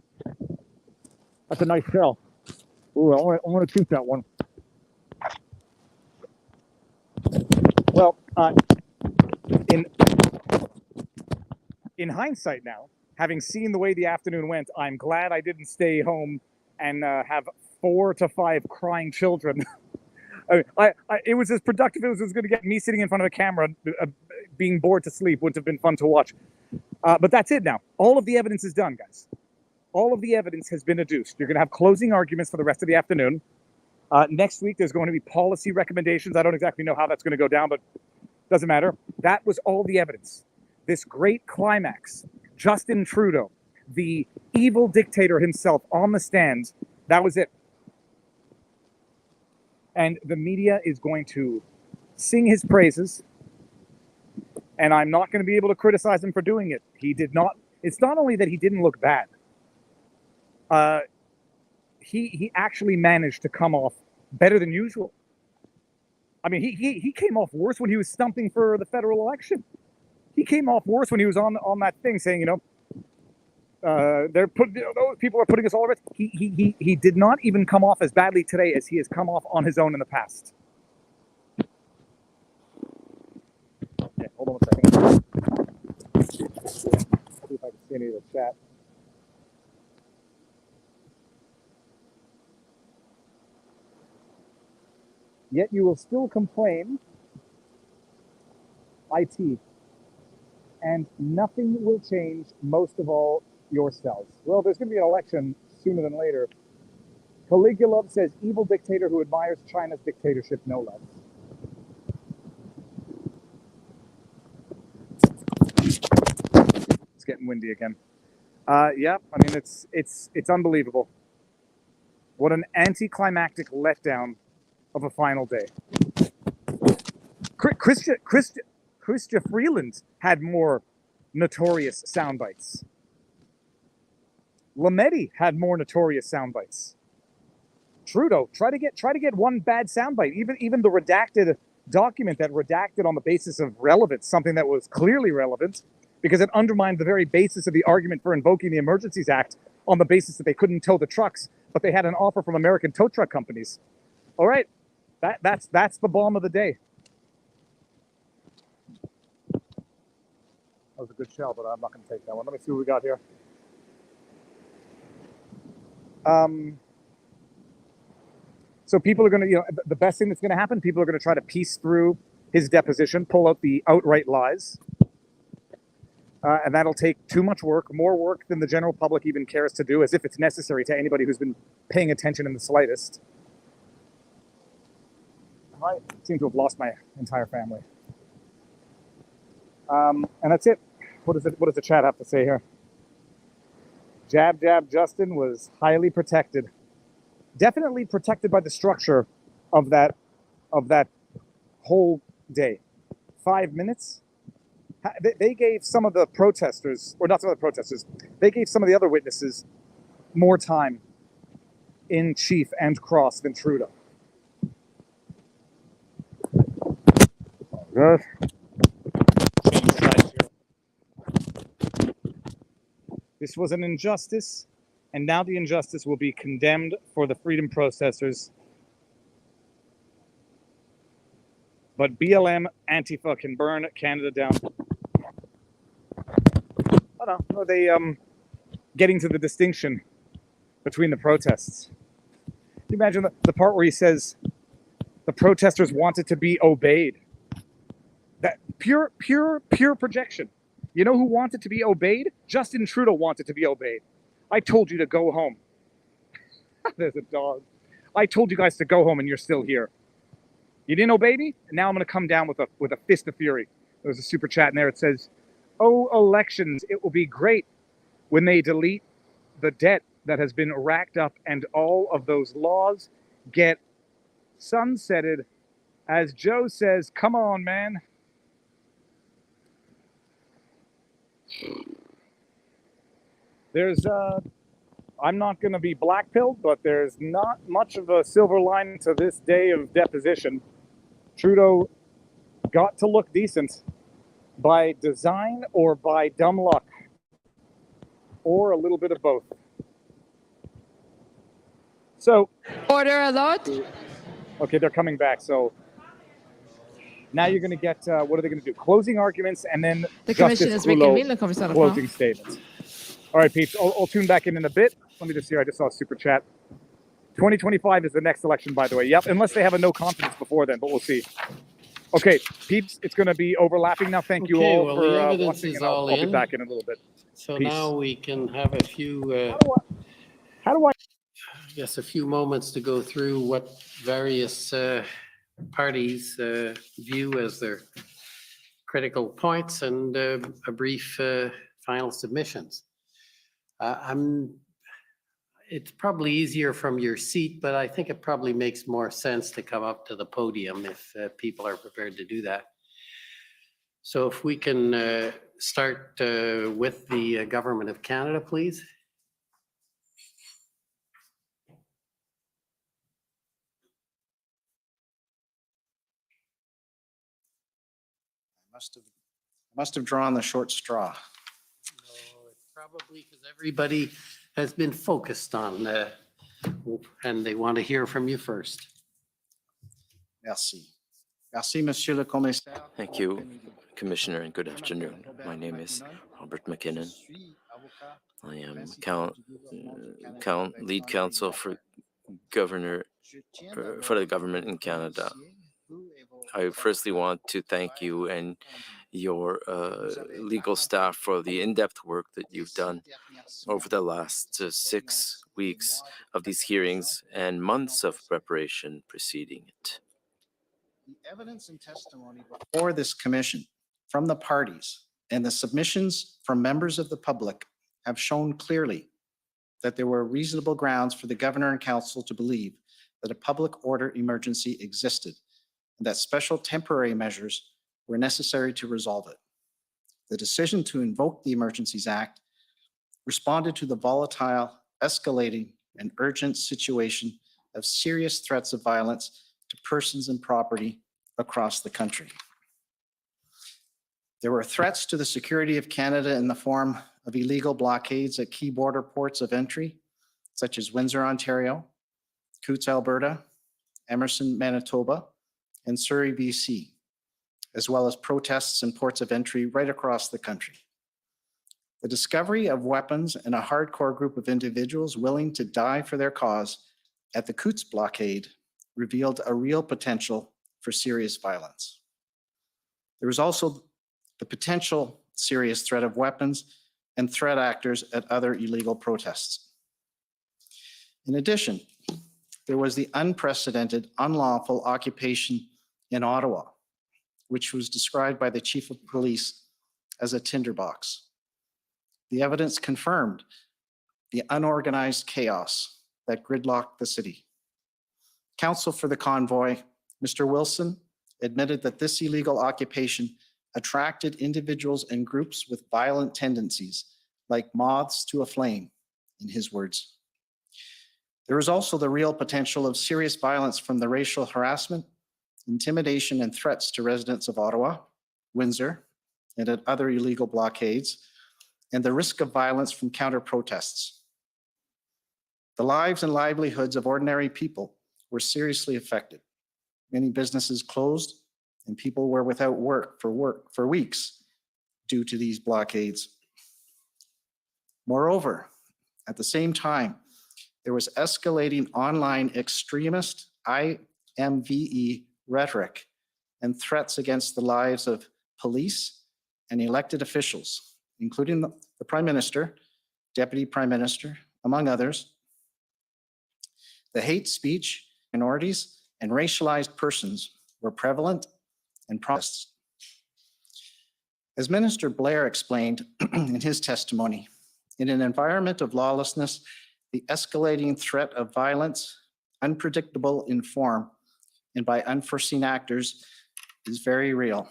Speaker 1: That's a nice shell. Ooh, I want to keep that one. Well, in hindsight now, having seen the way the afternoon went, I'm glad I didn't stay home and have 4 to 5 crying children. It was as productive as it was going to get. Me sitting in front of a camera, being bored to sleep wouldn't have been fun to watch. But that's it now. All of the evidence is done, guys. All of the evidence has been adduced. You're going to have closing arguments for the rest of the afternoon. Next week, there's going to be policy recommendations. I don't exactly know how that's going to go down, but doesn't matter. That was all the evidence. This great climax, Justin Trudeau, the evil dictator himself on the stand, that was it. And the media is going to sing his praises, and I'm not going to be able to criticize him for doing it. He did not. It's not only that he didn't look bad. He actually managed to come off better than usual. I mean, he came off worse when he was stumping for the federal election. He came off worse when he was on that thing saying, those people are putting us all at risk. He did not even come off as badly today as he has come off on his own in the past. Yeah, hold on a second. See if I can see any of the chat. Yet you will still complain, IT, and nothing will change, most of all, yourselves. Well, there's going to be an election sooner than later. Caligula says, evil dictator who admires China's dictatorship no less. It's getting windy again. Yeah, I mean, it's unbelievable. What an anticlimactic letdown of a final day. Chrystia Freeland had more notorious sound bites. Lametti had more notorious sound bites. Trudeau, try to get one bad soundbite. Even the redacted document that redacted on the basis of relevance, something that was clearly relevant, because it undermined the very basis of the argument for invoking the Emergencies Act on the basis that they couldn't tow the trucks, but they had an offer from American tow truck companies. All right, that's the bomb of the day. That was a good shell, but I'm not going to take that one. Let me see what we got here. So people are going to, the best thing that's going to happen, people are going to try to piece through his deposition, pull out the outright lies. And that'll take too much work, more work than the general public even cares to do, as if it's necessary to anybody who's been paying attention in the slightest. I seem to have lost my entire family. And that's it. What does the chat have to say here? Jab Jab Justin was highly protected. Definitely protected by the structure of that whole day. 5 minutes. They gave some of the protesters, or not some of the protesters, they gave some of the other witnesses more time in chief and cross than Trudeau. Good. This was an injustice, and now the injustice will be condemned for the freedom protesters. But BLM Antifa can burn Canada down. Oh no, they getting to the distinction between the protests. Can you imagine the part where he says the protesters wanted to be obeyed? That pure projection. You know who wanted to be obeyed? Justin Trudeau wanted to be obeyed. I told you to go home. There's a dog. I told you guys to go home and you're still here. You didn't obey me? And now I'm going to come down with a fist of fury. There's a super chat in there. It says, "Oh, elections, it will be great when they delete the debt that has been racked up and all of those laws get sunsetted." As Joe says, come on, man. There's, I'm not going to be black-pilled, but there's not much of a silver lining to this day of deposition. Trudeau got to look decent by design or by dumb luck, or a little bit of both. So,
Speaker 3: Order allowed.
Speaker 1: okay, they're coming back. So now you're going to get, what are they going to do? Closing arguments and then
Speaker 3: The commission
Speaker 1: Justice
Speaker 3: is reconvened.
Speaker 1: Rouleau
Speaker 3: The commission
Speaker 1: closing statements. All right, peeps, I'll tune back in a bit. Let me just see. I just saw a super chat. 2025 is the next election, by the way. Yep, unless they have a no confidence before then, but we'll see. Okay, peeps, it's going to be overlapping now. Thank you
Speaker 15: Okay,
Speaker 1: all
Speaker 15: well,
Speaker 1: for
Speaker 15: the evidence
Speaker 1: watching,
Speaker 15: is
Speaker 1: and
Speaker 15: all
Speaker 1: I'll be
Speaker 15: in.
Speaker 1: back in a little bit.
Speaker 15: So
Speaker 1: Peace.
Speaker 15: now we can have a few,
Speaker 1: How do I?
Speaker 15: I guess, a few moments to go through what various parties view as their critical points and a brief final submissions. It's probably easier from your seat, but I think it probably makes more sense to come up to the podium if people are prepared to do that. So if we can start with the Government of Canada, please.
Speaker 16: Must have drawn the short straw.
Speaker 15: Probably because everybody has been focused on and they want to hear from you first.
Speaker 16: Merci. Merci, Monsieur le Commissaire.
Speaker 11: Thank you, Commissioner, and good afternoon. My name is Robert McKinnon. I am lead counsel for the government in Canada. I firstly want to thank you and your legal staff for the in-depth work that you've done over the last 6 weeks of these hearings and months of preparation preceding it.
Speaker 16: The evidence and testimony before this commission from the parties and the submissions from members of the public have shown clearly that there were reasonable grounds for the governor and council to believe that a public order emergency existed and that special temporary measures were necessary to resolve it. The decision to invoke the Emergencies Act responded to the volatile, escalating, and urgent situation of serious threats of violence to persons and property across the country. There were threats to the security of Canada in the form of illegal blockades at key border ports of entry, such as Windsor, Ontario, Coutts, Alberta, Emerson, Manitoba, and Surrey, BC, as well as protests and ports of entry right across the country. The discovery of weapons and a hardcore group of individuals willing to die for their cause at the Coutts blockade revealed a real potential for serious violence. There was also the potential serious threat of weapons and threat actors at other illegal protests. In addition, there was the unprecedented, unlawful occupation in Ottawa, which was described by the chief of police as a tinderbox. The evidence confirmed the unorganized chaos that gridlocked the city. Counsel for the convoy, Mr. Wilson, admitted that this illegal occupation attracted individuals and groups with violent tendencies, like moths to a flame, in his words. There is also the real potential of serious violence from the racial harassment, intimidation, and threats to residents of Ottawa, Windsor, and at other illegal blockades, and the risk of violence from counter-protests. The lives and livelihoods of ordinary people were seriously affected. Many businesses closed, and people were without work for weeks due to these blockades. Moreover, at the same time, there was escalating online extremist IMVE rhetoric and threats against the lives of police and elected officials, including the Prime Minister, Deputy Prime Minister, among others. The hate speech, minorities, and racialized persons were prevalent and protests. As Minister Blair explained in his testimony, in an environment of lawlessness, the escalating threat of violence, unpredictable in form and by unforeseen actors, is very real.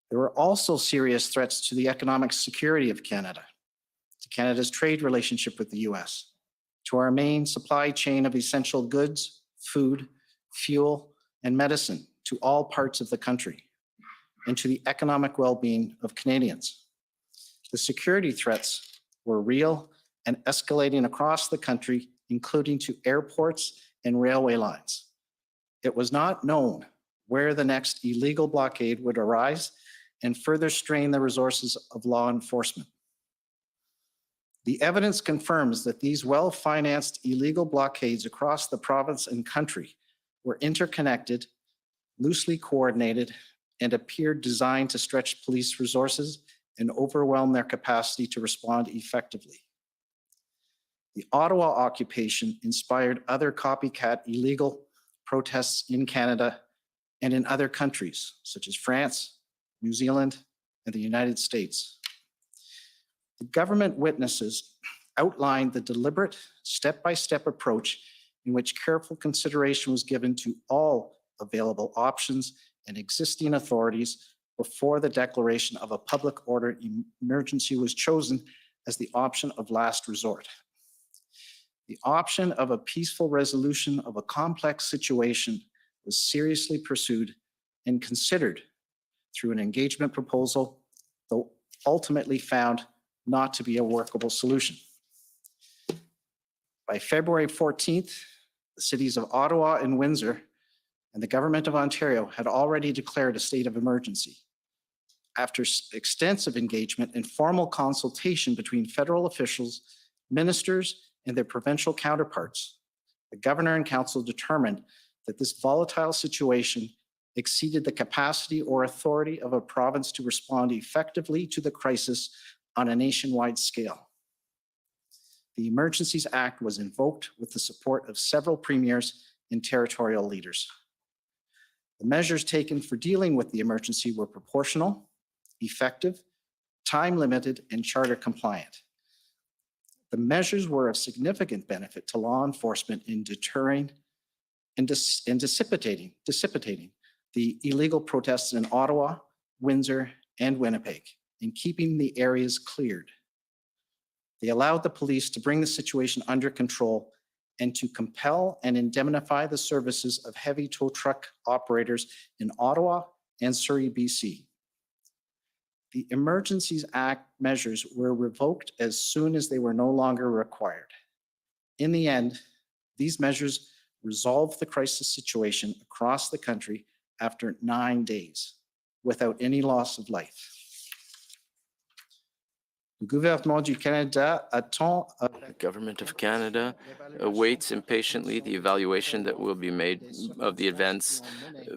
Speaker 16: There were also serious threats to the economic security of Canada, to Canada's trade relationship with the US, to our main supply chain of essential goods, food, fuel, and medicine to all parts of the country, and to the economic well-being of Canadians. The security threats were real and escalating across the country, including to airports and railway lines. It was not known where the next illegal blockade would arise and further strain the resources of law enforcement. The evidence confirms that these well-financed illegal blockades across the province and country were interconnected, loosely coordinated, and appeared designed to stretch police resources and overwhelm their capacity to respond effectively. The Ottawa occupation inspired other copycat illegal protests in Canada and in other countries, such as France, New Zealand, and the United States. The government witnesses outlined the deliberate, step-by-step approach in which careful consideration was given to all available options and existing authorities before the declaration of a public order emergency was chosen as the option of last resort. The option of a peaceful resolution of a complex situation was seriously pursued and considered through an engagement proposal, though ultimately found not to be a workable solution. By February 14th, the cities of Ottawa and Windsor and the Government of Ontario had already declared a state of emergency. After extensive engagement and formal consultation between federal officials, ministers, and their provincial counterparts, the Governor and Council determined that this volatile situation exceeded the capacity or authority of a province to respond effectively to the crisis on a nationwide scale. The Emergencies Act was invoked with the support of several premiers and territorial leaders. The measures taken for dealing with the emergency were proportional, effective, time-limited, and charter compliant. The measures were of significant benefit to law enforcement in deterring and dissipating the illegal protests in Ottawa, Windsor, and Winnipeg, and keeping the areas cleared. They allowed the police to bring the situation under control and to compel and indemnify the services of heavy tow truck operators in Ottawa and Surrey, BC. The Emergencies Act measures were revoked as soon as they were no longer required. In the end, these measures resolved the crisis situation across the country after 9 days without any loss of life. The Government
Speaker 11: of Canada awaits impatiently the evaluation that will be made of the events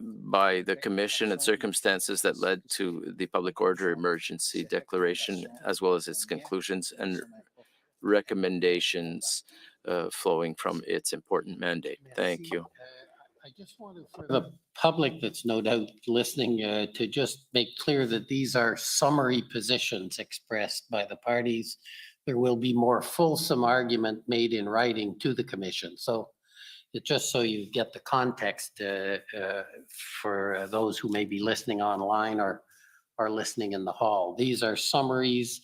Speaker 11: by the Commission and circumstances that led to the public order emergency declaration, as well as its conclusions and recommendations flowing from its important mandate. Thank you.
Speaker 15: I just wanted for the public that's no doubt listening to just make clear that these are summary positions expressed by the parties there will be more fulsome argument made in writing to the commission. So just so you get the context for those who may be listening online or listening in the hall. These are summaries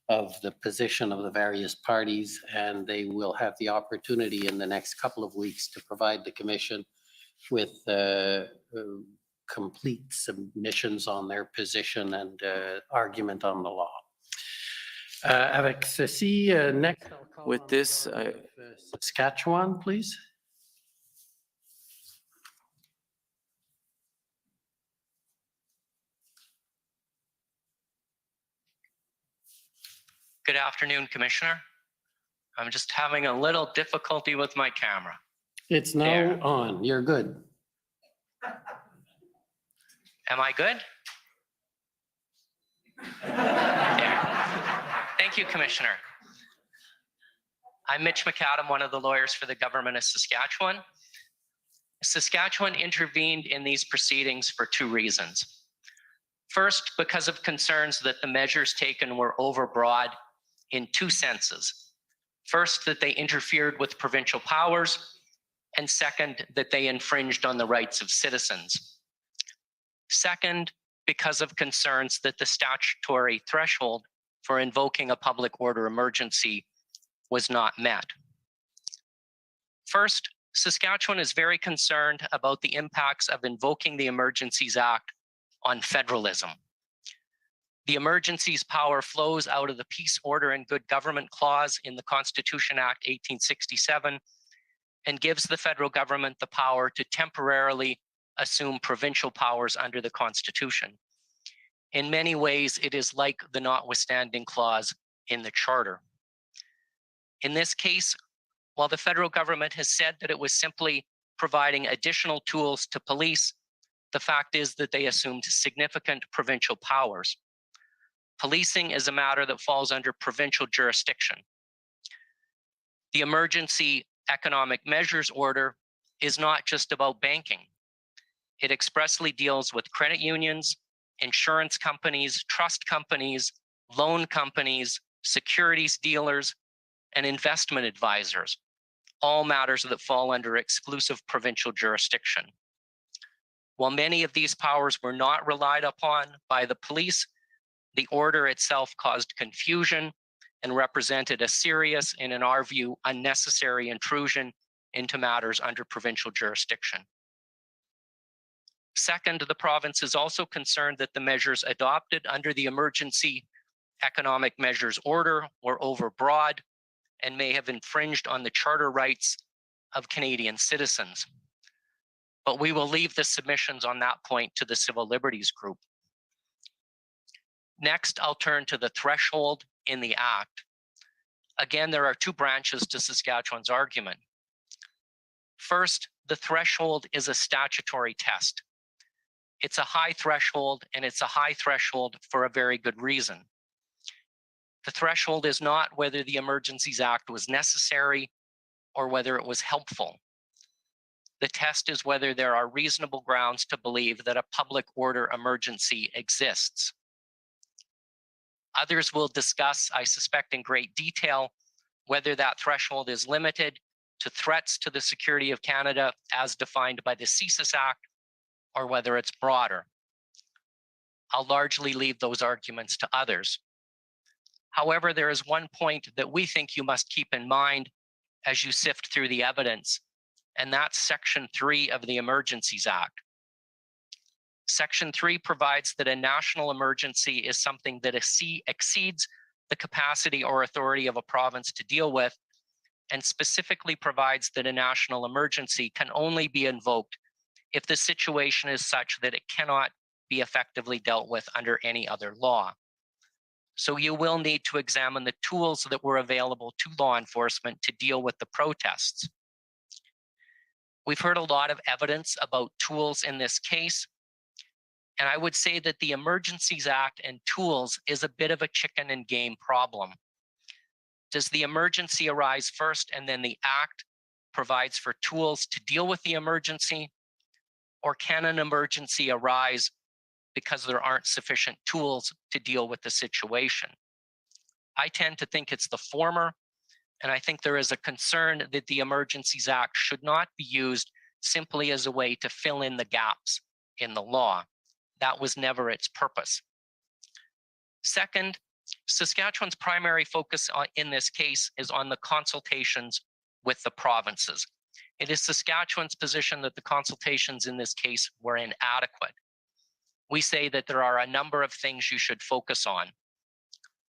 Speaker 15: of the position of the various parties, and they will have the opportunity in the next couple of weeks to provide the commission with complete submissions on their position and argument on the law. Avec ceci, next I'll call
Speaker 11: With
Speaker 15: on
Speaker 11: this,
Speaker 15: the member of, Saskatchewan, please.
Speaker 22: Good afternoon, Commissioner. I'm just having a little difficulty with my camera.
Speaker 15: It's now
Speaker 22: There.
Speaker 15: on. You're good.
Speaker 22: Am I good? There. Thank you, Commissioner. I'm Mitch McAdam, one of the lawyers for the government of Saskatchewan. Saskatchewan intervened in these proceedings for two reasons. First, because of concerns that the measures taken were overbroad in two senses. First, that they interfered with provincial powers, and second, that they infringed on the rights of citizens. Second, because of concerns that the statutory threshold for invoking a public order emergency was not met. First, Saskatchewan is very concerned about the impacts of invoking the Emergencies Act on federalism. The emergencies power flows out of the Peace, Order, and Good Government Clause in the Constitution Act 1867 and gives the federal government the power to temporarily assume provincial powers under the Constitution. In many ways, it is like the notwithstanding clause in the Charter. In this case, while the federal government has said that it was simply providing additional tools to police, the fact is that they assumed significant provincial powers. Policing is a matter that falls under provincial jurisdiction. The Emergency Economic Measures Order is not just about banking. It expressly deals with credit unions, insurance companies, trust companies, loan companies, securities dealers, and investment advisors, all matters that fall under exclusive provincial jurisdiction. While many of these powers were not relied upon by the police, the order itself caused confusion and represented a serious and, in our view, unnecessary intrusion into matters under provincial jurisdiction. Second, the province is also concerned that the measures adopted under the Emergency Economic Measures Order were overbroad and may have infringed on the charter rights of Canadian citizens. But we will leave the submissions on that point to the Civil Liberties Group. Next, I'll turn to the threshold in the Act. Again, there are two branches to Saskatchewan's argument. First, the threshold is a statutory test. It's a high threshold, and it's a high threshold for a very good reason. The threshold is not whether the Emergencies Act was necessary or whether it was helpful. The test is whether there are reasonable grounds to believe that a public order emergency exists. Others will discuss, I suspect in great detail, whether that threshold is limited to threats to the security of Canada as defined by the Emergencies Act, or whether it's broader. I'll largely leave those arguments to others. However, there is one point that we think you must keep in mind as you sift through the evidence, and that's Section 3 of the Emergencies Act. Section 3 provides that a national emergency is something that exceeds the capacity or authority of a province to deal with, and specifically provides that a national emergency can only be invoked if the situation is such that it cannot be effectively dealt with under any other law. So you will need to examine the tools that were available to law enforcement to deal with the protests. We've heard a lot of evidence about tools in this case, and I would say that the Emergencies Act and tools is a bit of a chicken and game problem. Does the emergency arise first and then the Act provides for tools to deal with the emergency? Or can an emergency arise because there aren't sufficient tools to deal with the situation? I tend to think it's the former, and I think there is a concern that the Emergencies Act should not be used simply as a way to fill in the gaps in the law. That was never its purpose. Second, Saskatchewan's primary focus in this case is on the consultations with the provinces. It is Saskatchewan's position that the consultations in this case were inadequate. We say that there are a number of things you should focus on.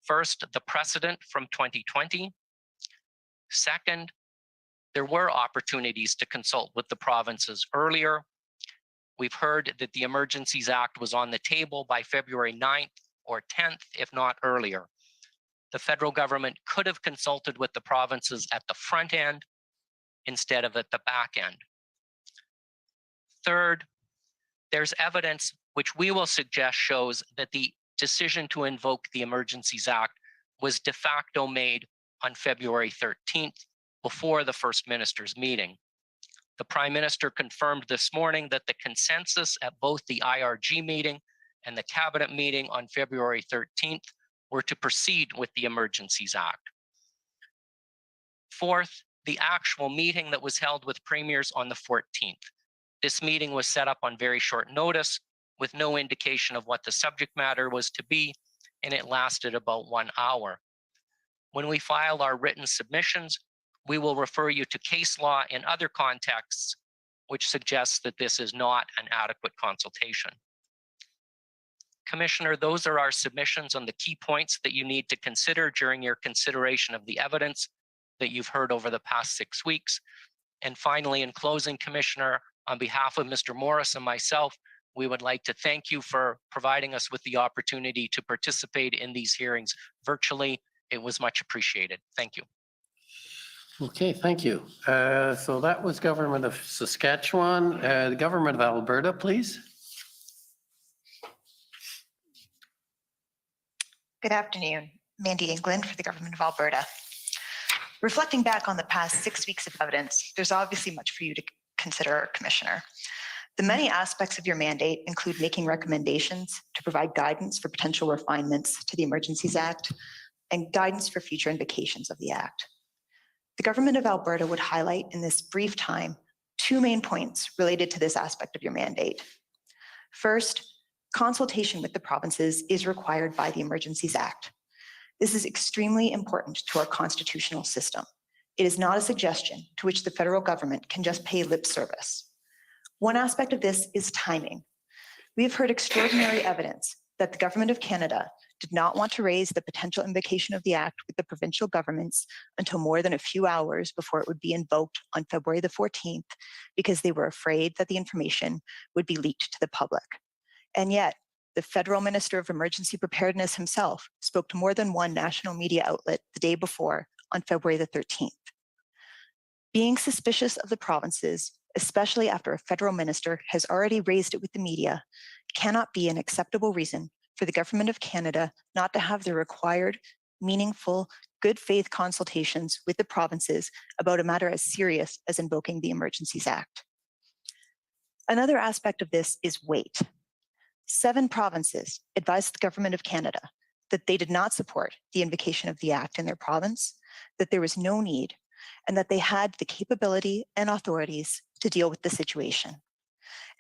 Speaker 22: First, the precedent from 2020. Second, there were opportunities to consult with the provinces earlier. We've heard that the Emergencies Act was on the table by February 9th or 10th, if not earlier. The federal government could have consulted with the provinces at the front end instead of at the back end. Third, there's evidence which we will suggest shows that the decision to invoke the Emergencies Act was de facto made on February 13th before the First Minister's meeting. The Prime Minister confirmed this morning that the consensus at both the IRG meeting and the Cabinet meeting on February 13th were to proceed with the Emergencies Act. Fourth, the actual meeting that was held with premiers on the 14th. This meeting was set up on very short notice with no indication of what the subject matter was to be, and it lasted about 1 hour. When we file our written submissions, we will refer you to case law in other contexts, which suggests that this is not an adequate consultation. Commissioner, those are our submissions on the key points that you need to consider during your consideration of the evidence that you've heard over the past 6 weeks. And finally, in closing, Commissioner, on behalf of Mr. Morris and myself, we would like to thank you for providing us with the opportunity to participate in these hearings virtually. It was much appreciated. Thank you.
Speaker 15: Okay, thank you. So that was Government of Saskatchewan. The Government of Alberta, please.
Speaker 17: Good afternoon. Mandy England for the Government of Alberta. Reflecting back on the past 6 weeks of evidence, there's obviously much for you to consider, Commissioner. The many aspects of your mandate include making recommendations to provide guidance for potential refinements to the Emergencies Act and guidance for future invocations of the Act. The Government of Alberta would highlight in this brief time 2 main points related to this aspect of your mandate. First, consultation with the provinces is required by the Emergencies Act. This is extremely important to our constitutional system. It is not a suggestion to which the federal government can just pay lip service. One aspect of this is timing. We have heard extraordinary evidence that the Government of Canada did not want to raise the potential invocation of the Act with the provincial governments until more than a few hours before it would be invoked on February the 14th, because they were afraid that the information would be leaked to the public. And yet, the Federal Minister of Emergency Preparedness himself spoke to more than one national media outlet the day before on February the 13th. Being suspicious of the provinces, especially after a federal minister has already raised it with the media, cannot be an acceptable reason for the Government of Canada not to have the required, meaningful, good faith consultations with the provinces about a matter as serious as invoking the Emergencies Act. Another aspect of this is weight. 7 provinces advised the Government of Canada that they did not support the invocation of the Act in their province, that there was no need, and that they had the capability and authorities to deal with the situation.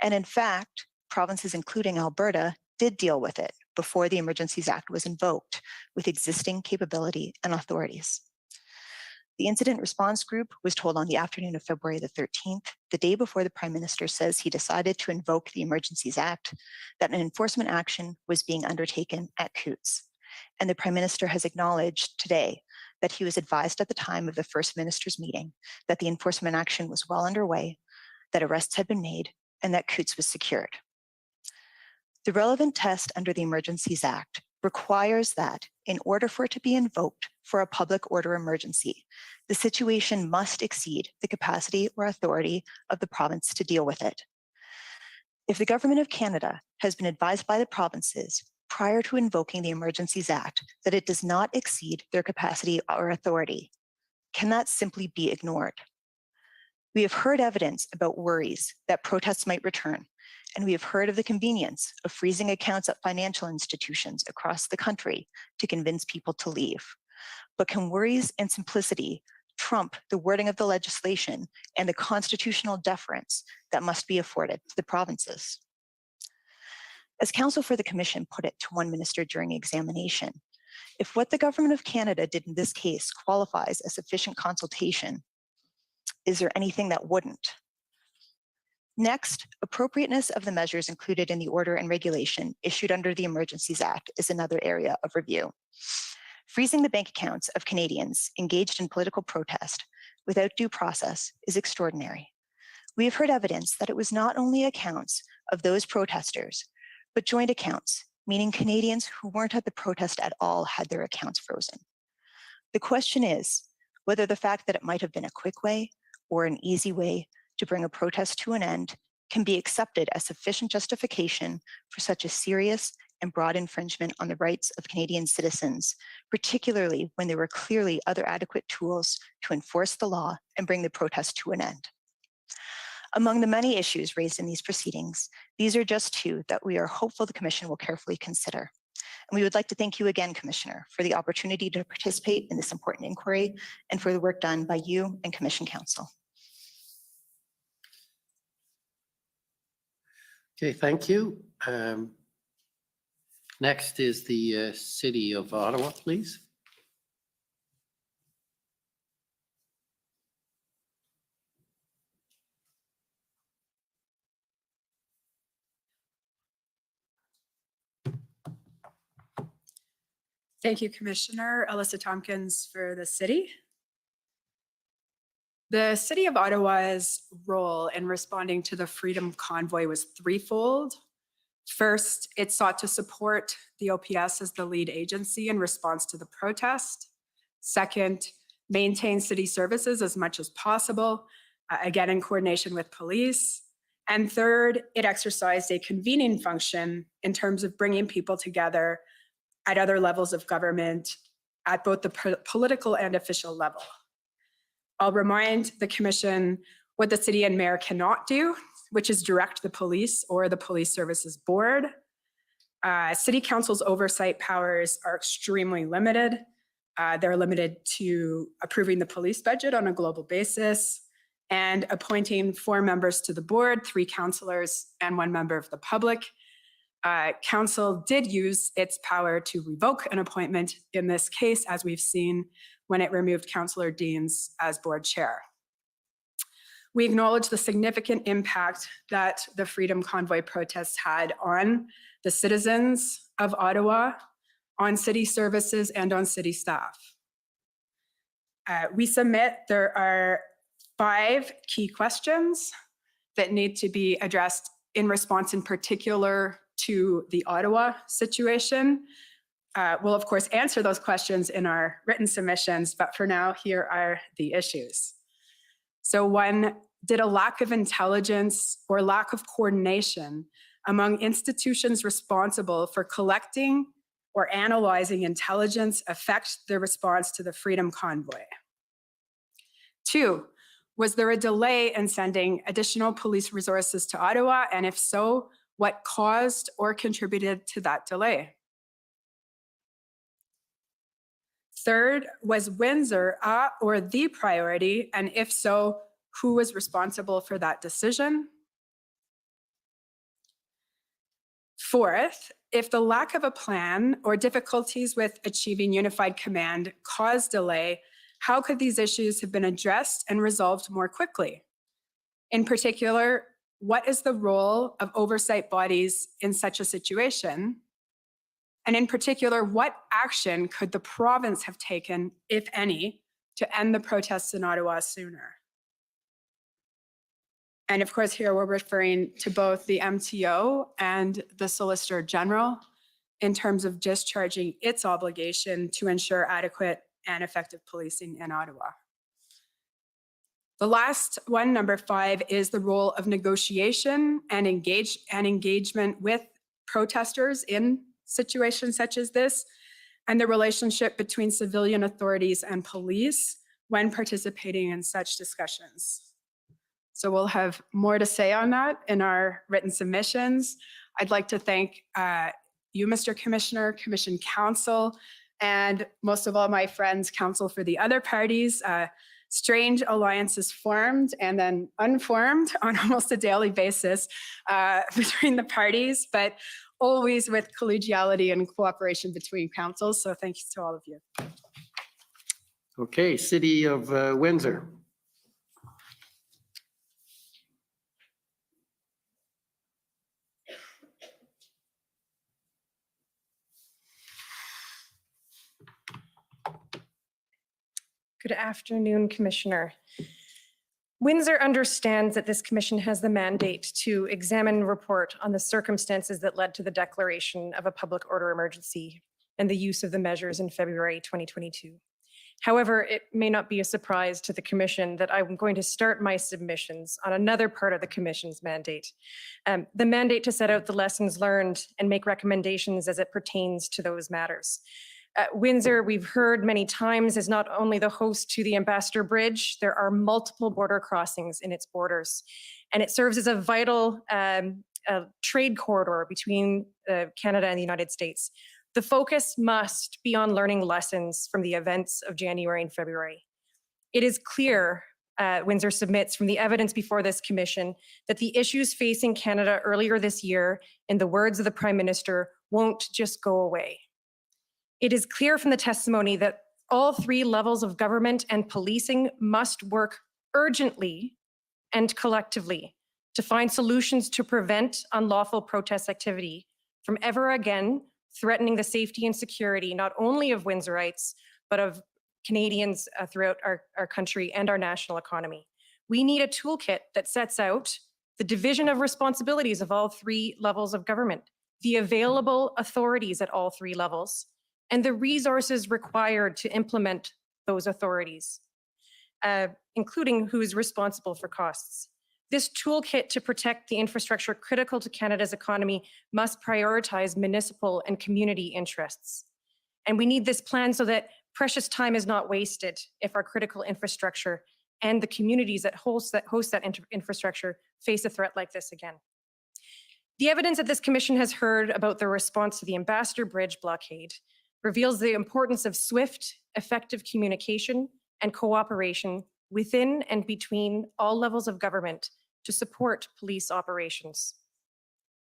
Speaker 17: And in fact, provinces including Alberta did deal with it before the Emergencies Act was invoked with existing capability and authorities. The Incident Response Group was told on the afternoon of February the 13th, the day before the Prime Minister says he decided to invoke the Emergencies Act, that an enforcement action was being undertaken at Coutts. And the Prime Minister has acknowledged today that he was advised at the time of the First Minister's meeting that the enforcement action was well underway, that arrests had been made, and that Coutts was secured. The relevant test under the Emergencies Act requires that in order for it to be invoked for a public order emergency, the situation must exceed the capacity or authority of the province to deal with it. If the Government of Canada has been advised by the provinces prior to invoking the Emergencies Act that it does not exceed their capacity or authority, can that simply be ignored? We have heard evidence about worries that protests might return, and we have heard of the convenience of freezing accounts at financial institutions across the country to convince people to leave. but can worries and simplicity trump the wording of the legislation and the constitutional deference that must be afforded to the provinces? As counsel for the Commission put it to one minister during examination, if what the Government of Canada did in this case qualifies as sufficient consultation, is there anything that wouldn't? Next, appropriateness of the measures included in the order and regulation issued under the Emergencies Act is another area of review. Freezing the bank accounts of Canadians engaged in political protest without due process is extraordinary. We have heard evidence that it was not only accounts of those protesters, but joint accounts, meaning Canadians who weren't at the protest at all had their accounts frozen. The question is whether the fact that it might have been a quick way or an easy way to bring a protest to an end can be accepted as sufficient justification for such a serious and broad infringement on the rights of Canadian citizens, particularly when there were clearly other adequate tools to enforce the law and bring the protest to an end. Among the many issues raised in these proceedings, these are just two that we are hopeful the Commission will carefully consider. And we would like to thank you again, Commissioner, for the opportunity to participate in this important inquiry and for the work done by you and Commission Counsel.
Speaker 15: Okay, thank you. Next is the City of Ottawa, please.
Speaker 21: Thank you, Commissioner. Alyssa Tompkins for the city. The City of Ottawa's role in responding to the Freedom Convoy was threefold. First, it sought to support the OPS as the lead agency in response to the protest. Second, maintain city services as much as possible, again in coordination with police. And third, it exercised a convening function in terms of bringing people together at other levels of government at both the political and official level. I'll remind the Commission what the City and Mayor cannot do, which is direct the police or the Police Services Board. City Council's oversight powers are extremely limited. They're limited to approving the police budget on a global basis and appointing 4 members to the board, 3 councillors and 1 member of the public. Council did use its power to revoke an appointment in this case, as we've seen when it removed Councillor Deans as board chair. We acknowledge the significant impact that the Freedom Convoy protests had on the citizens of Ottawa, on city services, and on city staff. We submit there are 5 key questions that need to be addressed in response in particular to the Ottawa situation. We'll of course answer those questions in our written submissions, but for now, here are the issues. So 1, did a lack of intelligence or lack of coordination among institutions responsible for collecting or analyzing intelligence affect the response to the Freedom Convoy? 2, was there a delay in sending additional police resources to Ottawa? And if so, what caused or contributed to that delay? 3rd, was Windsor a or the priority? And if so, who was responsible for that decision? 4th, if the lack of a plan or difficulties with achieving unified command caused delay, how could these issues have been addressed and resolved more quickly? In particular, what is the role of oversight bodies in such a situation? And in particular, what action could the province have taken, if any, to end the protests in Ottawa sooner? And of course, here we're referring to both the MTO and the Solicitor General in terms of discharging its obligation to ensure adequate and effective policing in Ottawa. The last one, number 5, is the role of negotiation and engagement with protesters in situations such as this, and the relationship between civilian authorities and police when participating in such discussions. So we'll have more to say on that in our written submissions. I'd like to thank you, Mr. Commissioner, Commission Counsel, and most of all, my friends counsel for the other parties. Strange alliances formed and then unformed on almost a daily basis between the parties, but always with collegiality and cooperation between councils. So thanks to all of you.
Speaker 9: Okay, City of Windsor.
Speaker 18: Good afternoon, Commissioner. Windsor understands that this commission has the mandate to examine and report on the circumstances that led to the declaration of a public order emergency and the use of the measures in February 2022. However, it may not be a surprise to the commission that I'm going to start my submissions on another part of the commission's mandate, the mandate to set out the lessons learned and make recommendations as it pertains to those matters. Windsor, we've heard many times, is not only the host to the Ambassador Bridge, there are multiple border crossings in its borders, and it serves as a vital trade corridor between Canada and the United States. The focus must be on learning lessons from the events of January and February. It is clear, Windsor submits from the evidence before this commission, that the issues facing Canada earlier this year, in the words of the Prime Minister, won't just go away. It is clear from the testimony that all three levels of government and policing must work urgently and collectively to find solutions to prevent unlawful protest activity from ever again threatening the safety and security not only of Windsorites, but of Canadians throughout our country and our national economy. We need a toolkit that sets out the division of responsibilities of all three levels of government, the available authorities at all three levels, and the resources required to implement those authorities, including who is responsible for costs. This toolkit to protect the infrastructure critical to Canada's economy must prioritize municipal and community interests. And we need this plan so that precious time is not wasted if our critical infrastructure and the communities that host that infrastructure face a threat like this again. The evidence that this commission has heard about the response to the Ambassador Bridge blockade reveals the importance of swift, effective communication and cooperation within and between all levels of government to support police operations.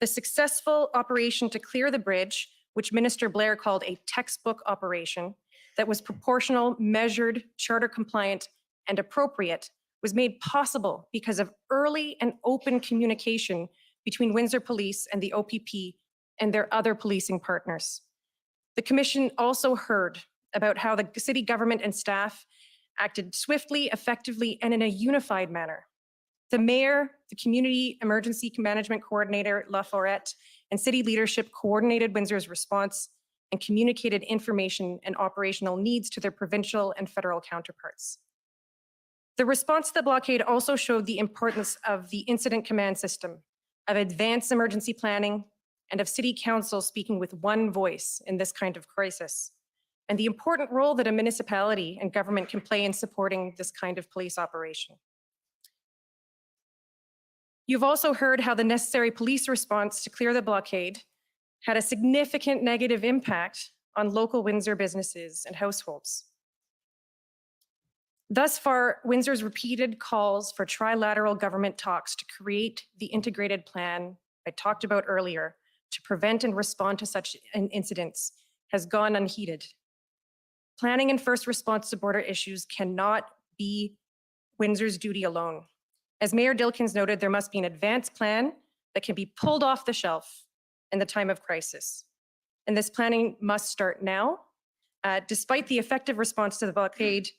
Speaker 18: The successful operation to clear the bridge, which Minister Blair called a textbook operation that was proportional, measured, charter compliant, and appropriate, was made possible because of early and open communication between Windsor Police and the OPP and their other policing partners. The Commission also heard about how the city government and staff acted swiftly, effectively, and in a unified manner. The Mayor, the Community Emergency Management Coordinator, La Forette, and city leadership coordinated Windsor's response and communicated information and operational needs to their provincial and federal counterparts. The response to the blockade also showed the importance of the incident command system, of advanced emergency planning, and of City Council speaking with one voice in this kind of crisis, and the important role that a municipality and government can play in supporting this kind of police operation. You've also heard how the necessary police response to clear the blockade had a significant negative impact on local Windsor businesses and households. Thus far, Windsor's repeated calls for trilateral government talks to create the integrated plan I talked about earlier to prevent and respond to such incidents has gone unheeded. Planning and first response to border issues cannot be Windsor's duty alone. As Mayor Dilkins noted, there must be an advanced plan that can be pulled off the shelf in the time of crisis. And this planning must start now. Despite the effective response to the blockade,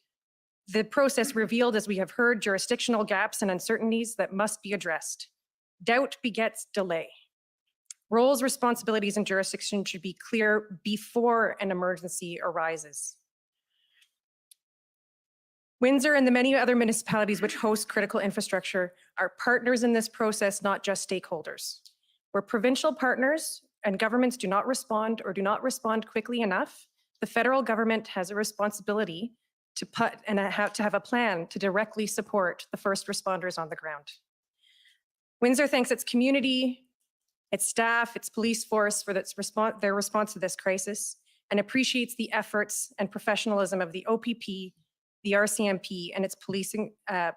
Speaker 18: the process revealed, as we have heard, jurisdictional gaps and uncertainties that must be addressed. Doubt begets delay. Roles, responsibilities, and jurisdiction should be clear before an emergency arises. Windsor and the many other municipalities which host critical infrastructure are partners in this process, not just stakeholders. Where provincial partners and governments do not respond or do not respond quickly enough, the federal government has a responsibility to have a plan to directly support the first responders on the ground. Windsor thanks its community, its staff, its police force for their response to this crisis. and appreciates the efforts and professionalism of the OPP, the RCMP, and its policing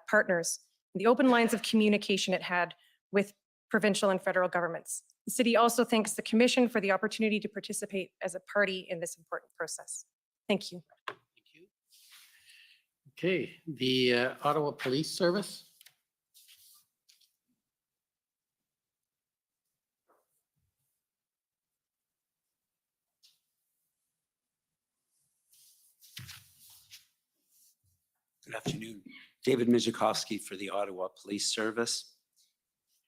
Speaker 18: partners, and the open lines of communication it had with provincial and federal governments. The city also thanks the Commission for the opportunity to participate as a party in this important process. Thank you.
Speaker 15: Okay, the Ottawa Police Service.
Speaker 13: Good afternoon. David Mijakowski for the Ottawa Police Service.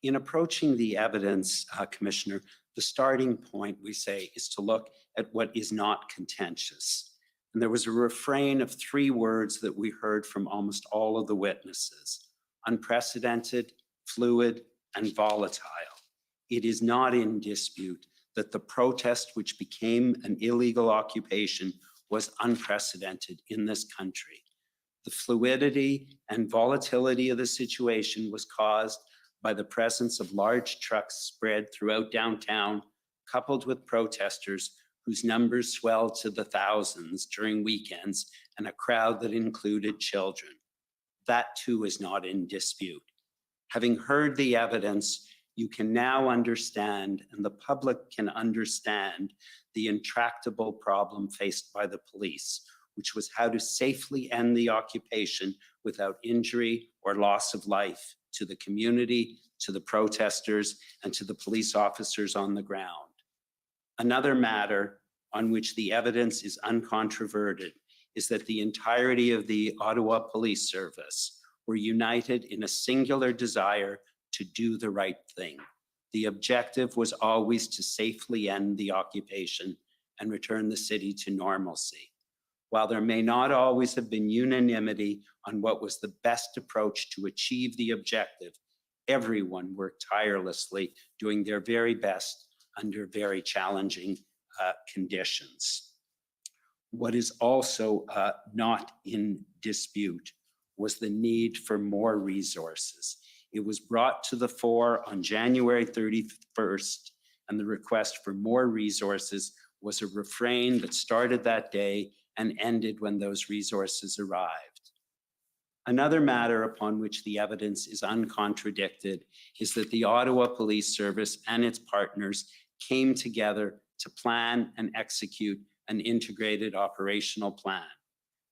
Speaker 13: In approaching the evidence, Commissioner, the starting point, we say, is to look at what is not contentious. And there was a refrain of 3 words that we heard from almost all of the witnesses: unprecedented, fluid, and volatile. It is not in dispute that the protest, which became an illegal occupation, was unprecedented in this country. The fluidity and volatility of the situation was caused by the presence of large trucks spread throughout downtown, coupled with protesters whose numbers swelled to the thousands during weekends, and a crowd that included children. That too is not in dispute. Having heard the evidence, you can now understand, and the public can understand, the intractable problem faced by the police, which was how to safely end the occupation without injury or loss of life to the community, to the protesters, and to the police officers on the ground. Another matter on which the evidence is uncontroverted is that the entirety of the Ottawa Police Service were united in a singular desire to do the right thing. The objective was always to safely end the occupation and return the city to normalcy. While there may not always have been unanimity on what was the best approach to achieve the objective, everyone worked tirelessly, doing their very best under very challenging conditions. What is also not in dispute was the need for more resources. It was brought to the fore on January 31st, and the request for more resources was a refrain that started that day and ended when those resources arrived. Another matter upon which the evidence is uncontradicted is that the Ottawa Police Service and its partners came together to plan and execute an integrated operational plan.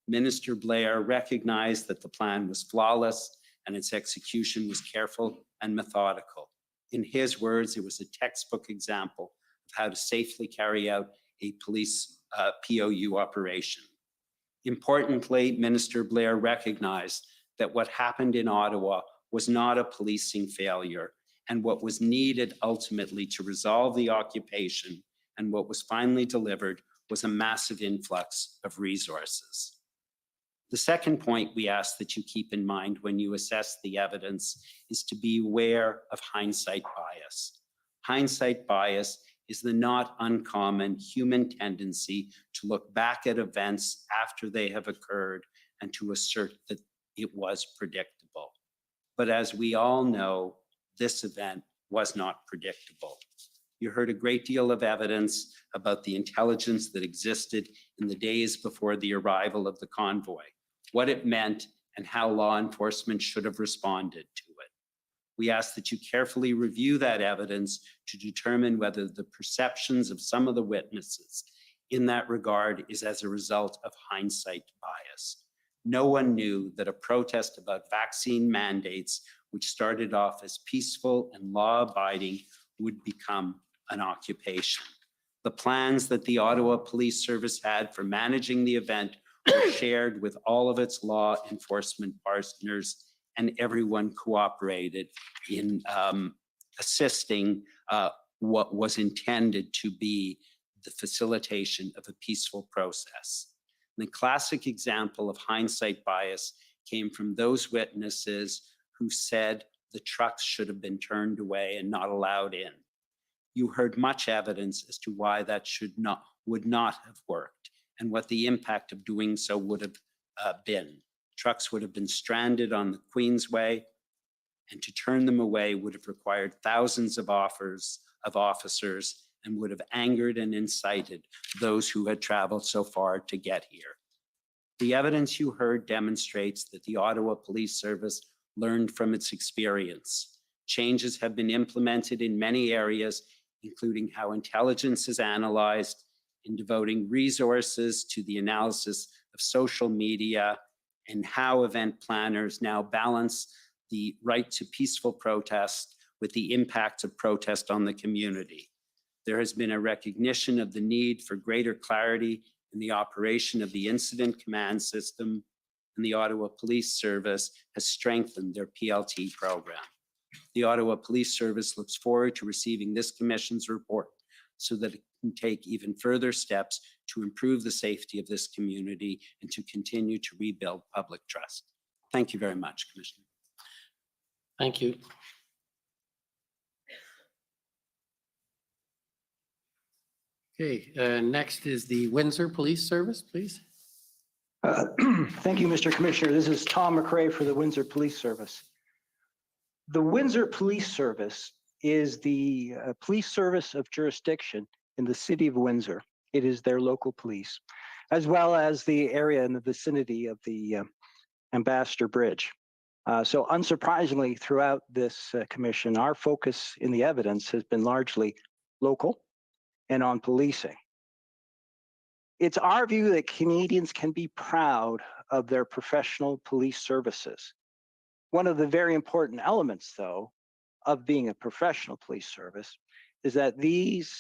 Speaker 13: Minister Blair recognized that the plan was flawless and its execution was careful and methodical. In his words, it was a textbook example of how to safely carry out a police POU operation. Importantly, Minister Blair recognized that what happened in Ottawa was not a policing failure, and what was needed ultimately to resolve the occupation and what was finally delivered was a massive influx of resources. The second point we ask that you keep in mind when you assess the evidence is to be aware of hindsight bias. Hindsight bias is the not uncommon human tendency to look back at events after they have occurred and to assert that it was predictable. But as we all know, this event was not predictable. You heard a great deal of evidence about the intelligence that existed in the days before the arrival of the convoy, what it meant, and how law enforcement should have responded to it. We ask that you carefully review that evidence to determine whether the perceptions of some of the witnesses in that regard is as a result of hindsight bias. No one knew that a protest about vaccine mandates, which started off as peaceful and law-abiding, would become an occupation. The plans that the Ottawa Police Service had for managing the event were shared with all of its law enforcement partners, and everyone cooperated in assisting what was intended to be the facilitation of a peaceful process. And the classic example of hindsight bias came from those witnesses who said the trucks should have been turned away and not allowed in. You heard much evidence as to why that would not have worked and what the impact of doing so would have been. Trucks would have been stranded on the Queensway, and to turn them away would have required thousands of officers and would have angered and incited those who had traveled so far to get here. The evidence you heard demonstrates that the Ottawa Police Service learned from its experience. Changes have been implemented in many areas, including how intelligence is analyzed, in devoting resources to the analysis of social media, and how event planners now balance the right to peaceful protest with the impact of protest on the community. There has been a recognition of the need for greater clarity in the operation of the incident command system, and the Ottawa Police Service has strengthened their PLT program. The Ottawa Police Service looks forward to receiving this Commission's report so that it can take even further steps to improve the safety of this community and to continue to rebuild public trust. Thank you very much, Commissioner.
Speaker 15: Thank you. Okay, next is the Windsor Police Service, please.
Speaker 2: Thank you, Mr. Commissioner. This is Tom McRae for the Windsor Police Service. The Windsor Police Service is the police service of jurisdiction in the city of Windsor. It is their local police, as well as the area in the vicinity of the Ambassador Bridge. So unsurprisingly, throughout this commission, our focus in the evidence has been largely local and on policing. It's our view that Canadians can be proud of their professional police services. One of the very important elements, though, of being a professional police service is that these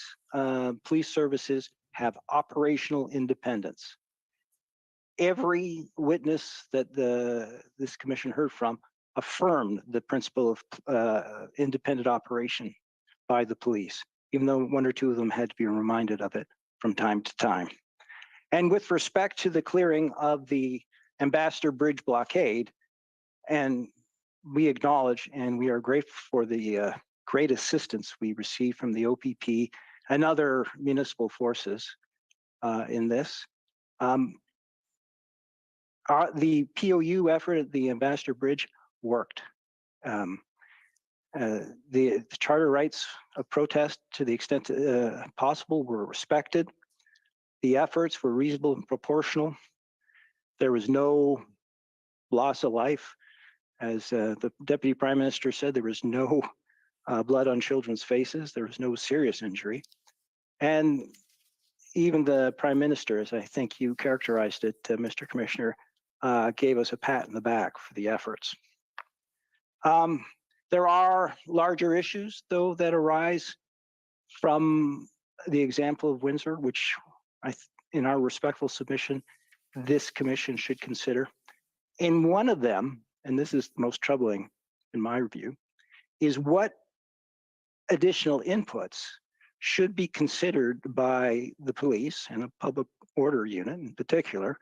Speaker 2: police services have operational independence. Every witness that this commission heard from affirmed the principle of independent operation by the police, even though one or two of them had to be reminded of it from time to time. And with respect to the clearing of the Ambassador Bridge blockade, and we acknowledge and we are grateful for the great assistance we received from the OPP and other municipal forces in this. The POU effort at the Ambassador Bridge worked. The charter rights of protest, to the extent possible, were respected. The efforts were reasonable and proportional. There was no loss of life. As the Deputy Prime Minister said, there was no blood on children's faces. There was no serious injury. And even the Prime Minister, as I think you characterized it, Mr. Commissioner, gave us a pat in the back for the efforts. There are larger issues, though, that arise from the example of Windsor, which in our respectful submission, this commission should consider. In one of them, and this is most troubling in my view, is what additional inputs should be considered by the police and the public order unit in particular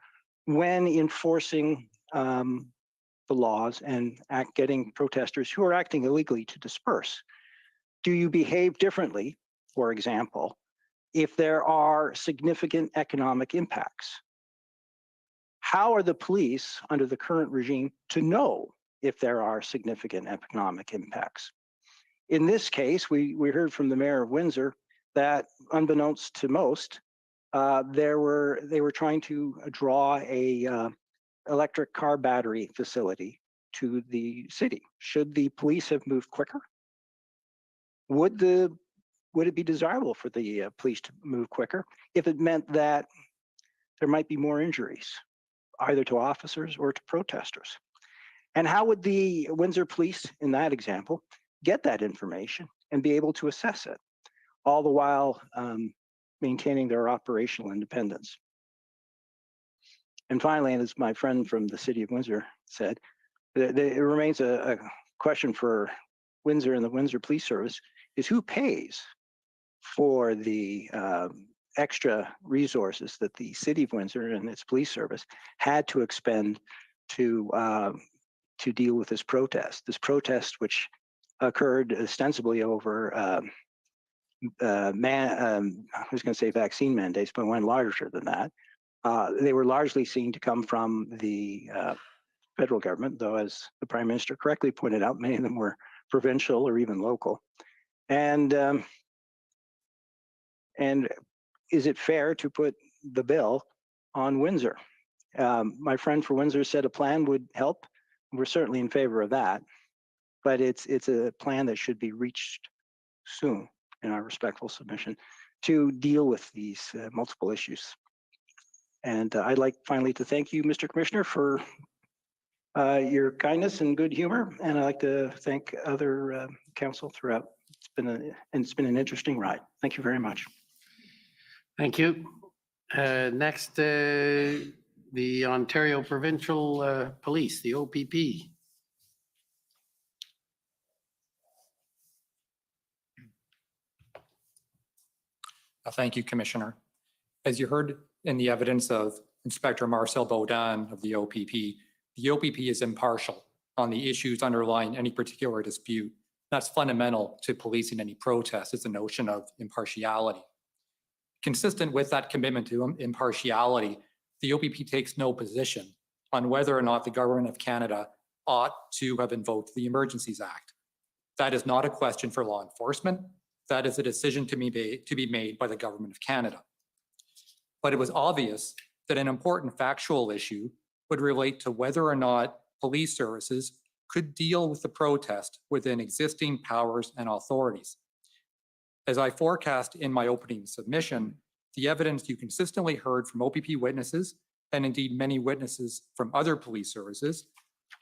Speaker 2: when enforcing the laws and getting protesters who are acting illegally to disperse. Do you behave differently, for example, if there are significant economic impacts? How are the police under the current regime to know if there are significant economic impacts? In this case, we heard from the Mayor of Windsor that, unbeknownst to most, they were trying to draw a electric car battery facility to the city. Should the police have moved quicker? Would it be desirable for the police to move quicker if it meant that there might be more injuries, either to officers or to protesters? And how would the Windsor police, in that example, get that information and be able to assess it, all the while maintaining their operational independence? And finally, and as my friend from the city of Windsor said, it remains a question for Windsor and the Windsor Police Service is who pays for the extra resources that the city of Windsor and its police service had to expend to deal with this protest, which occurred ostensibly over I was going to say vaccine mandates, but went larger than that. They were largely seen to come from the federal government, though, as the Prime Minister correctly pointed out, many of them were provincial or even local. And And is it fair to put the bill on Windsor? My friend for Windsor said a plan would help. We're certainly in favor of that, but it's a plan that should be reached soon, in our respectful submission, to deal with these multiple issues. And I'd like finally to thank you, Mr. Commissioner, for your kindness and good humor, and I'd like to thank other council throughout. It's been an interesting ride. Thank you very much.
Speaker 15: Thank you. Next, the Ontario Provincial Police, the OPP.
Speaker 8: Thank you, Commissioner. As you heard in the evidence of Inspector Marcel Baudin of the OPP is impartial on the issues underlying any particular dispute. That's fundamental to policing any protest, is the notion of impartiality. Consistent with that commitment to impartiality, the OPP takes no position on whether or not the Government of Canada ought to have invoked the Emergencies Act. That is not a question for law enforcement. That is a decision to be made by the Government of Canada. But it was obvious that an important factual issue would relate to whether or not police services could deal with the protest within existing powers and authorities. As I forecast in my opening submission, the evidence you consistently heard from OPP witnesses, and indeed many witnesses from other police services,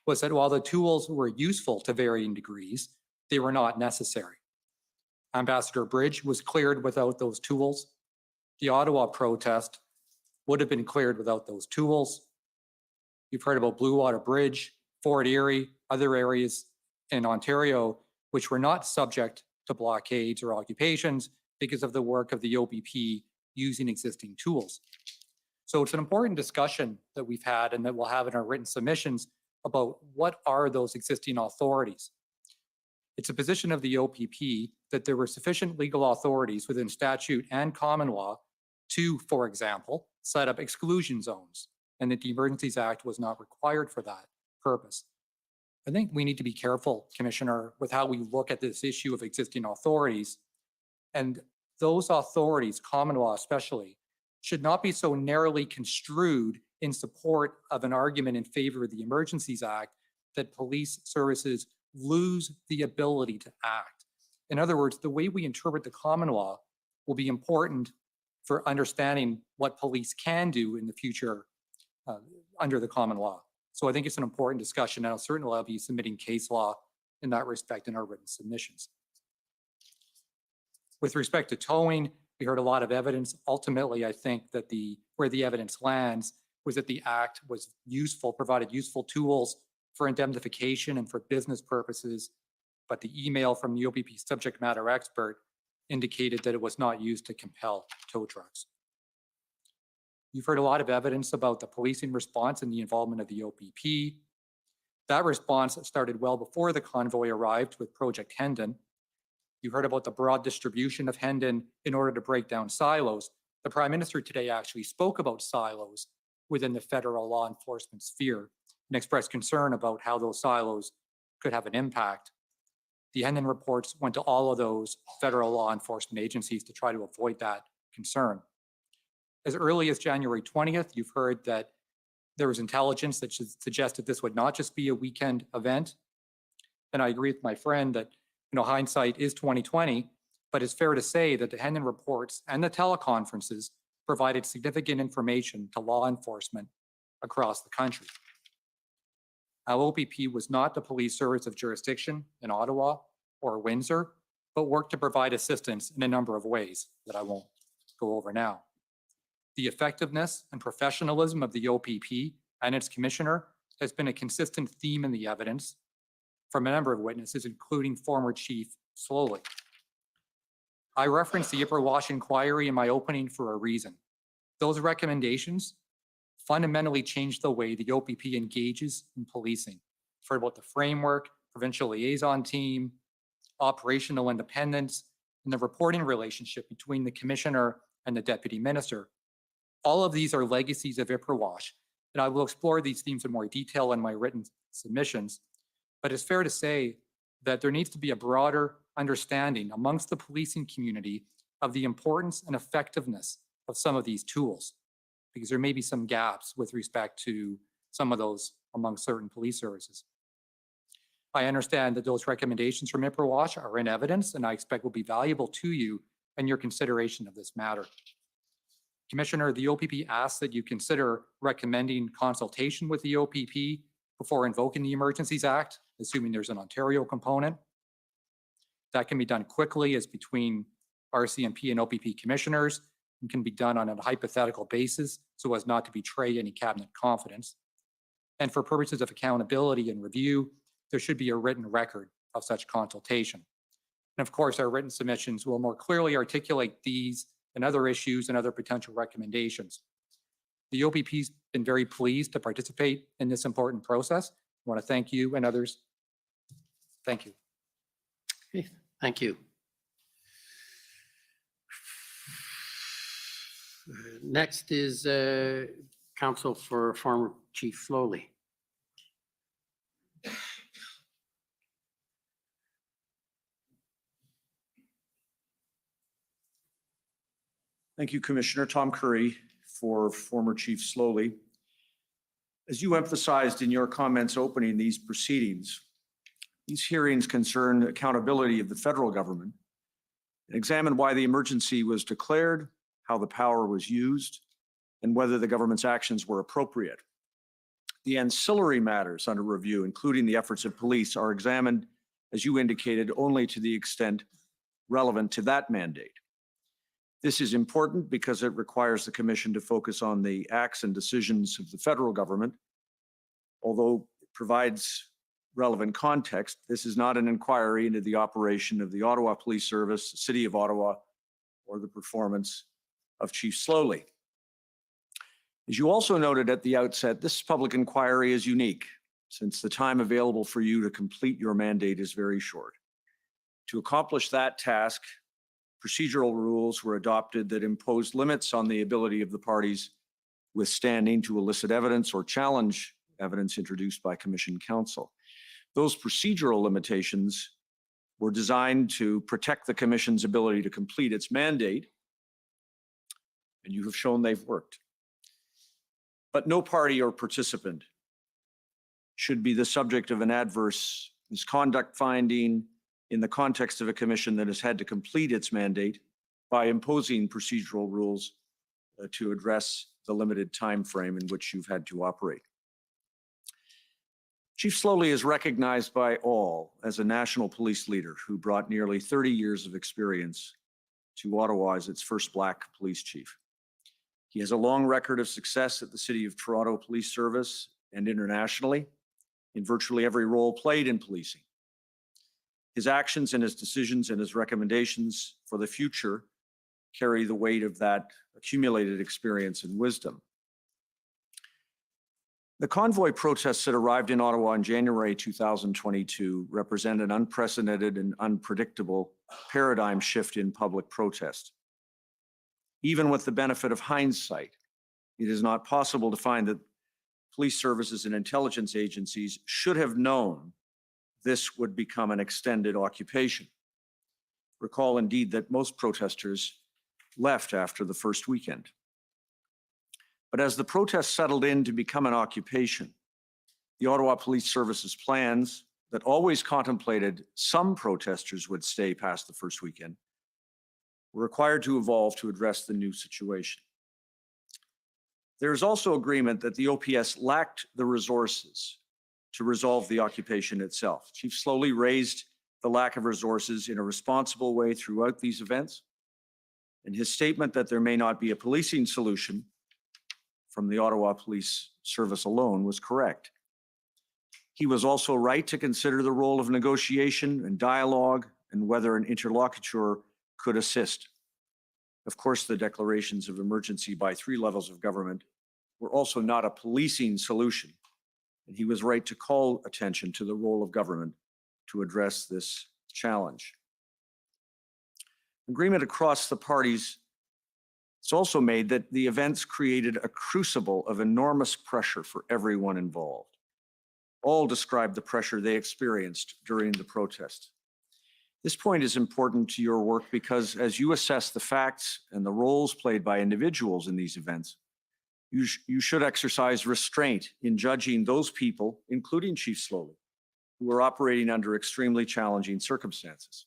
Speaker 8: was that while the tools were useful to varying degrees, they were not necessary. Ambassador Bridge was cleared without those tools. The Ottawa protest would have been cleared without those tools. You've heard about Blue Water Bridge, Fort Erie, other areas in Ontario, which were not subject to blockades or occupations because of the work of the OPP using existing tools. So it's an important discussion that we've had and that we'll have in our written submissions about what are those existing authorities. It's a position of the OPP that there were sufficient legal authorities within statute and common law to, for example, set up exclusion zones, and that the Emergencies Act was not required for that purpose. I think we need to be careful, Commissioner, with how we look at this issue of existing authorities. And those authorities, common law especially, should not be so narrowly construed in support of an argument in favor of the Emergencies Act that police services lose the ability to act. In other words, the way we interpret the common law will be important for understanding what police can do in the future under the common law. So I think it's an important discussion, and I'll be submitting case law in that respect in our written submissions. With respect to towing, we heard a lot of evidence. Ultimately, I think that where the evidence lands was that the act was useful, provided useful tools for indemnification and for business purposes, but the email from the OPP subject matter expert indicated that it was not used to compel tow trucks. You've heard a lot of evidence about the policing response and the involvement of the OPP. That response started well before the convoy arrived with Project Hendon. You heard about the broad distribution of Hendon in order to break down silos. The Prime Minister today actually spoke about silos within the federal law enforcement sphere and expressed concern about how those silos could have an impact. The Hendon reports went to all of those federal law enforcement agencies to try to avoid that concern. As early as January 20th, you've heard that there was intelligence that suggested this would not just be a weekend event. And I agree with my friend that, hindsight is 2020, but it's fair to say that the Hendon reports and the teleconferences provided significant information to law enforcement across the country. Now, OPP was not the police service of jurisdiction in Ottawa or Windsor, but worked to provide assistance in a number of ways that I won't go over now. The effectiveness and professionalism of the OPP and its commissioner has been a consistent theme in the evidence from a number of witnesses, including former Chief Slowly. I referenced the Ipperwash inquiry in my opening for a reason. Those recommendations fundamentally changed the way the OPP engages in policing. You've heard about the framework, provincial liaison team, operational independence, and the reporting relationship between the commissioner and the deputy minister. All of these are legacies of Ipperwash, and I will explore these themes in more detail in my written submissions. But it's fair to say that there needs to be a broader understanding amongst the policing community of the importance and effectiveness of some of these tools, because there may be some gaps with respect to some of those among certain police services. I understand that those recommendations from IPRWatch are in evidence, and I expect will be valuable to you in your consideration of this matter. Commissioner, the OPP asks that you consider recommending consultation with the OPP before invoking the Emergencies Act, assuming there's an Ontario component. That can be done quickly as between RCMP and OPP commissioners and can be done on a hypothetical basis so as not to betray any cabinet confidence. And for purposes of accountability and review, there should be a written record of such consultation. And of course, our written submissions will more clearly articulate these and other issues and other potential recommendations. The OPP's been very pleased to participate in this important process. I want to thank you and others. Thank you.
Speaker 15: Okay, thank you. Next is Counsel for former Chief Slowly.
Speaker 7: Thank you, Commissioner. Tom Curry for former Chief Slowly. As you emphasized in your comments opening these proceedings, these hearings concern accountability of the federal government and examine why the emergency was declared, how the power was used, and whether the government's actions were appropriate. The ancillary matters under review, including the efforts of police, are examined, as you indicated, only to the extent relevant to that mandate. This is important because it requires the Commission to focus on the acts and decisions of the federal government. Although it provides relevant context, this is not an inquiry into the operation of the Ottawa Police Service, the City of Ottawa, or the performance of Chief Slowly. As you also noted at the outset, this public inquiry is unique since the time available for you to complete your mandate is very short. To accomplish that task, procedural rules were adopted that imposed limits on the ability of the parties withstanding to elicit evidence or challenge evidence introduced by Commission counsel. Those procedural limitations were designed to protect the Commission's ability to complete its mandate, and you have shown they've worked. But no party or participant should be the subject of an adverse misconduct finding in the context of a commission that has had to complete its mandate by imposing procedural rules to address the limited time frame in which you've had to operate. Chief Slowly is recognized by all as a national police leader who brought nearly 30 years of experience to Ottawa as its first Black police chief. He has a long record of success at the City of Toronto Police Service and internationally in virtually every role played in policing. His actions and his decisions and his recommendations for the future carry the weight of that accumulated experience and wisdom. The convoy protests that arrived in Ottawa in January 2022 represent an unprecedented and unpredictable paradigm shift in public protest. Even with the benefit of hindsight, it is not possible to find that police services and intelligence agencies should have known this would become an extended occupation. Recall indeed that most protesters left after the first weekend. But as the protests settled in to become an occupation, the Ottawa Police Service's plans that always contemplated some protesters would stay past the first weekend were required to evolve to address the new situation. There is also agreement that the OPS lacked the resources to resolve the occupation itself. Chief Slowly raised the lack of resources in a responsible way throughout these events, and his statement that there may not be a policing solution from the Ottawa Police Service alone was correct. He was also right to consider the role of negotiation and dialogue and whether an interlocutor could assist. Of course, the declarations of emergency by 3 levels of government were also not a policing solution, and he was right to call attention to the role of government to address this challenge. Agreement across the parties is also made that the events created a crucible of enormous pressure for everyone involved. All described the pressure they experienced during the protest. This point is important to your work because as you assess the facts and the roles played by individuals in these events, you should exercise restraint in judging those people, including Chief Slowly, who are operating under extremely challenging circumstances.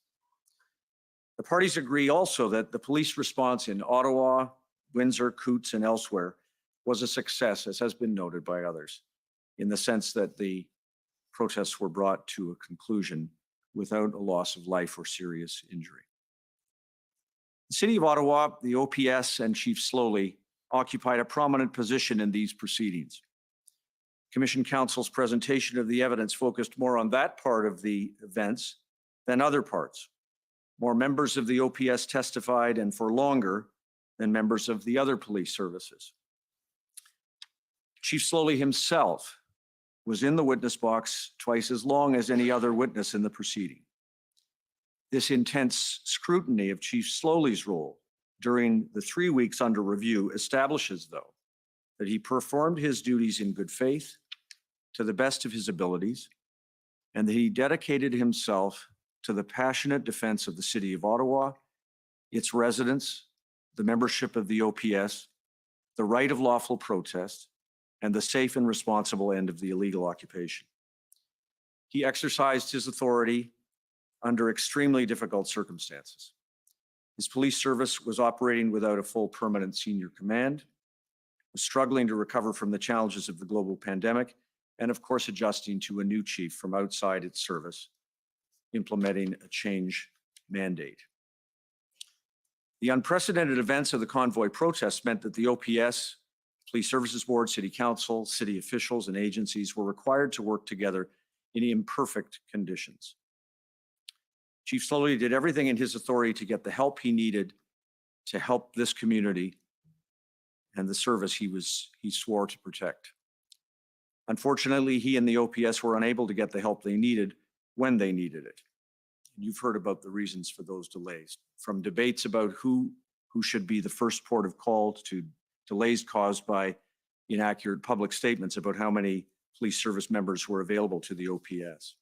Speaker 7: The parties agree also that the police response in Ottawa, Windsor, Coutts, and elsewhere was a success, as has been noted by others, in the sense that the protests were brought to a conclusion without a loss of life or serious injury. The City of Ottawa, the OPS, and Chief Slowly occupied a prominent position in these proceedings. Commission Counsel's presentation of the evidence focused more on that part of the events than other parts. More members of the OPS testified and for longer than members of the other police services. Chief Slowly himself was in the witness box twice as long as any other witness in the proceeding. This intense scrutiny of Chief Slowly's role during the 3 weeks under review establishes, though, that he performed his duties in good faith to the best of his abilities, and that he dedicated himself to the passionate defense of the City of Ottawa, its residents, the membership of the OPS, the right of lawful protest, and the safe and responsible end of the illegal occupation. He exercised his authority under extremely difficult circumstances. His police service was operating without a full permanent senior command, was struggling to recover from the challenges of the global pandemic, and of course adjusting to a new chief from outside its service, implementing a change mandate. The unprecedented events of the convoy protests meant that the OPS, Police Services Board, City Council, city officials, and agencies were required to work together in imperfect conditions. Chief Slowly did everything in his authority to get the help he needed to help this community and the service he swore to protect. Unfortunately, he and the OPS were unable to get the help they needed when they needed it. And you've heard about the reasons for those delays, from debates about who should be the first port of call to delays caused by inaccurate public statements about how many police service members were available to the OPS.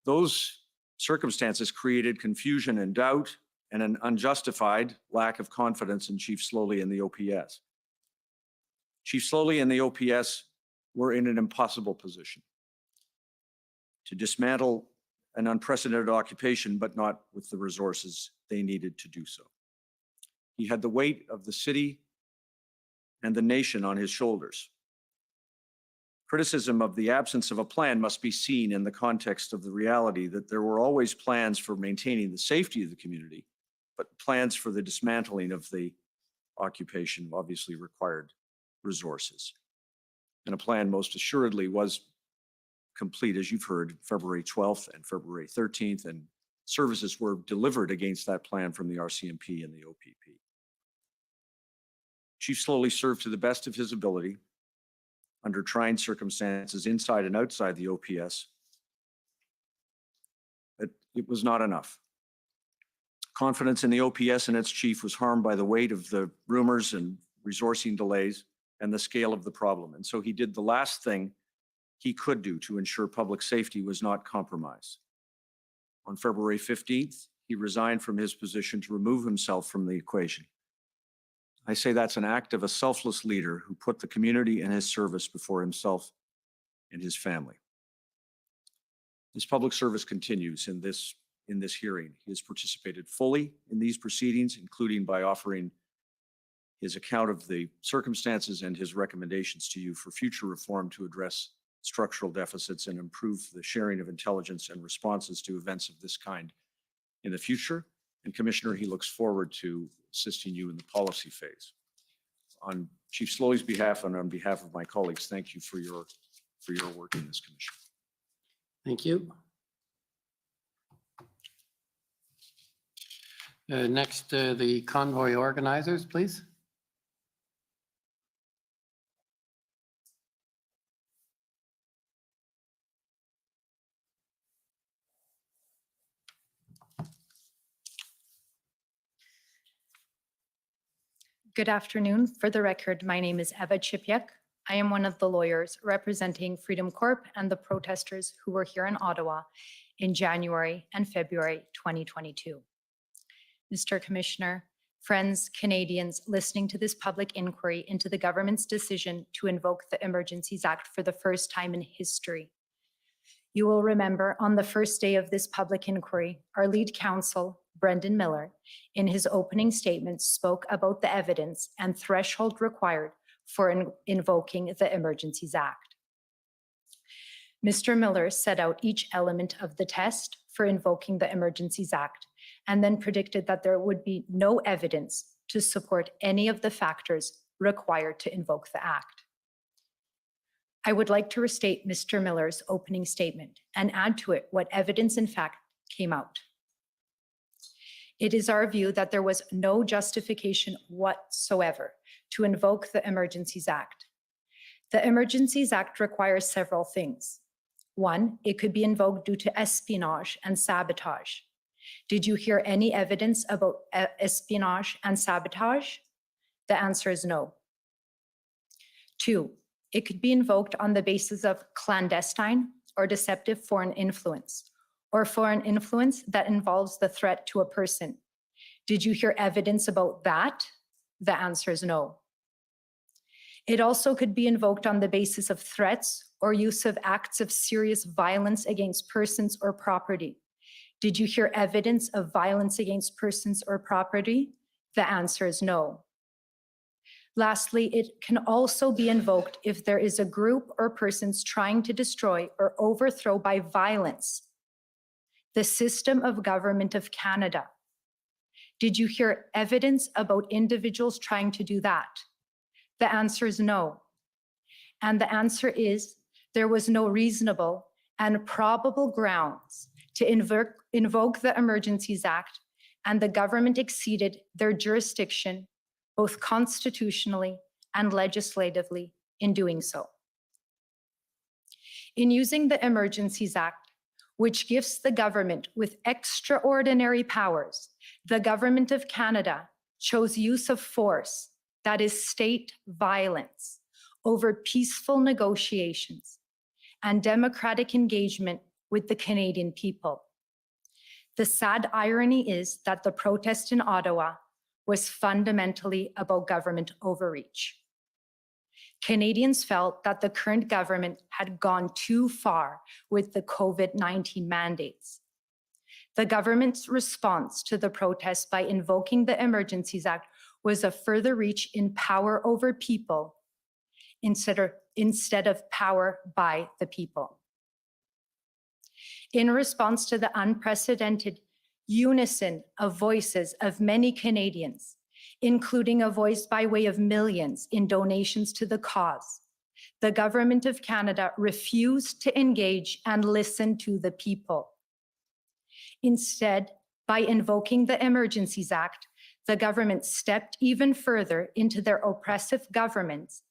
Speaker 7: Those circumstances created confusion and doubt and an unjustified lack of confidence in Chief Slowly and the OPS. Chief Slowly and the OPS were in an impossible position to dismantle an unprecedented occupation, but not with the resources they needed to do so. He had the weight of the city and the nation on his shoulders. Criticism of the absence of a plan must be seen in the context of the reality that there were always plans for maintaining the safety of the community, but plans for the dismantling of the occupation obviously required resources. And a plan most assuredly was complete, as you've heard, February 12th and February 13th, and services were delivered against that plan from the RCMP and the OPP. Chief Slowly served to the best of his ability under trying circumstances inside and outside the OPS, but it was not enough. Confidence in the OPS and its chief was harmed by the weight of the rumors and resourcing delays and the scale of the problem. And so he did the last thing he could do to ensure public safety was not compromised. On February 15th, he resigned from his position to remove himself from the equation. I say that's an act of a selfless leader who put the community and his service before himself and his family. His public service continues in this hearing. He has participated fully in these proceedings, including by offering his account of the circumstances and his recommendations to you for future reform to address structural deficits and improve the sharing of intelligence and responses to events of this kind in the future. And Commissioner, he looks forward to assisting you in the policy phase. On Chief Slowly's behalf and on behalf of my colleagues, thank you for your work in this commission.
Speaker 15: Thank you. Next, the convoy organizers, please.
Speaker 20: Good afternoon. For the record, my name is Eva Chipyuk. I am one of the lawyers representing Freedom Corp and the protesters who were here in Ottawa in January and February 2022. Mr. Commissioner, friends, Canadians listening to this public inquiry into the government's decision to invoke the Emergencies Act for the first time in history. You will remember on the first day of this public inquiry, our lead counsel, Brendan Miller, in his opening statement spoke about the evidence and threshold required for invoking the Emergencies Act. Mr. Miller set out each element of the test for invoking the Emergencies Act and then predicted that there would be no evidence to support any of the factors required to invoke the Act. I would like to restate Mr. Miller's opening statement and add to it what evidence in fact came out. It is our view that there was no justification whatsoever to invoke the Emergencies Act. The Emergencies Act requires several things. One, it could be invoked due to espionage and sabotage. Did you hear any evidence about espionage and sabotage? The answer is no. Two, it could be invoked on the basis of clandestine or deceptive foreign influence, or foreign influence that involves the threat to a person. Did you hear evidence about that? The answer is no. It also could be invoked on the basis of threats or use of acts of serious violence against persons or property. Did you hear evidence of violence against persons or property? The answer is no. Lastly, it can also be invoked if there is a group or persons trying to destroy or overthrow by violence the system of government of Canada. Did you hear evidence about individuals trying to do that? The answer is no. And the answer is there was no reasonable and probable grounds to invoke the Emergencies Act, and the government exceeded their jurisdiction both constitutionally and legislatively in doing so. In using the Emergencies Act, which gives the government with extraordinary powers, the government of Canada chose use of force, that is state violence, over peaceful negotiations and democratic engagement with the Canadian people. The sad irony is that the protest in Ottawa was fundamentally about government overreach. Canadians felt that the current government had gone too far with the COVID-19 mandates. The government's response to the protest by invoking the Emergencies Act was a further reach in power over people instead of power by the people. In response to the unprecedented unison of voices of many Canadians, including a voice by way of millions in donations to the cause, the government of Canada refused to engage and listen to the people. Instead, by invoking the Emergencies Act, the government stepped even further into their oppressive governments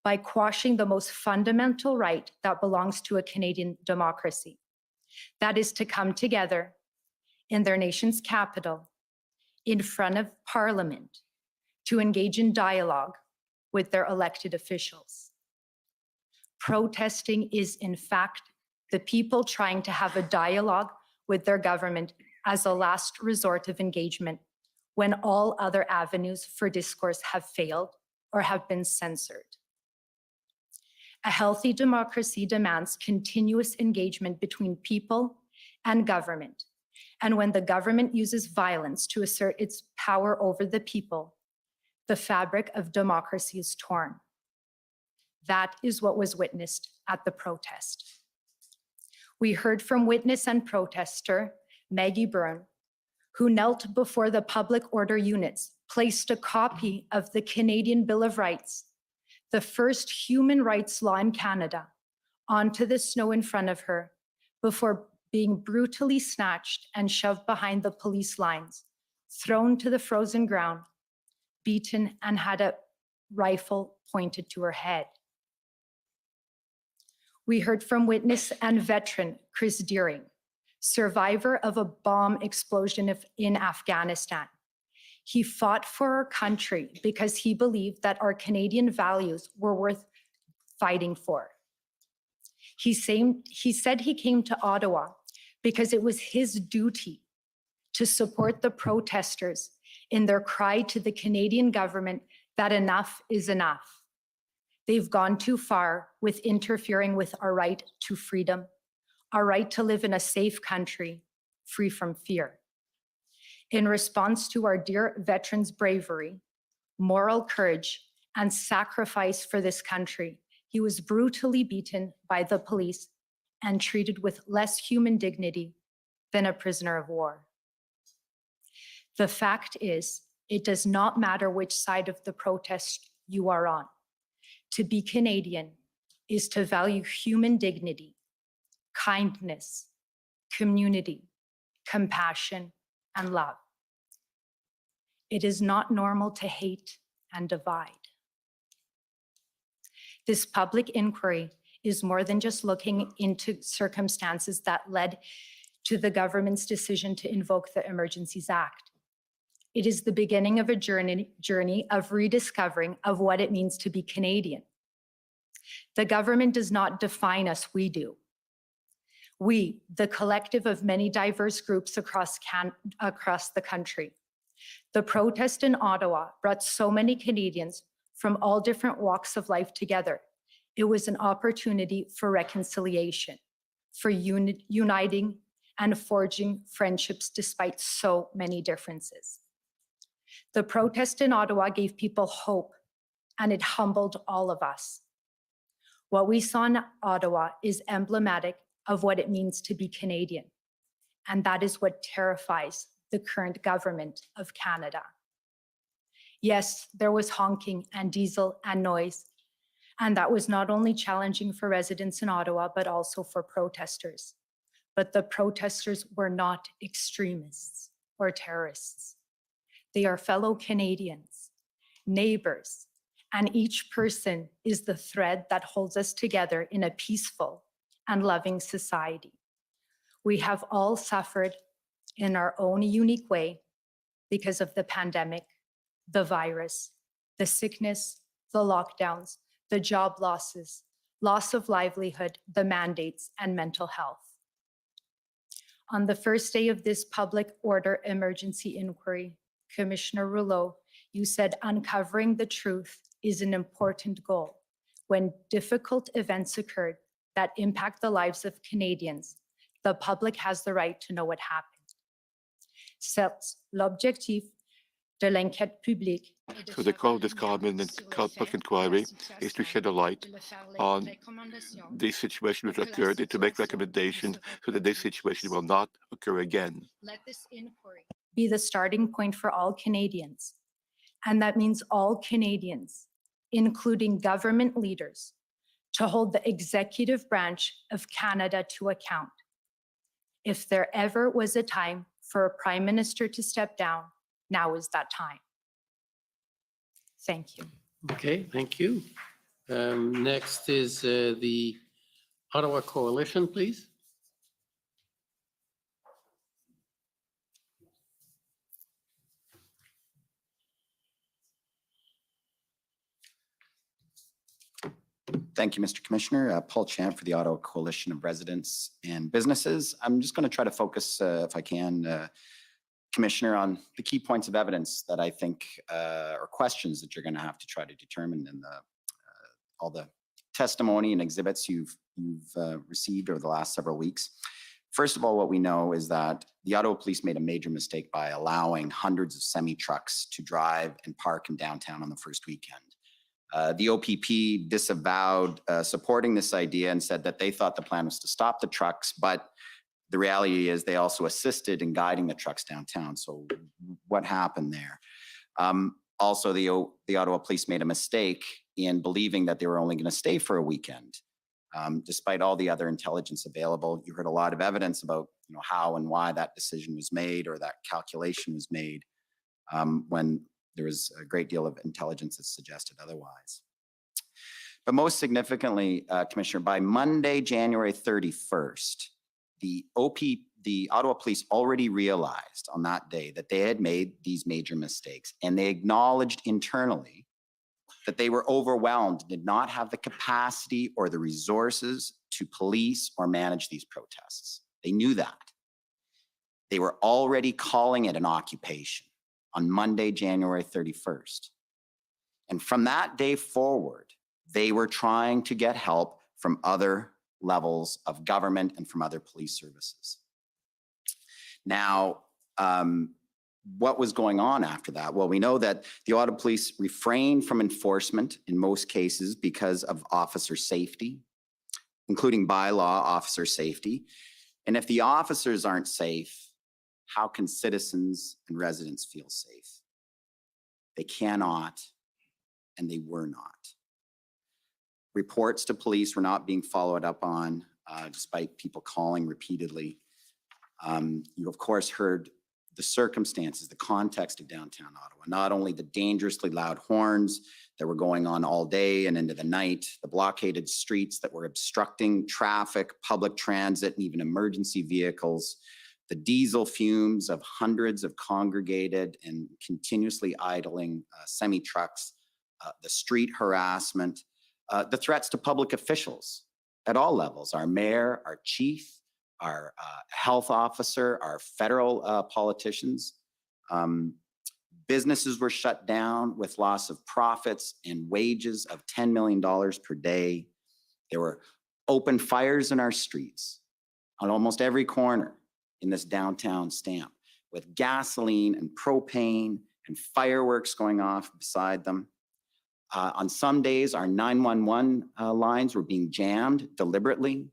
Speaker 20: by quashing the most fundamental right that belongs to a Canadian democracy. That is to come together in their nation's capital, in front of Parliament, to engage in dialogue with their elected officials. Protesting is, in fact, the people trying to have a dialogue with their government as a last resort of engagement when all other avenues for discourse have failed or have been censored. A healthy democracy demands continuous engagement between people and government. And when the government uses violence to assert its power over the people, the fabric of democracy is torn. That is what was witnessed at the protest. We heard from witness and protester Maggie Byrne, who knelt before the public order units, placed a copy of the Canadian Bill of Rights, the first human rights law in Canada, onto the snow in front of her before being brutally snatched and shoved behind the police lines, thrown to the frozen ground, beaten, and had a rifle pointed to her head. We heard from witness and veteran Chris Deering, survivor of a bomb explosion in Afghanistan. He fought for our country because he believed that our Canadian values were worth fighting for. He said he came to Ottawa because it was his duty to support the protesters in their cry to the Canadian government that enough is enough. They've gone too far with interfering with our right to freedom, our right to live in a safe country, free from fear. In response to our dear veterans' bravery, moral courage, and sacrifice for this country, he was brutally beaten by the police and treated with less human dignity than a prisoner of war. The fact is, it does not matter which side of the protest you are on. To be Canadian is to value human dignity, kindness, community, compassion, and love. It is not normal to hate and divide. This public inquiry is more than just looking into circumstances that led to the government's decision to invoke the Emergencies Act. It is the beginning of a journey of rediscovering of what it means to be Canadian. The government does not define us, we do. We, the collective of many diverse groups across the country. The protest in Ottawa brought so many Canadians from all different walks of life together. It was an opportunity for reconciliation, for uniting and forging friendships despite so many differences. The protest in Ottawa gave people hope, and it humbled all of us. What we saw in Ottawa is emblematic of what it means to be Canadian, and that is what terrifies the current government of Canada. Yes, there was honking and diesel and noise, and that was not only challenging for residents in Ottawa, but also for protesters. But the protesters were not extremists or terrorists. They are fellow Canadians, neighbors, and each person is the thread that holds us together in a peaceful and loving society. We have all suffered in our own unique way because of the pandemic, the virus, the sickness, the lockdowns, the job losses, loss of livelihood, the mandates, and mental health. On the first day of this public order emergency inquiry, Commissioner Rouleau, you said uncovering the truth is an important goal. When difficult events occurred that impact the lives of Canadians, the public has the right to know what happened. Certes, l'objectif de l'enquête publique.
Speaker 10: So the goal of this public inquiry is to shed a light on the situation which occurred and to make recommendations so that this situation will not occur again.
Speaker 20: Let this inquiry be the starting point for all Canadians. And that means all Canadians, including government leaders, to hold the executive branch of Canada to account. If there ever was a time for a prime minister to step down, now is that time. Thank you.
Speaker 15: Okay, thank you. Next is the Ottawa Coalition, please.
Speaker 19: Thank you, Mr. Commissioner. Paul Champ for the Ottawa Coalition of Residents and Businesses. I'm just going to try to focus, if I can, Commissioner, on the key points of evidence that I think are questions that you're going to have to try to determine in all the testimony and exhibits you've received over the last several weeks. First of all, what we know is that the Ottawa Police made a major mistake by allowing hundreds of semi-trucks to drive and park in downtown on the first weekend. The OPP disavowed supporting this idea and said that they thought the plan was to stop the trucks, but the reality is they also assisted in guiding the trucks downtown. So what happened there? Also, the Ottawa Police made a mistake in believing that they were only going to stay for a weekend. Despite all the other intelligence available, you heard a lot of evidence about how and why that decision was made or that calculation was made when there was a great deal of intelligence that suggested otherwise. But most significantly, Commissioner, by Monday, January 31st, the Ottawa Police already realized on that day that they had made these major mistakes, and they acknowledged internally that they were overwhelmed, did not have the capacity or the resources to police or manage these protests. They knew that. They were already calling it an occupation on Monday, January 31st. And from that day forward, they were trying to get help from other levels of government and from other police services. Now, what was going on after that? Well, we know that the Ottawa Police refrained from enforcement in most cases because of officer safety, including bylaw officer safety. And if the officers aren't safe, how can citizens and residents feel safe? They cannot, and they were not. Reports to police were not being followed up on, despite people calling repeatedly. You, of course, heard the circumstances, the context of downtown Ottawa, not only the dangerously loud horns that were going on all day and into the night, the blockaded streets that were obstructing traffic, public transit, and even emergency vehicles, the diesel fumes of hundreds of congregated and continuously idling semi-trucks, the street harassment, the threats to public officials at all levels, our mayor, our chief, our health officer, our federal politicians. Businesses were shut down with loss of profits and wages of $10 million per day. There were open fires in our streets on almost every corner in this downtown stamp, with gasoline and propane and fireworks going off beside them. On some days, our 911 lines were being jammed deliberately,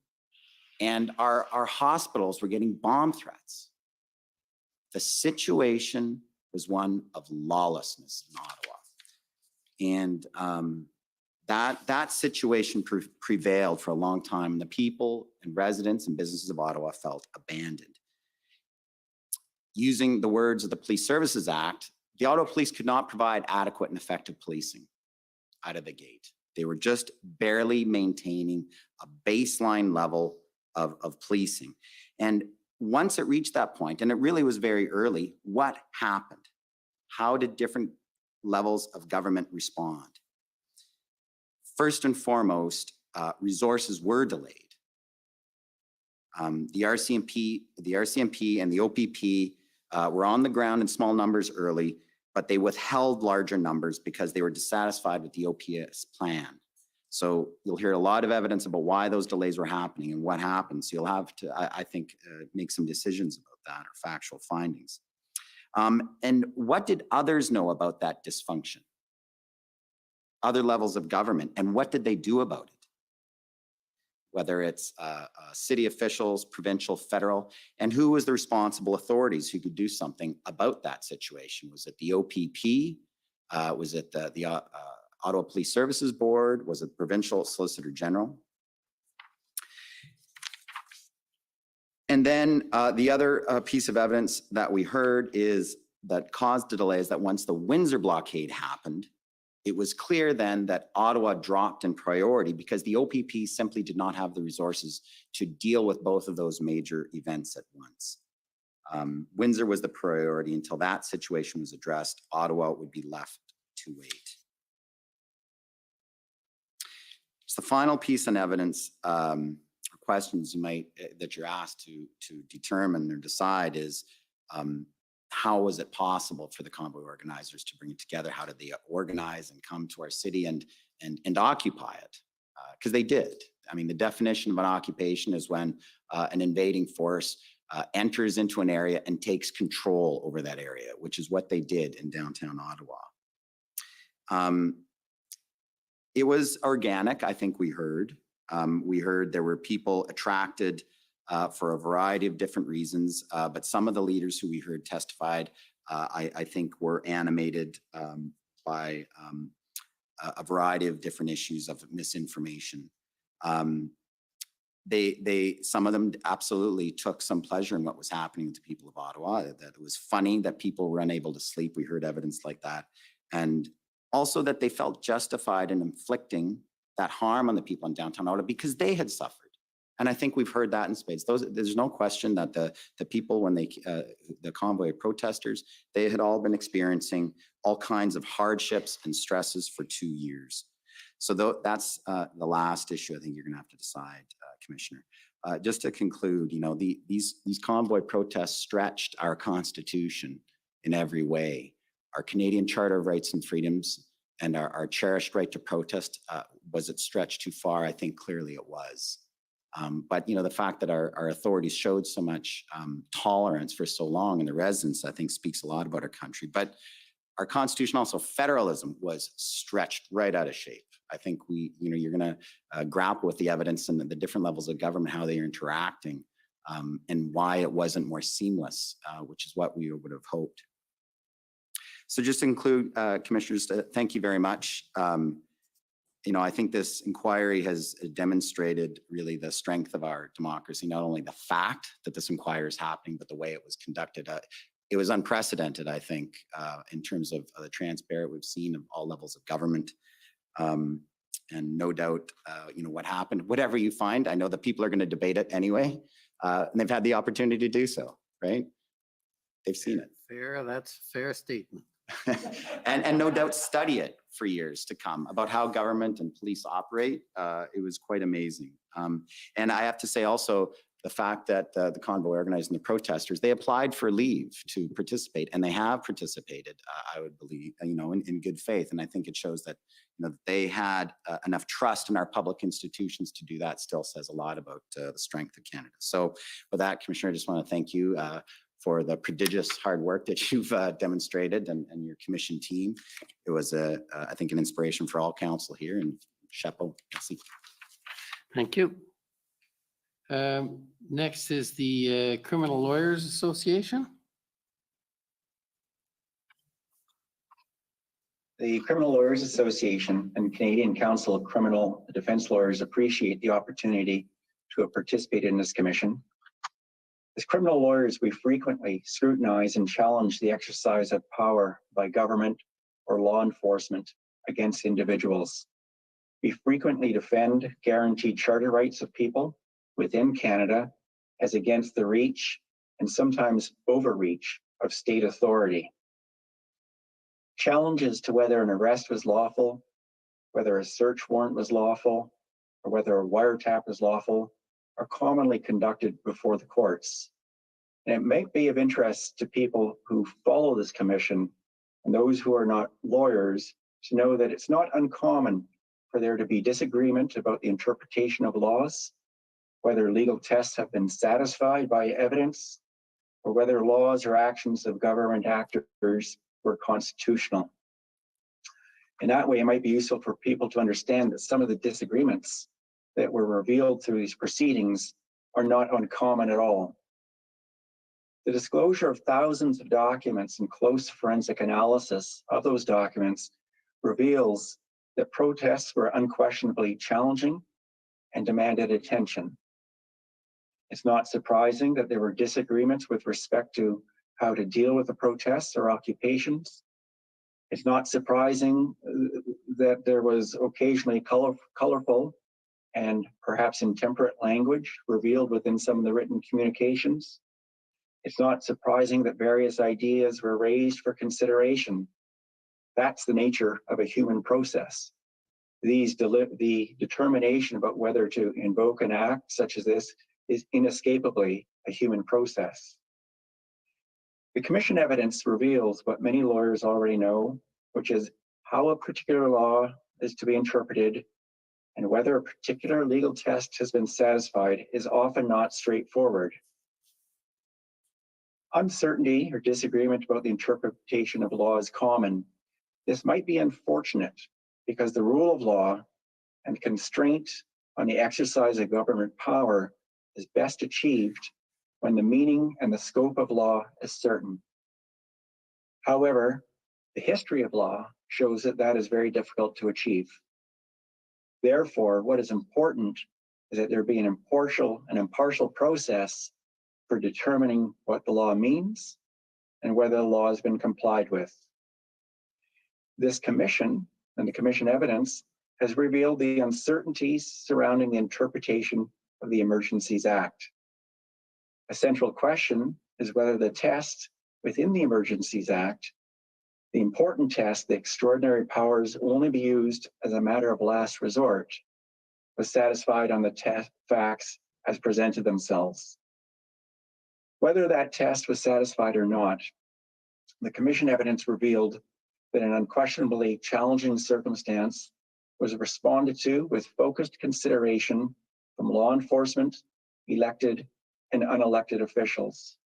Speaker 19: and our hospitals were getting bomb threats. The situation was one of lawlessness in Ottawa. And that situation prevailed for a long time, and the people and residents and businesses of Ottawa felt abandoned. Using the words of the Police Services Act, the Ottawa Police could not provide adequate and effective policing out of the gate. They were just barely maintaining a baseline level of policing. And once it reached that point, and it really was very early, what happened? How did different levels of government respond? First and foremost, resources were delayed. The RCMP and the OPP were on the ground in small numbers early, but they withheld larger numbers because they were dissatisfied with the OPS plan. So you'll hear a lot of evidence about why those delays were happening and what happened. So you'll have to, I think, make some decisions about that or factual findings. And what did others know about that dysfunction? Other levels of government, and what did they do about it? Whether it's city officials, provincial, federal, and who was the responsible authorities who could do something about that situation? Was it the OPP? Was it the Ottawa Police Services Board? Was it Provincial Solicitor General? And then the other piece of evidence that we heard is that caused the delay is that once the Windsor blockade happened, it was clear then that Ottawa dropped in priority because the OPP simply did not have the resources to deal with both of those major events at once. Windsor was the priority. Until that situation was addressed, Ottawa would be left to wait. So the final piece on evidence or questions you might that you're asked to determine or decide is how was it possible for the convoy organizers to bring it together? How did they organize and come to our city and occupy it? Because they did. I mean, the definition of an occupation is when an invading force enters into an area and takes control over that area, which is what they did in downtown Ottawa. It was organic, I think we heard. We heard there were people attracted for a variety of different reasons, but some of the leaders who we heard testified, I think were animated by a variety of different issues of misinformation. Some of them absolutely took some pleasure in what was happening to the people of Ottawa, that it was funny that people were unable to sleep. We heard evidence like that. And also that they felt justified in inflicting that harm on the people in downtown Ottawa because they had suffered. And I think we've heard that in spades. There's no question that the people, when the convoy protesters, they had all been experiencing all kinds of hardships and stresses for 2 years. So that's the last issue I think you're going to have to decide, Commissioner. Just to conclude, these convoy protests stretched our Constitution in every way. Our Canadian Charter of Rights and Freedoms and our cherished right to protest, was it stretched too far? I think clearly it was. But the fact that our authorities showed so much tolerance for so long in the residents, I think speaks a lot about our country. But our Constitution, also federalism, was stretched right out of shape. I think you're going to grapple with the evidence and the different levels of government, how they are interacting, and why it wasn't more seamless, which is what we would have hoped. So just to conclude, Commissioners, thank you very much. I think this inquiry has demonstrated really the strength of our democracy, not only the fact that this inquiry is happening, but the way it was conducted. It was unprecedented, I think, in terms of the transparent we've seen of all levels of government. And no doubt, what happened, whatever you find, I know that people are going to debate it anyway, and they've had the opportunity to do so, right? They've seen it.
Speaker 15: Fair, that's a fair statement.
Speaker 19: and no doubt study it for years to come about how government and police operate. It was quite amazing. And I have to say also, the fact that the convoy organizing the protesters, they applied for leave to participate, and they have participated, I would believe, in good faith. And I think it shows that, they had enough trust in our public institutions to do that. Still says a lot about the strength of Canada. So with that, Commissioner, I just want to thank you for the prodigious hard work that you've demonstrated and your commission team. It was, I think, an inspiration for all council here, and chapeau. Merci.
Speaker 15: Thank you. Next is the Criminal Lawyers Association.
Speaker 4: The Criminal Lawyers Association and Canadian Council of Criminal Defense Lawyers appreciate the opportunity to participate in this commission. As criminal lawyers, we frequently scrutinize and challenge the exercise of power by government or law enforcement against individuals. We frequently defend guaranteed charter rights of people within Canada as against the reach and sometimes overreach of state authority. Challenges to whether an arrest was lawful, whether a search warrant was lawful, or whether a wiretap was lawful are commonly conducted before the courts. And it might be of interest to people who follow this commission and those who are not lawyers to know that it's not uncommon for there to be disagreement about the interpretation of laws, whether legal tests have been satisfied by evidence, or whether laws or actions of government actors were constitutional. In that way, it might be useful for people to understand that some of the disagreements that were revealed through these proceedings are not uncommon at all. The disclosure of thousands of documents and close forensic analysis of those documents reveals that protests were unquestionably challenging and demanded attention. It's not surprising that there were disagreements with respect to how to deal with the protests or occupations. It's not surprising that there was occasionally colorful and perhaps intemperate language revealed within some of the written communications. It's not surprising that various ideas were raised for consideration. That's the nature of a human process. The determination about whether to invoke an act such as this is inescapably a human process. The commission evidence reveals what many lawyers already know, which is how a particular law is to be interpreted and whether a particular legal test has been satisfied is often not straightforward. Uncertainty or disagreement about the interpretation of law is common. This might be unfortunate because the rule of law and constraint on the exercise of government power is best achieved when the meaning and the scope of law is certain. However, the history of law shows that that is very difficult to achieve. Therefore, what is important is that there be an impartial process for determining what the law means and whether the law has been complied with. This commission and the commission evidence has revealed the uncertainties surrounding the interpretation of the Emergencies Act. A central question is whether the test within the Emergencies Act, the important test, the extraordinary powers only be used as a matter of last resort, was satisfied on the facts as presented themselves. Whether that test was satisfied or not, the commission evidence revealed that an unquestionably challenging circumstance was responded to with focused consideration from law enforcement, elected and unelected officials.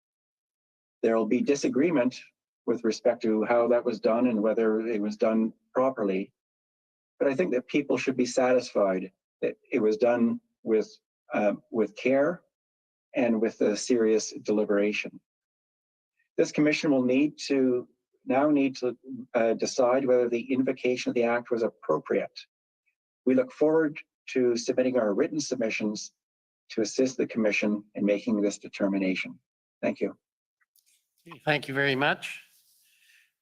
Speaker 4: There will be disagreement with respect to how that was done and whether it was done properly. But I think that people should be satisfied that it was done with care and with a serious deliberation. This commission will need to decide whether the invocation of the act was appropriate. We look forward to submitting our written submissions to assist the commission in making this determination. Thank you.
Speaker 15: Thank you very much.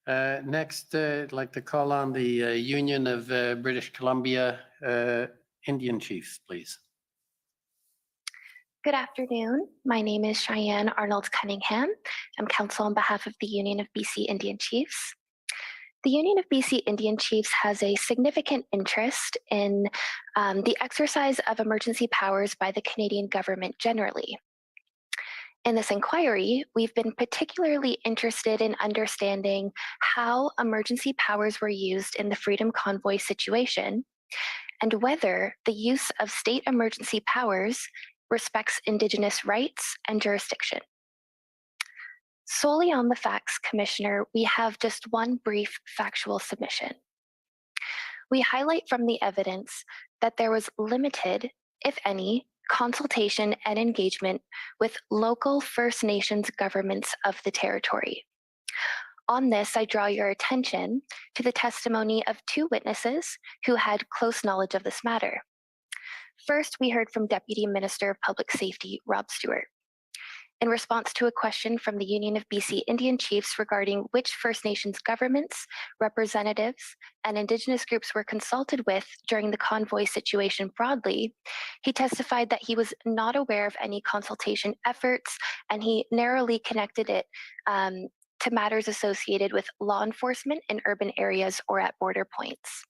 Speaker 15: Next, I'd like to call on the Union of British Columbia Indian Chiefs, please.
Speaker 5: Good afternoon. My name is Cheyenne Arnold Cunningham. I'm counsel on behalf of the Union of BC Indian Chiefs. The Union of BC Indian Chiefs has a significant interest in the exercise of emergency powers by the Canadian government generally. In this inquiry, we've been particularly interested in understanding how emergency powers were used in the Freedom Convoy situation and whether the use of state emergency powers respects Indigenous rights and jurisdiction. Solely on the facts, Commissioner, we have just one brief factual submission. We highlight from the evidence that there was limited, if any, consultation and engagement with local First Nations governments of the territory. On this, I draw your attention to the testimony of two witnesses who had close knowledge of this matter. First, we heard from Deputy Minister of Public Safety, Rob Stewart. In response to a question from the Union of BC Indian Chiefs regarding which First Nations governments, representatives, and Indigenous groups were consulted with during the convoy situation broadly, he testified that he was not aware of any consultation efforts, and he narrowly connected it to matters associated with law enforcement in urban areas or at border points.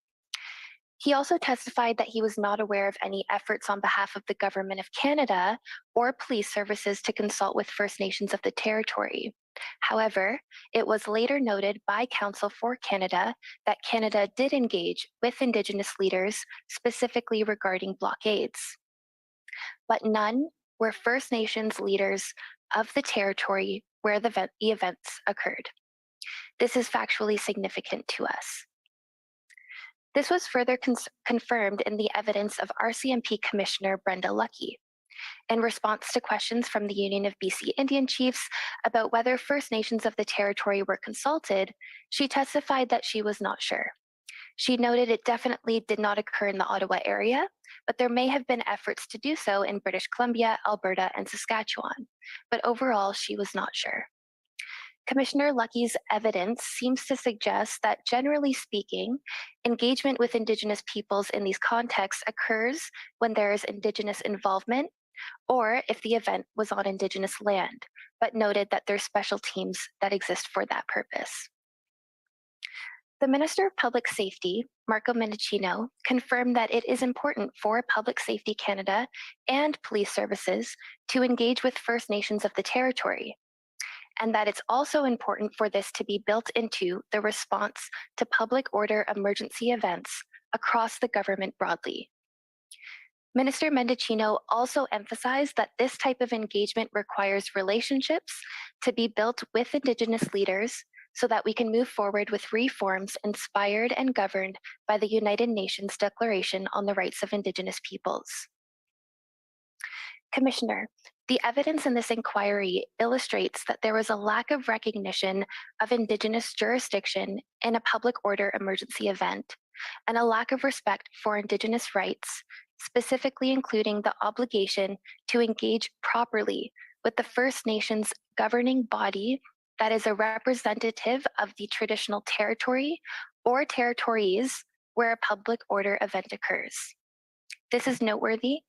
Speaker 5: He also testified that he was not aware of any efforts on behalf of the Government of Canada or police services to consult with First Nations of the territory. However, it was later noted by Counsel for Canada that Canada did engage with Indigenous leaders specifically regarding blockades. But none were First Nations leaders of the territory where the events occurred. This is factually significant to us. This was further confirmed in the evidence of RCMP Commissioner Brenda Lucki. In response to questions from the Union of BC Indian Chiefs about whether First Nations of the territory were consulted, she testified that she was not sure. She noted it definitely did not occur in the Ottawa area, but there may have been efforts to do so in British Columbia, Alberta, and Saskatchewan. But overall, she was not sure. Commissioner Lucki's evidence seems to suggest that, generally speaking, engagement with Indigenous peoples in these contexts occurs when there is Indigenous involvement or if the event was on Indigenous land, but noted that there's special teams that exist for that purpose. The Minister of Public Safety, Marco Mendicino, confirmed that it is important for Public Safety Canada and police services to engage with First Nations of the territory, and that it's also important for this to be built into the response to public order emergency events across the government broadly. Minister Mendicino also emphasized that this type of engagement requires relationships to be built with Indigenous leaders so that we can move forward with reforms inspired and governed by the United Nations Declaration on the Rights of Indigenous Peoples. Commissioner, the evidence in this inquiry illustrates that there was a lack of recognition of Indigenous jurisdiction in a public order emergency event, and a lack of respect for Indigenous rights, specifically including the obligation to engage properly with the First Nations governing body that is a representative of the traditional territory or territories where a public order event occurs. This is noteworthy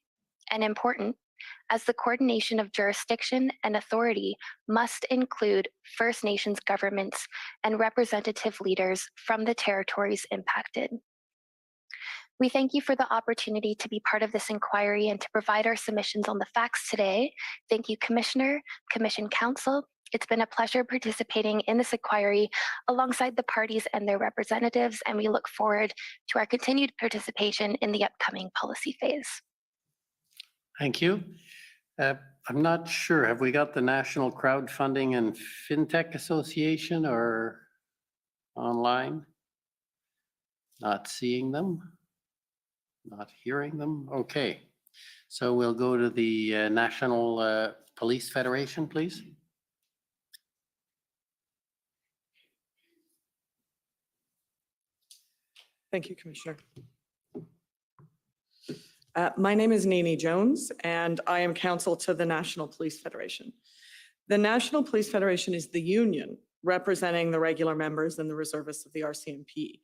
Speaker 5: and important, as the coordination of jurisdiction and authority must include First Nations governments and representative leaders from the territories impacted. We thank you for the opportunity to be part of this inquiry and to provide our submissions on the facts today. Thank you, Commissioner, Commission Counsel. It's been a pleasure participating in this inquiry alongside the parties and their representatives, and we look forward to our continued participation in the upcoming policy phase.
Speaker 15: Thank you. I'm not sure, have we got the National Crowdfunding and FinTech Association or online? Not seeing them, not hearing them. Okay, so we'll go to the National Police Federation, please.
Speaker 12: Thank you, Commissioner. My name is Nene Jones, and I am counsel to the National Police Federation. The National Police Federation is the union representing the regular members and the reservists of the RCMP.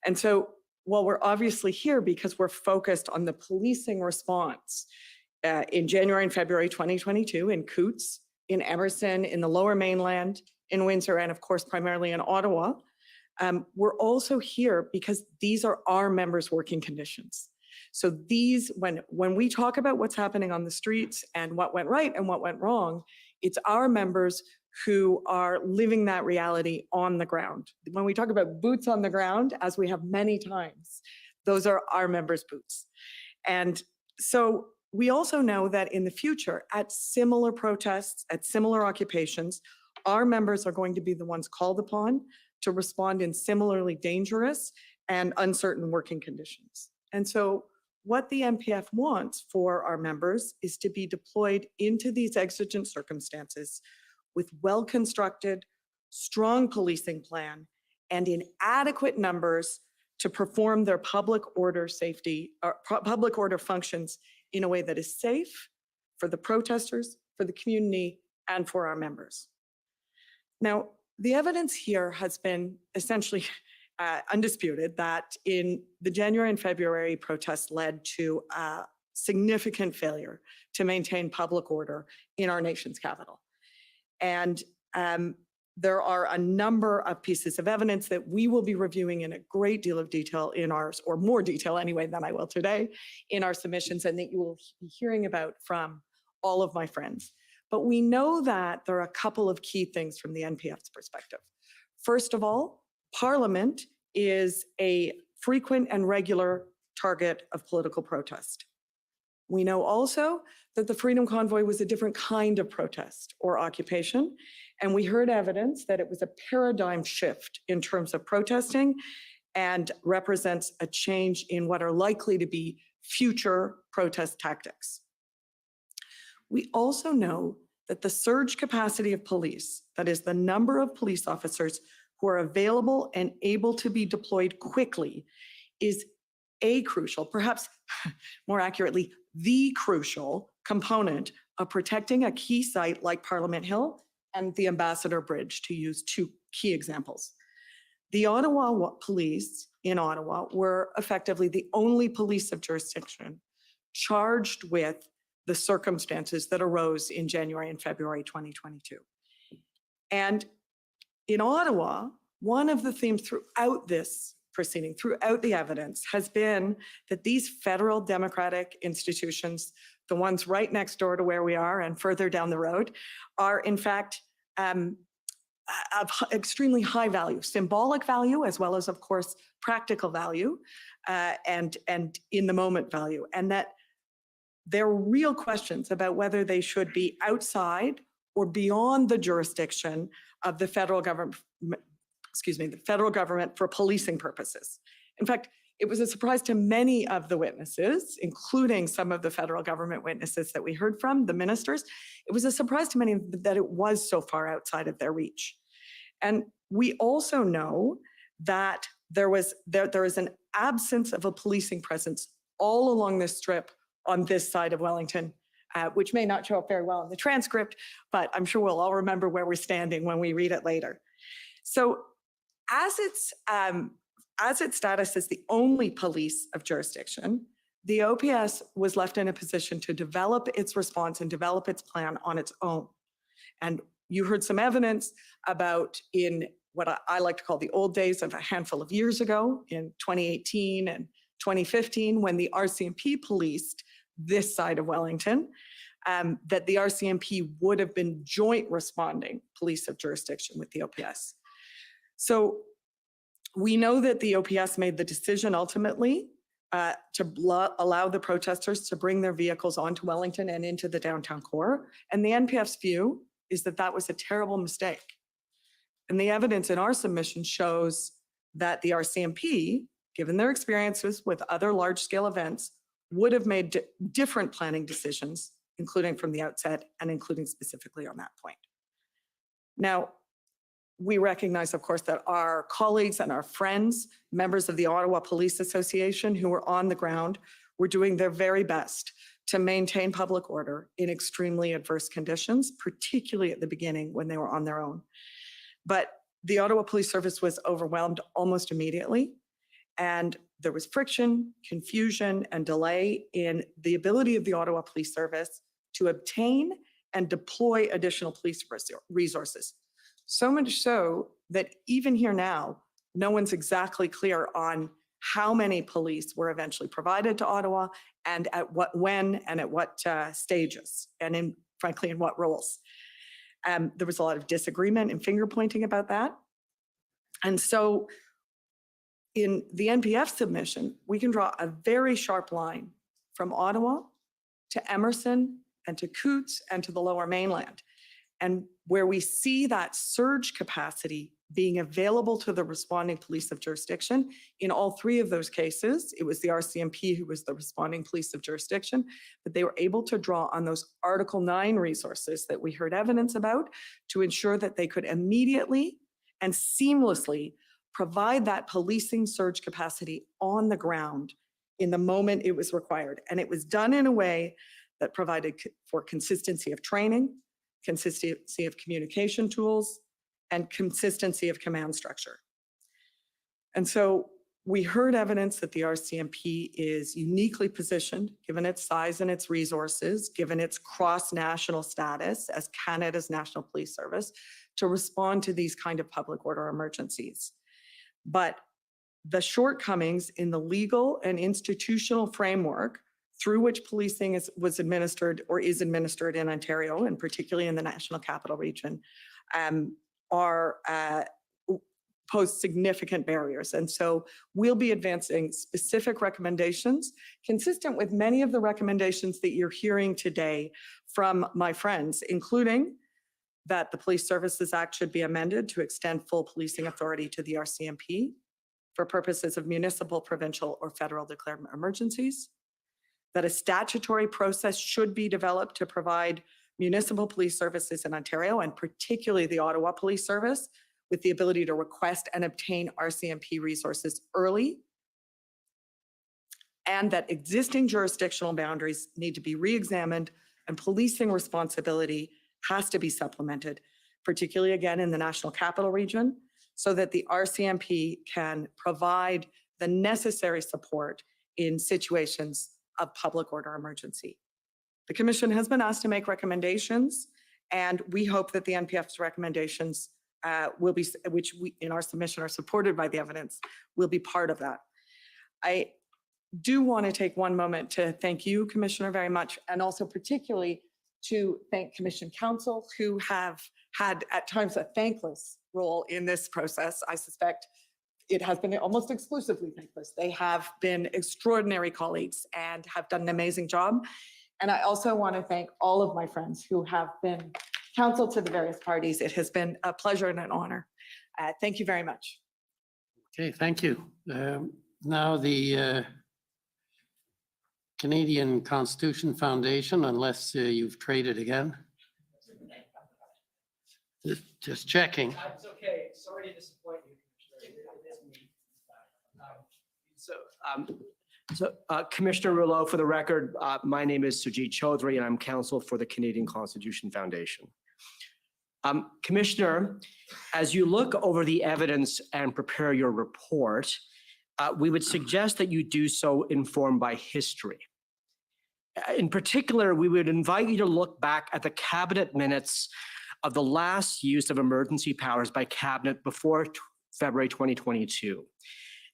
Speaker 12: And so while we're obviously here because we're focused on the policing response in January and February 2022 in Coutts, in Emerson, in the Lower Mainland, in Windsor, and of course, primarily in Ottawa, we're also here because these are our members' working conditions. So these, when we talk about what's happening on the streets and what went right and what went wrong, it's our members who are living that reality on the ground. When we talk about boots on the ground, as we have many times, those are our members' boots. And so we also know that in the future, at similar protests, at similar occupations, our members are going to be the ones called upon to respond in similarly dangerous and uncertain working conditions. And so what the NPF wants for our members is to be deployed into these exigent circumstances with well-constructed, strong policing plan and in adequate numbers to perform their public order safety or public order functions in a way that is safe for the protesters, for the community, and for our members. Now, the evidence here has been essentially undisputed that in the January and February protests led to a significant failure to maintain public order in our nation's capital. And there are a number of pieces of evidence that we will be reviewing in a great deal of detail in ours, or more detail anyway than I will today, in our submissions, and that you will be hearing about from all of my friends. But we know that there are a couple of key things from the NPF's perspective. First of all, Parliament is a frequent and regular target of political protest. We know also that the Freedom Convoy was a different kind of protest or occupation, and we heard evidence that it was a paradigm shift in terms of protesting and represents a change in what are likely to be future protest tactics. We also know that the surge capacity of police, that is the number of police officers who are available and able to be deployed quickly, is a crucial, perhaps more accurately, the crucial component of protecting a key site like Parliament Hill and the Ambassador Bridge, to use two key examples. The Ottawa police in Ottawa were effectively the only police of jurisdiction charged with the circumstances that arose in January and February 2022. And in Ottawa, one of the themes throughout this proceeding, throughout the evidence, has been that these federal democratic institutions, the ones right next door to where we are and further down the road, are in fact of extremely high value, symbolic value, as well as, of course, practical value and in the moment value. And that there are real questions about whether they should be outside or beyond the jurisdiction of the federal government, the federal government for policing purposes. In fact, it was a surprise to many of the witnesses, including some of the federal government witnesses that we heard from, the ministers. It was a surprise to many that it was so far outside of their reach. And we also know that there is an absence of a policing presence all along this strip on this side of Wellington, which may not show up very well in the transcript, but I'm sure we'll all remember where we're standing when we read it later. So as its status as the only police of jurisdiction, the OPS was left in a position to develop its response and develop its plan on its own. And you heard some evidence about in what I like to call the old days of a handful of years ago in 2018 and 2015, when the RCMP policed this side of Wellington, that the RCMP would have been joint responding police of jurisdiction with the OPS. So we know that the OPS made the decision ultimately to allow the protesters to bring their vehicles onto Wellington and into the downtown core. And the NPF's view is that that was a terrible mistake. And the evidence in our submission shows that the RCMP, given their experiences with other large-scale events, would have made different planning decisions, including from the outset and including specifically on that point. Now, we recognize, of course, that our colleagues and our friends, members of the Ottawa Police Association who were on the ground, were doing their very best to maintain public order in extremely adverse conditions, particularly at the beginning when they were on their own. But the Ottawa Police Service was overwhelmed almost immediately, and there was friction, confusion, and delay in the ability of the Ottawa Police Service to obtain and deploy additional police resources. So much so that even here now, no one's exactly clear on how many police were eventually provided to Ottawa and at what, when, and at what stages, and frankly, in what roles. There was a lot of disagreement and finger pointing about that. And so in the NPF submission, we can draw a very sharp line from Ottawa to Emerson and to Coutts and to the Lower Mainland. And where we see that surge capacity being available to the responding police of jurisdiction, in all three of those cases, it was the RCMP who was the responding police of jurisdiction, but they were able to draw on those Article 9 resources that we heard evidence about to ensure that they could immediately and seamlessly provide that policing surge capacity on the ground in the moment it was required. And it was done in a way that provided for consistency of training, consistency of communication tools, and consistency of command structure. And so we heard evidence that the RCMP is uniquely positioned, given its size and its resources, given its cross-national status as Canada's National Police Service, to respond to these kind of public order emergencies. But the shortcomings in the legal and institutional framework through which policing was administered or is administered in Ontario, and particularly in the National Capital Region, pose significant barriers. And so we'll be advancing specific recommendations consistent with many of the recommendations that you're hearing today from my friends, including that the Police Services Act should be amended to extend full policing authority to the RCMP for purposes of municipal, provincial, or federal declared emergencies, that a statutory process should be developed to provide municipal police services in Ontario, and particularly the Ottawa Police Service, with the ability to request and obtain RCMP resources early, and that existing jurisdictional boundaries need to be re-examined and policing responsibility has to be supplemented, particularly again in the National Capital Region, so that the RCMP can provide the necessary support in situations of public order emergency. The Commission has been asked to make recommendations, and we hope that the NPF's recommendations will be, which we in our submission are supported by the evidence, will be part of that. I do want to take one moment to thank you, Commissioner, very much, and also particularly to thank Commission counsel who have had at times a thankless role in this process. I suspect it has been almost exclusively thankless. They have been extraordinary colleagues and have done an amazing job. And I also want to thank all of my friends who have been counsel to the various parties. It has been a pleasure and an honor. Thank you very much.
Speaker 15: Okay, thank you. Now the Canadian Constitution Foundation, unless you've traded again. Just checking.
Speaker 6: It's okay. Sorry to disappoint you, Commissioner. Commissioner Rouleau, for the record, my name is Sujit Chaudhry, and I'm counsel for the Canadian Constitution Foundation. Commissioner, as you look over the evidence and prepare your report, we would suggest that you do so informed by history. In particular, we would invite you to look back at the cabinet minutes of the last use of emergency powers by cabinet before February 2022.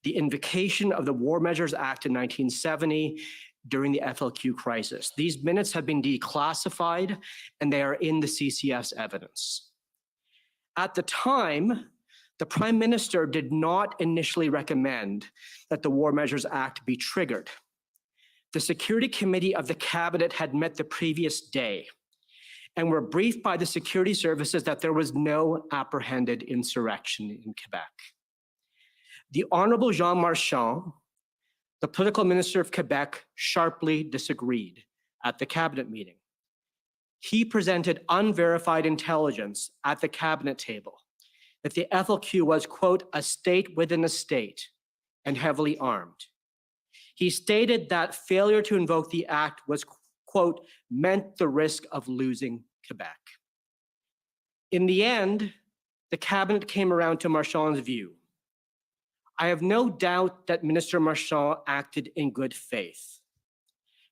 Speaker 6: the invocation of the War Measures Act in 1970 during the FLQ crisis. These minutes have been declassified and they are in the CCF's evidence. At the time, the Prime Minister did not initially recommend that the War Measures Act be triggered. The Security Committee of the Cabinet had met the previous day and were briefed by the security services that there was no apprehended insurrection in Quebec. The Honorable Jean Marchand, the political minister of Quebec, sharply disagreed at the cabinet meeting. He presented unverified intelligence at the cabinet table that the FLQ was, quote, a state within a state and heavily armed. He stated that failure to invoke the act was, quote, meant the risk of losing Quebec. In the end, the cabinet came around to Marchand's view. I have no doubt that Minister Marchand acted in good faith.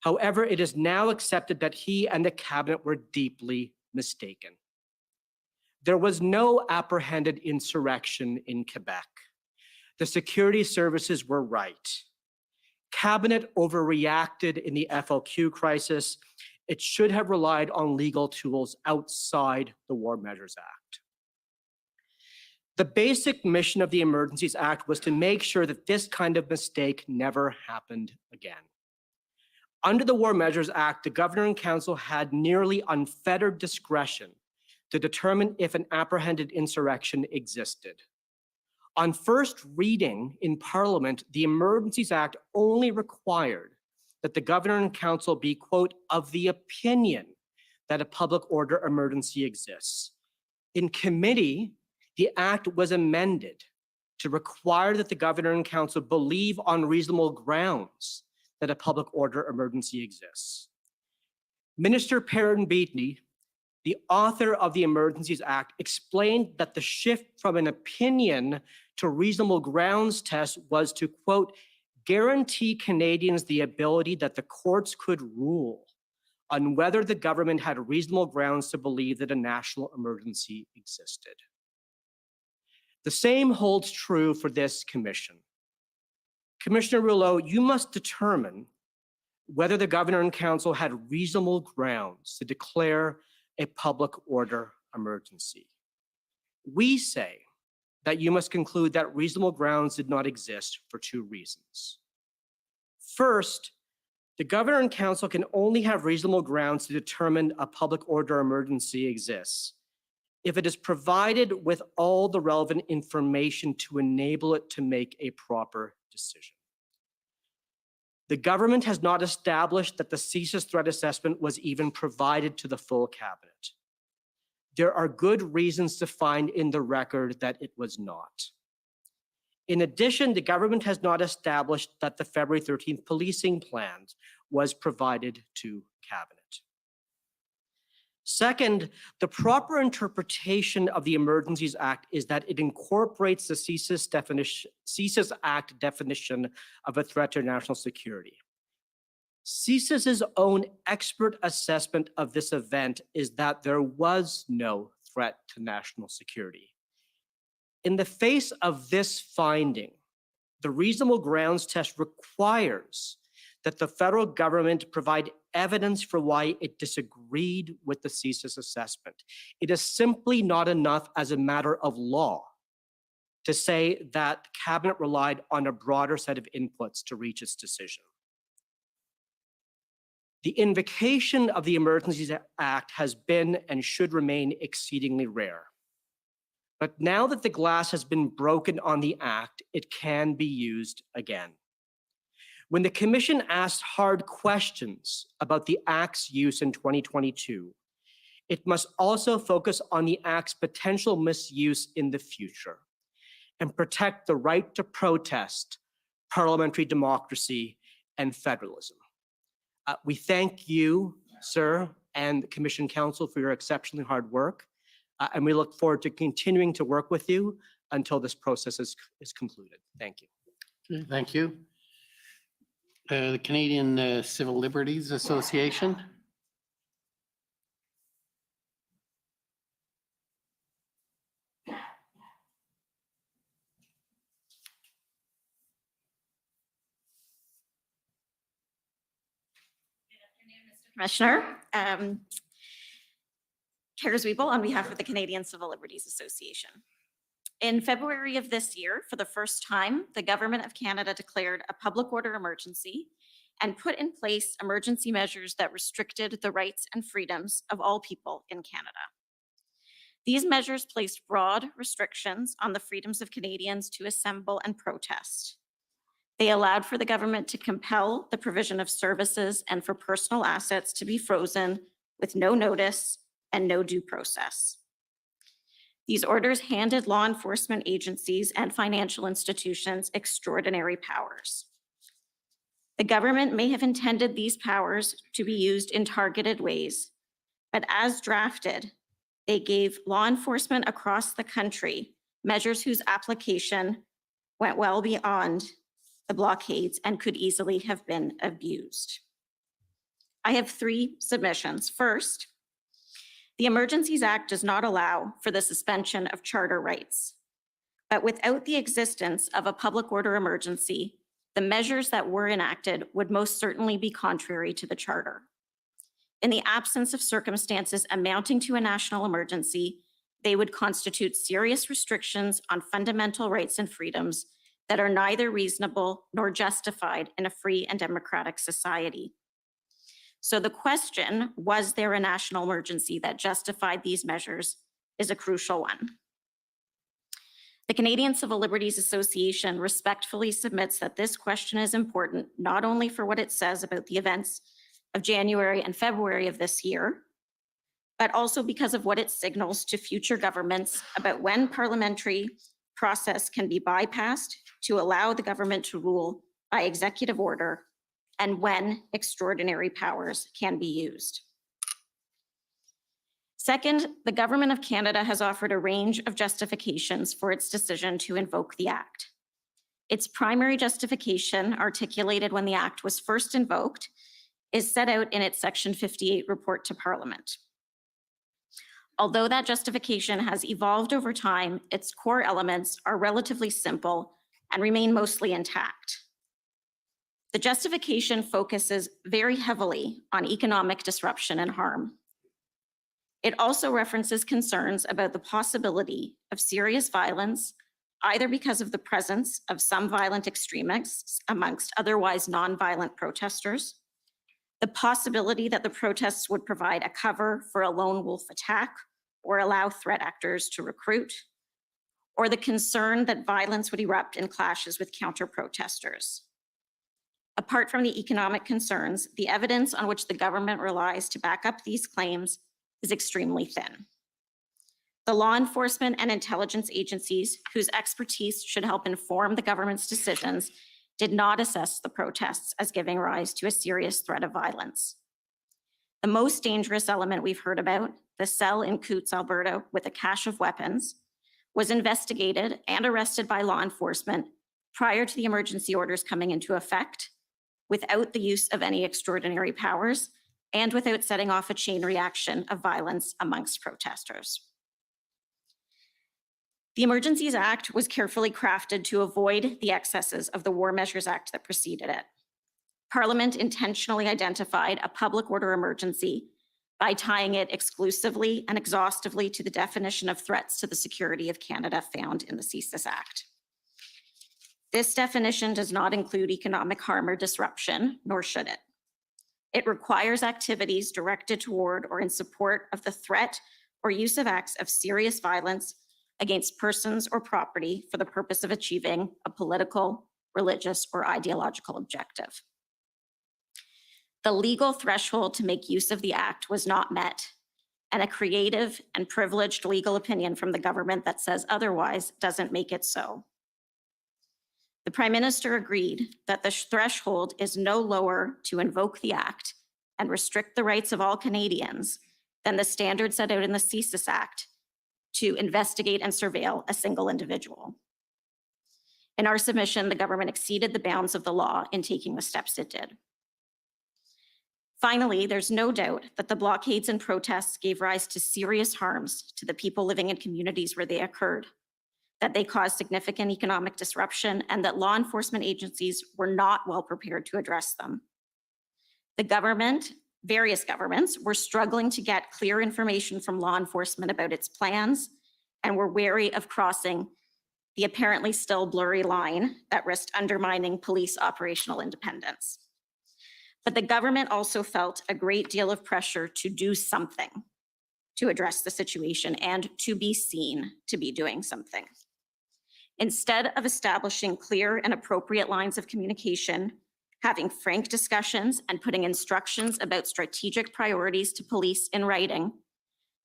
Speaker 6: However, it is now accepted that he and the cabinet were deeply mistaken. There was no apprehended insurrection in Quebec. The security services were right. Cabinet overreacted in the FLQ crisis. It should have relied on legal tools outside the War Measures Act. The basic mission of the Emergencies Act was to make sure that this kind of mistake never happened again. Under the War Measures Act, the Governor and Council had nearly unfettered discretion to determine if an apprehended insurrection existed. On first reading in Parliament, the Emergencies Act only required that the Governor and Council be, quote, of the opinion that a public order emergency exists. In committee, the act was amended to require that the Governor and Council believe on reasonable grounds that a public order emergency exists. Minister Perrin Beatty, the author of the Emergencies Act, explained that the shift from an opinion to reasonable grounds test was to, quote, guarantee Canadians the ability that the courts could rule on whether the government had reasonable grounds to believe that a national emergency existed. The same holds true for this commission. Commissioner Rouleau, you must determine whether the Governor and Council had reasonable grounds to declare a public order emergency. We say that you must conclude that reasonable grounds did not exist for two reasons. First, the Governor and Council can only have reasonable grounds to determine a public order emergency exists if it is provided with all the relevant information to enable it to make a proper decision. The government has not established that the CSIS threat assessment was even provided to the full cabinet. There are good reasons to find in the record that it was not. In addition, the government has not established that the February 13th policing plan was provided to cabinet. Second, the proper interpretation of the Emergencies Act is that it incorporates the CSIS Act definition of a threat to national security. CSIS's own expert assessment of this event is that there was no threat to national security. In the face of this finding, the reasonable grounds test requires that the federal government provide evidence for why it disagreed with the CSIS assessment. It is simply not enough as a matter of law to say that the cabinet relied on a broader set of inputs to reach its decision. The invocation of the Emergencies Act has been and should remain exceedingly rare. But now that the glass has been broken on the act, it can be used again. When the Commission asked hard questions about the Act's use in 2022, it must also focus on the Act's potential misuse in the future and protect the right to protest, parliamentary democracy, and federalism. We thank you, sir, and the Commission Council for your exceptionally hard work, and we look forward to continuing to work with you until this process is concluded. Thank you.
Speaker 15: Okay, thank you. The Canadian Civil Liberties Association.
Speaker 3: Commissioner. Kara Zwiebel on behalf of the Canadian Civil Liberties Association. In February of this year, for the first time, the Government of Canada declared a public order emergency and put in place emergency measures that restricted the rights and freedoms of all people in Canada. These measures placed broad restrictions on the freedoms of Canadians to assemble and protest. They allowed for the government to compel the provision of services and for personal assets to be frozen with no notice and no due process. These orders handed law enforcement agencies and financial institutions extraordinary powers. The government may have intended these powers to be used in targeted ways, but as drafted, they gave law enforcement across the country measures whose application went well beyond the blockades and could easily have been abused. I have three submissions. First, the Emergencies Act does not allow for the suspension of charter rights, but without the existence of a public order emergency, the measures that were enacted would most certainly be contrary to the charter. In the absence of circumstances amounting to a national emergency, they would constitute serious restrictions on fundamental rights and freedoms that are neither reasonable nor justified in a free and democratic society. So the question, was there a national emergency that justified these measures, is a crucial one. The Canadian Civil Liberties Association respectfully submits that this question is important, not only for what it says about the events of January and February of this year, but also because of what it signals to future governments about when parliamentary process can be bypassed to allow the government to rule by executive order and when extraordinary powers can be used. Second, the Government of Canada has offered a range of justifications for its decision to invoke the Act. Its primary justification, articulated when the Act was first invoked, is set out in its Section 58 report to Parliament. Although that justification has evolved over time, its core elements are relatively simple and remain mostly intact. The justification focuses very heavily on economic disruption and harm. It also references concerns about the possibility of serious violence, either because of the presence of some violent extremists amongst otherwise non-violent protesters, the possibility that the protests would provide a cover for a lone wolf attack or allow threat actors to recruit, or the concern that violence would erupt in clashes with counter-protesters. Apart from the economic concerns, the evidence on which the government relies to back up these claims is extremely thin. The law enforcement and intelligence agencies, whose expertise should help inform the government's decisions, did not assess the protests as giving rise to a serious threat of violence. The most dangerous element we've heard about, the cell in Coutts, Alberta, with a cache of weapons, was investigated and arrested by law enforcement prior to the emergency orders coming into effect, without the use of any extraordinary powers, and without setting off a chain reaction of violence amongst protesters. The Emergencies Act was carefully crafted to avoid the excesses of the War Measures Act that preceded it. Parliament intentionally identified a public order emergency by tying it exclusively and exhaustively to the definition of threats to the security of Canada found in the CESIS Act. This definition does not include economic harm or disruption, nor should it. It requires activities directed toward or in support of the threat or use of acts of serious violence against persons or property for the purpose of achieving a political, religious, or ideological objective. The legal threshold to make use of the Act was not met, and a creative and privileged legal opinion from the government that says otherwise doesn't make it so. The Prime Minister agreed that the threshold is no lower to invoke the Act and restrict the rights of all Canadians than the standard set out in the CESIS Act to investigate and surveil a single individual. In our submission, the government exceeded the bounds of the law in taking the steps it did. Finally, there's no doubt that the blockades and protests gave rise to serious harms to the people living in communities where they occurred, that they caused significant economic disruption, and that law enforcement agencies were not well prepared to address them. The government various governments were struggling to get clear information from law enforcement about its plans and were wary of crossing the apparently still blurry line that risked undermining police operational independence. But the government also felt a great deal of pressure to do something to address the situation and to be seen to be doing something. Instead of establishing clear and appropriate lines of communication, having frank discussions and putting instructions about strategic priorities to police in writing,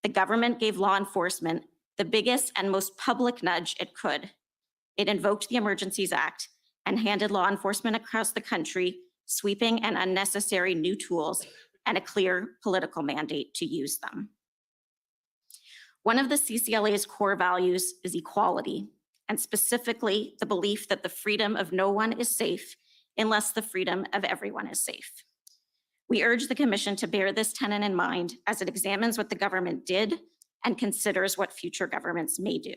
Speaker 3: the government gave law enforcement the biggest and most public nudge it could. It invoked the Emergencies Act and handed law enforcement across the country sweeping and unnecessary new tools and a clear political mandate to use them. One of the CCLA's core values is equality, and specifically the belief that the freedom of no one is safe unless the freedom of everyone is safe. We urge the Commission to bear this tenet in mind as it examines what the government did and considers what future governments may do.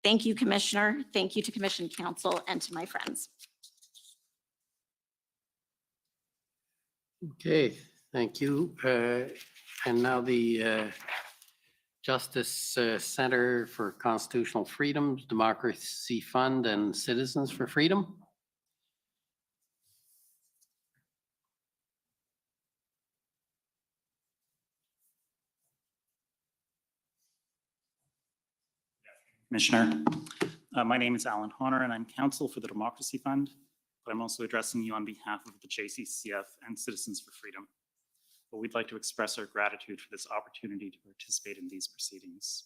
Speaker 3: Thank you, Commissioner. Thank you to Commission Council and to my friends.
Speaker 15: Okay, thank you. And now the Justice Center for Constitutional Freedoms, Democracy Fund, and Citizens for Freedom.
Speaker 1: Commissioner, my name is Alan Honor and I'm counsel for the Democracy Fund, but I'm also addressing you on behalf of the JCCF and Citizens for Freedom. But we'd like to express our gratitude for this opportunity to participate in these proceedings.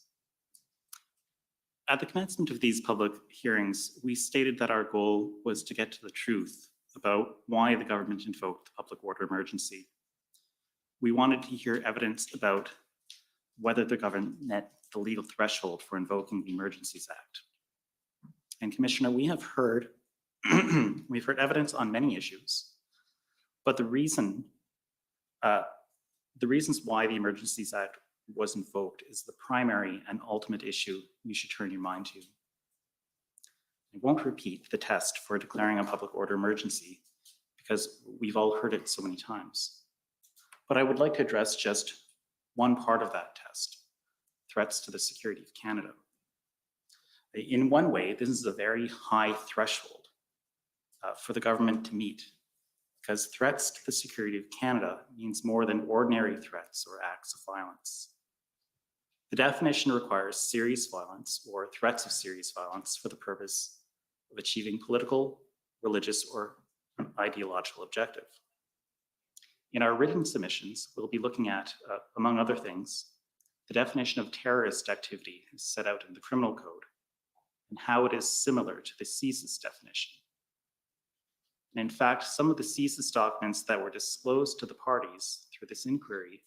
Speaker 1: At the commencement of these public hearings, we stated that our goal was to get to the truth about why the government invoked the public order emergency. We wanted to hear evidence about whether the government met the legal threshold for invoking the Emergencies Act. And Commissioner, we have heard we've heard evidence on many issues, but the reasons why the Emergencies Act was invoked is the primary and ultimate issue you should turn your mind to. I won't repeat the test for declaring a public order emergency because we've all heard it so many times. But I would like to address just one part of that test: threats to the security of Canada. In one way, this is a very high threshold for the government to meet, because threats to the security of Canada means more than ordinary threats or acts of violence. The definition requires serious violence or threats of serious violence for the purpose of achieving political, religious, or ideological objective. In our written submissions, we'll be looking at, among other things, the definition of terrorist activity is set out in the Criminal Code and how it is similar to the CSIS definition. And in fact, some of the CSIS documents that were disclosed to the parties through this inquiry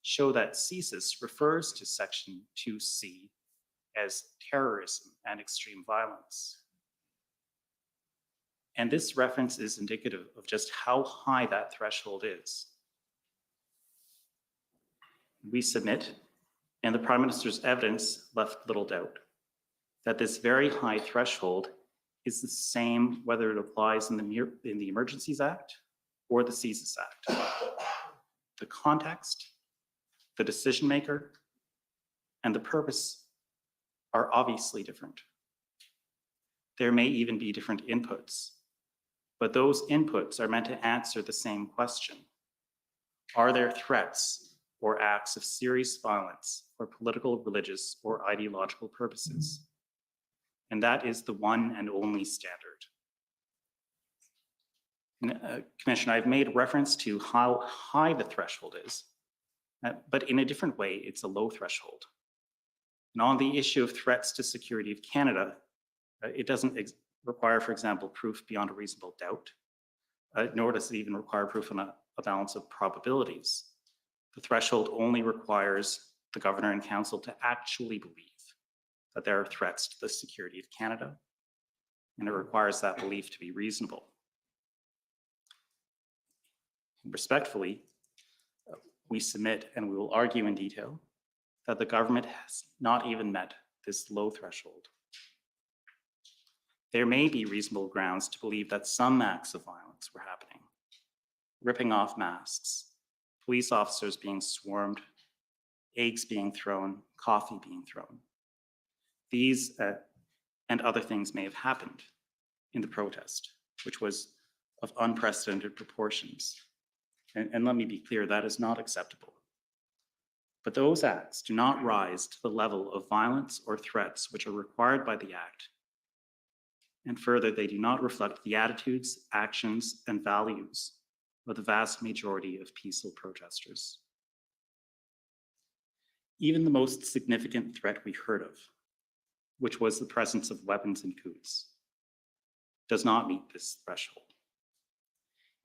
Speaker 1: show that CSIS refers to Section 2C as terrorism and extreme violence. And this reference is indicative of just how high that threshold is. We submit, and the Prime Minister's evidence left little doubt, that this very high threshold is the same whether it applies in the Emergencies Act or the CSIS Act. The context, the decision maker, and the purpose are obviously different. There may even be different inputs, but those inputs are meant to answer the same question. Are there threats or acts of serious violence for political, religious, or ideological purposes? And that is the one and only standard. Commissioner, I've made reference to how high the threshold is, but in a different way, it's a low threshold. And on the issue of threats to security of Canada, it doesn't require, for example, proof beyond a reasonable doubt, nor does it even require proof on a balance of probabilities. The threshold only requires the Governor and Council to actually believe that there are threats to the security of Canada, and it requires that belief to be reasonable. Respectfully, we submit, and we will argue in detail, that the government has not even met this low threshold. There may be reasonable grounds to believe that some acts of violence were happening, ripping off masks, police officers being swarmed, eggs being thrown, coffee being thrown. These and other things may have happened in the protest, which was of unprecedented proportions. And let me be clear, that is not acceptable. But those acts do not rise to the level of violence or threats which are required by the Act. And further, they do not reflect the attitudes, actions, and values of the vast majority of peaceful protesters. Even the most significant threat we heard of, which was the presence of weapons and coups, does not meet this threshold.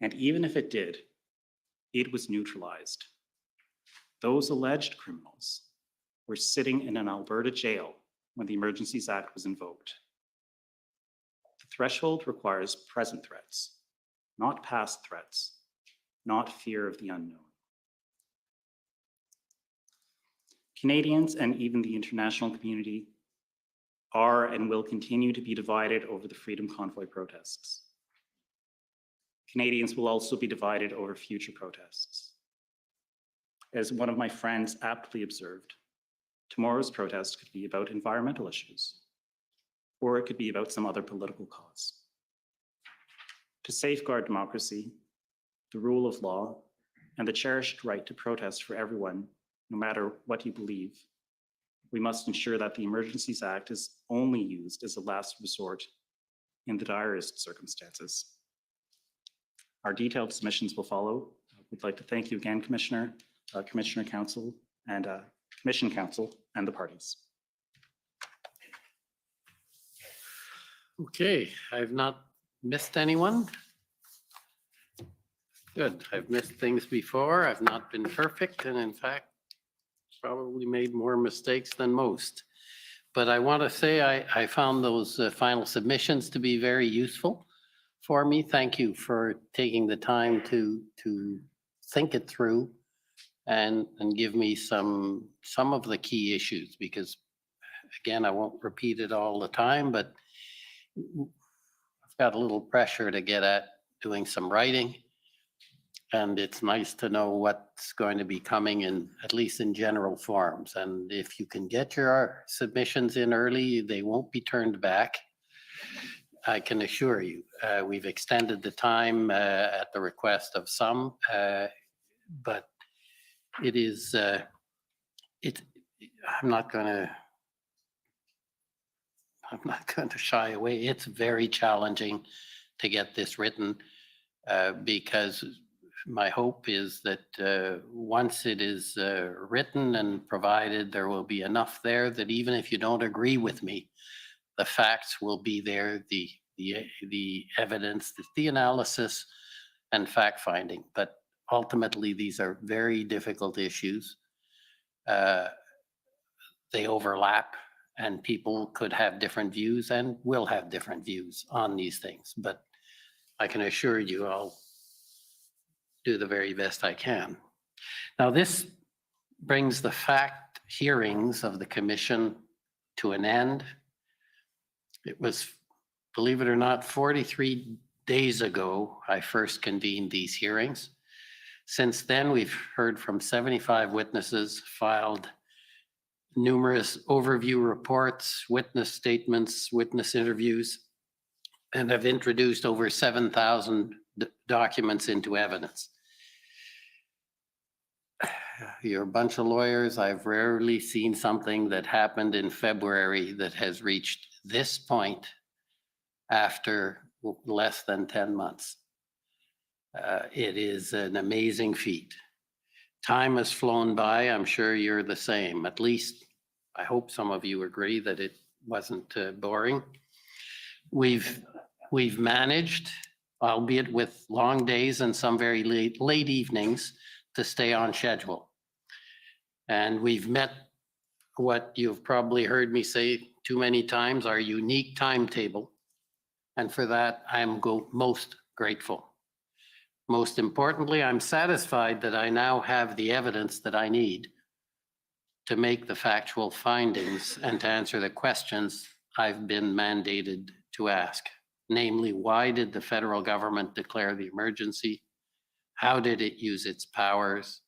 Speaker 1: And even if it did, it was neutralized. Those alleged criminals were sitting in an Alberta jail when the Emergencies Act was invoked. The threshold requires present threats, not past threats, not fear of the unknown. Canadians and even the international community are and will continue to be divided over the Freedom Convoy protests. Canadians will also be divided over future protests. As one of my friends aptly observed, tomorrow's protest could be about environmental issues, or it could be about some other political cause. To safeguard democracy, the rule of law, and the cherished right to protest for everyone, no matter what you believe, we must ensure that the Emergencies Act is only used as a last resort in the direst circumstances. Our detailed submissions will follow. We'd like to thank you again, Commissioner, Commissioner Council, and Commission Council, and the parties.
Speaker 15: Okay, I've not missed anyone. Good, I've missed things before. I've not been perfect, and in fact, probably made more mistakes than most. But I want to say I found those final submissions to be very useful for me. Thank you for taking the time to think it through and give me some of the key issues, because again, I won't repeat it all the time, but I've got a little pressure to get at doing some writing. And it's nice to know what's going to be coming in, at least in general forms. And if you can get your submissions in early, they won't be turned back. I can assure you. We've extended the time at the request of some, but it is, I'm not going to shy away. It's very challenging to get this written because my hope is that once it is written and provided, there will be enough there that even if you don't agree with me, the facts will be there, the evidence, the analysis and fact finding. But ultimately, these are very difficult issues. They overlap, and people could have different views and will have different views on these things. But I can assure you, I'll do the very best I can. Now, this brings the fact hearings of the commission to an end. It was, believe it or not, 43 days ago I first convened these hearings. Since then, we've heard from 75 witnesses, filed numerous overview reports, witness statements, witness interviews, and have introduced over 7,000 documents into evidence. You're a bunch of lawyers. I've rarely seen something that happened in February that has reached this point after less than 10 months. It is an amazing feat. Time has flown by. I'm sure you're the same. At least I hope some of you agree that it wasn't boring. We've managed, albeit with long days and some very late evenings, to stay on schedule. And we've met what you've probably heard me say too many times, our unique timetable. And for that, I'm most grateful. Most importantly, I'm satisfied that I now have the evidence that I need to make the factual findings and to answer the questions I've been mandated to ask. Namely, why did the federal government declare the emergency? How did it use its powers?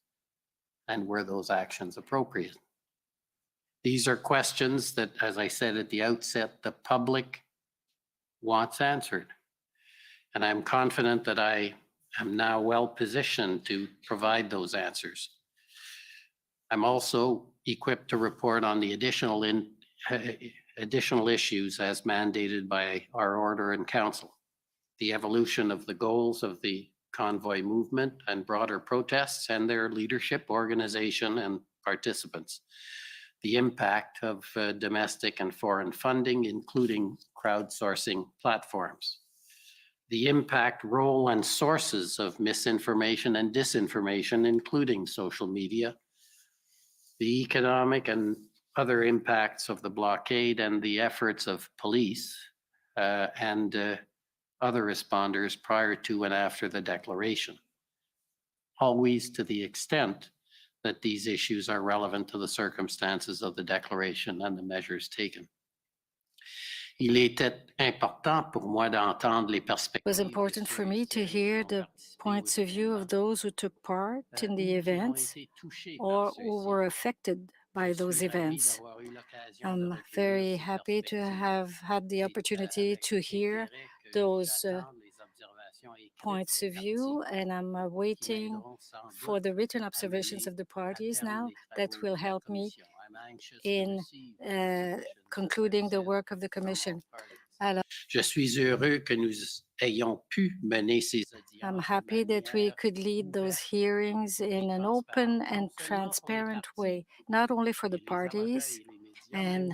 Speaker 15: And were those actions appropriate? These are questions that, as I said at the outset, the public wants answered. And I'm confident that I am now well positioned to provide those answers. I'm also equipped to report on the additional issues as mandated by our order in council. The evolution of the goals of the convoy movement and broader protests and their leadership, organization, and participants. The impact of domestic and foreign funding, including crowdsourcing platforms. The impact, role, and sources of misinformation and disinformation, including social media. The economic and other impacts of the blockade and the efforts of police and other responders prior to and after the declaration. Always to the extent that these issues are relevant to the circumstances of the declaration and the measures taken.
Speaker 14: It was important for me to hear the points of view of those who took part in the events or who were affected by those events. I'm very happy to have had the opportunity to hear those points of view, and I'm waiting for the written observations of the parties now that will help me in concluding the work of the Commission. I'm happy that we could lead those hearings in an open and transparent way, not only for the parties and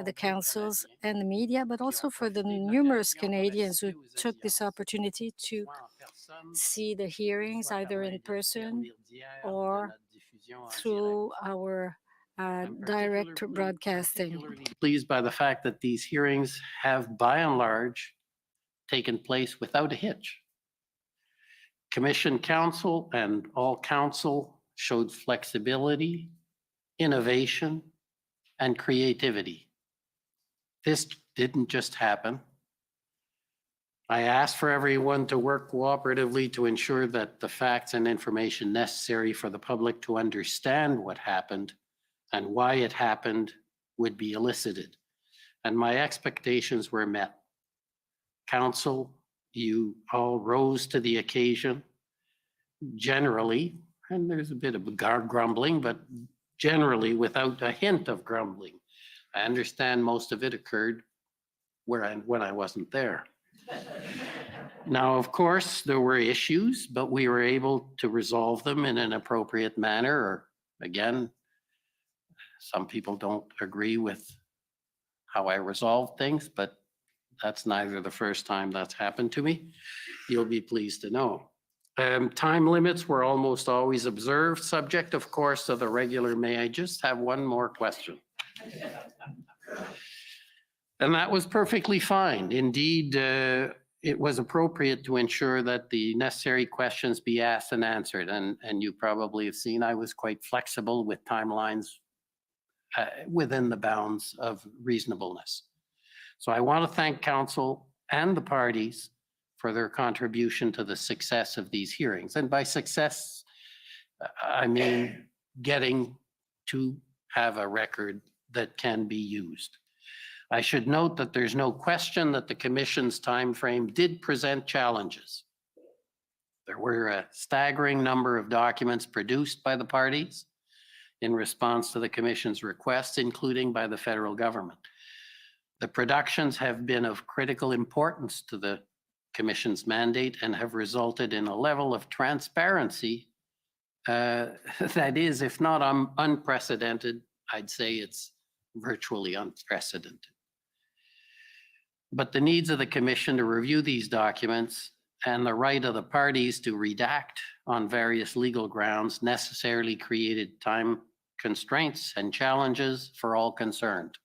Speaker 14: the councils and the media, but also for the numerous Canadians who took this opportunity to see the hearings either in person or through our direct broadcasting.
Speaker 15: Pleased by the fact that these hearings have, by and large, taken place without a hitch. Commission council and all council showed flexibility, innovation, and creativity. This didn't just happen. I asked for everyone to work cooperatively to ensure that the facts and information necessary for the public to understand what happened and why it happened would be elicited. And my expectations were met. Council, you all rose to the occasion, generally, and there's a bit of grumbling, but generally without a hint of grumbling. I understand most of it occurred when I wasn't there. Now, of course, there were issues, but we were able to resolve them in an appropriate manner. Or again, some people don't agree with how I resolve things, but that's neither the first time that's happened to me. You'll be pleased to know. Time limits were almost always observed, subject, of course, to the regular. May I just have one more question? And that was perfectly fine. Indeed, it was appropriate to ensure that the necessary questions be asked and answered. And you probably have seen I was quite flexible with timelines within the bounds of reasonableness. So I want to thank council and the parties for their contribution to the success of these hearings. And by success, I mean getting to have a record that can be used. I should note that there's no question that the Commission's timeframe did present challenges. There were a staggering number of documents produced by the parties in response to the Commission's request, including by the federal government. The productions have been of critical importance to the Commission's mandate and have resulted in a level of transparency that is, if not unprecedented, I'd say it's virtually unprecedented. But the needs of the Commission to review these documents and the right of the parties to redact on various legal grounds necessarily created time constraints and challenges for all concerned.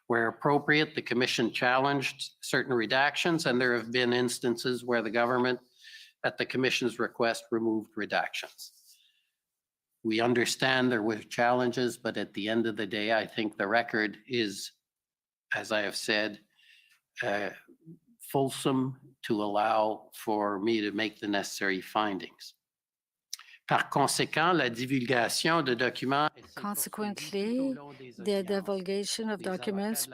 Speaker 15: Where appropriate, the Commission challenged certain redactions, and there have been instances where the government, at the Commission's request, removed redactions. We understand there were challenges, but at the end of the day, I think the record is, as I have said, fulsome to allow for me to make the necessary findings. Par conséquent, la divulgation de documents.
Speaker 14: Consequently, the divulgation of documents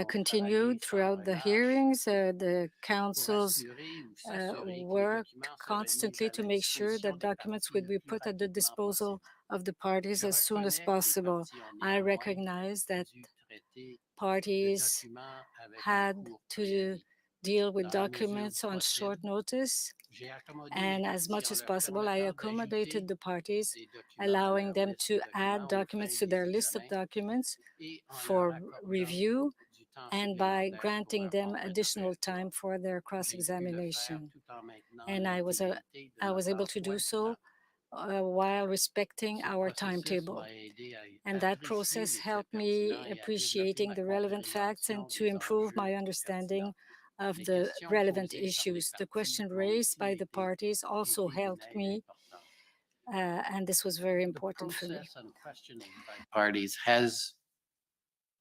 Speaker 14: continued throughout the hearings. The councils worked constantly to make sure that documents would be put at the disposal of the parties as soon as possible. I recognize that parties had to deal with documents on short notice, and as much as possible, I accommodated the parties, allowing them to add documents to their list of documents for review and by granting them additional time for their cross-examination. And I was able to do so while respecting our timetable. And that process helped me appreciating the relevant facts and to improve my understanding of the relevant issues. The question raised by the parties also helped me, and this was very important for me.
Speaker 15: Parties has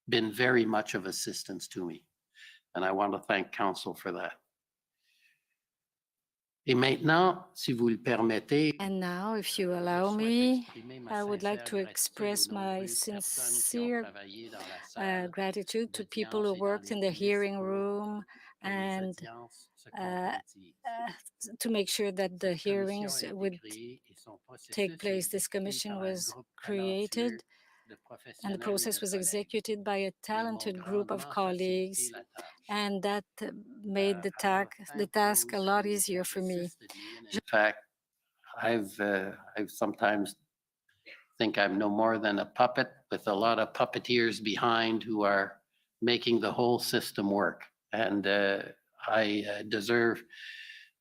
Speaker 15: been very much of assistance to me, and I want to thank council for that. Et maintenant, si vous le permettez,
Speaker 14: and now, if you allow me, I would like to express my sincere gratitude to people who worked in the hearing room and to make sure that the hearings would take place. This commission was created and the process was executed by a talented group of colleagues, and that made the task a lot easier for me.
Speaker 15: In fact, I've sometimes think I'm no more than a puppet with a lot of puppeteers behind who are making the whole system work. And I deserve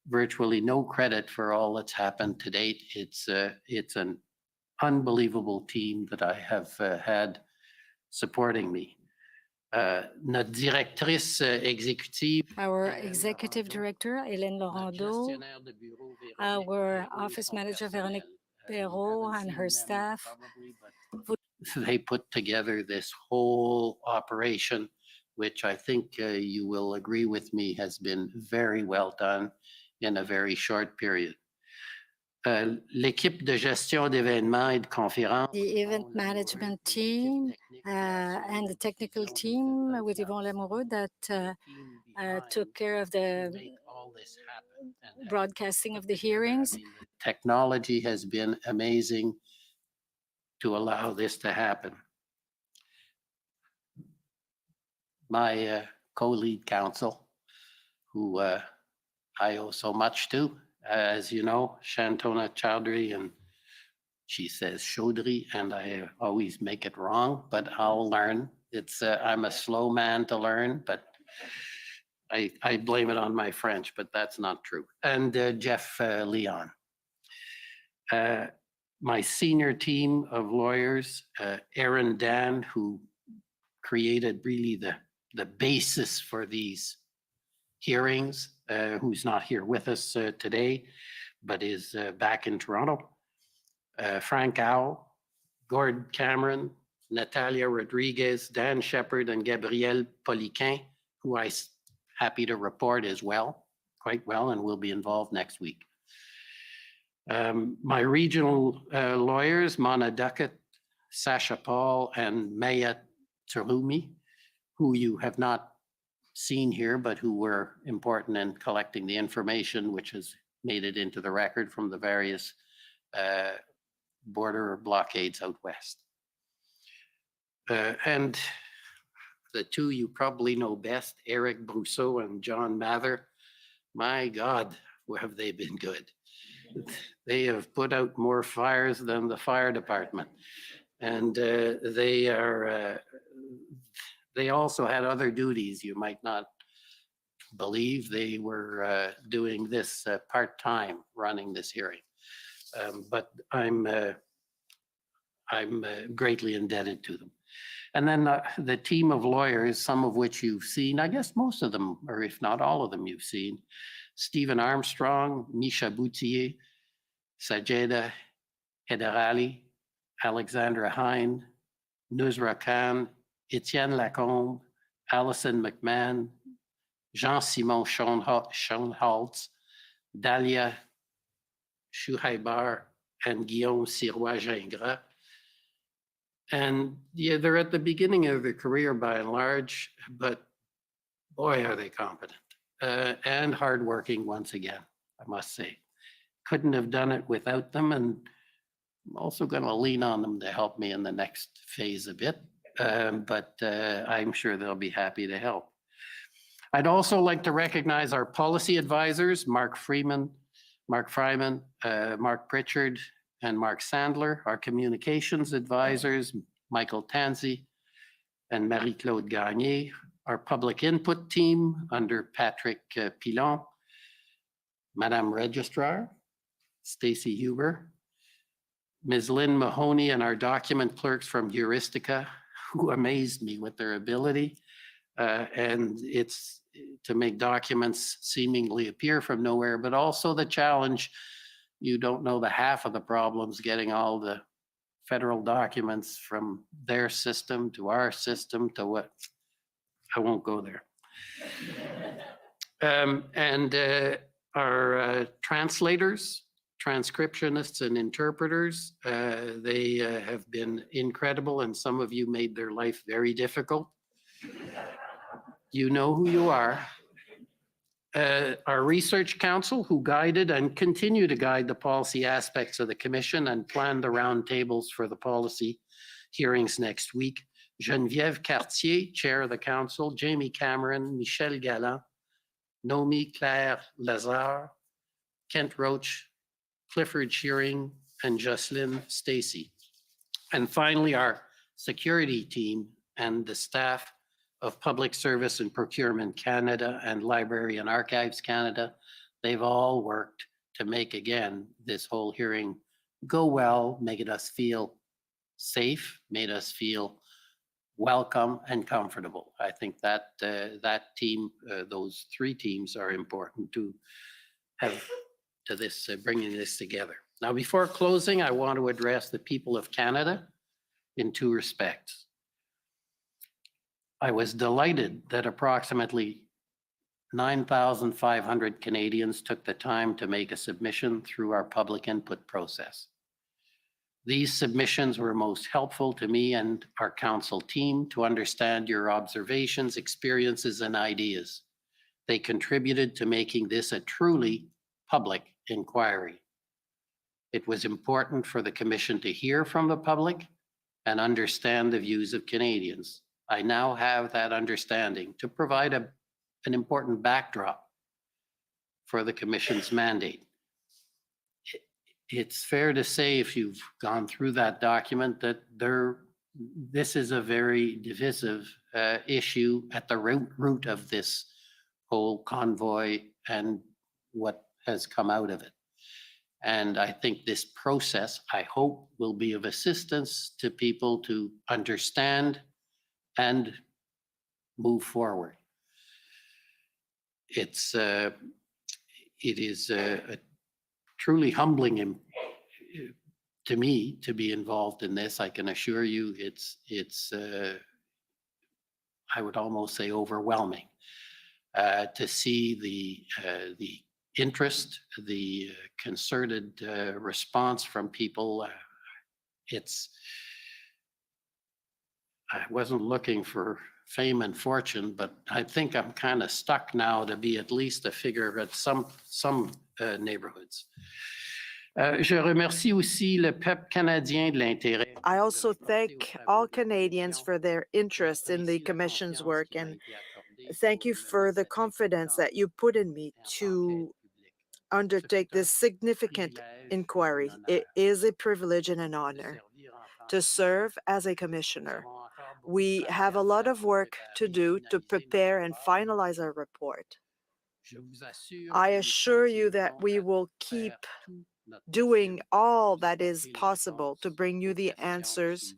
Speaker 15: virtually no credit for all that's happened to date. It's an unbelievable team that I have had supporting me. Notre directrice exécutive.
Speaker 14: Our executive director, Hélène Laurando, our office manager, Véronique Perrault, and her staff.
Speaker 15: They put together this whole operation, which I think you will agree with me has been very well done in a very short period. L'équipe de gestion d'événements et de conférences.
Speaker 14: The event management team and the technical team with Yvon Lamoureux that took care of the broadcasting of the hearings.
Speaker 15: Technology has been amazing to allow this to happen. My co-lead counsel, who I owe so much to, as you know, Shantona Chowdhury, and she says Chaudhry, and I always make it wrong, but I'll learn. It's I'm a slow man to learn, but I blame it on my French, but that's not true. And Jeff Leon. My senior team of lawyers, Aaron Dan, who created really the basis for these hearings, who's not here with us today, but is back in Toronto. Frank Au, Gord Cameron, Natalia Rodriguez, Dan Shepard, and Gabrielle Poliquin, who I'm happy to report is well, quite well, and will be involved next week. My regional lawyers, Mona Duckett, Sasha Paul, and Maya Terumi, who you have not seen here, but who were important in collecting the information which has made it into the record from the various border blockades out west. And the two you probably know best, Eric Brousseau and John Mather, my God, where have they been good? They have put out more fires than the fire department. And they also had other duties you might not believe. They were doing this part-time, running this hearing. But I'm greatly indebted to them. And then the team of lawyers, some of which you've seen, I guess most of them, or if not all of them you've seen, Stephen Armstrong, Misha Boutier, Sajeda Hedarali, Alexandra Hine, Nusra Khan, Etienne Lacombe, Alison McMahon, Jean-Simon Schoenholtz, Dalia Shuhaibar, and Guillaume Sirois-Gingras. And yeah, they're at the beginning of their career by and large, but boy, are they competent and hardworking once again, I must say. Couldn't have done it without them, and I'm also going to lean on them to help me in the next phase a bit, but I'm sure they'll be happy to help. I'd also like to recognize our policy advisors, Mark Fryman, Mark Pritchard, and Mark Sandler, our communications advisors, Michael Tansey and Marie-Claude Gagné, our public input team under Patrick Pilon, Madame Registrar, Stacy Huber, Ms. Lynn Mahoney, and our document clerks from Heuristica, who amazed me with their ability. And it's to make documents seemingly appear from nowhere, but also the challenge. You don't know the half of the problems getting all the federal documents from their system to our system to what, I won't go there. Our translators, transcriptionists and interpreters, they have been incredible, and some of you made their life very difficult. You know who you are. Our research council, who guided and continue to guide the policy aspects of the commission and planned the roundtables for the policy hearings next week. Geneviève Cartier, chair of the council, Jamie Cameron, Michel Galland, Nomi Claire Lazare, Kent Roach, Clifford Shearing, and Jocelyn Stacy. And finally, our security team and the staff of Public Service and Procurement Canada and Library and Archives Canada. They've all worked to make, again, this whole hearing go well, making us feel safe, made us feel welcome and comfortable. I think that that team, those three teams are important to have to this, bringing this together. Now, before closing, I want to address the people of Canada in two respects. I was delighted that approximately 9,500 Canadians took the time to make a submission through our public input process. These submissions were most helpful to me and our council team to understand your observations, experiences, and ideas. They contributed to making this a truly public inquiry. It was important for the Commission to hear from the public and understand the views of Canadians. I now have that understanding to provide an important backdrop for the Commission's mandate. It's fair to say, if you've gone through that document, that this is a very divisive issue at the root of this whole convoy and what has come out of it. And I think this process, I hope, will be of assistance to people to understand and move forward. It is a truly humbling to me to be involved in this. I can assure you, it's I would almost say overwhelming to see the interest, the concerted response from people. I wasn't looking for fame and fortune, but I think I'm kind of stuck now to be at least a figure at some neighborhoods. Je remercie aussi le peuple canadien de l'intérêt.
Speaker 11: I also thank all Canadians for their interest in the Commission's work, and thank you for the confidence that you put in me to undertake this significant inquiry. It is a privilege and an honor to serve as a commissioner. We have a lot of work to do to prepare and finalize our report. I assure you that we will keep doing all that is possible to bring you the answers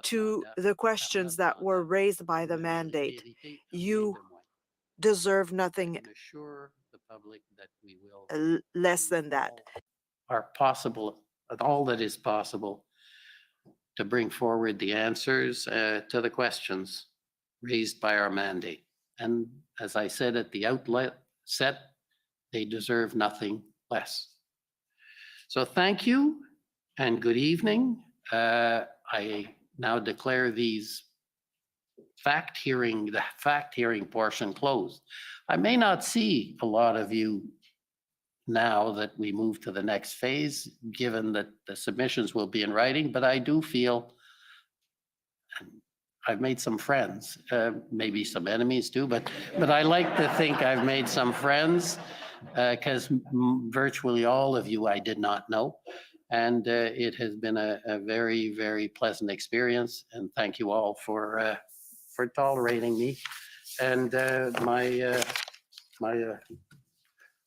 Speaker 11: to the questions that were raised by the mandate. You deserve nothing less than that.
Speaker 15: Are possible, all that is possible, to bring forward the answers to the questions raised by our mandate. And as I said at the outset, they deserve nothing less. So thank you. and good evening. I now declare the fact hearing portion closed. I may not see a lot of you now that we move to the next phase, given that the submissions will be in writing, but I do feel I've made some friends, maybe some enemies too, but I like to think I've made some friends because virtually all of you I did not know. And it has been a very, very pleasant experience. And thank you all for tolerating me. And my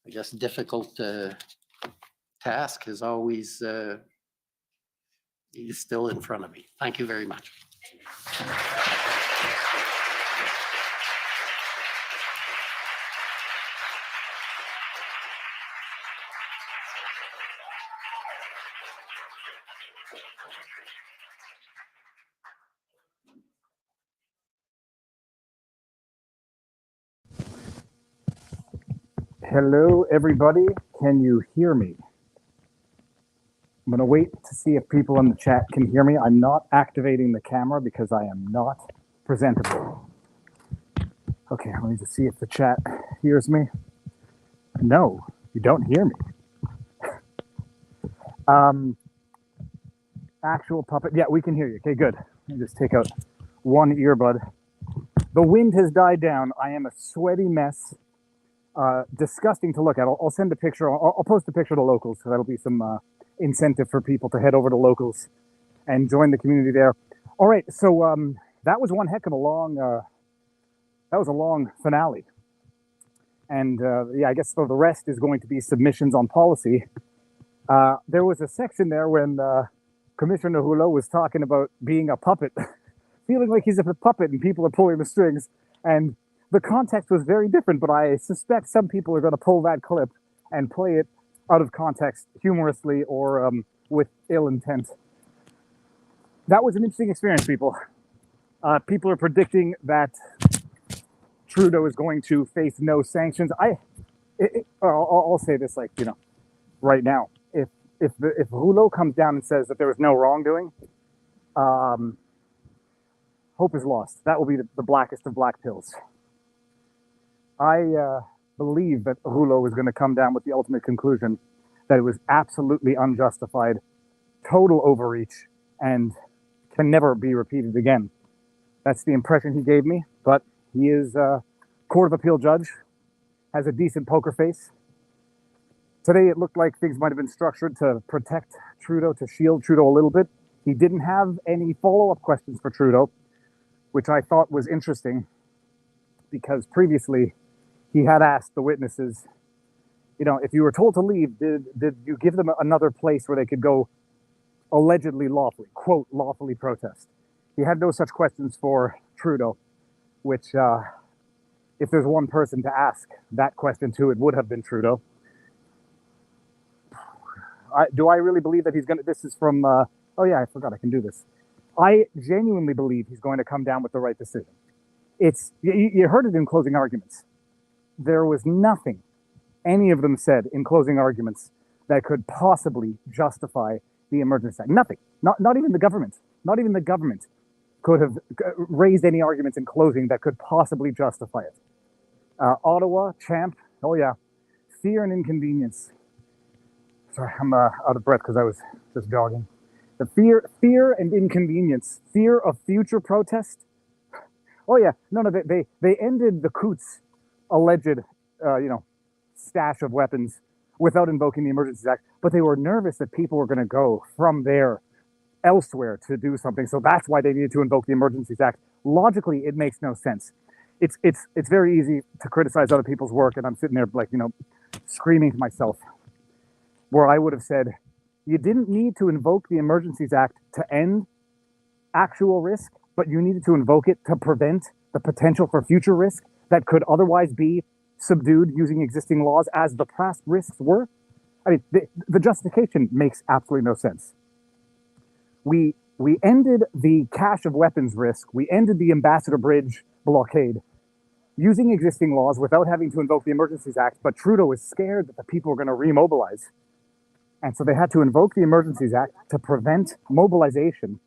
Speaker 15: I guess, difficult task is always is still in front of me. Thank you very much.
Speaker 16: Hello, everybody. Can you hear me? I'm going to wait to see if people in the chat can hear me. I'm not activating the camera because I am not presentable. Okay, let me just see if the chat hears me. No, you don't hear me. Actual puppet. Yeah, we can hear you. Okay, good. Let me just take out one earbud. The wind has died down. I am a sweaty mess. Disgusting to look at. I'll send a picture. I'll post a picture to locals, so that'll be some incentive for people to head over to locals and join the community there. All right, so that was one heck of a long. That was a long finale, and yeah, I guess so. The rest is going to be submissions on policy. There was a section there when Commissioner Hulot was talking about being a puppet, feeling like he's a puppet and people are pulling the strings, and the context was very different, but I suspect some people are going to pull that clip and play it out of context humorously or with ill intent. That was an interesting experience, people. People are predicting that Trudeau is going to face no sanctions. I'll say this, like, you know, right now. If Hulot comes down and says that there was no wrongdoing, hope is lost. That will be the blackest of black pills. I believe that Hulot was going to come down with the ultimate conclusion that it was absolutely unjustified, total overreach, and can never be repeated again. That's the impression he gave me, but he is a Court of Appeal judge, has a decent poker face. Today, it looked like things might have been structured to protect Trudeau, to shield Trudeau a little bit. He didn't have any follow-up questions for Trudeau, which I thought was interesting because previously he had asked the witnesses, you know, if you were told to leave, did you give them another place where they could go allegedly lawfully, quote, lawfully protest? He had no such questions for Trudeau, which if there's one person to ask that question to, it would have been Trudeau. Do I really believe that he's going to, this is from, oh yeah, I forgot I can do this. I genuinely believe he's going to come down with the right decision. You heard it in closing arguments. There was nothing any of them said in closing arguments that could possibly justify the Emergencies Act. Nothing. Not even the government. Not even the government could have raised any arguments in closing that could possibly justify it. Ottawa, Champ, oh yeah, fear and inconvenience. Sorry, I'm out of breath because I was just jogging. The fear and inconvenience, fear of future protest. Oh yeah, no, they ended the Coots' alleged, stash of weapons without invoking the Emergencies Act, but they were nervous that people were going to go from there elsewhere to do something, so that's why they needed to invoke the Emergencies Act. Logically, it makes no sense. It's very easy to criticize other people's work, and I'm sitting there like, screaming to myself, where I would have said, you didn't need to invoke the Emergencies Act to end actual risk, but you needed to invoke it to prevent the potential for future risk that could otherwise be subdued using existing laws as the past risks were. I mean, the justification makes absolutely no sense. We ended the cache of weapons risk. We ended the Ambassador Bridge blockade using existing laws without having to invoke the Emergencies Act, but Trudeau was scared that the people were going to remobilize. And so they had to invoke the Emergencies Act to prevent mobilization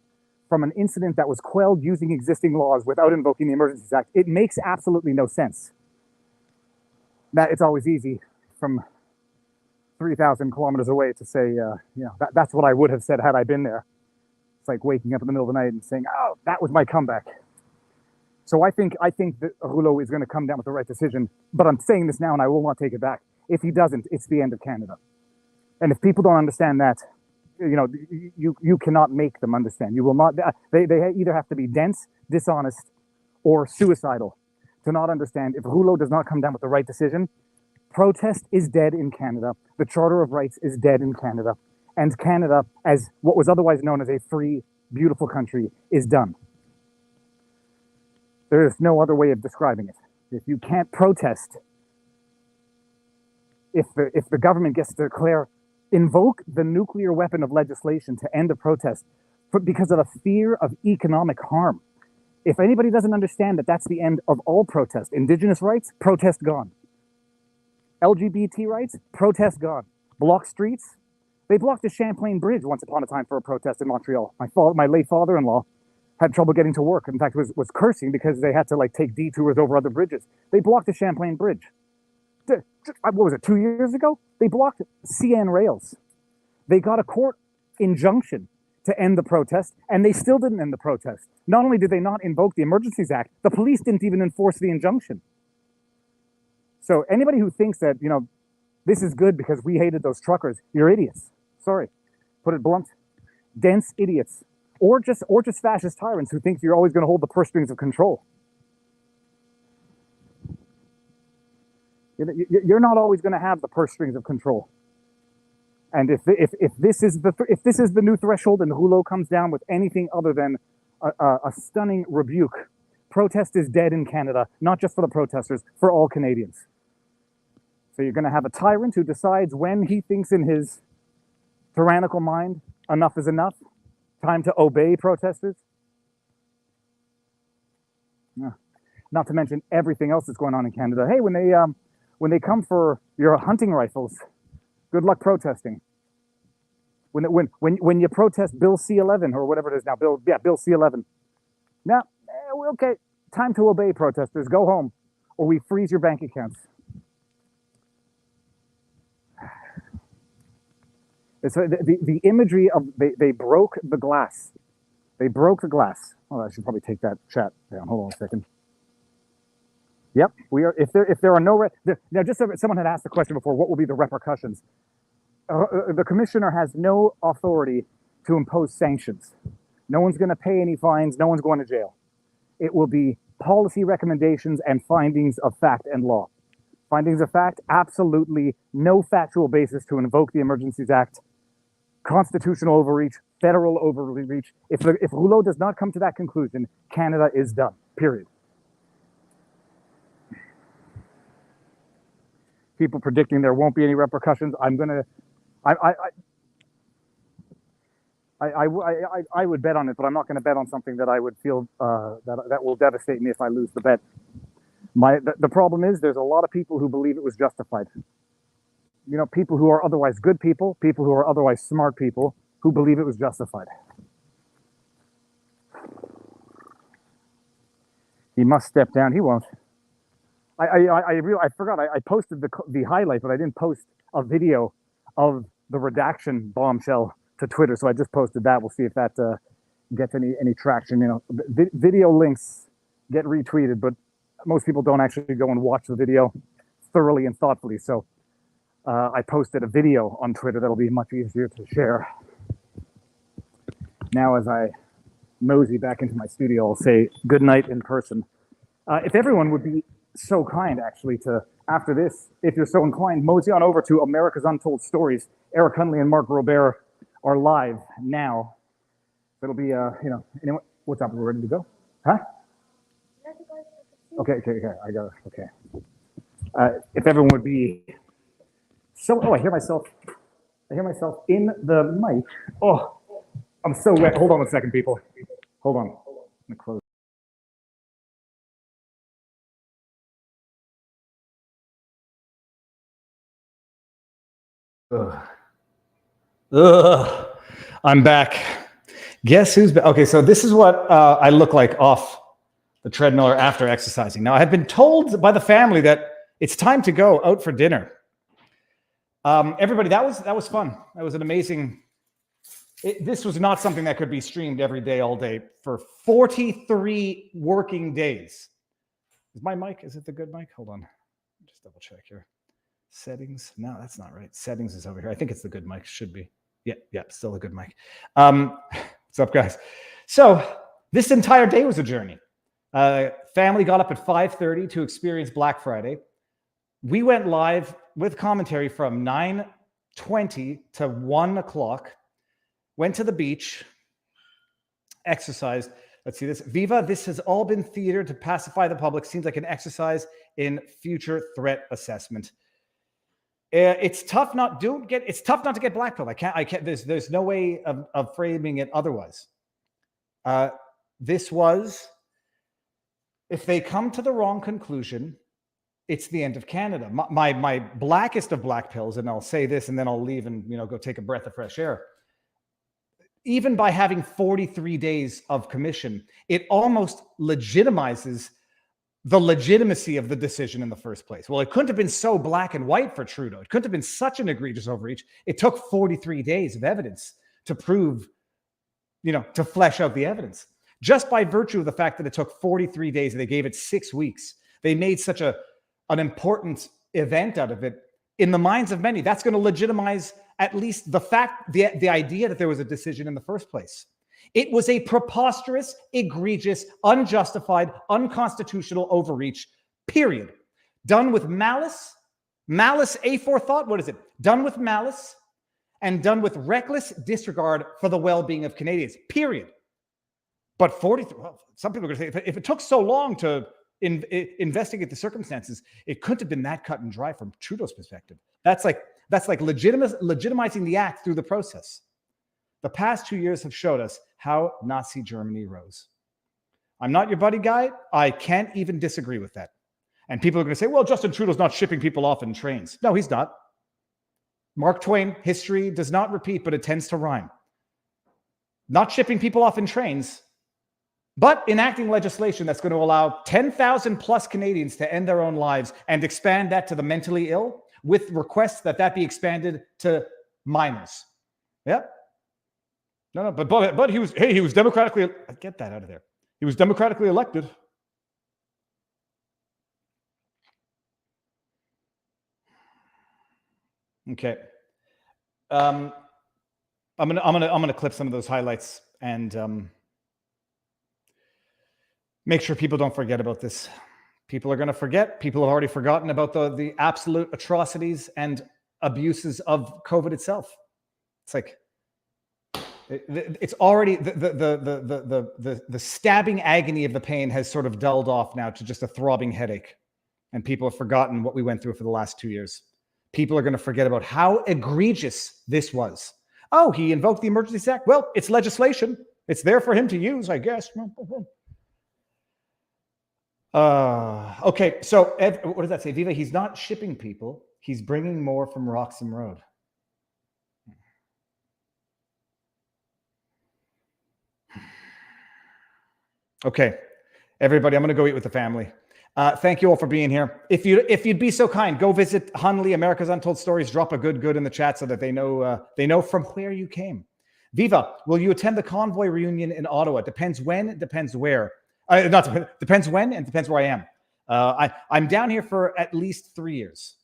Speaker 16: from an incident that was quelled using existing laws without invoking the Emergencies Act. It makes absolutely no sense. That it's always easy from 3,000 kilometers away to say, that's what I would have said had I been there. It's like waking up in the middle of the night and saying, oh, that was my comeback. So I think that Rouleau is going to come down with the right decision, but I'm saying this now and I will not take it back. If he doesn't, it's the end of Canada. And if people don't understand that, you cannot make them understand. You will not, they either have to be dense, dishonest, or suicidal to not understand. If Rouleau does not come down with the right decision, protest is dead in Canada. The Charter of Rights is dead in Canada. And Canada, as what was otherwise known as a free, beautiful country, is done. There is no other way of describing it. If you can't protest, if the government gets to declare, invoke the nuclear weapon of legislation to end a protest because of a fear of economic harm. If anybody doesn't understand that that's the end of all protest, Indigenous rights, protest gone. LGBT rights, protest gone. Block streets. They blocked the Champlain Bridge once upon a time for a protest in Montreal. My late father-in-law had trouble getting to work. In fact, was cursing because they had to take detours over other bridges. They blocked the Champlain Bridge. What was it, 2 years ago? They blocked CN rails. They got a court injunction to end the protest, and they still didn't end the protest. Not only did they not invoke the Emergencies Act, the police didn't even enforce the injunction. So anybody who thinks that, this is good because we hated those truckers, you're idiots. Sorry, put it blunt. Dense idiots. Or just fascist tyrants who think you're always going to hold the purse strings of control. You're not always going to have the purse strings of control. And if this is the new threshold and Rouleau comes down with anything other than a stunning rebuke, protest is dead in Canada, not just for the protesters, for all Canadians. So you're going to have a tyrant who decides when he thinks in his tyrannical mind, enough is enough, time to obey protesters. Not to mention everything else that's going on in Canada. Hey, when they come for your hunting rifles, good luck protesting. When you protest Bill C-11 or whatever it is now, Bill C-11. Now, okay, time to obey protesters. Go home, or we freeze your bank accounts. So the imagery of they broke the glass. They broke the glass. Oh, I should probably take that chat down. Hold on a second. Yep, we are. If there are no now, just so someone had asked the question before, what will be the repercussions? The commissioner has no authority to impose sanctions. No one's going to pay any fines. No one's going to jail. It will be policy recommendations and findings of fact and law. Findings of fact, absolutely no factual basis to invoke the Emergencies Act. Constitutional overreach, federal overreach. If Rouleau does not come to that conclusion, Canada is done, period. People predicting there won't be any repercussions. I would bet on it, but I'm not going to bet on something that I would feel that will devastate me if I lose the bet. The problem is there's a lot of people who believe it was justified. People who are otherwise good people who are otherwise smart people who believe it was justified. He must step down. He won't. I forgot. I posted the highlight, but I didn't post a video of the redaction bombshell to Twitter. So I just posted that. We'll see if that gets any traction. Video links get retweeted, but most people don't actually go and watch the video thoroughly and thoughtfully. So I posted a video on Twitter that'll be much easier to share. Now, as I mosey back into my studio, I'll say good night in person. If everyone would be so kind, actually, to, after this, if you're so inclined, mosey on over to America's Untold Stories. Eric Huntley and Mark Robert are live now. It'll be, anyway, what's up? We're ready to go? Huh? Okay, I got it, okay. If everyone would be so, I hear myself in the mic. Oh, I'm so wet. Hold on a second, people. Hold on. I'm gonna close. Ugh. Ugh, I'm back. Guess who's back? Okay, so this is what I look like off the treadmill or after exercising. Now, I had been told by the family that it's time to go out for dinner. Everybody, that was fun. That was an amazing. This was not something that could be streamed every day, all day for 43 working days. Is my mic? Is it the good mic? Hold on, just double check here. Settings. No, that's not right. Settings is over here. I think it's the good mic. Should be. Yeah, still a good mic. What's up, guys? So this entire day was a journey. Family got up at 5:30 to experience Black Friday. We went live with commentary from 9:20 to 1 o'clock. Went to the beach, exercised. Let's see this. Viva, this has all been theater to pacify the public. Seems like an exercise in future threat assessment. It's tough not to get blackpilled. I can't. There's no way of framing it otherwise. This was, if they come to the wrong conclusion, it's the end of Canada. My blackest of black pills, and I'll say this, and then I'll leave and go take a breath of fresh air. Even by having 43 days of commission, it almost legitimizes the legitimacy of the decision in the first place. Well, it couldn't have been so black and white for Trudeau. It couldn't have been such an egregious overreach. It took 43 days of evidence to prove, to flesh out the evidence. Just by virtue of the fact that it took 43 days and they gave it 6 weeks, they made such an important event out of it. In the minds of many, that's going to legitimize at least the idea that there was a decision in the first place. It was a preposterous, egregious, unjustified, unconstitutional overreach, period. Done with malice aforethought, what is it? Done with malice and done with reckless disregard for the well-being of Canadians, period. But some people are going to say, if it took so long to investigate the circumstances, it couldn't have been that cut and dry from Trudeau's perspective. That's like legitimizing the act through the process. The past 2 years have showed us how Nazi Germany rose. I'm not your buddy guy. I can't even disagree with that. And people are going to say, well, Justin Trudeau's not shipping people off in trains. No, he's not. Mark Twain, history does not repeat, but it tends to rhyme. Not shipping people off in trains, but enacting legislation that's going to allow 10,000 plus Canadians to end their own lives and expand that to the mentally ill with requests that be expanded to minors. Yep. No, but he was democratically, get that out of there. He was democratically elected. Okay. I'm gonna clip some of those highlights and make sure people don't forget about this. People are going to forget. People have already forgotten about the absolute atrocities and abuses of COVID itself. It's like it's already the stabbing agony of the pain has sort of dulled off now to just a throbbing headache, and people have forgotten what we went through for the last 2 years. People are going to forget about how egregious this was. Oh, he invoked the Emergencies Act. Well, it's legislation. It's there for him to use, I guess. Okay, so what does that say? Viva, he's not shipping people. He's bringing more from Roxham Road. Okay, everybody, I'm going to go eat with the family. Thank you all for being here. If you'd be so kind, go visit Hunley, America's Untold Stories. Drop a good in the chat so that they know from where you came. Viva, will you attend the convoy reunion in Ottawa? Depends when, depends where. Depends when and depends where I am. I'm down here for at least 3 years.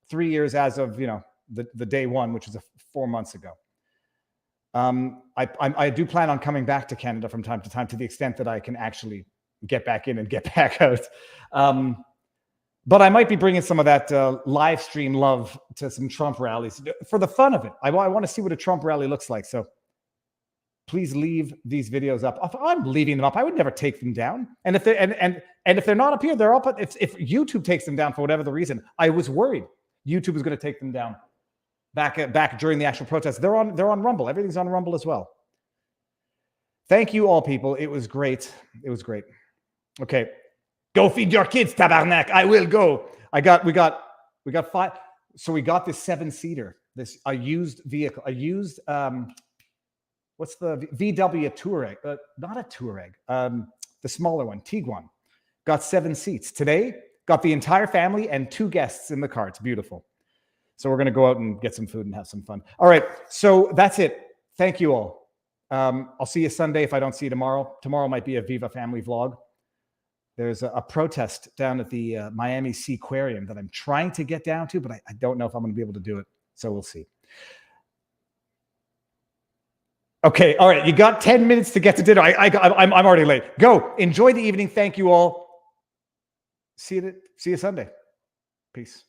Speaker 16: 3 years as of the day one, which is 4 months ago. I do plan on coming back to Canada from time to time to the extent that I can actually get back in and get back out. But I might be bringing some of that live stream love to some Trump rallies for the fun of it. I want to see what a Trump rally looks like. So please leave these videos up. I'm leaving them up. I would never take them down. And if they're not up here, they're up. If YouTube takes them down for whatever the reason, I was worried YouTube was going to take them down back during the actual protest. They're on Rumble. Everything's on Rumble as well. Thank you all, people. It was great. It was great. Okay, go feed your kids, tabarnak. I will go. We got 5. So we got this 7-seater. this a used vehicle, what's the VW Touareg? Not a Touareg, the smaller one, Tiguan. Got 7 seats. Today, got the entire family and 2 guests in the car. It's beautiful. So we're going to go out and get some food and have some fun. All right, so that's it. Thank you all. I'll see you Sunday if I don't see you tomorrow. Tomorrow might be a Viva family vlog. There's a protest down at the Miami Seaquarium that I'm trying to get down to, but I don't know if I'm going to be able to do it. So we'll see. Okay, all right. You got 10 minutes to get to dinner. I'm already late. Go. Enjoy the evening. Thank you all. See you Sunday. Peace.